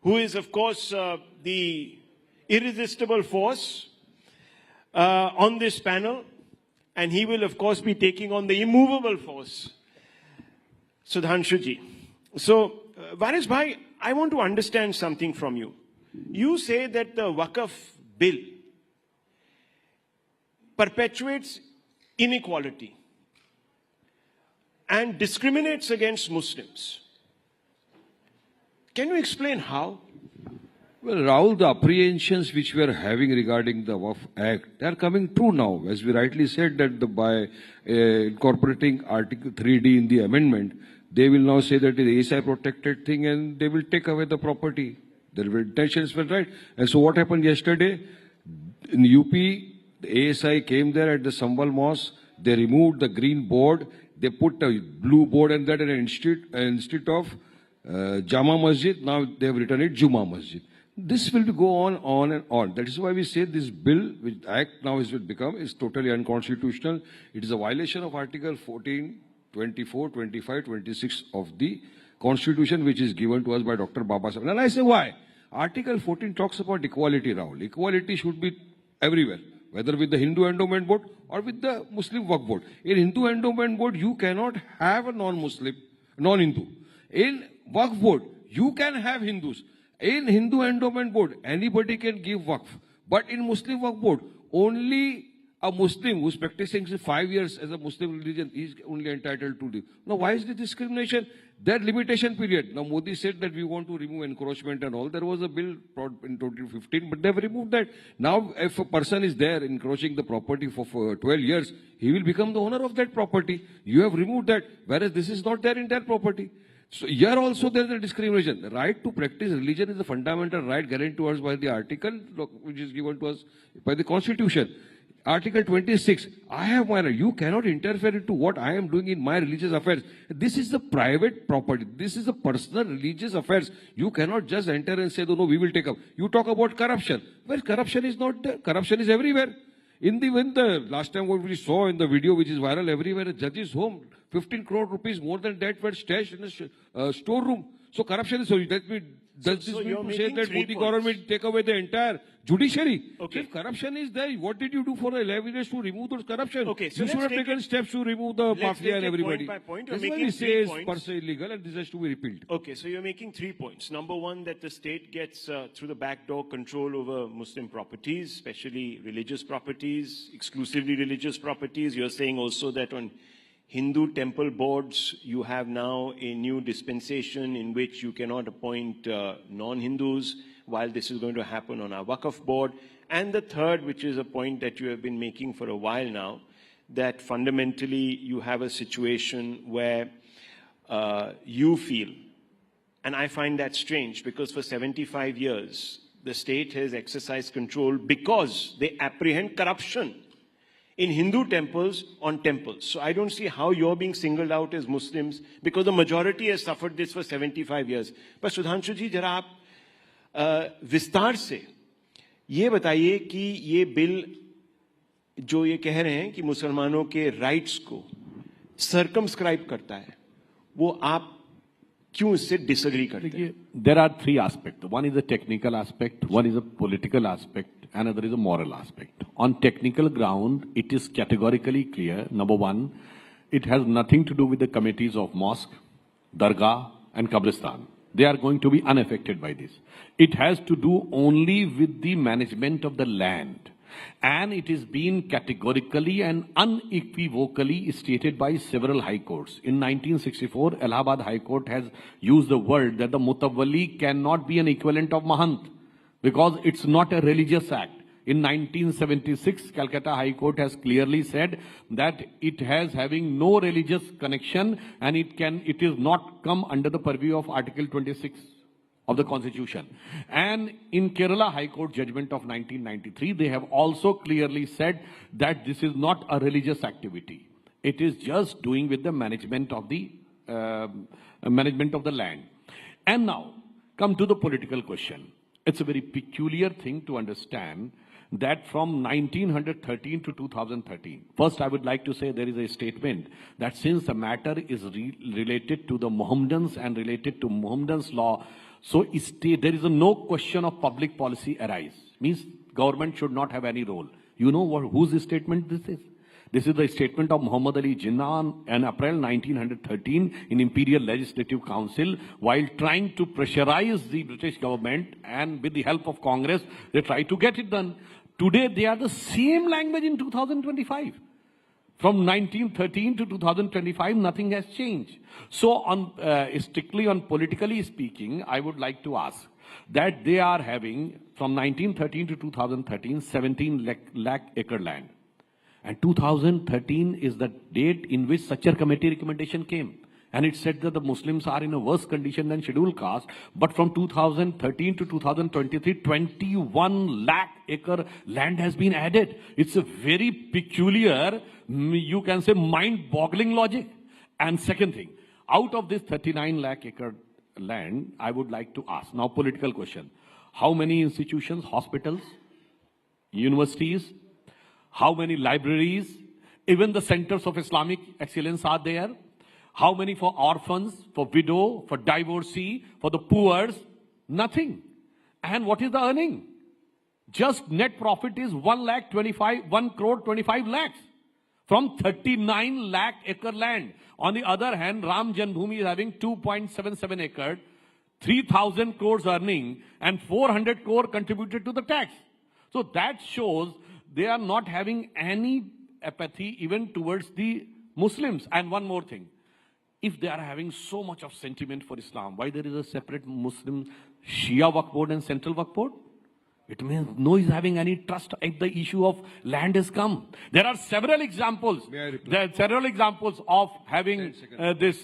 who is, of course, the irresistible force on this panel, and he will, of course, be taking on the immovable force, Sudhanshu ji. So, Varis bhai, I want to understand something from you. You say that the Wakf bill perpetuates inequality and discriminates against Muslims. Can you explain how? Well, Rahul, the apprehensions which we are having regarding the Wakf Act, they are coming true now. As we rightly said, that by incorporating Article 3D in the amendment, they will now say that it is ASI protected thing and they will take away the property. Their intentions were right. And so what happened yesterday? In UP, the ASI came there at the Sambal Mosque. They removed the green board. They put a blue board and that instead of Jama Masjid, now they have written it Juma Masjid. This will go on and on. That is why we say this bill, which Act now is totally unconstitutional. It is a violation of Article 14, 24, 25, 26 of the Constitution, which is given to us by Dr. Baba Sahib. And I say why? Article 14 talks about equality, Rahul. Equality should be everywhere, whether with the Hindu Endowment Board or with the Muslim Waqf Board. In Hindu Endowment Board, you cannot have a non-Muslim, non-Hindu. In Waqf Board, you can have Hindus. In Hindu Endowment Board, anybody can give Waqf. But in Muslim Waqf Board, only a Muslim who is practicing 5 years as a Muslim religion is only entitled to live. Now, why is the discrimination? That limitation period. Now, Modi said that we want to remove encroachment and all. There was a bill brought in 2015, but they have removed that. Now, if a person is there encroaching the property for 12 years, he will become the owner of that property. You have removed that, whereas this is not there in that property. So here also there is a discrimination. The right to practice religion is a fundamental right guaranteed to us by the article which is given to us by the Constitution. Article 26, I have my right. You cannot interfere into what I am doing in my religious affairs. This is the private property. This is the personal religious affairs. You cannot just enter and say, no, we will take up. You talk about corruption. Well, corruption is not there. Corruption is everywhere. When the last time what we saw in the video, which is viral everywhere, a judge's home, 15 crore rupees, more than that were stashed in a storeroom. So corruption is, so that means, does this mean to say that Modi government take away the entire judiciary? Okay. If corruption is there, what did you do for 11 years to remove those corruption? Okay, so you should have taken steps to remove the mafia and everybody. Point by point. That's why we say it's personally illegal and this has to be repealed. Okay, so you're making 3 points. Number one, that the state gets through the back door control over Muslim properties, especially religious properties, exclusively religious properties. You're saying also that on Hindu temple boards, you have now a new dispensation in which you cannot appoint non-Hindus, while this is going to happen on our Wakf board. And the third, which is a point that you have been making for a while now, that fundamentally you have a situation where you feel And I find that strange because for 75 years, the state has exercised control because they apprehend corruption in Hindu temples on temples. So I don't see how you're being singled out as Muslims because the majority has suffered this for 75 years. But Sudhanshu ji, जरा आप विस्तार से ये बताइए कि ये bill जो ये कह रहे हैं कि मुसलमानों के राइट्स को सर्कमस्क्राइब करता है, वो आप क्यों इससे डिसएग्री करते हैं? There are three aspects. One is a technical aspect, one is a political aspect, another is a moral aspect. On technical ground, it is categorically clear. Number one, it has nothing to do with the committees of mosque, dargah, and qabristan. They are going to be unaffected by this. It has to do only with the management of the land. And it is being categorically and unequivocally stated by several high courts. In 1964, Allahabad High Court has used the word that the mutawalli cannot be an equivalent of mahant because it's not a religious act. In 1976, Calcutta High Court has clearly said that it has having no religious connection and it is not come under the purview of Article 26 of the Constitution. And in Kerala High Court judgment of 1993, they have also clearly said that this is not a religious activity. It is just doing with the management of the land. And now, come to the political question. It's a very peculiar thing to understand that from 1913 to 2013, first I would like to say there is a statement that since the matter is related to the Mohammedans and related to Mohammedans law, so there is no question of public policy arise. Means government should not have any role. You know whose statement this is? This is the statement of Muhammad Ali Jinnah in April 1913 in Imperial Legislative Council while trying to pressurize the British government, and with the help of Congress, they try to get it done. Today, they are the same language in 2025. From 1913 to 2025, nothing has changed. So, strictly on politically speaking, I would like to ask that they are having, from 1913 to 2013, 17 lakh acre land. And 2013 is the date in which such a committee recommendation came. And it said that the Muslims are in a worse condition than scheduled caste. But from 2013 to 2023, 21 lakh acre land has been added. It's a very peculiar, you can say, mind-boggling logic. And second thing, out of this 39 lakh acre land, I would like to ask, now political question, how many institutions, hospitals, universities, how many libraries, even the centers of Islamic excellence are there? How many for orphans, for widow, for divorcee, for the poor? Nothing. And what is the earning? Just net profit is 1 crore 25 lakhs from 39 lakh acre land. On the other hand, Ram Janmabhoomi is having 2.77 acre, 3,000 crores earning, and 400 crore contributed to the tax. So that shows they are not having any apathy even towards the Muslims. And one more thing. If they are having so much of sentiment for Islam, why there is a separate Muslim Shia Wakf Board and Central Wakf Board? It means no is having any trust if the issue of land has come. There are several examples. There are several examples of having this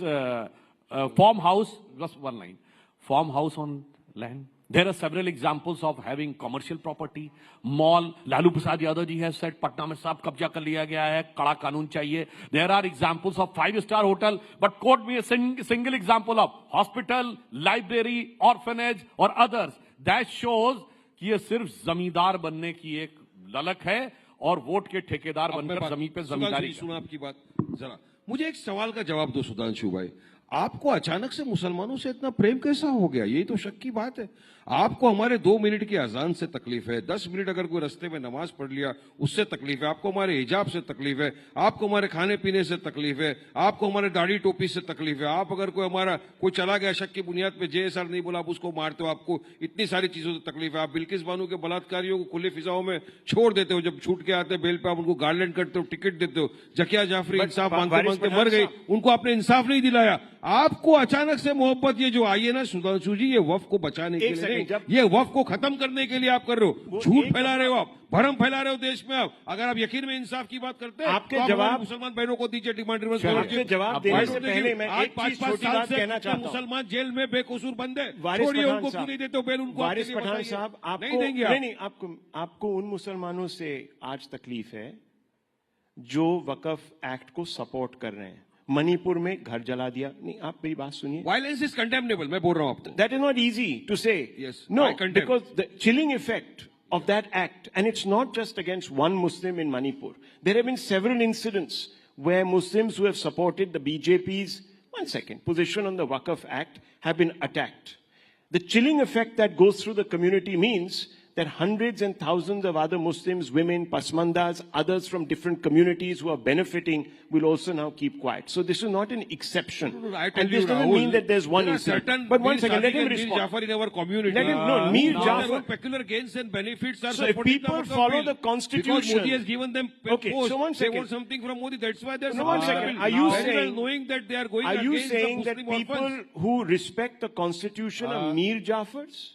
farmhouse, just one line, farmhouse on land. There are several examples of having commercial property, mall. Lalu Prasad Yadav ji has said, Patna mein sab kabja kar liya gaya hai, kada kanun chahiye. There are examples of 5-star hotel, but quote me a single example of hospital, library, orphanage or others. That shows कि ये सिर्फ जमींदार बनने की एक ललक है और वोट के ठेकेदार बनकर जमीन पे जमींदारी। सुनो आपकी बात जरा, मुझे एक सवाल का जवाब दो सुधांशु भाई, आपको अचानक से मुसलमानों से इतना प्रेम कैसा हो गया? ये तो शक की बात है। आपको हमारे 2 मिनट की अजान से तकलीफ है, 10 मिनट अगर कोई रास्ते में नमाज पढ़ लिया उससे तकलीफ है, आपको हमारे हिजाब से तकलीफ है, आपको हमारे खाने पीने से तकलीफ है, आपको हमारे दाढ़ी टोपी से तकलीफ है, आप अगर कोई चला गया शक की बुनियाद पे JSR नहीं बोला आप उसको मारते हो, आपको इतनी सारी चीजों से तकलीफ है, आप बिल्किस बानो के बलात्कारियों को खुले फिजाओं में छोड़ देते हो, जब छूट के आते बेल पे आप उनको गार्लैंड करते हो, टिकट देते हो, जकिया जाफरी इंसाफ मांगते मांगते मर गई, उनको आपने इंसाफ नहीं दिलाया, आपको अचानक से मोहब्बत ये जो आई है ना सुधांशु जी, ये वक्फ को बचाने के लिए नहीं, ये वक्फ को खत्म करने के लिए आप कर रहे हो। झूठ फैला रहे हो आप, भ्रम फैला रहे हो देश में। आप अगर आप यकीन में इंसाफ की बात करते हैं आपके तो जवाब मुसलमान बहनों को दीजिए डिमांड रिवर्स। आपके जवाब देने से पहले मैं एक चीज छोटी बात कहना चाहता हूं। मुसलमान जेल में बेकसूर बंद है, वारिस छोड़िए पठान उनको, क्यों साहब, नहीं देते हो बेल उनको? वारिस पठान साहब, आपको नहीं देंगे नहीं, आपको उन मुसलमानों से आज तकलीफ है जो वकफ एक्ट को सपोर्ट कर रहे हैं। मणिपुर में घर जला दिया, नहीं, आप मेरी बात सुनिए। वायलेंस इज कंडेमनेबल, मैं बोल रहा हूं आपको। That is not easy to say. Yes, no, I condemn. Because the chilling effect of that act, and it's not just against one Muslim in Manipur. There have been several incidents where Muslims who have supported the BJP's position on the Wakf Act have been attacked. The chilling effect that goes through the community means that hundreds and thousands of other Muslims, women, pasmandas, others from different communities who are benefiting will also now keep quiet. So this is not an exception. And this doesn't mean that there's one incident. But one second, let him respond. Jafar in our community. Let him, no, Mir Jafar. Peculiar gains and benefits are so if people follow the constitution. Because Modi has given them okay, post, so one second. they want something from Modi, that's why they're no, one second. Are you saying, knowing that they are going are you against saying the that Muslim people orphans? who respect the constitution are Mir Jafars?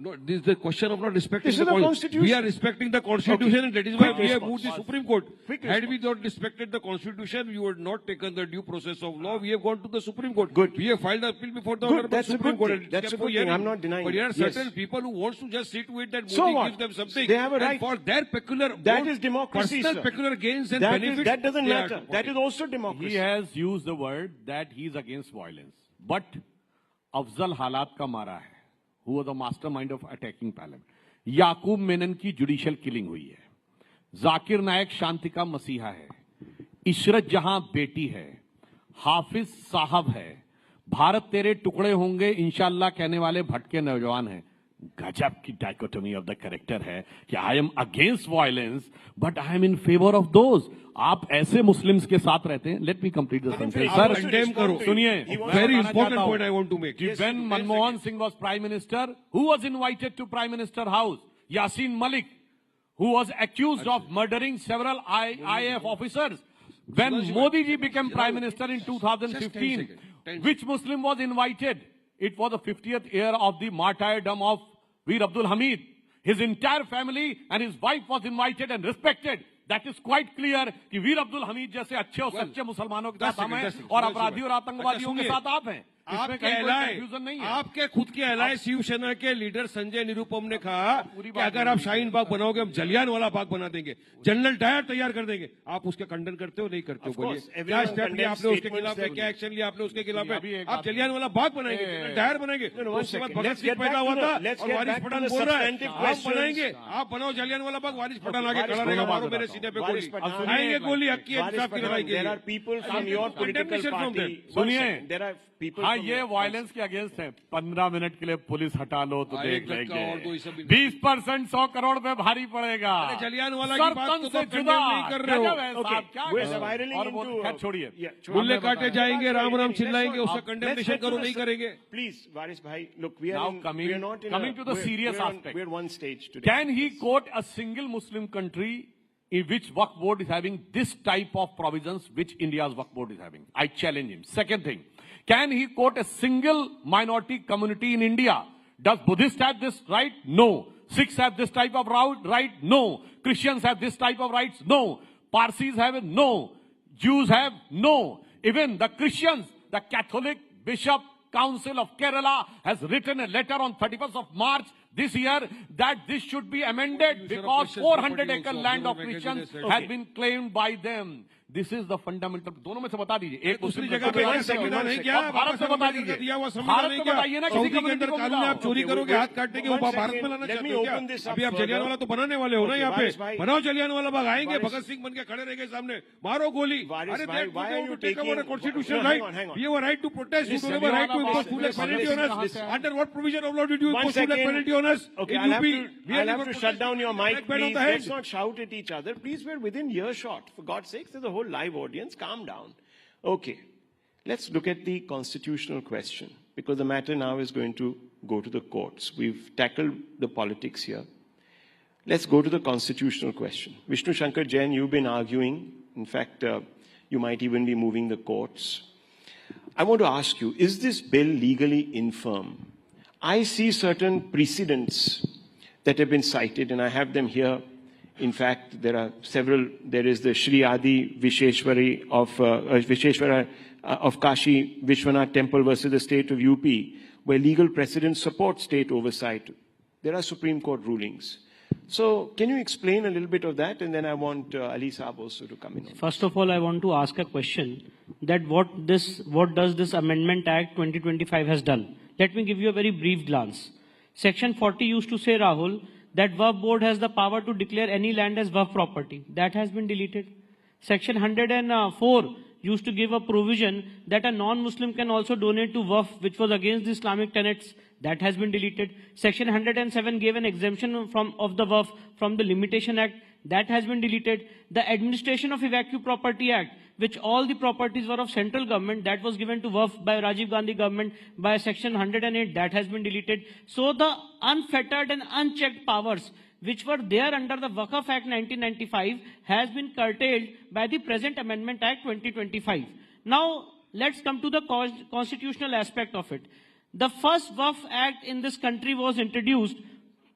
No, this is the question of not respecting the Constitution. We are respecting the Constitution, and that is why we have moved the Supreme Court. Had we not respected the Constitution, we would not taken the due process of law. We have gone to the Supreme Court. Good. We have filed the appeal before the Good. That's Supreme a Court. good thing. That's a good thing. I'm not denying. But there are certain yes. people who wants to just sit with that so Modi what? gives them something. They have a right. And for their peculiar that is democracy, personal sir. peculiar gains and that benefits. That doesn't matter. That is also democracy. He has used the word that he is against violence. But Afzal Halat ka mara hai, who was the mastermind of attacking parliament. याकूब मेनन की judicial killing हुई है, जाकिर नायक शांति का मसीहा है, इशरत जहां बेटी है, हाफिज साहब है, भारत तेरे टुकड़े होंगे इंशाल्लाह कहने वाले भटके नौजवान हैं। गजब की डाइकोटोमी ऑफ द कैरेक्टर है कि I am against violence but I am in favour of those. आप ऐसे मुस्लिम्स के साथ रहते हैं। Let me complete the sentence sir, condemn करो। सुनिए, very important point I want to make. When Manmohan Singh was Prime Minister, who was invited to Prime Minister House? Yasin Malik, who was accused of murdering several IAF officers. When Modi ji became Prime Minister in 2015, which Muslim was invited? It was the 50th year of the martyrdom of Veer Abdul Hamid. His entire family and his wife was invited and respected. That is quite clear कि वीर अब्दुल हमीद जैसे अच्छे और सच्चे मुसलमानों के साथ हम हैं और अपराधी और आतंकवादियों के साथ आप हैं। आपके खुद के एलाय शिवसेना के लीडर संजय निरुपम ने कहा कि अगर आप शाहीन बाग बनाओगे हम जलियान वाला बाग बना देंगे, जनरल डायर तैयार कर देंगे। आप उसका खंडन करते हो नहीं करते हो? बोलिए क्या स्टेप लिया आपने उसके खिलाफ, क्या एक्शन लिया आपने उसके खिलाफ? आप जलियान वाला बाग बनाएंगे, जनरल डायर बनाएंगे। उसके बाद भगत सिंह पैदा हुआ था और वारिस पठान बोल रहा है आप बनाएंगे, आप बनाओ जलियान वाला बाग, वारिस पठान आगे खड़ा रहेगा, मारो मेरे सीने पे गोली, खाएंगे गोली हक की इंसाफ की लड़ाई के लिए। सुनिए, हाँ ये वायलेंस के अगेंस्ट है। 15 मिनट के लिए पुलिस हटा लो तो देख लेंगे, 20% 100 करोड़ पे भारी पड़ेगा। जलियानवाला की बात तो जुदा नहीं कर रहे हो। छोड़िए, गुल्ले काटे जाएंगे, राम राम चिल्लाएंगे, उसका कंडेमनेशन करो, नहीं करेंगे। प्लीज वारिस भाई, look, we are coming to the serious aspect. We're one stage today. Can he quote a single Muslim country in which Wakf board is having this type of provisions which India's Wakf board is having? I challenge him. Second thing, can he quote a single minority community in India? Does Buddhists have this right? No. Sikhs have this type of right? No. Christians have this type of rights? No. Parsis have it? No. Jews have? No. Even the Christians, the Catholic Bishop Council of Kerala has written a letter on 31st of March this year that this should be amended because 400-acre land of Christians has been claimed by them. This is the fundamental. दोनों में से बता दीजिए, एक दूसरी जगह पे संविधान है क्या? भारत से बता दीजिए, दिया हुआ संविधान है क्या? बताइए ना, किसी के अंदर कानून आप चोरी करोगे, हाथ काटने के, वो भारत में लाना चाहते हो क्या? अभी आप जलियानवाला तो बनाने वाले हो ना यहाँ पे, बनाओ जलियानवाला बाग, आएंगे भगत सिंह बन के खड़े रहेंगे सामने, मारो गोली। अरे constitutional right, you have a right to protest, you don't have a right to impose full penalty on us. Under what provision of law did you impose full penalty on us? Okay, I'll have to shut down your mic, please. Let's not shout at each other. Please, we're within earshot. For God's sake, there's a whole live audience. Calm down. Okay, let's look at the constitutional question, because the matter now is going to go to the courts. We've tackled the politics here. Let's go to the constitutional question. Vishnu Shankar Jain, you've been arguing. In fact, you might even be moving the courts. I want to ask you, is this bill legally infirm? I see certain precedents that have been cited, and I have them here. In fact, there are several. There is the Shri Adi Visheshwari of Kashi Vishwanath Temple versus the state of UP, where legal precedents support state oversight. There are Supreme Court rulings. So can you explain a little bit of that? And then I want Ali Saab also to come in. First of all, I want to ask a question that what does this Amendment Act 2025 has done? Let me give you a very brief glance. Section 40 used to say, Rahul, that Wakf board has the power to declare any land as Wakf property. That has been deleted. Section 104 used to give a provision that a non-Muslim can also donate to Wakf, which was against the Islamic tenets. That has been deleted. Section 107 gave an exemption of the Wakf from the Limitation Act. That has been deleted. The Administration of Evacuee Property Act, which all the properties were of central government, that was given to Wakf by Rajiv Gandhi government by Section 108. That has been deleted. So the unfettered and unchecked powers which were there under the Wakf Act 1995 has been curtailed by the present Amendment Act 2025. Now, let's come to the constitutional aspect of it. The first Wakf Act in this country was introduced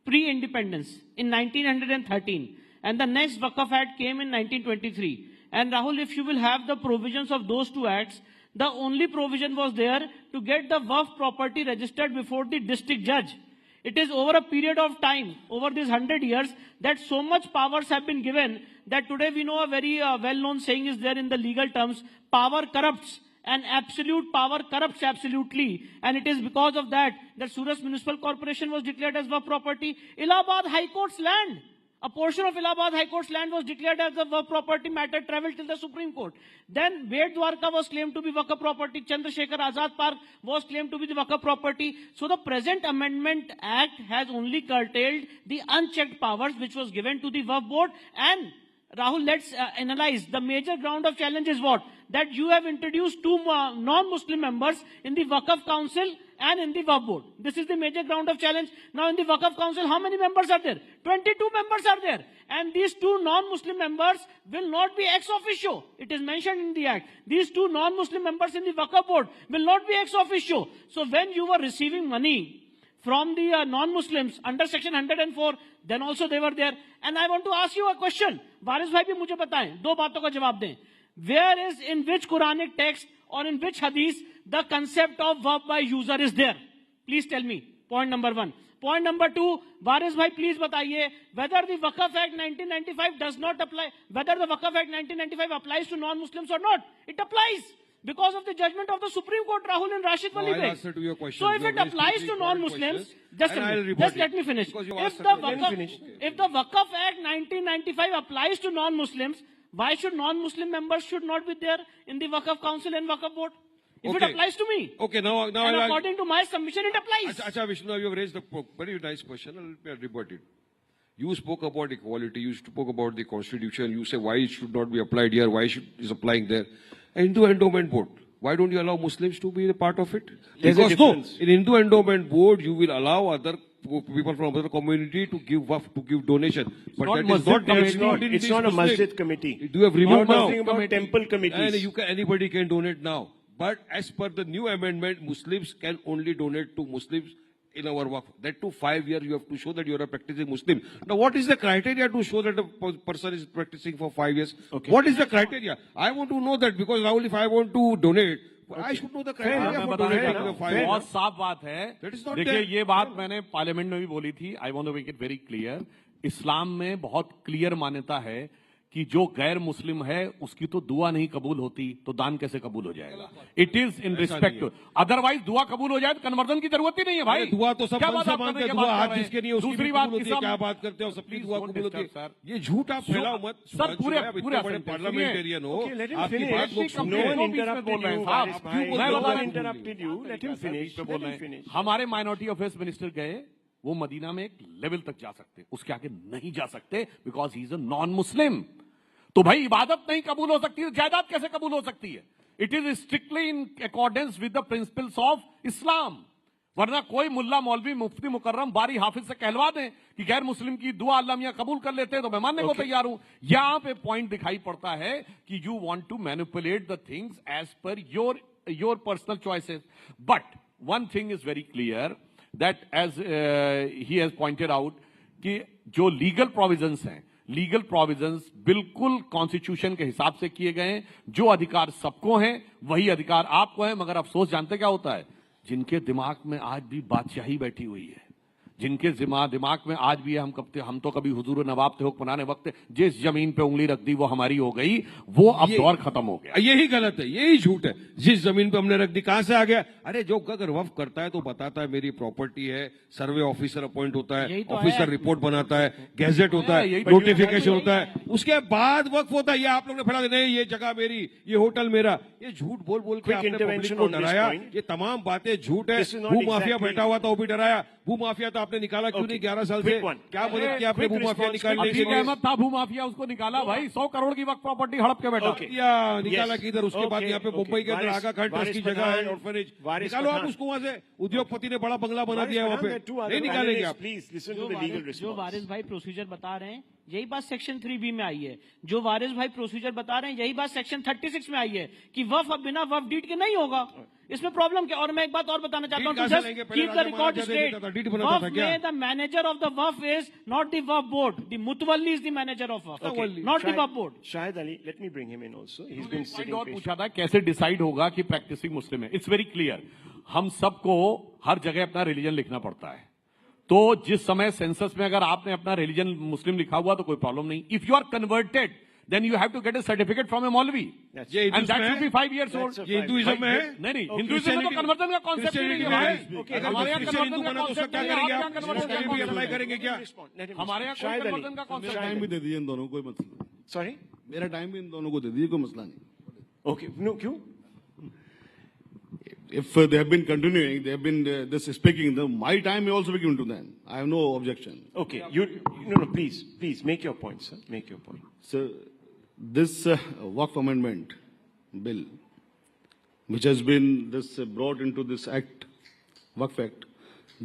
pre-independence in 1913, and the next Wakf Act came in 1923. And Rahul, if you will have the provisions of those two acts, the only provision was there to get the Wakf property registered before the district judge. It is over a period of time, over these 100 years, that so much powers have been given that today we know a very well-known saying is there in the legal terms, power corrupts. And absolute power corrupts absolutely. And it is because of that Surat Municipal Corporation was declared as Wakf property. Allahabad High Court's land, a portion of Allahabad High Court's land was declared as a Wakf property matter, traveled till the Supreme Court. Then Bed Dwarka was claimed to be Wakf property. Chandrasekhar Azad Park was claimed to be the Wakf property. So the present Amendment Act has only curtailed the unchecked powers which was given to the Wakf board. And Rahul, let's analyze. The major ground of challenge is what? That you have introduced two non-Muslim members in the Wakf Council and in the Wakf board. This is the major ground of challenge. Now in the Wakf Council, how many members are there? 22 members are there. And these two non-Muslim members will not be ex officio. It is mentioned in the Act. These two non-Muslim members in the Wakf board will not be ex officio. So when you were receiving money from the non-Muslims under Section 104, then also they were there. And I want to ask you a question. Waris bhai bhi mujhe bataएं, दो बातों का जवाब दें. Where is, in which Quranic text or in which hadith the concept of Wakf by user is there? Please tell me. Point number one. Point number two, Waris bhai, please bataiye whether the Wakf Act 1995 does not apply, whether the Wakf Act 1995 applies to non-Muslims or not. It applies. Because of the judgment of the Supreme Court, Rahul and Rashid Wali Beg. So if it applies to non-Muslims, just let me finish. If the Wakf Act 1995 applies to non-Muslims, why should non-Muslim members should not be there in the Wakf Council and Wakf Board? If it applies to me. Okay, now and according to my submission, it applies. Acha Vishnu, you have raised a very nice question. I'll rebut it. You spoke about equality. You spoke about the Constitution. You say why it should not be applied here, why is applying there. Hindu Endowment Board. Why don't you allow Muslims to be a part of it? Because no, in Hindu Endowment Board, you will allow other people from other community to give Wakf, to give donation. But it's not a masjid committee. Do you have removed now? Talking about temple committees. And anybody can donate now. But as per the new amendment, Muslims can only donate to Muslims in our Wakf. That too 5 years you have to show that you are a practicing Muslim. Now what is the criteria to show that a person is practicing for 5 years? Okay. What is the criteria? I want to know that because Rahul, if I want to donate, I should know the criteria for donating for 5 years. बहुत साफ बात है. देखिए ये बात मैंने parliament में भी बोली थी. I want to make it very clear. इस्लाम में बहुत क्लियर मान्यता है कि जो गैर मुस्लिम है उसकी तो दुआ नहीं कबूल होती तो दान कैसे कबूल हो जाएगा. It is in respect to, otherwise दुआ कबूल हो जाए तो कन्वर्जन की जरूरत ही नहीं है भाई. दुआ तो सब मानते हैं, दुआ हाथ जिसके नहीं दूसरी बात क्या बात करते हो, सबकी दुआ कबूल होती है. ये झूठ आप फैलाओ मत सर. पूरे बड़े पार्लियामेंटेरियन हो, आपकी बात लोग सुन रहे हैं. हमारे माइनॉरिटी अफेयर्स मिनिस्टर गए, वो मदीना में एक लेवल तक जा सकते, उसके आगे नहीं जा सकते because he is a non Muslim. तो भाई इबादत नहीं कबूल हो सकती, जायदाद कैसे कबूल हो सकती है? It is strictly in accordance with the principles of Islam. वरना कोई मुल्ला मौलवी मुफ्ती मुकर्रम बारी हाफिज से कहलवा दें कि गैर मुस्लिम की दुआ अल्लाह मियां कबूल कर लेते हैं तो मैं मानने को तैयार हूं. यहां पे पॉइंट दिखाई पड़ता है कि you want to manipulate the things as per your your personal choices. But one thing is very clear that as he has pointed out, कि जो लीगल प्रोविजंस हैं, लीगल प्रोविजंस बिल्कुल कॉन्स्टिट्यूशन के हिसाब से किए गए हैं. जो अधिकार सबको हैं वही अधिकार आपको हैं. मगर अफसोस जानते क्या होता है? जिनके दिमाग में आज भी बादशाही बैठी हुई है, जिनके दिमाग में आज भी हम तो कभी हुजूर नवाब थे हुक्मरान वक्त, जिस जमीन पे उंगली रख दी वो हमारी हो गई, वो अब दौर खत्म हो गया. यही गलत है, यही झूठ है. जिस जमीन पे हमने रख दी कहां से आ गया? अरे जो अगर वक्फ करता है तो बताता है मेरी प्रॉपर्टी है, सर्वे ऑफिसर अपॉइंट होता है, ऑफिसर रिपोर्ट बनाता है, गैजेट होता है, नोटिफिकेशन होता है, उसके बाद वक्फ होता है. ये आप लोग ने फड़ा नहीं, ये जगह मेरी, ये होटल मेरा. ये झूठ बोल बोल के आपने पब्लिक को डराया. ये तमाम बातें झूठ है. भू माफिया बैठा हुआ था वो भी डराया. भू माफिया तो आपने निकाला क्यों नहीं 11 साल से? क्या मदद किया आपने भू माफिया निकालने के लिए? अहमद था भू माफिया, उसको निकाला भाई. 100 करोड़ की वक्त प्रॉपर्टी हड़प के बैठा. निकाला किधर? उसके बाद यहाँ पे मुंबई के अंदर आगा खंड ट्रस्ट की जगह है, ऑर्फनेज. निकालो आप उसको वहां से. उद्योगपति ने बड़ा बंगला बना दिया वहाँ पे. नहीं निकालेंगे आप. जो वारिस भाई प्रोसीजर बता रहे हैं यही बात सेक्शन 3B में आई है. जो वारिस भाई प्रोसीजर बता रहे हैं यही बात सेक्शन 36 में आई है कि वफ अब बिना वफ डीड के नहीं होगा. इसमें प्रॉब्लम क्या? और मैं एक बात और बताना चाहता हूँ, keep the record straight. Waqf में the manager of the Waqf is not the Waqf board. The mutawalli is the manager of Waqf, not the Waqf board. Shahid Ali, let me bring him in also. He has been sitting. और पूछा था कैसे डिसाइड होगा कि practising मुस्लिम है. It's very clear. हम सबको हर जगह अपना रिलीजन लिखना पड़ता है. तो जिस समय सेंसस में अगर आपने अपना रिलीजन मुस्लिम लिखा हुआ तो कोई प्रॉब्लम नहीं. If you are converted then you have to get a certificate from a Maulvi, and that should be 5 years old. ये हिंदुइज्म में है? नहीं, हिंदुइज्म में तो कन्वर्जन का कॉन्सेप्ट नहीं है. हमारे यहाँ कन्वर्जन का कॉन्सेप्ट क्या करेंगे आप? अप्लाई करेंगे क्या? हमारे यहाँ कन्वर्जन का कॉन्सेप्ट टाइम भी दे दीजिए इन दोनों को, कोई मसला नहीं. सॉरी, मेरा टाइम भी इन दोनों को दे दीजिए, कोई मसला नहीं. ओके, नो, क्यों? If they have been continuing, they have been this speaking, my time may also be given to them. I have no objection. Okay, no, please make your point, sir. Make your point. Sir, this Wakf amendment bill, which has been brought into this act, Wakf Act,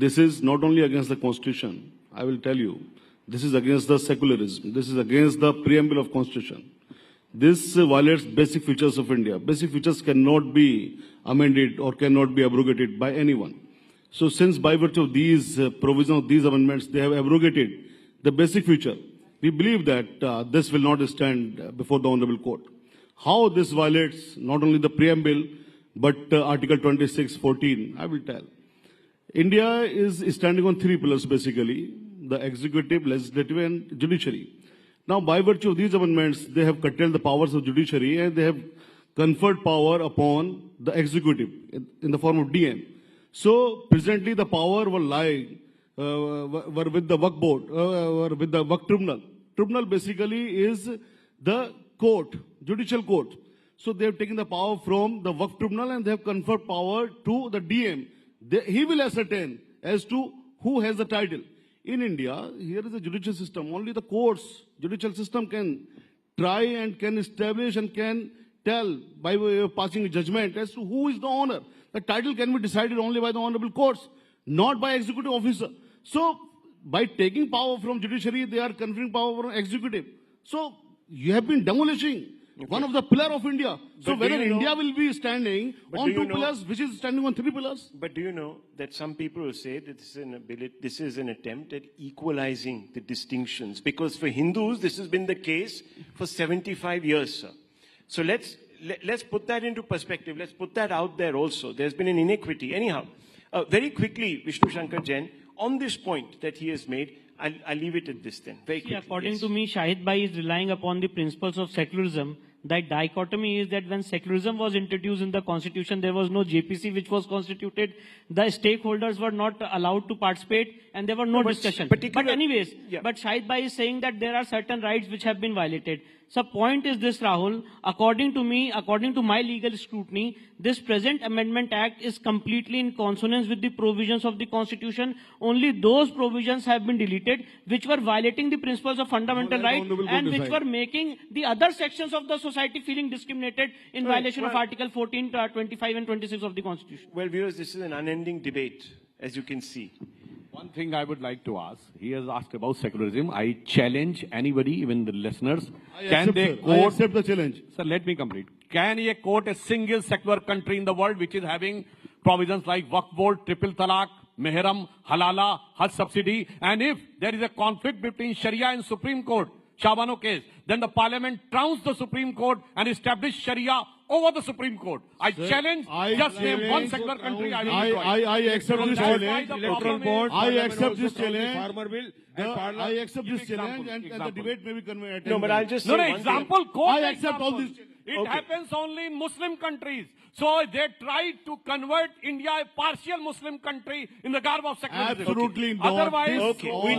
this is not only against the Constitution. I will tell you, this is against the secularism. This is against the preamble of Constitution. This violates basic features of India. Basic features cannot be amended or cannot be abrogated by anyone. So since by virtue of these provisions of these amendments, they have abrogated the basic feature, we believe that this will not stand before the Honorable Court. How this violates not only the preamble, but Article 26(14), I will tell. India is standing on 3 pillars basically: the executive, legislative and judiciary. Now, by virtue of these amendments, they have curtailed the powers of judiciary and they have conferred power upon the executive in the form of DM. So, presently, the power will lie were with the Wakf board, or with the Wakf tribunal. Tribunal basically is the court, judicial court. So, they have taken the power from the Wakf tribunal and they have conferred power to the DM. He will ascertain as to who has the title. In India, here is a judicial system. Only the courts, judicial system can try and can establish and can tell by way of passing a judgment as to who is the owner. The title can be decided only by the honorable courts, not by executive officer. So, by taking power from judiciary, they are conferring power from executive. So, you have been demolishing one of the pillars of India. So whether India will be standing on 2 pillars, which is standing on 3 pillars? But do you know that some people will say that this is an attempt at equalizing the distinctions? Because for Hindus, this has been the case for 75 years, sir. So let's put that into perspective. Let's put that out there also. There's been an inequity. Anyhow, very quickly, Vishnu Shankar Jain, on this point that he has made, I'll leave it at this then. Very quickly. According to me, Shahid Bhai is relying upon the principles of secularism. That dichotomy is that when secularism was introduced in the constitution, there was no JPC which was constituted. The stakeholders were not allowed to participate and there were no discussion. But anyways, but Shahid Bhai is saying that there are certain rights which have been violated. So point is this, Rahul, according to me, according to my legal scrutiny, this present Amendment Act is completely in consonance with the provisions of the Constitution. Only those provisions have been deleted which were violating the principles of fundamental rights and which were making the other sections of the society feeling discriminated in violation of Article 14, 25 and 26 of the Constitution. Well, viewers, this is an unending debate, as you can see. One thing I would like to ask, he has asked about secularism. I challenge anybody, even the listeners. I accept the challenge. Sir, let me complete. Can he quote a single secular country in the world which is having provisions like Wakf board, triple talaq, mehram, halala, hajj subsidy? And if there is a conflict between Sharia and Supreme Court, Shabano case, then the parliament trounced the Supreme Court and established Sharia over the Supreme Court. I challenge, just name one secular country. I accept this challenge. I accept this challenge. Farmer bill. I accept this challenge and the debate may be convenient. No, but I'll just No, say one example, thing. quote I accept all example. this. It happens only in Muslim countries. So they tried to convert India a partial Muslim country in the garb of secularism. Absolutely not. Otherwise, Okay, we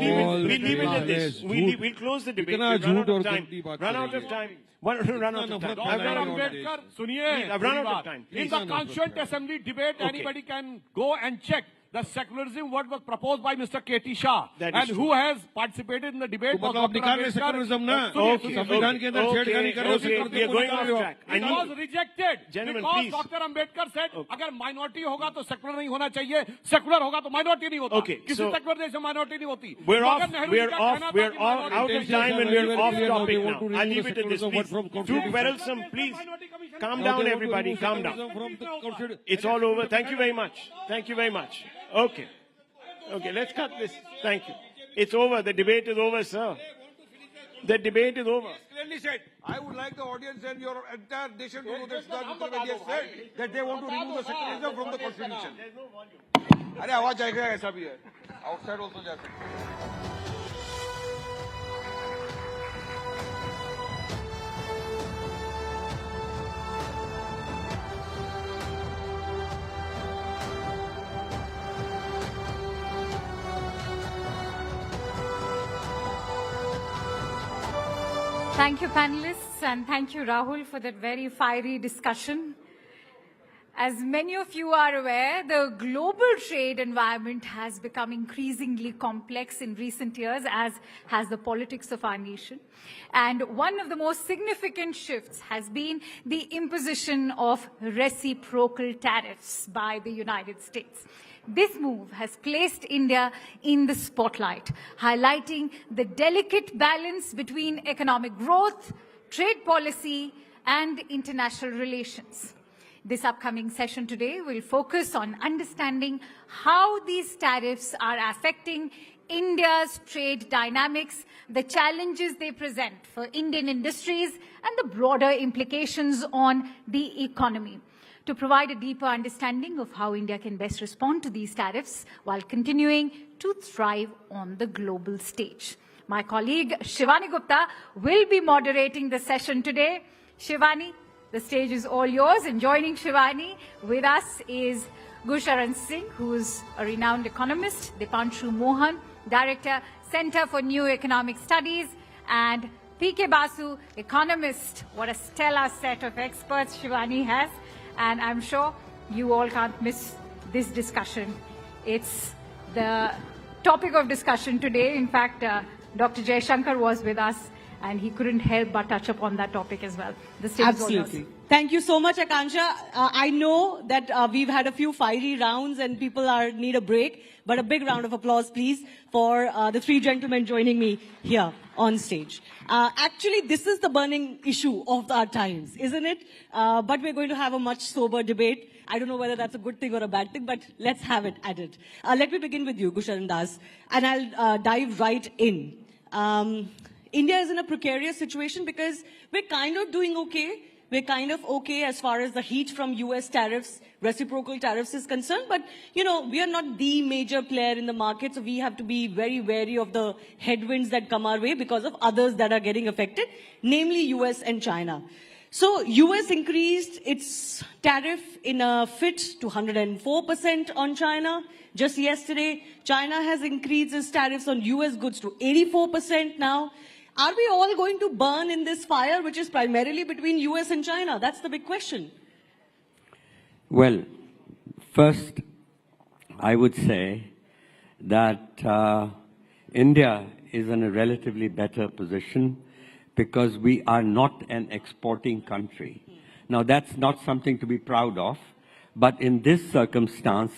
leave it at this. We'll close the debate. We'll run out of time. Run out of time. Run out of time. Dr. Ambedkar, suniye, I've run out of time. in the Constituent Assembly debate, anybody can go and check. The secularism what was proposed by Mr. K.T. Shah and who has participated in the debate was Dr. secularism na. Okay, we are going off track. It was rejected Gentlemen, because please. Dr. Ambedkar said, अगर minority होगा तो secular नहीं होना चाहिए, secular होगा तो minority नहीं होता. Okay, किसी so secular देश में minority नहीं होती. We're मगर off. नेहरू We're जी का off. कहना था We're कि off. Out of time and we're off topic now. I'll leave it at this. Please, too quarrelsome. Please, calm down, everybody. Calm down. It's all over. Thank you very much. Thank you very much. Okay. Okay, let's cut this. Thank you. It's over. The debate is over, sir. The debate is over. Clearly said, I would like the audience and your entire nation to know that Siddharth Mukherjee said that they want to remove the secularism from the constitution. अरे आवाज जाएगा ऐसा भी है. Outside also जा सकते हैं. Thank you, panelists, and thank you, Rahul, for that very fiery discussion. As many of you are aware, the global trade environment has become increasingly complex in recent years, as has the politics of our nation. And one of the most significant shifts has been the imposition of reciprocal tariffs by the United States. This move has placed India in the spotlight, highlighting the delicate balance between economic growth, trade policy, and international relations. This upcoming session today will focus on understanding how these tariffs are affecting India's trade dynamics, the challenges they present for Indian industries, and the broader implications on the economy. To provide a deeper understanding of how India can best respond to these tariffs while continuing to thrive on the global stage. My colleague Shivani Gupta will be moderating the session today. Shivani, the stage is all yours. And joining Shivani with us is Gusharan Singh, who is a renowned economist, Dipanshu Mohan, Director, Center for New Economic Studies, and P.K. Basu, economist. What a stellar set of experts Shivani has. And I'm sure you all can't miss this discussion. It's the topic of discussion today. In fact, Dr. Jaishankar was with us, and he couldn't help but touch upon that topic as well. The stage is all yours. Absolutely. Thank you so much, Akansha. I know that we've had a few fiery rounds and people need a break, but a big round of applause, please, for the three gentlemen joining me here on stage. Actually, this is the burning issue of our times, isn't it? But we're going to have a much sober debate. I don't know whether that's a good thing or a bad thing, but let's have it at it. Let me begin with you, Gusharan Das, and I'll dive right in. India is in a precarious situation because we're kind of doing okay. We're kind of okay as far as the heat from US tariffs, reciprocal tariffs is concerned. But, you know, we are not the major player in the market. So we have to be very wary of the headwinds that come our way because of others that are getting affected, namely US and China. So US increased its tariff in a fit to 104% on China. Just yesterday, China has increased its tariffs on US goods to 84% now. Are we all going to burn in this fire, which is primarily between US and China? That's the big question. Well, first, I would say that India is in a relatively better position because we are not an exporting country. Now, that's not something to be proud of, but in this circumstance,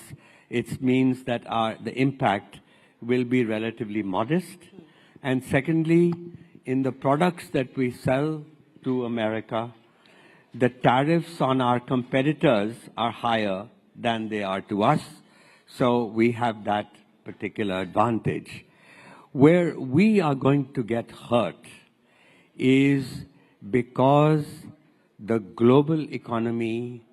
it means that the impact will be relatively modest. And secondly, in the products that we sell to America, the tariffs on our competitors are higher than they are to us. So we have that particular advantage. Where we are going to get hurt is because the global economy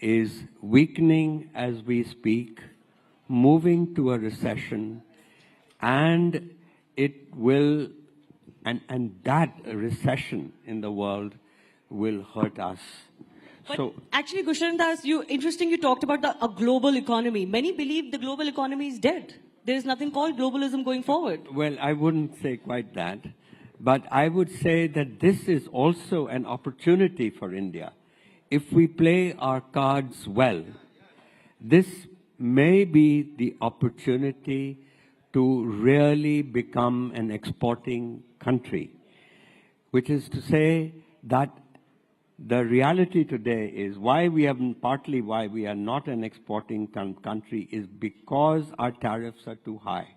is weakening as we speak, moving to a recession, and it will, and that recession in the world will hurt us. But actually, Gushrandas, interesting you talked about a global economy. Many believe the global economy is dead. There is nothing called globalism going forward. Well, I wouldn't say quite that, but I would say that this is also an opportunity for India. If we play our cards well, this may be the opportunity to really become an exporting country, which is to say that the reality today is partly why we are not an exporting country is because our tariffs are too high.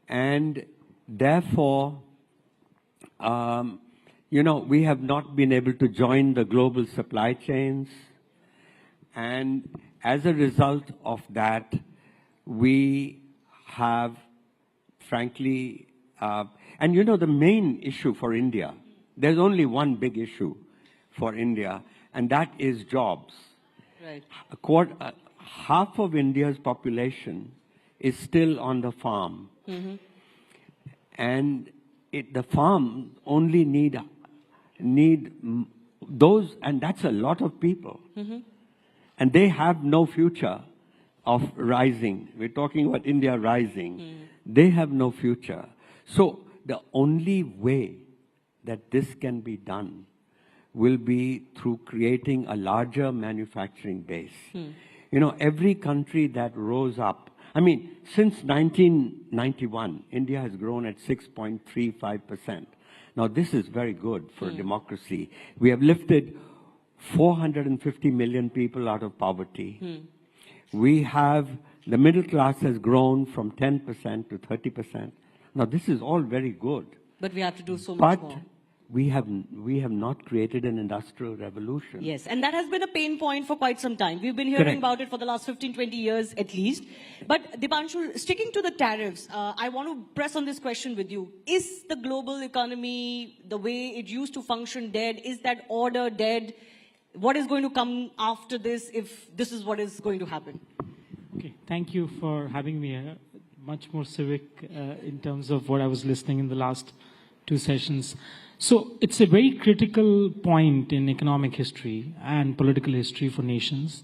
And therefore, we have not been able to join the global supply chains. And as a result of that, we have, frankly, and the main issue for India, there's only one big issue for India, and that is jobs. Right. Half of India's population is still on the farm. Mm-hmm. And the farm only need those, and that's a lot of people. Mm-hmm. And they have no future of rising. We're talking about India rising. Mm. They have no future. So the only way that this can be done will be through creating a larger manufacturing base. Every country that rose up, since 1991, India has grown at 6.35%. Now, this is very good for democracy. We have lifted 450 million people out of poverty. The middle class has grown from 10% to 30%. Now, this is all very good. But we have to do so much more. But we have not created an industrial revolution. Yes, and that has been a pain point for quite some time. We've been hearing about it for the last 15, 20 years at least. But Dipanshu, sticking to the tariffs, I want to press on this question with you. Is the global economy, the way it used to function, dead? Is that order dead? What is going to come after this if this is what is going to happen? Okay, thank you for having me here. Much more civic in terms of what I was listening in the last two sessions. So it's a very critical point in economic history and political history for nations.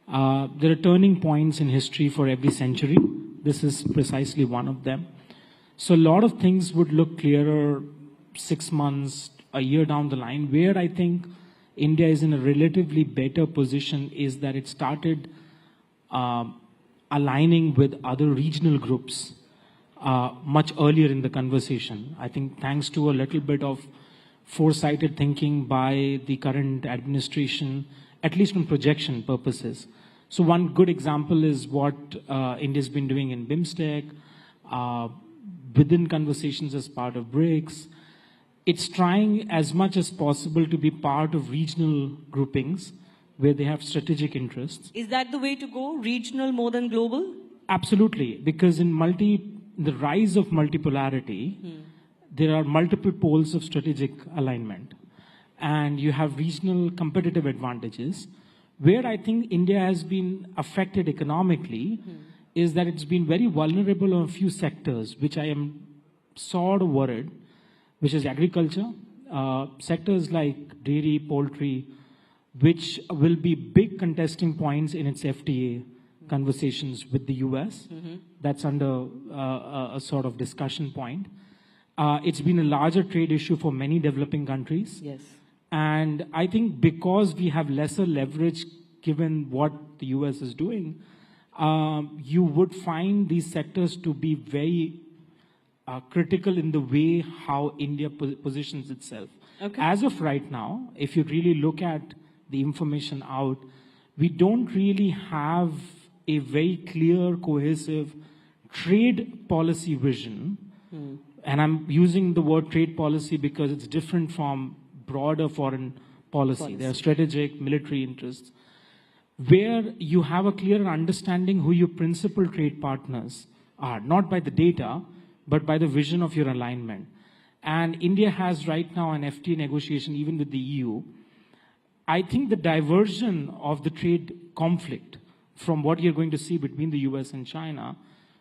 There are turning points in history for every century. This is precisely one of them. So a lot of things would look clearer 6 months, a year down the line. Where I think India is in a relatively better position is that it started aligning with other regional groups much earlier in the conversation. I think thanks to a little bit of foresighted thinking by the current administration, at least on projection purposes. So one good example is what India's been doing in BIMSTEC, within conversations as part of BRICS. It's trying as much as possible to be part of regional groupings where they have strategic interests. Is that the way to go, regional more than global? Absolutely, because in the rise of multipolarity, there are multiple poles of strategic alignment. And you have regional competitive advantages. Where I think India has been affected economically is that it's been very vulnerable on a few sectors, which I am sort of worried, which is agriculture, sectors like dairy, poultry, which will be big contesting points in its FTA conversations with the US. That's under a sort of discussion point. It's been a larger trade issue for many developing countries. Yes. And I think because we have lesser leverage given what the US is doing, you would find these sectors to be very critical in the way how India positions itself. Okay. As of right now, if you really look at the information out, we don't really have a very clear, cohesive trade policy vision, and I'm using the word trade policy because it's different from broader foreign policy. There are strategic, military interests, where you have a clear understanding who your principal trade partners are, not by the data, but by the vision of your alignment. And India has right now an FTA negotiation even with the EU. I think the diversion of the trade conflict from what you're going to see between the US and China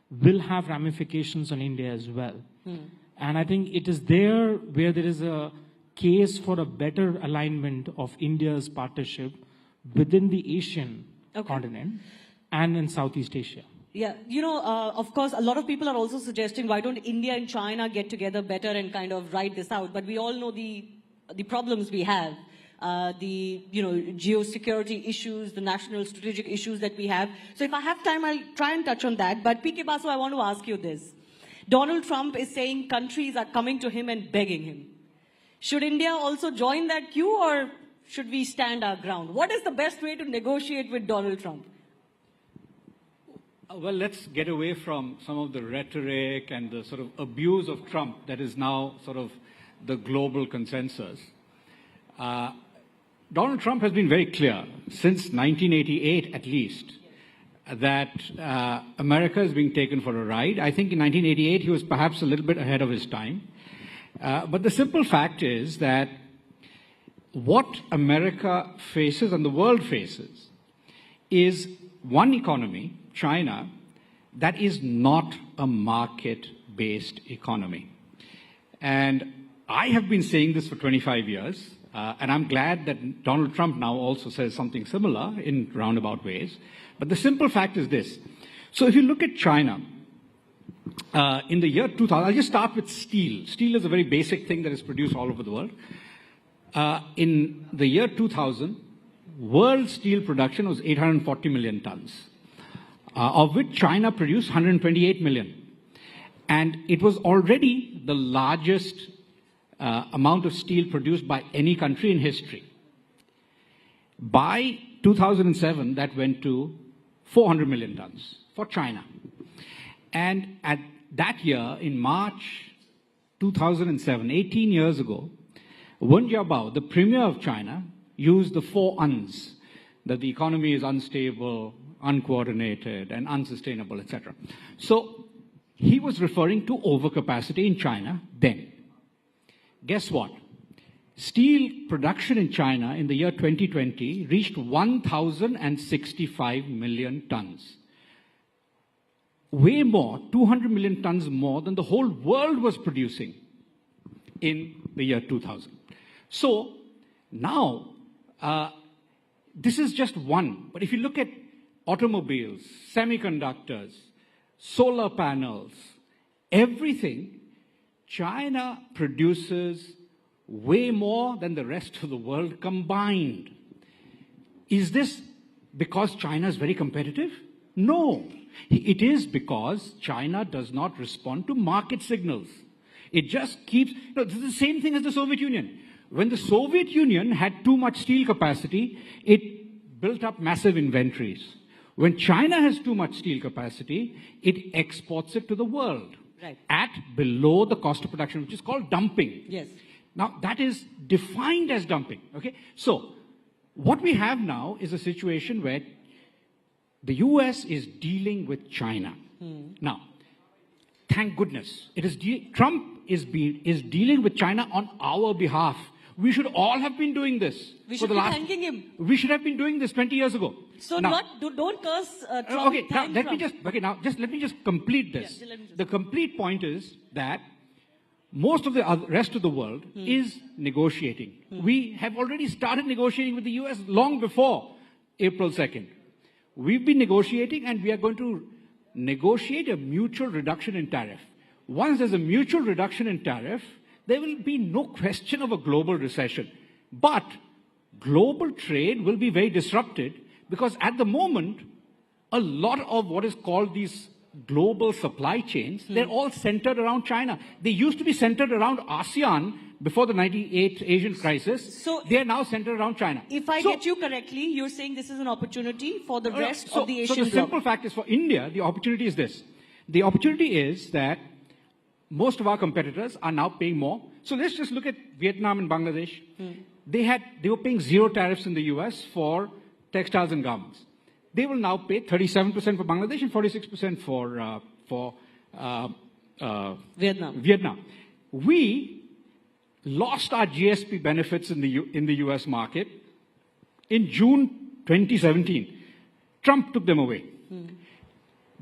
will have ramifications on India as well. And I think it is there where there is a case for a better alignment of India's partnership within the Asian continent and in Southeast Asia. Yeah, you know, of course, a lot of people are also suggesting why don't India and China get together better and kind of ride this out. But we all know the problems we have, the geosecurity issues, the national strategic issues that we have. So if I have time, I'll try and touch on that. But PK Basu, I want to ask you this. Donald Trump is saying countries are coming to him and begging him. Should India also join that queue, or should we stand our ground? What is the best way to negotiate with Donald Trump? Well, let's get away from some of the rhetoric and the sort of abuse of Trump that is now sort of the global consensus. Donald Trump has been very clear, since 1988 at least, that America is being taken for a ride. I think in 1988 he was perhaps a little bit ahead of his time. But the simple fact is that what America faces and the world faces is one economy, China, that is not a market-based economy. And I have been saying this for 25 years, and I'm glad that Donald Trump now also says something similar in roundabout ways. But the simple fact is this. So if you look at China, in the year 2000, I'll just start with steel. Steel is a very basic thing that is produced all over the world. In the year 2000, world steel production was 840 million tons, of which China produced 128 million. And it was already the largest amount of steel produced by any country in history. By 2007, that went to 400 million tons for China. And at that year, in March 2007, 18 years ago, Wen Jiabao, the premier of China, used the 4 uns, that the economy is unstable, uncoordinated, and unsustainable, etc. So he was referring to overcapacity in China then. Guess what? Steel production in China in the year 2020 reached 1,065 million tons. Way more, 200 million tons more than the whole world was producing in the year 2000. So now, this is just one. But if you look at automobiles, semiconductors, solar panels, everything, China produces way more than the rest of the world combined. Is this because China is very competitive? No. It is because China does not respond to market signals. It just keeps, this is the same thing as the Soviet Union. When the Soviet Union had too much steel capacity, it built up massive inventories. When China has too much steel capacity, it exports it to the world at below the cost of production, which is called dumping. Yes. Now, that is defined as dumping. Okay? So, what we have now is a situation where the US is dealing with China. Now, thank goodness, Trump is dealing with China on our behalf. We should all have been doing this. We should be thanking him. We should have been doing this 20 years ago. So now, don't curse Trump. Okay, now let me just complete this. Yeah, the complete point is that most of the rest of the world is negotiating. We have already started negotiating with the US long before April 2nd. We've been negotiating, and we are going to negotiate a mutual reduction in tariff. Once there's a mutual reduction in tariff, there will be no question of a global recession. But global trade will be very disrupted because at the moment, a lot of what is called these global supply chains, they're all centered around China. They used to be centered around ASEAN before the 98 Asian crisis. So they are now centered around China. If I get you correctly, you're saying this is an opportunity for the rest of the Asian So the bloc. simple fact is, for India, the opportunity is this, The opportunity is that most of our competitors are now paying more. So let's just look at Vietnam and Bangladesh. They were paying zero tariffs in the US for textiles and garments. They will now pay 37% for Bangladesh and 46% for Vietnam. We lost our GSP benefits in the US market in June 2017. Trump took them away.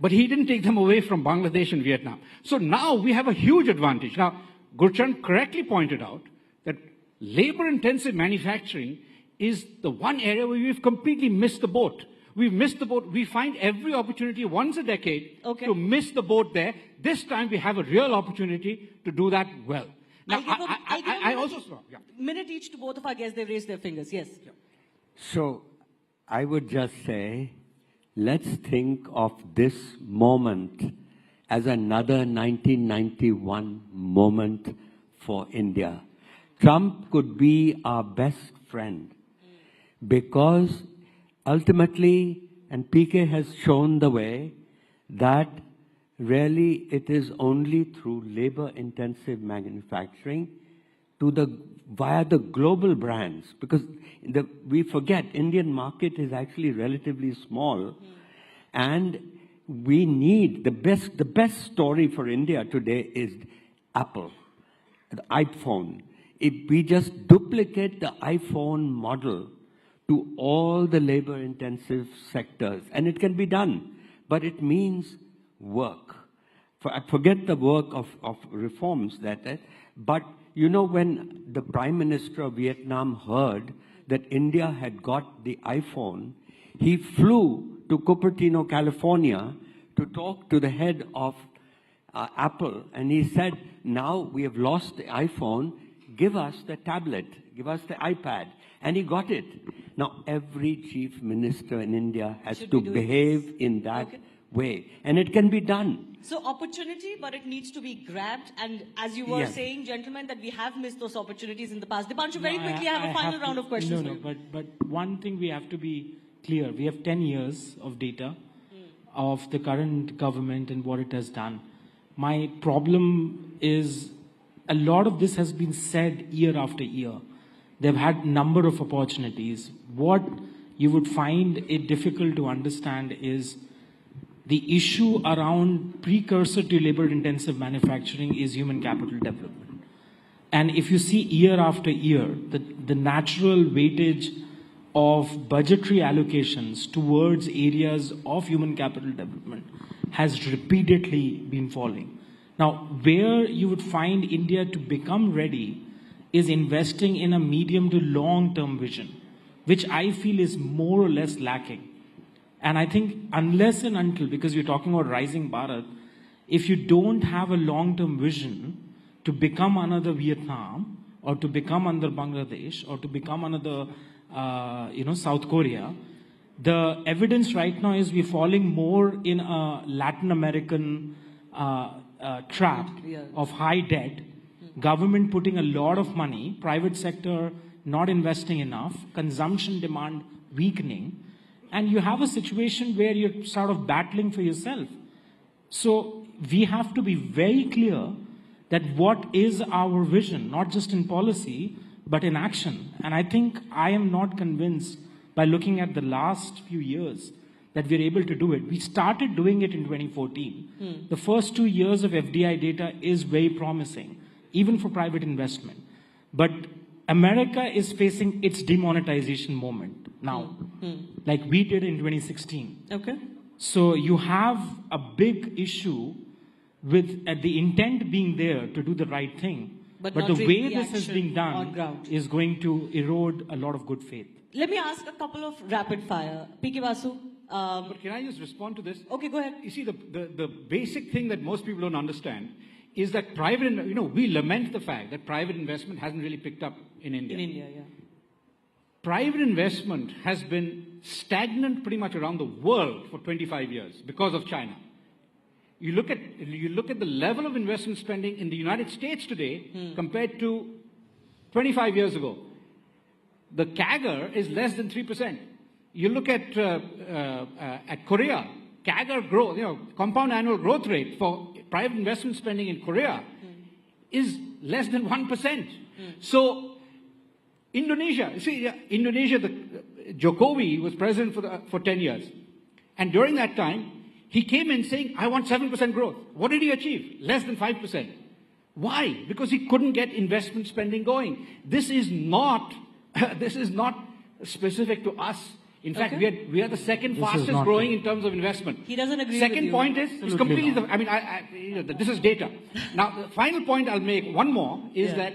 But he didn't take them away from Bangladesh and Vietnam. So now we have a huge advantage. Now, Gurchan correctly pointed out that labor-intensive manufacturing is the one area where we've completely missed the boat. We've missed the boat. We find every opportunity once a decade to miss the boat there. This time we have a real opportunity to do that well. Now, I also saw. Yeah. Minute each to both of our guests. They've raised their fingers. Yes. Yeah. So I would just say, let's think of this moment as another 1991 moment for India. Trump could be our best friend because ultimately, and PK has shown the way, that really it is only through labor-intensive manufacturing via the global brands, because we forget Indian market is actually relatively small, and we need the best story for India today is Apple, the iPhone. If we just duplicate the iPhone model to all the labor-intensive sectors, and it can be done, but it means work. Forget the work of reforms but you know, when the Prime Minister of Vietnam heard that India had got the iPhone, he flew to Cupertino, California to talk to the head of Apple, and he said, now we have lost the iPhone, give us the tablet, give us the iPad. And he got it. Now, every chief minister in India has to behave in that way. And it can be done. So opportunity, but it needs to be grabbed. And as you were saying, gentlemen, that we have missed those opportunities in the past. Dipanshu, very quickly, I have a final round of questions. But one thing we have to be clear. We have 10 years of data of the current government and what it has done. My problem is a lot of this has been said year after year. They've had number of opportunities. What you would find it difficult to understand is the issue around precursor to labor-intensive manufacturing is human capital development. And if you see year after year, the natural weightage of budgetary allocations towards areas of human capital development has repeatedly been falling. Now, where you would find India to become ready is investing in a medium to long-term vision, which I feel is more or less lacking. And I think unless and until, because you're talking about Rising Bharat, if you don't have a long-term vision to become another Vietnam, or to become another Bangladesh, or to become another, South Korea, the evidence right now is we're falling more in a Latin American trap of high debt, government putting a lot of money, private sector not investing enough, consumption demand weakening, and you have a situation where you're sort of battling for yourself. So we have to be very clear that what is our vision, not just in policy, but in action. And I think I am not convinced by looking at the last few years that we're able to do it. We started doing it in 2014. The first 2 years of FDI data is very promising, even for private investment. But America is facing its demonetization moment now, like we did in 2016. Okay. So you have a big issue with the intent being there to do the right thing, but the way this is being done is going to erode a lot of good faith. Let me ask a couple of rapid fire. PK Vasu. But can I just respond to this? Okay, go ahead. You see, the basic thing that most people don't understand is that we lament the fact that private investment hasn't really picked up in India. In India, yeah. Private investment has been stagnant pretty much around the world for 25 years because of China. You look at the level of investment spending in the United States today compared to 25 years ago. The CAGR is less than 3%. You look at Korea, CAGR growth, compound annual growth rate for private investment spending in Korea is less than 1%. So Indonesia, Jokowi was president for 10 years. And during that time, he came in saying, I want 7% growth. What did he achieve? Less than 5%. Why? Because he couldn't get investment spending going. This is not specific to us. In fact, we are the second fastest growing in terms of investment. He doesn't agree Second with you. point is, it's completely, this is data. Now, the final point I'll make, one more, is that,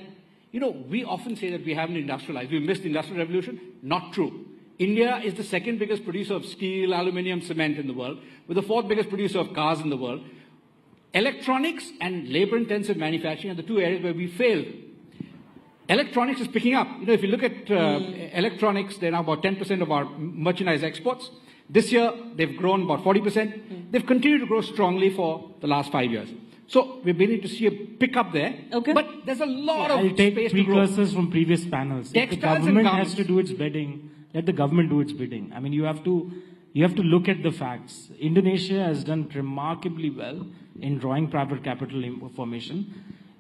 we often say that we haven't industrialized. We missed the industrial revolution. Not true. India is the second biggest producer of steel, aluminium, cement in the world. We're the fourth biggest producer of cars in the world. Electronics and labor-intensive manufacturing are the two areas where we failed. Electronics is picking up. If you look at electronics, they're now about 10% of our merchandise exports. This year, they've grown about 40%. They've continued to grow strongly for the last 5 years. So we're beginning to see a pickup there. But there's a lot of I'll take space to grow. precursors from previous panels. If the government has to do its bidding, let the government do its bidding. I mean, you have to look at the facts. Indonesia has done remarkably well in drawing private capital formation.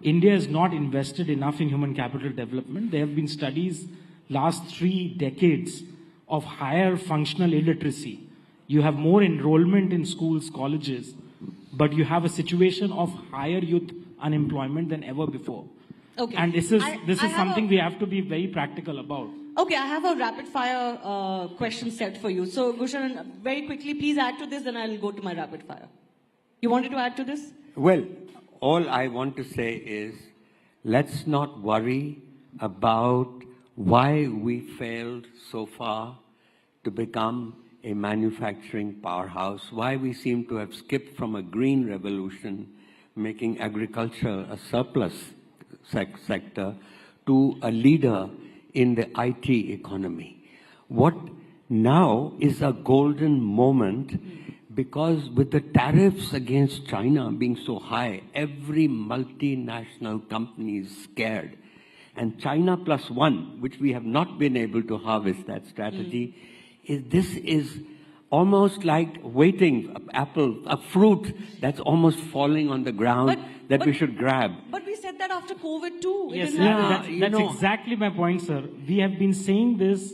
India has not invested enough in human capital development. There have been studies last 3 decades of higher functional illiteracy. You have more enrollment in schools, colleges, but you have a situation of higher youth unemployment than ever before. Okay. And this is something we have to be very practical about. Okay, I have a rapid fire question set for you. So, Bhushan, very quickly, please add to this, then I'll go to my rapid fire. You wanted to add to this? Well, all I want to say is, let's not worry about why we failed so far to become a manufacturing powerhouse, why we seem to have skipped from a green revolution, making agriculture a surplus sector, to a leader in the IT economy. What now is a golden moment, because with the tariffs against China being so high, every multinational company is scared. And China plus one, which we have not been able to harvest that strategy, this is almost like waiting, a fruit that's almost falling on the ground that we should grab. But we said that after COVID too. Yes, that's exactly my point, sir. We have been saying this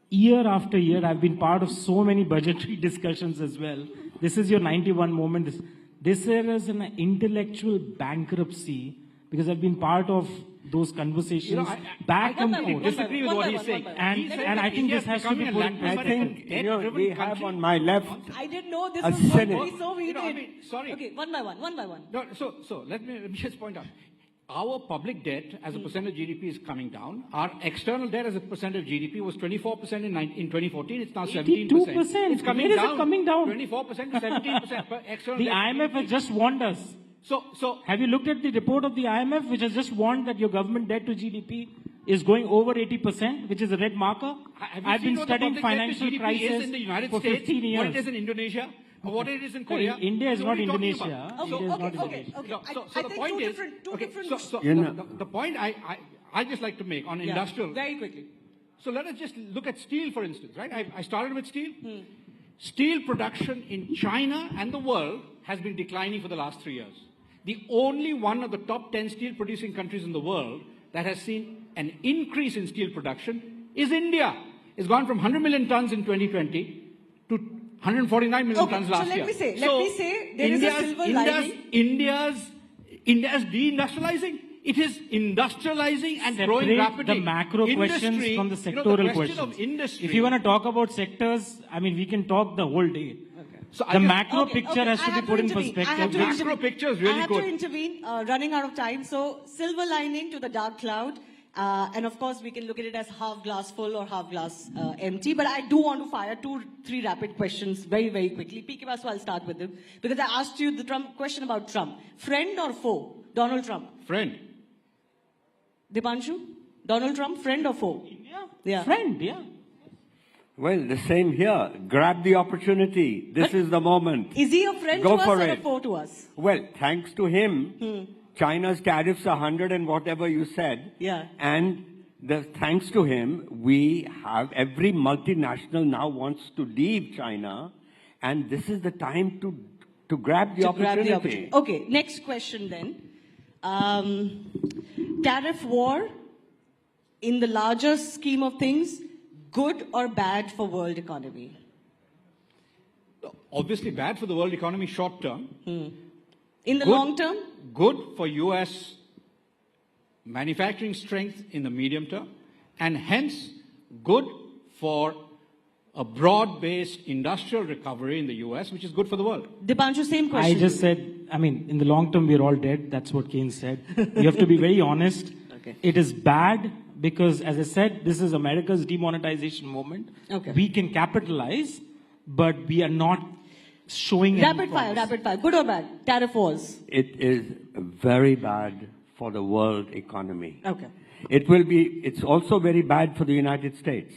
year after year. I've been part of so many budgetary discussions as well. This is your 91 moment. This is an intellectual bankruptcy, because I've been part of those conversations back and forth. I disagree with what he's saying. And I think this has to be put in I think we have on my left I didn't know this a was going Senate. to be so heated. Sorry. Okay, one by one. No, so let me just point out. Our public debt as a percent of GDP is coming down. Our external debt as a percent of GDP was 24% in 2014. It's now 17%. 82%. It's coming Where down. is it coming down? 24% to 17%. External The debt IMF has just warned us. So have you looked at the report of the IMF, which has just warned that your government debt to GDP is going over 80%, which is a red marker? I've been studying financial crisis in the United for States, 15 years. what it is in Indonesia, or what it is in Korea. India is not Indonesia. So the point is, the point I just like to make on industrial. Very quickly. So let us just look at steel, for instance, right? I started with steel. Steel production in China and the world has been declining for the last 3 years. The only one of the top 10 steel producing countries in the world that has seen an increase in steel production is India. It's gone from 100 million tons in 2020 to 149 million tons last year. Let me say there is a silver lining. India's deindustrializing. It is industrializing and growing rapidly. The macro questions from the sectoral questions. If you want to talk about sectors, I mean, we can talk the whole day. So the macro picture has to be put in perspective. The macro picture is really good. I have to intervene, running out of time. So, silver lining to the dark cloud. And of course, we can look at it as half glass full or half glass empty. But I do want to fire 2-3 rapid questions very, very quickly. PK Basu, I'll start with them. Because I asked you the question about Trump. Friend or foe? Donald Trump. Friend. Dipanshu? Donald Trump, friend or foe? Yeah. Friend, yeah. Well, the same here. Grab the opportunity. This is the moment. Is he a friend Go to us for or it. a foe to us? Well, thanks to him, China's tariffs are 100 and whatever you said. Yeah. And thanks to him, we have every multinational now wants to leave China And this is the time to grab the opportunity. Okay, next question then. Tariff war, in the larger scheme of things, good or bad for world economy? Obviously bad for the world economy short term. In the long term? Good for US manufacturing strength in the medium term, and hence good for a broad-based industrial recovery in the US, which is good for the world. Dipanshu, same question. I just said, I mean, in the long term, we're all dead. That's what Keynes said. You have to be very honest. Okay. It is bad because, as I said, this is America's demonetization moment. Okay. We can capitalize, but we are not showing Rapid fire. Good or bad? Tariff wars. It is very bad for the world economy. Okay. It's also very bad for the United States.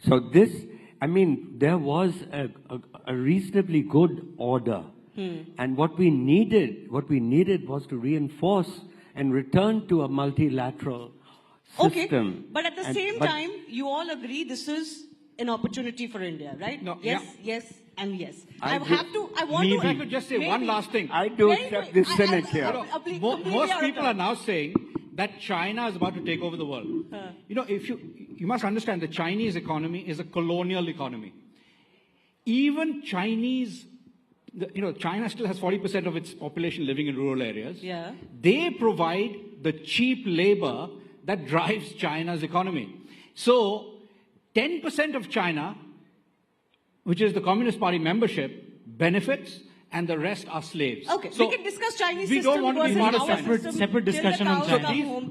So this, I mean, there was a reasonably good order. And what we needed was to reinforce and return to a multilateral system. Okay, but at the same time, you all agree this is an opportunity for India, right? No, yes, yeah. yes, and yes. I could just say one last thing. I do accept this cynic here. Most people are now saying that China is about to take over the world. You know, you must understand the Chinese economy is a colonial economy. Even China still has 40% of its population living in rural areas. Yeah. They provide the cheap labor that drives China's economy. So 10% of China, which is the Communist Party membership, benefits, and the rest are slaves. Okay, so we can discuss Chinese we system don't want to be versus modest. our Separate discussion on China.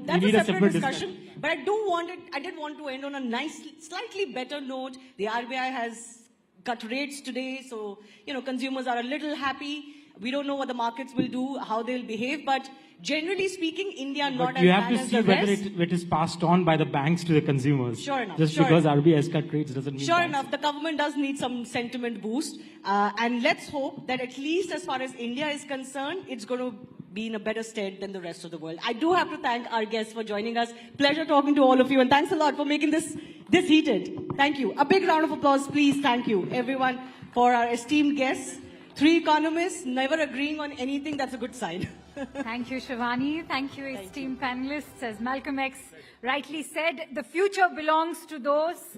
That's We need a a separate separate discussion. But I did want to end on a nice, slightly better note. The RBI has cut rates today, so consumers are a little happy. We don't know what the markets will do, how they'll behave, but generally speaking, India not as you have bad to as see the whether rest. it is passed on by the banks to the consumers. Sure enough. Just because RBI has cut rates doesn't mean Sure banks. enough, the government does need some sentiment boost. And let's hope that at least as far as India is concerned, it's going to be in a better stead than the rest of the world. I do have to thank our guests for joining us. Pleasure talking to all of you, and thanks a lot for making this heated. Thank you. A big round of applause, please. Thank you, everyone, for our esteemed guests. 3 economists never agreeing on anything, that's a good sign. Thank you, Shivani. Thank you, esteemed panelists. As Malcolm X rightly said, the future belongs to those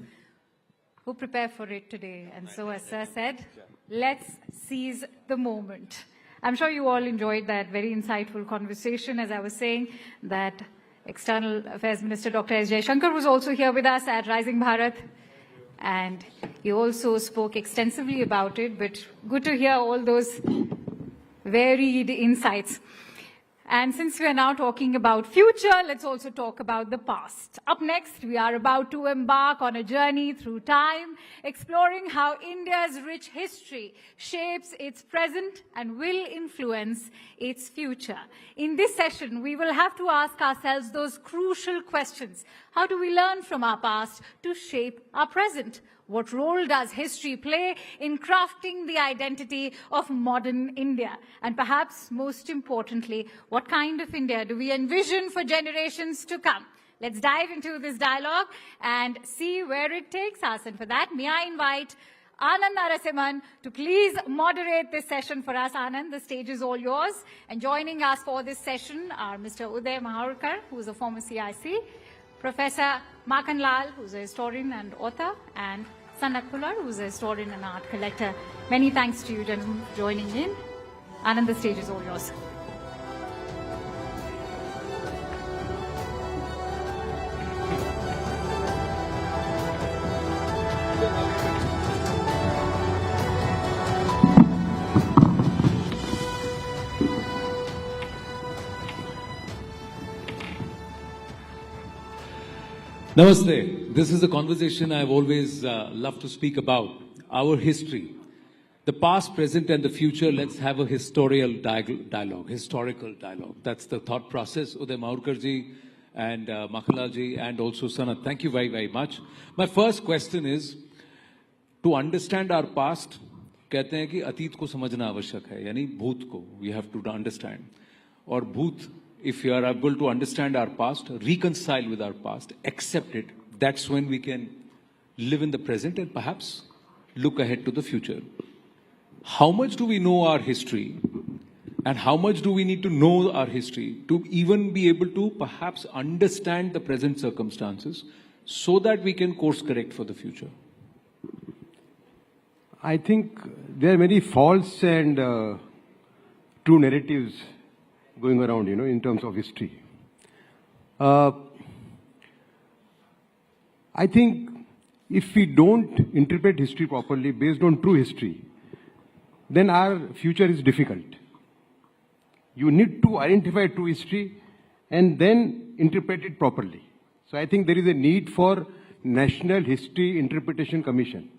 who prepare for it today. And so, as Sir said, let's seize the moment. I'm sure you all enjoyed that very insightful conversation. As I was saying, that External Affairs Minister Dr. S. Jaishankar was also here with us at Rising Bharat. And he also spoke extensively about it, but good to hear all those varied insights. And since we are now talking about future, let's also talk about the past. Up next, we are about to embark on a journey through time, exploring how India's rich history shapes its present and will influence its future. In this session, we will have to ask ourselves those crucial questions. How do we learn from our past to shape our present? What role does history play in crafting the identity of modern India? And perhaps most importantly, what kind of India do we envision for generations to come? Let's dive into this dialogue and see where it takes us. And for that, may I invite Anand Narasimhan to please moderate this session for us. Anand, the stage is all yours. And joining us for this session are Mr. Uday Maharkar, who is a former CIC, Professor Makan Lal, who's a historian and author, and Sanat Pular, who's a historian and art collector. Many thanks to you, gentlemen, for joining in. Anand, the stage is all yours. Namaste. This is a conversation I've always loved to speak about, our history. The past, present, and the future, let's have a historical dialogue. That's the thought process. Uday Maharkarji and Makanlalji and also Sanat, thank you very, very much. My first question is, to understand our past, कहते हैं कि अतीत को समझना आवश्यक है, यानी भूत को, we have to understand. और भूत, if you are able to understand our past, reconcile with our past, accept it, that's when we can live in the present and perhaps look ahead to the future. how much do we know our history? And how much do we need to know our history to even be able to perhaps understand the present circumstances so that we can course correct for the future? I think there are many false and true narratives going around, in terms of history. I think if we don't interpret history properly based on true history, then our future is difficult. You need to identify true history and then interpret it properly. So I think there is a need for National History Interpretation Commission.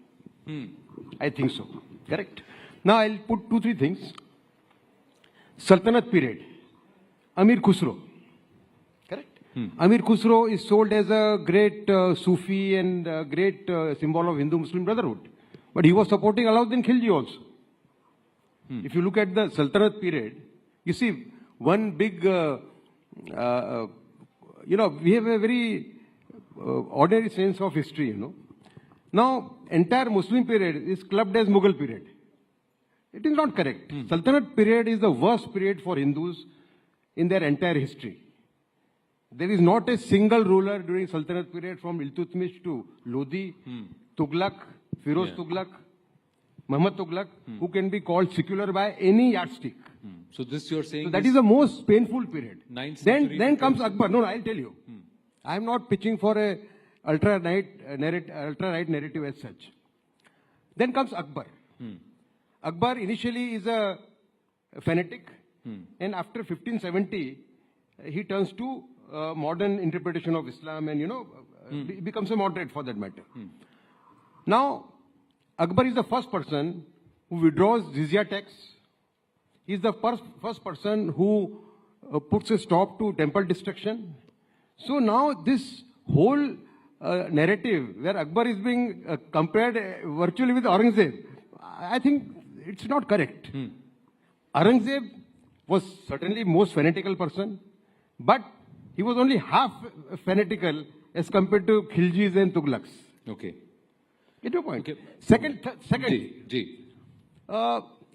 I think so. Correct. Now I'll put 2-3 things. Sultanate period. Amir Khusro. Correct. Amir Khusro is sold as a great Sufi and great symbol of Hindu-Muslim brotherhood. But he was supporting Alauddin Khilji also. If you look at the Sultanate period, you see, one big, we have a very ordinary sense of history, Now, entire Muslim period is clubbed as Mughal period. It is not correct. Sultanate period is the worst period for Hindus in their entire history. There is not a single ruler during Sultanate period from Iltutmish to Lodi, Tughlaq, Firoz Tughlaq, Muhammad Tughlaq, who can be called secular by any yardstick. So this you're saying... So that is the most painful period. Then comes Akbar. No, I'll tell you. I am not pitching for a ultra-right narrative as such. Then comes Akbar. Akbar initially is a fanatic, and after 1570, he turns to modern interpretation of Islam and, becomes a moderate for that matter. Now, Akbar is the first person who withdraws jizya tax. He is the first person who puts a stop to temple destruction. So now this whole narrative where Akbar is being compared virtually with Aurangzeb, I think it's not correct. Aurangzeb was certainly most fanatical person, but he was only half fanatical as compared to Khiljis and Tughlaqs. Okay. Get your point. Okay. Second,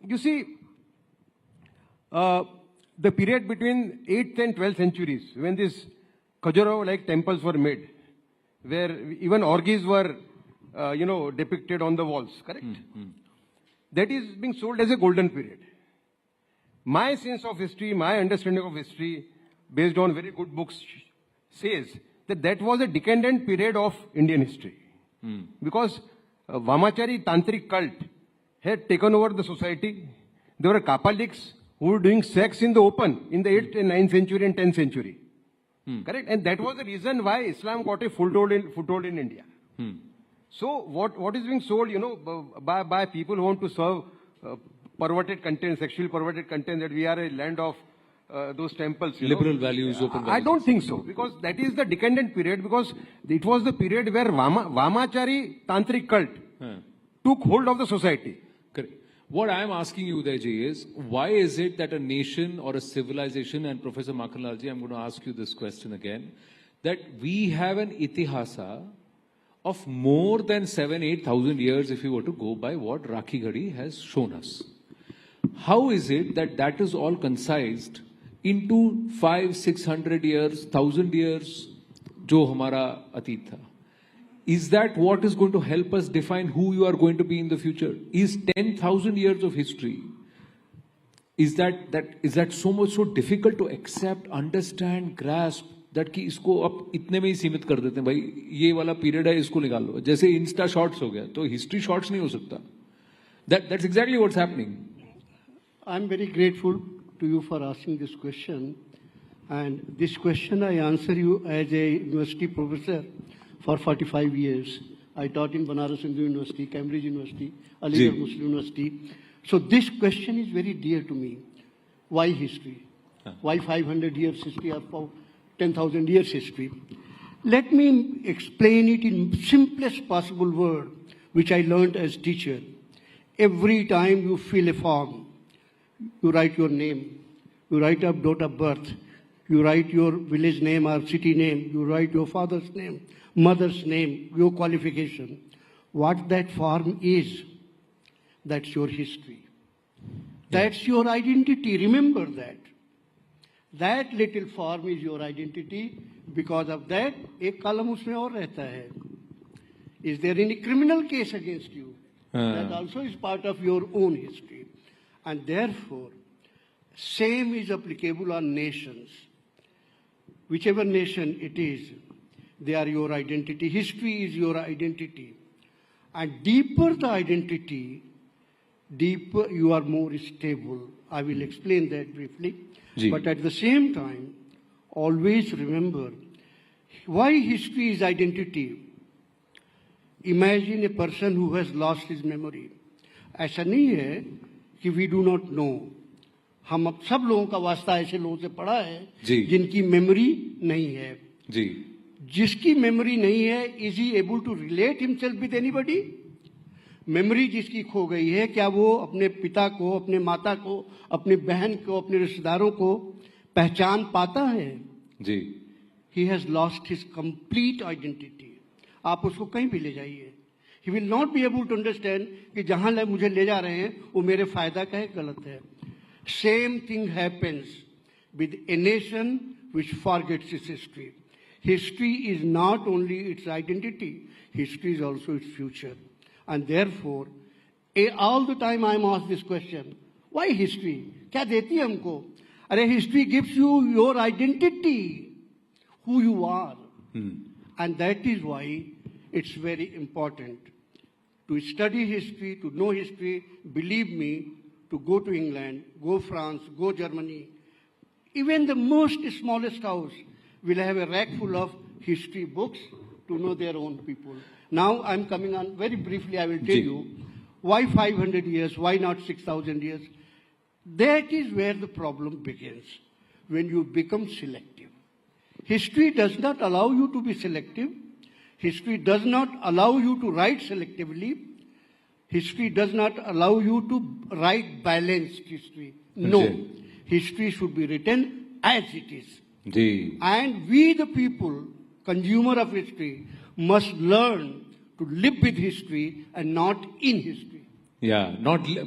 you see, the period between 8th and 12th centuries, when these Khajuraho-like temples were made, where even orgies were, depicted on the walls, correct? That is being sold as a golden period. My sense of history, my understanding of history, based on very good books, says that that was a decadent period of Indian history. Because Vamachari Tantric cult had taken over the society. There were Kapaliks who were doing sex in the open in the 8th and 9th century and 10th century. Correct? And that was the reason why Islam got a foothold in India. So what is being sold, by people who want to serve perverted content, sexually perverted content, that we are a land of those temples. Liberal values, open values. I don't think so, because that is the decadent period, because it was the period where Vamachari Tantric cult took hold of the society. Correct. What I am asking you, Udayji, is why is it that a nation or a civilization, and Professor Makhanlalji, I'm going to ask you this question again, that we have an itihasa of more than 7,000-8,000 years if you were to go by what Rakhi Ghadi has shown us. How is it that that is all concised into 500-600 years, 1,000 years, jo hamara atit tha? Is that what is going to help us define who you are going to be in the future? Is 10,000 years of history, is that so difficult to accept, understand, grasp, that कि इसको अब इतने में ही सीमित कर देते हैं, भाई ये वाला पीरियड है, इसको निकाल लो, जैसे इंस्टा शॉर्ट्स हो गया, तो हिस्ट्री शॉर्ट्स नहीं हो सकता. That's exactly what's happening. I'm very grateful to you for asking this question, and this question I answer you as a university professor for 45 years. I taught in Banaras Hindu University, Cambridge University, Aligarh Muslim University. So this question is very dear to me. Why history? Why 500 years history or 10,000 years history? Let me explain it in simplest possible word, which I learned as teacher. Every time you fill a form, you write your name, you write a date of birth, you write your village name or city name, you write your father's name, mother's name, your qualification. What that form is, that's your history. That's your identity. Remember that. That little form is your identity. Because of that, एक column उसमें और रहता है. Is there any criminal case against you? That also is part of your own history. And therefore, same is applicable on nations. Whichever nation it is, they are your identity. History is your identity. And deeper the identity, deeper you are more stable. I will explain that briefly. But at the same time, always remember, why history is identity? Imagine a person who has lost his memory. ऐसा नहीं है कि we do not know. हम अब सब लोगों का वास्ता ऐसे लोगों से पड़ा है जिनकी मेमोरी नहीं है. जिसकी मेमोरी नहीं है, is he able to relate himself with anybody? Memory जिसकी खो गई है, क्या वो अपने पिता को, अपने माता को, अपने बहन को, अपने रिश्तेदारों को पहचान पाता है? He has lost his complete identity. आप उसको कहीं भी ले जाइए. He will not be able to understand कि जहां मुझे ले जा रहे हैं वो मेरे फायदा का है, गलत है. Same thing happens with a nation which forgets its history. History is not only its identity, history is also its future. And therefore, all the time I am asked this question, why history? क्या देती है हमको? अरे history gives you your identity, who you are. And that is why it's very important to study history, to know history. Believe me, to go to England, go France, go Germany. Even the most smallest house will have a rack full of history books to know their own people. Now I'm coming on very briefly, I will tell you why 500 years, why not 6,000 years. That is where the problem begins, when you become selective. History does not allow you to be selective. History does not allow you to write selectively. History does not allow you to write balanced history. No, history should be written as it is. And we the people, consumer of history, must learn to live with history and not in history. Yeah,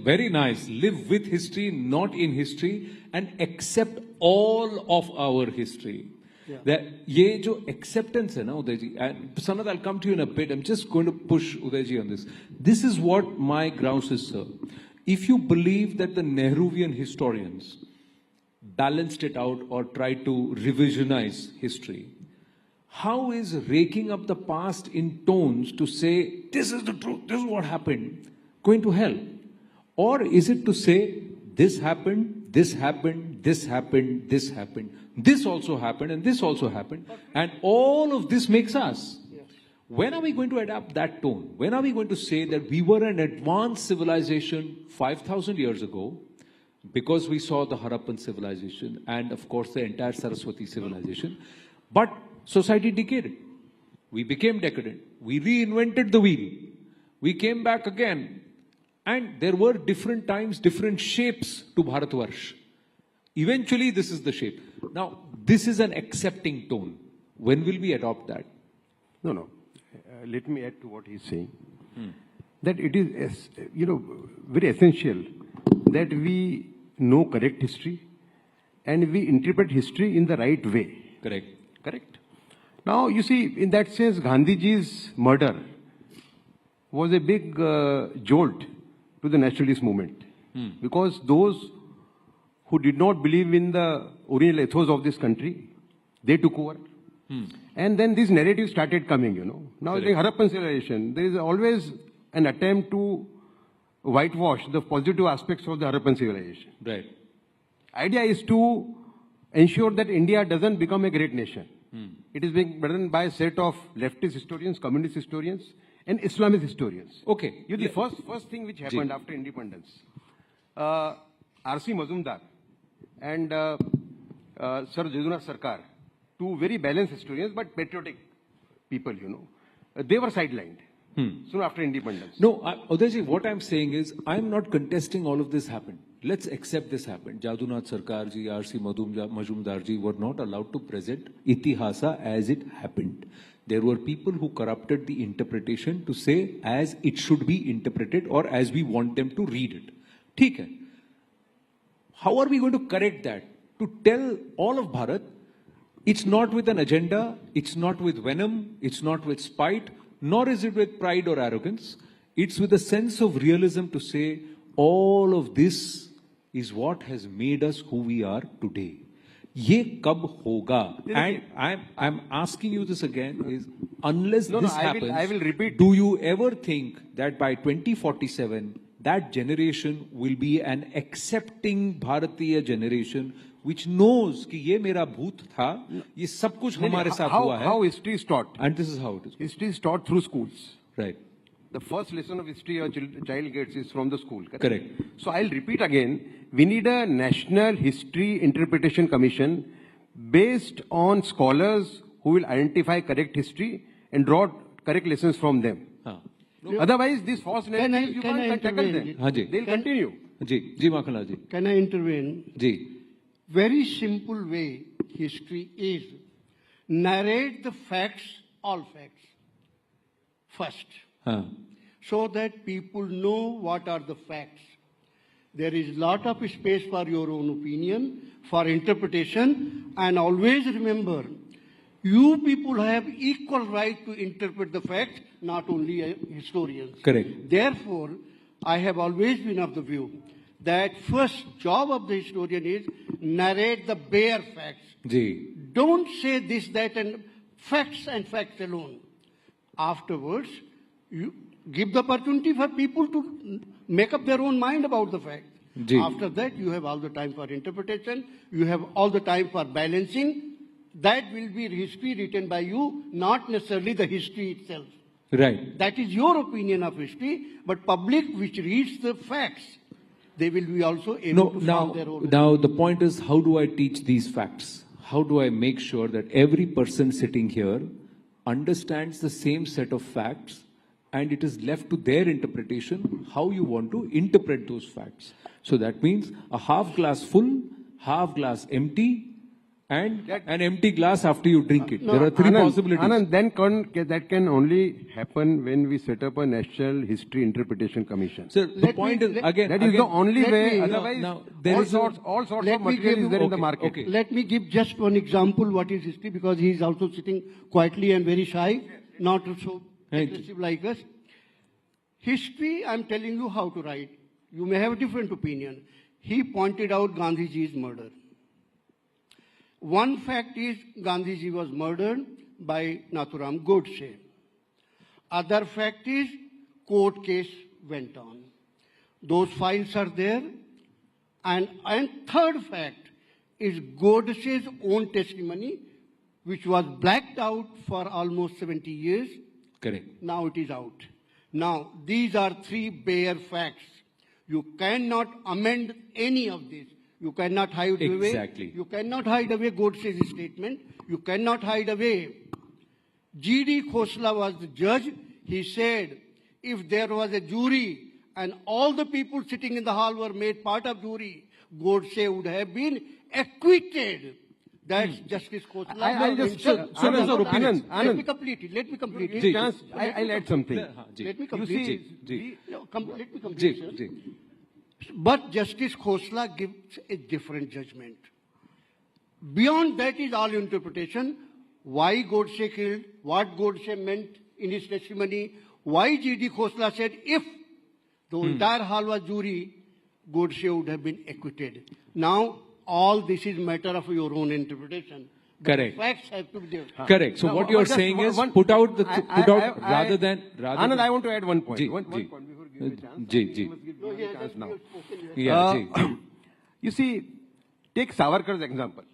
very nice. Live with history, not in history, and accept all of our history. ये जो acceptance है ना उदय जी, and Sanad, I'll come to you in a bit. I'm just going to push Uday ji on this. This is what my grounds is, sir. If you believe that the Nehruvian historians balanced it out or tried to revisionize history, how is raking up the past in tones to say, this is the truth, this is what happened, going to help? Or is it to say, this happened, this happened, this happened, this happened, this also happened, and this also happened, and all of this makes us? When are we going to adapt that tone? When are we going to say that we were an advanced civilization 5,000 years ago because we saw the Harappan civilization and, of course, the entire Saraswati civilization, but society decayed. We became decadent. We reinvented the wheel. We came back again. And there were different times, different shapes to Bharatvarsh. Eventually, this is the shape. Now, this is an accepting tone. When will we adopt that? No. Let me add to what he's saying. That it is, very essential that we know correct history and we interpret history in the right way. Correct. Now, you see, in that sense, Gandhiji's murder was a big jolt to the nationalist movement. Because those who did not believe in the original ethos of this country, they took over. And then this narrative started coming, Now, in Harappan civilization, there is always an attempt to whitewash the positive aspects of the Harappan civilization. Right. Idea is to ensure that India doesn't become a great nation. It is being done by a set of leftist historians, communist historians, and Islamist historians. Okay. The first thing which happened after independence, R.C. Mazumdar and Sir Jadunath Sarkar, two very balanced historians but patriotic people, they were sidelined soon after independence. No, Udayji, what I'm saying is, I'm not contesting all of this happened. Let's accept this happened. Jadunath Sarkar ji, R.C. Majumdar ji were not allowed to present Itihasa as it happened. There were people who corrupted the interpretation to say as it should be interpreted or as we want them to read it. ठीक है. How are we going to correct that? To tell all of Bharat, it's not with an agenda, it's not with venom, it's not with spite, nor is it with pride or arrogance. It's with a sense of realism to say, all of this is what has made us who we are today. Ye kab hoga? And I'm asking you this again, is unless this happens, I will repeat. Do you ever think that by 2047, that generation will be an accepting Bharatiya generation which knows कि ये मेरा भूत था, ये सब कुछ हमारे साथ हुआ है. How history is taught. And this is how it is. History is taught through schools. Right. The first lesson of history a child gets is from the school. Correct. So I'll repeat again. We need a National History Interpretation Commission based on scholars who will identify correct history and draw correct lessons from them. Otherwise, these false narratives, you can't tackle them. They'll continue. Ji Makhanlal ji. Can I intervene? Ji. Very simple way history is. Narrate the facts, all facts, first. So that people know what are the facts. There is lot of space for your own opinion, for interpretation, and always remember, you people have equal right to interpret the facts, not only historians. Correct. Therefore, I have always been of the view that first job of the historian is narrate the bare facts. Ji. Don't say this, that, and facts alone. Afterwards, you give the opportunity for people to make up their own mind about the fact. Ji. After that, you have all the time for interpretation. You have all the time for balancing. That will be history written by you, not necessarily the history itself. Right. That is your opinion of history, but public which reads the facts, they will be also able to form their own. Now the point is, how do I teach these facts? How do I make sure that every person sitting here understands the same set of facts and it is left to their interpretation how you want to interpret those facts? So that means a half glass full, half glass empty, and an empty glass after you drink it. There are three possibilities. Anand, that can only happen when we set up a National History Interpretation Commission. Sir, the point is, again, that is the only way. Otherwise, now, there all is sorts of material is there in the market. Okay. Let me give just one example what is history, because he is also sitting quietly and very shy, not so aggressive like us. History, I'm telling you how to write. You may have a different opinion. He pointed out Gandhiji's murder. One fact is Gandhiji was murdered by Nathuram Godse. Other fact is court case went on. Those files are there. And third fact is Godse's own testimony, which was blacked out for almost 70 years. Correct. Now it is out. Now, these are three bare facts. You cannot amend any of this. You cannot hide away. Exactly. You cannot hide away Godse's statement. You cannot hide away. G.D. Khosla was the judge. He said, if there was a jury and all the people sitting in the hall were made part of jury, Godse would have been acquitted. That's Justice Khosla. Anand, let me complete it. I'll add something. Let me complete it. Let me complete it. But Justice Khosla gives a different judgment. Beyond that is all interpretation. Why Godse killed, what Godse meant in his testimony, why G.D. Khosla said if the entire hall was jury, Godse would have been acquitted. Now, all this is matter of your own interpretation. Correct. Facts have to be there. Correct. So now, what you are saying is put out rather than. Anand, I want to add one point. One point before giving a chance. Now. You see, take Savarkar's example.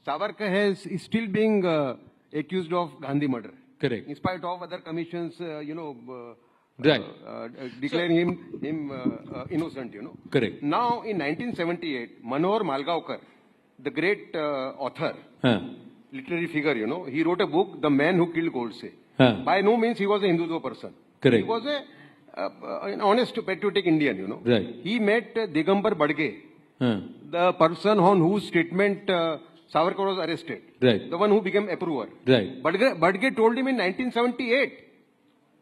Savarkar is still being accused of Gandhi murder. Correct. In spite of other commissions, declaring him innocent, Correct. Now, in 1978, Manohar Malgaonkar, the great author, literary figure, he wrote a book, The Man Who Killed Godse. By no means he was a Hindutva person. Correct. He was an honest, patriotic Indian, Right. He met Digambar Badge, the person on whose statement Savarkar was arrested. Right. The one who became approver. Right. Badge told him in 1978,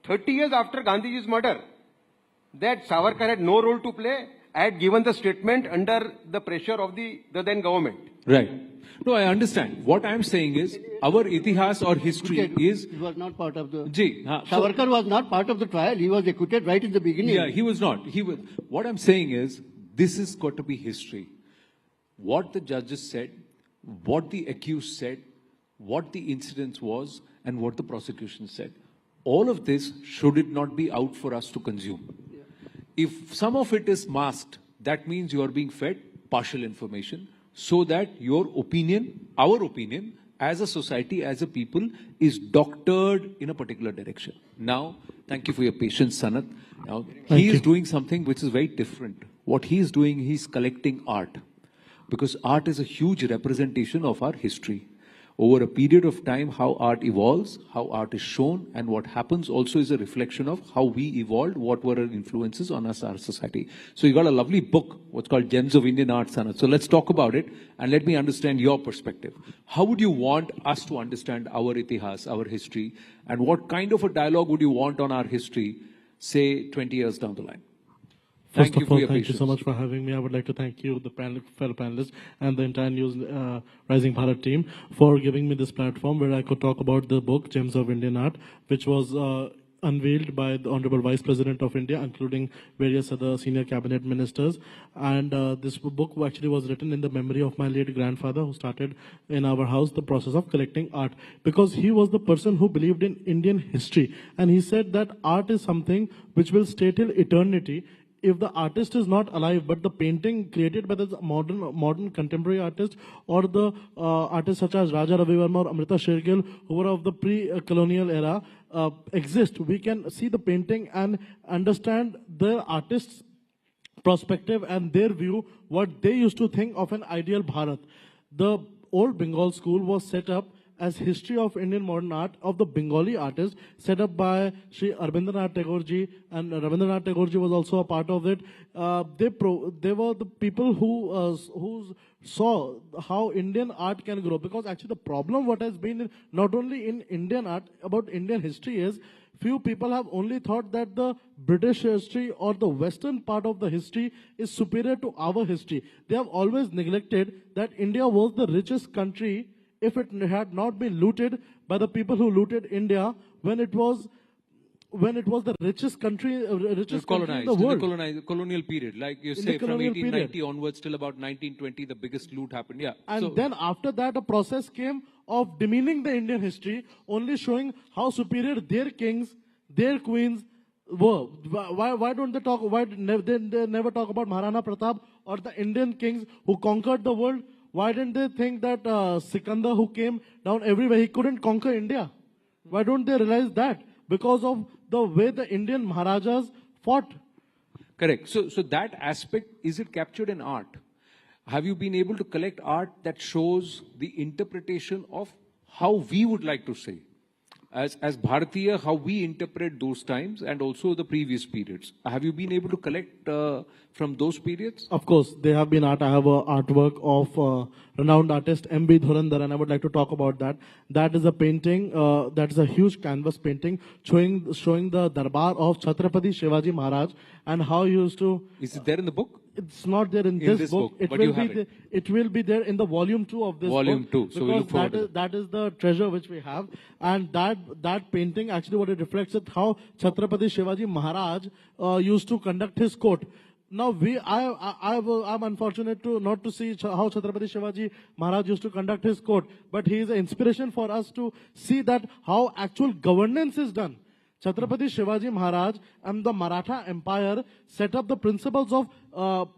30 years after Gandhiji's murder, that Savarkar had no role to play I had given the statement under the pressure of the then government. Right. No, I understand. What I'm saying is, our itihas or history is... He was not part of the... Savarkar was not part of the trial. He was acquitted right in the beginning. Yeah, he was not. What I'm saying is, this has got to be history. What the judges said, what the accused said, what the incident was, and what the prosecution said. All of this, should it not be out for us to consume? Yeah. If some of it is masked, that means you are being fed partial information, so that your opinion, our opinion, as a society, as a people, is doctored in a particular direction. Now, thank you for your patience, Sanat. Now, he is doing something which is very different. What he is doing, he's collecting art. Because art is a huge representation of our history. Over a period of time, how art evolves, how art is shown, and what happens also is a reflection of how we evolved, what were our influences on us, our society. So you got a lovely book, what's called Gems of Indian Art, Sanat. So let's talk about it, and let me understand your perspective. How would you want us to understand our itihas, our history, and what kind of a dialogue would you want on our history, say, 20 years down the line? First of all, thank you so much for having me. I would like to thank you, the fellow panelists, and the entire News Rising Bharat team for giving me this platform where I could talk about the book, Gems of Indian Art, which was unveiled by the Honorable Vice President of India, including various other senior cabinet ministers. And this book actually was written in the memory of my late grandfather, who started in our house the process of collecting art, because he was the person who believed in Indian history. And he said that art is something which will stay till eternity. If the artist is not alive, but the painting created by the modern contemporary artist, or the artists such as Raja Ravi Verma or Amrita Shergill, who were of the pre-colonial era, exist, we can see the painting and understand the artist's perspective and their view, what they used to think of an ideal Bharat. The old Bengal school was set up as History of Indian Modern Art of the Bengali artists, set up by Sri Rabindranath Tagore ji, and Rabindranath Tagore ji was also a part of it. They were the people who saw how Indian art can grow. Because actually the problem what has been not only in Indian art, about Indian history is, few people have only thought that the British history or the Western part of the history is superior to our history. They have always neglected that India was the richest country if it had not been looted by the people who looted India when it was the richest country, country in the world. In the colonial period, like you say, from 1890 onwards till about 1920, the biggest loot happened. Yeah. And then after that, a process came of demeaning the Indian history, only showing how superior their kings, their queens were. Why don't they talk? Why they never talk about Maharana Pratap or the Indian kings who conquered the world? Why didn't they think that Sikandar, who came down everywhere, he couldn't conquer India? Why don't they realize that? Because of the way the Indian Maharajas fought. Correct. So that aspect, is it captured in art? Have you been able to collect art that shows the interpretation of how we would like to say? As Bharatiya, how we interpret those times and also the previous periods. Have you been able to collect from those periods? Of course, they have been art. I have an artwork of renowned artist M.B. Dhurandhar, and I would like to talk about that. That is a painting, that is a huge canvas painting showing the Darbar of Chhatrapati Shivaji Maharaj and how he used to... Is it there in the book? It's not there in this book. It will be there in the volume 2 of this book. Volume 2. So we look forward to that is the treasure which we have. And that painting, actually what it reflects is how Chhatrapati Shivaji Maharaj used to conduct his court. Now I'm unfortunate not to see how Chhatrapati Shivaji Maharaj used to conduct his court, but he is an inspiration for us to see that how actual governance is done. Chhatrapati Shivaji Maharaj and the Maratha Empire set up the principles of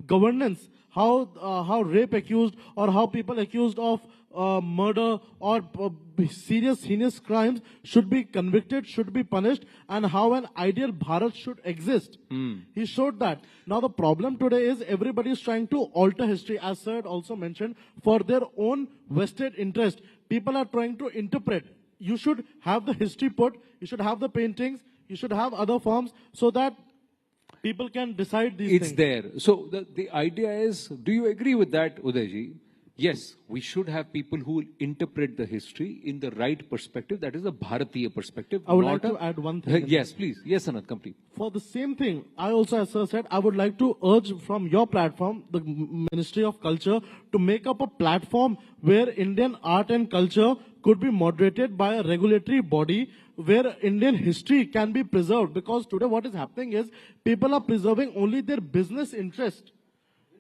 governance, how rape accused or how people accused of murder or serious heinous crimes should be convicted, should be punished, and how an ideal Bharat should exist. He showed that. Now the problem today is everybody is trying to alter history, as Sir also mentioned, for their own vested interest. People are trying to interpret. You should have the history put, you should have the paintings, you should have other forms so that people can decide these things. It's there. So the idea is, do you agree with that, Udayji? yes, we should have people who will interpret the history in the right perspective. That is a Bharatiya perspective. I would like to add one thing. Yes, please. Yes, Anand, complete. For the same thing, I also, as sir said, I would like to urge from your platform, the Ministry of Culture, to make up a platform where Indian art and culture could be moderated by a regulatory body where Indian history can be preserved. Because today what is happening is people are preserving only their business interest.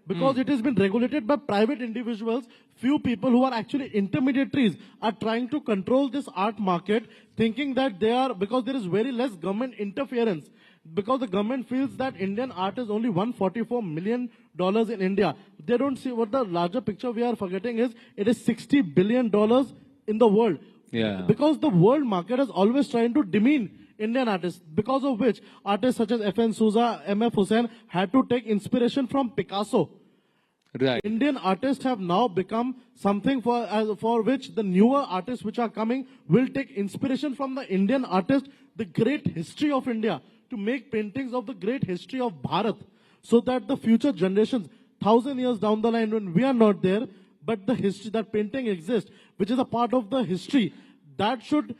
Because it has been regulated by private individuals, few people who are actually intermediaries are trying to control this art market, thinking that they are, because there is very less government interference. Because the government feels that Indian art is only $144 million in India. They don't see what the larger picture we are forgetting is, it is $60 billion in the world. Yeah. Because the world market is always trying to demean Indian artists, because of which artists such as F.N. Souza, M.F. Hussain had to take inspiration from Picasso. Right. Indian artists have now become something for which the newer artists which are coming will take inspiration from the Indian artist, the great history of India, to make paintings of the great history of Bharat, so that the future generations, 1,000 years down the line when we are not there, but the history, that painting exists, which is a part of the history, that should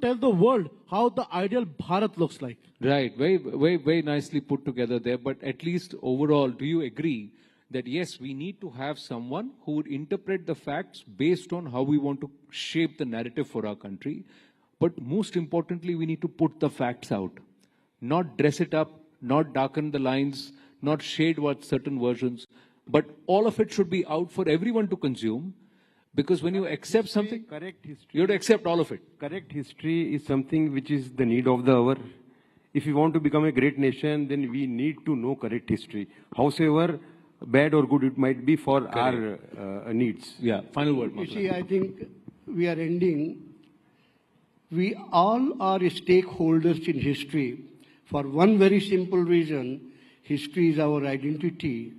tell the world how the ideal Bharat looks like. Right. Very nicely put together there. But at least overall, do you agree that yes, we need to have someone who would interpret the facts based on how we want to shape the narrative for our country? But most importantly, we need to put the facts out, not dress it up, not darken the lines, not shade what certain versions, but all of it should be out for everyone to consume. Because when you accept something, correct history, you have to accept all of it. Correct history is something which is the need of the hour. If we want to become a great nation, then we need to know correct history. However bad or good it might be for our needs. Yeah, final word. You see, I think we are ending. We all are stakeholders in history for one very simple reason. History is our identity.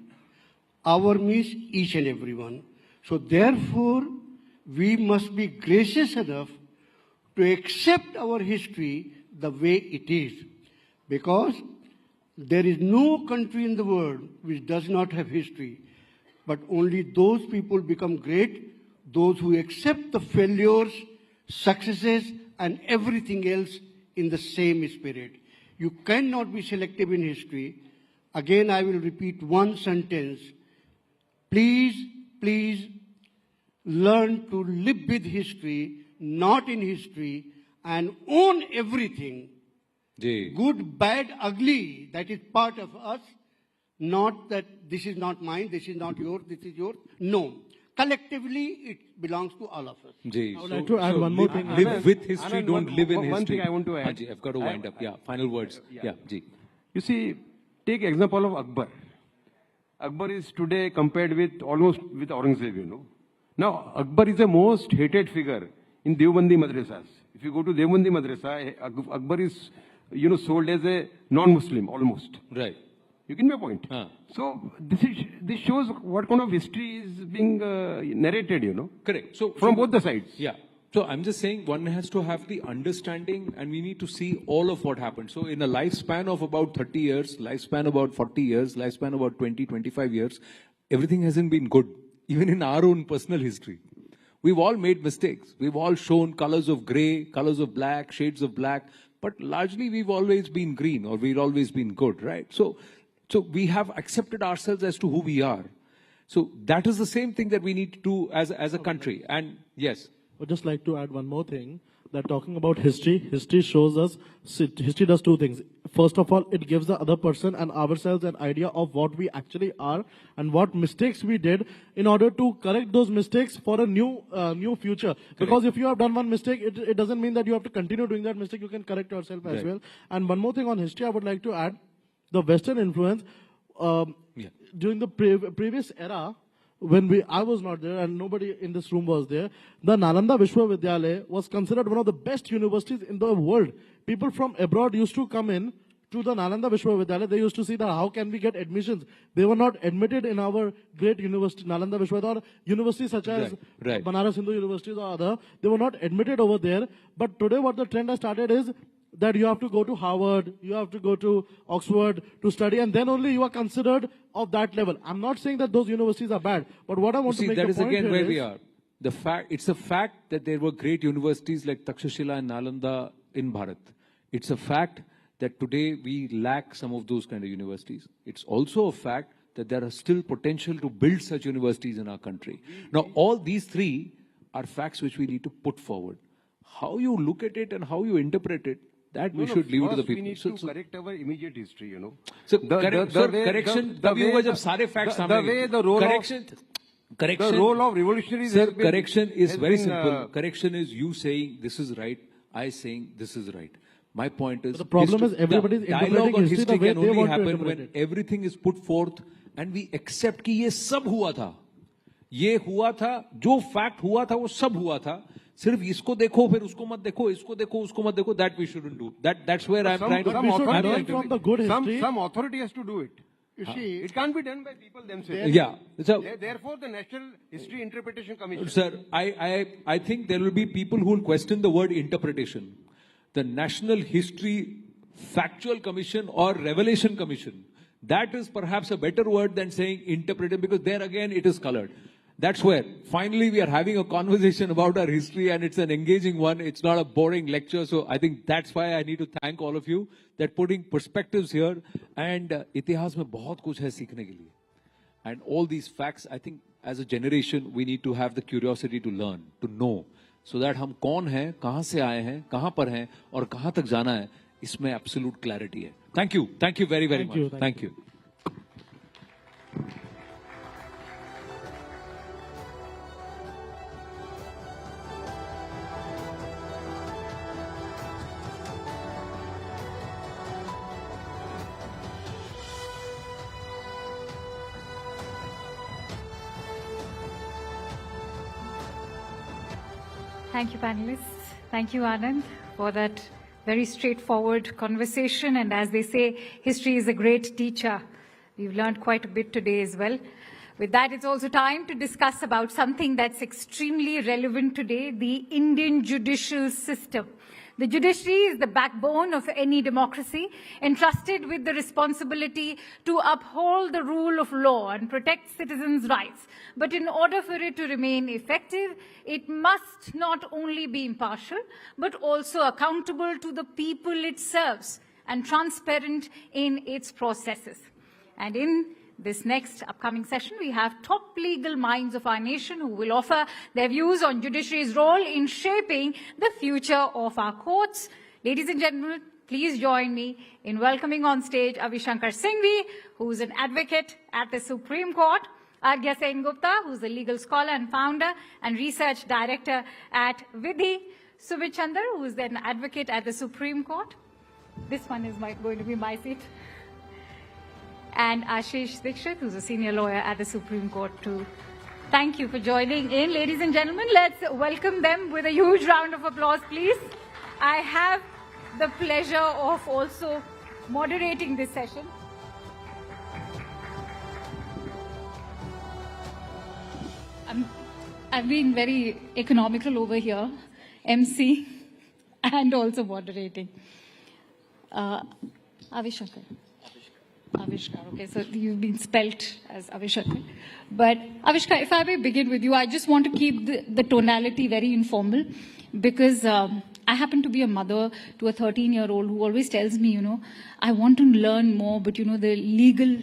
Our means each and everyone. So therefore, we must be gracious enough to accept our history the way it is. Because there is no country in the world which does not have history. But only those people become great, those who accept the failures, successes, and everything else in the same spirit. You cannot be selective in history. Again, I will repeat one sentence. Please, please learn to live with history, not in history, and own everything. Good, bad, ugly, that is part of us. Not that this is not mine, this is not yours, this is yours. No. Collectively, it belongs to all of us. I would like to add one more thing. Live with history, don't live in history. One thing I want to add. I've got to wind up. Yeah, final words. Yeah, Ji. You see, take example of Akbar. Akbar is today compared with almost with Aurangzeb, you know. Now, Akbar is the most hated figure in Deobandi madrasas. If you go to Deobandi madrasa, Akbar is, you know, sold as a non-Muslim almost. Right. You get my point? So this shows what kind of history is being narrated, you know. Correct. So from both the sides. Yeah. So I'm just saying one has to have the understanding and we need to see all of what happened. So in a lifespan of about 30 years, lifespan about 40 years, lifespan about 20, 25 years, everything hasn't been good, even in our own personal history. We've all made mistakes. We've all shown colors of gray, colors of black, shades of black, but largely we've always been green or we've always been good, right? So we have accepted ourselves as to who we are. So that is the same thing that we need to do as a country. And yes. I would just like to add one more thing, that talking about history, history shows us, history does two things. First of all, it gives the other person and ourselves an idea of what we actually are and what mistakes we did in order to correct those mistakes for a new future. Correct. Because if you have done one mistake, it doesn't mean that you have to continue doing that mistake. You can correct yourself as well. And one more thing on history, I would like to add, the Western influence during the previous era, when I was not there and nobody in this room was there, the Nalanda Vishwavidyalaya was considered one of the best universities in the world. People from abroad used to come in to the Nalanda Vishwavidyalaya. They used to see that how can we get admissions. They were not admitted in our great university, Nalanda Vishwavidyalaya, or universities such as Banaras Hindu universities or other. They were not admitted over there. But today what the trend has started is that you have to go to Harvard, you have to go to Oxford to study, and then only you are considered of that level. I'm not saying that those universities are bad, but what I want to make the point here is... that is again where we are. It's a fact that there were great universities like Takshashila and Nalanda in Bharat. It's a fact that today we lack some of those kind of universities. It's also a fact that there are still potential to build such universities in our country. Now, all these three are facts which we need to put forward. How you look at it and how you interpret it, that we should leave it to the people. We need to correct our immediate history, you know. So, correction, the way the role of revolutionaries. Sir, correction is very simple. Correction is you saying this is right, I saying this is right. My point is, the problem is everybody's dialogue on history the way can they only want to happen when it. everything is put forth and we accept कि ये सब हुआ था, ये हुआ था, जो fact हुआ था वो सब हुआ था. सिर्फ इसको देखो फिर उसको मत देखो, इसको देखो उसको मत देखो. That we shouldn't do. That's where I'm trying to. Some authority has to do it. You see, it can't be done by people themselves. Yeah. So, therefore, the National History Interpretation Commission. Sir, I think there will be people who will question the word interpretation. The National History Factual Commission or Revelation Commission, that is perhaps a better word than saying interpreted, because there again it is colored. That's where finally we are having a conversation about our history, and it's an engaging one. It's not a boring lecture. So I think that's why I need to thank all of you that putting perspectives here. And itihas mein bahut kuch hai seekhne ke liye. And all these facts, I think as a generation, we need to have the curiosity to learn, to know, so that हम कौन हैं, कहाँ से आए हैं, कहाँ पर हैं और कहाँ तक जाना है, इसमें absolute clarity है. Thank you very much. Thank you. Thank you, panelists. Thank you, Anand, for that very straightforward conversation. And as they say, history is a great teacher. We've learned quite a bit today as well. With that, it's also time to discuss about something that's extremely relevant today, the Indian judicial system. The judiciary is the backbone of any democracy, entrusted with the responsibility to uphold the rule of law and protect citizens' rights. But in order for it to remain effective, it must not only be impartial, but also accountable to the people it serves and transparent in its processes. And in this next upcoming session, we have top legal minds of our nation who will offer their views on judiciary's role in shaping the future of our courts. Ladies and gentlemen, please join me in welcoming on stage Avishankar Singhvi, who is an advocate at the Supreme Court, Arghya Sen Gupta, who is a legal scholar and founder and research director at Vidhi, Sumit Chandar, who is an advocate at the Supreme Court. This one is going to be my seat. And Ashish Dikshit, who's a senior lawyer at the Supreme Court too. Thank you for joining in. Ladies and gentlemen, let's welcome them with a huge round of applause, please. I have the pleasure of also moderating this session. I've been very economical over here, MC, and also moderating. Avishankar. Avishkar, okay, so you've been spelt as Avishkar. But Avishkar, if I may begin with you, I just want to keep the tonality very informal, because I happen to be a mother to a 13-year-old who always tells me, I want to learn more, but the legal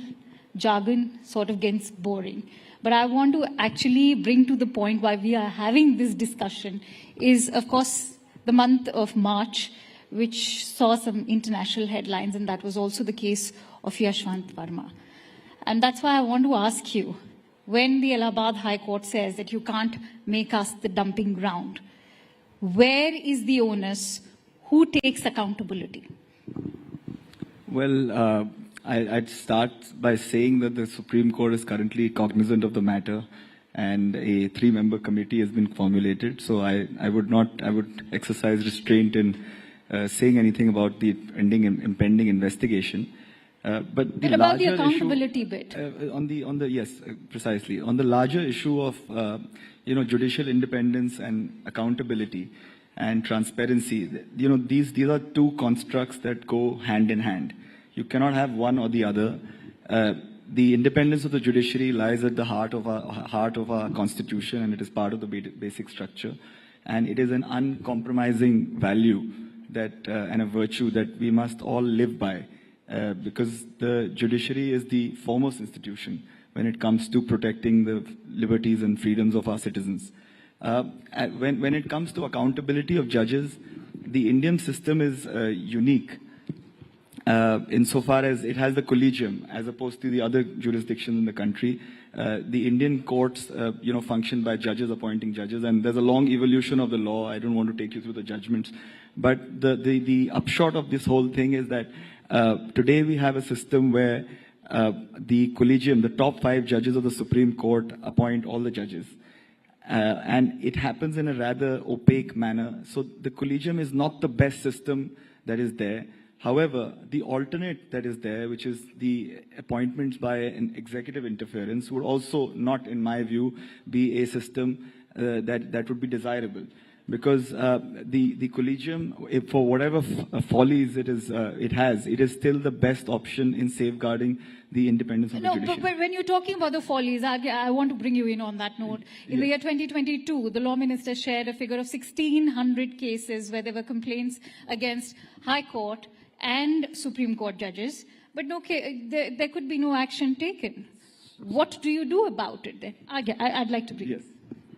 jargon sort of gets boring. But I want to actually bring to the point why we are having this discussion is, of course, the month of March, which saw some international headlines, and that was also the case of Yashwant Verma. And that's why I want to ask you, when the Allahabad High Court says that you can't make us the dumping ground, where is the onus? Who takes accountability? Well, I'd start by saying that the Supreme Court is currently cognizant of the matter, and a 3-member committee has been formulated. So I would exercise restraint in saying anything about the impending investigation. But the about the larger accountability issue, bit. Yes, precisely. On the larger issue of, judicial independence and accountability, and transparency. You know, these are two constructs that go hand in hand. You cannot have one or the other. The independence of the judiciary lies at the heart of our constitution, and it is part of the basic structure. And it is an uncompromising value that and a virtue that we must all live by, because the judiciary is the foremost institution when it comes to protecting the liberties and freedoms of our citizens. When it comes to accountability of judges, the Indian system is unique insofar as it has the collegium as opposed to the other jurisdictions in the country. The Indian courts, function by judges appointing judges, and there's a long evolution of the law. I don't want to take you through the judgments, but the upshot of this whole thing is that today we have a system where the collegium, the top 5 judges of the Supreme Court, appoint all the judges. And it happens in a rather opaque manner. So the collegium is not the best system that is there. However, the alternate that is there, which is the appointments by an executive interference, would also not, in my view, be a system that would be desirable. Because the collegium, for whatever follies it is still the best option in safeguarding the independence of the judiciary. But when you're talking about the follies, I want to bring you in on that note. In the year 2022, the law minister shared a figure of 1,600 cases where there were complaints against High Court and Supreme Court judges, but there could be no action taken. What do you do about it then? I'd like to bring Yes.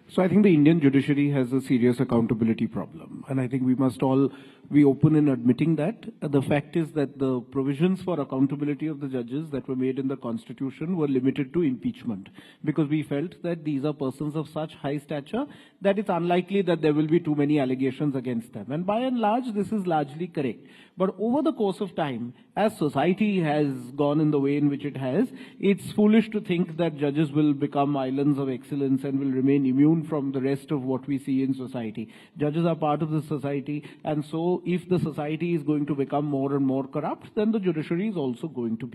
So I think the Indian judiciary has a serious accountability problem. And I think we must all be open in admitting that. The fact is that the provisions for accountability of the judges that were made in the Constitution were limited to impeachment, because we felt that these are persons of such high stature that it's unlikely that there will be too many allegations against them. And by and large, this is largely correct. But over the course of time, as society has gone in the way in which it has, it's foolish to think that judges will become islands of excellence and will remain immune from the rest of what we see in society. Judges are part of the society, and so if the society is going to become more and more corrupt, then the judiciary is also going to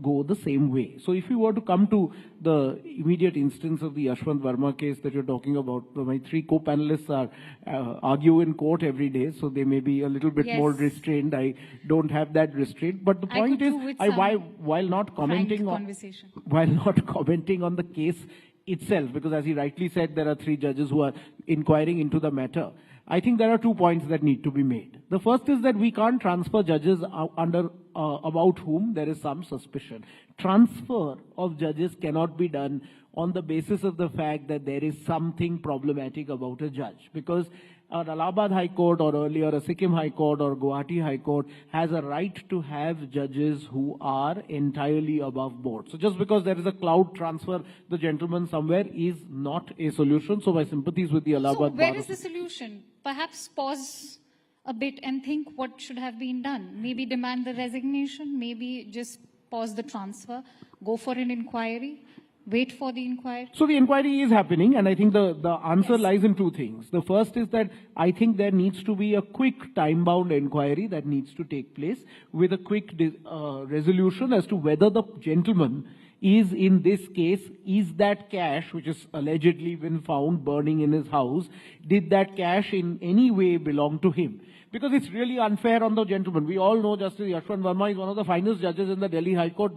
go the same way. So if we were to come to the immediate instance of the Yashwant Verma case that you're talking about, my 3 co-panelists argue in court every day, so they may be a little bit more restrained. I don't have that restraint. But the point is, while not commenting on the case itself, because as he rightly said, there are 3 judges who are inquiring into the matter, I think there are 2 points that need to be made. The first is that we can't transfer judges about whom there is some suspicion. Transfer of judges cannot be done on the basis of the fact that there is something problematic about a judge, because an Allahabad High Court or earlier a Sikkim High Court or Guwahati High Court has a right to have judges who are entirely above board. So just because there is a cloud transfer, the gentleman somewhere, is not a solution. So my sympathies with the Allahabad So where is the solution? Perhaps pause a bit and think what should have been done. Maybe demand the resignation, maybe just pause the transfer, go for an inquiry. Wait for the inquiry? So the inquiry is happening, and I think the answer lies in 2 things. The first is that I think there needs to be a quick time-bound inquiry that needs to take place with a quick resolution as to whether the gentleman is, in this case, is that cash, which is allegedly been found burning in his house, did that cash in any way belong to him? Because it's really unfair on the gentleman. We all know Justice Yashwant Verma is one of the finest judges in the Delhi High Court.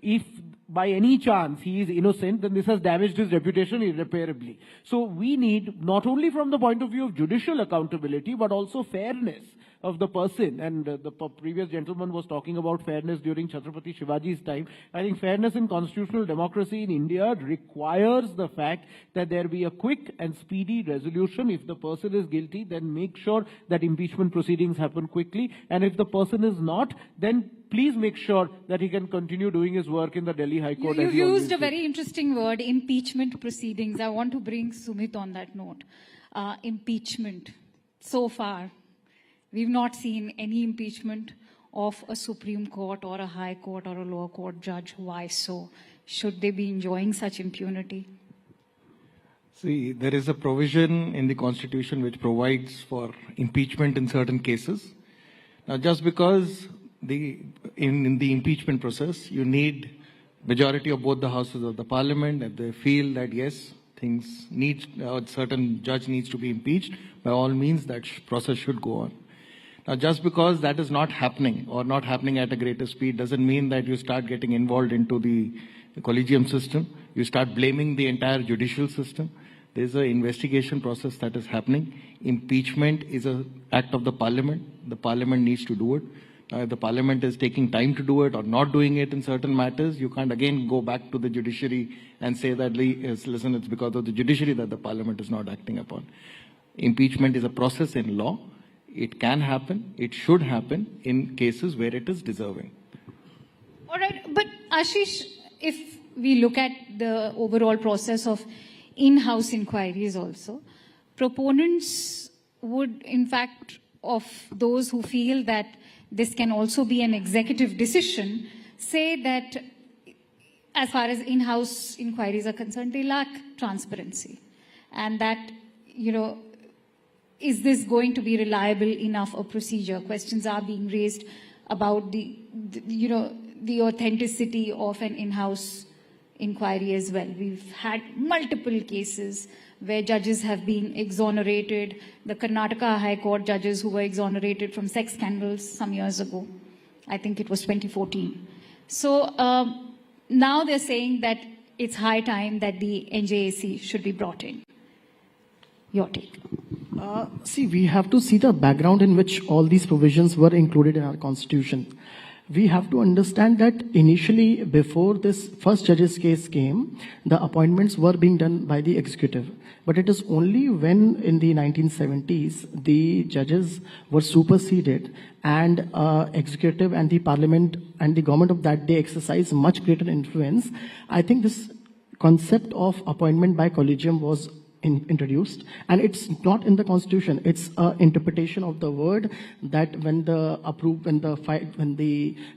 If by any chance he is innocent, then this has damaged his reputation irreparably. So we need, not only from the point of view of judicial accountability, but also fairness of the person. And the previous gentleman was talking about fairness during Chhatrapati Shivaji's time. I think fairness in constitutional democracy in India requires the fact that there be a quick and speedy resolution. If the person is guilty, then make sure that impeachment proceedings happen quickly. And if the person is not, then please make sure that he can continue doing his work in the Delhi High Court. You used a very interesting word, impeachment proceedings. I want to bring Sumit on that note. Impeachment. So far, we've not seen any impeachment of a Supreme Court or a High Court or a lower court judge. Why so? Should they be enjoying such impunity? See, there is a provision in the Constitution which provides for impeachment in certain cases. Now, just because in the impeachment process, you need majority of both the houses of the parliament, and they feel that yes, certain judge needs to be impeached, by all means that process should go on. Now, just because that is not happening or not happening at a greater speed doesn't mean that you start getting involved into the collegium system. You start blaming the entire judicial system. There's an investigation process that is happening. Impeachment is an act of the parliament. The parliament needs to do it. If the parliament is taking time to do it or not doing it in certain matters, you can't again go back to the judiciary and say that, listen, it's because of the judiciary that the parliament is not acting upon. Impeachment is a process in law. It can happen. It should happen in cases where it is deserving. All right. But Ashish, if we look at the overall process of in-house inquiries also, proponents would, in fact, of those who feel that this can also be an executive decision, say that as far as in-house inquiries are concerned, they lack transparency. And that, is this going to be reliable enough a procedure? Questions are being raised about the authenticity of an in-house inquiry as well. We've had multiple cases where judges have been exonerated. The Karnataka High Court judges who were exonerated from sex scandals some years ago. I think it was 2014. So now they're saying that it's high time that the NJAC should be brought in. Your take. See, we have to see the background in which all these provisions were included in our constitution. We have to understand that initially, before this first judge's case came, the appointments were being done by the executive. But it is only when in the 1970s, the judges were superseded and executive and the parliament and the government of that day exercised much greater influence. I think this concept of appointment by collegium was introduced, and it's not in the constitution. It's an interpretation of the word that when the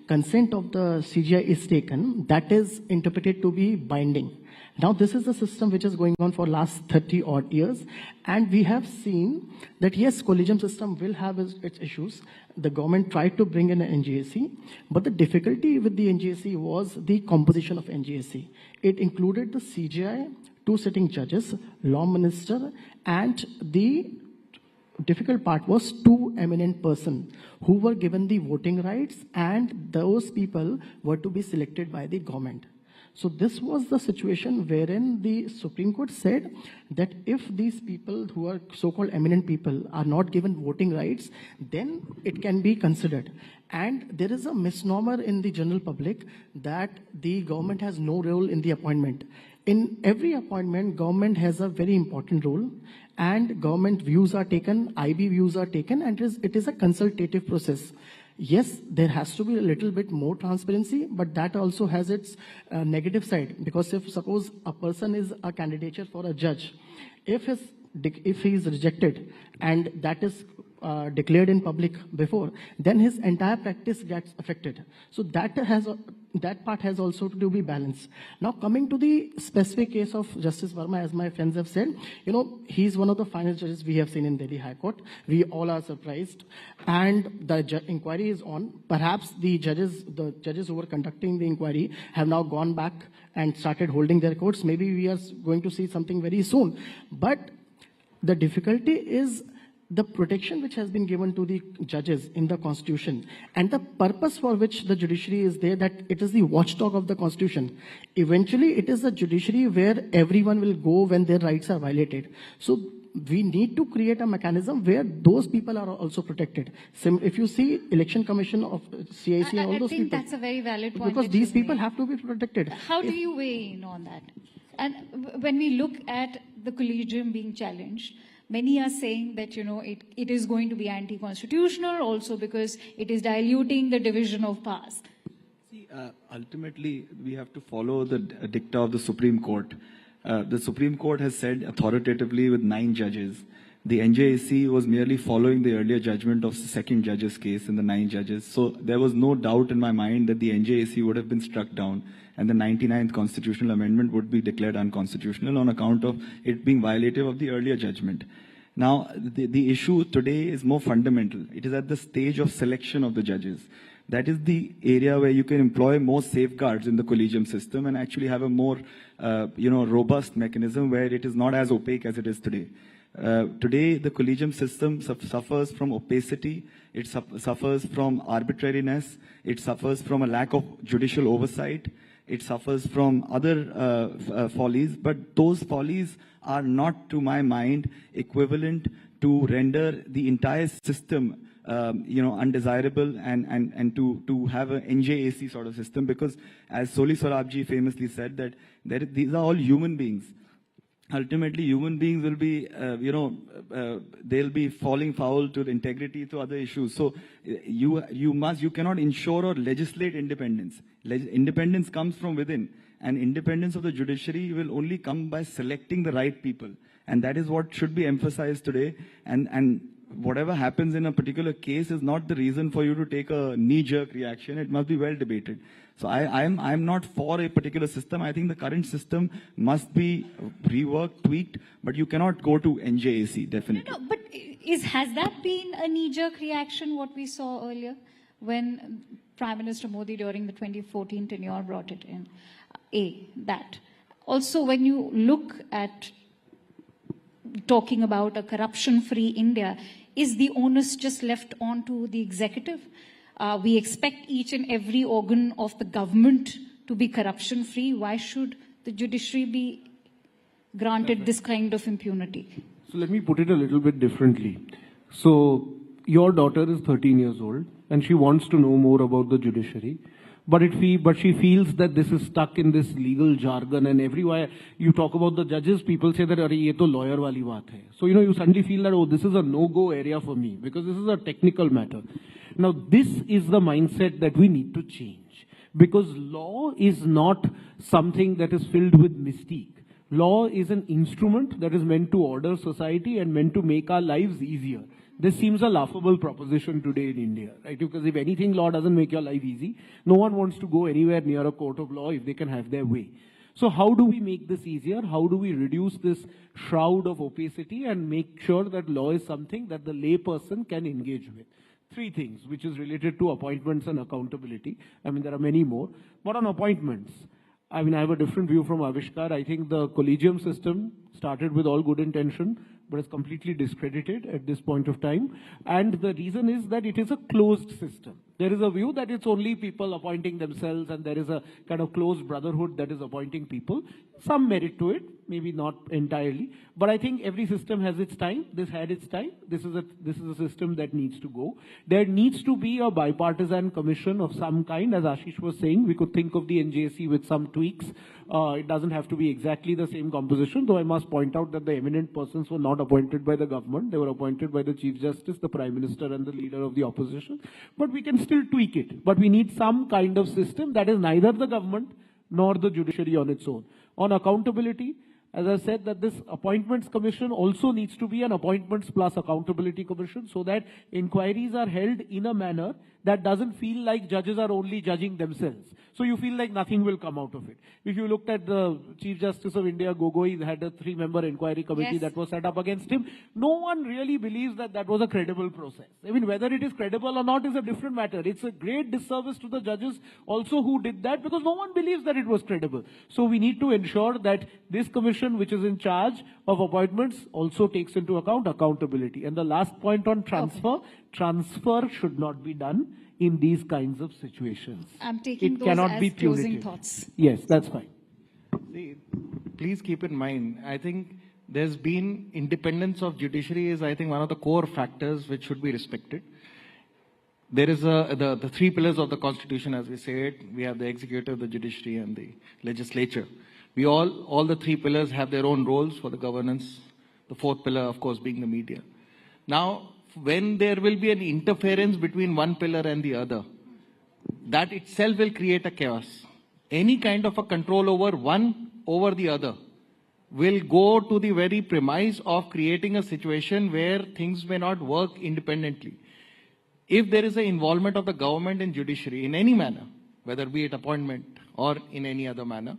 consent of the CGI is taken, that is interpreted to be binding. Now, this is the system which is going on for last 30 odd years, and we have seen that yes, collegium system will have its issues. The government tried to bring in an NGAC, but the difficulty with the NGAC was the composition of NGAC. It included the CGI, 2 sitting judges, law minister, and the difficult part was 2 eminent persons who were given the voting rights, and those people were to be selected by the government. So this was the situation wherein the Supreme Court said that if these people who are so-called eminent people are not given voting rights, then it can be considered. And there is a misnomer in the general public that the government has no role in the appointment. In every appointment, government has a very important role, and government views are taken, IB views are taken, and it is a consultative process. Yes, there has to be a little bit more transparency, but that also has its negative side. Because if suppose a person is a candidature for a judge, if he is rejected and that is declared in public before, then his entire practice gets affected. So that part has also to be balanced. Now, coming to the specific case of Justice Verma, as my friends have said, he's one of the finest judges we have seen in Delhi High Court. We all are surprised, and the inquiry is on. Perhaps the judges who were conducting the inquiry have now gone back and started holding their courts. Maybe we are going to see something very soon. But the difficulty is the protection which has been given to the judges in the Constitution, and the purpose for which the judiciary is there, that it is the watchdog of the Constitution. Eventually, it is the judiciary where everyone will go when their rights are violated. So we need to create a mechanism where those people are also protected. If you see Election Commission of CIC and all those people. I think that's a very valid point. Because these people have to be protected. How do you weigh in on that? And when we look at the collegium being challenged, many are saying that, it is going to be anti-constitutional also because it is diluting the division of powers. See, ultimately, we have to follow the dicta of the Supreme Court. The Supreme Court has said authoritatively with 9 judges. The NJAC was merely following the earlier judgment of the second judge's case in the 9 judges. So there was no doubt in my mind that the NJAC would have been struck down and the 99th constitutional amendment would be declared unconstitutional on account of it being violative of the earlier judgment. Now, the issue today is more fundamental. It is at the stage of selection of the judges. That is the area where you can employ more safeguards in the collegium system and actually have a more, robust mechanism where it is not as opaque as it is today. Today, the collegium system suffers from opacity, it suffers from arbitrariness, it suffers from a lack of judicial oversight, it suffers from other follies, but those follies are not, to my mind, equivalent to render the entire system undesirable and to have a NJAC sort of system, because as Soli Sorabji famously said that these are all human beings. Ultimately, human beings will be, they'll be falling foul to the integrity, to other issues. So you cannot ensure or legislate independence. Independence comes from within, and independence of the judiciary will only come by selecting the right people. And that is what should be emphasized today. And whatever happens in a particular case is not the reason for you to take a knee-jerk reaction. It must be well debated. So I'm not for a particular system. I think the current system must be reworked, tweaked, but you cannot go to NJAC, definitely. No, but has that been a knee-jerk reaction, what we saw earlier, when Prime Minister Modi during the 2014 tenure brought it in? That. Also, when you look at talking about a corruption-free India, is the onus just left on to the executive? We expect each and every organ of the government to be corruption-free. Why should the judiciary be granted this kind of impunity? So let me put it a little bit differently. So your daughter is 13 years old and she wants to know more about the judiciary. But she feels that this is stuck in this legal jargon, and everywhere you talk about the judges, people say that ye to lawyer wali baat hai. So you suddenly feel that, oh, this is a no-go area for me because this is a technical matter. Now this is the mindset that we need to change, because law is not something that is filled with mystique. Law is an instrument that is meant to order society and meant to make our lives easier. This seems a laughable proposition today in India, right? Because if anything, law doesn't make your life easy. No one wants to go anywhere near a court of law if they can have their way. So how do we make this easier? How do we reduce this shroud of opacity and make sure that law is something that the lay person can engage with? Three things, which is related to appointments and accountability. I mean, there are many more. But on appointments, I mean, I have a different view from Avishkar. I think the collegium system started with all good intention, but is completely discredited at this point of time. And the reason is that it is a closed system. There is a view that it's only people appointing themselves, and there is a kind of closed brotherhood that is appointing people. Some merit to it, maybe not entirely. But I think every system has its time. This had its time. This is a system that needs to go. There needs to be a bipartisan commission of some kind. As Ashish was saying, we could think of the NJC with some tweaks. It doesn't have to be exactly the same composition, though I must point out that the eminent persons were not appointed by the government. They were appointed by the Chief Justice, the Prime Minister, and the leader of the opposition. But we can still tweak it. But we need some kind of system that is neither the government nor the judiciary on its own. On accountability, as I said, that this appointments commission also needs to be an appointments plus accountability commission, so that inquiries are held in a manner that doesn't feel like judges are only judging themselves. So you feel like nothing will come out of it. If you looked at the Chief Justice of India, Gogoi, had a 3-member inquiry committee that was set up against him. No one really believes that that was a credible process. I mean, whether it is credible or not is a different matter. It's a great disservice to the judges also who did that, because no one believes that it was credible. So we need to ensure that this commission, which is in charge of appointments, also takes into account accountability. And the last point on transfer, transfer should not be done in these kinds of situations. I'm taking those as closing thoughts. Yes, that's fine. See, please keep in mind, I think there's been independence of judiciary is, I think, one of the core factors which should be respected. There is the 3 pillars of the Constitution, as we say it. We have the executive, the judiciary, and the legislature. We all the 3 pillars have their own roles for the governance. The 4th pillar, of course, being the media. Now, when there will be an interference between one pillar and the other, that itself will create a chaos. Any kind of a control over one over the other will go to the very premise of creating a situation where things may not work independently. If there is an involvement of the government in judiciary in any manner, whether be it appointment or in any other manner,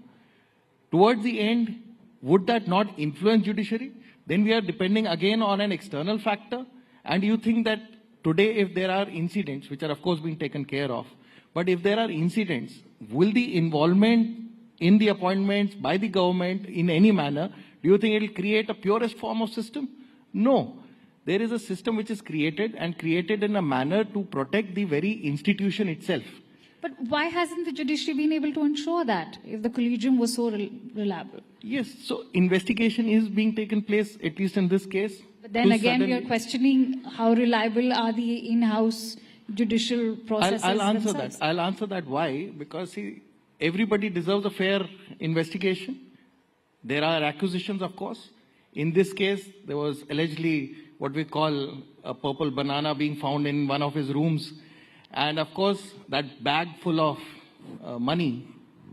towards the end, would that not influence judiciary? then we are depending again on an external factor. And you think that today, if there are incidents, which are of course being taken care of, but if there are incidents, will the involvement in the appointments by the government in any manner, do you think it will create a purest form of system? No. There is a system which is created and created in a manner to protect the very institution itself. But why hasn't the judiciary been able to ensure that if the collegium was so reliable? Yes, so investigation is being taken place, at least in this case. But then again, we are questioning how reliable are the in-house judicial processes I'll answer themselves. that. I'll answer that. Why? Because see, everybody deserves a fair investigation. There are accusations, of course. In this case, there was allegedly what we call a purple banana being found in one of his rooms. And of course, that bag full of money,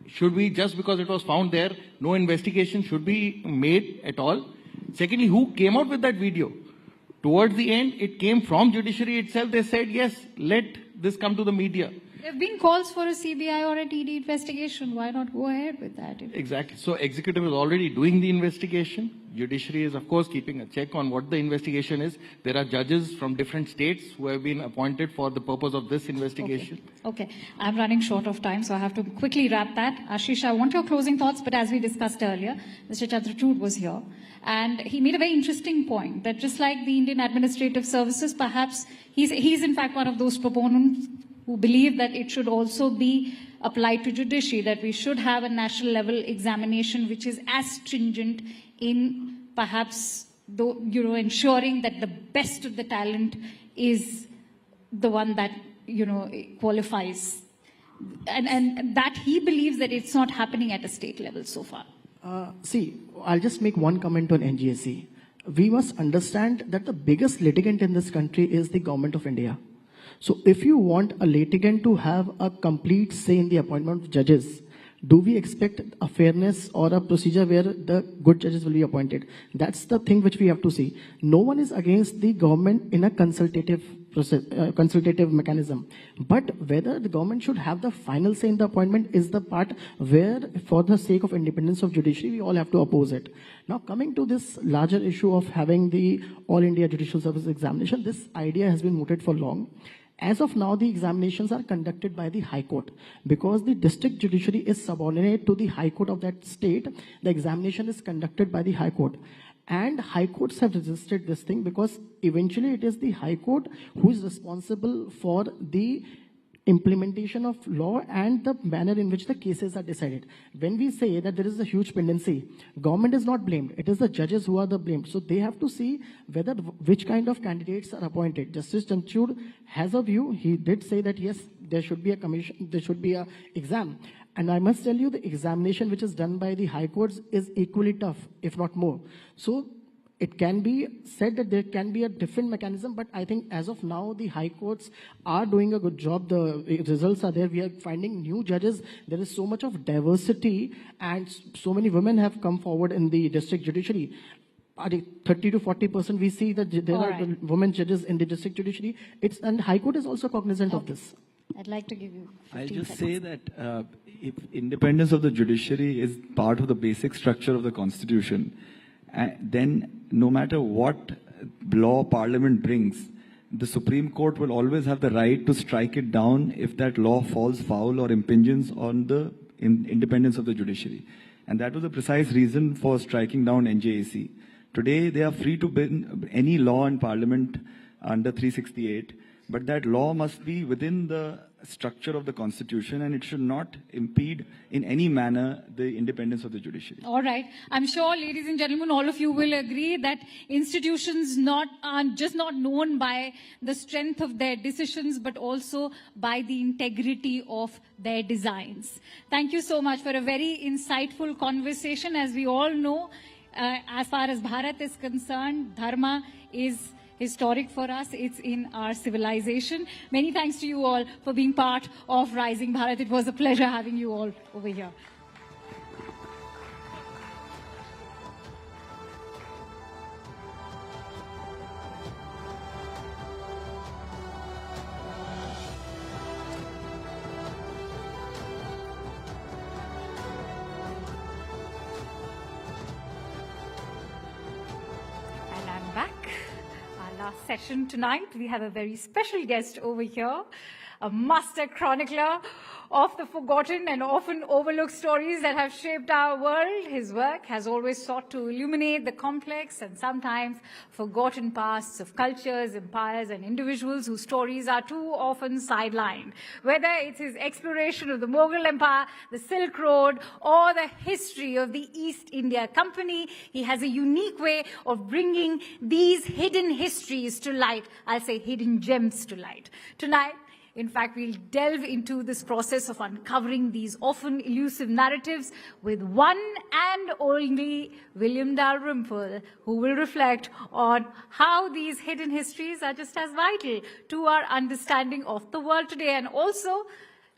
should we, just because it was found there, no investigation should be made at all? Secondly, who came out with that video? Towards the end, it came from judiciary itself. They said, yes, let this come to the media. There have been calls for a CBI or a TD investigation. Why not go ahead with that? Exactly. So executive is already doing the investigation. Judiciary is, of course, keeping a check on what the investigation is. There are judges from different states who have been appointed for the purpose of this investigation. Okay. I'm running short of time, so I have to quickly wrap that. Ashish, I want your closing thoughts, but as we discussed earlier, Mr. Chandrachud was here. And he made a very interesting point that just like the Indian Administrative Services, perhaps he's in fact one of those proponents who believe that it should also be applied to judiciary, that we should have a national level examination which is as stringent in perhaps ensuring that the best of the talent is the one that qualifies, and that he believes that it's not happening at a state level so far. See, I'll just make one comment on NGSE. We must understand that the biggest litigant in this country is the government of India. So if you want a litigant to have a complete say in the appointment of judges, do we expect a fairness or a procedure where the good judges will be appointed? That's the thing which we have to see. No one is against the government in a consultative process, consultative mechanism. But whether the government should have the final say in the appointment is the part where, for the sake of independence of judiciary, we all have to oppose it. Now, coming to this larger issue of having the All India Judicial Service examination, this idea has been mooted for long. As of now, the examinations are conducted by the High Court. Because the district judiciary is subordinate to the High Court of that state, the examination is conducted by the High Court. And High Courts have resisted this thing because eventually it is the High Court who is responsible for the implementation of law and the manner in which the cases are decided. When we say that there is a huge pendency, government is not blamed. It is the judges who are the blamed. So they have to see whether which kind of candidates are appointed. Justice Chandrachud has a view. He did say that yes, there should be a commission, there should be a exam. And I must tell you, the examination which is done by the High Courts is equally tough, if not more. So it can be said that there can be a different mechanism, but I think as of now, the High Courts are doing a good job. The results are there. We are finding new judges. There is so much of diversity, and so many women have come forward in the district judiciary. 30 to 40% we see that there are women judges in the district judiciary. And High Court is also cognizant of this. I'd like to give you 15 I'll just seconds. say that if independence of the judiciary is part of the basic structure of the Constitution, then no matter what law Parliament brings, the Supreme Court will always have the right to strike it down if that law falls foul or impinges on the independence of the judiciary. And that was the precise reason for striking down NJAC. Today, they are free to bring any law in Parliament under 368, but that law must be within the structure of the Constitution, and it should not impede in any manner the independence of the judiciary. All right. I'm sure, ladies and gentlemen, all of you will agree that institutions are just not known by the strength of their decisions, but also by the integrity of their designs. Thank you so much for a very insightful conversation. As we all know, as far as Bharat is concerned, Dharma is historic for us. It's in our civilization. Many thanks to you all for being part of Rising Bharat. It was a pleasure having you all over here. session tonight. We have a very special guest over here, a master chronicler of the forgotten and often overlooked stories that have shaped our world. His work has always sought to illuminate the complex and sometimes forgotten pasts of cultures, empires, and individuals whose stories are too often sidelined. Whether it's his exploration of the Mughal Empire, the Silk Road, or the history of the East India Company, he has a unique way of bringing these hidden histories to light. I'll say hidden gems to light. Tonight, in fact, we'll delve into this process of uncovering these often elusive narratives with one and only William Dalrymple, who will reflect on how these hidden histories are just as vital to our understanding of the world today. And also,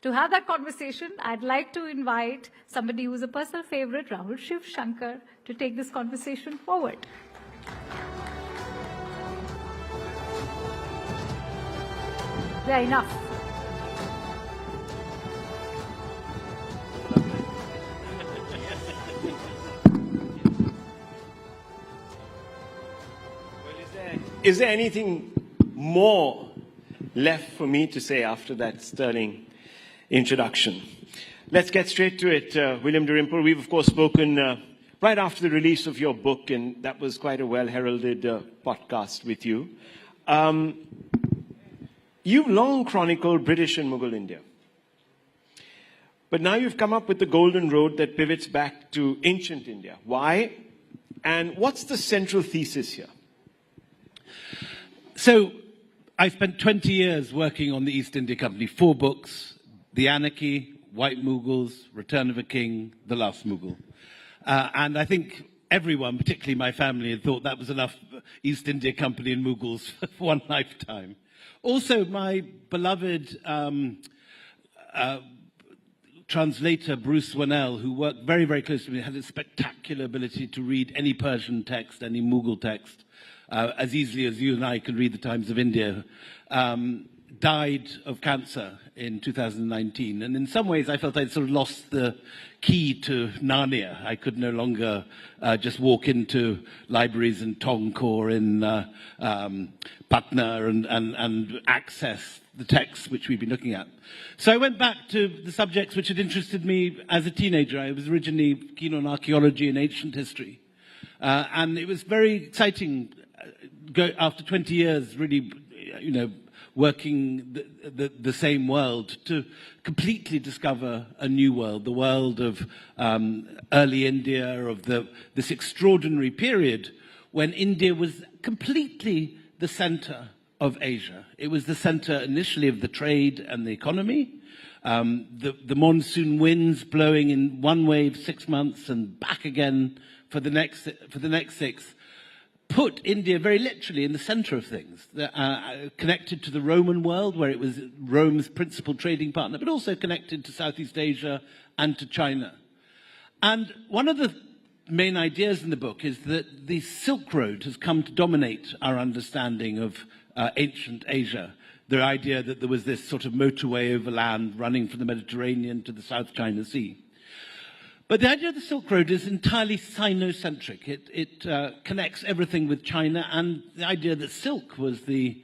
to have that conversation, I'd like to invite somebody who's a personal favorite, Rahul Shiv Shankar, to take this conversation forward. Yeah, enough. Is there anything more left for me to say after that sterling introduction? Let's get straight to it, William Dalrymple. We've, of course, spoken right after the release of your book, and that was quite a well-heralded podcast with you. You've long chronicled British and Mughal India. But now you've come up with the golden road that pivots back to ancient India. Why? And what's the central thesis here? So I spent 20 years working on the East India Company, 4 books: The Anarchy, White Mughals, Return of a King, The Last Mughal. And I think everyone, particularly my family, had thought that was enough East India Company and Mughals for one lifetime. Also, my beloved translator, Bruce Wannell, who worked very, very closely with me, had a spectacular ability to read any Persian text, any Mughal text, as easily as you and I can read the Times of India, died of cancer in 2019. And in some ways, I felt I'd sort of lost the key to Narnia. I could no longer just walk into libraries in Tonk or in Patna and access the texts which we've been looking at. So I went back to the subjects which had interested me as a teenager. I was originally keen on archaeology and ancient history. And it was very exciting after 20 years, really, working the same world, to completely discover a new world, the world of early India, of this extraordinary period when India was completely the center of Asia. It was the center initially of the trade and the economy. The monsoon winds blowing in one wave 6 months and back again for the next 6 put India very literally in the center of things, connected to the Roman world, where it was Rome's principal trading partner, but also connected to Southeast Asia and to China. And one of the main ideas in the book is that the Silk Road has come to dominate our understanding of ancient Asia. The idea that there was this sort of motorway overland running from the Mediterranean to the South China Sea. But the idea of the Silk Road is entirely Sino-centric. It connects everything with China, and the idea that silk was the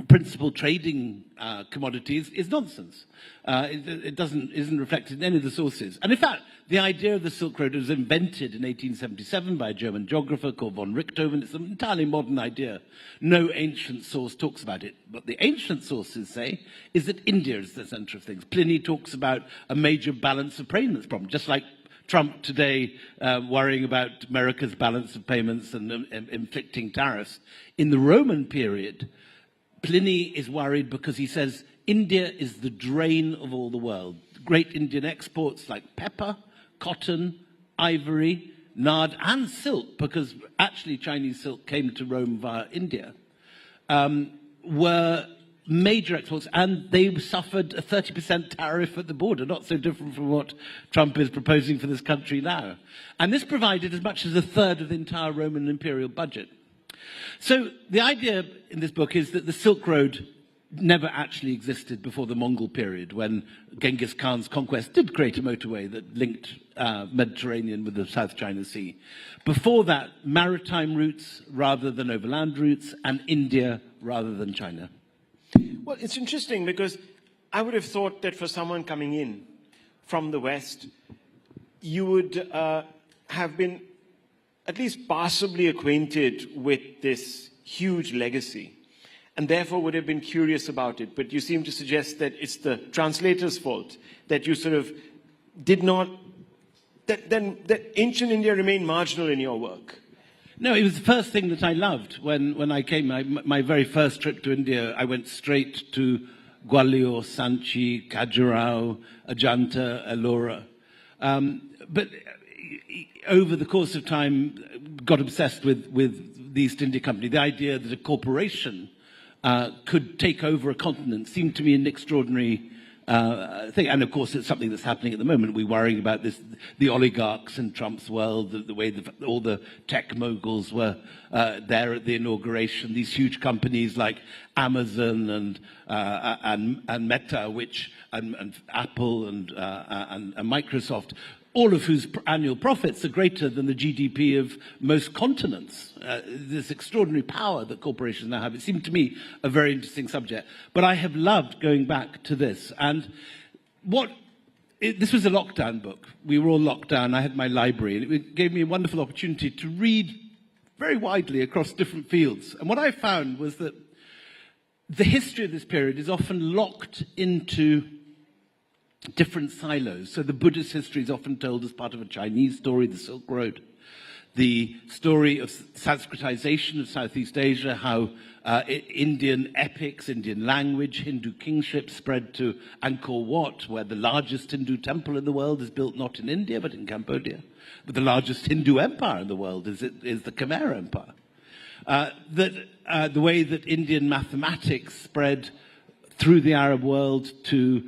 principal trading commodities is nonsense. It isn't reflected in any of the sources. And in fact, the idea of the Silk Road was invented in 1877 by a German geographer called von Richthofen. It's an entirely modern idea. No ancient source talks about it. But the ancient sources say is that India is the center of things. Pliny talks about a major balance of payments problem, just like Trump today worrying about America's balance of payments and inflicting tariffs. In the Roman period, Pliny is worried because he says India is the drain of all the world. Great Indian exports like pepper, cotton, ivory, nard, and silk, because actually Chinese silk came to Rome via India, were major exports, and they suffered a 30% tariff at the border, not so different from what Trump is proposing for this country now. And this provided as much as a third of the entire Roman imperial budget. So the idea in this book is that the Silk Road never actually existed before the Mongol period, when Genghis Khan's conquest did create a motorway that linked Mediterranean with the South China Sea. Before that, maritime routes rather than overland routes, and India rather than China. Well, it's interesting because I would have thought that for someone coming in from the West, you would have been at least passably acquainted with this huge legacy, and therefore would have been curious about it. But you seem to suggest that it's the translator's fault, that you sort of did not, that ancient India remained marginal in your work. No, it was the first thing that I loved when I came. My very first trip to India, I went straight to Gwalior, Sanchi, Khajuraho, Ajanta, Ellora. But over the course of time, got obsessed with the East India Company. The idea that a corporation could take over a continent seemed to me an extraordinary thing. And of course, it's something that's happening at the moment. We're worrying about this, the oligarchs in Trump's world, the way all the tech moguls were there at the inauguration. These huge companies like Amazon and Meta, and Apple and Microsoft, all of whose annual profits are greater than the GDP of most continents. This extraordinary power that corporations now have. It seemed to me a very interesting subject. But I have loved going back to this. And this was a lockdown book. We were all locked down. I had my library, and it gave me a wonderful opportunity to read very widely across different fields. And what I found was that the history of this period is often locked into different silos. So the Buddhist history is often told as part of a Chinese story, the Silk Road. The story of Sanskritization of Southeast Asia, how Indian epics, Indian language, Hindu kingship spread to Angkor Wat, where the largest Hindu temple in the world is built not in India, but in Cambodia. But the largest Hindu empire in the world is the Khmer Empire. The way that Indian mathematics spread through the Arab world to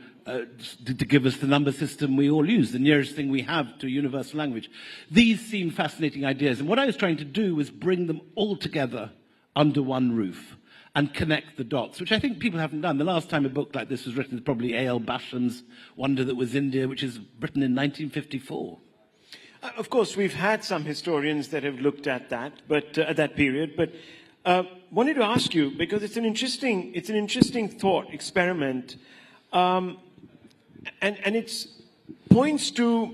give us the number system we all use, the nearest thing we have to a universal language. These seem fascinating ideas. And what I was trying to do was bring them all together under one roof and connect the dots, which I think people haven't done. The last time a book like this was written is probably A.L. Basham's Wonder That Was India, which is written in 1954. Of course, we've had some historians that have looked at that, but at that period. But wanted to ask you, because it's an interesting thought experiment. And it points to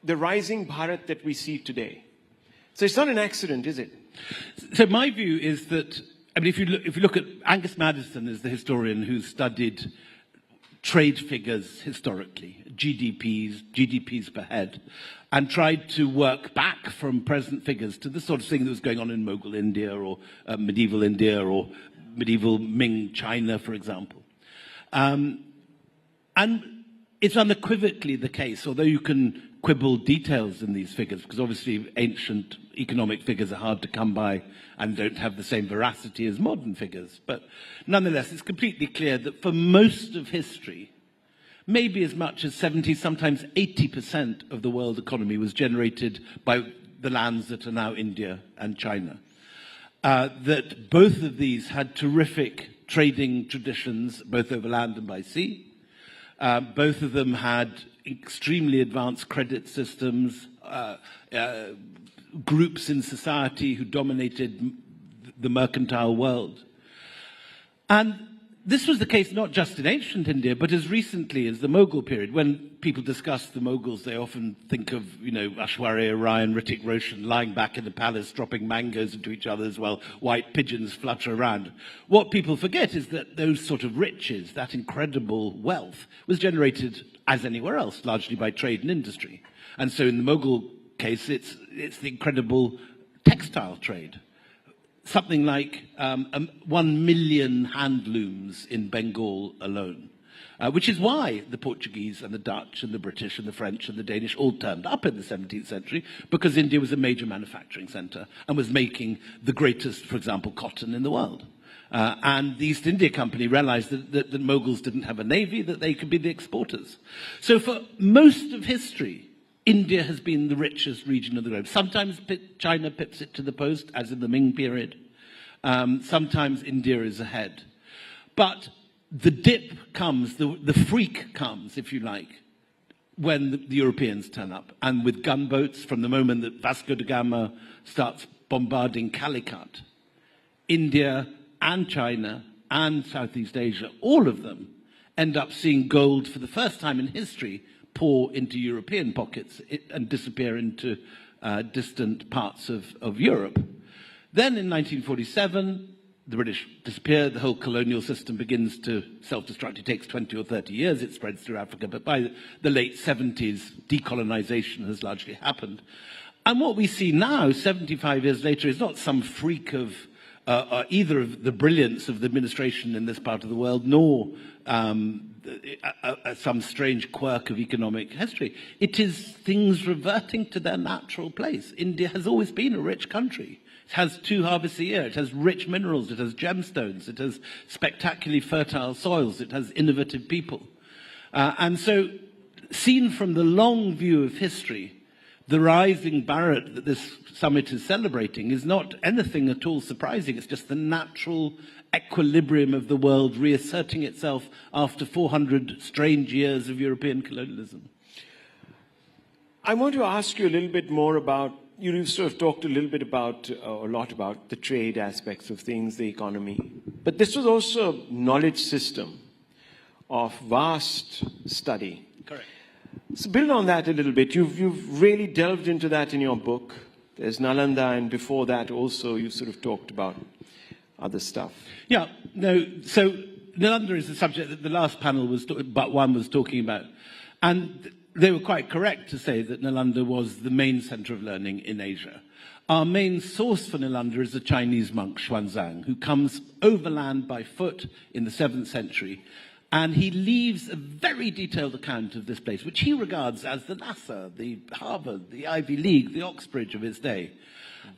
the rising Bharat that we see today. So it's not an accident, is it? So my view is that, I mean, if you look at Angus Maddison is the historian who studied trade figures historically, GDPs per head, and tried to work back from present figures to the sort of thing that was going on in Mughal India or medieval India or medieval Ming China, for example. And it's unequivocally the case, although you can quibble details in these figures, because obviously ancient economic figures are hard to come by and don't have the same veracity as modern figures. But nonetheless, it's completely clear that for most of history, maybe as much as 70, sometimes 80% of the world economy was generated by the lands that are now India and China. That both of these had terrific trading traditions, both over land and by sea. Both of them had extremely advanced credit systems, groups in society who dominated the mercantile world. And this was the case not just in ancient India, but as recently as the Mughal period. When people discuss the Mughals, they often think of, Aishwarya Rai and Hrithik Roshan lying back in the palace, dropping mangoes into each other's while white pigeons flutter around. What people forget is that those sort of riches, that incredible wealth, was generated, as anywhere else, largely by trade and industry. And so in the Mughal case, it's the incredible textile trade. Something like 1 million handlooms in Bengal alone, which is why the Portuguese and the Dutch and the British and the French and the Danish all turned up in the 17th century, because India was a major manufacturing center and was making the greatest, for example, cotton in the world. And the East India Company realized that the Mughals didn't have a navy, that they could be the exporters. So for most of history, India has been the richest region of the globe. Sometimes China pips it to the post, as in the Ming period. Sometimes India is ahead. But the dip comes, the freak comes, if you like, when the Europeans turn up. And with gunboats, from the moment that Vasco da Gama starts bombarding Calicut, India and China and Southeast Asia, all of them end up seeing gold for the first time in history pour into European pockets and disappear into distant parts of Europe. Then in 1947, the British disappear, the whole colonial system begins to self-destruct. It takes 20 or 30 years, it spreads through Africa, but by the late 70s, decolonization has largely happened. And what we see now, 75 years later, is not some freak of either of the brilliance of the administration in this part of the world, nor some strange quirk of economic history. It is things reverting to their natural place. India has always been a rich country. It has 2 harvests a year. It has rich minerals. It has gemstones. It has spectacularly fertile soils. It has innovative people. And so, seen from the long view of history, the rising Bharat that this summit is celebrating is not anything at all surprising. It's just the natural equilibrium of the world reasserting itself after 400 strange years of European colonialism. I want to ask you a little bit more about, you sort of talked a little bit about, a lot about the trade aspects of things, the economy. But this was also a knowledge system of vast study. Correct. So build on that a little bit. You've really delved into that in your book. There's Nalanda, and before that also you sort of talked about other stuff. Yeah, no, so Nalanda is the subject that the last panel was, but one was talking about. And they were quite correct to say that Nalanda was the main center of learning in Asia. Our main source for Nalanda is a Chinese monk, Xuanzang, who comes overland by foot in the 7th century. And he leaves a very detailed account of this place, which he regards as the NASA, the Harvard, the Ivy League, the Oxbridge of his day.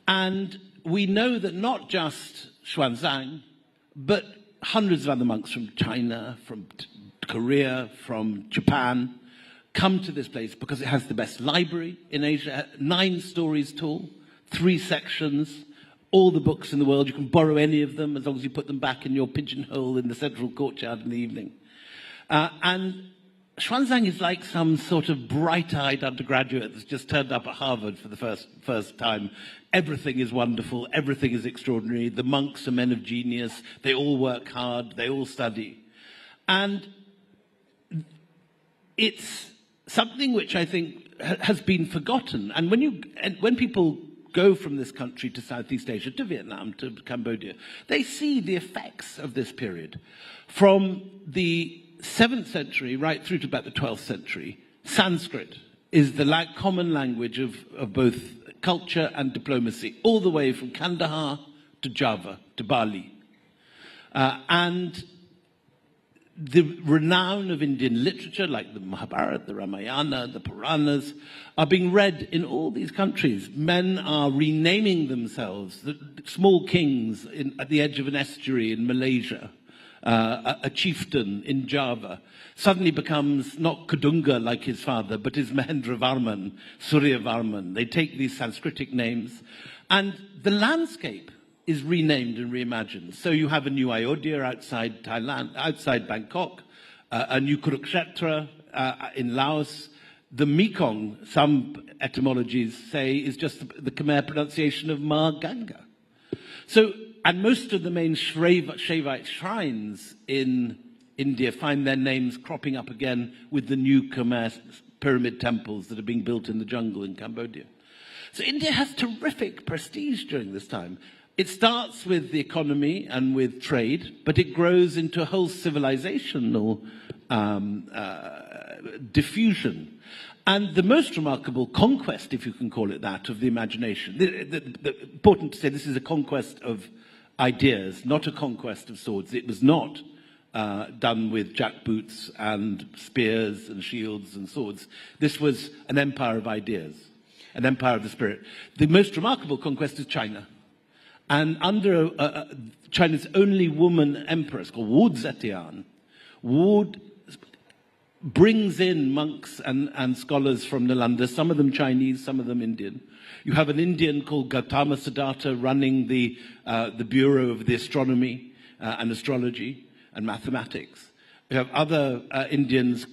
And we know that not just Xuanzang, but hundreds of other monks from China, from Korea, from Japan, come to this place because it has the best library in Asia, 9 stories tall, 3 sections, all the books in the world. You can borrow any of them as long as you put them back in your pigeonhole in the central courtyard in the evening. And Xuanzang is like some sort of bright-eyed undergraduate that's just turned up at Harvard for the first time. Everything is wonderful. Everything is extraordinary. The monks are men of genius. They all work hard. They all study. And it's something which I think has been forgotten. And when people go from this country to Southeast Asia, to Vietnam, to Cambodia, they see the effects of this period. From the 7th century right through to about the 12th century, Sanskrit is the common language of both culture and diplomacy, all the way from Kandahar to Java to Bali. And the renown of Indian literature, like the Mahabharata, the Ramayana, the Puranas, are being read in all these countries. Men are renaming themselves, the small kings at the edge of an estuary in Malaysia. A chieftain in Java suddenly becomes not Kadunga like his father, but is Mahendravarman, Suryavarman. They take these Sanskritic names, and the landscape is renamed and reimagined. So you have a new Ayodhya outside Thailand, outside Bangkok, a new Kurukshetra in Laos. The Mekong, some etymologies say, is just the Khmer pronunciation of Ma Ganga. So, and most of the main Shaivite shrines in India find their names cropping up again with the new Khmer pyramid temples that are being built in the jungle in Cambodia. So India has terrific prestige during this time. It starts with the economy and with trade, but it grows into a whole civilizational diffusion. And the most remarkable conquest, if you can call it that, of the imagination. Important to say, this is a conquest of ideas, not a conquest of swords. It was not done with jackboots and spears and shields and swords. This was an empire of ideas, an empire of the spirit. The most remarkable conquest is China. And under China's only woman empress, called Wu Zetian, Wu brings in monks and scholars from Nalanda, some of them Chinese, some of them Indian. You have an Indian called Gautama Siddhartha running the Bureau of the Astronomy and Astrology. and mathematics. We have other Indians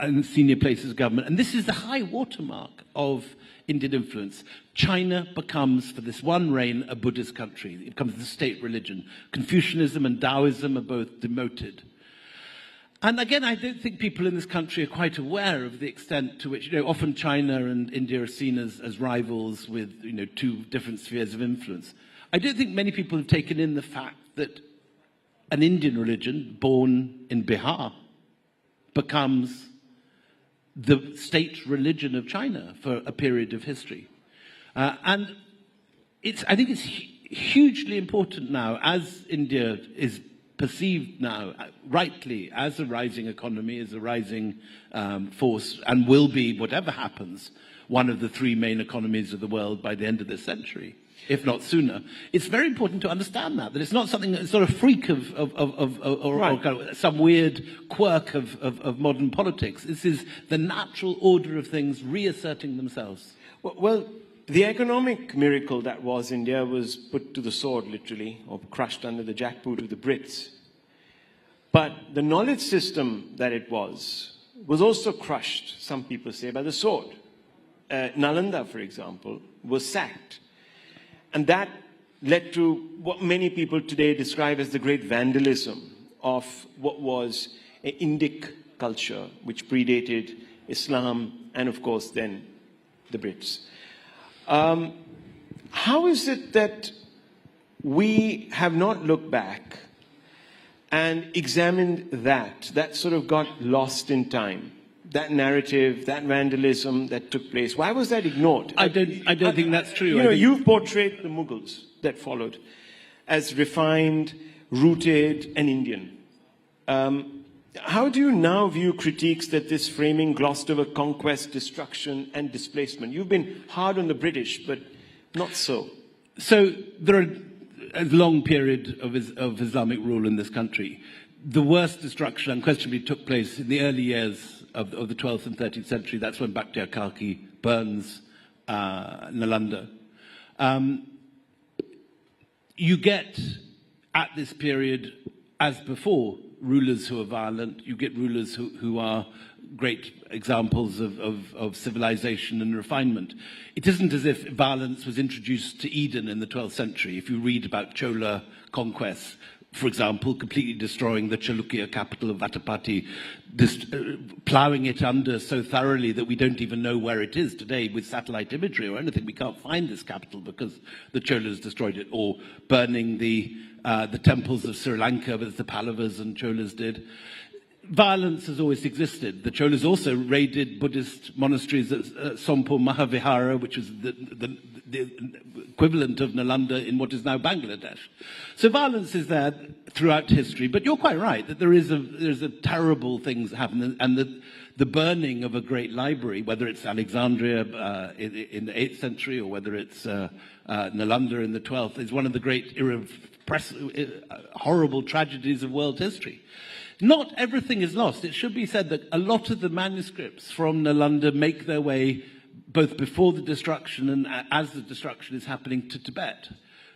in senior places of government. And this is the high watermark of Indian influence. China becomes, for this one reign, a Buddhist country. It becomes the state religion. Confucianism and Taoism are both demoted. And again, I don't think people in this country are quite aware of the extent to which, often China and India are seen as rivals with, two different spheres of influence. I don't think many people have taken in the fact that an Indian religion born in Bihar becomes the state religion of China for a period of history. And I think it's hugely important now, as India is perceived now, rightly, as a rising economy, as a rising force, and will be, whatever happens, one of the three main economies of the world by the end of this century, if not sooner. It's very important to understand that it's not something that's sort of freak or kind of some weird quirk of modern politics. This is the natural order of things reasserting themselves. Well, the economic miracle that was India was put to the sword, literally, or crushed under the jackboot of the Brits. But the knowledge system that it was also crushed, some people say, by the sword. Nalanda, for example, was sacked. And that led to what many people today describe as the great vandalism of what was an Indic culture, which predated Islam and, of course, then the Brits. How is it that we have not looked back and examined that sort of got lost in time? That narrative, that vandalism that took place, why was that ignored? I don't think that's true. You've portrayed the Mughals that followed as refined, rooted, and Indian. How do you now view critiques that this framing glossed over conquest, destruction, and displacement? You've been hard on the British, but not so. So there are a long period of Islamic rule in this country. The worst destruction unquestionably took place in the early years of the 12th and 13th century. That's when Bakhtiar Khalqi burns Nalanda. You get, at this period, as before, rulers who are violent. You get rulers who are great examples of civilization and refinement. It isn't as if violence was introduced to Eden in the 12th century. If you read about Chola conquests, for example, completely destroying the Chalukya capital of Vatapati, ploughing it under so thoroughly that we don't even know where it is today with satellite imagery or anything. We can't find this capital because the Cholas destroyed it, or burning the temples of Sri Lanka, as the Pallavas and Cholas did. Violence has always existed. The Cholas also raided Buddhist monasteries at Sompo Mahavihara, which is the equivalent of Nalanda in what is now Bangladesh. So violence is there throughout history, but you're quite right that there's a terrible things that happen, and the burning of a great library, whether it's Alexandria in the 8th century or whether it's Nalanda in the 12th, is one of the great horrible tragedies of world history. Not everything is lost. It should be said that a lot of the manuscripts from Nalanda make their way both before the destruction and as the destruction is happening to Tibet.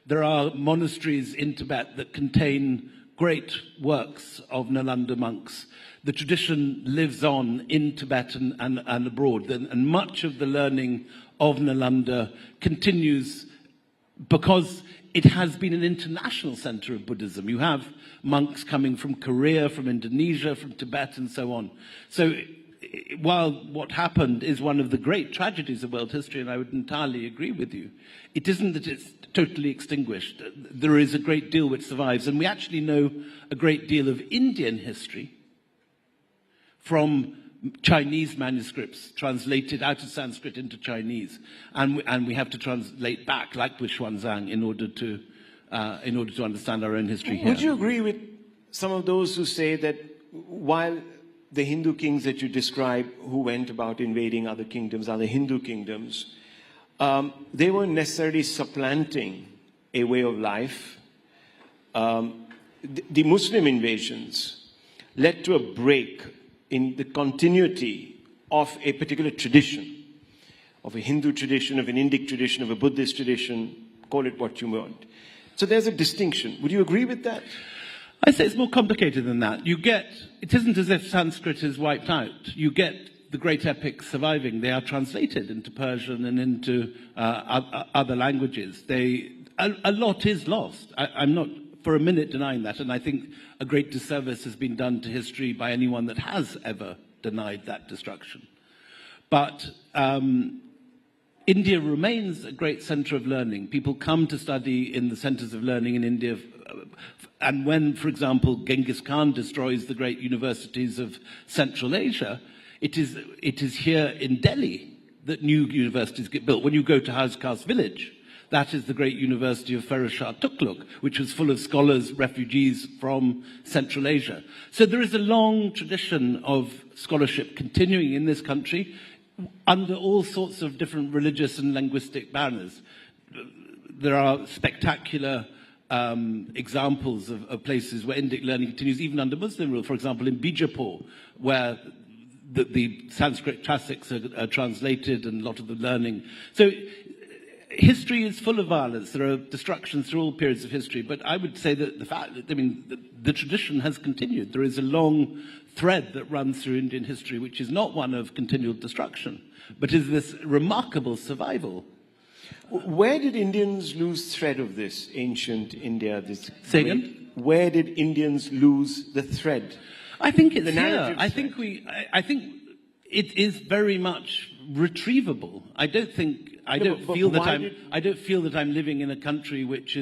There are monasteries in Tibet that contain great works of Nalanda monks. The tradition lives on in Tibet and abroad, and much of the learning of Nalanda continues because it has been an international center of Buddhism. You have monks coming from Korea, from Indonesia, from Tibet, and so on. So while what happened is one of the great tragedies of world history, and I would entirely agree with you, it isn't that it's totally extinguished. There is a great deal which survives, and we actually know a great deal of Indian history from Chinese manuscripts translated out of Sanskrit into Chinese, and we have to translate back, like with Xuanzang, in order to understand our own history here. Would you agree with some of those who say that while the Hindu kings that you describe who went about invading other kingdoms, other Hindu kingdoms, they weren't necessarily supplanting a way of life? The Muslim invasions led to a break in the continuity of a particular tradition, of a Hindu tradition, of an Indic tradition, of a Buddhist tradition, call it what you want. So there's a distinction. Would you agree with that? I say it's more complicated than that. It isn't as if Sanskrit is wiped out. You get the great epics surviving. They are translated into Persian and into other languages. A lot is lost. I'm not for a minute denying that, and I think a great disservice has been done to history by anyone that has ever denied that destruction. But India remains a great center of learning. People come to study in the centers of learning in India. And when, for example, Genghis Khan destroys the great universities of Central Asia, it is here in Delhi that new universities get built. When you go to Hauz village, that is the great university of Firoz Shah Tughlaq, which was full of scholars, refugees from Central Asia. So there is a long tradition of scholarship continuing in this country under all sorts of different religious and linguistic banners. There are spectacular examples of places where Indic learning continues even under Muslim rule. For example, in Bijapur, where the Sanskrit classics are translated and a lot of the learning. So history is full of violence. There are destructions through all periods of history. But I would say that the tradition has continued. There is a long thread that runs through Indian history, which is not one of continual destruction, but is this remarkable survival. Where did Indians lose thread of this ancient India? Say again? Where did Indians lose the thread? I think it's here. I think it is very much retrievable. I don't feel that I'm living in a country which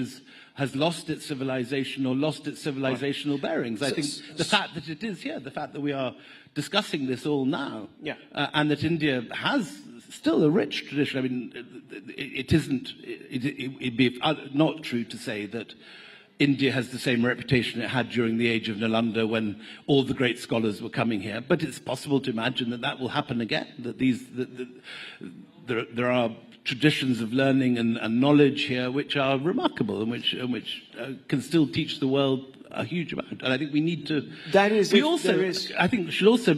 has lost its civilization or lost its civilizational bearings. I think the fact that it is here, the fact that we are discussing this all now, and that India has still a rich tradition. I mean, it'd be not true to say that India has the same reputation it had during the age of Nalanda when all the great scholars were coming here. But it's possible to imagine that that will happen again, that there are traditions of learning and knowledge here which are remarkable and which can still teach the world a huge amount. And I think we need to... I think we should also,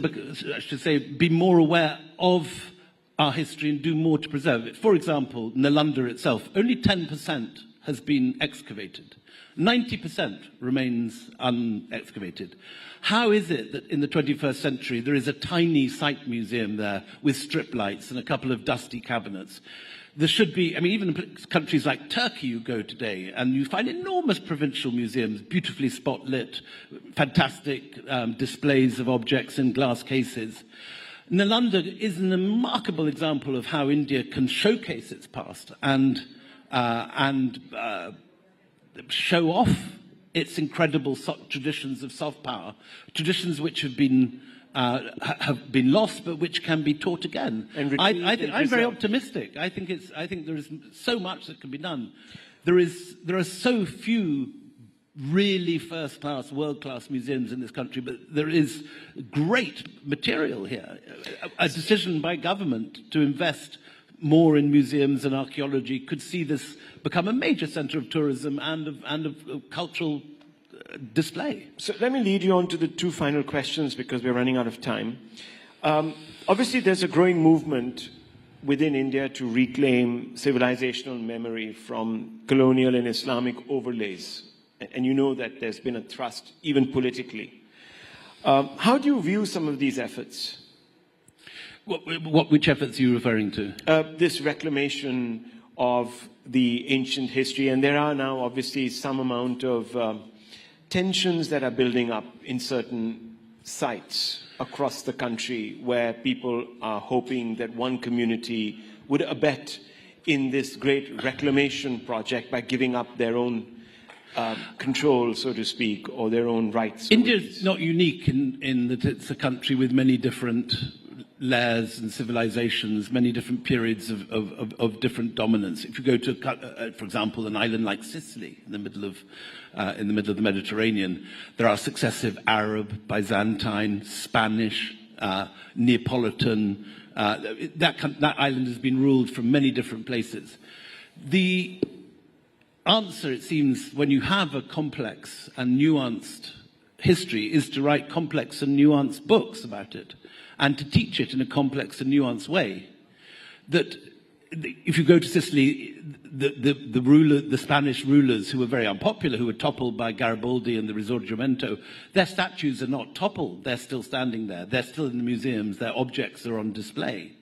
I should say, be more aware of our history and do more to preserve it. For example, Nalanda itself, only 10% has been excavated. 90% remains unexcavated. How is it that in the 21st century there is a tiny site museum there with strip lights and a couple of dusty cabinets? There should be, I mean, even in countries like Turkey you go today and you find enormous provincial museums, beautifully spot-lit, fantastic displays of objects in glass cases. Nalanda is a remarkable example of how India can showcase its past and show off its incredible traditions of soft power, traditions which have been lost, but which can be taught again. I'm very optimistic. I think there is so much that can be done. There are so few really first-class, world-class museums in this country, but there is great material here. A decision by government to invest more in museums and archaeology could see this become a major center of tourism and of cultural display. So let me lead you on to the two final questions because we're running out of time. Obviously, there's a growing movement within India to reclaim civilizational memory from colonial and Islamic overlays. And you know that there's been a thrust, even politically. How do you view some of these efforts? Which efforts are you referring to? This reclamation of the ancient history. And there are now obviously some amount of tensions that are building up in certain sites across the country where people are hoping that one community would abet in this great reclamation project by giving up their own control, so to speak, or their own rights. India is not unique in that it's a country with many different layers and civilizations, many different periods of different dominance. If you go to, for example, an island like Sicily in the middle of the Mediterranean, there are successive Arab, Byzantine, Spanish, Neapolitan. That island has been ruled from many different places. The answer, it seems, when you have a complex and nuanced history, is to write complex and nuanced books about it and to teach it in a complex and nuanced way that if you go to Sicily, the Spanish rulers who were very unpopular, who were toppled by Garibaldi and the Risorgimento, their statues are not toppled. They're still standing there. They're still in the museums. Their objects are on display.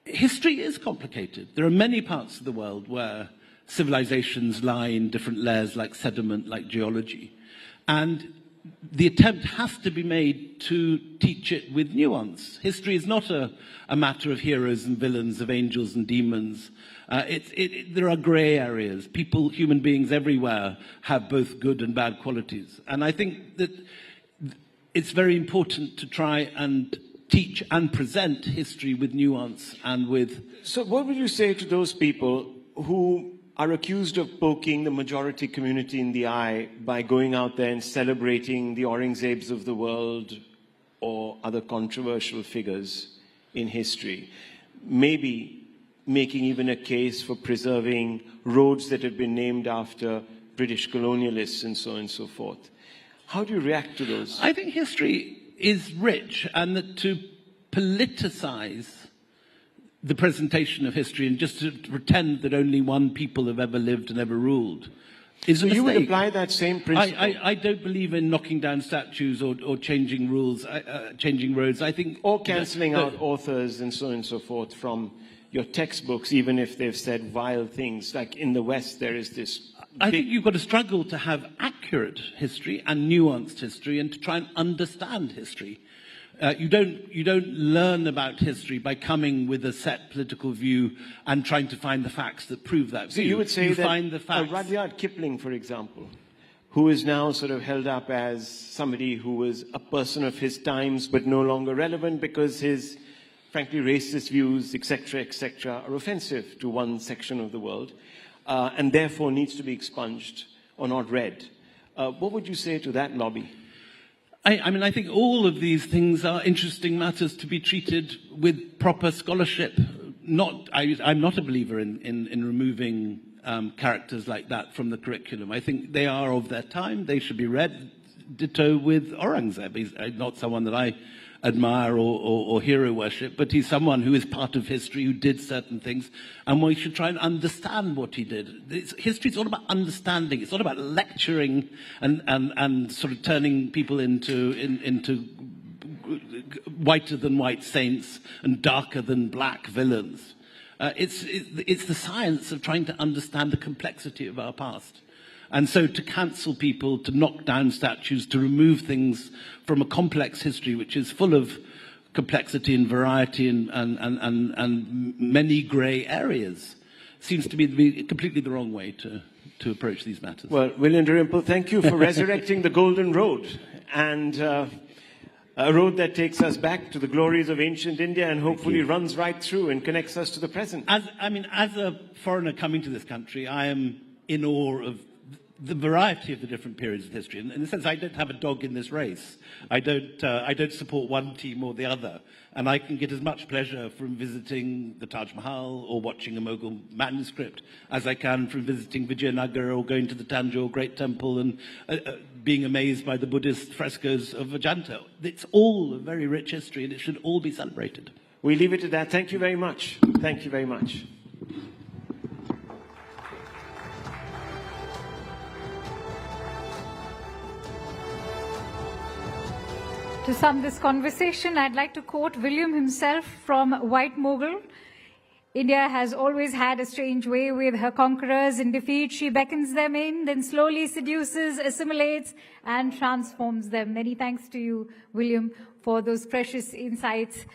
History is complicated. There are many parts of the world where civilizations lie in different layers, like sediment, like geology. And the attempt has to be made to teach it with nuance. History is not a matter of heroes and villains, of angels and demons. There are grey areas. People, human beings everywhere have both good and bad qualities. And I think that it's very important to try and teach and present history with nuance and with... So what would you say to those people who are accused of poking the majority community in the eye by going out there and celebrating the Aurangzebs of the world or other controversial figures in history, maybe making even a case for preserving roads that have been named after British colonialists and so on and so forth? How do you react to those? I think history is rich, and that to politicize the presentation of history and just to pretend that only one people have ever lived and ever ruled is a mistake. You would apply that same principle? I don't believe in knocking down statues or changing rules, changing roads. I think... Or cancelling out authors and so on and so forth from your textbooks, even if they've said vile things. Like in the West, there is this... I think you've got to struggle to have accurate history and nuanced history and to try and understand history. You don't learn about history by coming with a set political view and trying to find the facts that prove that view. So you would say that find the facts. Rudyard Kipling, for example, who is now sort of held up as somebody who was a person of his times but no longer relevant because his, frankly, racist views, etc., are offensive to one section of the world, and therefore needs to be expunged or not read. What would you say to that lobby? I mean, I think all of these things are interesting matters to be treated with proper scholarship. I'm not a believer in removing characters like that from the curriculum. I think they are of their time. They should be read. Ditto with Aurangzeb. He's not someone that I admire or hero worship, but he's someone who is part of history, who did certain things, and we should try and understand what he did. History is all about understanding. It's not about lecturing and sort of turning people into whiter than white saints and darker than black villains. It's the science of trying to understand the complexity of our past. And so to cancel people, to knock down statues, to remove things from a complex history which is full of complexity and variety and many grey areas seems to be completely the wrong way to approach these matters. Well, William Dalrymple, thank you for resurrecting the Golden Road, and a road that takes us back to the glories of ancient India and hopefully runs right through and connects us to the present. As a foreigner coming to this country, I am in awe of the variety of the different periods of history. In the sense, I don't have a dog in this race. I don't support one team or the other. And I can get as much pleasure from visiting the Taj Mahal or watching a Mughal manuscript as I can from visiting Vijayanagar or going to the Tanjore Great Temple and being amazed by the Buddhist frescoes of Ajanta. It's all a very rich history, and it should all be celebrated. We leave it at that. Thank you very much. Thank you very much. To sum this conversation, I'd like to quote William himself from White Mughal. India has always had a strange way with her conquerors. In defeat, she beckons them in, then slowly seduces, assimilates, and transforms them. Many thanks to you, William, for those precious insights.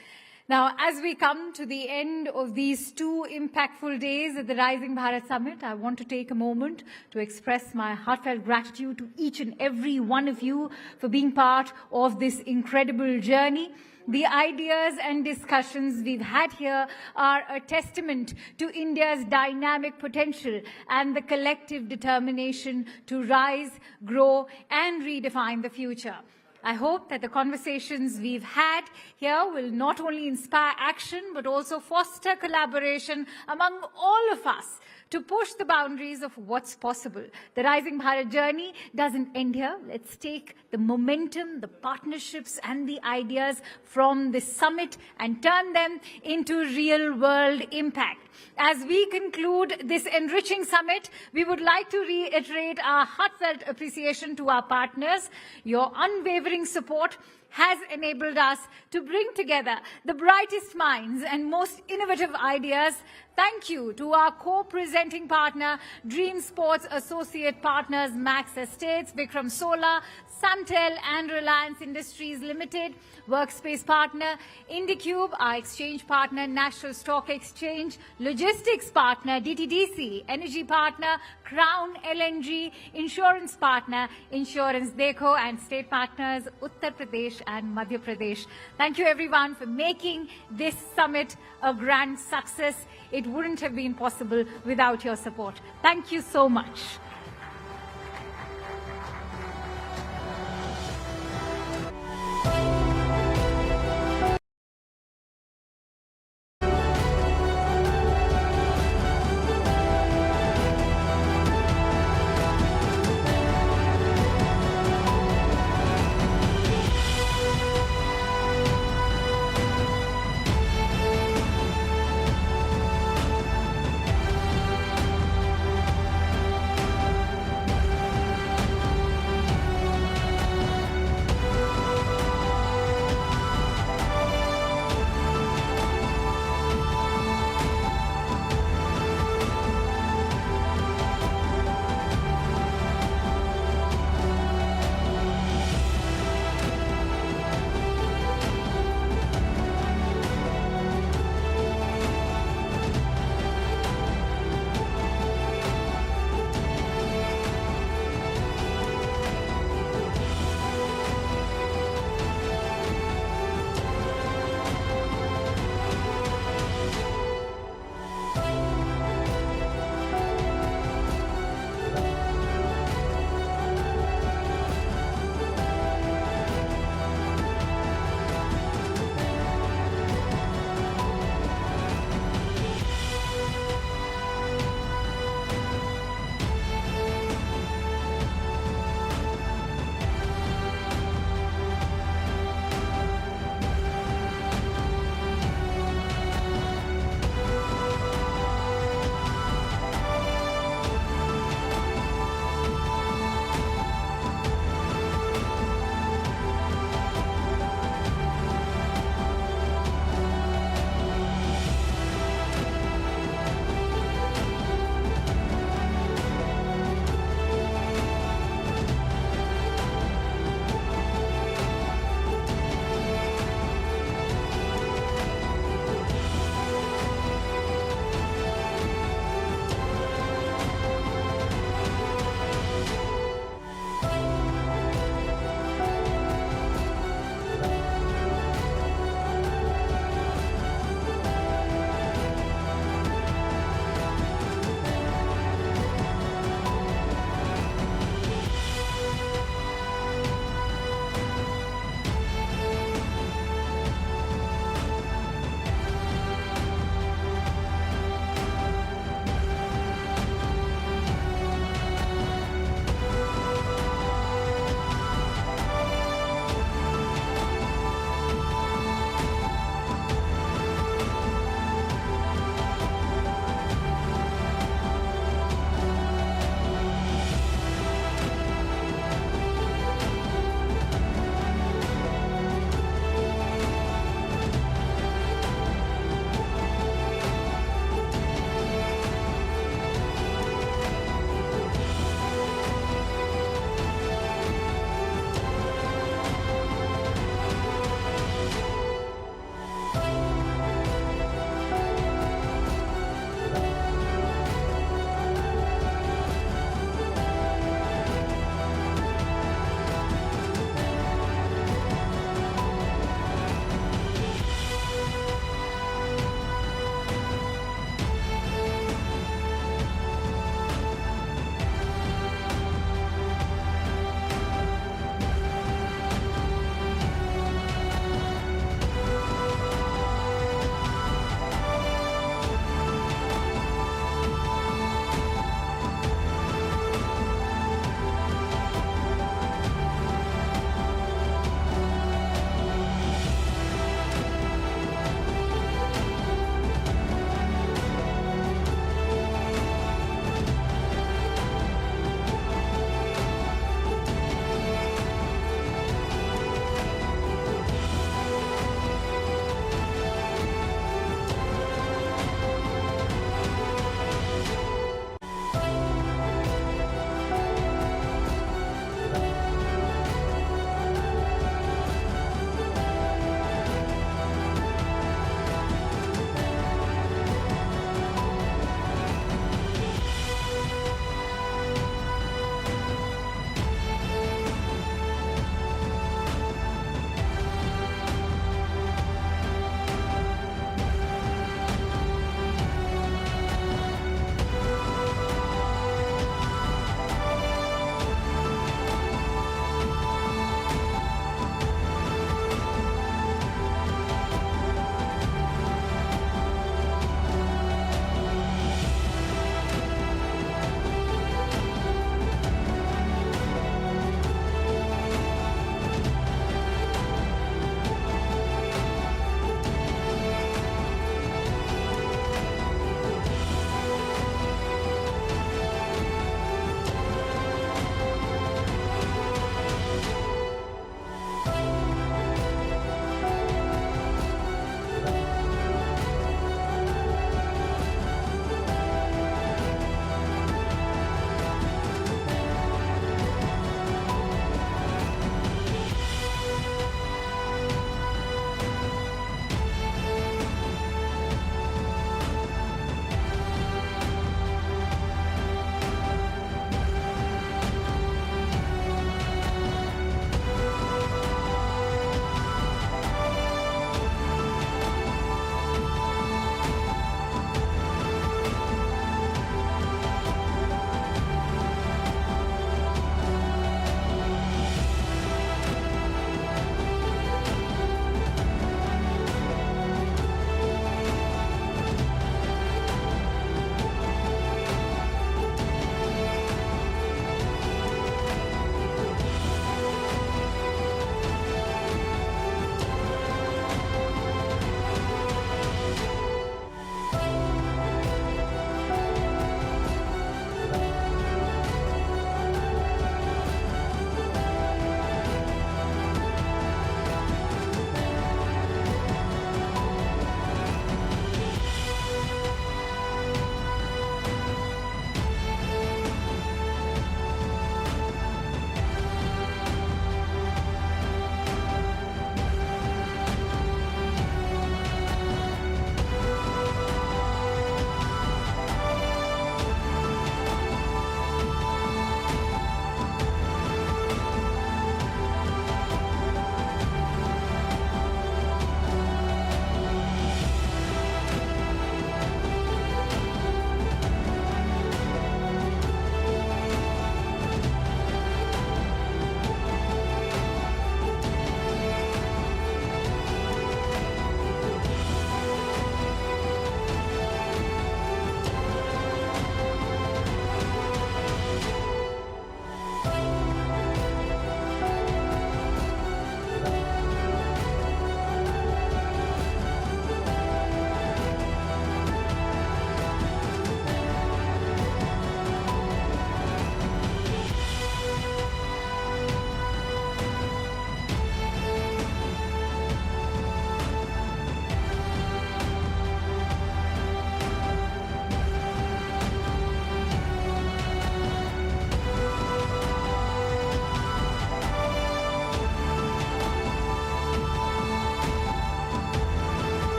Now, as we come to the end of these 2 impactful days at the Rising Bharat Summit, I want to take a moment to express my heartfelt gratitude to each and every one of you for being part of this incredible journey. The ideas and discussions we've had here are a testament to India's dynamic potential and the collective determination to rise, grow, and redefine the future. I hope that the conversations we've had here will not only inspire action, but also foster collaboration among all of us to push the boundaries of what's possible. The Rising Bharat journey doesn't end here. Let's take the momentum, the partnerships, and the ideas from this summit and turn them into real-world impact. As we conclude this enriching summit, we would like to reiterate our heartfelt appreciation to our partners. Your unwavering support has enabled us to bring together the brightest minds and most innovative ideas. Thank you to our co-presenting partner, Dream Sports Associate Partners, Max Estates, Vikram Solar, Suntel and Reliance Industries Limited, Workspace Partner, IndiCube, our exchange partner, National Stock Exchange, Logistics Partner, DTDC, Energy Partner, Crown LNG, Insurance Partner, Insurance Dekho, and State Partners, Uttar Pradesh and Madhya Pradesh. Thank you everyone for making this summit a grand success. It wouldn't have been possible without your support. Thank you so much.